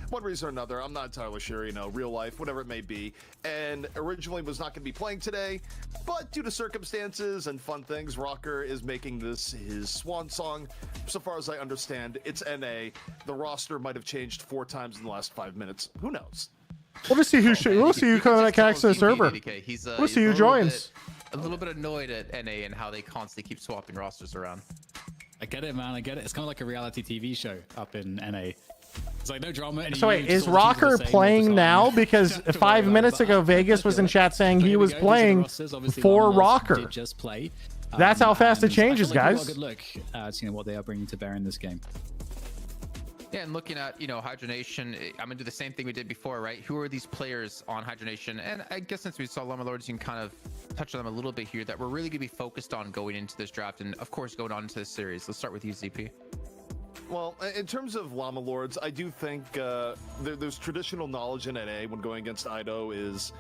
One reason or another, I'm not entirely sure, real life, whatever it may be. And originally was not going to be playing today, but due to circumstances and fun things, Rocker is making this his swan song. So far as I understand, it's NA. The roster might have changed 4 times in the last 5 minutes. Who knows? We'll just see who connects to the server. We'll see who joins. A little bit annoyed at NA and how they constantly keep swapping rosters around. I get it, man. I get it. It's kind of like a reality TV show up in NA. It's like no drama. So wait, is Rocker playing now? Because 5 minutes ago, Vegas was in chat saying he was playing for Rocker. Just play. That's how fast it changes, guys. Good look at what they are bringing to bear in this game. Yeah, and looking at, Hydra Nation, I'm going to do the same thing we did before, right? Who are these players on Hydra Nation? And I guess since we saw Llama Lords, you can kind of touch on them a little bit here that we're really going to be focused on going into this draft and, of course, going on into this series. Let's start with you, ZP. Well, in terms of Llama Lords, I do think there's traditional knowledge in NA when going against Ido is,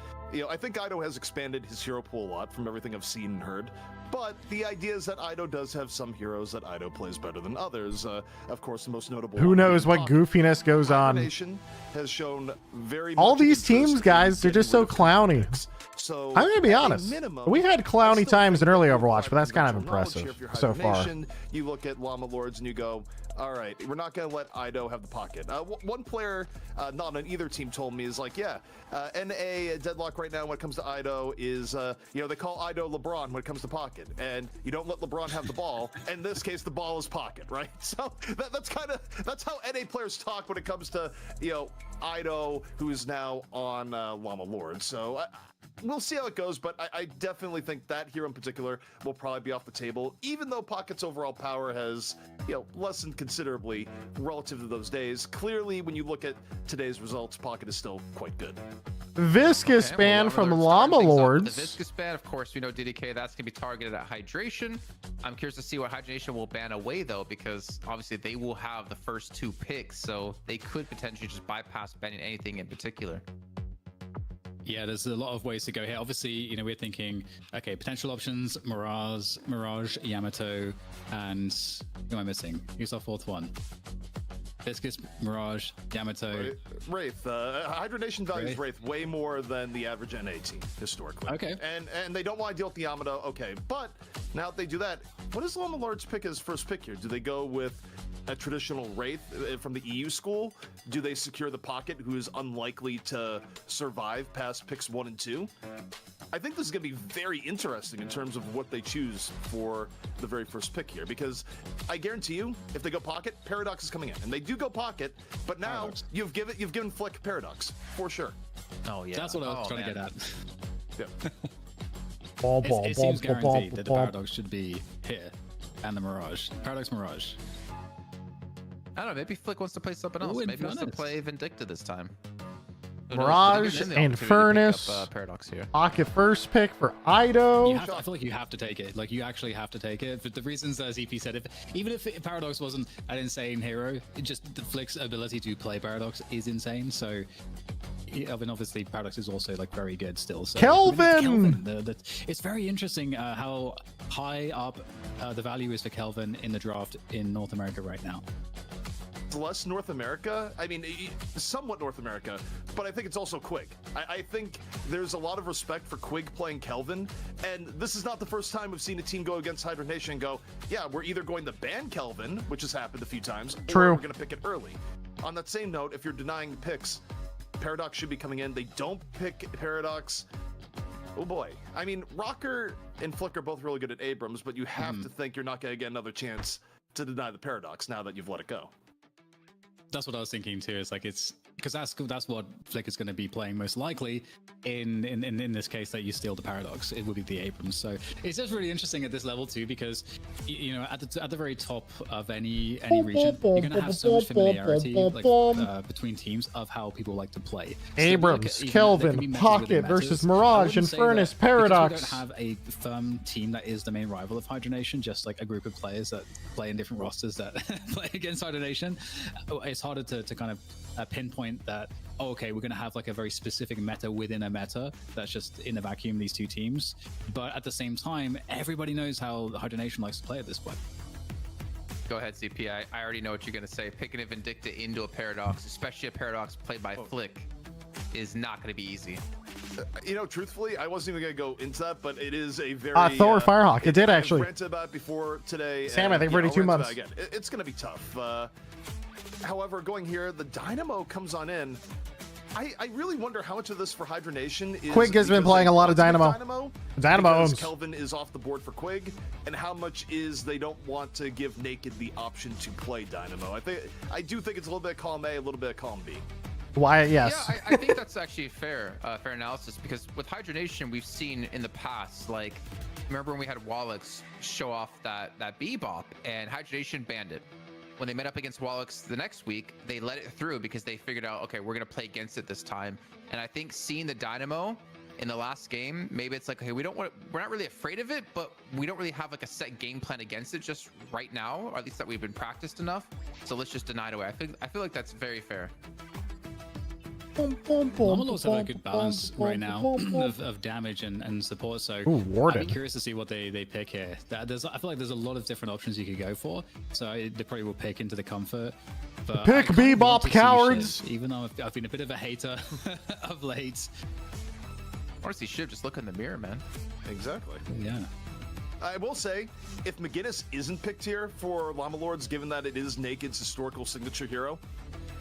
I think Ido has expanded his hero pool a lot from everything I've seen and heard. But the idea is that Ido does have some heroes that Ido plays better than others. Of course, the most notable. Who knows what goofiness goes on? Nation has shown very all much these teams, guys, they're just so clowny. So I'm gonna be honest. We had clowny times in early Overwatch, but that's kind of impressive so far. You look at Llama Lords and you go, all right, we're not going to let Ido have the pocket. One player, not on either team, told me is like, yeah, NA Deadlock right now when it comes to Ido is, they call Ido LeBron when it comes to pocket, and you don't let LeBron have the ball. In this case, the ball is pocket, right? So that's how NA players talk when it comes to, Ido, who is now on Llama Lord. So we'll see how it goes, but I definitely think that hero in particular will probably be off the table, even though Pocket's overall power has, lessened considerably relative to those days. Clearly, when you look at today's results, Pocket is still quite good. Viscous ban from Llama Lords. The Viscous ban, of course, we know DDK, that's going to be targeted at Hydration. I'm curious to see what Hydration will ban away, though, because obviously they will have the first 2 picks, so they could potentially just bypass banning anything in particular. Yeah, there's a lot of ways to go here. Obviously, we're thinking, okay, potential options: Mirage, Yamato, and who am I missing? Who's our 4th one? Viscous, Mirage, Yamato. Wraith. Hydra Nation values Wraith way more than the average NA team historically. Okay. And they don't want to deal with the Yamato. Okay, but now if they do that, what does Llama Lords pick as first pick here? Do they go with a traditional Wraith from the EU school? Do they secure the Pocket, who is unlikely to survive past picks 1 and 2? I think this is going to be very interesting in terms of what they choose for the very first pick here, because I guarantee you, if they go Pocket, Paradox is coming in, and they do go Pocket. But now you've given Flick Paradox for sure. Oh yeah, that's what I was trying to get at. Yeah. It seems guaranteed that the Paradox should be here, and the Mirage. Paradox Mirage. I don't know, maybe Flick wants to play something else. Maybe he wants to play Vindicta this time. Mirage and Furnace. Paradox here. Pocket first pick for Ido. I feel like you have to take it. Like, you actually have to take it. For the reasons that ZP said, even if Paradox wasn't an insane hero, just the Flick's ability to play Paradox is insane. So I mean, obviously Paradox is also like very good still. So Kelvin! It's very interesting how high up the value is for Kelvin in the draft in North America right now. Less North America. I mean, somewhat North America, but I think it's also Quig. I think there's a lot of respect for Quig playing Kelvin, and this is not the first time we've seen a team go against Hydra Nation and go, yeah, we're either going to ban Kelvin, which has happened a few times, True. or we're going to pick it early. On that same note, if you're denying picks, Paradox should be coming in. They don't pick Paradox. Oh boy. I mean, Rocker and Flick are both really good at Abrams, but you have to think you're not going to get another chance to deny the Paradox now that you've let it go. That's what I was thinking too. It's like it's because that's what Flick is going to be playing most likely in this case that you steal the Paradox. It would be the Abrams. So it's just really interesting at this level too, because you know at the very top of any region you're going to have so much familiarity like between teams of how people like to play. Abrams, so Kelvin, Pocket versus Mirage and Furnace Paradox. We don't have a firm team that is the main rival of Hydra Nation, just like a group of players that play in different rosters that play against Hydra Nation. It's harder to kind of pinpoint that, oh, okay, we're going to have like a very specific meta within a meta that's just in a vacuum, these two teams. But at the same time, everybody knows how Hydra Nation likes to play at this point. Go ahead, CP. I already know what you're going to say. Picking a Vindicta into a Paradox, especially a Paradox played by Flick, is not going to be easy. You know, truthfully, I wasn't even going to go into that, but it is a very... Thor Firehawk. It did actually. I ranted about it before today. Sam, I think 32 months. Again. It's going to be tough. However, going here, the Dynamo comes on in. I really wonder how much of this for Hydra Nation is... Quig has been playing a lot of Dynamo. Dynamo owns. Kelvin is off the board for Quig, and how much is they don't want to give Naked the option to play Dynamo. I do think it's a little bit of column A, a little bit of column B. Why, yes. Yeah, I think that's actually fair analysis, because with Hydra Nation, we've seen in the past, like, remember when we had Wallix show off that Bebop, and Hydra Nation banned it. When they met up against Wallix the next week, they let it through because they figured out, okay, we're going to play against it this time. And I think seeing the Dynamo in the last game, maybe it's like, okay, we're not really afraid of it, but we don't really have like a set game plan against it just right now, or at least that we've been practiced enough. So let's just deny it away. I feel like that's very fair. Lords have a good balance right now of damage and support, so I'd be curious to see what they pick here. I feel like there's a lot of different options you could go for, so they probably will pick into the comfort. But pick Bebop, cowards! Shiv, even though I've been a bit of a hater of late. I want to see Shiv just look in the mirror, man. Exactly. Yeah. I will say, if McGinnis isn't picked here for Llama Lords, given that it is Naked's historical signature hero,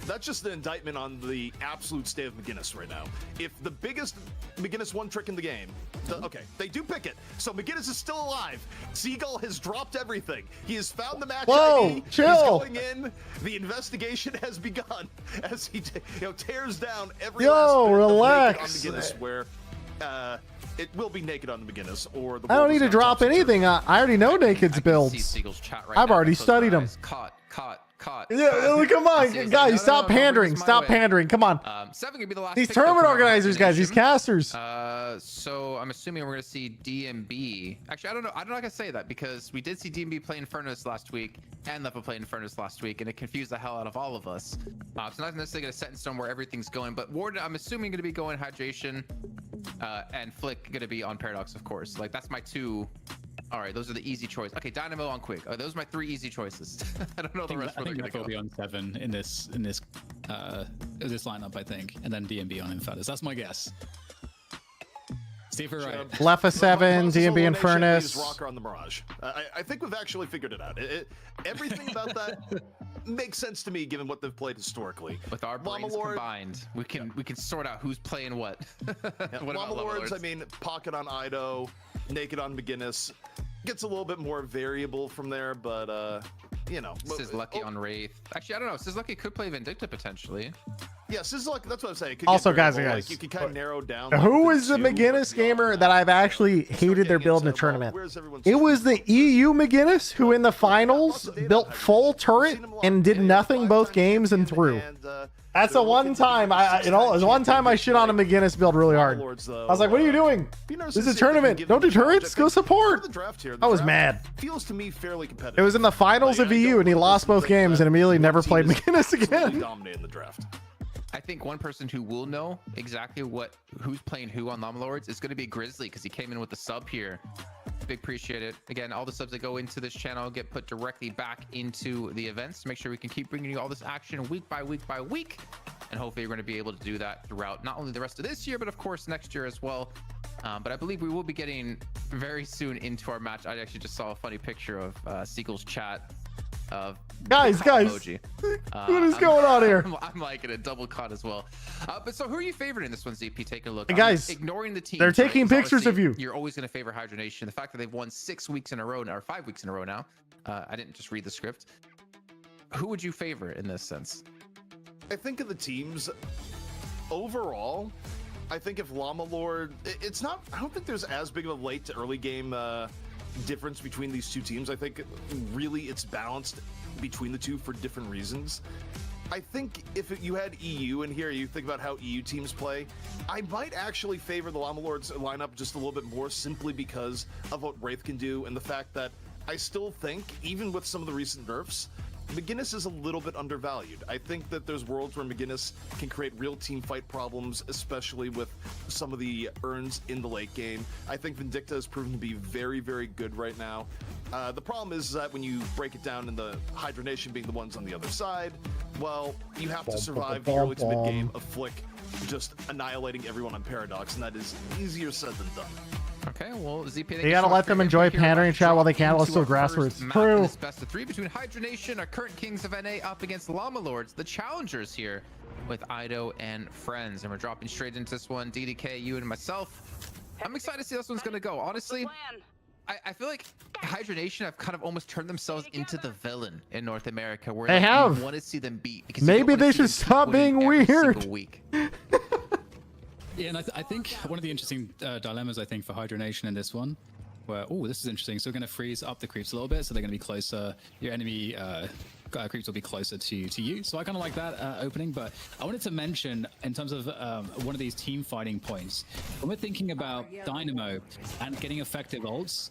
that's just an indictment on the absolute state of McGinnis right now. If the biggest McGinnis one trick in the game, okay, they do pick it. So McGinnis is still alive. Seagull has dropped everything. He has found the match ID. Chill. He's going in. The investigation has begun as he tears down every last bit relax. of Naked on McGinnis, where it will be Naked on the McGinnis, or the I don't need to drop anything. I already know Naked's builds. I've already studied them. Caught. Yeah, come on, guys, stop pandering. Stop pandering. Come on. 7 could be the last. These tournament organizers, guys, these casters. So I'm assuming we're gonna see DMB. Actually, I don't know. I'm not gonna say that because we did see DMB play Infernus last week and Lefa play Infernus last week, and it confused the hell out of all of us. It's not necessarily gonna set in stone where everything's going, but Warden, I'm assuming gonna be going Hydration, and Flick gonna be on Paradox, of course. Like that's my two. All right, those are the easy choices. Okay, Dynamo on Quig. Those are my 3 easy choices. I don't know the rest. I think Flick will be on 7 in this lineup, I think, and then DMB on Infernus. That's my guess. See if we're right. Lefa 7, DMB and Furnace. Rocker on the Mirage. I think we've actually figured it out. Everything about that makes sense to me, given what they've played historically. With our brains combined, we can sort out who's playing what. What Llama Lords? I mean, Pocket on Ido, Naked on McGinnis. Gets a little bit more variable from there, but you know. Lucky on Wraith. Actually, I don't know. Lucky could play Vindicta potentially. Yeah, Lucky. That's what I'm saying. Also, guys, like, you can kind of narrow down. Who is the McGinnis gamer that I've actually hated their build in a tournament? It was the EU McGinnis who, in the finals, built full turret and did nothing both games and threw. That's the one time I shit on a McGinnis build really hard. I was like, "What are you doing? This is a tournament. Don't do turrets. Go support." I was mad. Feels to me fairly competitive. It was in the finals of EU, and he lost both games and immediately never played McGinnis again. Dominating the draft. I think one person who will know exactly who's playing who on Llama Lords is going to be Grizzly, because he came in with the sub here. Big appreciate it. Again, all the subs that go into this channel get put directly back into the events to make sure we can keep bringing you all this action week by week by week. And hopefully we're going to be able to do that throughout not only the rest of this year, but of course next year as well. But I believe we will be getting very soon into our match. I actually just saw a funny picture of Seagull's chat of guys emoji. What is going on here? I'm liking a double cut as well. But so who are you favoring in this one, ZP? Take a look. Hey guys, ignoring the team, they're taking pictures of you. You're always going to favor Hydra Nation. The fact that they've won 6 weeks in a row now, or 5 weeks in a row now. I didn't just read the script. Who would you favor in this sense? I think of the teams overall. I think if Llama Lord, it's not. I don't think there's as big of a late to early game difference between these two teams. I think really it's balanced between the two for different reasons. I think if you had EU in here, you think about how EU teams play, I might actually favor the Llama Lords lineup just a little bit more, simply because of what Wraith can do and the fact that I still think, even with some of the recent nerfs, McGinnis is a little bit undervalued. I think that there's worlds where McGinnis can create real team fight problems, especially with some of the urns in the late game. I think Vindicta has proven to be very, very good right now. The problem is that when you break it down in the Hydra Nation being the ones on the other side, well, you have to survive the early to mid game of Flick just annihilating everyone on Paradox, and that is easier said than done. Okay, well, ZP, they gotta let them enjoy pandering chat while they can. Let's still grassroots. True. This best of 3 between Hydra Nation, our current kings of NA, up against Llama Lords, the challengers here with Ido and friends. And we're dropping straight into this one. DDK, you and myself. I'm excited to see how this one's gonna go. Honestly, I feel like Hydra Nation have kind of almost turned themselves into the villain in North America, where they have. You want to see them beat, because maybe they should stop being weird. Yeah, and I think one of the interesting dilemmas, I think, for Hydra Nation in this one, where, oh, this is interesting. So we're going to freeze up the creeps a little bit, so they're going to be closer. Your enemy creeps will be closer to you. So I kind of like that opening, but I wanted to mention, in terms of one of these team fighting points, when we're thinking about Dynamo and getting effective ults,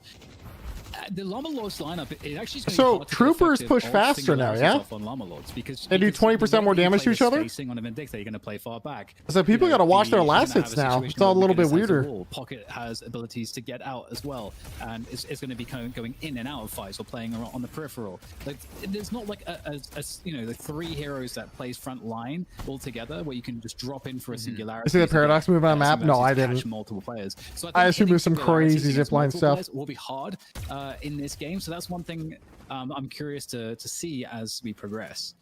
the Llama Lords lineup, it actually is so troopers push faster now, yeah? On Llama Lords because they do 20% more damage to each other. On a Vindicta, you're going to play far back. So people got to watch their last hits now. It's all a little bit weirder. Pocket has abilities to get out as well, and it's going to be kind of going in and out of fights or playing on the peripheral. Like, there's not like a the 3 heroes that plays front line all together where you can just drop in for a singularity. I see the Paradox move on the map. No, I didn't. Multiple players. So I assume there's some crazy zipline stuff. Will be hard in this game, so that's one thing I'm curious to see as we progress.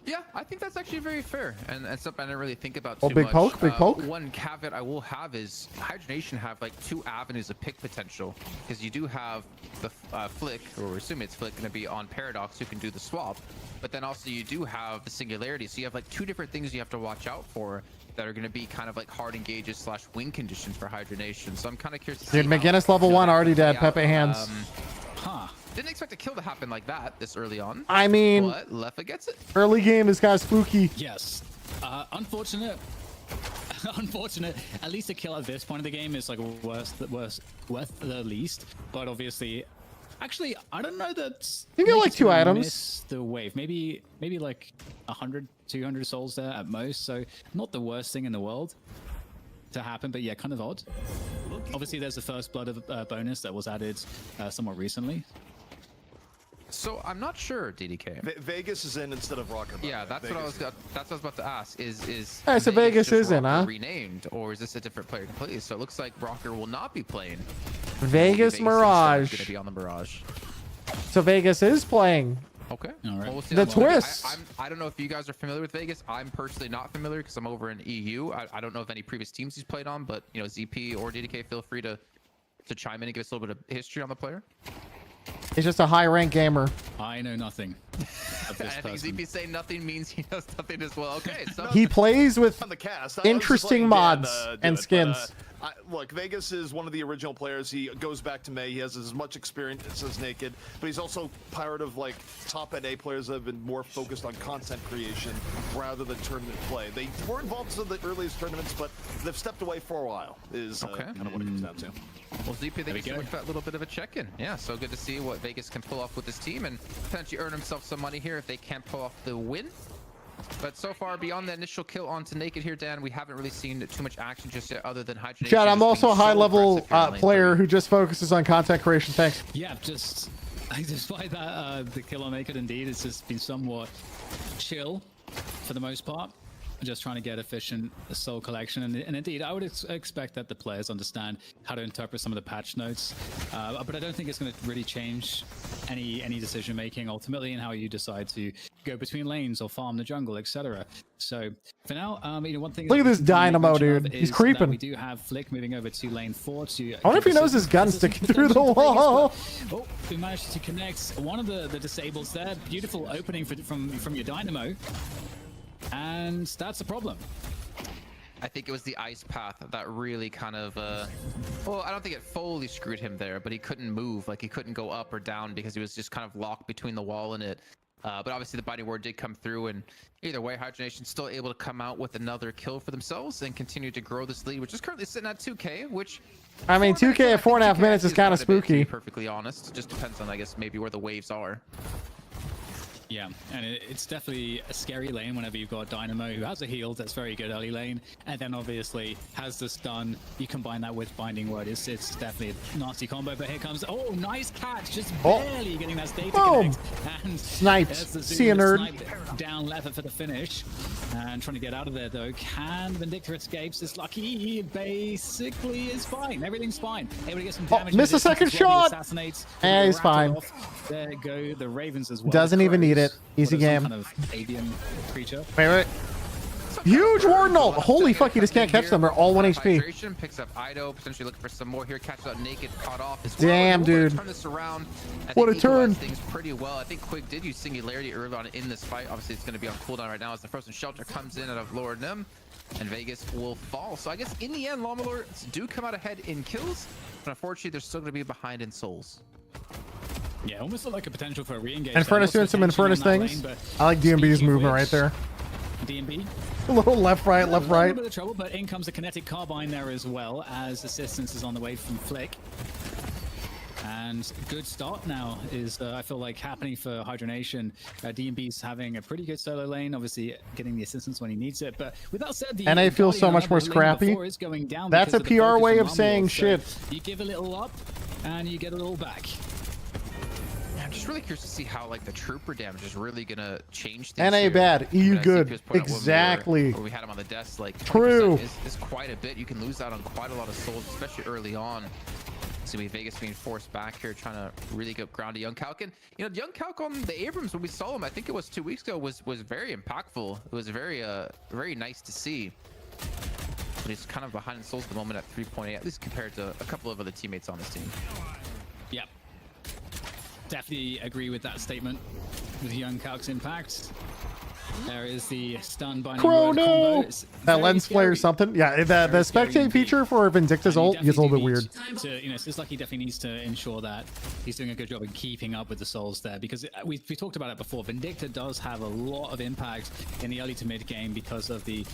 Yeah, I think that's actually very fair, and something I didn't really think about too much. Big poke. One caveat I will have is Hydra Nation have like 2 avenues of pick potential, because you do have the Flick, or we're assuming it's Flick, going to be on Paradox, who can do the swap, but then also you do have the Singularity, so you have like 2 different things you have to watch out for that are going to be kind of like hard engages / win conditions for Hydra Nation. So I'm kind of curious to see. Dude, McGinnis level 1 already dead. Pepe hands. Didn't expect a kill to happen like that this early on. I mean, but Leffa gets it. Early game is kind of spooky. Yes. Unfortunate. At least a kill at this point of the game is like worth the least. But obviously, actually, I don't know that. You get like 2 items. Miss the wave. Maybe like 100, 200 souls there at most. So not the worst thing in the world to happen, but yeah, kind of odd. Obviously, there's the first blood of bonus that was added somewhat recently. So I'm not sure, DDK. Vegas is in instead of Rocker. Yeah, that's what I was about to ask. Is so Vegas is in, huh? Renamed, or is this a different player completely? So it looks like Rocker will not be playing. Vegas Mirage. Going to be on the Mirage. So Vegas is playing. Okay. All right. Well, we'll see the twist. I don't know if you guys are familiar with Vegas. I'm personally not familiar because I'm over in EU. I don't know if any previous teams he's played on, but you know, ZP or DDK, feel free to chime in and give us a little bit of history on the player. He's just a high rank gamer. I know nothing. Of this I think ZP saying nothing means he knows nothing as well. Okay, so he plays with on the cast. interesting mods and skins. Look, Vegas is one of the original players. He goes back to May. He has as much experience as Naked, but he's also part of like top NA players that have been more focused on content creation rather than tournament play. They were involved in the earliest tournaments, but they've stepped away for a while. Is kind of what it comes down to. Well, ZP, thank you so much for that little bit of a check-in. Yeah, so good to see what Vegas can pull off with this team and potentially earn himself some money here if they can pull off the win. But so far, beyond the initial kill onto Naked here, Dan, we haven't really seen too much action just yet, other than Hydration. Chad, I'm also a high-level player 3. who just focuses on content creation. Thanks. Yeah, just despite that, the kill on Naked indeed has just been somewhat chill for the most part. Just trying to get efficient soul collection, and indeed I would expect that the players understand how to interpret some of the patch notes, but I don't think it's going to really change any decision making ultimately in how you decide to go between lanes or farm the jungle, etc. So for now, one thing. Look at this Dynamo, dude. He's creeping. We do have Flick moving over to lane 4 to. I wonder if he knows his gun sticking through the wall. Oh, we managed to connect one of the disables there. Beautiful opening from your Dynamo. And that's a problem. I think it was the ice path that really kind of, well, I don't think it fully screwed him there, but he couldn't move. Like, he couldn't go up or down because he was just kind of locked between the wall and it. But obviously the binding ward did come through, and either way, Hydronation's still able to come out with another kill for themselves and continue to grow this lead, which is currently sitting at 2K, which... I mean, 2K at 4.5 minutes is kind of spooky. To be perfectly honest. Just depends on, I guess, maybe where the waves are. Yeah, and it's definitely a scary lane whenever you've got Dynamo, who has a heal that's very good early lane, and then obviously has the stun. You combine that with Binding Word, it's definitely a nasty combo. But here comes, oh, nice catch, just barely getting that stay to connect. And sniped. See a nerd. Down lever for the finish, and trying to get out of there though. Can Vindictor escapes? This lucky basically is fine. Everything's fine. Able to get some damage. Miss a second shot. And he's fine. There go the Ravens as well. Doesn't even need it. Easy game. Kind of avian creature. Wait. Huge warden ult. Holy fuck, he just can't catch them. They're all 1 HP. Hydration picks up Ido, potentially looking for some more here. Catches out Naked, caught off as well. Damn, dude. Turn this around. What a turn. Things pretty well. I think Quig did use Singularity early on in this fight. Obviously, it's going to be on cooldown right now as the Frozen Shelter comes in out of Lord Nim, and Vegas will fall. So I guess in the end, Llamalords do come out ahead in kills, but unfortunately, they're still going to be behind in souls. Yeah, almost like a potential for a re-engage. Infernus doing some Infernus things. I like DMB's movement right there. DMB. A little left, right, left, right. A little bit of trouble, but in comes the kinetic carbine there as well, as assistance is on the way from Flick. And good start now is, I feel like, happening for Hydronation. DMB's having a pretty good solo lane, obviously getting the assistance when he needs it. But with that said, the NA feels so much more scrappy. That's a PR way of saying shit. You give a little up, and you get a little back. I'm just really curious to see how like the trooper damage is really gonna change things. NA here. EU good. Exactly. We had him on the desk, like true is quite a bit. You can lose out on quite a lot of souls, especially early on. So Vegas being forced back here, trying to really get ground to Young Calc. And you know, Young Calc on the Abrams, when we saw him, I think it was 2 weeks ago, was very impactful. It was very nice to see. But he's kind of behind in souls at the moment at 3.8, at least compared to a couple of other teammates on this team. Yep. Definitely agree with that statement with Young Calc's impact. There is the stun binding word combo. That lens flare or something. Yeah, the spectate feature for Vindicta's ult gets a little bit weird. It's just like he definitely needs to ensure that he's doing a good job in keeping up with the souls there, because we talked about it before. Vindicta does have a lot of impact in the early to mid game because of the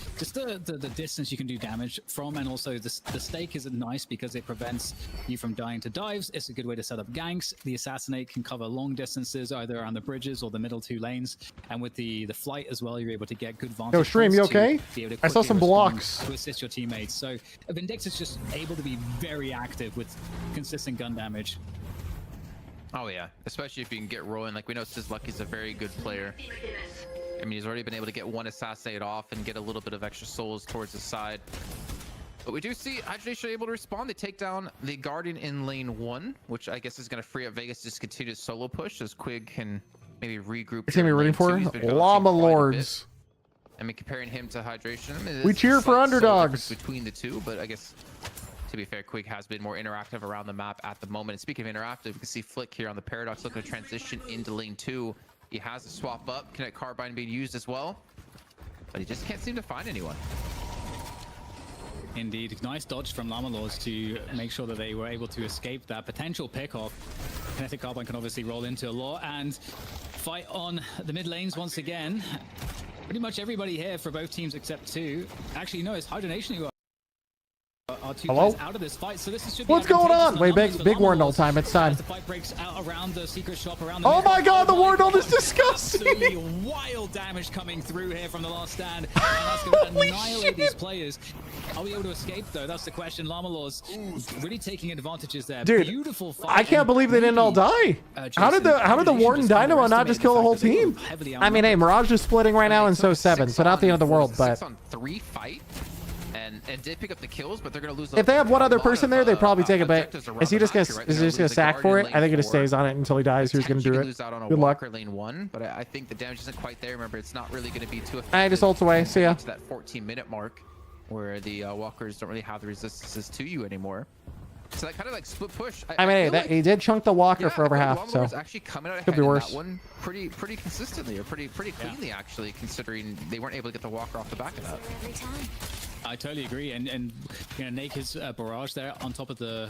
distance you can do damage from, and also the stake is nice because it prevents you from dying to dives. It's a good way to set up ganks. The assassinate can cover long distances either around the bridges or the middle 2 lanes, and with the flight as well, you're able to get good vantage. Yo, Stream, you okay? I saw some blocks to assist your teammates. So Vindicta's just able to be very active with consistent gun damage. Oh yeah, especially if you can get rolling. Like we know Sizlucky's a very good player. I mean, he's already been able to get one assassinate off and get a little bit of extra souls towards the side. But we do see Hydration able to respond. They take down the Guardian in lane 1, which I guess is going to free up Vegas to just continue to solo push as Quig can maybe regroup. It's gonna be rooting for Llamalords. I mean, comparing him to Hydration, I mean, we cheer for underdogs between the two, but I guess to be fair, Quig has been more interactive around the map at the moment. And speaking of interactive, you can see Flick here on the Paradox looking to transition into lane 2. He has to swap up. Kinetic Carbine being used as well, but he just can't seem to find anyone. Indeed, nice dodge from Llamalords to make sure that they were able to escape that potential pick-off. Kinetic Carbine can obviously roll into a lot and fight on the mid lanes once again. Pretty much everybody here for both teams except 2. Actually, no, it's Hydronation who are are two Hello? players out of this fight, so this should be What's going advantageous on? for Wait, Llama Lords, big for Warden Llama all time. Lords, It's time. as the fight breaks out around the secret shop, around the Oh mid. my god, the Wardle is God. disgusting! Absolutely wild damage coming through here from the last stand. And that's going to annihilate these players. Are we able to escape though? That's the question. Llama Lords really taking advantages there. Dude, beautiful fight. I can't believe they didn't all die. How did the Warden Dynamo not just kill the whole team? I mean, hey, Mirage is splitting right now, and so 7, so not the end of the world, but 6-on-3 fight. And did pick up the kills, but they're gonna lose. if they have one other person there, they probably take it. But is he just gonna sack for it? I think he just stays on it until he dies. Who's gonna do it? Good luck. Lane 1, but I think the damage isn't quite there. Remember, it's not really gonna be too effective. I just ults away. See ya. To that 14-minute mark, where the walkers don't really have the resistances to you anymore. So that kind of like split push. I mean, hey, he did chunk the Walker for over half, so actually coming out could be ahead in worse. that one pretty consistently, or pretty cleanly actually, considering they weren't able to get the Walker off the back of that. I totally agree, and you know, Naked's barrage there on top of the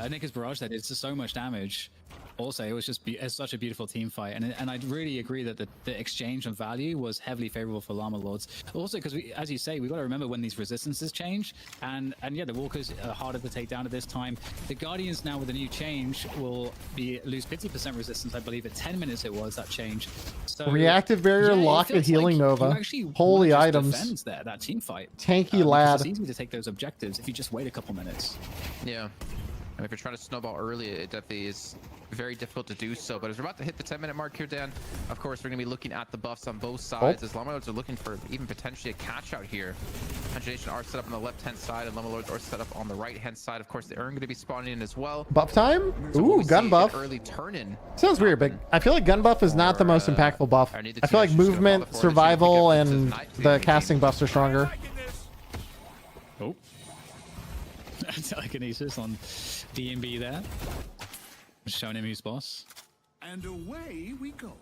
Naked's barrage there did so much damage. Also, it was just it's such a beautiful team fight, and I really agree that the exchange of value was heavily favorable for Llama Lords. Also, because as you say, we got to remember when these resistances change, and yeah, the Walkers are harder to take down at this time. The Guardians now with the new change will lose 50% resistance, I believe. At 10 minutes it was that change. So reactive barrier, yeah, lock of healing Nova. Holy items. There, that team fight. Tanky lad. It's easy to take those objectives if you just wait a couple minutes. Yeah. And if you're trying to snowball early, it definitely is very difficult to do so. But as we're about to hit the 10-minute mark here, Dan, of course, we're going to be looking at the buffs on both sides, as Llama Lords are looking for even potentially a catch out here. Conjuration are set up on the left-hand side, and Llama Lords are set up on the right-hand side. Of course, the Urn going to be spawning in as well. Buff time? So ooh, gun buff. Early turn-in. Sounds weird, but I feel like gun buff is not the most impactful buff. I feel like movement, survival, and the casting buffs are stronger. Oh. Telekinesis on DMB there. Showing him who's boss. And away we go.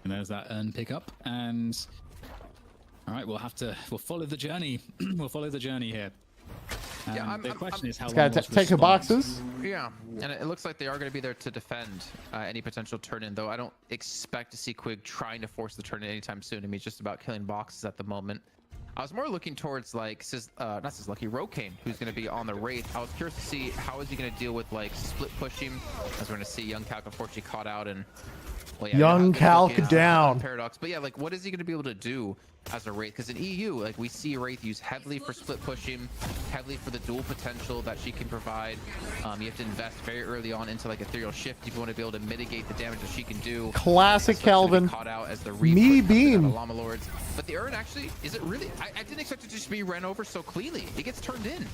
And there's that Urn pickup. And all right, we'll follow the journey. We'll follow the journey here. Yeah, the question is how long gotta take the boxes. Yeah, and it looks like they are going to be there to defend any potential turn-in, though I don't expect to see Quig trying to force the turn-in anytime soon. I mean, it's just about killing boxes at the moment. I was more looking towards like not Lucky Rokane, who's going to be on the Wraith. I was curious to see how is he going to deal with like split pushing, as we're going to see Young Calc unfortunately caught out, and well, yeah, Young Calc down. Paradox, but yeah, like what is he going to be able to do as a Wraith? Because in EU, like we see Wraith used heavily for split pushing, heavily for the dual potential that she can provide. You have to invest very early on into like Ethereal Shift if you want to be able to mitigate the damage that she can do. Classic Calvin. Caught out as the Me beam. Llama Lords. But the Urn actually, is it really? I didn't expect it to just be ran over so cleanly. It gets turned in.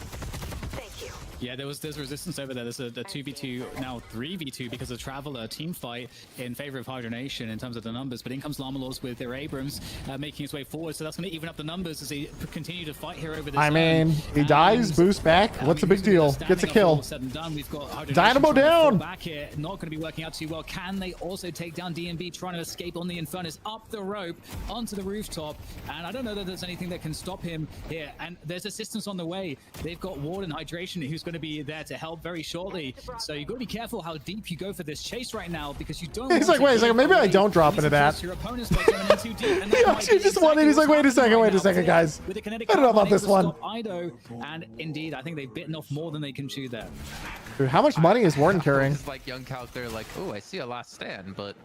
Thank you. Yeah, there's resistance over there. There's a 2v2, now 3v2 because of Traveler team fight in favor of Hydronation in terms of the numbers. But in comes Llama Lords with their Abrams making his way forward. So that's going to even up the numbers as they continue to fight here over this. I mean, he dies, boost back. What's the big deal? Gets a kill. Said and done. We've got Dynamo down. Back here, not going to be working out too well. Can they also take down DMB trying to escape on the Infernus up the rope onto the rooftop? And I don't know that there's anything that can stop him here. And there's assistance on the way. They've got Ward and Hydration who's going to be there to help very shortly. So you've got to be careful how deep you go for this chase right now because you don't. He's like, wait a second, maybe I don't drop into that. Your opponents by going in too deep. And He just wanted. He's like, wait a second, guys. I don't know about this one. Ido, and indeed, I think they've bitten off more than they can chew there. Dude, how much money is Warden carrying? It's like Young Calc, they're like, oh, I see a last stand, but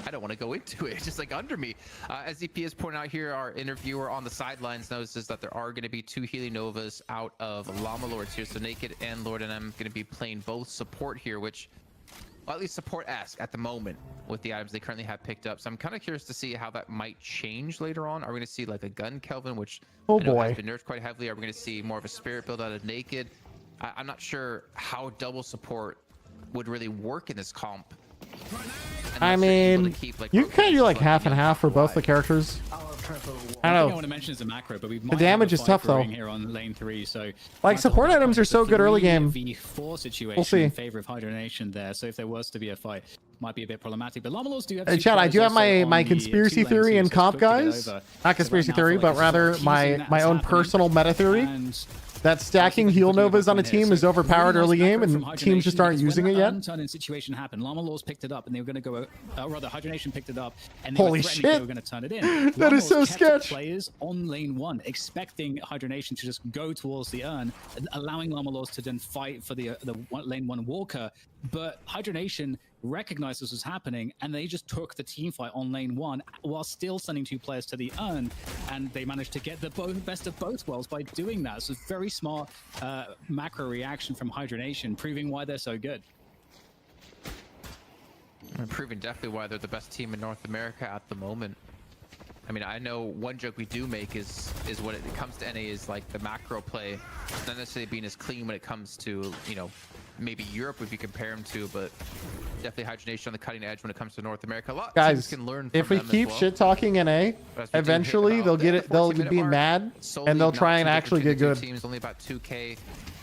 I don't want to go into it. It's just like under me. As EP is pointing out here, our interviewer on the sidelines notices that there are going to be 2 Healing Novas out of Llama Lords here. So Naked and Lord and I'm going to be playing both support here, which, well, at least support-esque at the moment with the items they currently have picked up. So I'm kind of curious to see how that might change later on. Are we going to see like a gun Kelvin, which oh I know boy has been nerfed quite heavily? Are we going to see more of a spirit build out of Naked? I'm not sure how double support would really work in this comp. I mean, you can kind of do like half and half for both the characters. I don't know. I want to mention is a macro, but we the damage is tough though. Here on lane 3, so like support items are so good early game. V4 situation we'll see. In favor of Hydronation there. So if there was to be a fight, might be a bit problematic. But Llama Lords do have. Hey, Chad, I do have my conspiracy theory in comp, guys. Not conspiracy theory, but rather my own personal meta theory. that stacking heal novas on a team is overpowered early game and teams just aren't using it yet? Turn-in situation happened. Llama Laws picked it up and they were going to go, rather Hydronation picked it up and they Holy were threatening shit. they were going to turn it in. That is so kept sketch. Players on lane 1 expecting Hydronation to just go towards the urn, allowing Llama Laws to then fight for the lane 1 Walker. But Hydronation recognized this was happening and they just took the team fight on lane 1 while still sending 2 players to the urn, and they managed to get the best of both worlds by doing that. So very smart macro reaction from Hydronation, proving why they're so good. And proving definitely why they're the best team in North America at the moment. I mean, I know one joke we do make is when it comes to NA is like the macro play, not necessarily being as clean when it comes to, you know, maybe Europe if you compare them to, but definitely Hydronation on the cutting edge when it comes to North America. A lot of Guys, teams can learn from if we them as keep well. shit talking NA, eventually they'll get it. They'll be mad and they'll try and actually get good. Teams only about 2K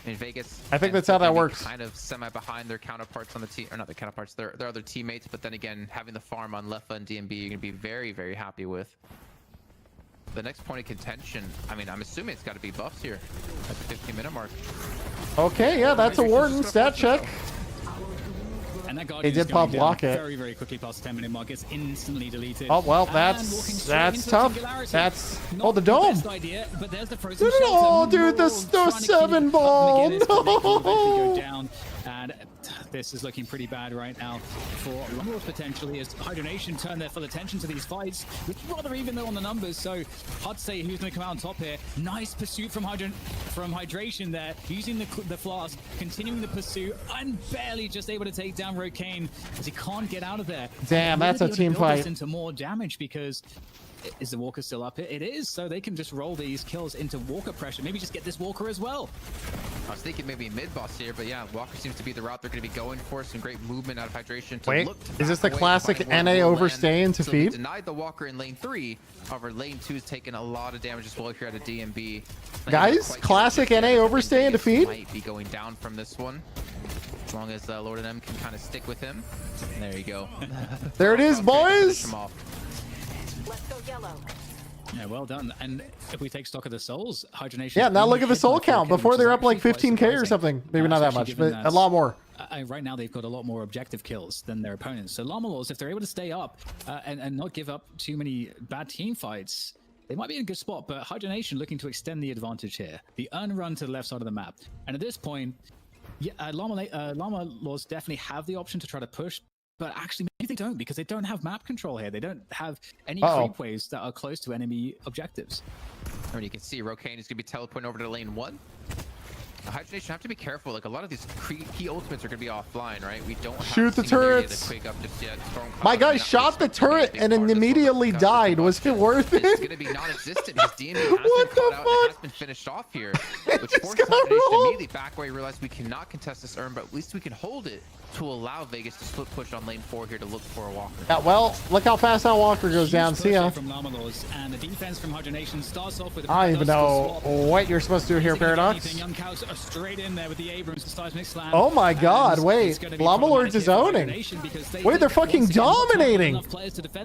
in Vegas. I think that's how that works. Kind of semi behind their counterparts on the team, or not their counterparts, their other teammates. But then again, having the farm on Leffa and DMB, you're gonna be very, very happy with. The next point of contention, I mean, I'm assuming it's got to be buffs here at the 15-minute mark. Okay, yeah, that's a Warden stat check. And that He did pop block it. Very, very quickly past the 10-minute mark. It's instantly deleted. Oh well, And that's tough. That's the dome. Best idea, but there's the frozen Oh, shelter. dude, the Trying to keep 7 ball. McGinnis, but they can eventually go No. down. And this is looking pretty bad right now for Longworld potentially, as Hydronation turn their full attention to these fights, which is rather even though on the numbers, so hard to say who's going to come out on top here. Nice pursuit from Hydration there, using the flask, continuing the pursuit, and barely just able to take down Rokane as he can't get out of there. Damn, that's a team Build this fight. into more damage because is the Walker still up here? It is, so they can just roll these kills into Walker pressure. Maybe just get this Walker as well. I was thinking maybe mid-boss here, but yeah, Walker seems to be the route they're going to be going for. Some great movement out of Hydration. To Wait, look to is this the back away classic behind NA where Will overstay land. into So they feed? denied the Walker in lane 3. However, lane 2 is taking a lot of damage as well here at a DMB. Guys, classic NA overstay into feed. Might be going down from this one. As long as Lord and M can kind of stick with him. There you go. There it is, boys. Let's go yellow. Yeah, well done. And if we take stock of the souls, Hydronation. Yeah, now look at the soul count. Before they're up like 15k or something. Maybe not that much, but a lot more. Right now they've got a lot more objective kills than their opponents. So Llama Laws, if they're able to stay up and not give up too many bad team fights, they might be in a good spot. But Hydronation looking to extend the advantage here. The run to the left side of the map. And at this point, yeah, Llama Laws definitely have the option to try to push. But actually, maybe they don't, because they don't have map control here. They don't have any creepways that are close to enemy objectives. I mean, you can see Rokane is going to be teleporting over to lane 1. Hydronation have to be careful. Like, a lot of these key ultimates are going to be offline, right? We don't have Shoot the turrets. Quake up just yet. My guy shot the turret and then immediately died. Was it worth it? It's going to be non-existent. His DMB has been caught out and has been finished off here, which forces Hydronation to immediately back away. Realize we cannot contest this urn, but at least we can hold it to allow Vegas to split push on lane 4 here to look for a Walker. Yeah, well, look how fast that Walker goes down. See ya. From Llama Laws, and the defense from Hydronation starts off with I don't even know what you're supposed to do here, Paradox. Young Cows are straight in there with the Abrams and Seismic Slam. Oh my god, wait. Llama Lords is owning. Wait, they're fucking dominating.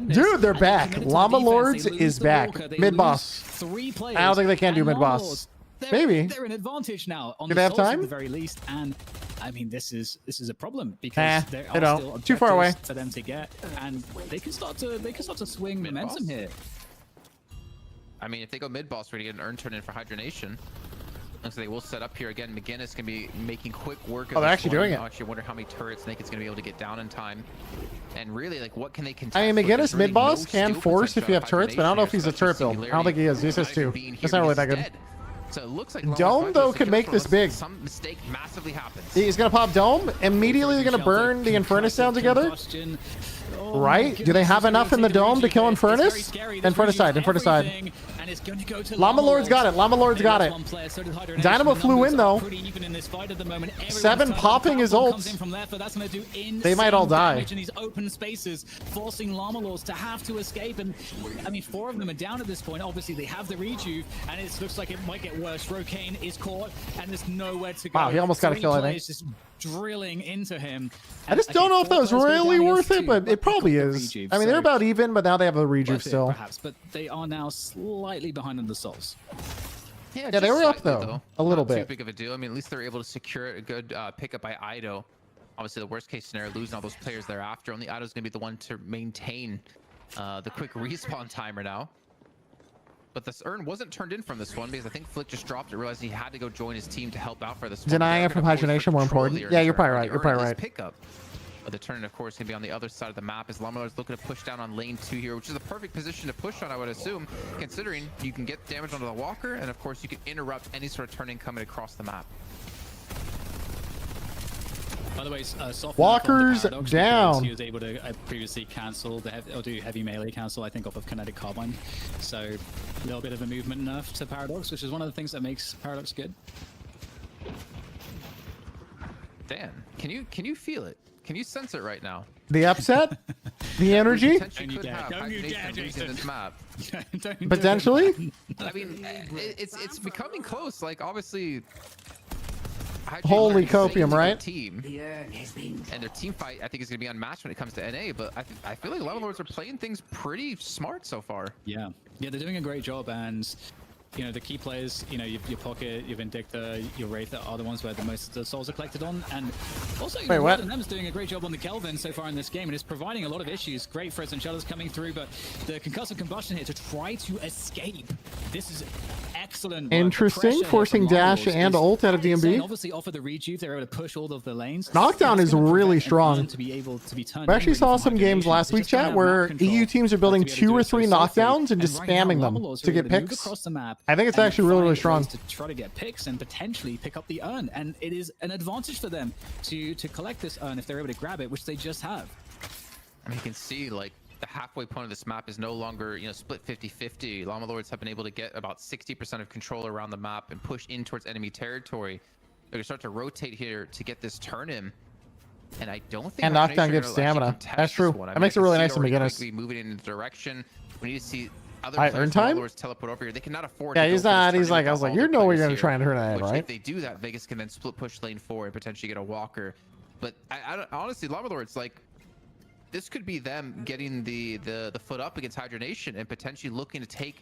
Dude, they're back. Llama Lords is back. Mid-boss. I don't think they can do mid-boss. Maybe. They're an advantage now on Do the they have souls time? at the very least, and I mean this is a problem because there you are know, still too far away objectives for them to get, and they can start to swing momentum here. I mean, if they go mid-boss, we're going to get an urn turn in for Hydronation. Looks like they will set up here again. McGinnis can be making quick work of they're this actually one. doing it. I actually wonder how many turrets Naked's going to be able to get down in time. And really, like, what can they contest? I mean, There's McGinnis really mid-boss no can steal force if potential you out have of turrets, but I don't know if he's a turret build. I don't think he is. He says 2. That's not really that good. So it looks like Dome, though, could make this big. Some mistake massively happens. He's going to pop Dome. Immediately, they're going to burn the Infernus down together. Right? Do they have enough in the Dome to kill Infernus? Infernus side, Infernus side. Llama Lord's got it. Llama Lord's got it. Dynamo flew in, though. 7 popping his ult. They might all die. In these open spaces, forcing Llama Lords to have to escape. And I mean, 4 of them are down at this point. Obviously, they have the rejuve, and it looks like it might get worse. Rokane is caught, and there's nowhere to go. Wow, he almost got a kill, I think. Just drilling into him. I just don't know if that was really worth it, but it probably is. I mean, they're about even, but now they have a rejuve still. Perhaps, but they are now slightly behind on the souls. Yeah, just they were up slightly, though, a little Not too bit. big of a deal. I mean, at least they're able to secure a good pickup by Ido. Obviously, the worst case scenario, losing all those players thereafter. Only Ido's going to be the one to maintain the quick respawn timer now. But this urn wasn't turned in from this one because I think Flick just dropped it, realized he had to go join his team to help out for this one. Denying from Hydration more important. Yeah, you're probably right. You're probably right. Pickup. But the turn, of course, can be on the other side of the map as Llamalord's looking to push down on lane 2 here, which is a perfect position to push on, I would assume, considering you can get damage onto the walker, and of course you can interrupt any sort of turning coming across the map. By the way, Walker's down. He was able to previously cancel or do heavy melee cancel, I think, off of Kinetic Carbine. So a little bit of a movement nerf to Paradox, which is one of the things that makes Paradox good. Dan, can you feel it? Can you sense it right now? The upset? The energy? Don't you dare, Jason. This map. Potentially? I mean, it's becoming close. Like, obviously, Holy copium, right? Team, and their team fight, I think, is going to be unmatched when it comes to NA. But I feel like Llamalords are playing things pretty smart so far. Yeah, they're doing a great job, and you know, the key players, you know, your Pocket, your Vindicta, your Wraith are the ones where the most of the souls are collected on. And also, Wait, what? Them's doing a great job on the Kelvin so far in this game, and it's providing a lot of issues. Great Freds and Shelters coming through, but the concussive combustion here to try to escape. This is excellent work. Interesting, forcing dash and ult out of DMB. Obviously, offer the rejuve, they're able to push all of the lanes. Knockdown is really strong. To be able to be turned We actually saw some games last week, chat, where EU teams are building 2 or 3 knockdowns and just spamming them to get picks. I think it's actually really strong. To try to get picks and potentially pick up the urn, and it is an advantage for them to collect this urn if they're able to grab it, which they just have. I mean, you can see, like, the halfway point of this map is no longer, you know, split 50-50. Llamalords have been able to get about 60% of control around the map and push in towards enemy territory. They're gonna start to rotate here to get this turn in. And I don't think. And knockdown gives stamina. That's true. That makes it really nice in beginners. Moving in the direction. We need to see other earn time? teleport over here. They cannot afford. Yeah, to he's go for not. this He's turn like, I was without like, all you the know we're players gonna here, try and turn that, which right? If they do that, Vegas can then split push lane 4 and potentially get a walker. But I don't, honestly, Llamalords, like, this could be them getting the foot up against Hydronation and potentially looking to take,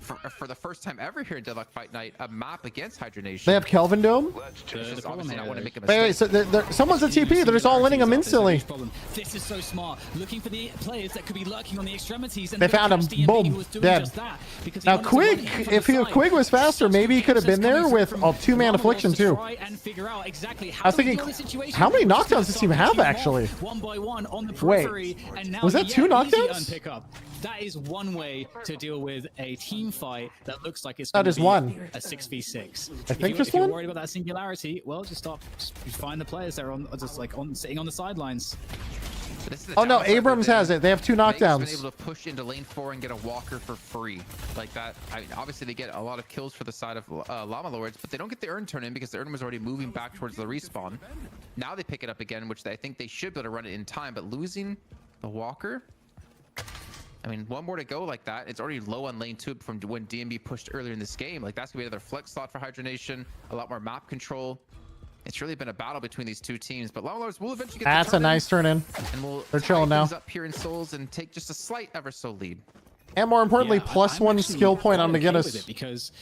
for the first time ever here in Deadlock Fight Night, a map against Hydronation. They have Kelvin Dome? Obviously not want to make a Wait, mistake. so someone's a TP. They're just all winning them instantly. This is so smart. Looking for the players that could be lurking on the extremities. And They found him. Boom. Dead. Now, Quig, if Quig was faster, maybe he could have been there with a 2-man affliction, too. I was thinking, how many knockdowns does this team have, actually? One by one on the Wait, periphery, and now was that 2 knockdowns? That is one way to deal with a team fight that looks like it's That going is to be one. a 6v6. I think just if you're one? worried about that singularity, well, just find the players that are sitting on the sidelines. Oh no, Abrams has it. They have 2 knockdowns. Been able to push into lane 4 and get a walker for free like that. I mean, obviously they get a lot of kills for the side of Llamalords, but they don't get the urn turn in because the urn was already moving back towards the respawn. Now they pick it up again, which I think they should be able to run it in time, but losing the walker, I mean, one more to go like that. It's already low on lane 2 from when DMB pushed earlier in this game. Like, that's gonna be another flex slot for Hydronation, a lot more map control. It's really been a battle between these 2 teams, but Llamalords will eventually get That's the a nice turn in. And we'll They're chilling now. up here in souls and take just a slight ever so lead. And more importantly, +1 skill point on McGinnis. Because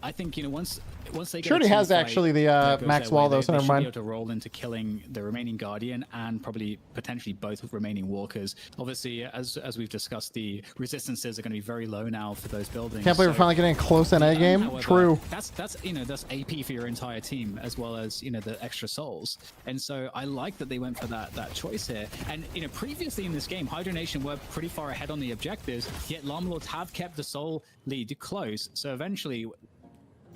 I think, you know, once they get Sure, he has actually the max wall though, so never mind. Be able to roll into killing the remaining Guardian and probably potentially both remaining Walkers. Obviously, as we've discussed, the resistances are going to be very low now for those buildings. Can't believe we're finally getting a close NA game. However, True. That's that's AP for your entire team as well as, you know, the extra souls. And so I like that they went for that choice here. And, you know, previously in this game, Hydronation were pretty far ahead on the objectives, yet Llamalords have kept the soul lead close. So eventually,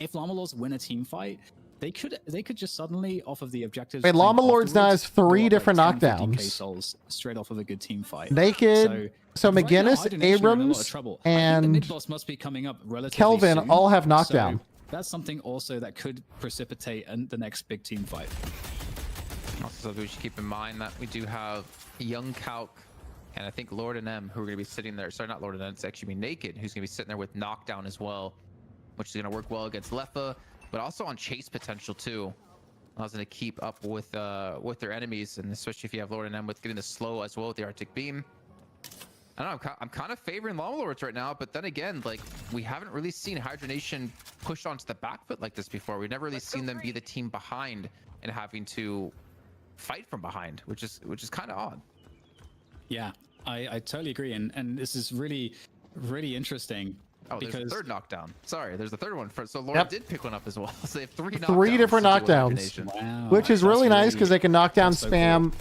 if Llamalords win a team fight, they could just suddenly, off of the objectives. Wait, Llamalords now has 3 different like 10, knockdowns. 15K souls straight off of a good team fight. Naked. So right now, McGinnis, Hydronation are in a lot of Abrams, trouble. and I think the mid boss must be coming up relatively Kelvin soon, all have knockdown. So that's something also that could precipitate the next big team fight. Also, we should keep in mind that we do have Young Calc and I think Lord and M who are going to be sitting there. Sorry, not Lord and M, it's actually Naked, who's going to be sitting there with knockdown as well, which is going to work well against Leffa, but also on chase potential too. I was going to keep up with their enemies, and especially if you have Lord and M with getting the slow as well with the Arctic Beam. I don't know, I'm kind of favoring Llama Lords right now, but then again, like, we haven't really seen Hydra Nation push onto the back foot like this before. We've never really seen them be the team behind and having to fight from behind, which is kind of odd. Yeah, I totally agree, and this is really interesting. Oh, because there's a third knockdown. Sorry, there's a third one. So Laura did pick one up as well. So they have three different knockdowns, which is really nice because they can knock down spam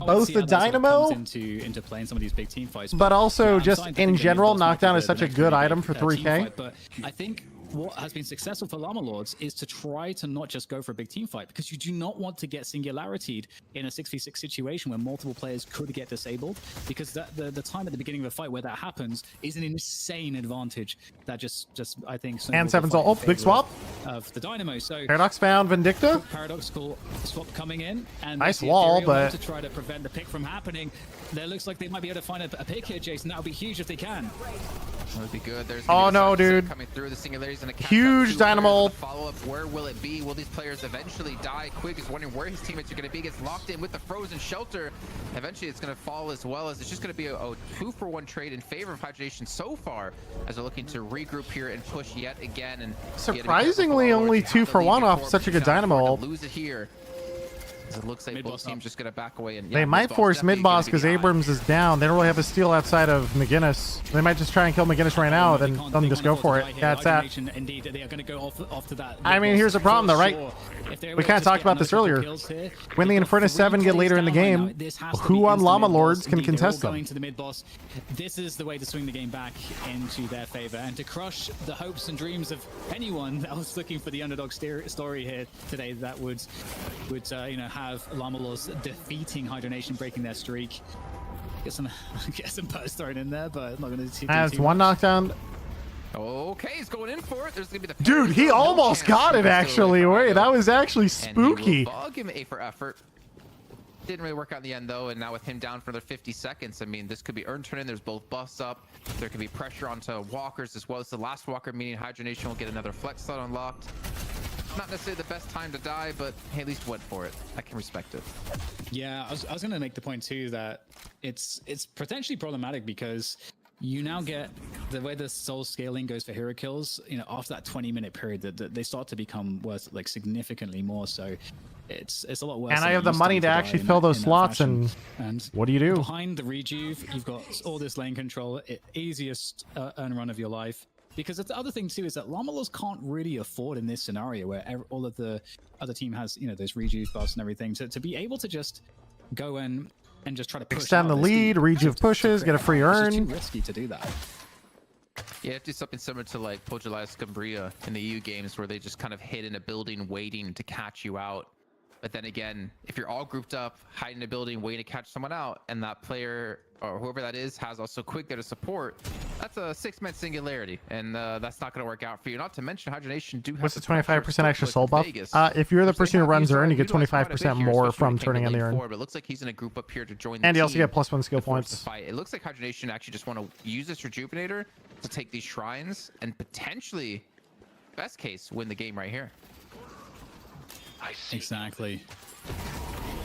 both the Dynamo into playing some of these big team fights, but also just in general, knockdown is such a good item for 3K. But I think what has been successful for Llama Lords is to try to not just go for a big team fight, because you do not want to get singularity'd in a 6v6 situation where multiple players could get disabled, because the time at the beginning of a fight where that happens is an insane advantage that just I think. And 7's ult, big swap of the Dynamo. So Paradox found Vindicta. Paradoxical swap coming in, and nice wall, but to try to prevent the pick from happening. There looks like they might be able to find a pick here, Jason. That would be huge if they can. That would be good. There's oh no, dude! Coming through the singularities and a huge Dynamo. Follow up. Where will it be? Will these players eventually die? Quig is wondering where his teammates are going to be. Gets locked in with the frozen shelter. Eventually, it's going to fall as well, as it's just going to be a 2-for-1 trade in favor of Hydra Nation so far, as they're looking to regroup here and push yet again. And surprisingly, only 2-for-1 off such a good Dynamo. Lose it here. It looks like both teams just gonna back away, and they might force mid boss because Abrams is down. They don't really have a steal outside of McGinnis. They might just try and kill McGinnis right now, then let them just go for it. Yeah, it's that. Indeed, they are going to go off to that. I mean, here's the problem though, right? We kind of talked about this earlier. When the Infernus 7 get later in the game, who on Llama Lords can contest them? To the mid boss. This is the way to swing the game back into their favor and to crush the hopes and dreams of anyone that was looking for the underdog story here today. That would have Llama Lords defeating Hydra Nation, breaking their streak. Get some burst thrown in there, but not going to. Has one knockdown. Okay, he's going in for it. There's gonna be the dude. He almost got it actually. Wait, that was actually spooky. I'll give him A for effort. Didn't really work out in the end though, and now with him down for another 50 seconds, I mean, this could be earn turn in. There's both buffs up. There could be pressure onto walkers as well as the last walker, meaning Hydra Nation will get another flex slot unlocked. Not necessarily the best time to die, but he at least went for it. I can respect it. Yeah, I was going to make the point too that it's potentially problematic because you now get the way the soul scaling goes for hero kills. After that 20-minute period, that they start to become worth like significantly more. So it's a lot worse. And I have the money to actually fill those slots, and what do you do? Behind the rejuve, you've got all this lane control, easiest earn run of your life. Because the other thing too is that Llama Lords can't really afford in this scenario where all of the other team has those rejuve buffs and everything to be able to just go in and just try to push extend the lead, rejuve pushes, get a free earn. It's too risky to do that. Yeah, you have to do something similar to like Pojalias Cumbria in the EU games where they just kind of hid in a building waiting to catch you out. But then again, if you're all grouped up, hiding in a building, waiting to catch someone out, and that player or whoever that is has also Quig there to support, that's a 6-man singularity, and that's not going to work out for you. Not to mention, Hydra Nation do have. What's the 25% extra soul buff? If you're the person who runs earn, you get 25% more from turning on the earn. But it looks like he's in a group up here to join the and you also team get +1 skill points. It looks like Hydra Nation actually just want to use this Rejuvenator to take these shrines and potentially, best case, win the game right here. Exactly.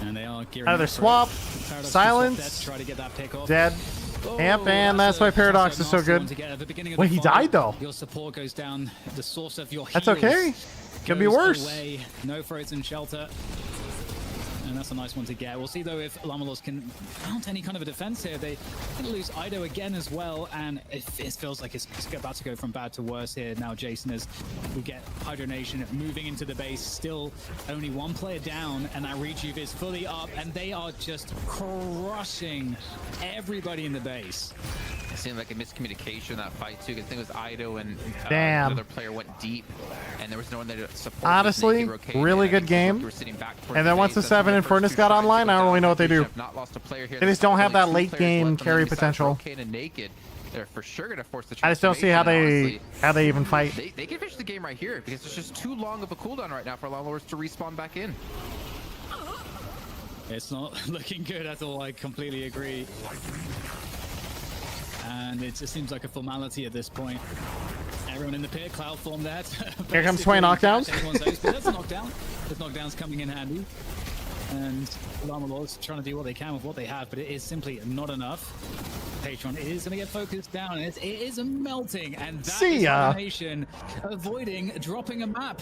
And they are gearing another swap. Silence. Try to get that pick off. Dead. Amp, and that's why Paradox is so good. Wait, he died though. Your support goes down. The source of your that's okay. Could be worse. Away. No frozen shelter. And that's a nice one to get. We'll see though if Llama Lords can mount any kind of a defense here. They can lose Ido again as well, and it feels like it's about to go from bad to worse here now, Jason, as we get Hydra Nation moving into the base. Still only one player down, and that rejuve is fully up, and they are just crushing everybody in the base. It seemed like a miscommunication in that fight too, because I think it was Ido and another player went deep, and there was no one there to support. Honestly, really good game. And then once the 7 Infernus got online, I don't really know what they do. They just don't have that late game carry potential. They're for sure gonna force the. I just don't see how they even fight. They can finish the game right here because it's just too long of a cooldown right now for Llama Lords to respawn back in. It's not looking good at all. I completely agree. And it just seems like a formality at this point. Everyone in the pit, cloud form that. Here comes 20 knockdowns. That's a knockdown. The knockdown's coming in handy. And Llama Lords trying to do what they can with what they have, but it is simply not enough. Patron is going to get focused down. It is melting, and that See is ya. Hibernation avoiding dropping a map,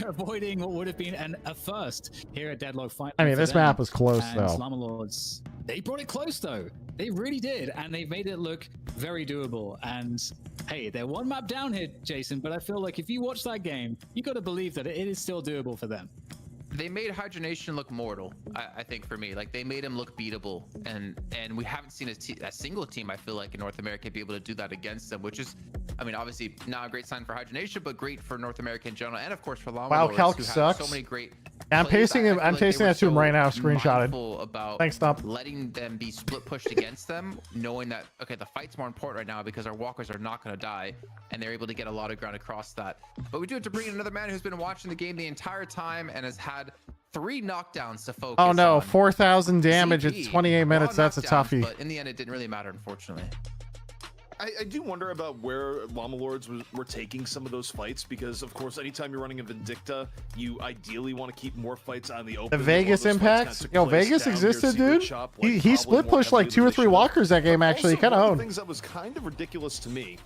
avoiding what would have been a first here at Deadlock Fight. I mean, this map was close, and though. Slumberlords, they brought it close, though. They really did, and they made it look very doable. And hey, they're one map down here, Jason, but I feel like if you watch that game, you got to believe that it is still doable for them. They made Hydronation look mortal, I think, for me. Like, they made him look beatable, and we haven't seen a single team, I feel like, in North America be able to do that against them, which is, I mean, obviously not a great sign for Hydronation, but great for North America in general, and of course for Llama Wow, Lords, Calc who have sucks. so many great I'm plays. pasting him. I feel I'm like they pasting were that to him so right now, screenshotted. mindful about Thanks, Stump. letting them be split pushed against them, knowing that, okay, the fight's more important right now because our walkers are not going to die, and they're able to get a lot of ground across that. But we do have to bring in another man who's been watching the game the entire time and has had 3 knockdowns to focus Oh no, on. 4,000 damage. CP, It's 28 minutes. raw That's a knockdowns, toughie. But in the end, it didn't really matter, unfortunately. I do wonder about where Llama Lords were taking some of those fights, because of course anytime you're running a Vindicta, you ideally want to keep more fights on the open. The Vegas impacts? Yo, Vegas existed, dude. He split pushed like 2 or 3 walkers that game, actually. Kind of One of owned. the things that was kind of ridiculous to me,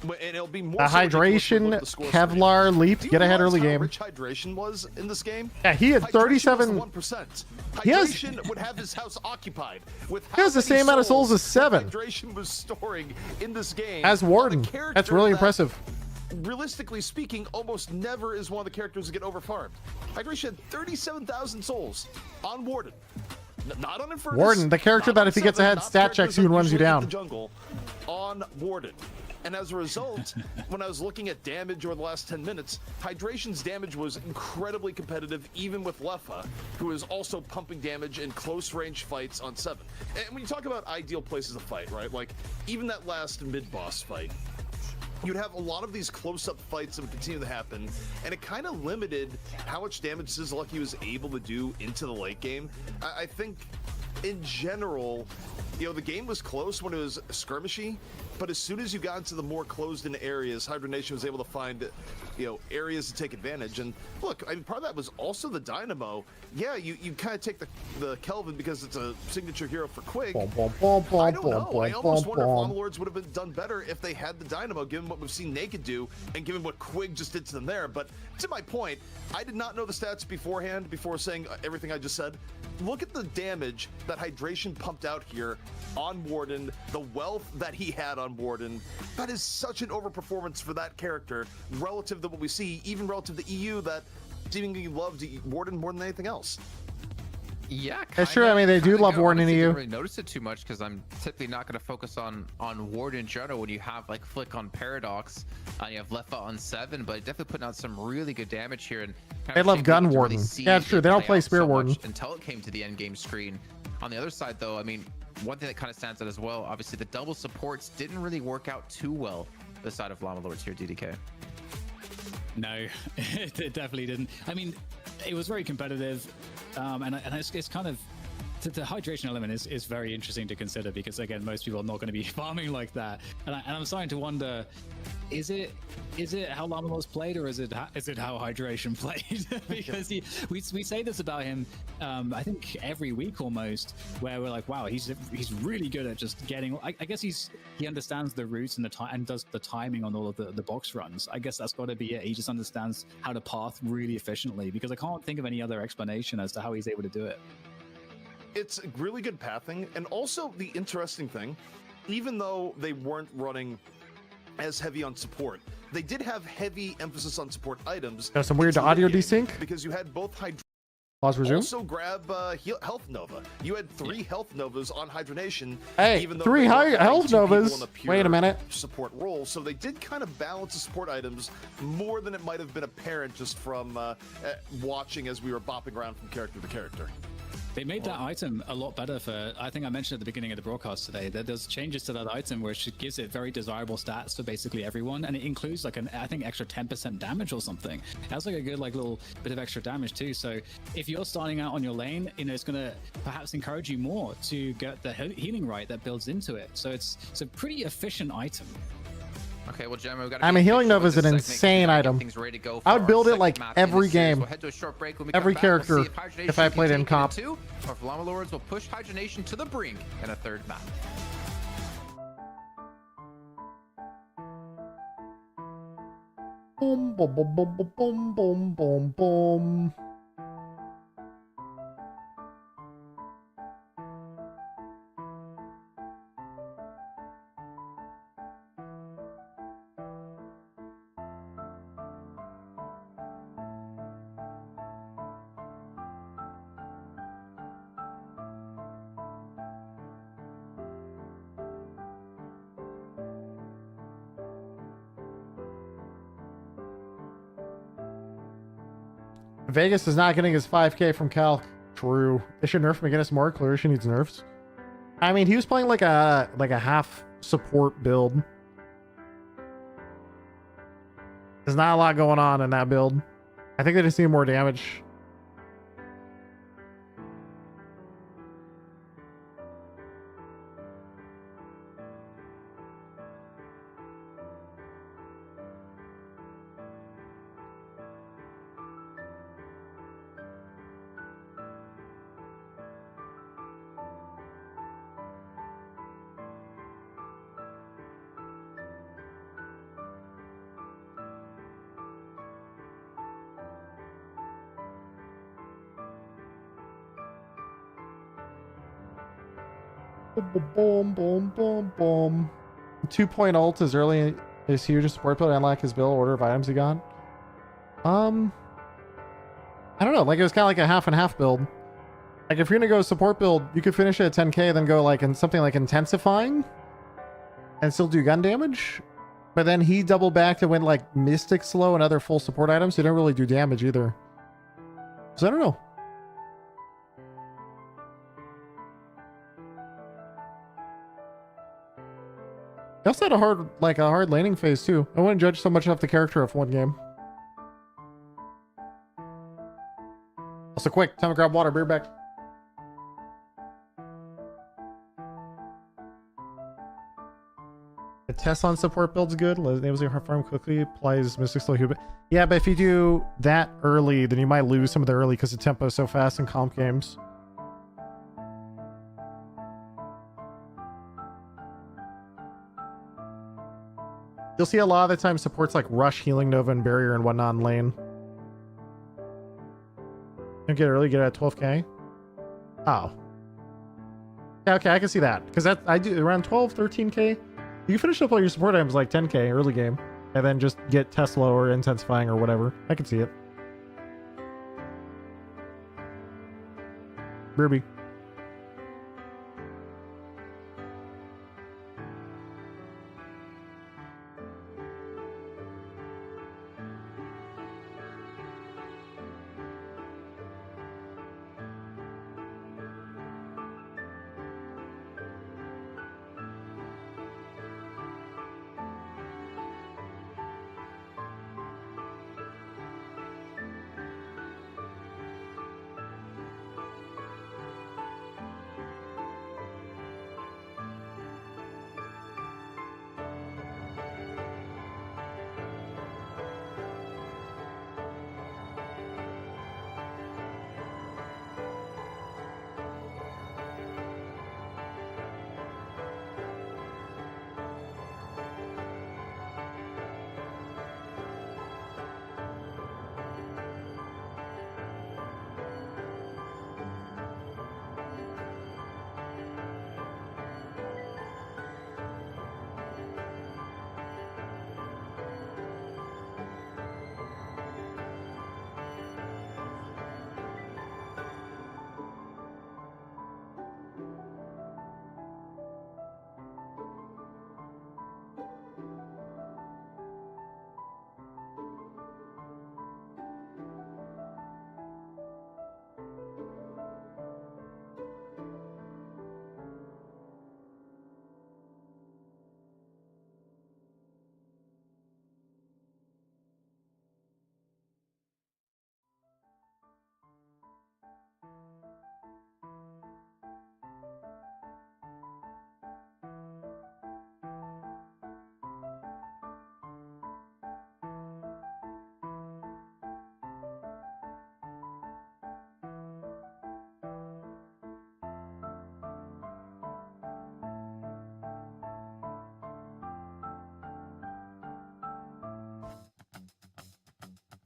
and it'll be more The so ridiculous when we hydration, look at the scores from it. Kevlar leap, Do you get ahead realize early how game. rich hydration was in this game? Yeah, he had Hydration 37. was 1%. He has- Hydration would have his house occupied with He has the same amount of souls as 7. Hydration was storing in this game. As on a Warden. That's character really that, impressive. realistically speaking, almost never is one of the characters to get overfarmed. Hydration had 37,000 souls on Warden. Not on Infernus. Warden, the character not that on if he gets Seven, ahead not stat checks characters you and that runs you usually hit down. the jungle, on Warden. And as a result, when I was looking at damage over the last 10 minutes, Hydration's damage was incredibly competitive, even with Lefa, who is also pumping damage in close range fights on 7. And when you talk about ideal places to fight, right? Like, even that last mid-boss fight, you'd have a lot of these close-up fights that would continue to happen, and it kind of limited how much damage Sizzlucky was able to do into the late game. I think, in general, you know, the game was close when it was skirmishy, but as soon as you got into the more closed-in areas, Hibernation was able to find, you know, areas to take advantage. And look, I mean, part of that was also the Dynamo. Yeah, you kind of take the Kelvin because it's a signature hero for Quig. I don't know. I almost wonder if Llama Lords would have been done better if they had the Dynamo, given what we've seen Naked do, and given what Quig just did to them there. But to my point, I did not know the stats beforehand, before saying everything I just said. Look at the damage that Hydration pumped out here on Warden, the wealth that he had on Warden. That is such an overperformance for that character relative to what we see, even relative to EU that seemingly loved Warden more than anything else. Yeah, That's true. I mean, they do love Warden in I EU. didn't really notice it too much because I'm typically not going to focus on Warden in general when you have like Flick on Paradox and you have Lefa on 7, but definitely putting out some really good damage here. And They love Gun Warden. Yeah, it's true. They don't play Spear Warden until it came to the end game screen. On the other side, though, I mean, one thing that kind of stands out as well, obviously the double supports didn't really work out too well the side of Llama Lords here, DDK. No, it definitely didn't. I mean, it was very competitive, and it's kind of the hydration element is very interesting to consider because again, most people are not going to be farming like that, and I'm starting to wonder: is it how Llama Lords played, or is it how hydration played? Because we say this about him, I think every week almost, where we're like, wow, he's really good at just getting. I guess he understands the routes and and does the timing on all of the box runs. I guess that's got to be it. He just understands how to path really efficiently because I can't think of any other explanation as to how he's able to do it. It's really good pathing, and also the interesting thing, even though they weren't running as heavy on support, they did have heavy emphasis on support items. Got some weird audio desync. Because you had both Pause, resume. Also grab Health Nova. You had 3 Health Novas on Hydronation. Hey, even though 3 they weren't Health two people Novas. in a pure Wait a minute. Support role, so they did kind of balance the support items more than it might have been apparent just from watching as we were bopping around from character to character. They made that item a lot better for, I think I mentioned at the beginning of the broadcast today, that there's changes to that item where it gives it very desirable stats for basically everyone, and it includes like I think extra 10% damage or something. That's like a good like little bit of extra damage too. So if you're starting out on your lane, you know, it's going to perhaps encourage you more to get the healing right that builds into it. So it's a pretty efficient item. Okay, well, Gemma, we've got I mean, Healing Nova is an insane item. I would build it like every game. We'll head to a short break. When we Every come back, we'll character, see if I played in comp. Or if Llama Lords will push Hydronation to the brink in a third map. Boom, boom, boom, boom, boom, boom, boom, boom, boom. Vegas is not getting his 5K from Cal. True. They should nerf McGinnis more. Clearly she needs nerfs. I mean, he was playing like a half support build. There's not a lot going on in that build. I think they just need more damage. Boom, boom, boom, boom. 2-point ult is early, is huge. A support build, unlock his bill, order of items he got. I don't know. Like, it was kind of like a half and half build. Like, if you're gonna go support build, you could finish it at 10k, then go like in something like intensifying and still do gun damage. But then he doubled back and went like Mystic Slow and other full support items. So you don't really do damage either. So I don't know. He also had a hard laning phase too. I wouldn't judge so much off the character of one game. Also, quick, time to grab water. Beer back. The Tesla support build's good. Enables you to farm quickly. Applies Mystic Slow Hubit. Yeah, but if you do that early, then you might lose some of the early because the tempo is so fast in comp games. You'll see a lot of the time supports like Rush, Healing Nova, and Barrier and whatnot in lane. You get early, get it at 12k. Oh. Yeah, okay, I can see that. Because that I do around 12, 13k. You can finish up all your support items like 10k early game. And then just get Tesla or intensifying or whatever. I can see it. Ruby.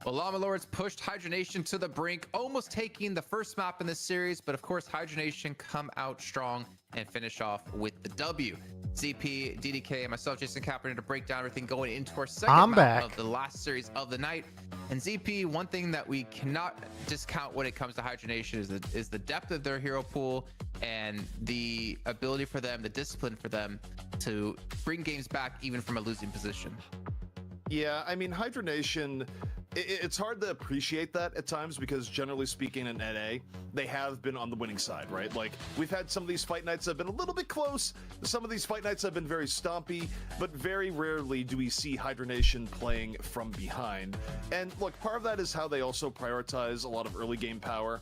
Well, Llama Lords pushed Hydronation to the brink, almost taking the first map in this series, but of course, Hydronation come out strong and finish off with the W. ZP, DDK, and myself, Jason Kaepernick, to break down everything going into our second map of the last series of the night. And ZP, one thing that we cannot discount when it comes to Hydronation is the depth of their hero pool and the ability for them, the discipline for them to bring games back even from a losing position. Yeah, I mean, Hydronation, it's hard to appreciate that at times because generally speaking in NA, they have been on the winning side, right? Like, we've had some of these fight nights that have been a little bit close. Some of these fight nights have been very stompy, but very rarely do we see Hydronation playing from behind. And look, part of that is how they also prioritize a lot of early game power.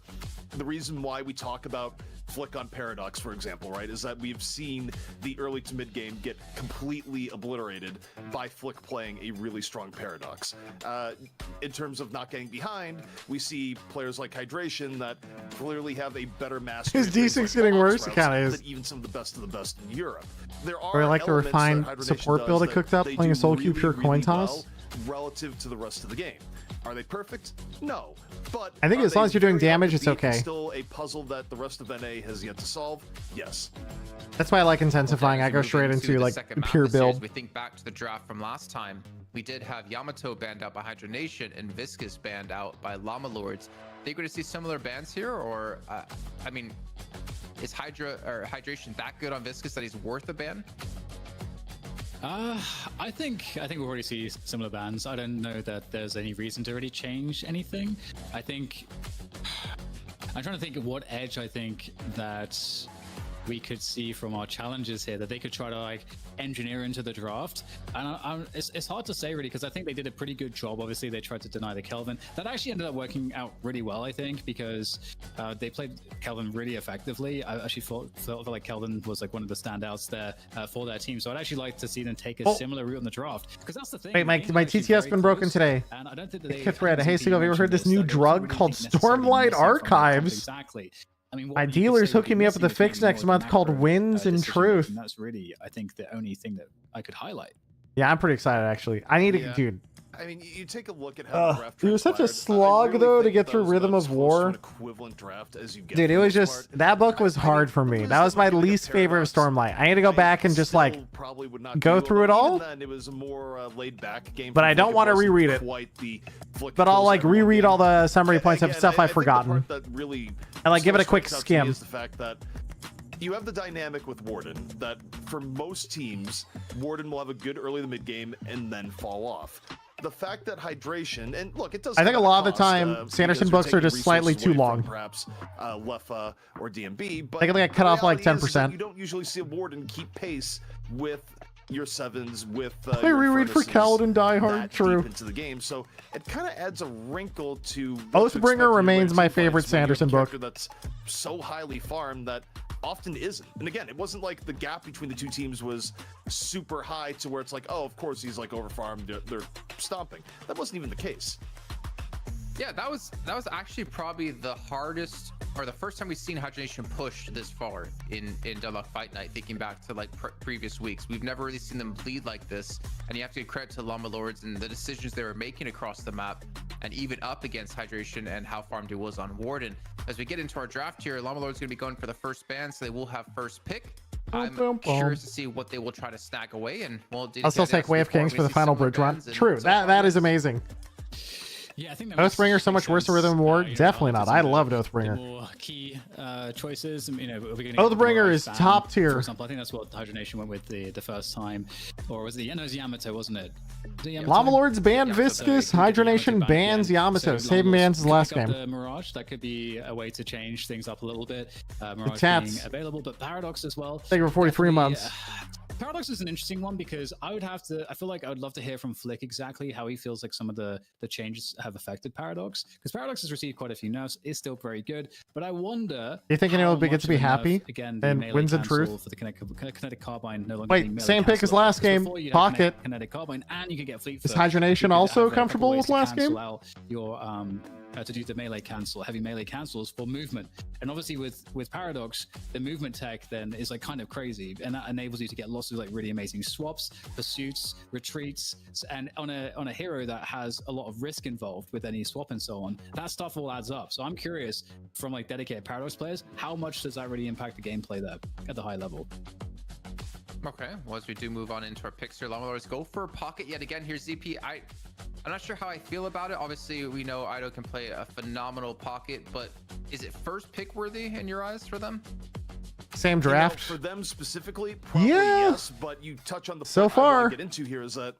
The reason why we talk about Flick on Paradox, for example, right, is that we've seen the early to mid game get completely obliterated by Flick playing a really strong Paradox. In terms of not getting behind, we see players like Hydration that clearly have a better mastery. His D6 getting worse, it kind of is. Than even some of the best in Europe. There are Or like the refined support build I cooked up playing a Soul Cube pure coin toss. Relative to the rest of the game. Are they perfect? No. But I think as long as you're doing damage, it's okay. Still a puzzle that the rest of NA has yet to solve. Yes. That's why I like intensifying. I go straight into like pure build. We think back to the draft from last time. We did have Yamato banned out by Hydronation and Viscous banned out by Llama Lords. Are you going to see similar bans here, or I mean, is Hydration that good on Viscous that he's worth a ban? I think we'll already see similar bans. I don't know that there's any reason to really change anything. I think I'm trying to think of what edge I think that we could see from our challenges here that they could try to like engineer into the draft. And it's hard to say really, because I think they did a pretty good job. Obviously they tried to deny the Kelvin. That actually ended up working out really well, I think, because they played Kelvin really effectively. I actually felt like Kelvin was like one of the standouts there for their team. So I'd actually like to see them take a similar route in the draft, because that's the thing. Wait, my TTS been broken today. And I don't think that they Hey, Seagull, have you ever heard this new drug called Stormlight Archives? Exactly. I mean, my dealer's hooking me up with a fix next month called Winds and Truth. And that's really, I think, the only thing that I could highlight. Yeah, I'm pretty excited, actually. I need to, dude. I mean, you take a look at how the draft it was such a slog, though, to get through Rhythm of War. Equivalent draft as you get dude, it was just, that book was hard for me. That was my least favorite of Stormlight. I need to go back and just, like, go through it all. Then it was a more laid-back game. But I don't want to reread it. But I'll, like, reread all the summary points of stuff I've forgotten. And, like, give it a quick skim. Is the fact that you have the dynamic with Warden that for most teams, Warden will have a good early to mid game and then fall off. The fact that Hydration, and look, it does. I think a lot of the time, Sanderson books are just slightly too long. Perhaps Lefa or DMB, but they can get cut off like 10%. You don't usually see a Warden keep pace with your sevens, with I reread for Kaladin Die Hard, true. Into the game, so it kind of adds a wrinkle to. Oathbringer remains my favorite Sanderson book. That's so highly farmed that often isn't. And again, it wasn't like the gap between the two teams was super high to where it's like, oh, of course he's like overfarmed, they're stomping. That wasn't even the case. Yeah, that was actually probably the hardest, or the first time we've seen Hydronation push this far in Deadlock Fight Night, thinking back to like previous weeks. We've never really seen them bleed like this, and you have to give credit to Llama Lords and the decisions they were making across the map, and even up against Hydration and how farmed he was on Warden. As we get into our draft here, Llama Lords going to be going for the first ban, so they will have first pick. I'm curious to see what they will try to snag away, and well, I'll still take Way of Kings for the final bridge run. True, that is amazing. Yeah, I think Oathbringer so much worse than Rhythm of War? Definitely not. I loved Oathbringer. More key choices. You know, Oathbringer is top tier. For example, I think that's what Hydronation went with the first time, or was it? Yeah, no, it was Yamato, wasn't it? Llama Lords ban Viscous. Hydronation bans Yamato. Save bans his last game. The Mirage, that could be a way to change things up a little bit. Mirage being available, but Paradox as well. Thank you for 43 months. Paradox is an interesting one because I feel like I would love to hear from Flick exactly how he feels like some of the changes have affected Paradox, because Paradox has received quite a few nerfs, is still very good, but I wonder, you think anyone will get to be happy and wins in truth for the kinetic carbine no longer. Wait, same pick as last game. Pocket kinetic carbine, and you can get fleet. Is Hydronation also comfortable with last game? Your to do the melee cancel, heavy melee cancels for movement. And obviously with Paradox, the movement tech then is like kind of crazy, and that enables you to get lots of like really amazing swaps, pursuits, retreats, and on a hero that has a lot of risk involved with any swap and so on, that stuff all adds up. So I'm curious, from like dedicated Paradox players, how much does that really impact the gameplay there at the high level? Okay, well, as we do move on into our picks here, Llama Lords go for pocket yet again here. ZP, I'm not sure how I feel about it. Obviously, we know Ido can play a phenomenal pocket, but is it first pick worthy in your eyes for them? Same draft. For them specifically, probably yes, but you touch on the so point I far. want to get into here is that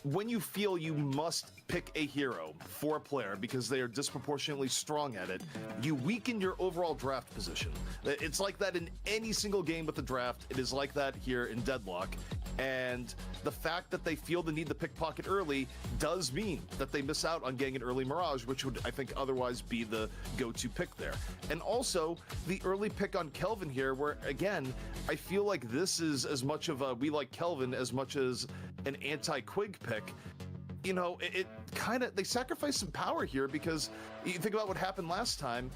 when you feel you must pick a hero for a player because they are disproportionately strong at it, you weaken your overall draft position. It's like that in any single game with the draft. It is like that here in Deadlock. And the fact that they feel the need to pick pocket early does mean that they miss out on getting an early Mirage, which would, I think, otherwise be the go-to pick there. And also, the early pick on Kelvin here, where, again, I feel like this is as much of a we like Kelvin as much as an anti-Quig pick. You know, it kind of, they sacrifice some power here because you think about what happened last time.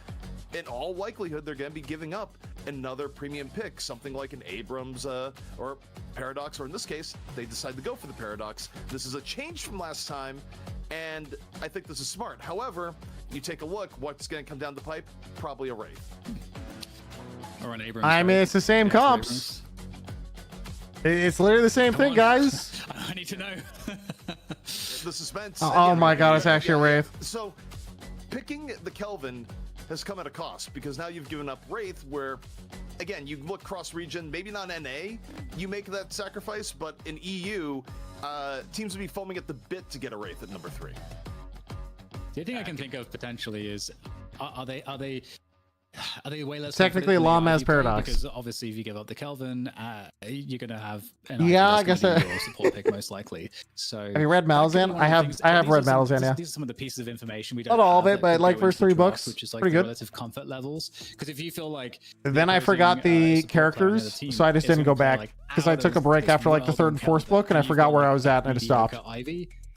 In all likelihood, they're going to be giving up another premium pick, something like an Abrams or Paradox, or in this case, they decide to go for the Paradox. This is a change from last time, and I think this is smart. However, you take a look, what's going to come down the pipe? Probably a Wraith. Or an Abrams. I mean, it's the same comps. It's literally the same thing, guys. I need to know. The suspense. Oh my god, it's actually a Wraith. So, picking the Kelvin has come at a cost, because now you've given up Wraith, where, again, you look cross-region, maybe not NA, you make that sacrifice, but in EU, teams would be foaming at the bit to get a Wraith at number 3. The thing I can think of potentially is, are they way less Technically, confident Llama in the has IV play? Paradox. Because obviously, if you give up the Kelvin, you're going to have an Yeah, IV I guess that's gonna be your support pick most likely. So have you read Malazan? I have read Malazan, yeah. These are some of the pieces of information we don't Not all of have it, that but could like go first into 3 draft, books, which is like pretty the good. relative comfort levels. Because if you feel like Then I forgot the characters, so I just didn't go back because I took a break after like the 3rd and 4th book, and I forgot where I was at, and I just stopped.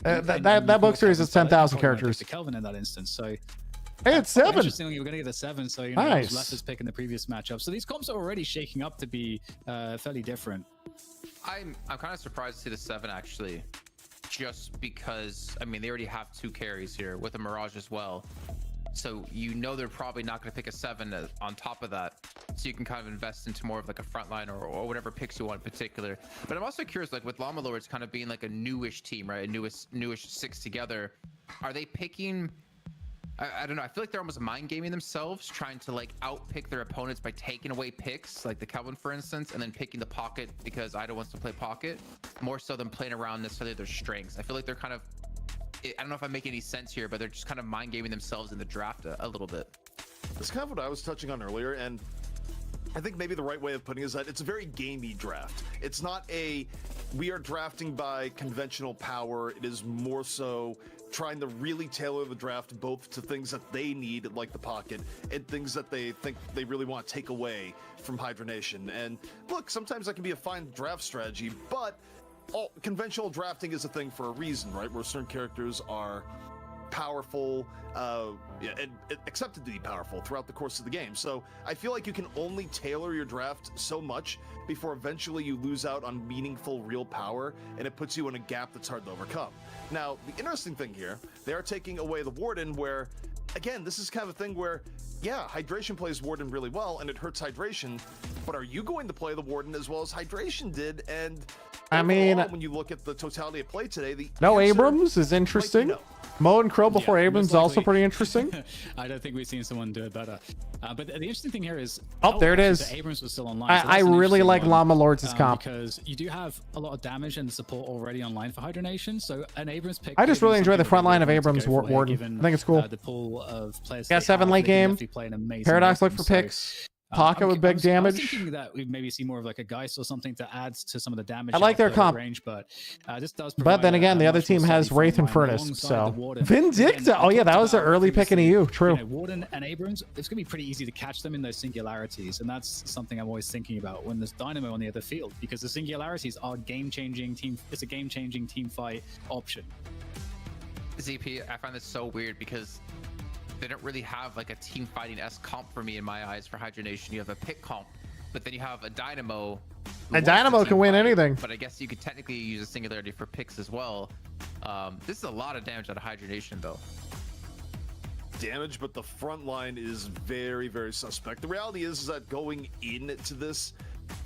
That book series is 10,000 characters. The Kelvin in that instance, so. Hey, it's 7. Interestingly, we're going to get a 7, so you know, Nice. was left his pick in the previous matchup. So these comps are already shaking up to be fairly different. I'm kind of surprised to see the 7 actually, just because I mean they already have 2 carries here with a Mirage as well, so you know they're probably not going to pick a 7 on top of that, so you can kind of invest into more of like a frontline or whatever picks you want in particular. But I'm also curious, like with Llama Lords kind of being like a newish team, right? A newish 6 together. Are they picking? I don't know. I feel like they're almost mind gaming themselves, trying to like outpick their opponents by taking away picks, like the Kelvin, for instance, and then picking the pocket because Ida wants to play pocket, more so than playing around necessarily their strengths. I feel like they're kind of, I don't know if I'm making any sense here, but they're just kind of mind gaming themselves in the draft a little bit. That's kind of what I was touching on earlier, and I think maybe the right way of putting it is that it's a very gamey draft. It's not a, we are drafting by conventional power. It is more so trying to really tailor the draft both to things that they need, like the pocket, and things that they think they really want to take away from Hydronation. And look, sometimes that can be a fine draft strategy, but conventional drafting is a thing for a reason, right? Where certain characters are powerful, and accepted to be powerful throughout the course of the game. So I feel like you can only tailor your draft so much before eventually you lose out on meaningful real power, and it puts you in a gap that's hard to overcome. Now, the interesting thing here, they are taking away the Warden, where, again, this is kind of a thing where, yeah, Hydration plays Warden really well, and it hurts Hydration, but are you going to play the Warden as well as Hydration did? And I mean, when you look at the totality of play today, the no answer Abrams is interesting. no. Mo and Crow before Abrams is also pretty interesting. I don't think we've seen someone do it better. But the interesting thing here is, oh, there it is. The Abrams was still online. So I really like Llama Lords' comp because you do have a lot of damage and support already online for Hydronation. So an Abrams pick. I just really enjoy the front line of Abrams Warden. I think it's cool. The pool of players. Got 7 late game. Paradox look for picks. Pocket with big damage. I was thinking that we'd maybe see more of like a Geist or something to add to some of the damage. I like their comp. Range, but this does. But then again, the other team has Wraith and Furnace, so Vindicta. Oh yeah, that was their early pick in EU. True. You know, Warden and Abrams, it's gonna be pretty easy to catch them in those singularities, and that's something I'm always thinking about when there's Dynamo on the other field, because the singularities are game-changing team. It's a game-changing team fight option. ZP, I find this so weird because they don't really have like a team fighting S comp for me in my eyes for Hydra Nation. You have a pick comp, but then you have a Dynamo. A Dynamo can win anything. But I guess you could technically use a singularity for picks as well. This is a lot of damage out of Hydra Nation though. Damage, but the front line is very, very suspect. The reality is that going into this,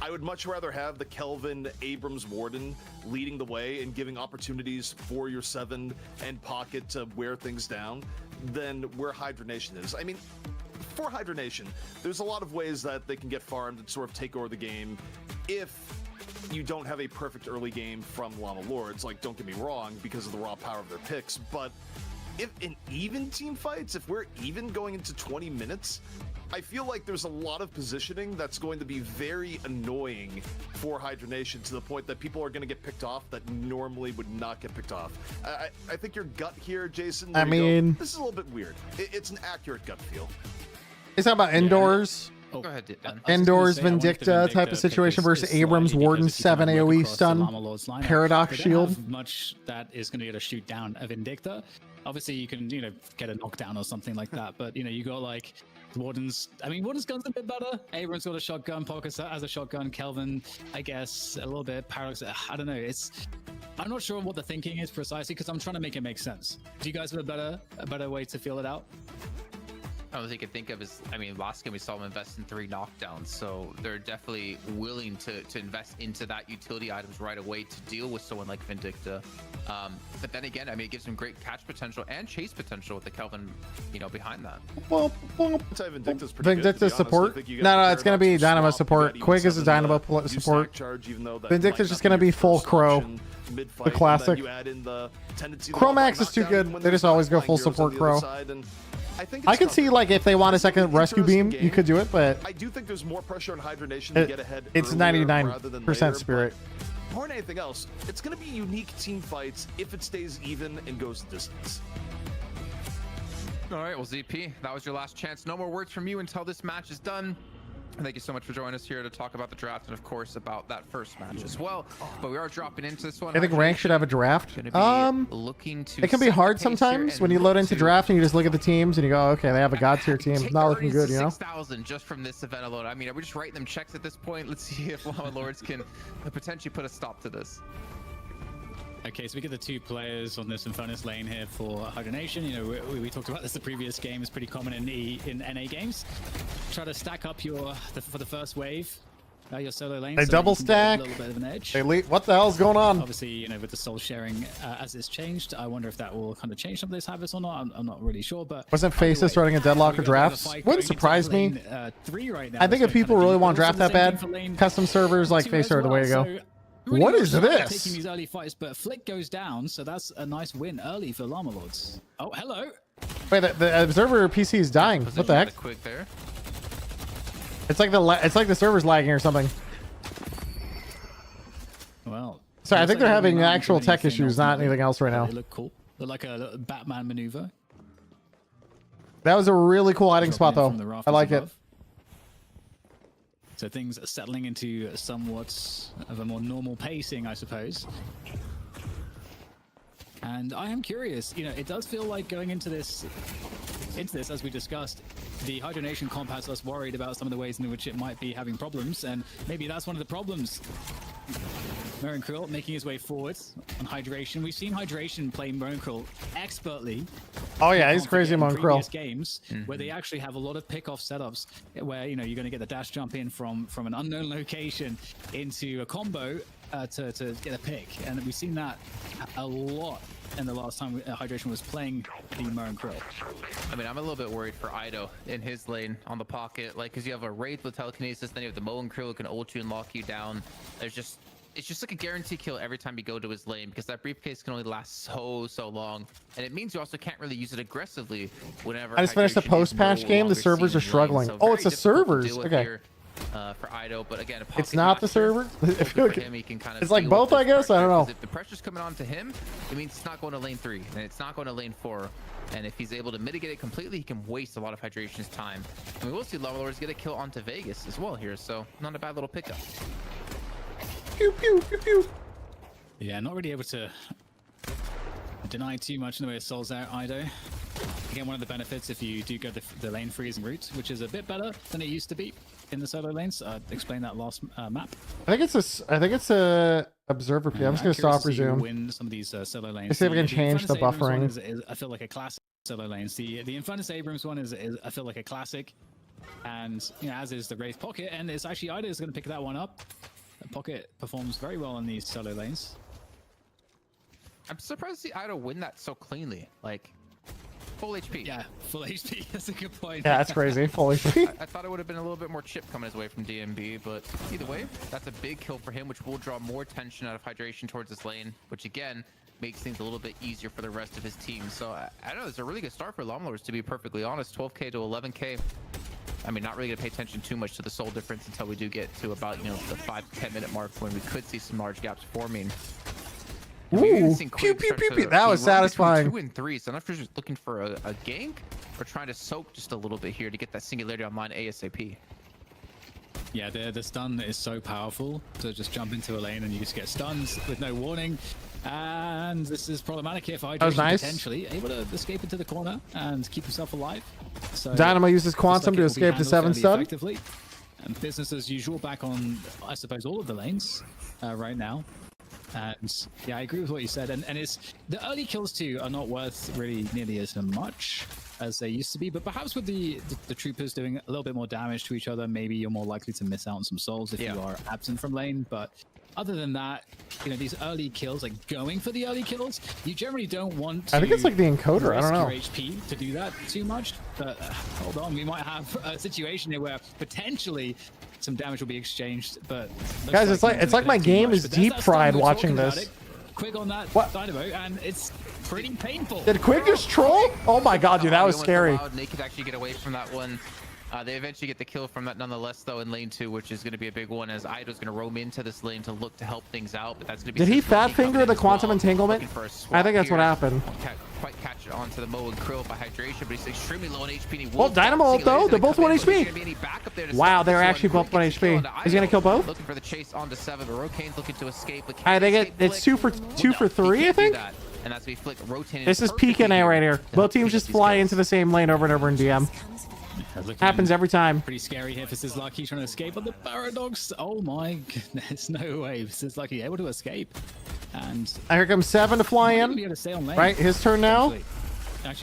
I would much rather have the Kelvin Abrams Warden leading the way and giving opportunities for your 7 and Pocket to wear things down than where Hydra Nation is. I mean, for Hydra Nation, there's a lot of ways that they can get farmed and sort of take over the game if you don't have a perfect early game from Llama Lords. Like, don't get me wrong, because of the raw power of their picks, but if in even team fights, if we're even going into 20 minutes, I feel like there's a lot of positioning that's going to be very annoying for Hydra Nation to the point that people are going to get picked off that normally would not get picked off. I think your gut here, Jason, I mean, this is a little bit weird. It's an accurate gut feel. Is that about indoors? Go ahead, Dan. Indoors Vindicta type of situation versus Abrams Warden 7 AoE stun, Paradox Shield. Much that is going to be able to shoot down a Vindicta. Obviously, you can get a knockdown or something like that, but you got like Warden's. I mean, Warden's gun's a bit better. Abrams got a shotgun. Pocket has a shotgun. Kelvin, I guess, a little bit. Paradox. I don't know. I'm not sure what the thinking is precisely because I'm trying to make it make sense. Do you guys have a better way to feel it out? The only thing I can think of is, I mean, last game we saw them invest in 3 knockdowns, so they're definitely willing to invest into that utility items right away to deal with someone like Vindicta. But then again, I mean, it gives them great catch potential and chase potential with the Kelvin, behind that. Vindicta support? No, it's going to be Dynamo support. Quig is a Dynamo support. Vindicta's just going to be full Crow. The classic. Crow Max is too good. They just always go full support Crow. I could see, like, if they want a second rescue beam, you could do it, but I do think there's more pressure on Hydra Nation to get ahead. It's 99% spirit. More than anything else, it's going to be unique team fights if it stays even and goes the distance. All right, well, ZP, that was your last chance. No more words from you until this match is done. Thank you so much for joining us here to talk about the draft and, of course, about that first match as well. But we are dropping into this one. I think rank should have a draft. Looking to it can be hard sometimes when you load into draft and you just look at the teams and you go, okay, they have a god tier team. Not looking good, 6,000 just from this event alone. I mean, are we just writing them checks at this point? Let's see if Llama Lords can potentially put a stop to this. Okay, so we get the 2 players on this Infernus lane here for Hydra Nation. We talked about this the previous game. It's pretty common in NA games. Try to stack up for the first wave. Your solo lane. They so double stack. A little bit of an edge. What the hell's going on? Obviously, with the soul sharing as it's changed, I wonder if that will kind of change some of those habits or not. I'm not really sure, but wasn't Faceless running a Deadlock or drafts? Wouldn't surprise me. 3 right now. I think if people really want draft that bad, custom servers like Face are the way to go. Really what is this? Taking these early fights, but Flick goes down, so that's a nice win early for Llama Lords. Oh, hello. Wait, the observer PC is dying. What the heck? Quick there. It's like the server's lagging or something. Well, sorry, I think they're having actual tech issues, not anything else right now. They look cool. They're like a Batman maneuver. That was a really cool hiding spot, though. I like it. So things are settling into somewhat of a more normal pacing, I suppose. And I am curious, it does feel like going into this, as we discussed, the Hydra Nation comp has us worried about some of the ways in which it might be having problems, and maybe that's one of the problems. Krill making his way forward on Hydration. We've seen Hydration play Krill expertly. Oh yeah, he's crazy among previous games where they actually have a lot of pick-off setups where you're going to get the dash jump in from an unknown location into a combo to get a pick, and we've seen that a lot in the last time Hydration was playing the Krill. I mean, I'm a little bit worried for Ido in his lane on the Pocket, like, because you have a Wraith with telekinesis, then you have the Krill who can ult you and lock you down. It's just like a guarantee kill every time you go to his lane, because that briefcase can only last so long, and it means you also can't really use it aggressively whenever. I just finished a post-patch game. The servers are struggling. Oh, it's the servers. Okay. For Ido, but again, it's not the server. For him, he can kind of it's like both, I guess. I don't know. If the pressure's coming on to him, it means it's not going to lane 3, and it's not going to lane 4. And if he's able to mitigate it completely, he can waste a lot of Hydration's time. And we will see Llama Lords get a kill onto Vegas as well here, so not a bad little pickup. Pew pew pew pew. Yeah, not really able to deny too much in the way of souls out, Ido. Again, one of the benefits if you do go the lane freezing route, which is a bit better than it used to be in the solo lanes. Explain that last map. I think it's a observer P. I'm just gonna stop resume. Win some of these solo lanes. Let's see if we can change the buffering. Is, I feel like a classic solo lanes. The Infernus Abrams one is I feel like a classic, and you know, as is the Wraith Pocket, and it's actually Ida is going to pick that one up. The Pocket performs very well in these solo lanes. I'm surprised to see Ida win that so cleanly. Like, full HP. Yeah, full HP. That's a good point. Yeah, that's crazy. Full HP. I thought it would have been a little bit more chip coming his way from DMB, but either way, that's a big kill for him, which will draw more tension out of hydration towards this lane, which again makes things a little bit easier for the rest of his team. So I don't know, it's a really good start for Lawnmowers, to be perfectly honest. 12k to 11k. I mean, not really gonna pay attention too much to the soul difference until we do get to about, you know, the 5 to 10 minute mark when we could see some large gaps forming. Ooh, pew, pew, pew, pew. That was satisfying. 2 and 3, so I'm not sure if he's looking for a gank or trying to soak just a little bit here to get that singularity online ASAP. Yeah, the stun is so powerful to just jump into a lane and you just get stuns with no warning. And this is problematic here for Hydration. That was nice. Potentially able to escape into the corner and keep himself alive. So Dynamo uses Quantum to escape to 7 stun. And business as usual back on, I suppose, all of the lanes right now. And yeah, I agree with what you said. And it's the early kills too are not worth really nearly as much as they used to be. But perhaps with the troopers doing a little bit more damage to each other, maybe you're more likely to miss out on some souls if you are absent from lane. But other than that, you know, these early kills, like going for the early kills, you generally don't want to. I think it's like the encoder. I don't know. HP to do that too much. But hold on, we might have a situation here where potentially some damage will be exchanged. But guys, it's like my game is deep fried watching this. Quig on that Dynamo, and it's pretty painful. Did Quig just troll? Oh my god, dude, that was scary. Naked actually get away from that one. They eventually get the kill from that nonetheless, though, in lane 2, which is going to be a big one, as Ido's going to roam into this lane to look to help things out. But that's going to be. Did he fat finger the quantum entanglement? I think that's what happened. Can't quite catch it onto the Mo and Krill by hydration, but he's extremely low on HP. Well, Dynamo ult though, they're both 1 HP. Wow, they're actually both 1 HP. Is he gonna kill both? Looking for the chase onto 7, but Rokane's looking to escape. I think it's 2 for 3, I think. And that's we flick rotating. This is PKNA right here. Both teams just fly into the same lane over and over in DM. Happens every time. Pretty scary here for Sizzlucky. He's trying to escape on the Paradox. Oh my goodness, no way. Sizzlucky able to escape. And here comes 7 to fly in. Right, his turn now.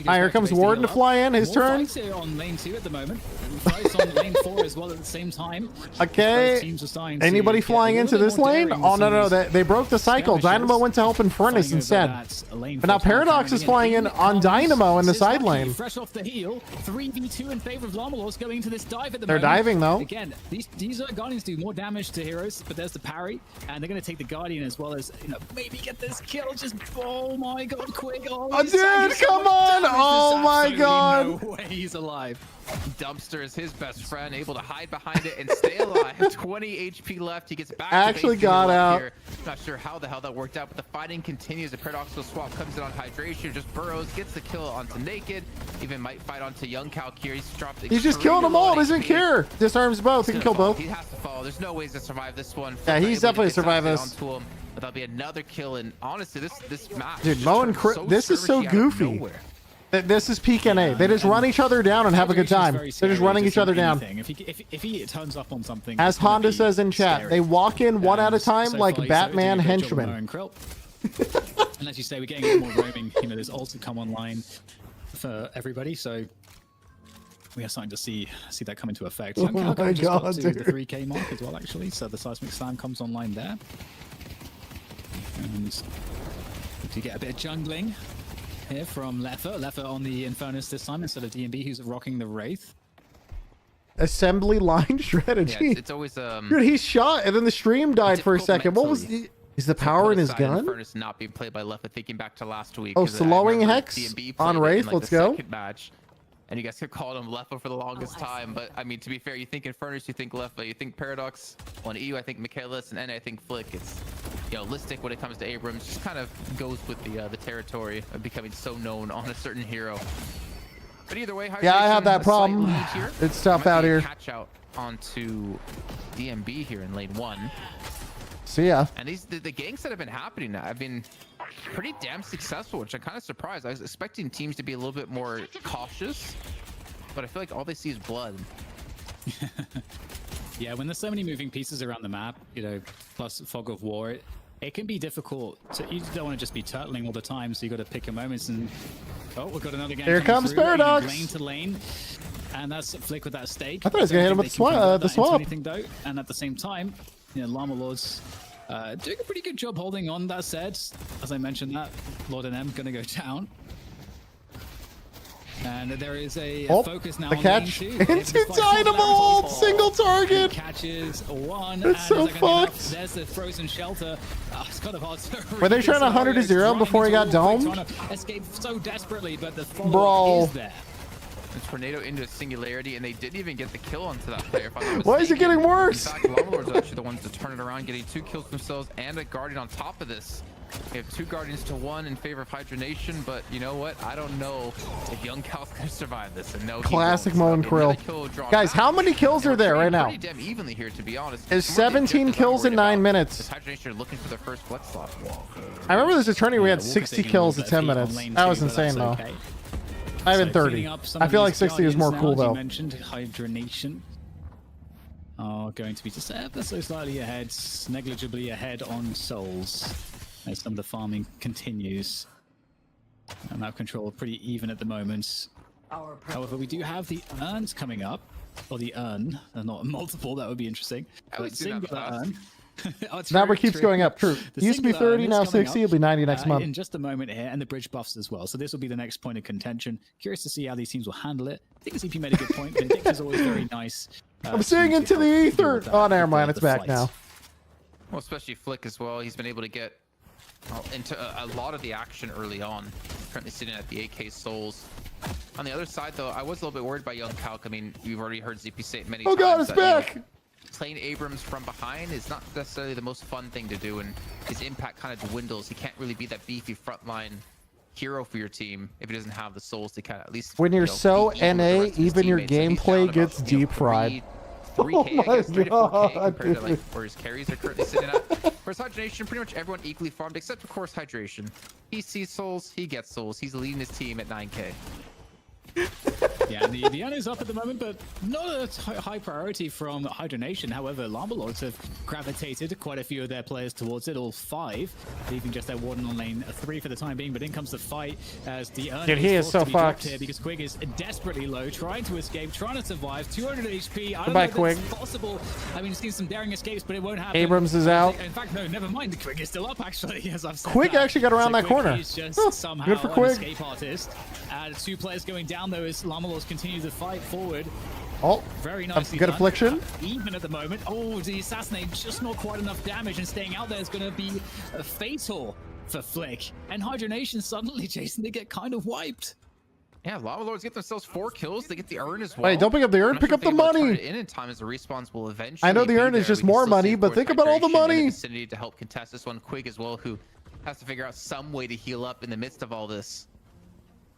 Here comes Warden to fly in. His turn. On lane 2 at the moment. Price on lane 4 as well at the same time. Okay. Anybody flying into this lane? Oh no, they broke the cycle. Dynamo went to help Infernus instead. But now Paradox is flying in on Dynamo in the side lane. Fresh off the heel. 3v2 in favor of Lawnmowers going into this dive at the moment. They're diving though. Again, these Guardians do more damage to heroes, but there's the parry, and they're going to take the Guardian as well as, you know, maybe get this kill. Just, oh my god, Quig. Oh, dude, come on. Oh my god. No way he's alive. Dumpster is his best friend, able to hide behind it and stay alive. 20 HP left. He gets back. Actually got out. Here. Not sure how the hell that worked out, but the fighting continues. The paradoxical swap comes in on hydration, just burrows, gets the kill onto Naked. Even might fight onto Young Calc here. He's dropped. He's just killing them all. Doesn't care. Disarms both. He can kill both. He has to fall. There's no ways to survive this one. Yeah, he's definitely survived this. But that'll be another kill. And honestly, this match, dude, Mo and this is so goofy. This is PKNA. They just run each other down and have a good time. They're just running each other down. If he turns up on something, as Honda says in chat, they walk in one at a time like Batman henchmen. And as you say, we're getting a bit more roaming. You know, there's ults come online for everybody, so we are starting to see that come into effect. Oh my god, dude. The 3k mark as well, actually. So the seismic slam comes online there, and to get a bit of jungling here from Leffer on the Infernus this time instead of DMB, who's rocking the Wraith. Assembly line strategy. Yeah, it's always dude, he shot and then the stream died for a second. What was the... Is the power in his gun? Infernus not being played by Leffer, thinking back to last week. Oh, slowing Hex on Wraith. Let's go. Match. And you guys have called him Leffa for the longest time, but I mean, to be fair, you think Infernus, you think Leffa, you think Paradox. On EU, I think Michaelis, and N, I think Flick. It's, you know, Listic when it comes to Abrams, just kind of goes with the territory of becoming so known on a certain hero. But either way, yeah, I have that problem. It's tough out here. Catch out onto DMB here in lane 1. See ya. And the ganks that have been happening now, I mean, pretty damn successful, which I'm kind of surprised. I was expecting teams to be a little bit more cautious, but I feel like all they see is blood. Yeah, when there's so many moving pieces around the map, you know, plus fog of war, it can be difficult. So you don't want to just be turtling all the time, so you got to pick your moments. And oh, we've got another game. Here comes Paradox. Lane to lane, and that's Flick with that stake. I thought I was gonna hit him with the swap. Anything, though. And at the same time, you know, Llama Lord's doing a pretty good job holding on. That said, as I mentioned, that Lord and M gonna go down. And there is a focus now the on catch lane 2. into Dynamo, single target. He catches one. It's so fucked. There's the frozen shelter. It's kind of hard to Were they trying to 100-0 before he got domed? Trying to escape so desperately, but the follow Bro. is there. A tornado into a singularity, and they didn't even get the kill onto that player. If I'm not Why is it mistaken. getting worse? In fact, Llama Lords are actually the ones to turn it around, getting 2 kills themselves and a Guardian on top of this. We have 2 Guardians to 1 in favor of Hydra Nation, but you know what? I don't know if Young Cal's gonna survive this. And no, Classic Moan Krill. Guys, how many kills are there right now? Pretty damn evenly here, to be honest. Is 17 kills in 9 minutes. Hydra Nation are looking for their first flex slot. I remember there's a tourney we had 60 kills in 10 minutes. That was insane, though. I have 30. I feel like 60 is more cool, though. You mentioned Hydra Nation are going to be just ever so slightly ahead, negligibly ahead on souls, as some of the farming continues. And now control pretty even at the moment. However, we do have the urns coming up, or the urn, not multiple. That would be interesting. But singular urn. Oh, Number keeps going up. True. The Used to be singular 30, urn now is coming 60. up, It'll be 90 next month. in just a moment here, and the bridge buffs as well. So this will be the next point of contention. Curious to see how these teams will handle it. I think CP made a good point. Vindictor's always very nice. I'm seeing into the ether. Oh, never mind. It's back now. Well, especially Flick as well. He's been able to get into a lot of the action early on. Currently sitting at the AK Souls. On the other side, though, I was a little bit worried by Young Calc. I mean, you've already heard ZP say it many times. Oh god, it's back! Playing Abrams from behind is not necessarily the most fun thing to do, and his impact kind of dwindles. He can't really be that beefy frontline hero for your team if he doesn't have the souls to kind of at least. When you're so NA, even your gameplay gets deep fried. 3K, I guess, 3 to 4K compared dude. to like where his carries are currently sitting at. Whereas Hydration, pretty much everyone equally farmed, except of course Hydration. He sees souls, he gets souls. He's leading his team at 9K. Yeah, the urn is up at the moment, but not a high priority from Hydra Nation. However, Llama Lords have gravitated quite a few of their players towards it, all 5, leaving just their Warden on lane 3 for the time being. But in comes the fight as the urn Dude, he is forced so to be dropped fucked here because Quig is desperately low, trying to escape, trying to survive. 200 HP. I don't Goodbye, know if Quig. it's possible. I mean, he's seen some daring escapes, but it won't happen. Abrams is out. In fact, no, never mind. The Quig is still up, actually, as I've said. Quig that. actually got around that Quig corner. is just Huh, somehow good for an Quig. escape artist. 2 players going down, though, as Llama Lords continue to fight forward. Oh, Very a nicely good done. affliction. Even at the moment. Oh, the assassinate just not quite enough damage, and staying out there is going to be fatal for Flick. And Hydra Nation suddenly, Jason, they get kind of wiped. Yeah, Llama Lords get themselves 4 kills. They get the urn as well. Wait, don't pick up the urn, I'm not pick sure up if the they're able to money. turn it in time as the respawns will eventually. I know the be urn is there. just We can more still see, money, of but course, think about all the Hydration in the money. vicinity to help contest this one. Quig as well, who has to figure out some way to heal up in the midst of all this.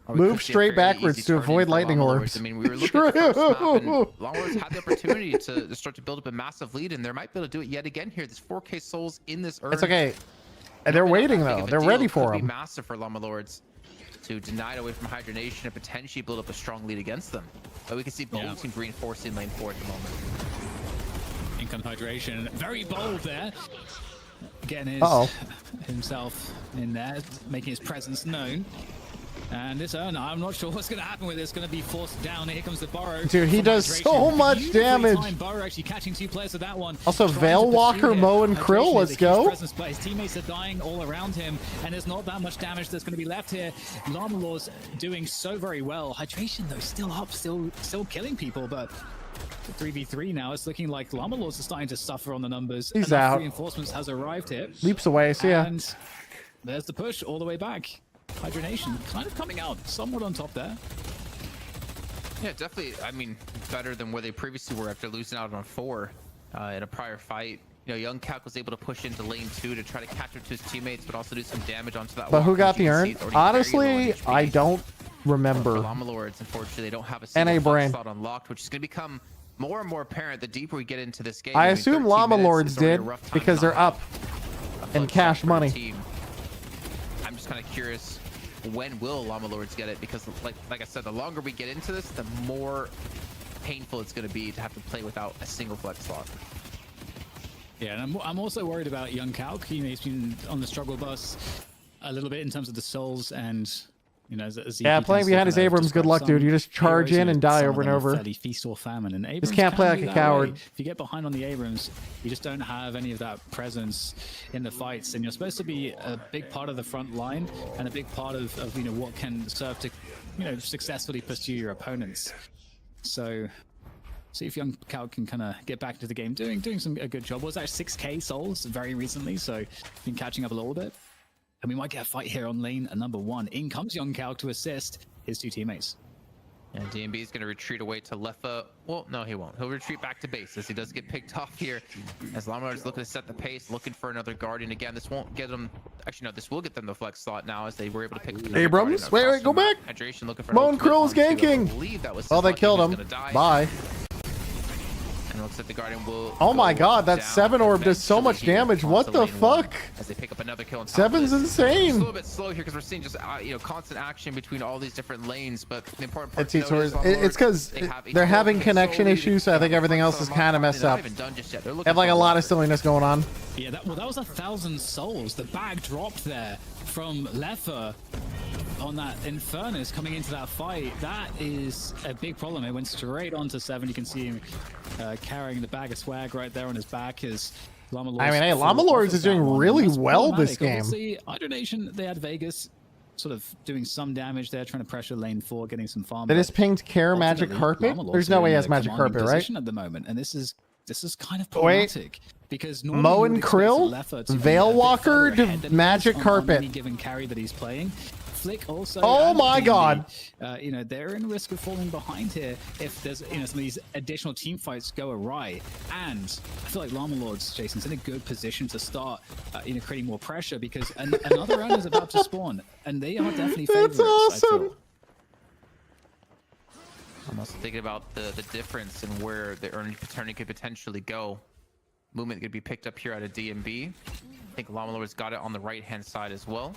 Or we Move could see a straight fairly backwards easy to turn-in avoid for lightning Llama orbs. Lords. I mean, we were looking at the first map, and Llama Lords had the opportunity to start to build up a massive lead, and they might be able to do it yet again here. There's 4K souls in this urn. It's okay. And they're waiting, though. They're ready for Could him. be massive for Llama Lords to deny it away from Hydra Nation and potentially build up a strong lead against them. But we can see both teams reinforcing lane 4 at the moment. In comes Hydration. Very bold there. Getting himself in there, making his presence known. And this urn, I'm not sure what's going to happen with it. It's going to be forced down. Here comes the Burrow. Dude, he does so much damage. Burrow actually catching 2 players with that one. Also, Veil Walker, Mo, and Krill, let's go. But his teammates are dying all around him, and there's not that much damage that's going to be left here. Llama Lords doing so very well. Hydration, though, still up, still killing people, but 3v3 now. It's looking like Llama Lords are starting to suffer on the numbers. He's Enough out. Reinforcements has arrived here. Leaps away, see ya. And there's the push all the way back. Hydra Nation kind of coming out somewhat on top there. Yeah, definitely. I mean, better than where they previously were after losing out on 4 in a prior fight. You know, Young Calc was able to push into lane 2 to try to catch up to his teammates, but also do some damage onto that. But who walk, got which you the can urn? see it's already very low Honestly, on HP. I don't remember. For Llama Lords, unfortunately, they don't have a NA single brain. slot unlocked, which is going to become more and more apparent the deeper we get into this game. I mean, assume 13 Llama minutes Lords is already a did rough time because to they're knock up a in flex cash shot for a money. team. just kind of curious, when will Llama Lords get it? Because like I said, the longer we get into this, the more painful it's going to be to have to play without a single flex slot. Yeah, and I'm also worried about young Calc. He's been on the struggle bus a little bit in terms of the souls, and you know, as yeah, playing behind his Abrams, good luck, dude. You just charge in and die over and over. Fairly feast or famine, and Abrams just can't play like a coward. If you get behind on the Abrams, you just don't have any of that presence in the fights, and you're supposed to be a big part of the front line and a big part of you know, what can serve to, you know, successfully pursue your opponents. So see if young Cal can kind of get back into the game, doing a good job. Was that 6k souls very recently, so been catching up a little bit. And we might get a fight here on lane number 1. In comes young Cal to assist his 2 teammates. And DMB is going to retreat away to Lefa. Well, no, he won't. He'll retreat back to base as he does get picked off here. As Llama is looking to set the pace, looking for another Guardian. Again, this won't get them. Actually, no, this will get them the flex slot now as they were able to pick up Abrams, wait, go back. Hydration looking for Moan Krill's ganking. Oh, they killed him. Bye. And it looks like the Guardian will. Oh my god, that 7 orb does so much damage. What the fuck? As they pick up another kill on top 7's insane. It's a little bit slow here because we're seeing just you know, constant action between all these different lanes. But the important part it's because they're having connection issues, so I think everything else is kind of messed up. They have like a lot of silliness going on. Yeah, that was 1,000 souls. The bag dropped there from Lefa on that Infernus coming into that fight. That is a big problem. It went straight onto 7. You can see him carrying the bag of swag right there on his back. His Llama Lords. I mean, hey, Llama Lords is doing really well this game. Obviously, Hydro Nation, they had Vegas sort of doing some damage there, trying to pressure lane 4, getting some farm. They just pinged Care Magic Carpet. There's no way he has Magic Carpet, right? At the moment, and this is kind of problematic. Because Moan Krill, Veil Walker to Magic Carpet. Any given carry that he's playing. Flick also. Oh my god! You know, they're in risk of falling behind here if there's, you know, some of these additional team fights go awry. And I feel like Llama Lords, Jason's in a good position to start, you know, creating more pressure because another round is about to spawn, and they are definitely favorites. That's awesome. I'm also thinking about the difference in where the earning paternity could potentially go. Movement could be picked up here at a DMB. I think Llama Lord's got it on the right-hand side as well.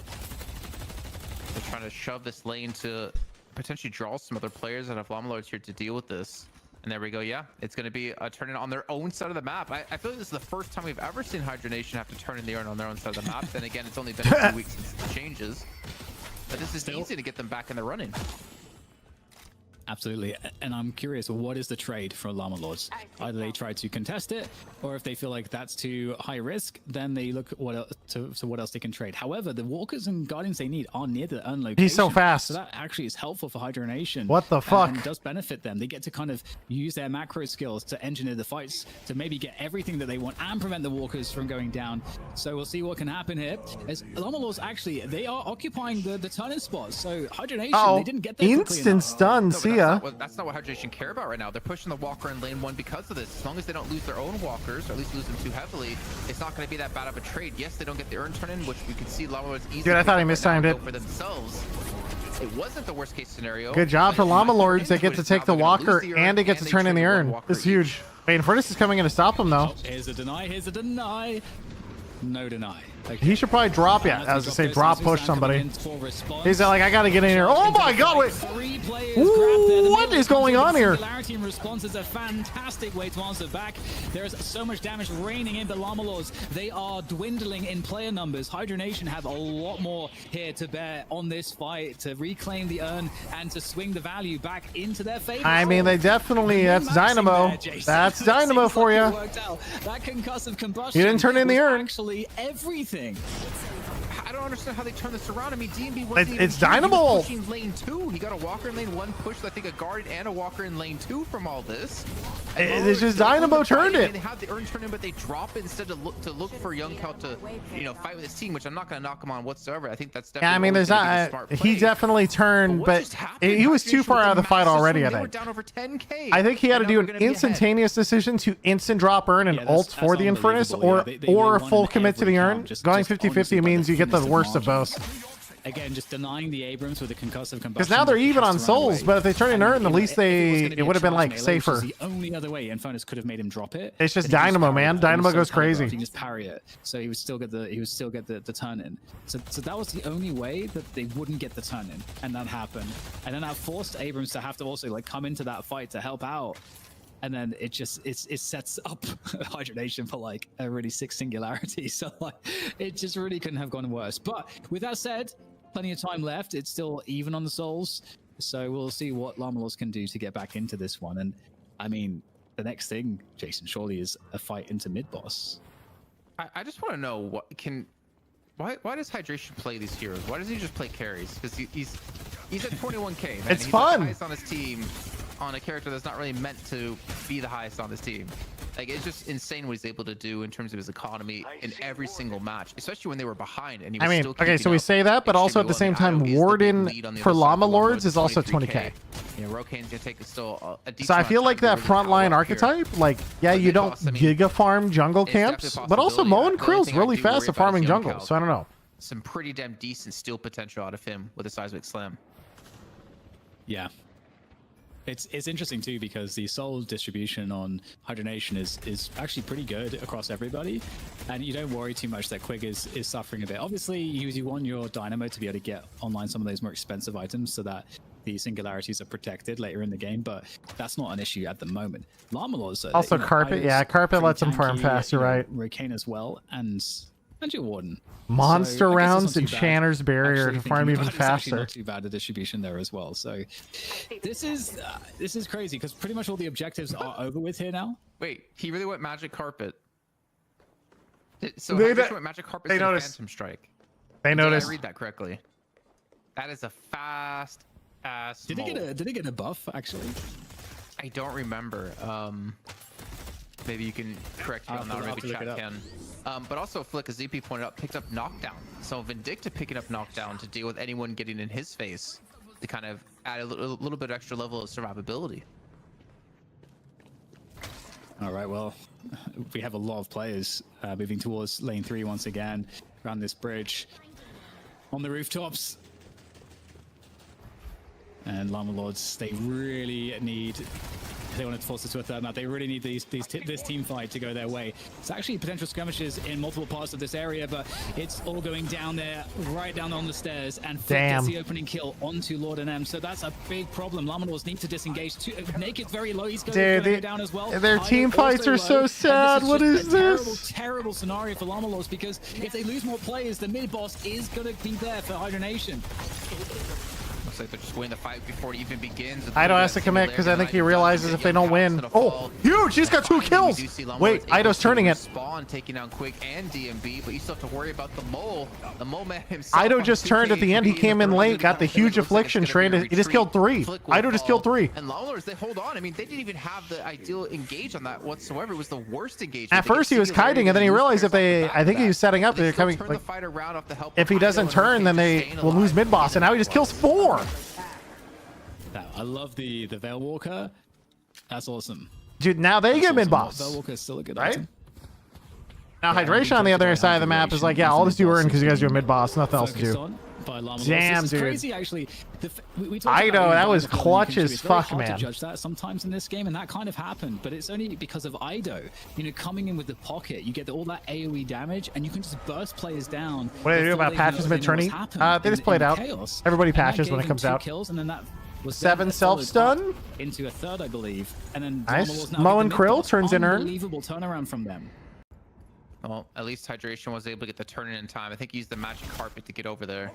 They're trying to shove this lane to potentially draw some other players out of Llama Lord's here to deal with this. And there we go. Yeah, it's going to be a turn-in on their own side of the map. I feel like this is the first time we've ever seen Hydro Nation have to turn in the urn on their own side of the map. Then again, it's only been a few weeks since the changes. But this is easy to get them back in the running. Absolutely, and I'm curious, what is the trade for Llama Lords? Either they try to contest it, or if they feel like that's too high risk, then they look at what else what else they can trade. However, the Walkers and Guardians they need are near the urn location. He's so fast. So that actually is helpful for Hydro Nation. What the fuck? And does benefit them. They get to kind of use their macro skills to engineer the fights to maybe get everything that they want and prevent the Walkers from going down. So we'll see what can happen here. As Llama Lords actually, they are occupying the turn-in spots. So Hydro Nation, they didn't get there instant stun. See ya. That's not what Hydro Nation care about right now. They're pushing the Walker in lane 1 because of this. As long as they don't lose their own Walkers, or at least lose them too heavily, it's not going to be that bad of a trade. Yes, they don't get the urn turn in, which we can see Llama Lords easily. Dude, I thought he mistimed it. For themselves. It wasn't the worst case scenario. Good job for Llama Lords. They get to take the Walker and they get to turn in the urn. This is huge. Wait, Infernus is coming in to stop him though. Here's a deny. Here's a deny. No deny. Okay. He should probably drop it. I was gonna say drop push somebody. He's like, I gotta get in here. Oh my god, wait. Ooh, what is going on here? Singularity in response is a fantastic way to answer back. There's so much damage raining in, but Llama Lords, they are dwindling in player numbers. Hydro Nation have a lot more here to bear on this fight to reclaim the urn and to swing the value back into their favor. I mean, they definitely, that's Dynamo. That's Dynamo for you. That concussive combustion. He didn't turn in the urn. Actually, everything. I don't understand how they turn this around. I mean, DMB wasn't it's Dynamo. Pushing lane 2. He got a Walker in lane 1, pushed I think a Guardian and a Walker in lane 2 from all this. It's just Dynamo turned it. They had the urn turn in, but they drop it instead of look for Young Cal to, you know, fight with his team, which I'm not going to knock him on whatsoever. I think that's definitely. Yeah, I mean, there's not. He definitely turned, but he was too far out of the fight already. I think. Down over 10K. I think he had to do an instantaneous decision to instant drop urn and ult for the Infernus, or full commit to the urn. Going 50-50 means you get the worst of both. again, just denying the Abrams with the concussive combustion. Because now they're even on souls, but if they turn in Urn, at least it would have been like melee, safer. which is the only other way Infernus could have made him drop it. It's just then he Dynamo, parry man. it. Dynamo He goes crazy. He can just parry it, so he would still get the turn in. So that was the only way that they wouldn't get the turn in, and that happened. And then that forced Abrams to have to also like come into that fight to help out. And then it sets up Hydration for like a really sick singularity. So like it just really couldn't have gone worse. But with that said, plenty of time left. It's still even on the souls. So we'll see what Llama can do to get back into this one. And I mean, the next thing, Jason, surely is a fight into mid boss. I just want to know why does Hydration play these heroes? Why doesn't he just play carries? Because he's at 21k. Man. It's he's fun. The highest on his team on a character that's not really meant to be the highest on his team. Like, it's just insane what he's able to do in terms of his economy in every single match, especially when they were behind. And he was still okay, so we say that, but also at the same time, Warden for Llama Lords is also 20k. You know, Rokane's gonna take still a decent So I feel like that frontline archetype, like, yeah, you don't giga farm jungle camps, but also Mo and Krill's really fast at farming jungle, so I don't know. Some pretty damn decent steal potential out of him with a seismic slam. Yeah. It's interesting too because the soul distribution on Hydration is actually pretty good across everybody, and you don't worry too much that Quig is suffering a bit. Obviously, you want your Dynamo to be able to get online some of those more expensive items so that the singularities are protected later in the game, but that's not an issue at the moment. Llama Lords also Carpet, yeah, Carpet lets him farm fast. You're right. Rokane as well, and your Warden. Monster rounds, Enchanter's Barrier to farm even faster. Not too bad, the distribution there as well. So this is crazy because pretty much all the objectives are over with here now. Wait, he really went Magic Carpet. So they went Magic Carpet and Phantom Strike. They noticed. Did I read that correctly? That is a fast ass. Did he get a buff actually? I don't remember. Maybe you can correct me on that, or maybe chat can. But also, Flick, as ZP pointed out, picked up Knockdown. So Vindicta picking up Knockdown to deal with anyone getting in his face to kind of add a little bit extra level of survivability. All right, well, we have a lot of players moving towards lane 3 once again around this bridge on the rooftops. And Llama Lords, they really need, they want to force us to a third map. They really need this team fight to go their way. It's actually potential skirmishes in multiple parts of this area, but it's all going down there, right down on the stairs, and gets the opening kill onto Lord and M. So that's a big problem. Llama Lords need to disengage. Naked's very low. He's going to go down as well. Their team fights are so sad. What is this? Terrible scenario for Llama Lords, because if they lose more players, the mid boss is going to be there for Hydration. Looks like they're just winning the fight before it even begins. Ido has to commit because I think he realizes if they don't win. Oh, huge! He's got 2 kills. Wait, Ido's turning it. Spawn taking down Quig and DMB, but you still have to worry about the mole. The mole man himself. Ido just turned at the end. He came in late, got the huge affliction train. He just killed 3. Ido just killed 3. And Lawlers, they hold on. I mean, they didn't even have the ideal engage on that whatsoever. It was the worst engagement. At first he was kiting, and then he realized if I think he was setting up. They're coming. Like, if he doesn't turn, then they will lose mid boss. And now he just kills 4. I love the Veil Walker. That's awesome. Dude, now they get mid boss. Veil Walker is still a good right? item. Now Hydration on the other side of the map is like, yeah, I'll just do Urn because you guys do a mid boss, nothing else to do. Damn, dude. Crazy, actually. Ido, that was clutch as fuck, man. To judge that sometimes in this game, and that kind of happened, but it's only because of Ido. You know, coming in with the pocket, you get all that AoE damage, and you can just burst players down. What do they do about patches mid-tourney? They just play it out. Everybody patches when it comes out. Kills, and then that was 7 self-stun into a third, I believe, and then nice. Mo and Krill turns in Urn. Unbelievable turnaround from them. Well, at least Hydration was able to get the turn in time. I think he used the magic carpet to get over there.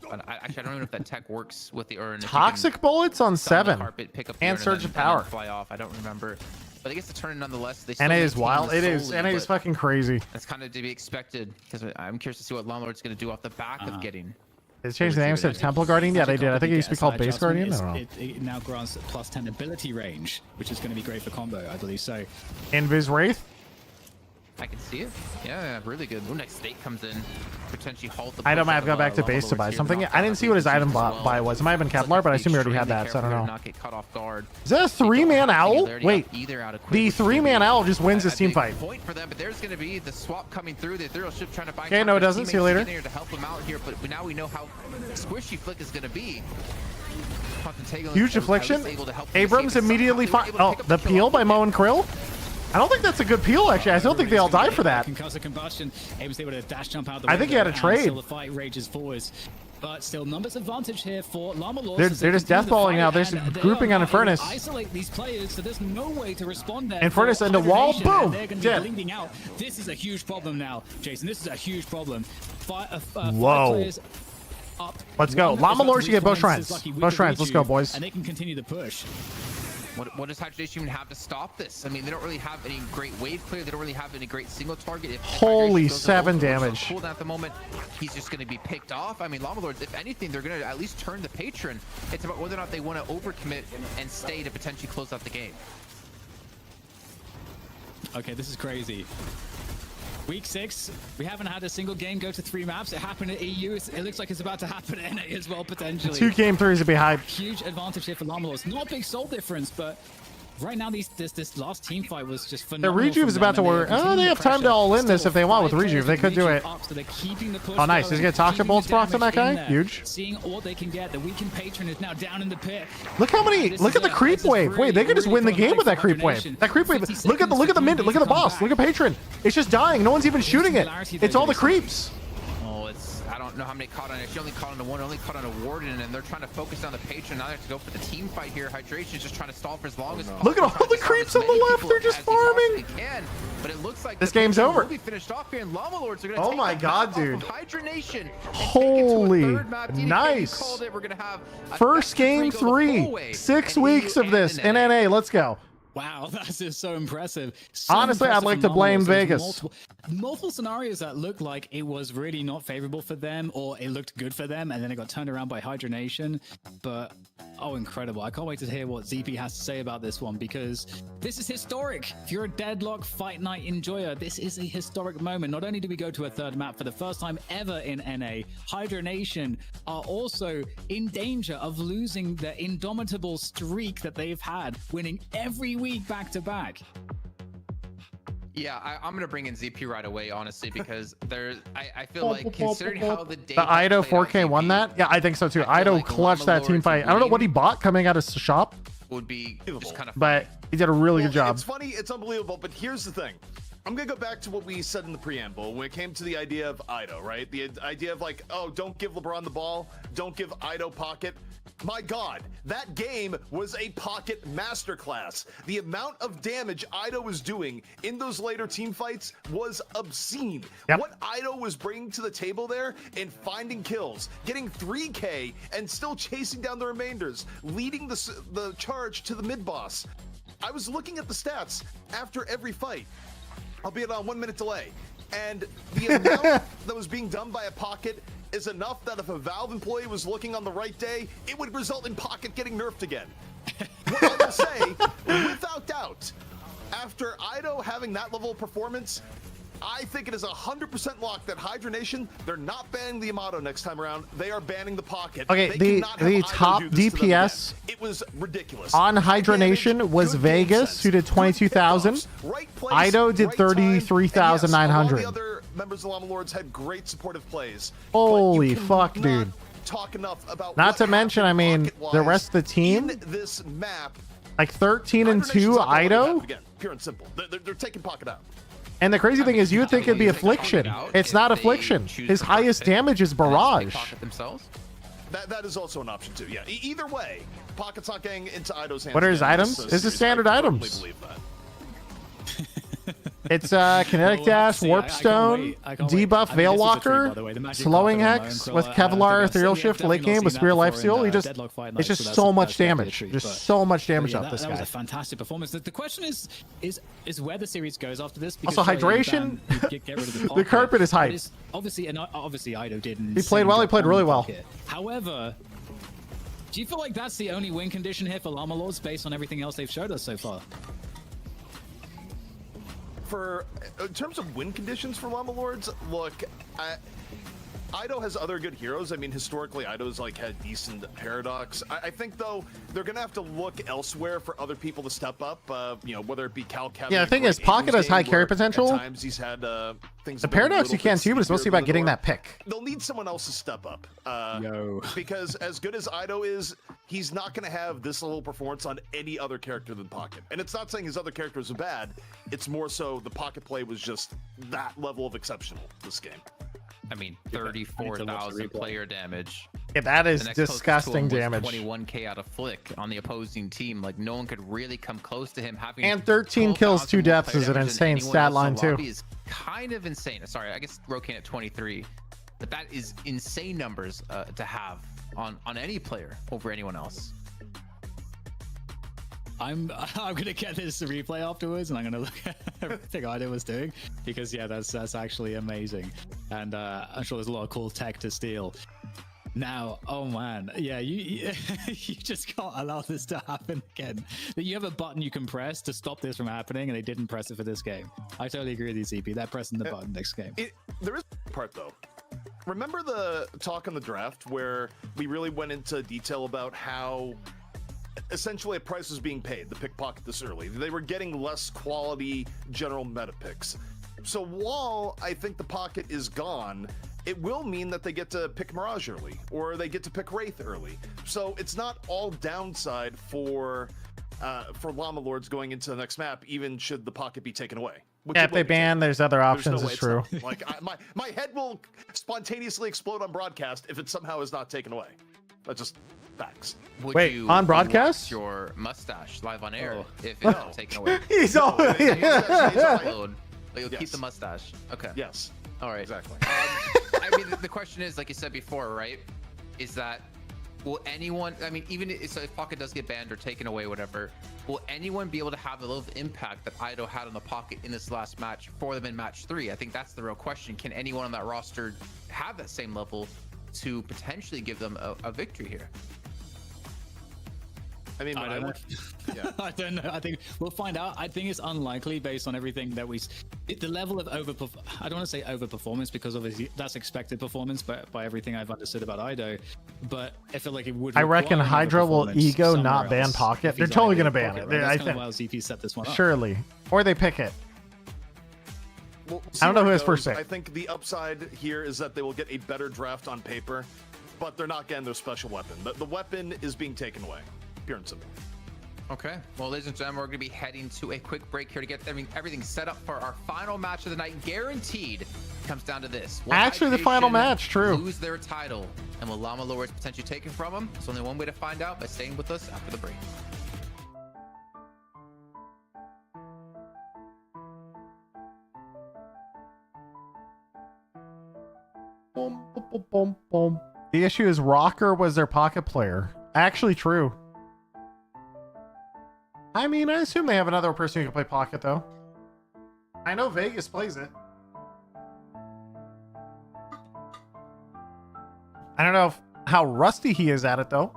But actually, I don't even know if that tech works with the Urn. Toxic bullets on 7 and surge of power. Fly off. I don't remember. But I guess the turn nonetheless. They and it is wild. It is. And it is fucking crazy. That's kind of to be expected because I'm curious to see what Llama Lord's going to do off the back of getting. They changed the name to Temple Guardian? Yeah, they did. I think it used to be called Base Guardian. I don't know. It now grants +10 ability range, which is going to be great for combo, I believe. So, Invis Wraith? I can see it. Yeah, really good. Ooh, next state comes in. Potentially halt the Item push might have of, gone back to Llama base to Lords buy here. something. Knocked I out didn't see what his item as well. buy was. It might have been Kevlar, but I assume he already had that, so I don't know. Not get caught off guard. Is that a 3-man owl? Wait, Either out of the 3-man owl just wins this team fight. Point for them, but there's going to be the swap coming through. The ethereal ship trying to buy. Okay, no, it doesn't. See you later. To help him out here, but now we know how squishy Flick is going to be. Huge deflection. Abrams immediately oh, the peel by Mo and Krill. I don't think that's a good peel, actually. I still think they all die for that. Concussive combustion. Abrams able to dash jump out the I think he had a trade. Still the fight rages forwards. But still, numbers advantage here for Llama Lords. They're just deathballing now. They're grouping on Infernus. Isolate these players, so there's no way to respond there. Infernus into wall, boom, They're going to be bleeding out. This is a huge problem now, Jason. This is a huge problem. Whoa. Let's go. Llama Lords should get both shrines. Both shrines. Let's go, boys. And they can continue the push. What does Hydration even have to stop this? I mean, they don't really have any great wave clear. They don't really have any great single target. If Holy 7 damage. Cooldown at the moment, he's just going to be picked off. I mean, Llama Lords, if anything, they're going to at least turn the patron. It's about whether or not they want to overcommit and stay to potentially close out the game. Okay, this is crazy. Week 6, we haven't had a single game go to 3 maps. It happened at EU. It looks like it's about to happen at NA as well, potentially. 2 game 3s would be hype. Huge advantage here for Llama Lords. Not a big soul difference, but right now this last team fight was just phenomenal. The Rejuve is about to work. Oh, they have time to all in this if they want with Rejuve. They could do it. Oh, nice. He's going to Toxic Bolts proc on that guy. Huge. Seeing what they can get. The weekend patron is now down in the pit. Look how many. Look at the creep wave. Wait, they could just win the game with that creep wave. That creep wave. Look at the mid. Look at the boss. Look at patron. It's just dying. No one's even shooting it. It's all the creeps. I don't know how many caught on it. She only caught on one, only caught on a warden, and they're trying to focus on the patron. Now they have to go for the team fight here. Hydration is just trying to stall for as long as possible. Look at all the creeps on the left. They're just farming. But it looks like this game's over. Will be finished off here, and Llama Lords are going to oh my god, dude. Hydration. Holy nice. We're gonna have first game 3. 6 weeks of this in NA. Let's go. Wow, that's just so impressive. Honestly, I'd like to blame Vegas. Multiple scenarios that looked like it was really not favorable for them, or it looked good for them, and then it got turned around by Hydra Nation. But oh, incredible! I can't wait to hear what ZP has to say about this one, because this is historic. If you're a Deadlock Fight Night enjoyer, this is a historic moment. Not only do we go to a 3rd map for the first time ever in NA, Hydra Nation are also in danger of losing the indomitable streak that they've had, winning every week back to back. Yeah, I'm gonna bring in ZP right away, honestly, because I feel like considering how the Ido 4K won that. Yeah, I think so too. Ido like clutched that team fight. I don't know what he bought coming out of shop. Would be just kind of, but he did a really good job. It's funny, it's unbelievable, but here's the thing. I'm gonna go back to what we said in the preamble when it came to the idea of Ido, right? The idea of like, oh, don't give LeBron the ball, don't give Ido pocket. My God, that game was a pocket masterclass. The amount of damage Ido was doing in those later team fights was obscene. Yep. What Ido was bringing to the table there and finding kills, getting 3K and still chasing down the remainders, leading the charge to the mid boss. I was looking at the stats after every fight, albeit on 1 minute delay, and the amount that was being done by a pocket is enough that if a Valve employee was looking on the right day, it would result in Pocket getting nerfed again. What I will say, without doubt, after Ido having that level of performance, I think it is 100% locked that Hydra Nation, they're not banning the Yamato next time around. They are banning the Pocket. Okay, the top DPS it was ridiculous. On Hydra Nation was Vegas, who did 22,000. Ido did 33,900. Members of Llama Lords had great supportive plays. Holy fuck, dude. Talk enough about not to mention, I mean, the rest of the team, this map, like 13-2 Ido. Again, pure and simple. They're taking Pocket out. And the crazy thing is, you would think it'd be Affliction. It's not Affliction. His highest damage is Barrage. That is also an option too. Yeah. Either way, Pocket's not getting into Ido's hands. What are his items? This is standard items. It's Kinetic Dash, Warp Stone, Debuff, Veil Walker, Slowing Hex with Kevlar, Ethereal Shift, late game with Spear Lifesteal. It's just so much damage. Just so much damage off this guy. That was a fantastic performance. The question is where the series goes after this. Also, hydration. The carpet is hype. Obviously, Ido didn't. He played well. He played really well. However, do you feel like that's the only win condition here for Llama Lords based on everything else they've showed us so far? in terms of win conditions for Llama Lords, look, Ido has other good heroes. I mean, historically, Ido's like had decent Paradox. I think though they're gonna have to look elsewhere for other people to step up. You know, whether it be Cal. Yeah, the thing is, Pocket has high carry potential. At times he's had things. The Paradox you can too, but it's mostly about getting that pick. They'll need someone else to step up. Because as good as Ido is, he's not gonna have this level of performance on any other character than Pocket. And it's not saying his other characters are bad. It's more so the Pocket play was just that level of exceptional this game. I mean, 34,000 player damage. Yeah, that is The next closest to disgusting him was damage. 21k out of Flick on the opposing team. Like, no one could really come close to him. Having And 13 kills, 2 deaths is an insane stat line too. Is kind of insane. Sorry, I guess Rokain at 23. But that is insane numbers to have on any player over anyone else. I'm gonna get this replay afterwards, and I'm gonna look at everything Ido was doing, because yeah, that's actually amazing, and I'm sure there's a lot of cool tech to steal. Now, oh man, yeah, you just can't allow this to happen again. You have a button you can press to stop this from happening, and they didn't press it for this game. I totally agree with you, CP. They're pressing the button next game. There is a part though. Remember the talk on the draft where we really went into detail about how essentially a price was being paid to pick Pocket this early. They were getting less quality general meta picks. So while I think the Pocket is gone, it will mean that they get to pick Mirage early, or they get to pick Wraith early. So it's not all downside for Llama Lords going into the next map, even should the Pocket be taken away. Yeah, if they ban, there's other options. It's true. Like my head will spontaneously explode on broadcast if it somehow is not taken away. That's just facts. Would Wait, you on broadcast? your mustache live on air if it's not taken away? He's all. But you'll keep the mustache. Okay. Yes. All right. Exactly. I mean, the question is, like you said before, right? Is that will anyone? I mean, even if Pocket does get banned or taken away, whatever, will anyone be able to have the level of impact that Ido had on the Pocket in this last match for them in match 3? I think that's the real question. Can anyone on that roster have that same level to potentially give them a victory here? I mean, I don't know. Yeah. I don't know. I think we'll find out. I think it's unlikely based on everything that the level of I don't want to say overperformance, because obviously that's expected performance, but by everything I've understood about Ido. But I feel like it would. I reckon require Hydra will overperformance ego somewhere not ban else Pocket. if They're he's totally Ido gonna ban Pocket, it. right? I That's kind think of why ZP set this one up. surely, or they pick it. We'll I don't know who has goes. first pick. I think the upside here is that they will get a better draft on paper, but they're not getting their special weapon. The weapon is being taken away, pure and simple. Okay, well, ladies and gentlemen, we're going to be heading to a quick break here to get everything set up for our final match of the night. Guaranteed comes down to this. Will Actually, the final match, true. Lose their title, and will Llama Lords potentially take it from them? There's only one way to find out, by staying with us after the break. Boom, boom, boom, boom, boom. The issue is Rocker was their Pocket player. Actually true. I mean, I assume they have another person who can play Pocket, though. I know Vegas plays it. I don't know how rusty he is at it, though.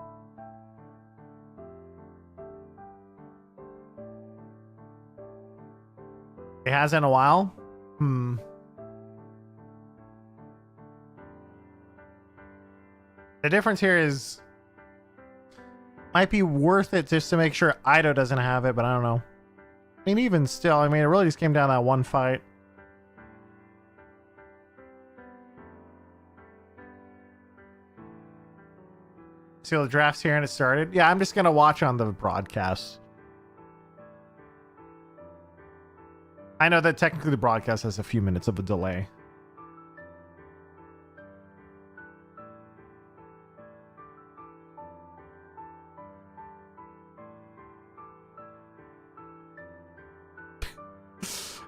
It hasn't in a while? The difference here is might be worth it just to make sure Ido doesn't have it, but I don't know. I mean, even still, I mean, it really just came down to that one fight. See all the drafts here and it started? Yeah, I'm just going to watch on the broadcast. I know that technically the broadcast has a few minutes of a delay.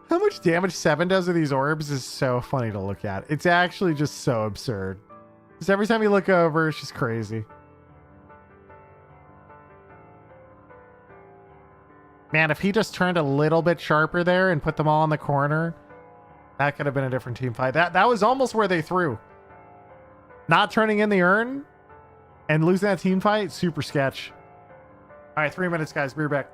How much damage 7 does with these orbs is so funny to look at. It's actually just so absurd. Just every time you look over, it's just crazy. Man, if he just turned a little bit sharper there and put them all in the corner, that could have been a different team fight. That was almost where they threw. Not turning in the urn and losing that team fight, super sketch. All right, 3 minutes, guys. Be right back.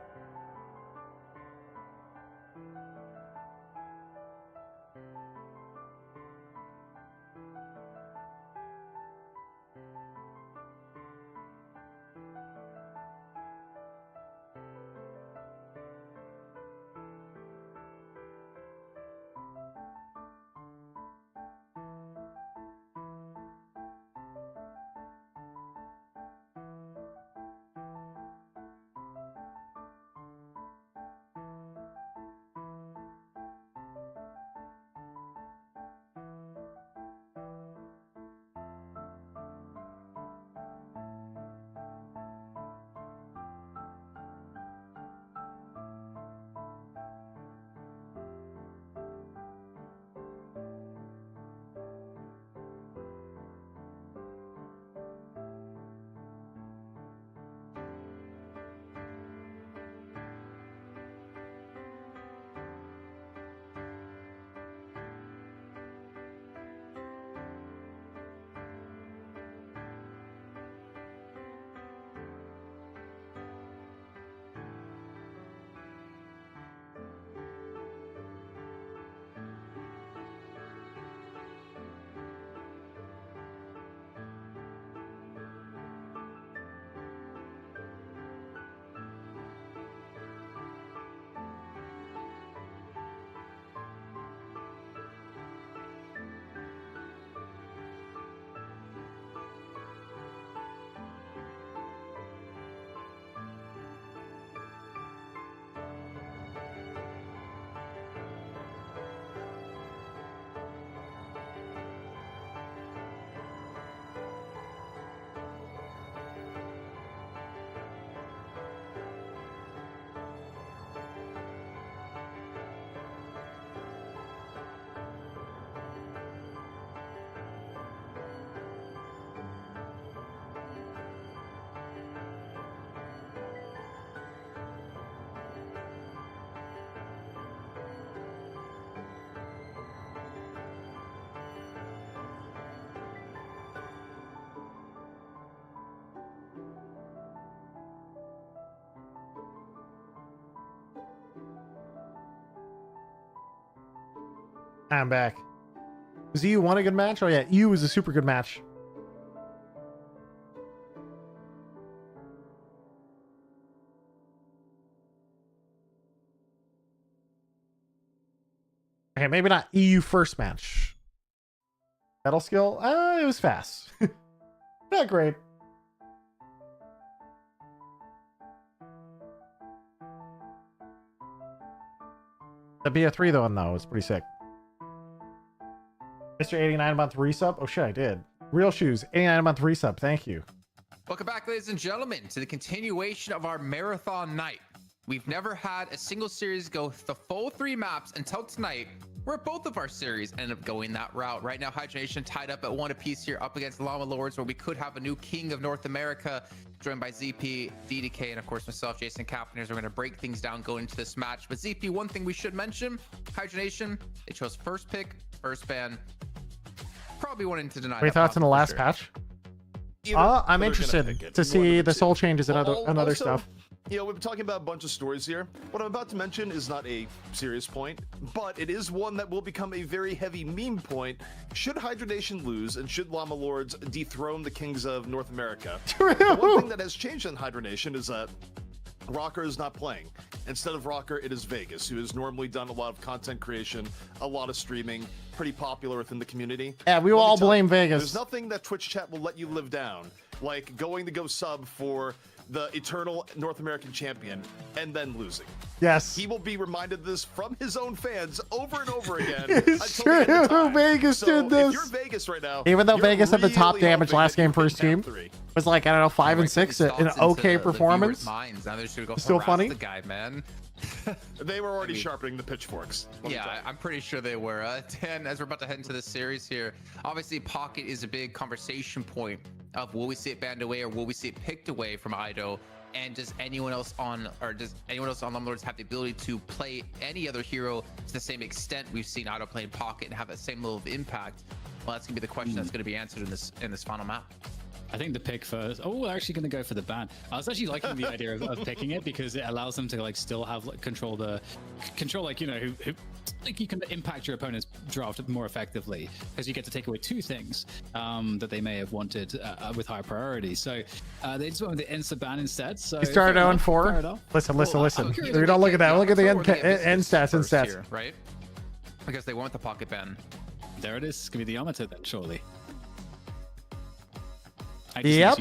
I'm back. Was EU won a good match? Oh yeah, EU was a super good match. Okay, maybe not EU first match. Battle skill? It was fast. Not great. The BO3 though, no, it's pretty sick. Mr. 89-month resub? Oh shit, I did. Real Shoes, 89-month resub, thank you. Welcome back, ladies and gentlemen, to the continuation of our marathon night. We've never had a single series go the full 3 maps until tonight, where both of our series ended up going that route. Right now, Hydration tied up at 1 apiece here up against Llama Lords, where we could have a new king of North America, joined by ZP, DDK, and of course myself, Jason Kapner. We're going to break things down going into this match. But ZP, one thing we should mention, Hydration, they chose first pick, first ban. Probably wanting to deny. What are your thoughts on the last patch? I'm interested to see the soul changes and other stuff. You know, we've been talking about a bunch of stories here. What I'm about to mention is not a serious point, but it is one that will become a very heavy meme point should Hydra Nation lose and should Llama Lords dethrone the kings of North America. The one thing that has changed in Hydra Nation is that Rocker is not playing. Instead of Rocker, it is Vegas, who has normally done a lot of content creation, a lot of streaming, pretty popular within the community. Yeah, we will all blame Vegas. There's nothing that Twitch chat will let you live down, like going to go sub for the eternal North American champion and then losing. Yes. He will be reminded of this from his own fans over and over again. It's true. Vegas did this. If you're Vegas right now, even though Vegas had the top damage last game for his team, was like, I don't know, 5 and 6, an okay performance. Now they're just gonna go still funny. The guy, man. They were already sharpening the pitchforks. Yeah, I'm pretty sure they were. Dan, as we're about to head into this series here, obviously Pocket is a big conversation point of will we see it banned away or will we see it picked away from Ido? And does anyone else on Llama Lords have the ability to play any other hero to the same extent we've seen Ido playing Pocket and have that same level of impact? Well, that's gonna be the question that's gonna be answered in this final map. I think the pick first. Oh, we're actually going to go for the ban. I was actually liking the idea of picking it because it allows them to like still have like control like, you know, who like you can impact your opponent's draft more effectively because you get to take away 2 things that they may have wanted with high priority. So they just went with the insta ban instead. So he started 0-4. Listen. We don't look at that. Look at the end stats. Here, right? Because they want the pocket ban. There it is. It's going to be the Yamato then, surely. Yep.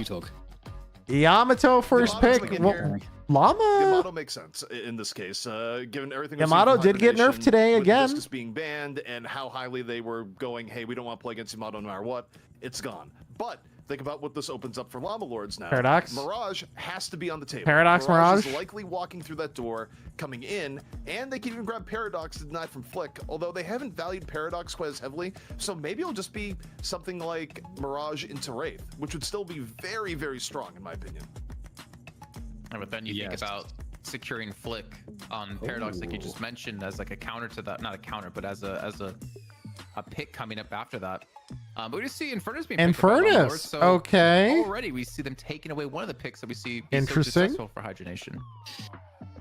Yamato first pick. Llama. Yamato makes sense in this case, given everything. Yamato did get nerfed today again. Just being banned and how highly they were going. Hey, we don't want to play against Yamato no matter what. It's gone. But think about what this opens up for Llama Lords now. Paradox. Mirage has to be on the table. Mirage is likely walking through that door, coming in, and they can even grab Paradox to deny from Flick, although they haven't valued Paradox quite as heavily, so maybe it'll just be something like Mirage into Wraith, which would still be very, very strong in my opinion. But then you think about securing Flick on Paradox, like you just mentioned, as like a counter to that, not a counter, but as a pick coming up after that. But we just see Infernus being picked up by Llama Lords, so okay. Already we see them taking away one of the picks that we see be interesting. So successful for Hydra Nation.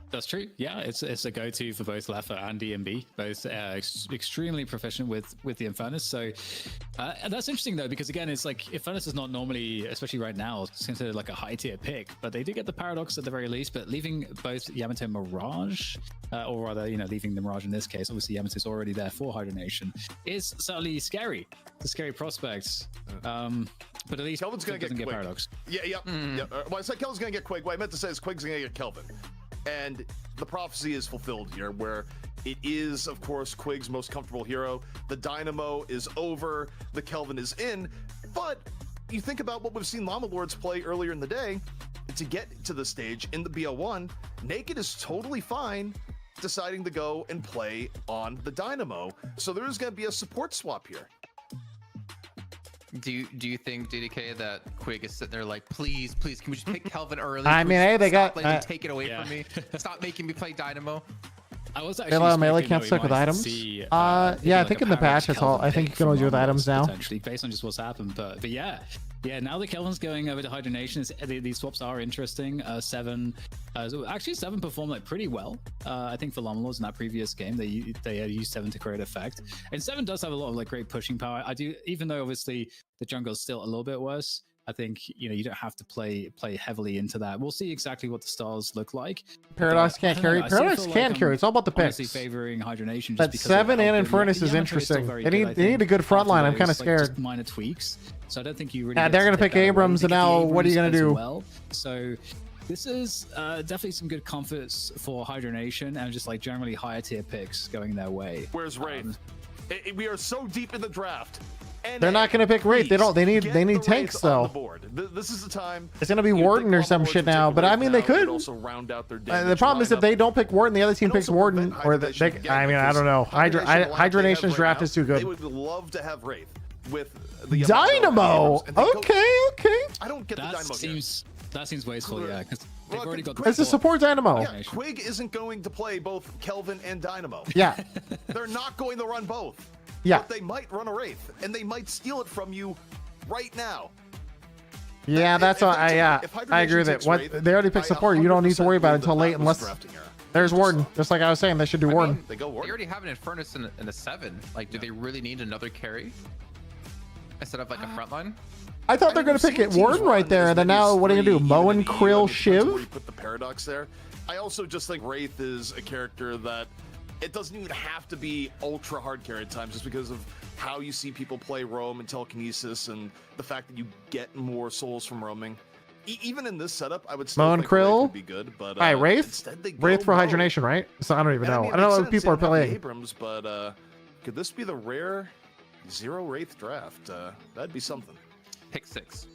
That's true. Yeah, it's a go-to for both Leffa and DMB, both extremely proficient with the Infernus. So that's interesting though, because again, it's like Infernus is not normally, especially right now, considered like a high-tier pick, but they do get the Paradox at the very least. But leaving both Yamato and Mirage, or rather, you know, leaving the Mirage in this case, obviously Yamato's already there for Hydra Nation, is certainly scary. It's a scary prospect. But at least Kelvin's gonna get Paradox. Yeah. Well, I said Kelvin's gonna get Quig. What I meant to say is Quig's gonna get Kelvin. And the prophecy is fulfilled here, where it is, of course, Quig's most comfortable hero. The Dynamo is over, the Kelvin is in, but you think about what we've seen Llama Lords play earlier in the day. To get to the stage in the BO1, Naked is totally fine deciding to go and play on the Dynamo. So there's going to be a support swap here. Do you think, DDK, that Quig is sitting there like, please, can we just pick Kelvin early? I mean, hey, they got take it away from me. Stop making me play Dynamo. I was actually melee can't stick with items. Yeah, I think in the patch it's all. I think you can only do with items now. Potentially, based on just what's happened, but yeah, Yeah, now that Kelvin's going over to Hydronation, these swaps are interesting. Seven performed like pretty well. I think for Llamalords in that previous game, they had used 7 to create effect, and 7 does have a lot of like great pushing power. I do, even though obviously the jungle's still a little bit worse. I think you don't have to play heavily into that. We'll see exactly what the styles look like. Paradox can't carry. Paradox can carry. It's all about the picks. Favoring Hydronation. That 7 and Infernus is interesting. They need a good front line. I'm kind of scared. Just minor tweaks. So I don't think you really. Yeah, they're gonna pick Abrams, and now what are you gonna do? Well, so this is definitely some good comforts for Hydronation and just like generally higher tier picks going their way. Where's Wraith? We are so deep in the draft. They're not going to pick Wraith. They need tanks though. This is the time. It's going to be Warden or some shit now. But I mean, they could. Also round out their the problem is if they don't pick Warden, the other team picks Warden, or I mean, I don't know. Hydronation's draft is too good. They would love to have Wraith with the Dynamo. Okay. I don't get the Dynamo. That seems wasteful, yeah, because they've already got. It's a support Dynamo. Yeah, Quig isn't going to play both Kelvin and Dynamo. Yeah. They're not going to run both. Yeah. But they might run a Wraith, and they might steal it from you right now. Yeah, that's why I agree with it. They already picked support. You don't need to worry about it until late unless there's Warden. Just like I was saying, they should do Warden. They already have an Infernus in a 7. Like, do they really need another carry instead of like a frontline? I thought they're going to pick it Warden right there, and then now what are you going to do? Moen, Krill, Shiv? Put the Paradox there. I also just think Wraith is a character that it doesn't even have to be ultra hard carry at times, just because of how you see people play roam and telekinesis, and the fact that you get more souls from roaming. Even in this setup, I would still think Wraith would be good. But all right, Wraith for Hydronation, right? So I don't even know. I don't know what people are playing. Abrams, but could this be the rare 0 Wraith draft? That'd be something. Pick 6.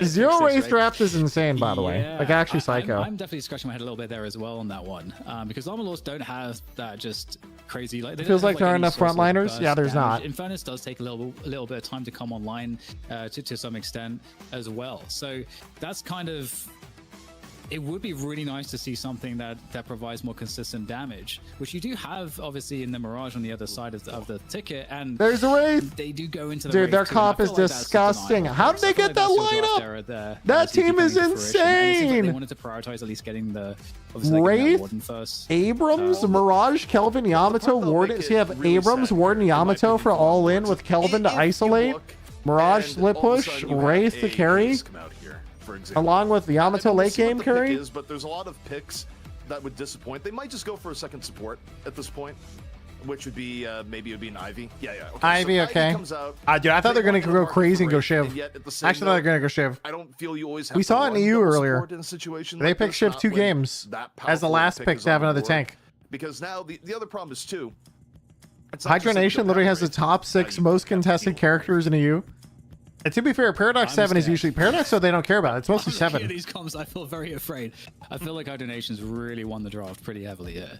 0 Wraith draft is insane, by the way. Like, actually psycho. I'm definitely scratching my head a little bit there as well on that one, because Llamalords don't have that just crazy. Like, it feels like there aren't enough frontliners. Yeah, there's not. Infernus does take a little bit of time to come online to some extent as well. So that's kind of. It would be really nice to see something that provides more consistent damage, which you do have obviously in the Mirage on the other side of the ticket. And there's a Wraith. They do go into the dude. Wraith Their too, comp is disgusting. How did they get that lineup? That team is insane. They wanted to prioritize at least getting the Wraith, Warden first. Abrams, Mirage, Kelvin, Yamato, Warden. So you have Abrams, Warden, Yamato for all in with Kelvin to isolate. Mirage split push, Wraith to carry. Along with the Yamato late game carry. But there's a lot of picks that would disappoint. They might just go for a second support at this point, which would be maybe it would be an Ivy. Yeah. Okay. Ivy, so okay. Ivy comes out, dude, I thought they were gonna go crazy and go Shiv. Actually, I thought they were gonna go Shiv. I don't feel you always have we saw it in the EU earlier. They picked Shiv 2 games as the last pick to have another tank. Because now the other problem is too. Hydronation literally has the top 6 most contested characters in EU. And to be fair, Paradox 7 is usually Paradox, so they don't care about it. It's mostly 7. These comms, I feel very afraid. I feel like Hydronation's really won the draft pretty heavily here.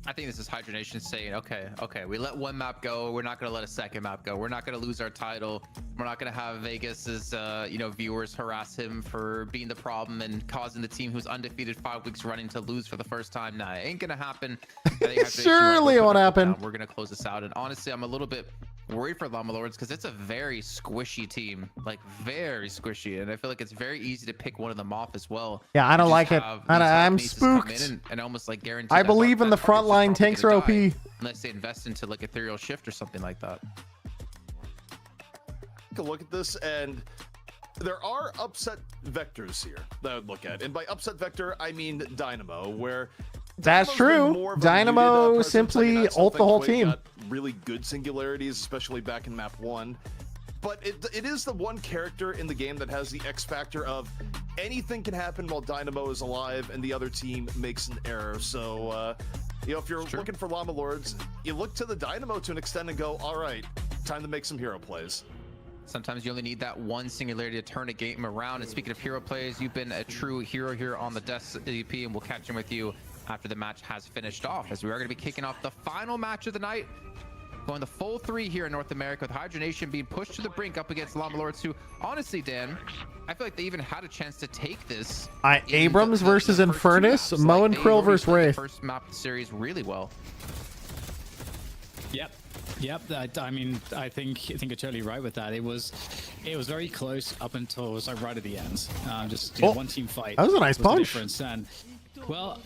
I think this is Hydronation saying, okay, we let one map go. We're not going to let a second map go. We're not going to lose our title. We're not going to have Vegas's, viewers harass him for being the problem and causing the team who's undefeated 5 weeks running to lose for the first time. Nah, it ain't going to happen. Surely it won't happen. We're going to close this out. And honestly, I'm a little bit worried for Llamalords because it's a very squishy team, like very squishy, and I feel like it's very easy to pick one of them off as well. Yeah, I don't like it. I'm spooked. And almook like guarantee. I believe in the front line. Tanks are OP. Unless they invest into like Ethereal Shift or something like that. Take a look at this, and there are upset vectors here that I would look at, and by upset vector I mean Dynamo, where that's true. Dynamo simply ult the whole team. Really good singularities, especially back in map 1. But it is the one character in the game that has the X factor of anything can happen while Dynamo is alive and the other team makes an error. So, if you're looking for Llamalords, you look to the Dynamo to an extent and go, all right, time to make some hero plays. Sometimes you only need that one singularity to turn a game around. And speaking of hero plays, you've been a true hero here on the DP, and we'll catch in with you after the match has finished off, as we are going to be kicking off the final match of the night, going the full 3 here in North America, with Hydronation being pushed to the brink up against Llamalords, who honestly, Dan, I feel like they even had a chance to take this. Abrams versus Infernus, Moen, Krill versus Wraith. First map of the series really well. Yep. Yep, I mean, I think you're totally right with that. It was very close up until it was like right at the end. Just one team fight. That was a nice punch. And well,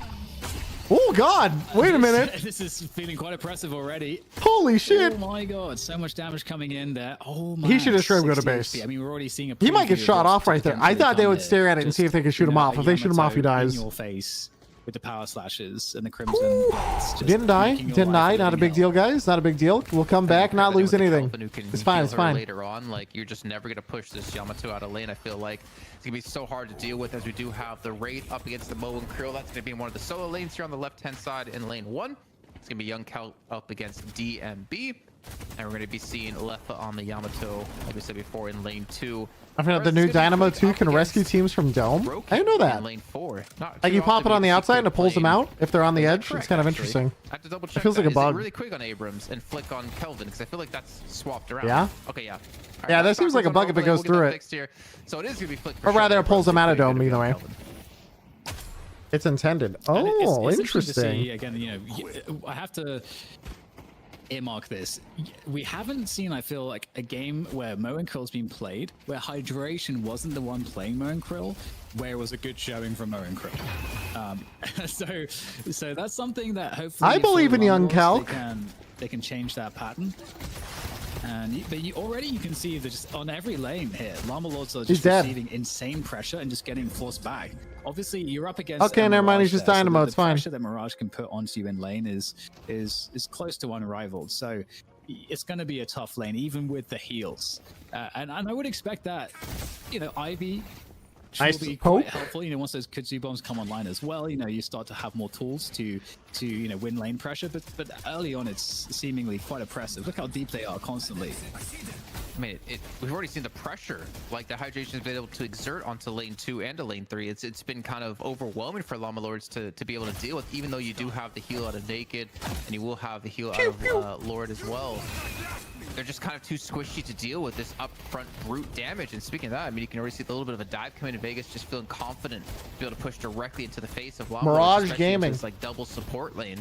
oh God! Wait a minute. This is feeling quite impressive already. Holy shit! Oh my God! So much damage coming in there. Oh my. He should have straight go to base. I mean, we're already seeing a. He might get preview of shot what's off right there. I thought they would stare at it and see if they could shoot him off. If they shoot him off, he dies. In your face with the power slashes and the crimson. Didn't die. Didn't die. Not a big deal, guys. Not a big deal. We'll come back, not lose anything. It's fine. It's fine. Later on, like you're just never gonna push this Yamato out of lane. I feel like it's gonna be so hard to deal with, as we do have the Wraith up against the Mo and Krill. That's gonna be one of the solo lanes here on the left-hand side in lane 1. It's gonna be Young Cal up against DMB, and we're gonna be seeing Lefa on the Yamato, like we said before, in lane 2. I found out the new Dynamo 2 can rescue teams from Dome. I didn't know that. Lane 4. Like you pop it on the outside and it pulls them out if they're on the edge. It's kind of interesting. I have to double check. It feels like a bug. Really quick on Abrams and flick on Kelvin, because I feel like that's swapped around. Yeah. Okay. Yeah. Yeah, that seems like a bug if it goes through it. So it is gonna be flicked. Or rather, it pulls them out of Dome either way. It's intended. Oh, it's interesting. To see, again, you know, I have to earmark this. We haven't seen, I feel like, a game where Mo and Krill's been played, where Hydration wasn't the one playing Mo and Krill, where it was a good showing from Mo and Krill. So that's something that hopefully I believe in Young Calc. They can change that pattern. And but you can see that just on every lane here, Llama Lords are just receiving insane pressure and just getting forced back. Obviously, you're up against. Okay, never mind. He's just Dynamo. It's fine. The pressure that Mirage can put onto you in lane is close to unrivaled. So it's going to be a tough lane, even with the heals. And I would expect that, you know, Ivy will be quite helpful. You know, once those kudzu bombs come online as well, you know, you start to have more tools to you know, win lane pressure. But early on, it's seemingly quite oppressive. Look how deep they are constantly. I mean, we've already seen the pressure, like the Hydration has been able to exert onto lane 2 and to lane 3. It's been kind of overwhelming for Llama Lords to be able to deal with, even though you do have the heal out of Naked, and you will have the heal out of Lord as well. They're just kind of too squishy to deal with this upfront brute damage. And speaking of that, I mean, you can already see a little bit of a dive come in Vegas, just feeling confident to be able to push directly into the face of Llama Lords, Mirage Gaming. this, like double support lane.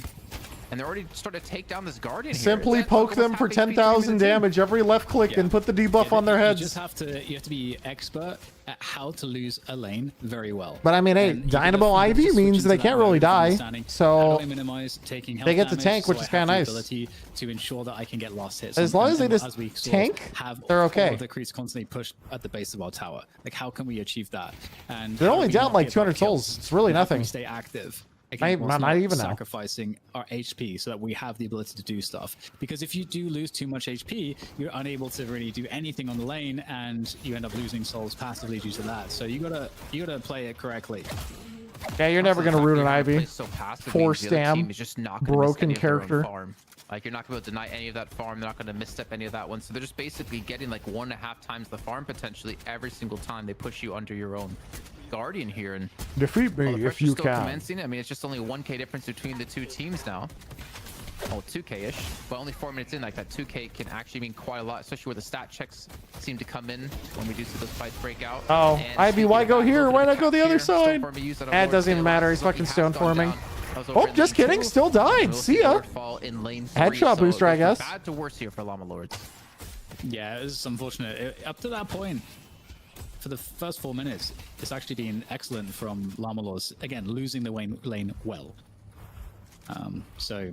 And they're already starting to take down this Guardian here. Simply poke them for 10,000 damage every left click and put the debuff on their heads. You have to be expert at how to lose a lane very well. But I mean, hey, Dynamo Ivy means they can't really die, so they get to tank, which is kind of nice. To ensure that I can get last hits. As long as they just tank, they're okay. The creeps constantly pushed at the base of our tower. Like, how can we achieve that? And they're only down like 200 souls. It's really nothing. Stay active. Not even sacrificing our HP so that we have the ability to do stuff. Because if you do lose too much HP, you're unable to really do anything on the lane, and you end up losing souls passively due to that. So you gotta play it correctly. Yeah, you're never gonna root an Ivy. So 4-stam, broken character. Like, you're not going to be able to deny any of that farm. They're not going to misstep any of that one. So they're just basically getting like 1.5 times the farm potentially every single time they push you under your own Guardian here. And defeat me if you can. Commencing. I mean, it's just only 1k difference between the two teams now. Oh, 2k-ish, but only 4 minutes in, like that 2k can actually mean quite a lot, especially where the stat checks seem to come in when we do see those fights break out. Oh, Ivy, why go here? Why not go the other side? It doesn't even matter. He's fucking stone forming. Oh, just kidding. Still died. See ya. Headshot booster, I guess. Bad to worse here for Llama Lords. Yeah, it's unfortunate. Up to that point, for the first 4 minutes, it's actually been excellent from Llama Lords. Again, losing the lane well. So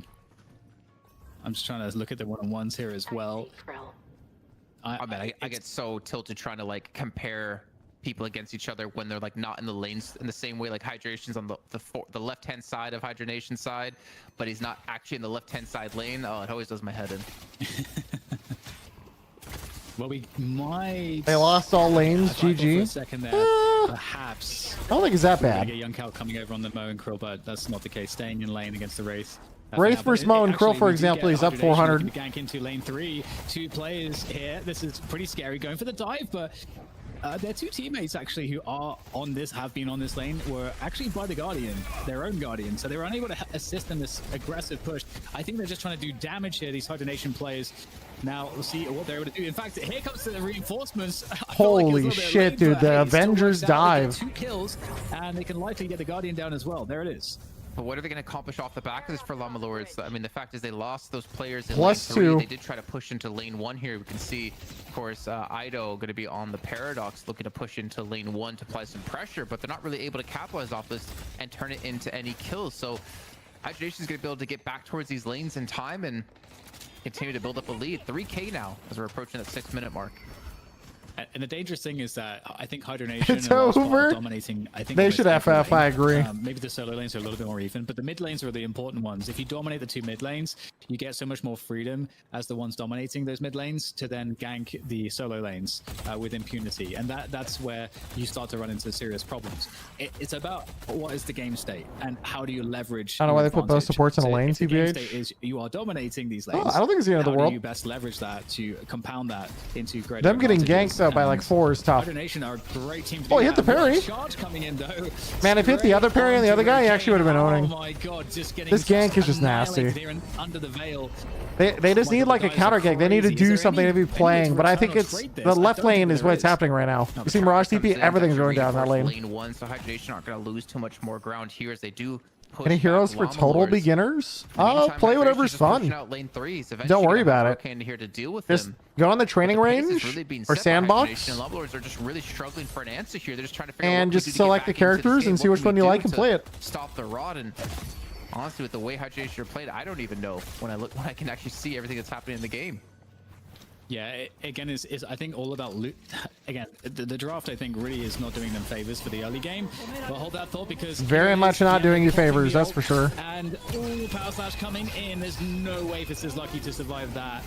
I'm just trying to look at the one-on-ones here as well. I get so tilted trying to like compare people against each other when they're like not in the lanes in the same way. Like Hydration's on the left-hand side of Hydranation's side, but he's not actually in the left-hand side lane. Oh, it always does my head in. Well, we might. They lost all lanes. GG. For a second there, perhaps. I don't think it's that bad. Get Young Cal coming over on the Mo and Krill, but that's not the case. Staying in lane against the Wraith. Wraith versus Mo and Krill, for example, he's up 400. Gank into lane 3. 2 players here. This is pretty scary. Going for the dive, but their 2 teammates actually who are on this, have been on this lane, were actually by the Guardian, their own Guardian. So they were unable to assist in this aggressive push. I think they're just trying to do damage here, these Hydronation players. Now we'll see what they're able to do. In fact, here comes the reinforcements. Holy shit, dude! The Avengers dive. 2 kills, and they can likely get the Guardian down as well. There it is. But what are they going to accomplish off the back of this for Llama Lords? I mean, the fact is they lost those players in +2. lane 3. They did try to push into lane 1 here. We can see, of course, Ido going to be on the Paradox, looking to push into lane 1 to apply some pressure, but they're not really able to capitalize off this and turn it into any kills. So Hydration is going to be able to get back towards these lanes in time and continue to build up a lead. 3K now as we're approaching that 6-minute mark. And the dangerous thing is that I think Hydration It's over. dominating. I think They almost should every FF, lane. I agree. Maybe the solo lanes are a little bit more even, but the mid lanes are the important ones. If you dominate the 2 mid lanes, you get so much more freedom as the ones dominating those mid lanes to then gank the solo lanes with impunity. And that's where you start to run into serious problems. It's about what is the game state and how do you leverage. I don't know why they put both supports in a lane, if the game TBH. state is you are dominating these lanes. Oh, I don't think it's the end of the how world. do you best leverage that to compound that into great Them getting advantages? ganked though by like 4 is tough. Hydration are a great team to Oh, do he hit the that. parry. Charge coming in, though. Man, if he hit the other parry on the other guy, he actually would have been owning. Oh my god, just getting This gank is just nasty. annihilated here under the veil. They just need like a counter gank. They need to do something to be playing, but I think it's the left lane is what's happening right now. You see Mirage TP, everything's going down that lane. Lane 1, so Hydration aren't going to lose too much more ground here as they do. Any heroes for total beginners? Play whatever's fun. Don't worry about it. Here to deal with Just them. go on the training range or sandbox And Lords are just really struggling for an answer here. They're just trying to figure out and what we just do to get select the back into this characters game. and see What which can one we you do like and to play it. Stop the rod. And honestly, with the way Hydration are played, I don't even know when I can actually see everything that's happening in the game. Yeah, again, is I think all about loot. Again, the draft I think really is not doing them favors for the early game. But hold that thought because Very much not doing you favors, that's for sure. And power slash coming in. There's no way this is lucky to survive that.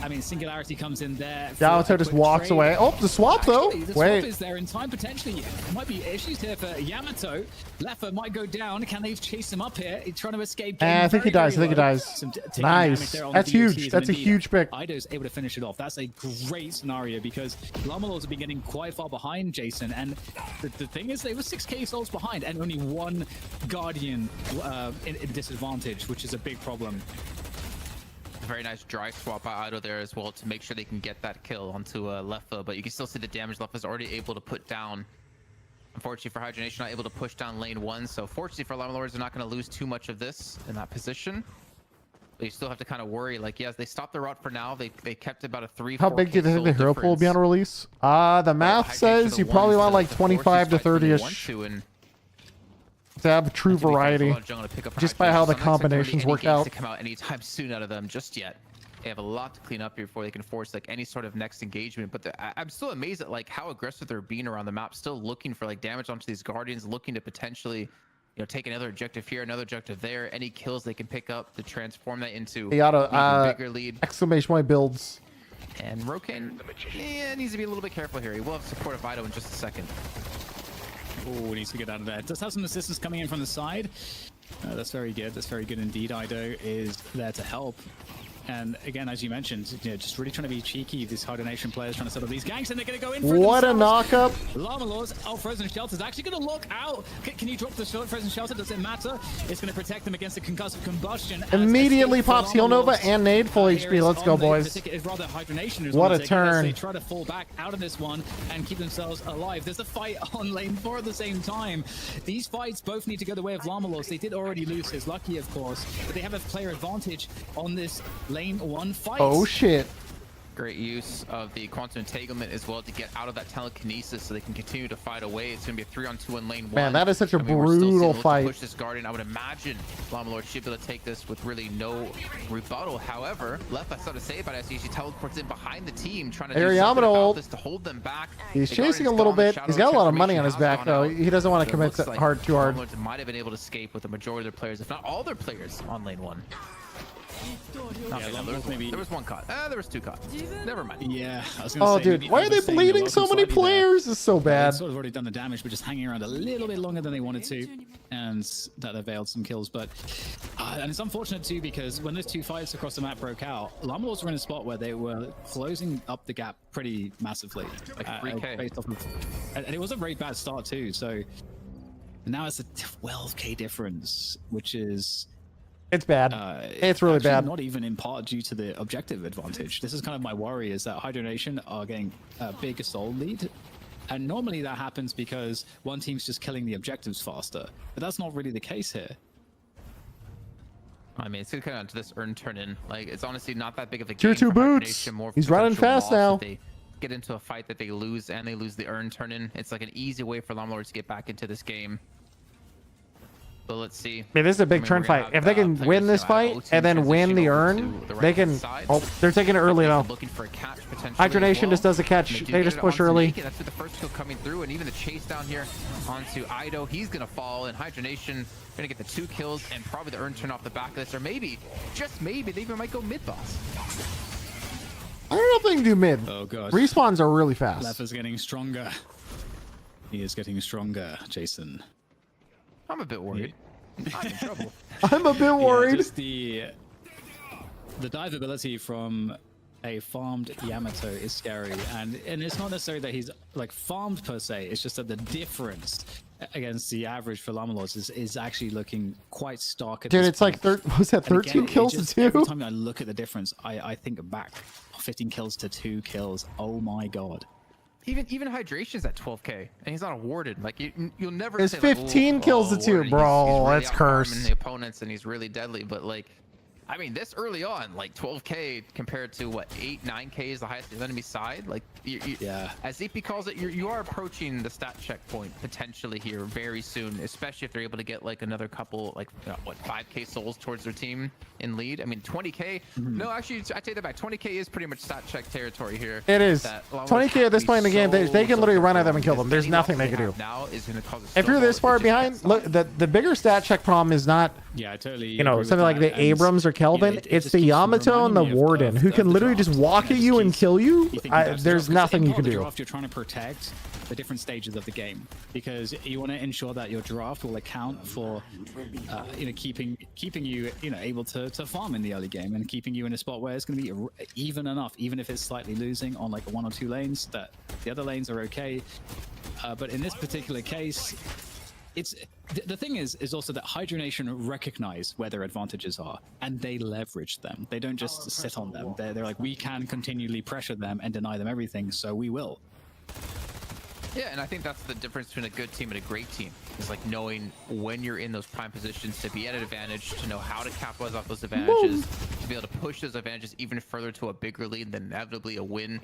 I mean, Singularity comes in there. Yamato just walks away. Oh, the swap though. The Wait. swap is there in time potentially. There might be issues here for Yamato. Leffa might go down. Can they chase him up here? He's trying to escape. I think he dies. I think he dies. Nice. That's huge. That's a huge pick. Ido's able to finish it off. That's a great scenario because Llama Lords have been getting quite far behind Jason, and the thing is they were 6k souls behind and only 1 Guardian in disadvantage, which is a big problem. A very nice dry swap by Ido there as well to make sure they can get that kill onto Leffa, but you can still see the damage Leffa's already able to put down. Unfortunately for Hydration, not able to push down lane 1, so fortunately for Llama Lords, they're not going to lose too much of this in that position. But you still have to kind of worry, like, yes, they stopped the route for now. They kept about a 3-4. How big do you think the hero pool will be on release? The math says you probably want like 25 to 30-ish to have true variety, just by how the combinations work out. To come out anytime soon out of them just yet. They have a lot to clean up here before they can force like any sort of next engagement. But I'm still amazed at like how aggressive they're being around the map, still looking for like damage onto these Guardians, looking to potentially, take another objective here, another objective there, any kills they can pick up to transform that into Yada, bigger lead. Exclamation point builds. And Rokane, needs to be a little bit careful here. He will have support of Ido in just a second. Oh, needs to get out of there. Does have some assistance coming in from the side. That's very good. That's very good indeed. Ido is there to help. And again, as you mentioned, just really trying to be cheeky. These Hydration players trying to settle these ganks, and they're going to go in for what a knock-up. Llama Lords. Oh, Frozen Shelter is actually going to look out. Can you drop the Frozen Shelter? Does it matter? It's going to protect them against the concussive combustion. Immediately pops Heal Nova and Nade full HP. Let's go, boys. Rather Hydration what a turn. They try to fall back out of this one and keep themselves alive. There's a fight on lane 4 at the same time. These fights both need to go the way of Llama Lords. They did already lose his Lucky, of course, but they have a player advantage on this lane 1 fight. Oh shit. Great use of the quantum entanglement as well to get out of that telekinesis so they can continue to fight away. It's going to be a 3-on-2 in lane 1. Man, that is such a we're still seeing brutal to fight. Push this Guardian. I would imagine Llama Lord should be able to take this with really no rebuttal. However, left I started to say about it, he teleports in behind the team, trying to do something about this to hold them back. He's chasing a little bit. He's got a lot of money on his back, though. He doesn't want to commit too hard. Llama Lords might have been able to escape with the majority of their players, if not all their players, on lane 1. There was 1 caught. There was 2 caught. Never mind. Yeah. I was oh, dude, why are they bleeding so many players? It's so bad. They've sort of already done the damage, but just hanging around a little bit longer than they wanted to, and that availed some kills. But and it's unfortunate too because when those 2 fights across the map broke out, Llama Lords were in a spot where they were closing up the gap pretty massively. Like 3K. Based off of, and it was a very bad start too. So now it's a 12k difference, which is. It's bad. It's really bad. Not even in part due to the objective advantage. This is kind of my worry, is that Hydration are getting a bigger soul lead. And normally that happens because one team's just killing the objectives faster. But that's not really the case here. I mean, it's gonna come down to this earn turn in. Like, it's honestly not that big of a Tier game 2 for boots. Hibernation, more He's running potential fast loss now. if they get into a fight that they lose and they lose the earn turn in. It's like an easy way for Llama Lords to get back into this game. But let's see. I mean, this is a big turn fight. If they can win this fight and then win the earn, they can. Oh, they're taking it early now. Looking for a catch potentially. Hydra Nation just does a catch. They just push early. That's with the first kill coming through, and even the chase down here onto Ido. He's gonna fall, and Hydra Nation gonna get the 2 kills and probably the earn turn off the back of this, or maybe, just maybe, they even might go mid boss. I don't know if they can do mid. Oh god. Respawns are really fast. Lefa's getting stronger. He is getting stronger, Jason. I'm a bit worried. I'm in trouble. I'm a bit worried. Yeah, just the dive ability from a farmed Yamato is scary, and it's not necessarily that he's like farmed per se. It's just that the difference against the average for Llama Lords is actually looking quite stark. At Dude, this it's like point. was that 13 Again, kills to 2? Every time I look at the difference, I think back. 15 kills to 2 kills. Oh my god. Even Hydration's at 12k, and he's not awarded. Like you'll never. It's say, 15 like, kills to 2, awarded. bro. He's really That's cursed. outfarming the opponents, and he's really deadly. But like, I mean, this early on, like 12k compared to what 8-9k is the highest enemy side. Like, yeah, as ZP calls it, you are approaching the stat checkpoint potentially here very soon, especially if they're able to get like another couple, like what 5k souls towards their team in lead. I mean, 20k. No, actually, I take that back. 20k is pretty much stat check territory here. It is 20k at this point in the game. They can literally run at them and kill them. There's nothing they can do. Now is going to cause if you're this far behind, look, the bigger stat check problem is not. Yeah, I totally. You know, something like the Abrams or Kelvin. It's the Yamato and the Warden who can literally just walk at you and kill you. There's nothing you can do. You're trying to protect the different stages of the game because you want to ensure that your draft will account for, keeping you, able to farm in the early game and keeping you in a spot where it's going to be even enough, even if it's slightly losing on like 1 or 2 lanes, that the other lanes are okay. But in this particular case, the thing is also that Hydra Nation recognize where their advantages are and they leverage them. They don't just sit on them. They're like, we can continually pressure them and deny them everything, so we will. Yeah, and I think that's the difference between a good team and a great team. Is like knowing when you're in those prime positions to be at an advantage, to know how to capitalize off those advantages, to be able to push those advantages even further to a bigger lead than inevitably a win.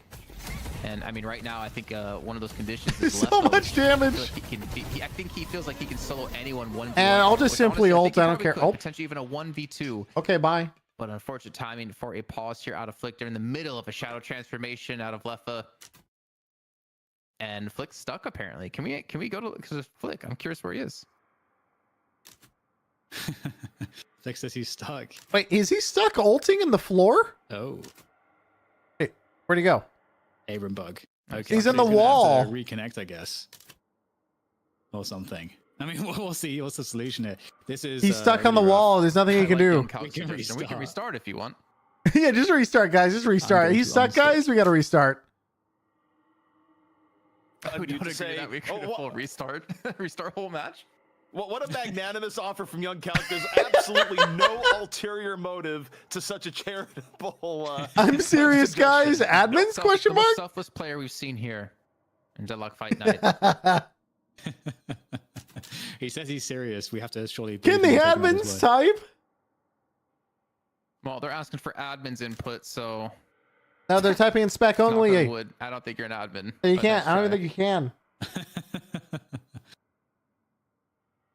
And I mean, right now, I think one of those conditions is so much damage. I think he feels like he can solo anyone 1v1. And I'll just simply ult. I don't care. Oh, potentially even a 1v2. Okay, bye. But unfortunate timing for a pause here out of Flick. They're in the middle of a shadow transformation out of Lefa. And Flick's stuck apparently. Can we go to Flick? I'm curious where he is. Flick says he's stuck. Wait, is he stuck ulting in the floor? Oh. Hey, where'd he go? Abram bug. Okay. He's in the gonna wall. have to reconnect, I guess. Or something. I mean, we'll see. What's the solution here? This is. He's stuck on the wall. There's nothing he can do. We can restart if you want. Yeah, just restart, guys. Just restart. He's stuck, guys. We got to restart. We don't agree that we could full restart. Restart whole match. What a magnanimous offer from Young Couch. There's absolutely no ulterior motive to such a charitable. I'm serious, guys. Admins? Question mark. The most selfless player we've seen here in Deadlock Fight Night. He says he's serious. We have to surely. Can the admins type? Well, they're asking for admins input, so. No, they're typing in spec only. I don't think you're an admin. You can't. I don't even think you can.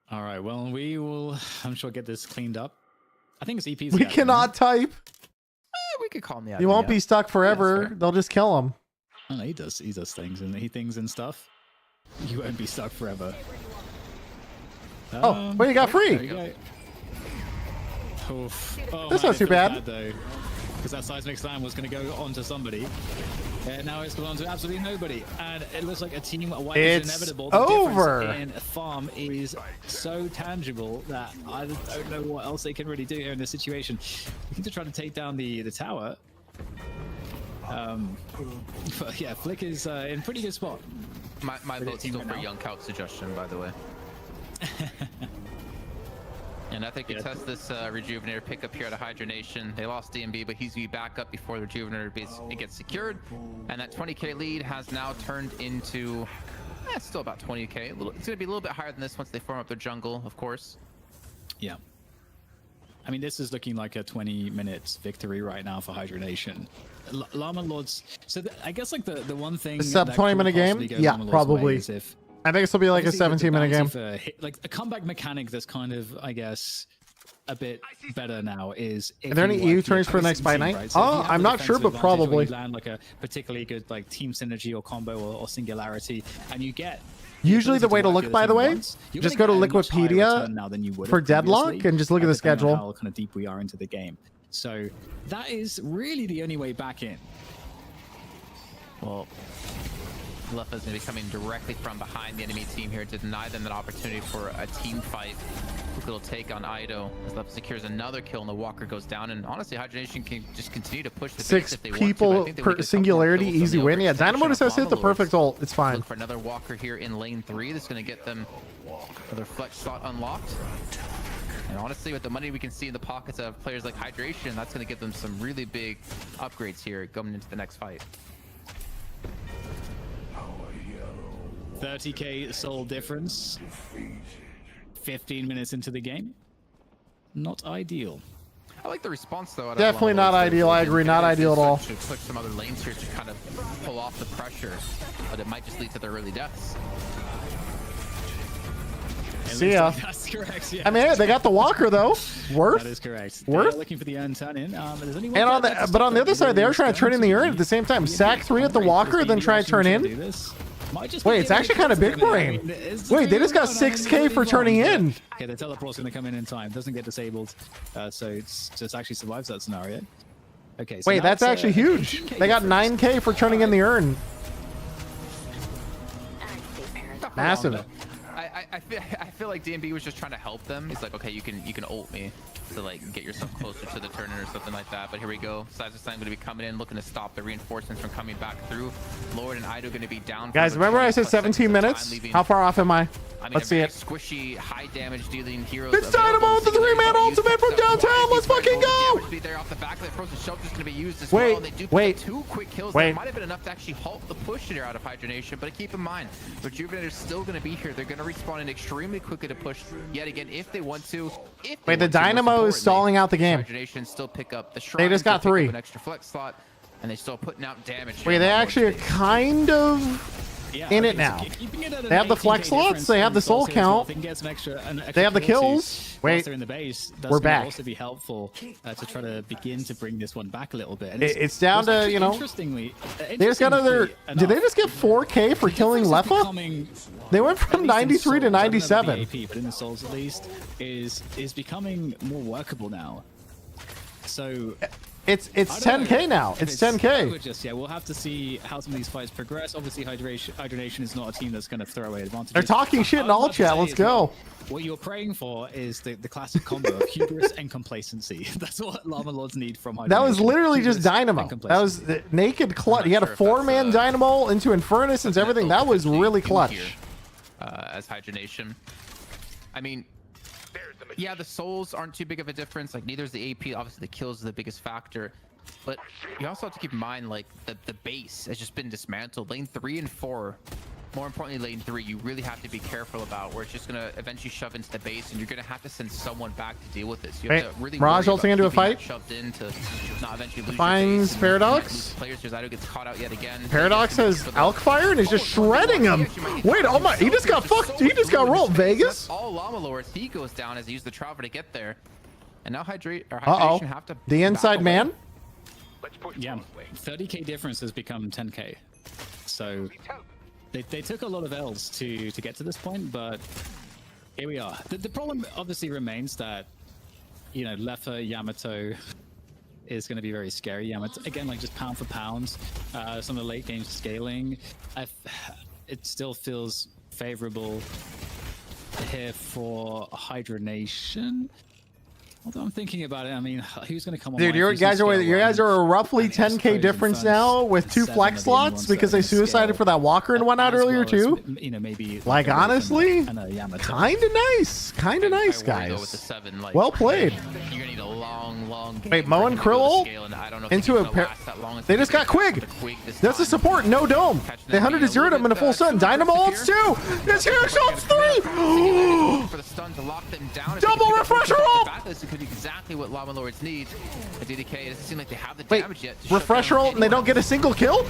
All right. Well, we will. I'm sure get this cleaned up. I think it's EP's. We cannot type. We could call him the admin. He won't be stuck forever. They'll just kill him. Oh, no, he does things and stuff. You won't be stuck forever. Oh, well, you got free. Oof. Oh, that's not too bad. Because that seismic slam was going to go on to somebody. And now it's gone on to absolutely nobody. And it looks like a team wipe is inevitable. The over. difference in farm is so tangible that I don't know what else they can really do here in this situation. We need to try to take down the tower. But yeah, Flick is in pretty good spot. My vote's still for Young Couch suggestion, by the way. And I think you test this Rejuvenator pickup here at a Hydra Nation. They lost DMB, but he's going to be back up before the Rejuvenator gets secured. And that 20k lead has now turned into, still about 20k. It's going to be a little bit higher than this once they form up their jungle, of course. Yeah. I mean, this is looking like a 20-minute victory right now for Hydra Nation. Llama Lords. So I guess like the one thing. A sub 20-minute game? Yeah, probably. If, I think this will be like a 17-minute game. For like a comeback mechanic that's kind of, I guess, a bit better now is. Are there any EU turns for the next fight night? Right? So Oh, I'm not sure, but probably. You land like a particularly good like team synergy or combo or singularity, and you get. Usually the way to look, by the way, just go to Liquipedia for Deadlock and just look at the schedule. How kind of deep we are into the game. So that is really the only way back in. Well, Lefa's going to be coming directly from behind the enemy team here to deny them that opportunity for a team fight. Quick little take on Ido as Lefa secures another kill and the Walker goes down. And honestly, Hydra Nation can just continue to push the base if they people want to. per singularity, easy win. Yeah, Dynamo just has hit the perfect ult. It's fine. Look for another Walker here in lane 3. That's going to get them another flex slot unlocked. And honestly, with the money we can see in the pockets of players like Hydration, that's going to give them some really big upgrades here going into the next fight. 30k soul difference. 15 minutes into the game. Not ideal. I like the response though. Definitely not ideal. I agree. Not ideal at all. Should push some other lanes here to kind of pull off the pressure, but it might just lead to their early deaths. See ya. That's correct. Yeah. I mean, they got the Walker though. Worth. That is correct. Worth. They're looking for the urn turn in. There's only one and on the but on the other side, they are trying to turn in the urn at the same time. Sack 3 at the Walker, then try to turn in. Wait, it's actually kind of big brain. Wait, they just got 6k for turning in. Okay, the teleport's going to come in time. Doesn't get disabled, so it's just actually survives that scenario. Okay. So wait, that's actually huge. They got 9k for turning in the urn. Massive. I feel like DMB was just trying to help them. He's like, okay, you can ult me to like get yourself closer to the turner or something like that. But here we go. Size of Sign going to be coming in, looking to stop the reinforcements from coming back through. Lord and Ido going to be down. Guys, remember I said 17 minutes? How far off am I? Let's see it. Squishy, high damage dealing heroes. It's Dynamo, the 3-man ultimate from downtown. Let's fucking go! There off the back of the frozen shelf is going to be used as wait, well. They do wait, 2 quick kills. Wait. That might have been enough to actually halt the push here out of Hydra Nation. But keep in mind, Rejuvenator's still going to be here. They're going to respawn in extremely quickly to push yet again if they want to. Wait, the Dynamo is stalling out the game. Hydra Nation still pick up the shrine. They just got 3. An extra flex slot, and they still putting out damage. Wait, they actually are kind of in it now. They have the flex slots. They have the soul count. They have the kills. Wait, we're back. Also be helpful to try to begin to bring this one back a little bit. And it's down to, you know, interestingly, they just got another. Did they just get 4k for killing Lefa? They went from 93 to 97. AP, but in the souls at least is becoming more workable now. So it's 10k now. It's 10k. Just, yeah, we'll have to see how some of these fights progress. Obviously, Hydra Nation is not a team that's going to throw away advantages. They're talking shit in all chat. Let's go. What you're praying for is the classic combo of hubris and complacency. That's what Llama Lords need from Hydra That was Nation. literally just Dynamo. That was the naked clutch. He had a 4-man Dynamo into Infernus and everything. That was really clutch. As Hydra Nation. I mean, yeah, the souls aren't too big of a difference. Like, neither is the AP. Obviously, the kills are the biggest factor. But you also have to keep in mind, like, the base has just been dismantled. Lane 3 and 4, more importantly, lane 3, you really have to be careful about, where it's just going to eventually shove into the base, and you're going to have to send someone back to deal with this. You have to really Raj ulting into a fight. Shoved in to not eventually lose finds Paradox. Players, gets caught out yet again. Paradox has Elk Fire and is just shredding him. Wait, oh my, he just got fucked. He just got rolled. Vegas. All Llama Lords, he goes down as he used the Traveler to get there. And now Hydration have to. The inside man. Yeah, 30k difference has become 10k. So they took a lot of L's to get to this point, but here we are. The problem obviously remains that, you know, Lefa, Yamato is going to be very scary. Yamato, again, like just pound for pound, some of the late game scaling, it still feels favorable here for Hydra Nation. Although I'm thinking about it, I mean, who's going to come on? Dude, you guys are a roughly 10k difference now with 2 flex slots because they suicided for that Walker and whatnot earlier too. You know, maybe like honestly, kind of nice, guys. Well played. You're gonna need a long game. Wait, Mo and Krill into a they just got Quig. That's a support, no dome. They 100 to 0 them in a full stun. Dynamo ults 2. This here shots 3. For the stun to lock them down. Double refresher ult. could be exactly what Llama Lords need. The DDK doesn't seem like they have the Wait, damage yet. To refresh roll and they don't get a single kill?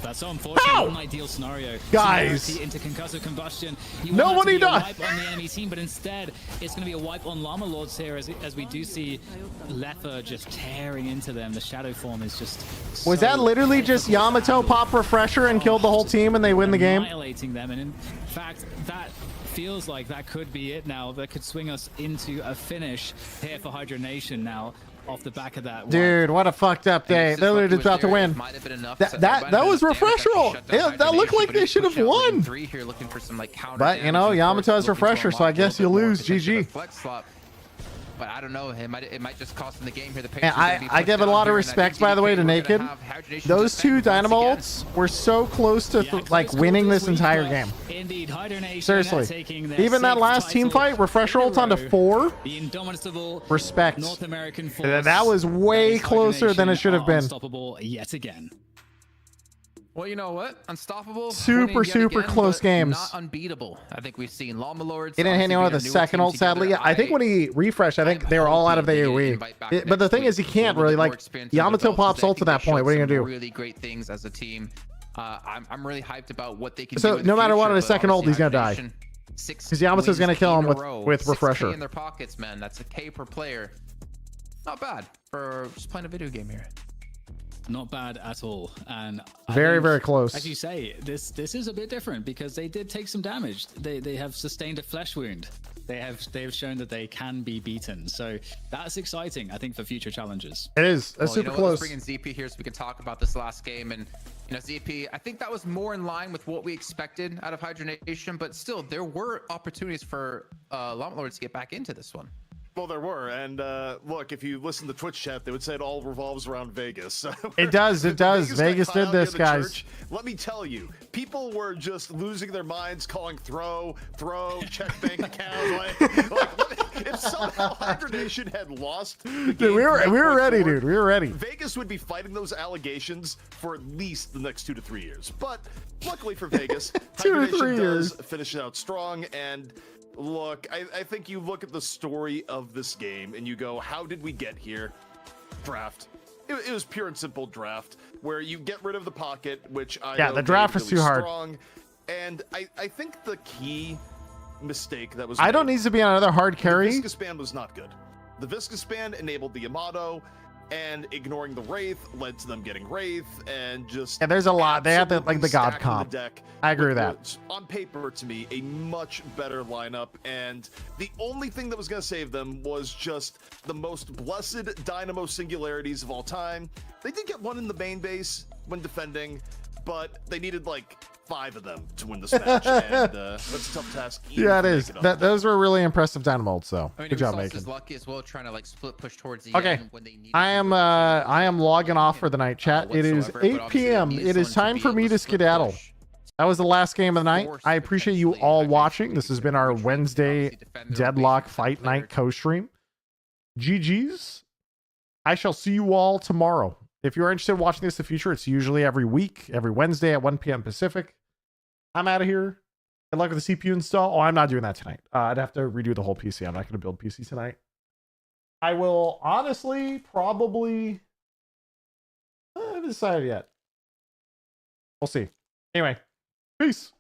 That's so unfortunate. An ideal scenario. Guys. Singularity into concussive combustion. You No want one that to be a does. wipe on the enemy team, but instead it's going to be a wipe on Llama Lords here as we do see Leper just tearing into them. The shadow form is just. Was that literally just Yamato pop refresher and killed the whole team and they win the game? Annihilating them, and in fact, that feels like that could be it now. That could swing us into a finish here for Hydro Nation now. Off the back of that, Dude, what a fucked up day. They're literally about to win. That was refresher roll. Yeah, that looked like they should have won. But you know, Yamato has refresher, so I guess you lose. GG. But I don't know. It might just cost them the game here. And I give a lot of respect, by the way, to Naked. Those two Dynamo ults were so close to like winning this entire game. Indeed, Hydro Nation Seriously, even that last team fight, refresher ult onto 4. The indomitable Respect. North American force. That was way closer than it should have been. Unstoppable yet again. Well, you know what? Unstoppable. Super close games. Not unbeatable. I think we've seen Llama Lords. He didn't hit anyone with the second ult, sadly. I think when he refreshed, I think they were all out of the AoE. But the thing is, he can't really, like, Yamato pops ult at that point. What are you going to do? Really great things as a team. I'm really hyped about what they can do. So in no the matter what, future, on his but second ult, he's going to die. obviously, Because Yamato's going to kill him with refresher. 6K in their pockets, man. That's a K per player. Not bad for just playing a video game here. Not bad at all, and very close. As you say, this is a bit different because they did take some damage. They have sustained a flesh wound. They have shown that they can be beaten. So that's exciting, I think, for future challenges. It is. That's super close. Let's bring in ZP here so we can talk about this last game. And you know, ZP, I think that was more in line with what we expected out of Hydro Nation, but still, there were opportunities for Llama Lords to get back into this one. Well, there were, and look, if you listen to Twitch chat, they would say it all revolves around Vegas. It does. Vegas did this, guys. Church, let me tell you, people were just losing their minds, calling throw, check bank account. Like, if somehow Hydro Nation had lost, the game, we were ready, dude. We were ready. Vegas would be fighting those allegations for at least the next 2 to 3 years. But luckily for Vegas, Hydro Nation does finish it out strong. And look, I think you look at the story of this game and you go, how did we get here? Draft. It was pure and simple draft, where you get rid of the pocket, which the draft was too hard. Strong. And I think the key mistake that was I don't need to be on another hard carry. The Viscous Band was not good. The Viscous Band enabled the Yamato, and ignoring the Wraith led to them getting Wraith, and just there's a lot. They have the God comp. I agree with that. On paper, to me, a much better lineup, and the only thing that was going to save them was just the most blessed Dynamo singularities of all time. They did get one in the main base when defending, but they needed like 5 of them to win this match, and that's a tough task. Yeah, it is. Those were really impressive Dynamo ults, though. I mean, good job, Macon. Lucky as well, trying to like split push towards the end when they need I am logging off for the night, chat. It is 8 p.m. It is time for me to skedaddle. That was the last game of the night. I appreciate you all watching. This has been our Wednesday Deadlock Fight Night co-stream. GG's. I shall see you all tomorrow. If you're interested in watching this in the future, it's usually every week, every Wednesday at 1 p.m. Pacific. I'm out of here. Good luck with the CPU install. Oh, I'm not doing that tonight. I'd have to redo the whole PC. I'm not going to build PC tonight. I will honestly probably... I haven't decided yet. We'll see. Anyway, peace.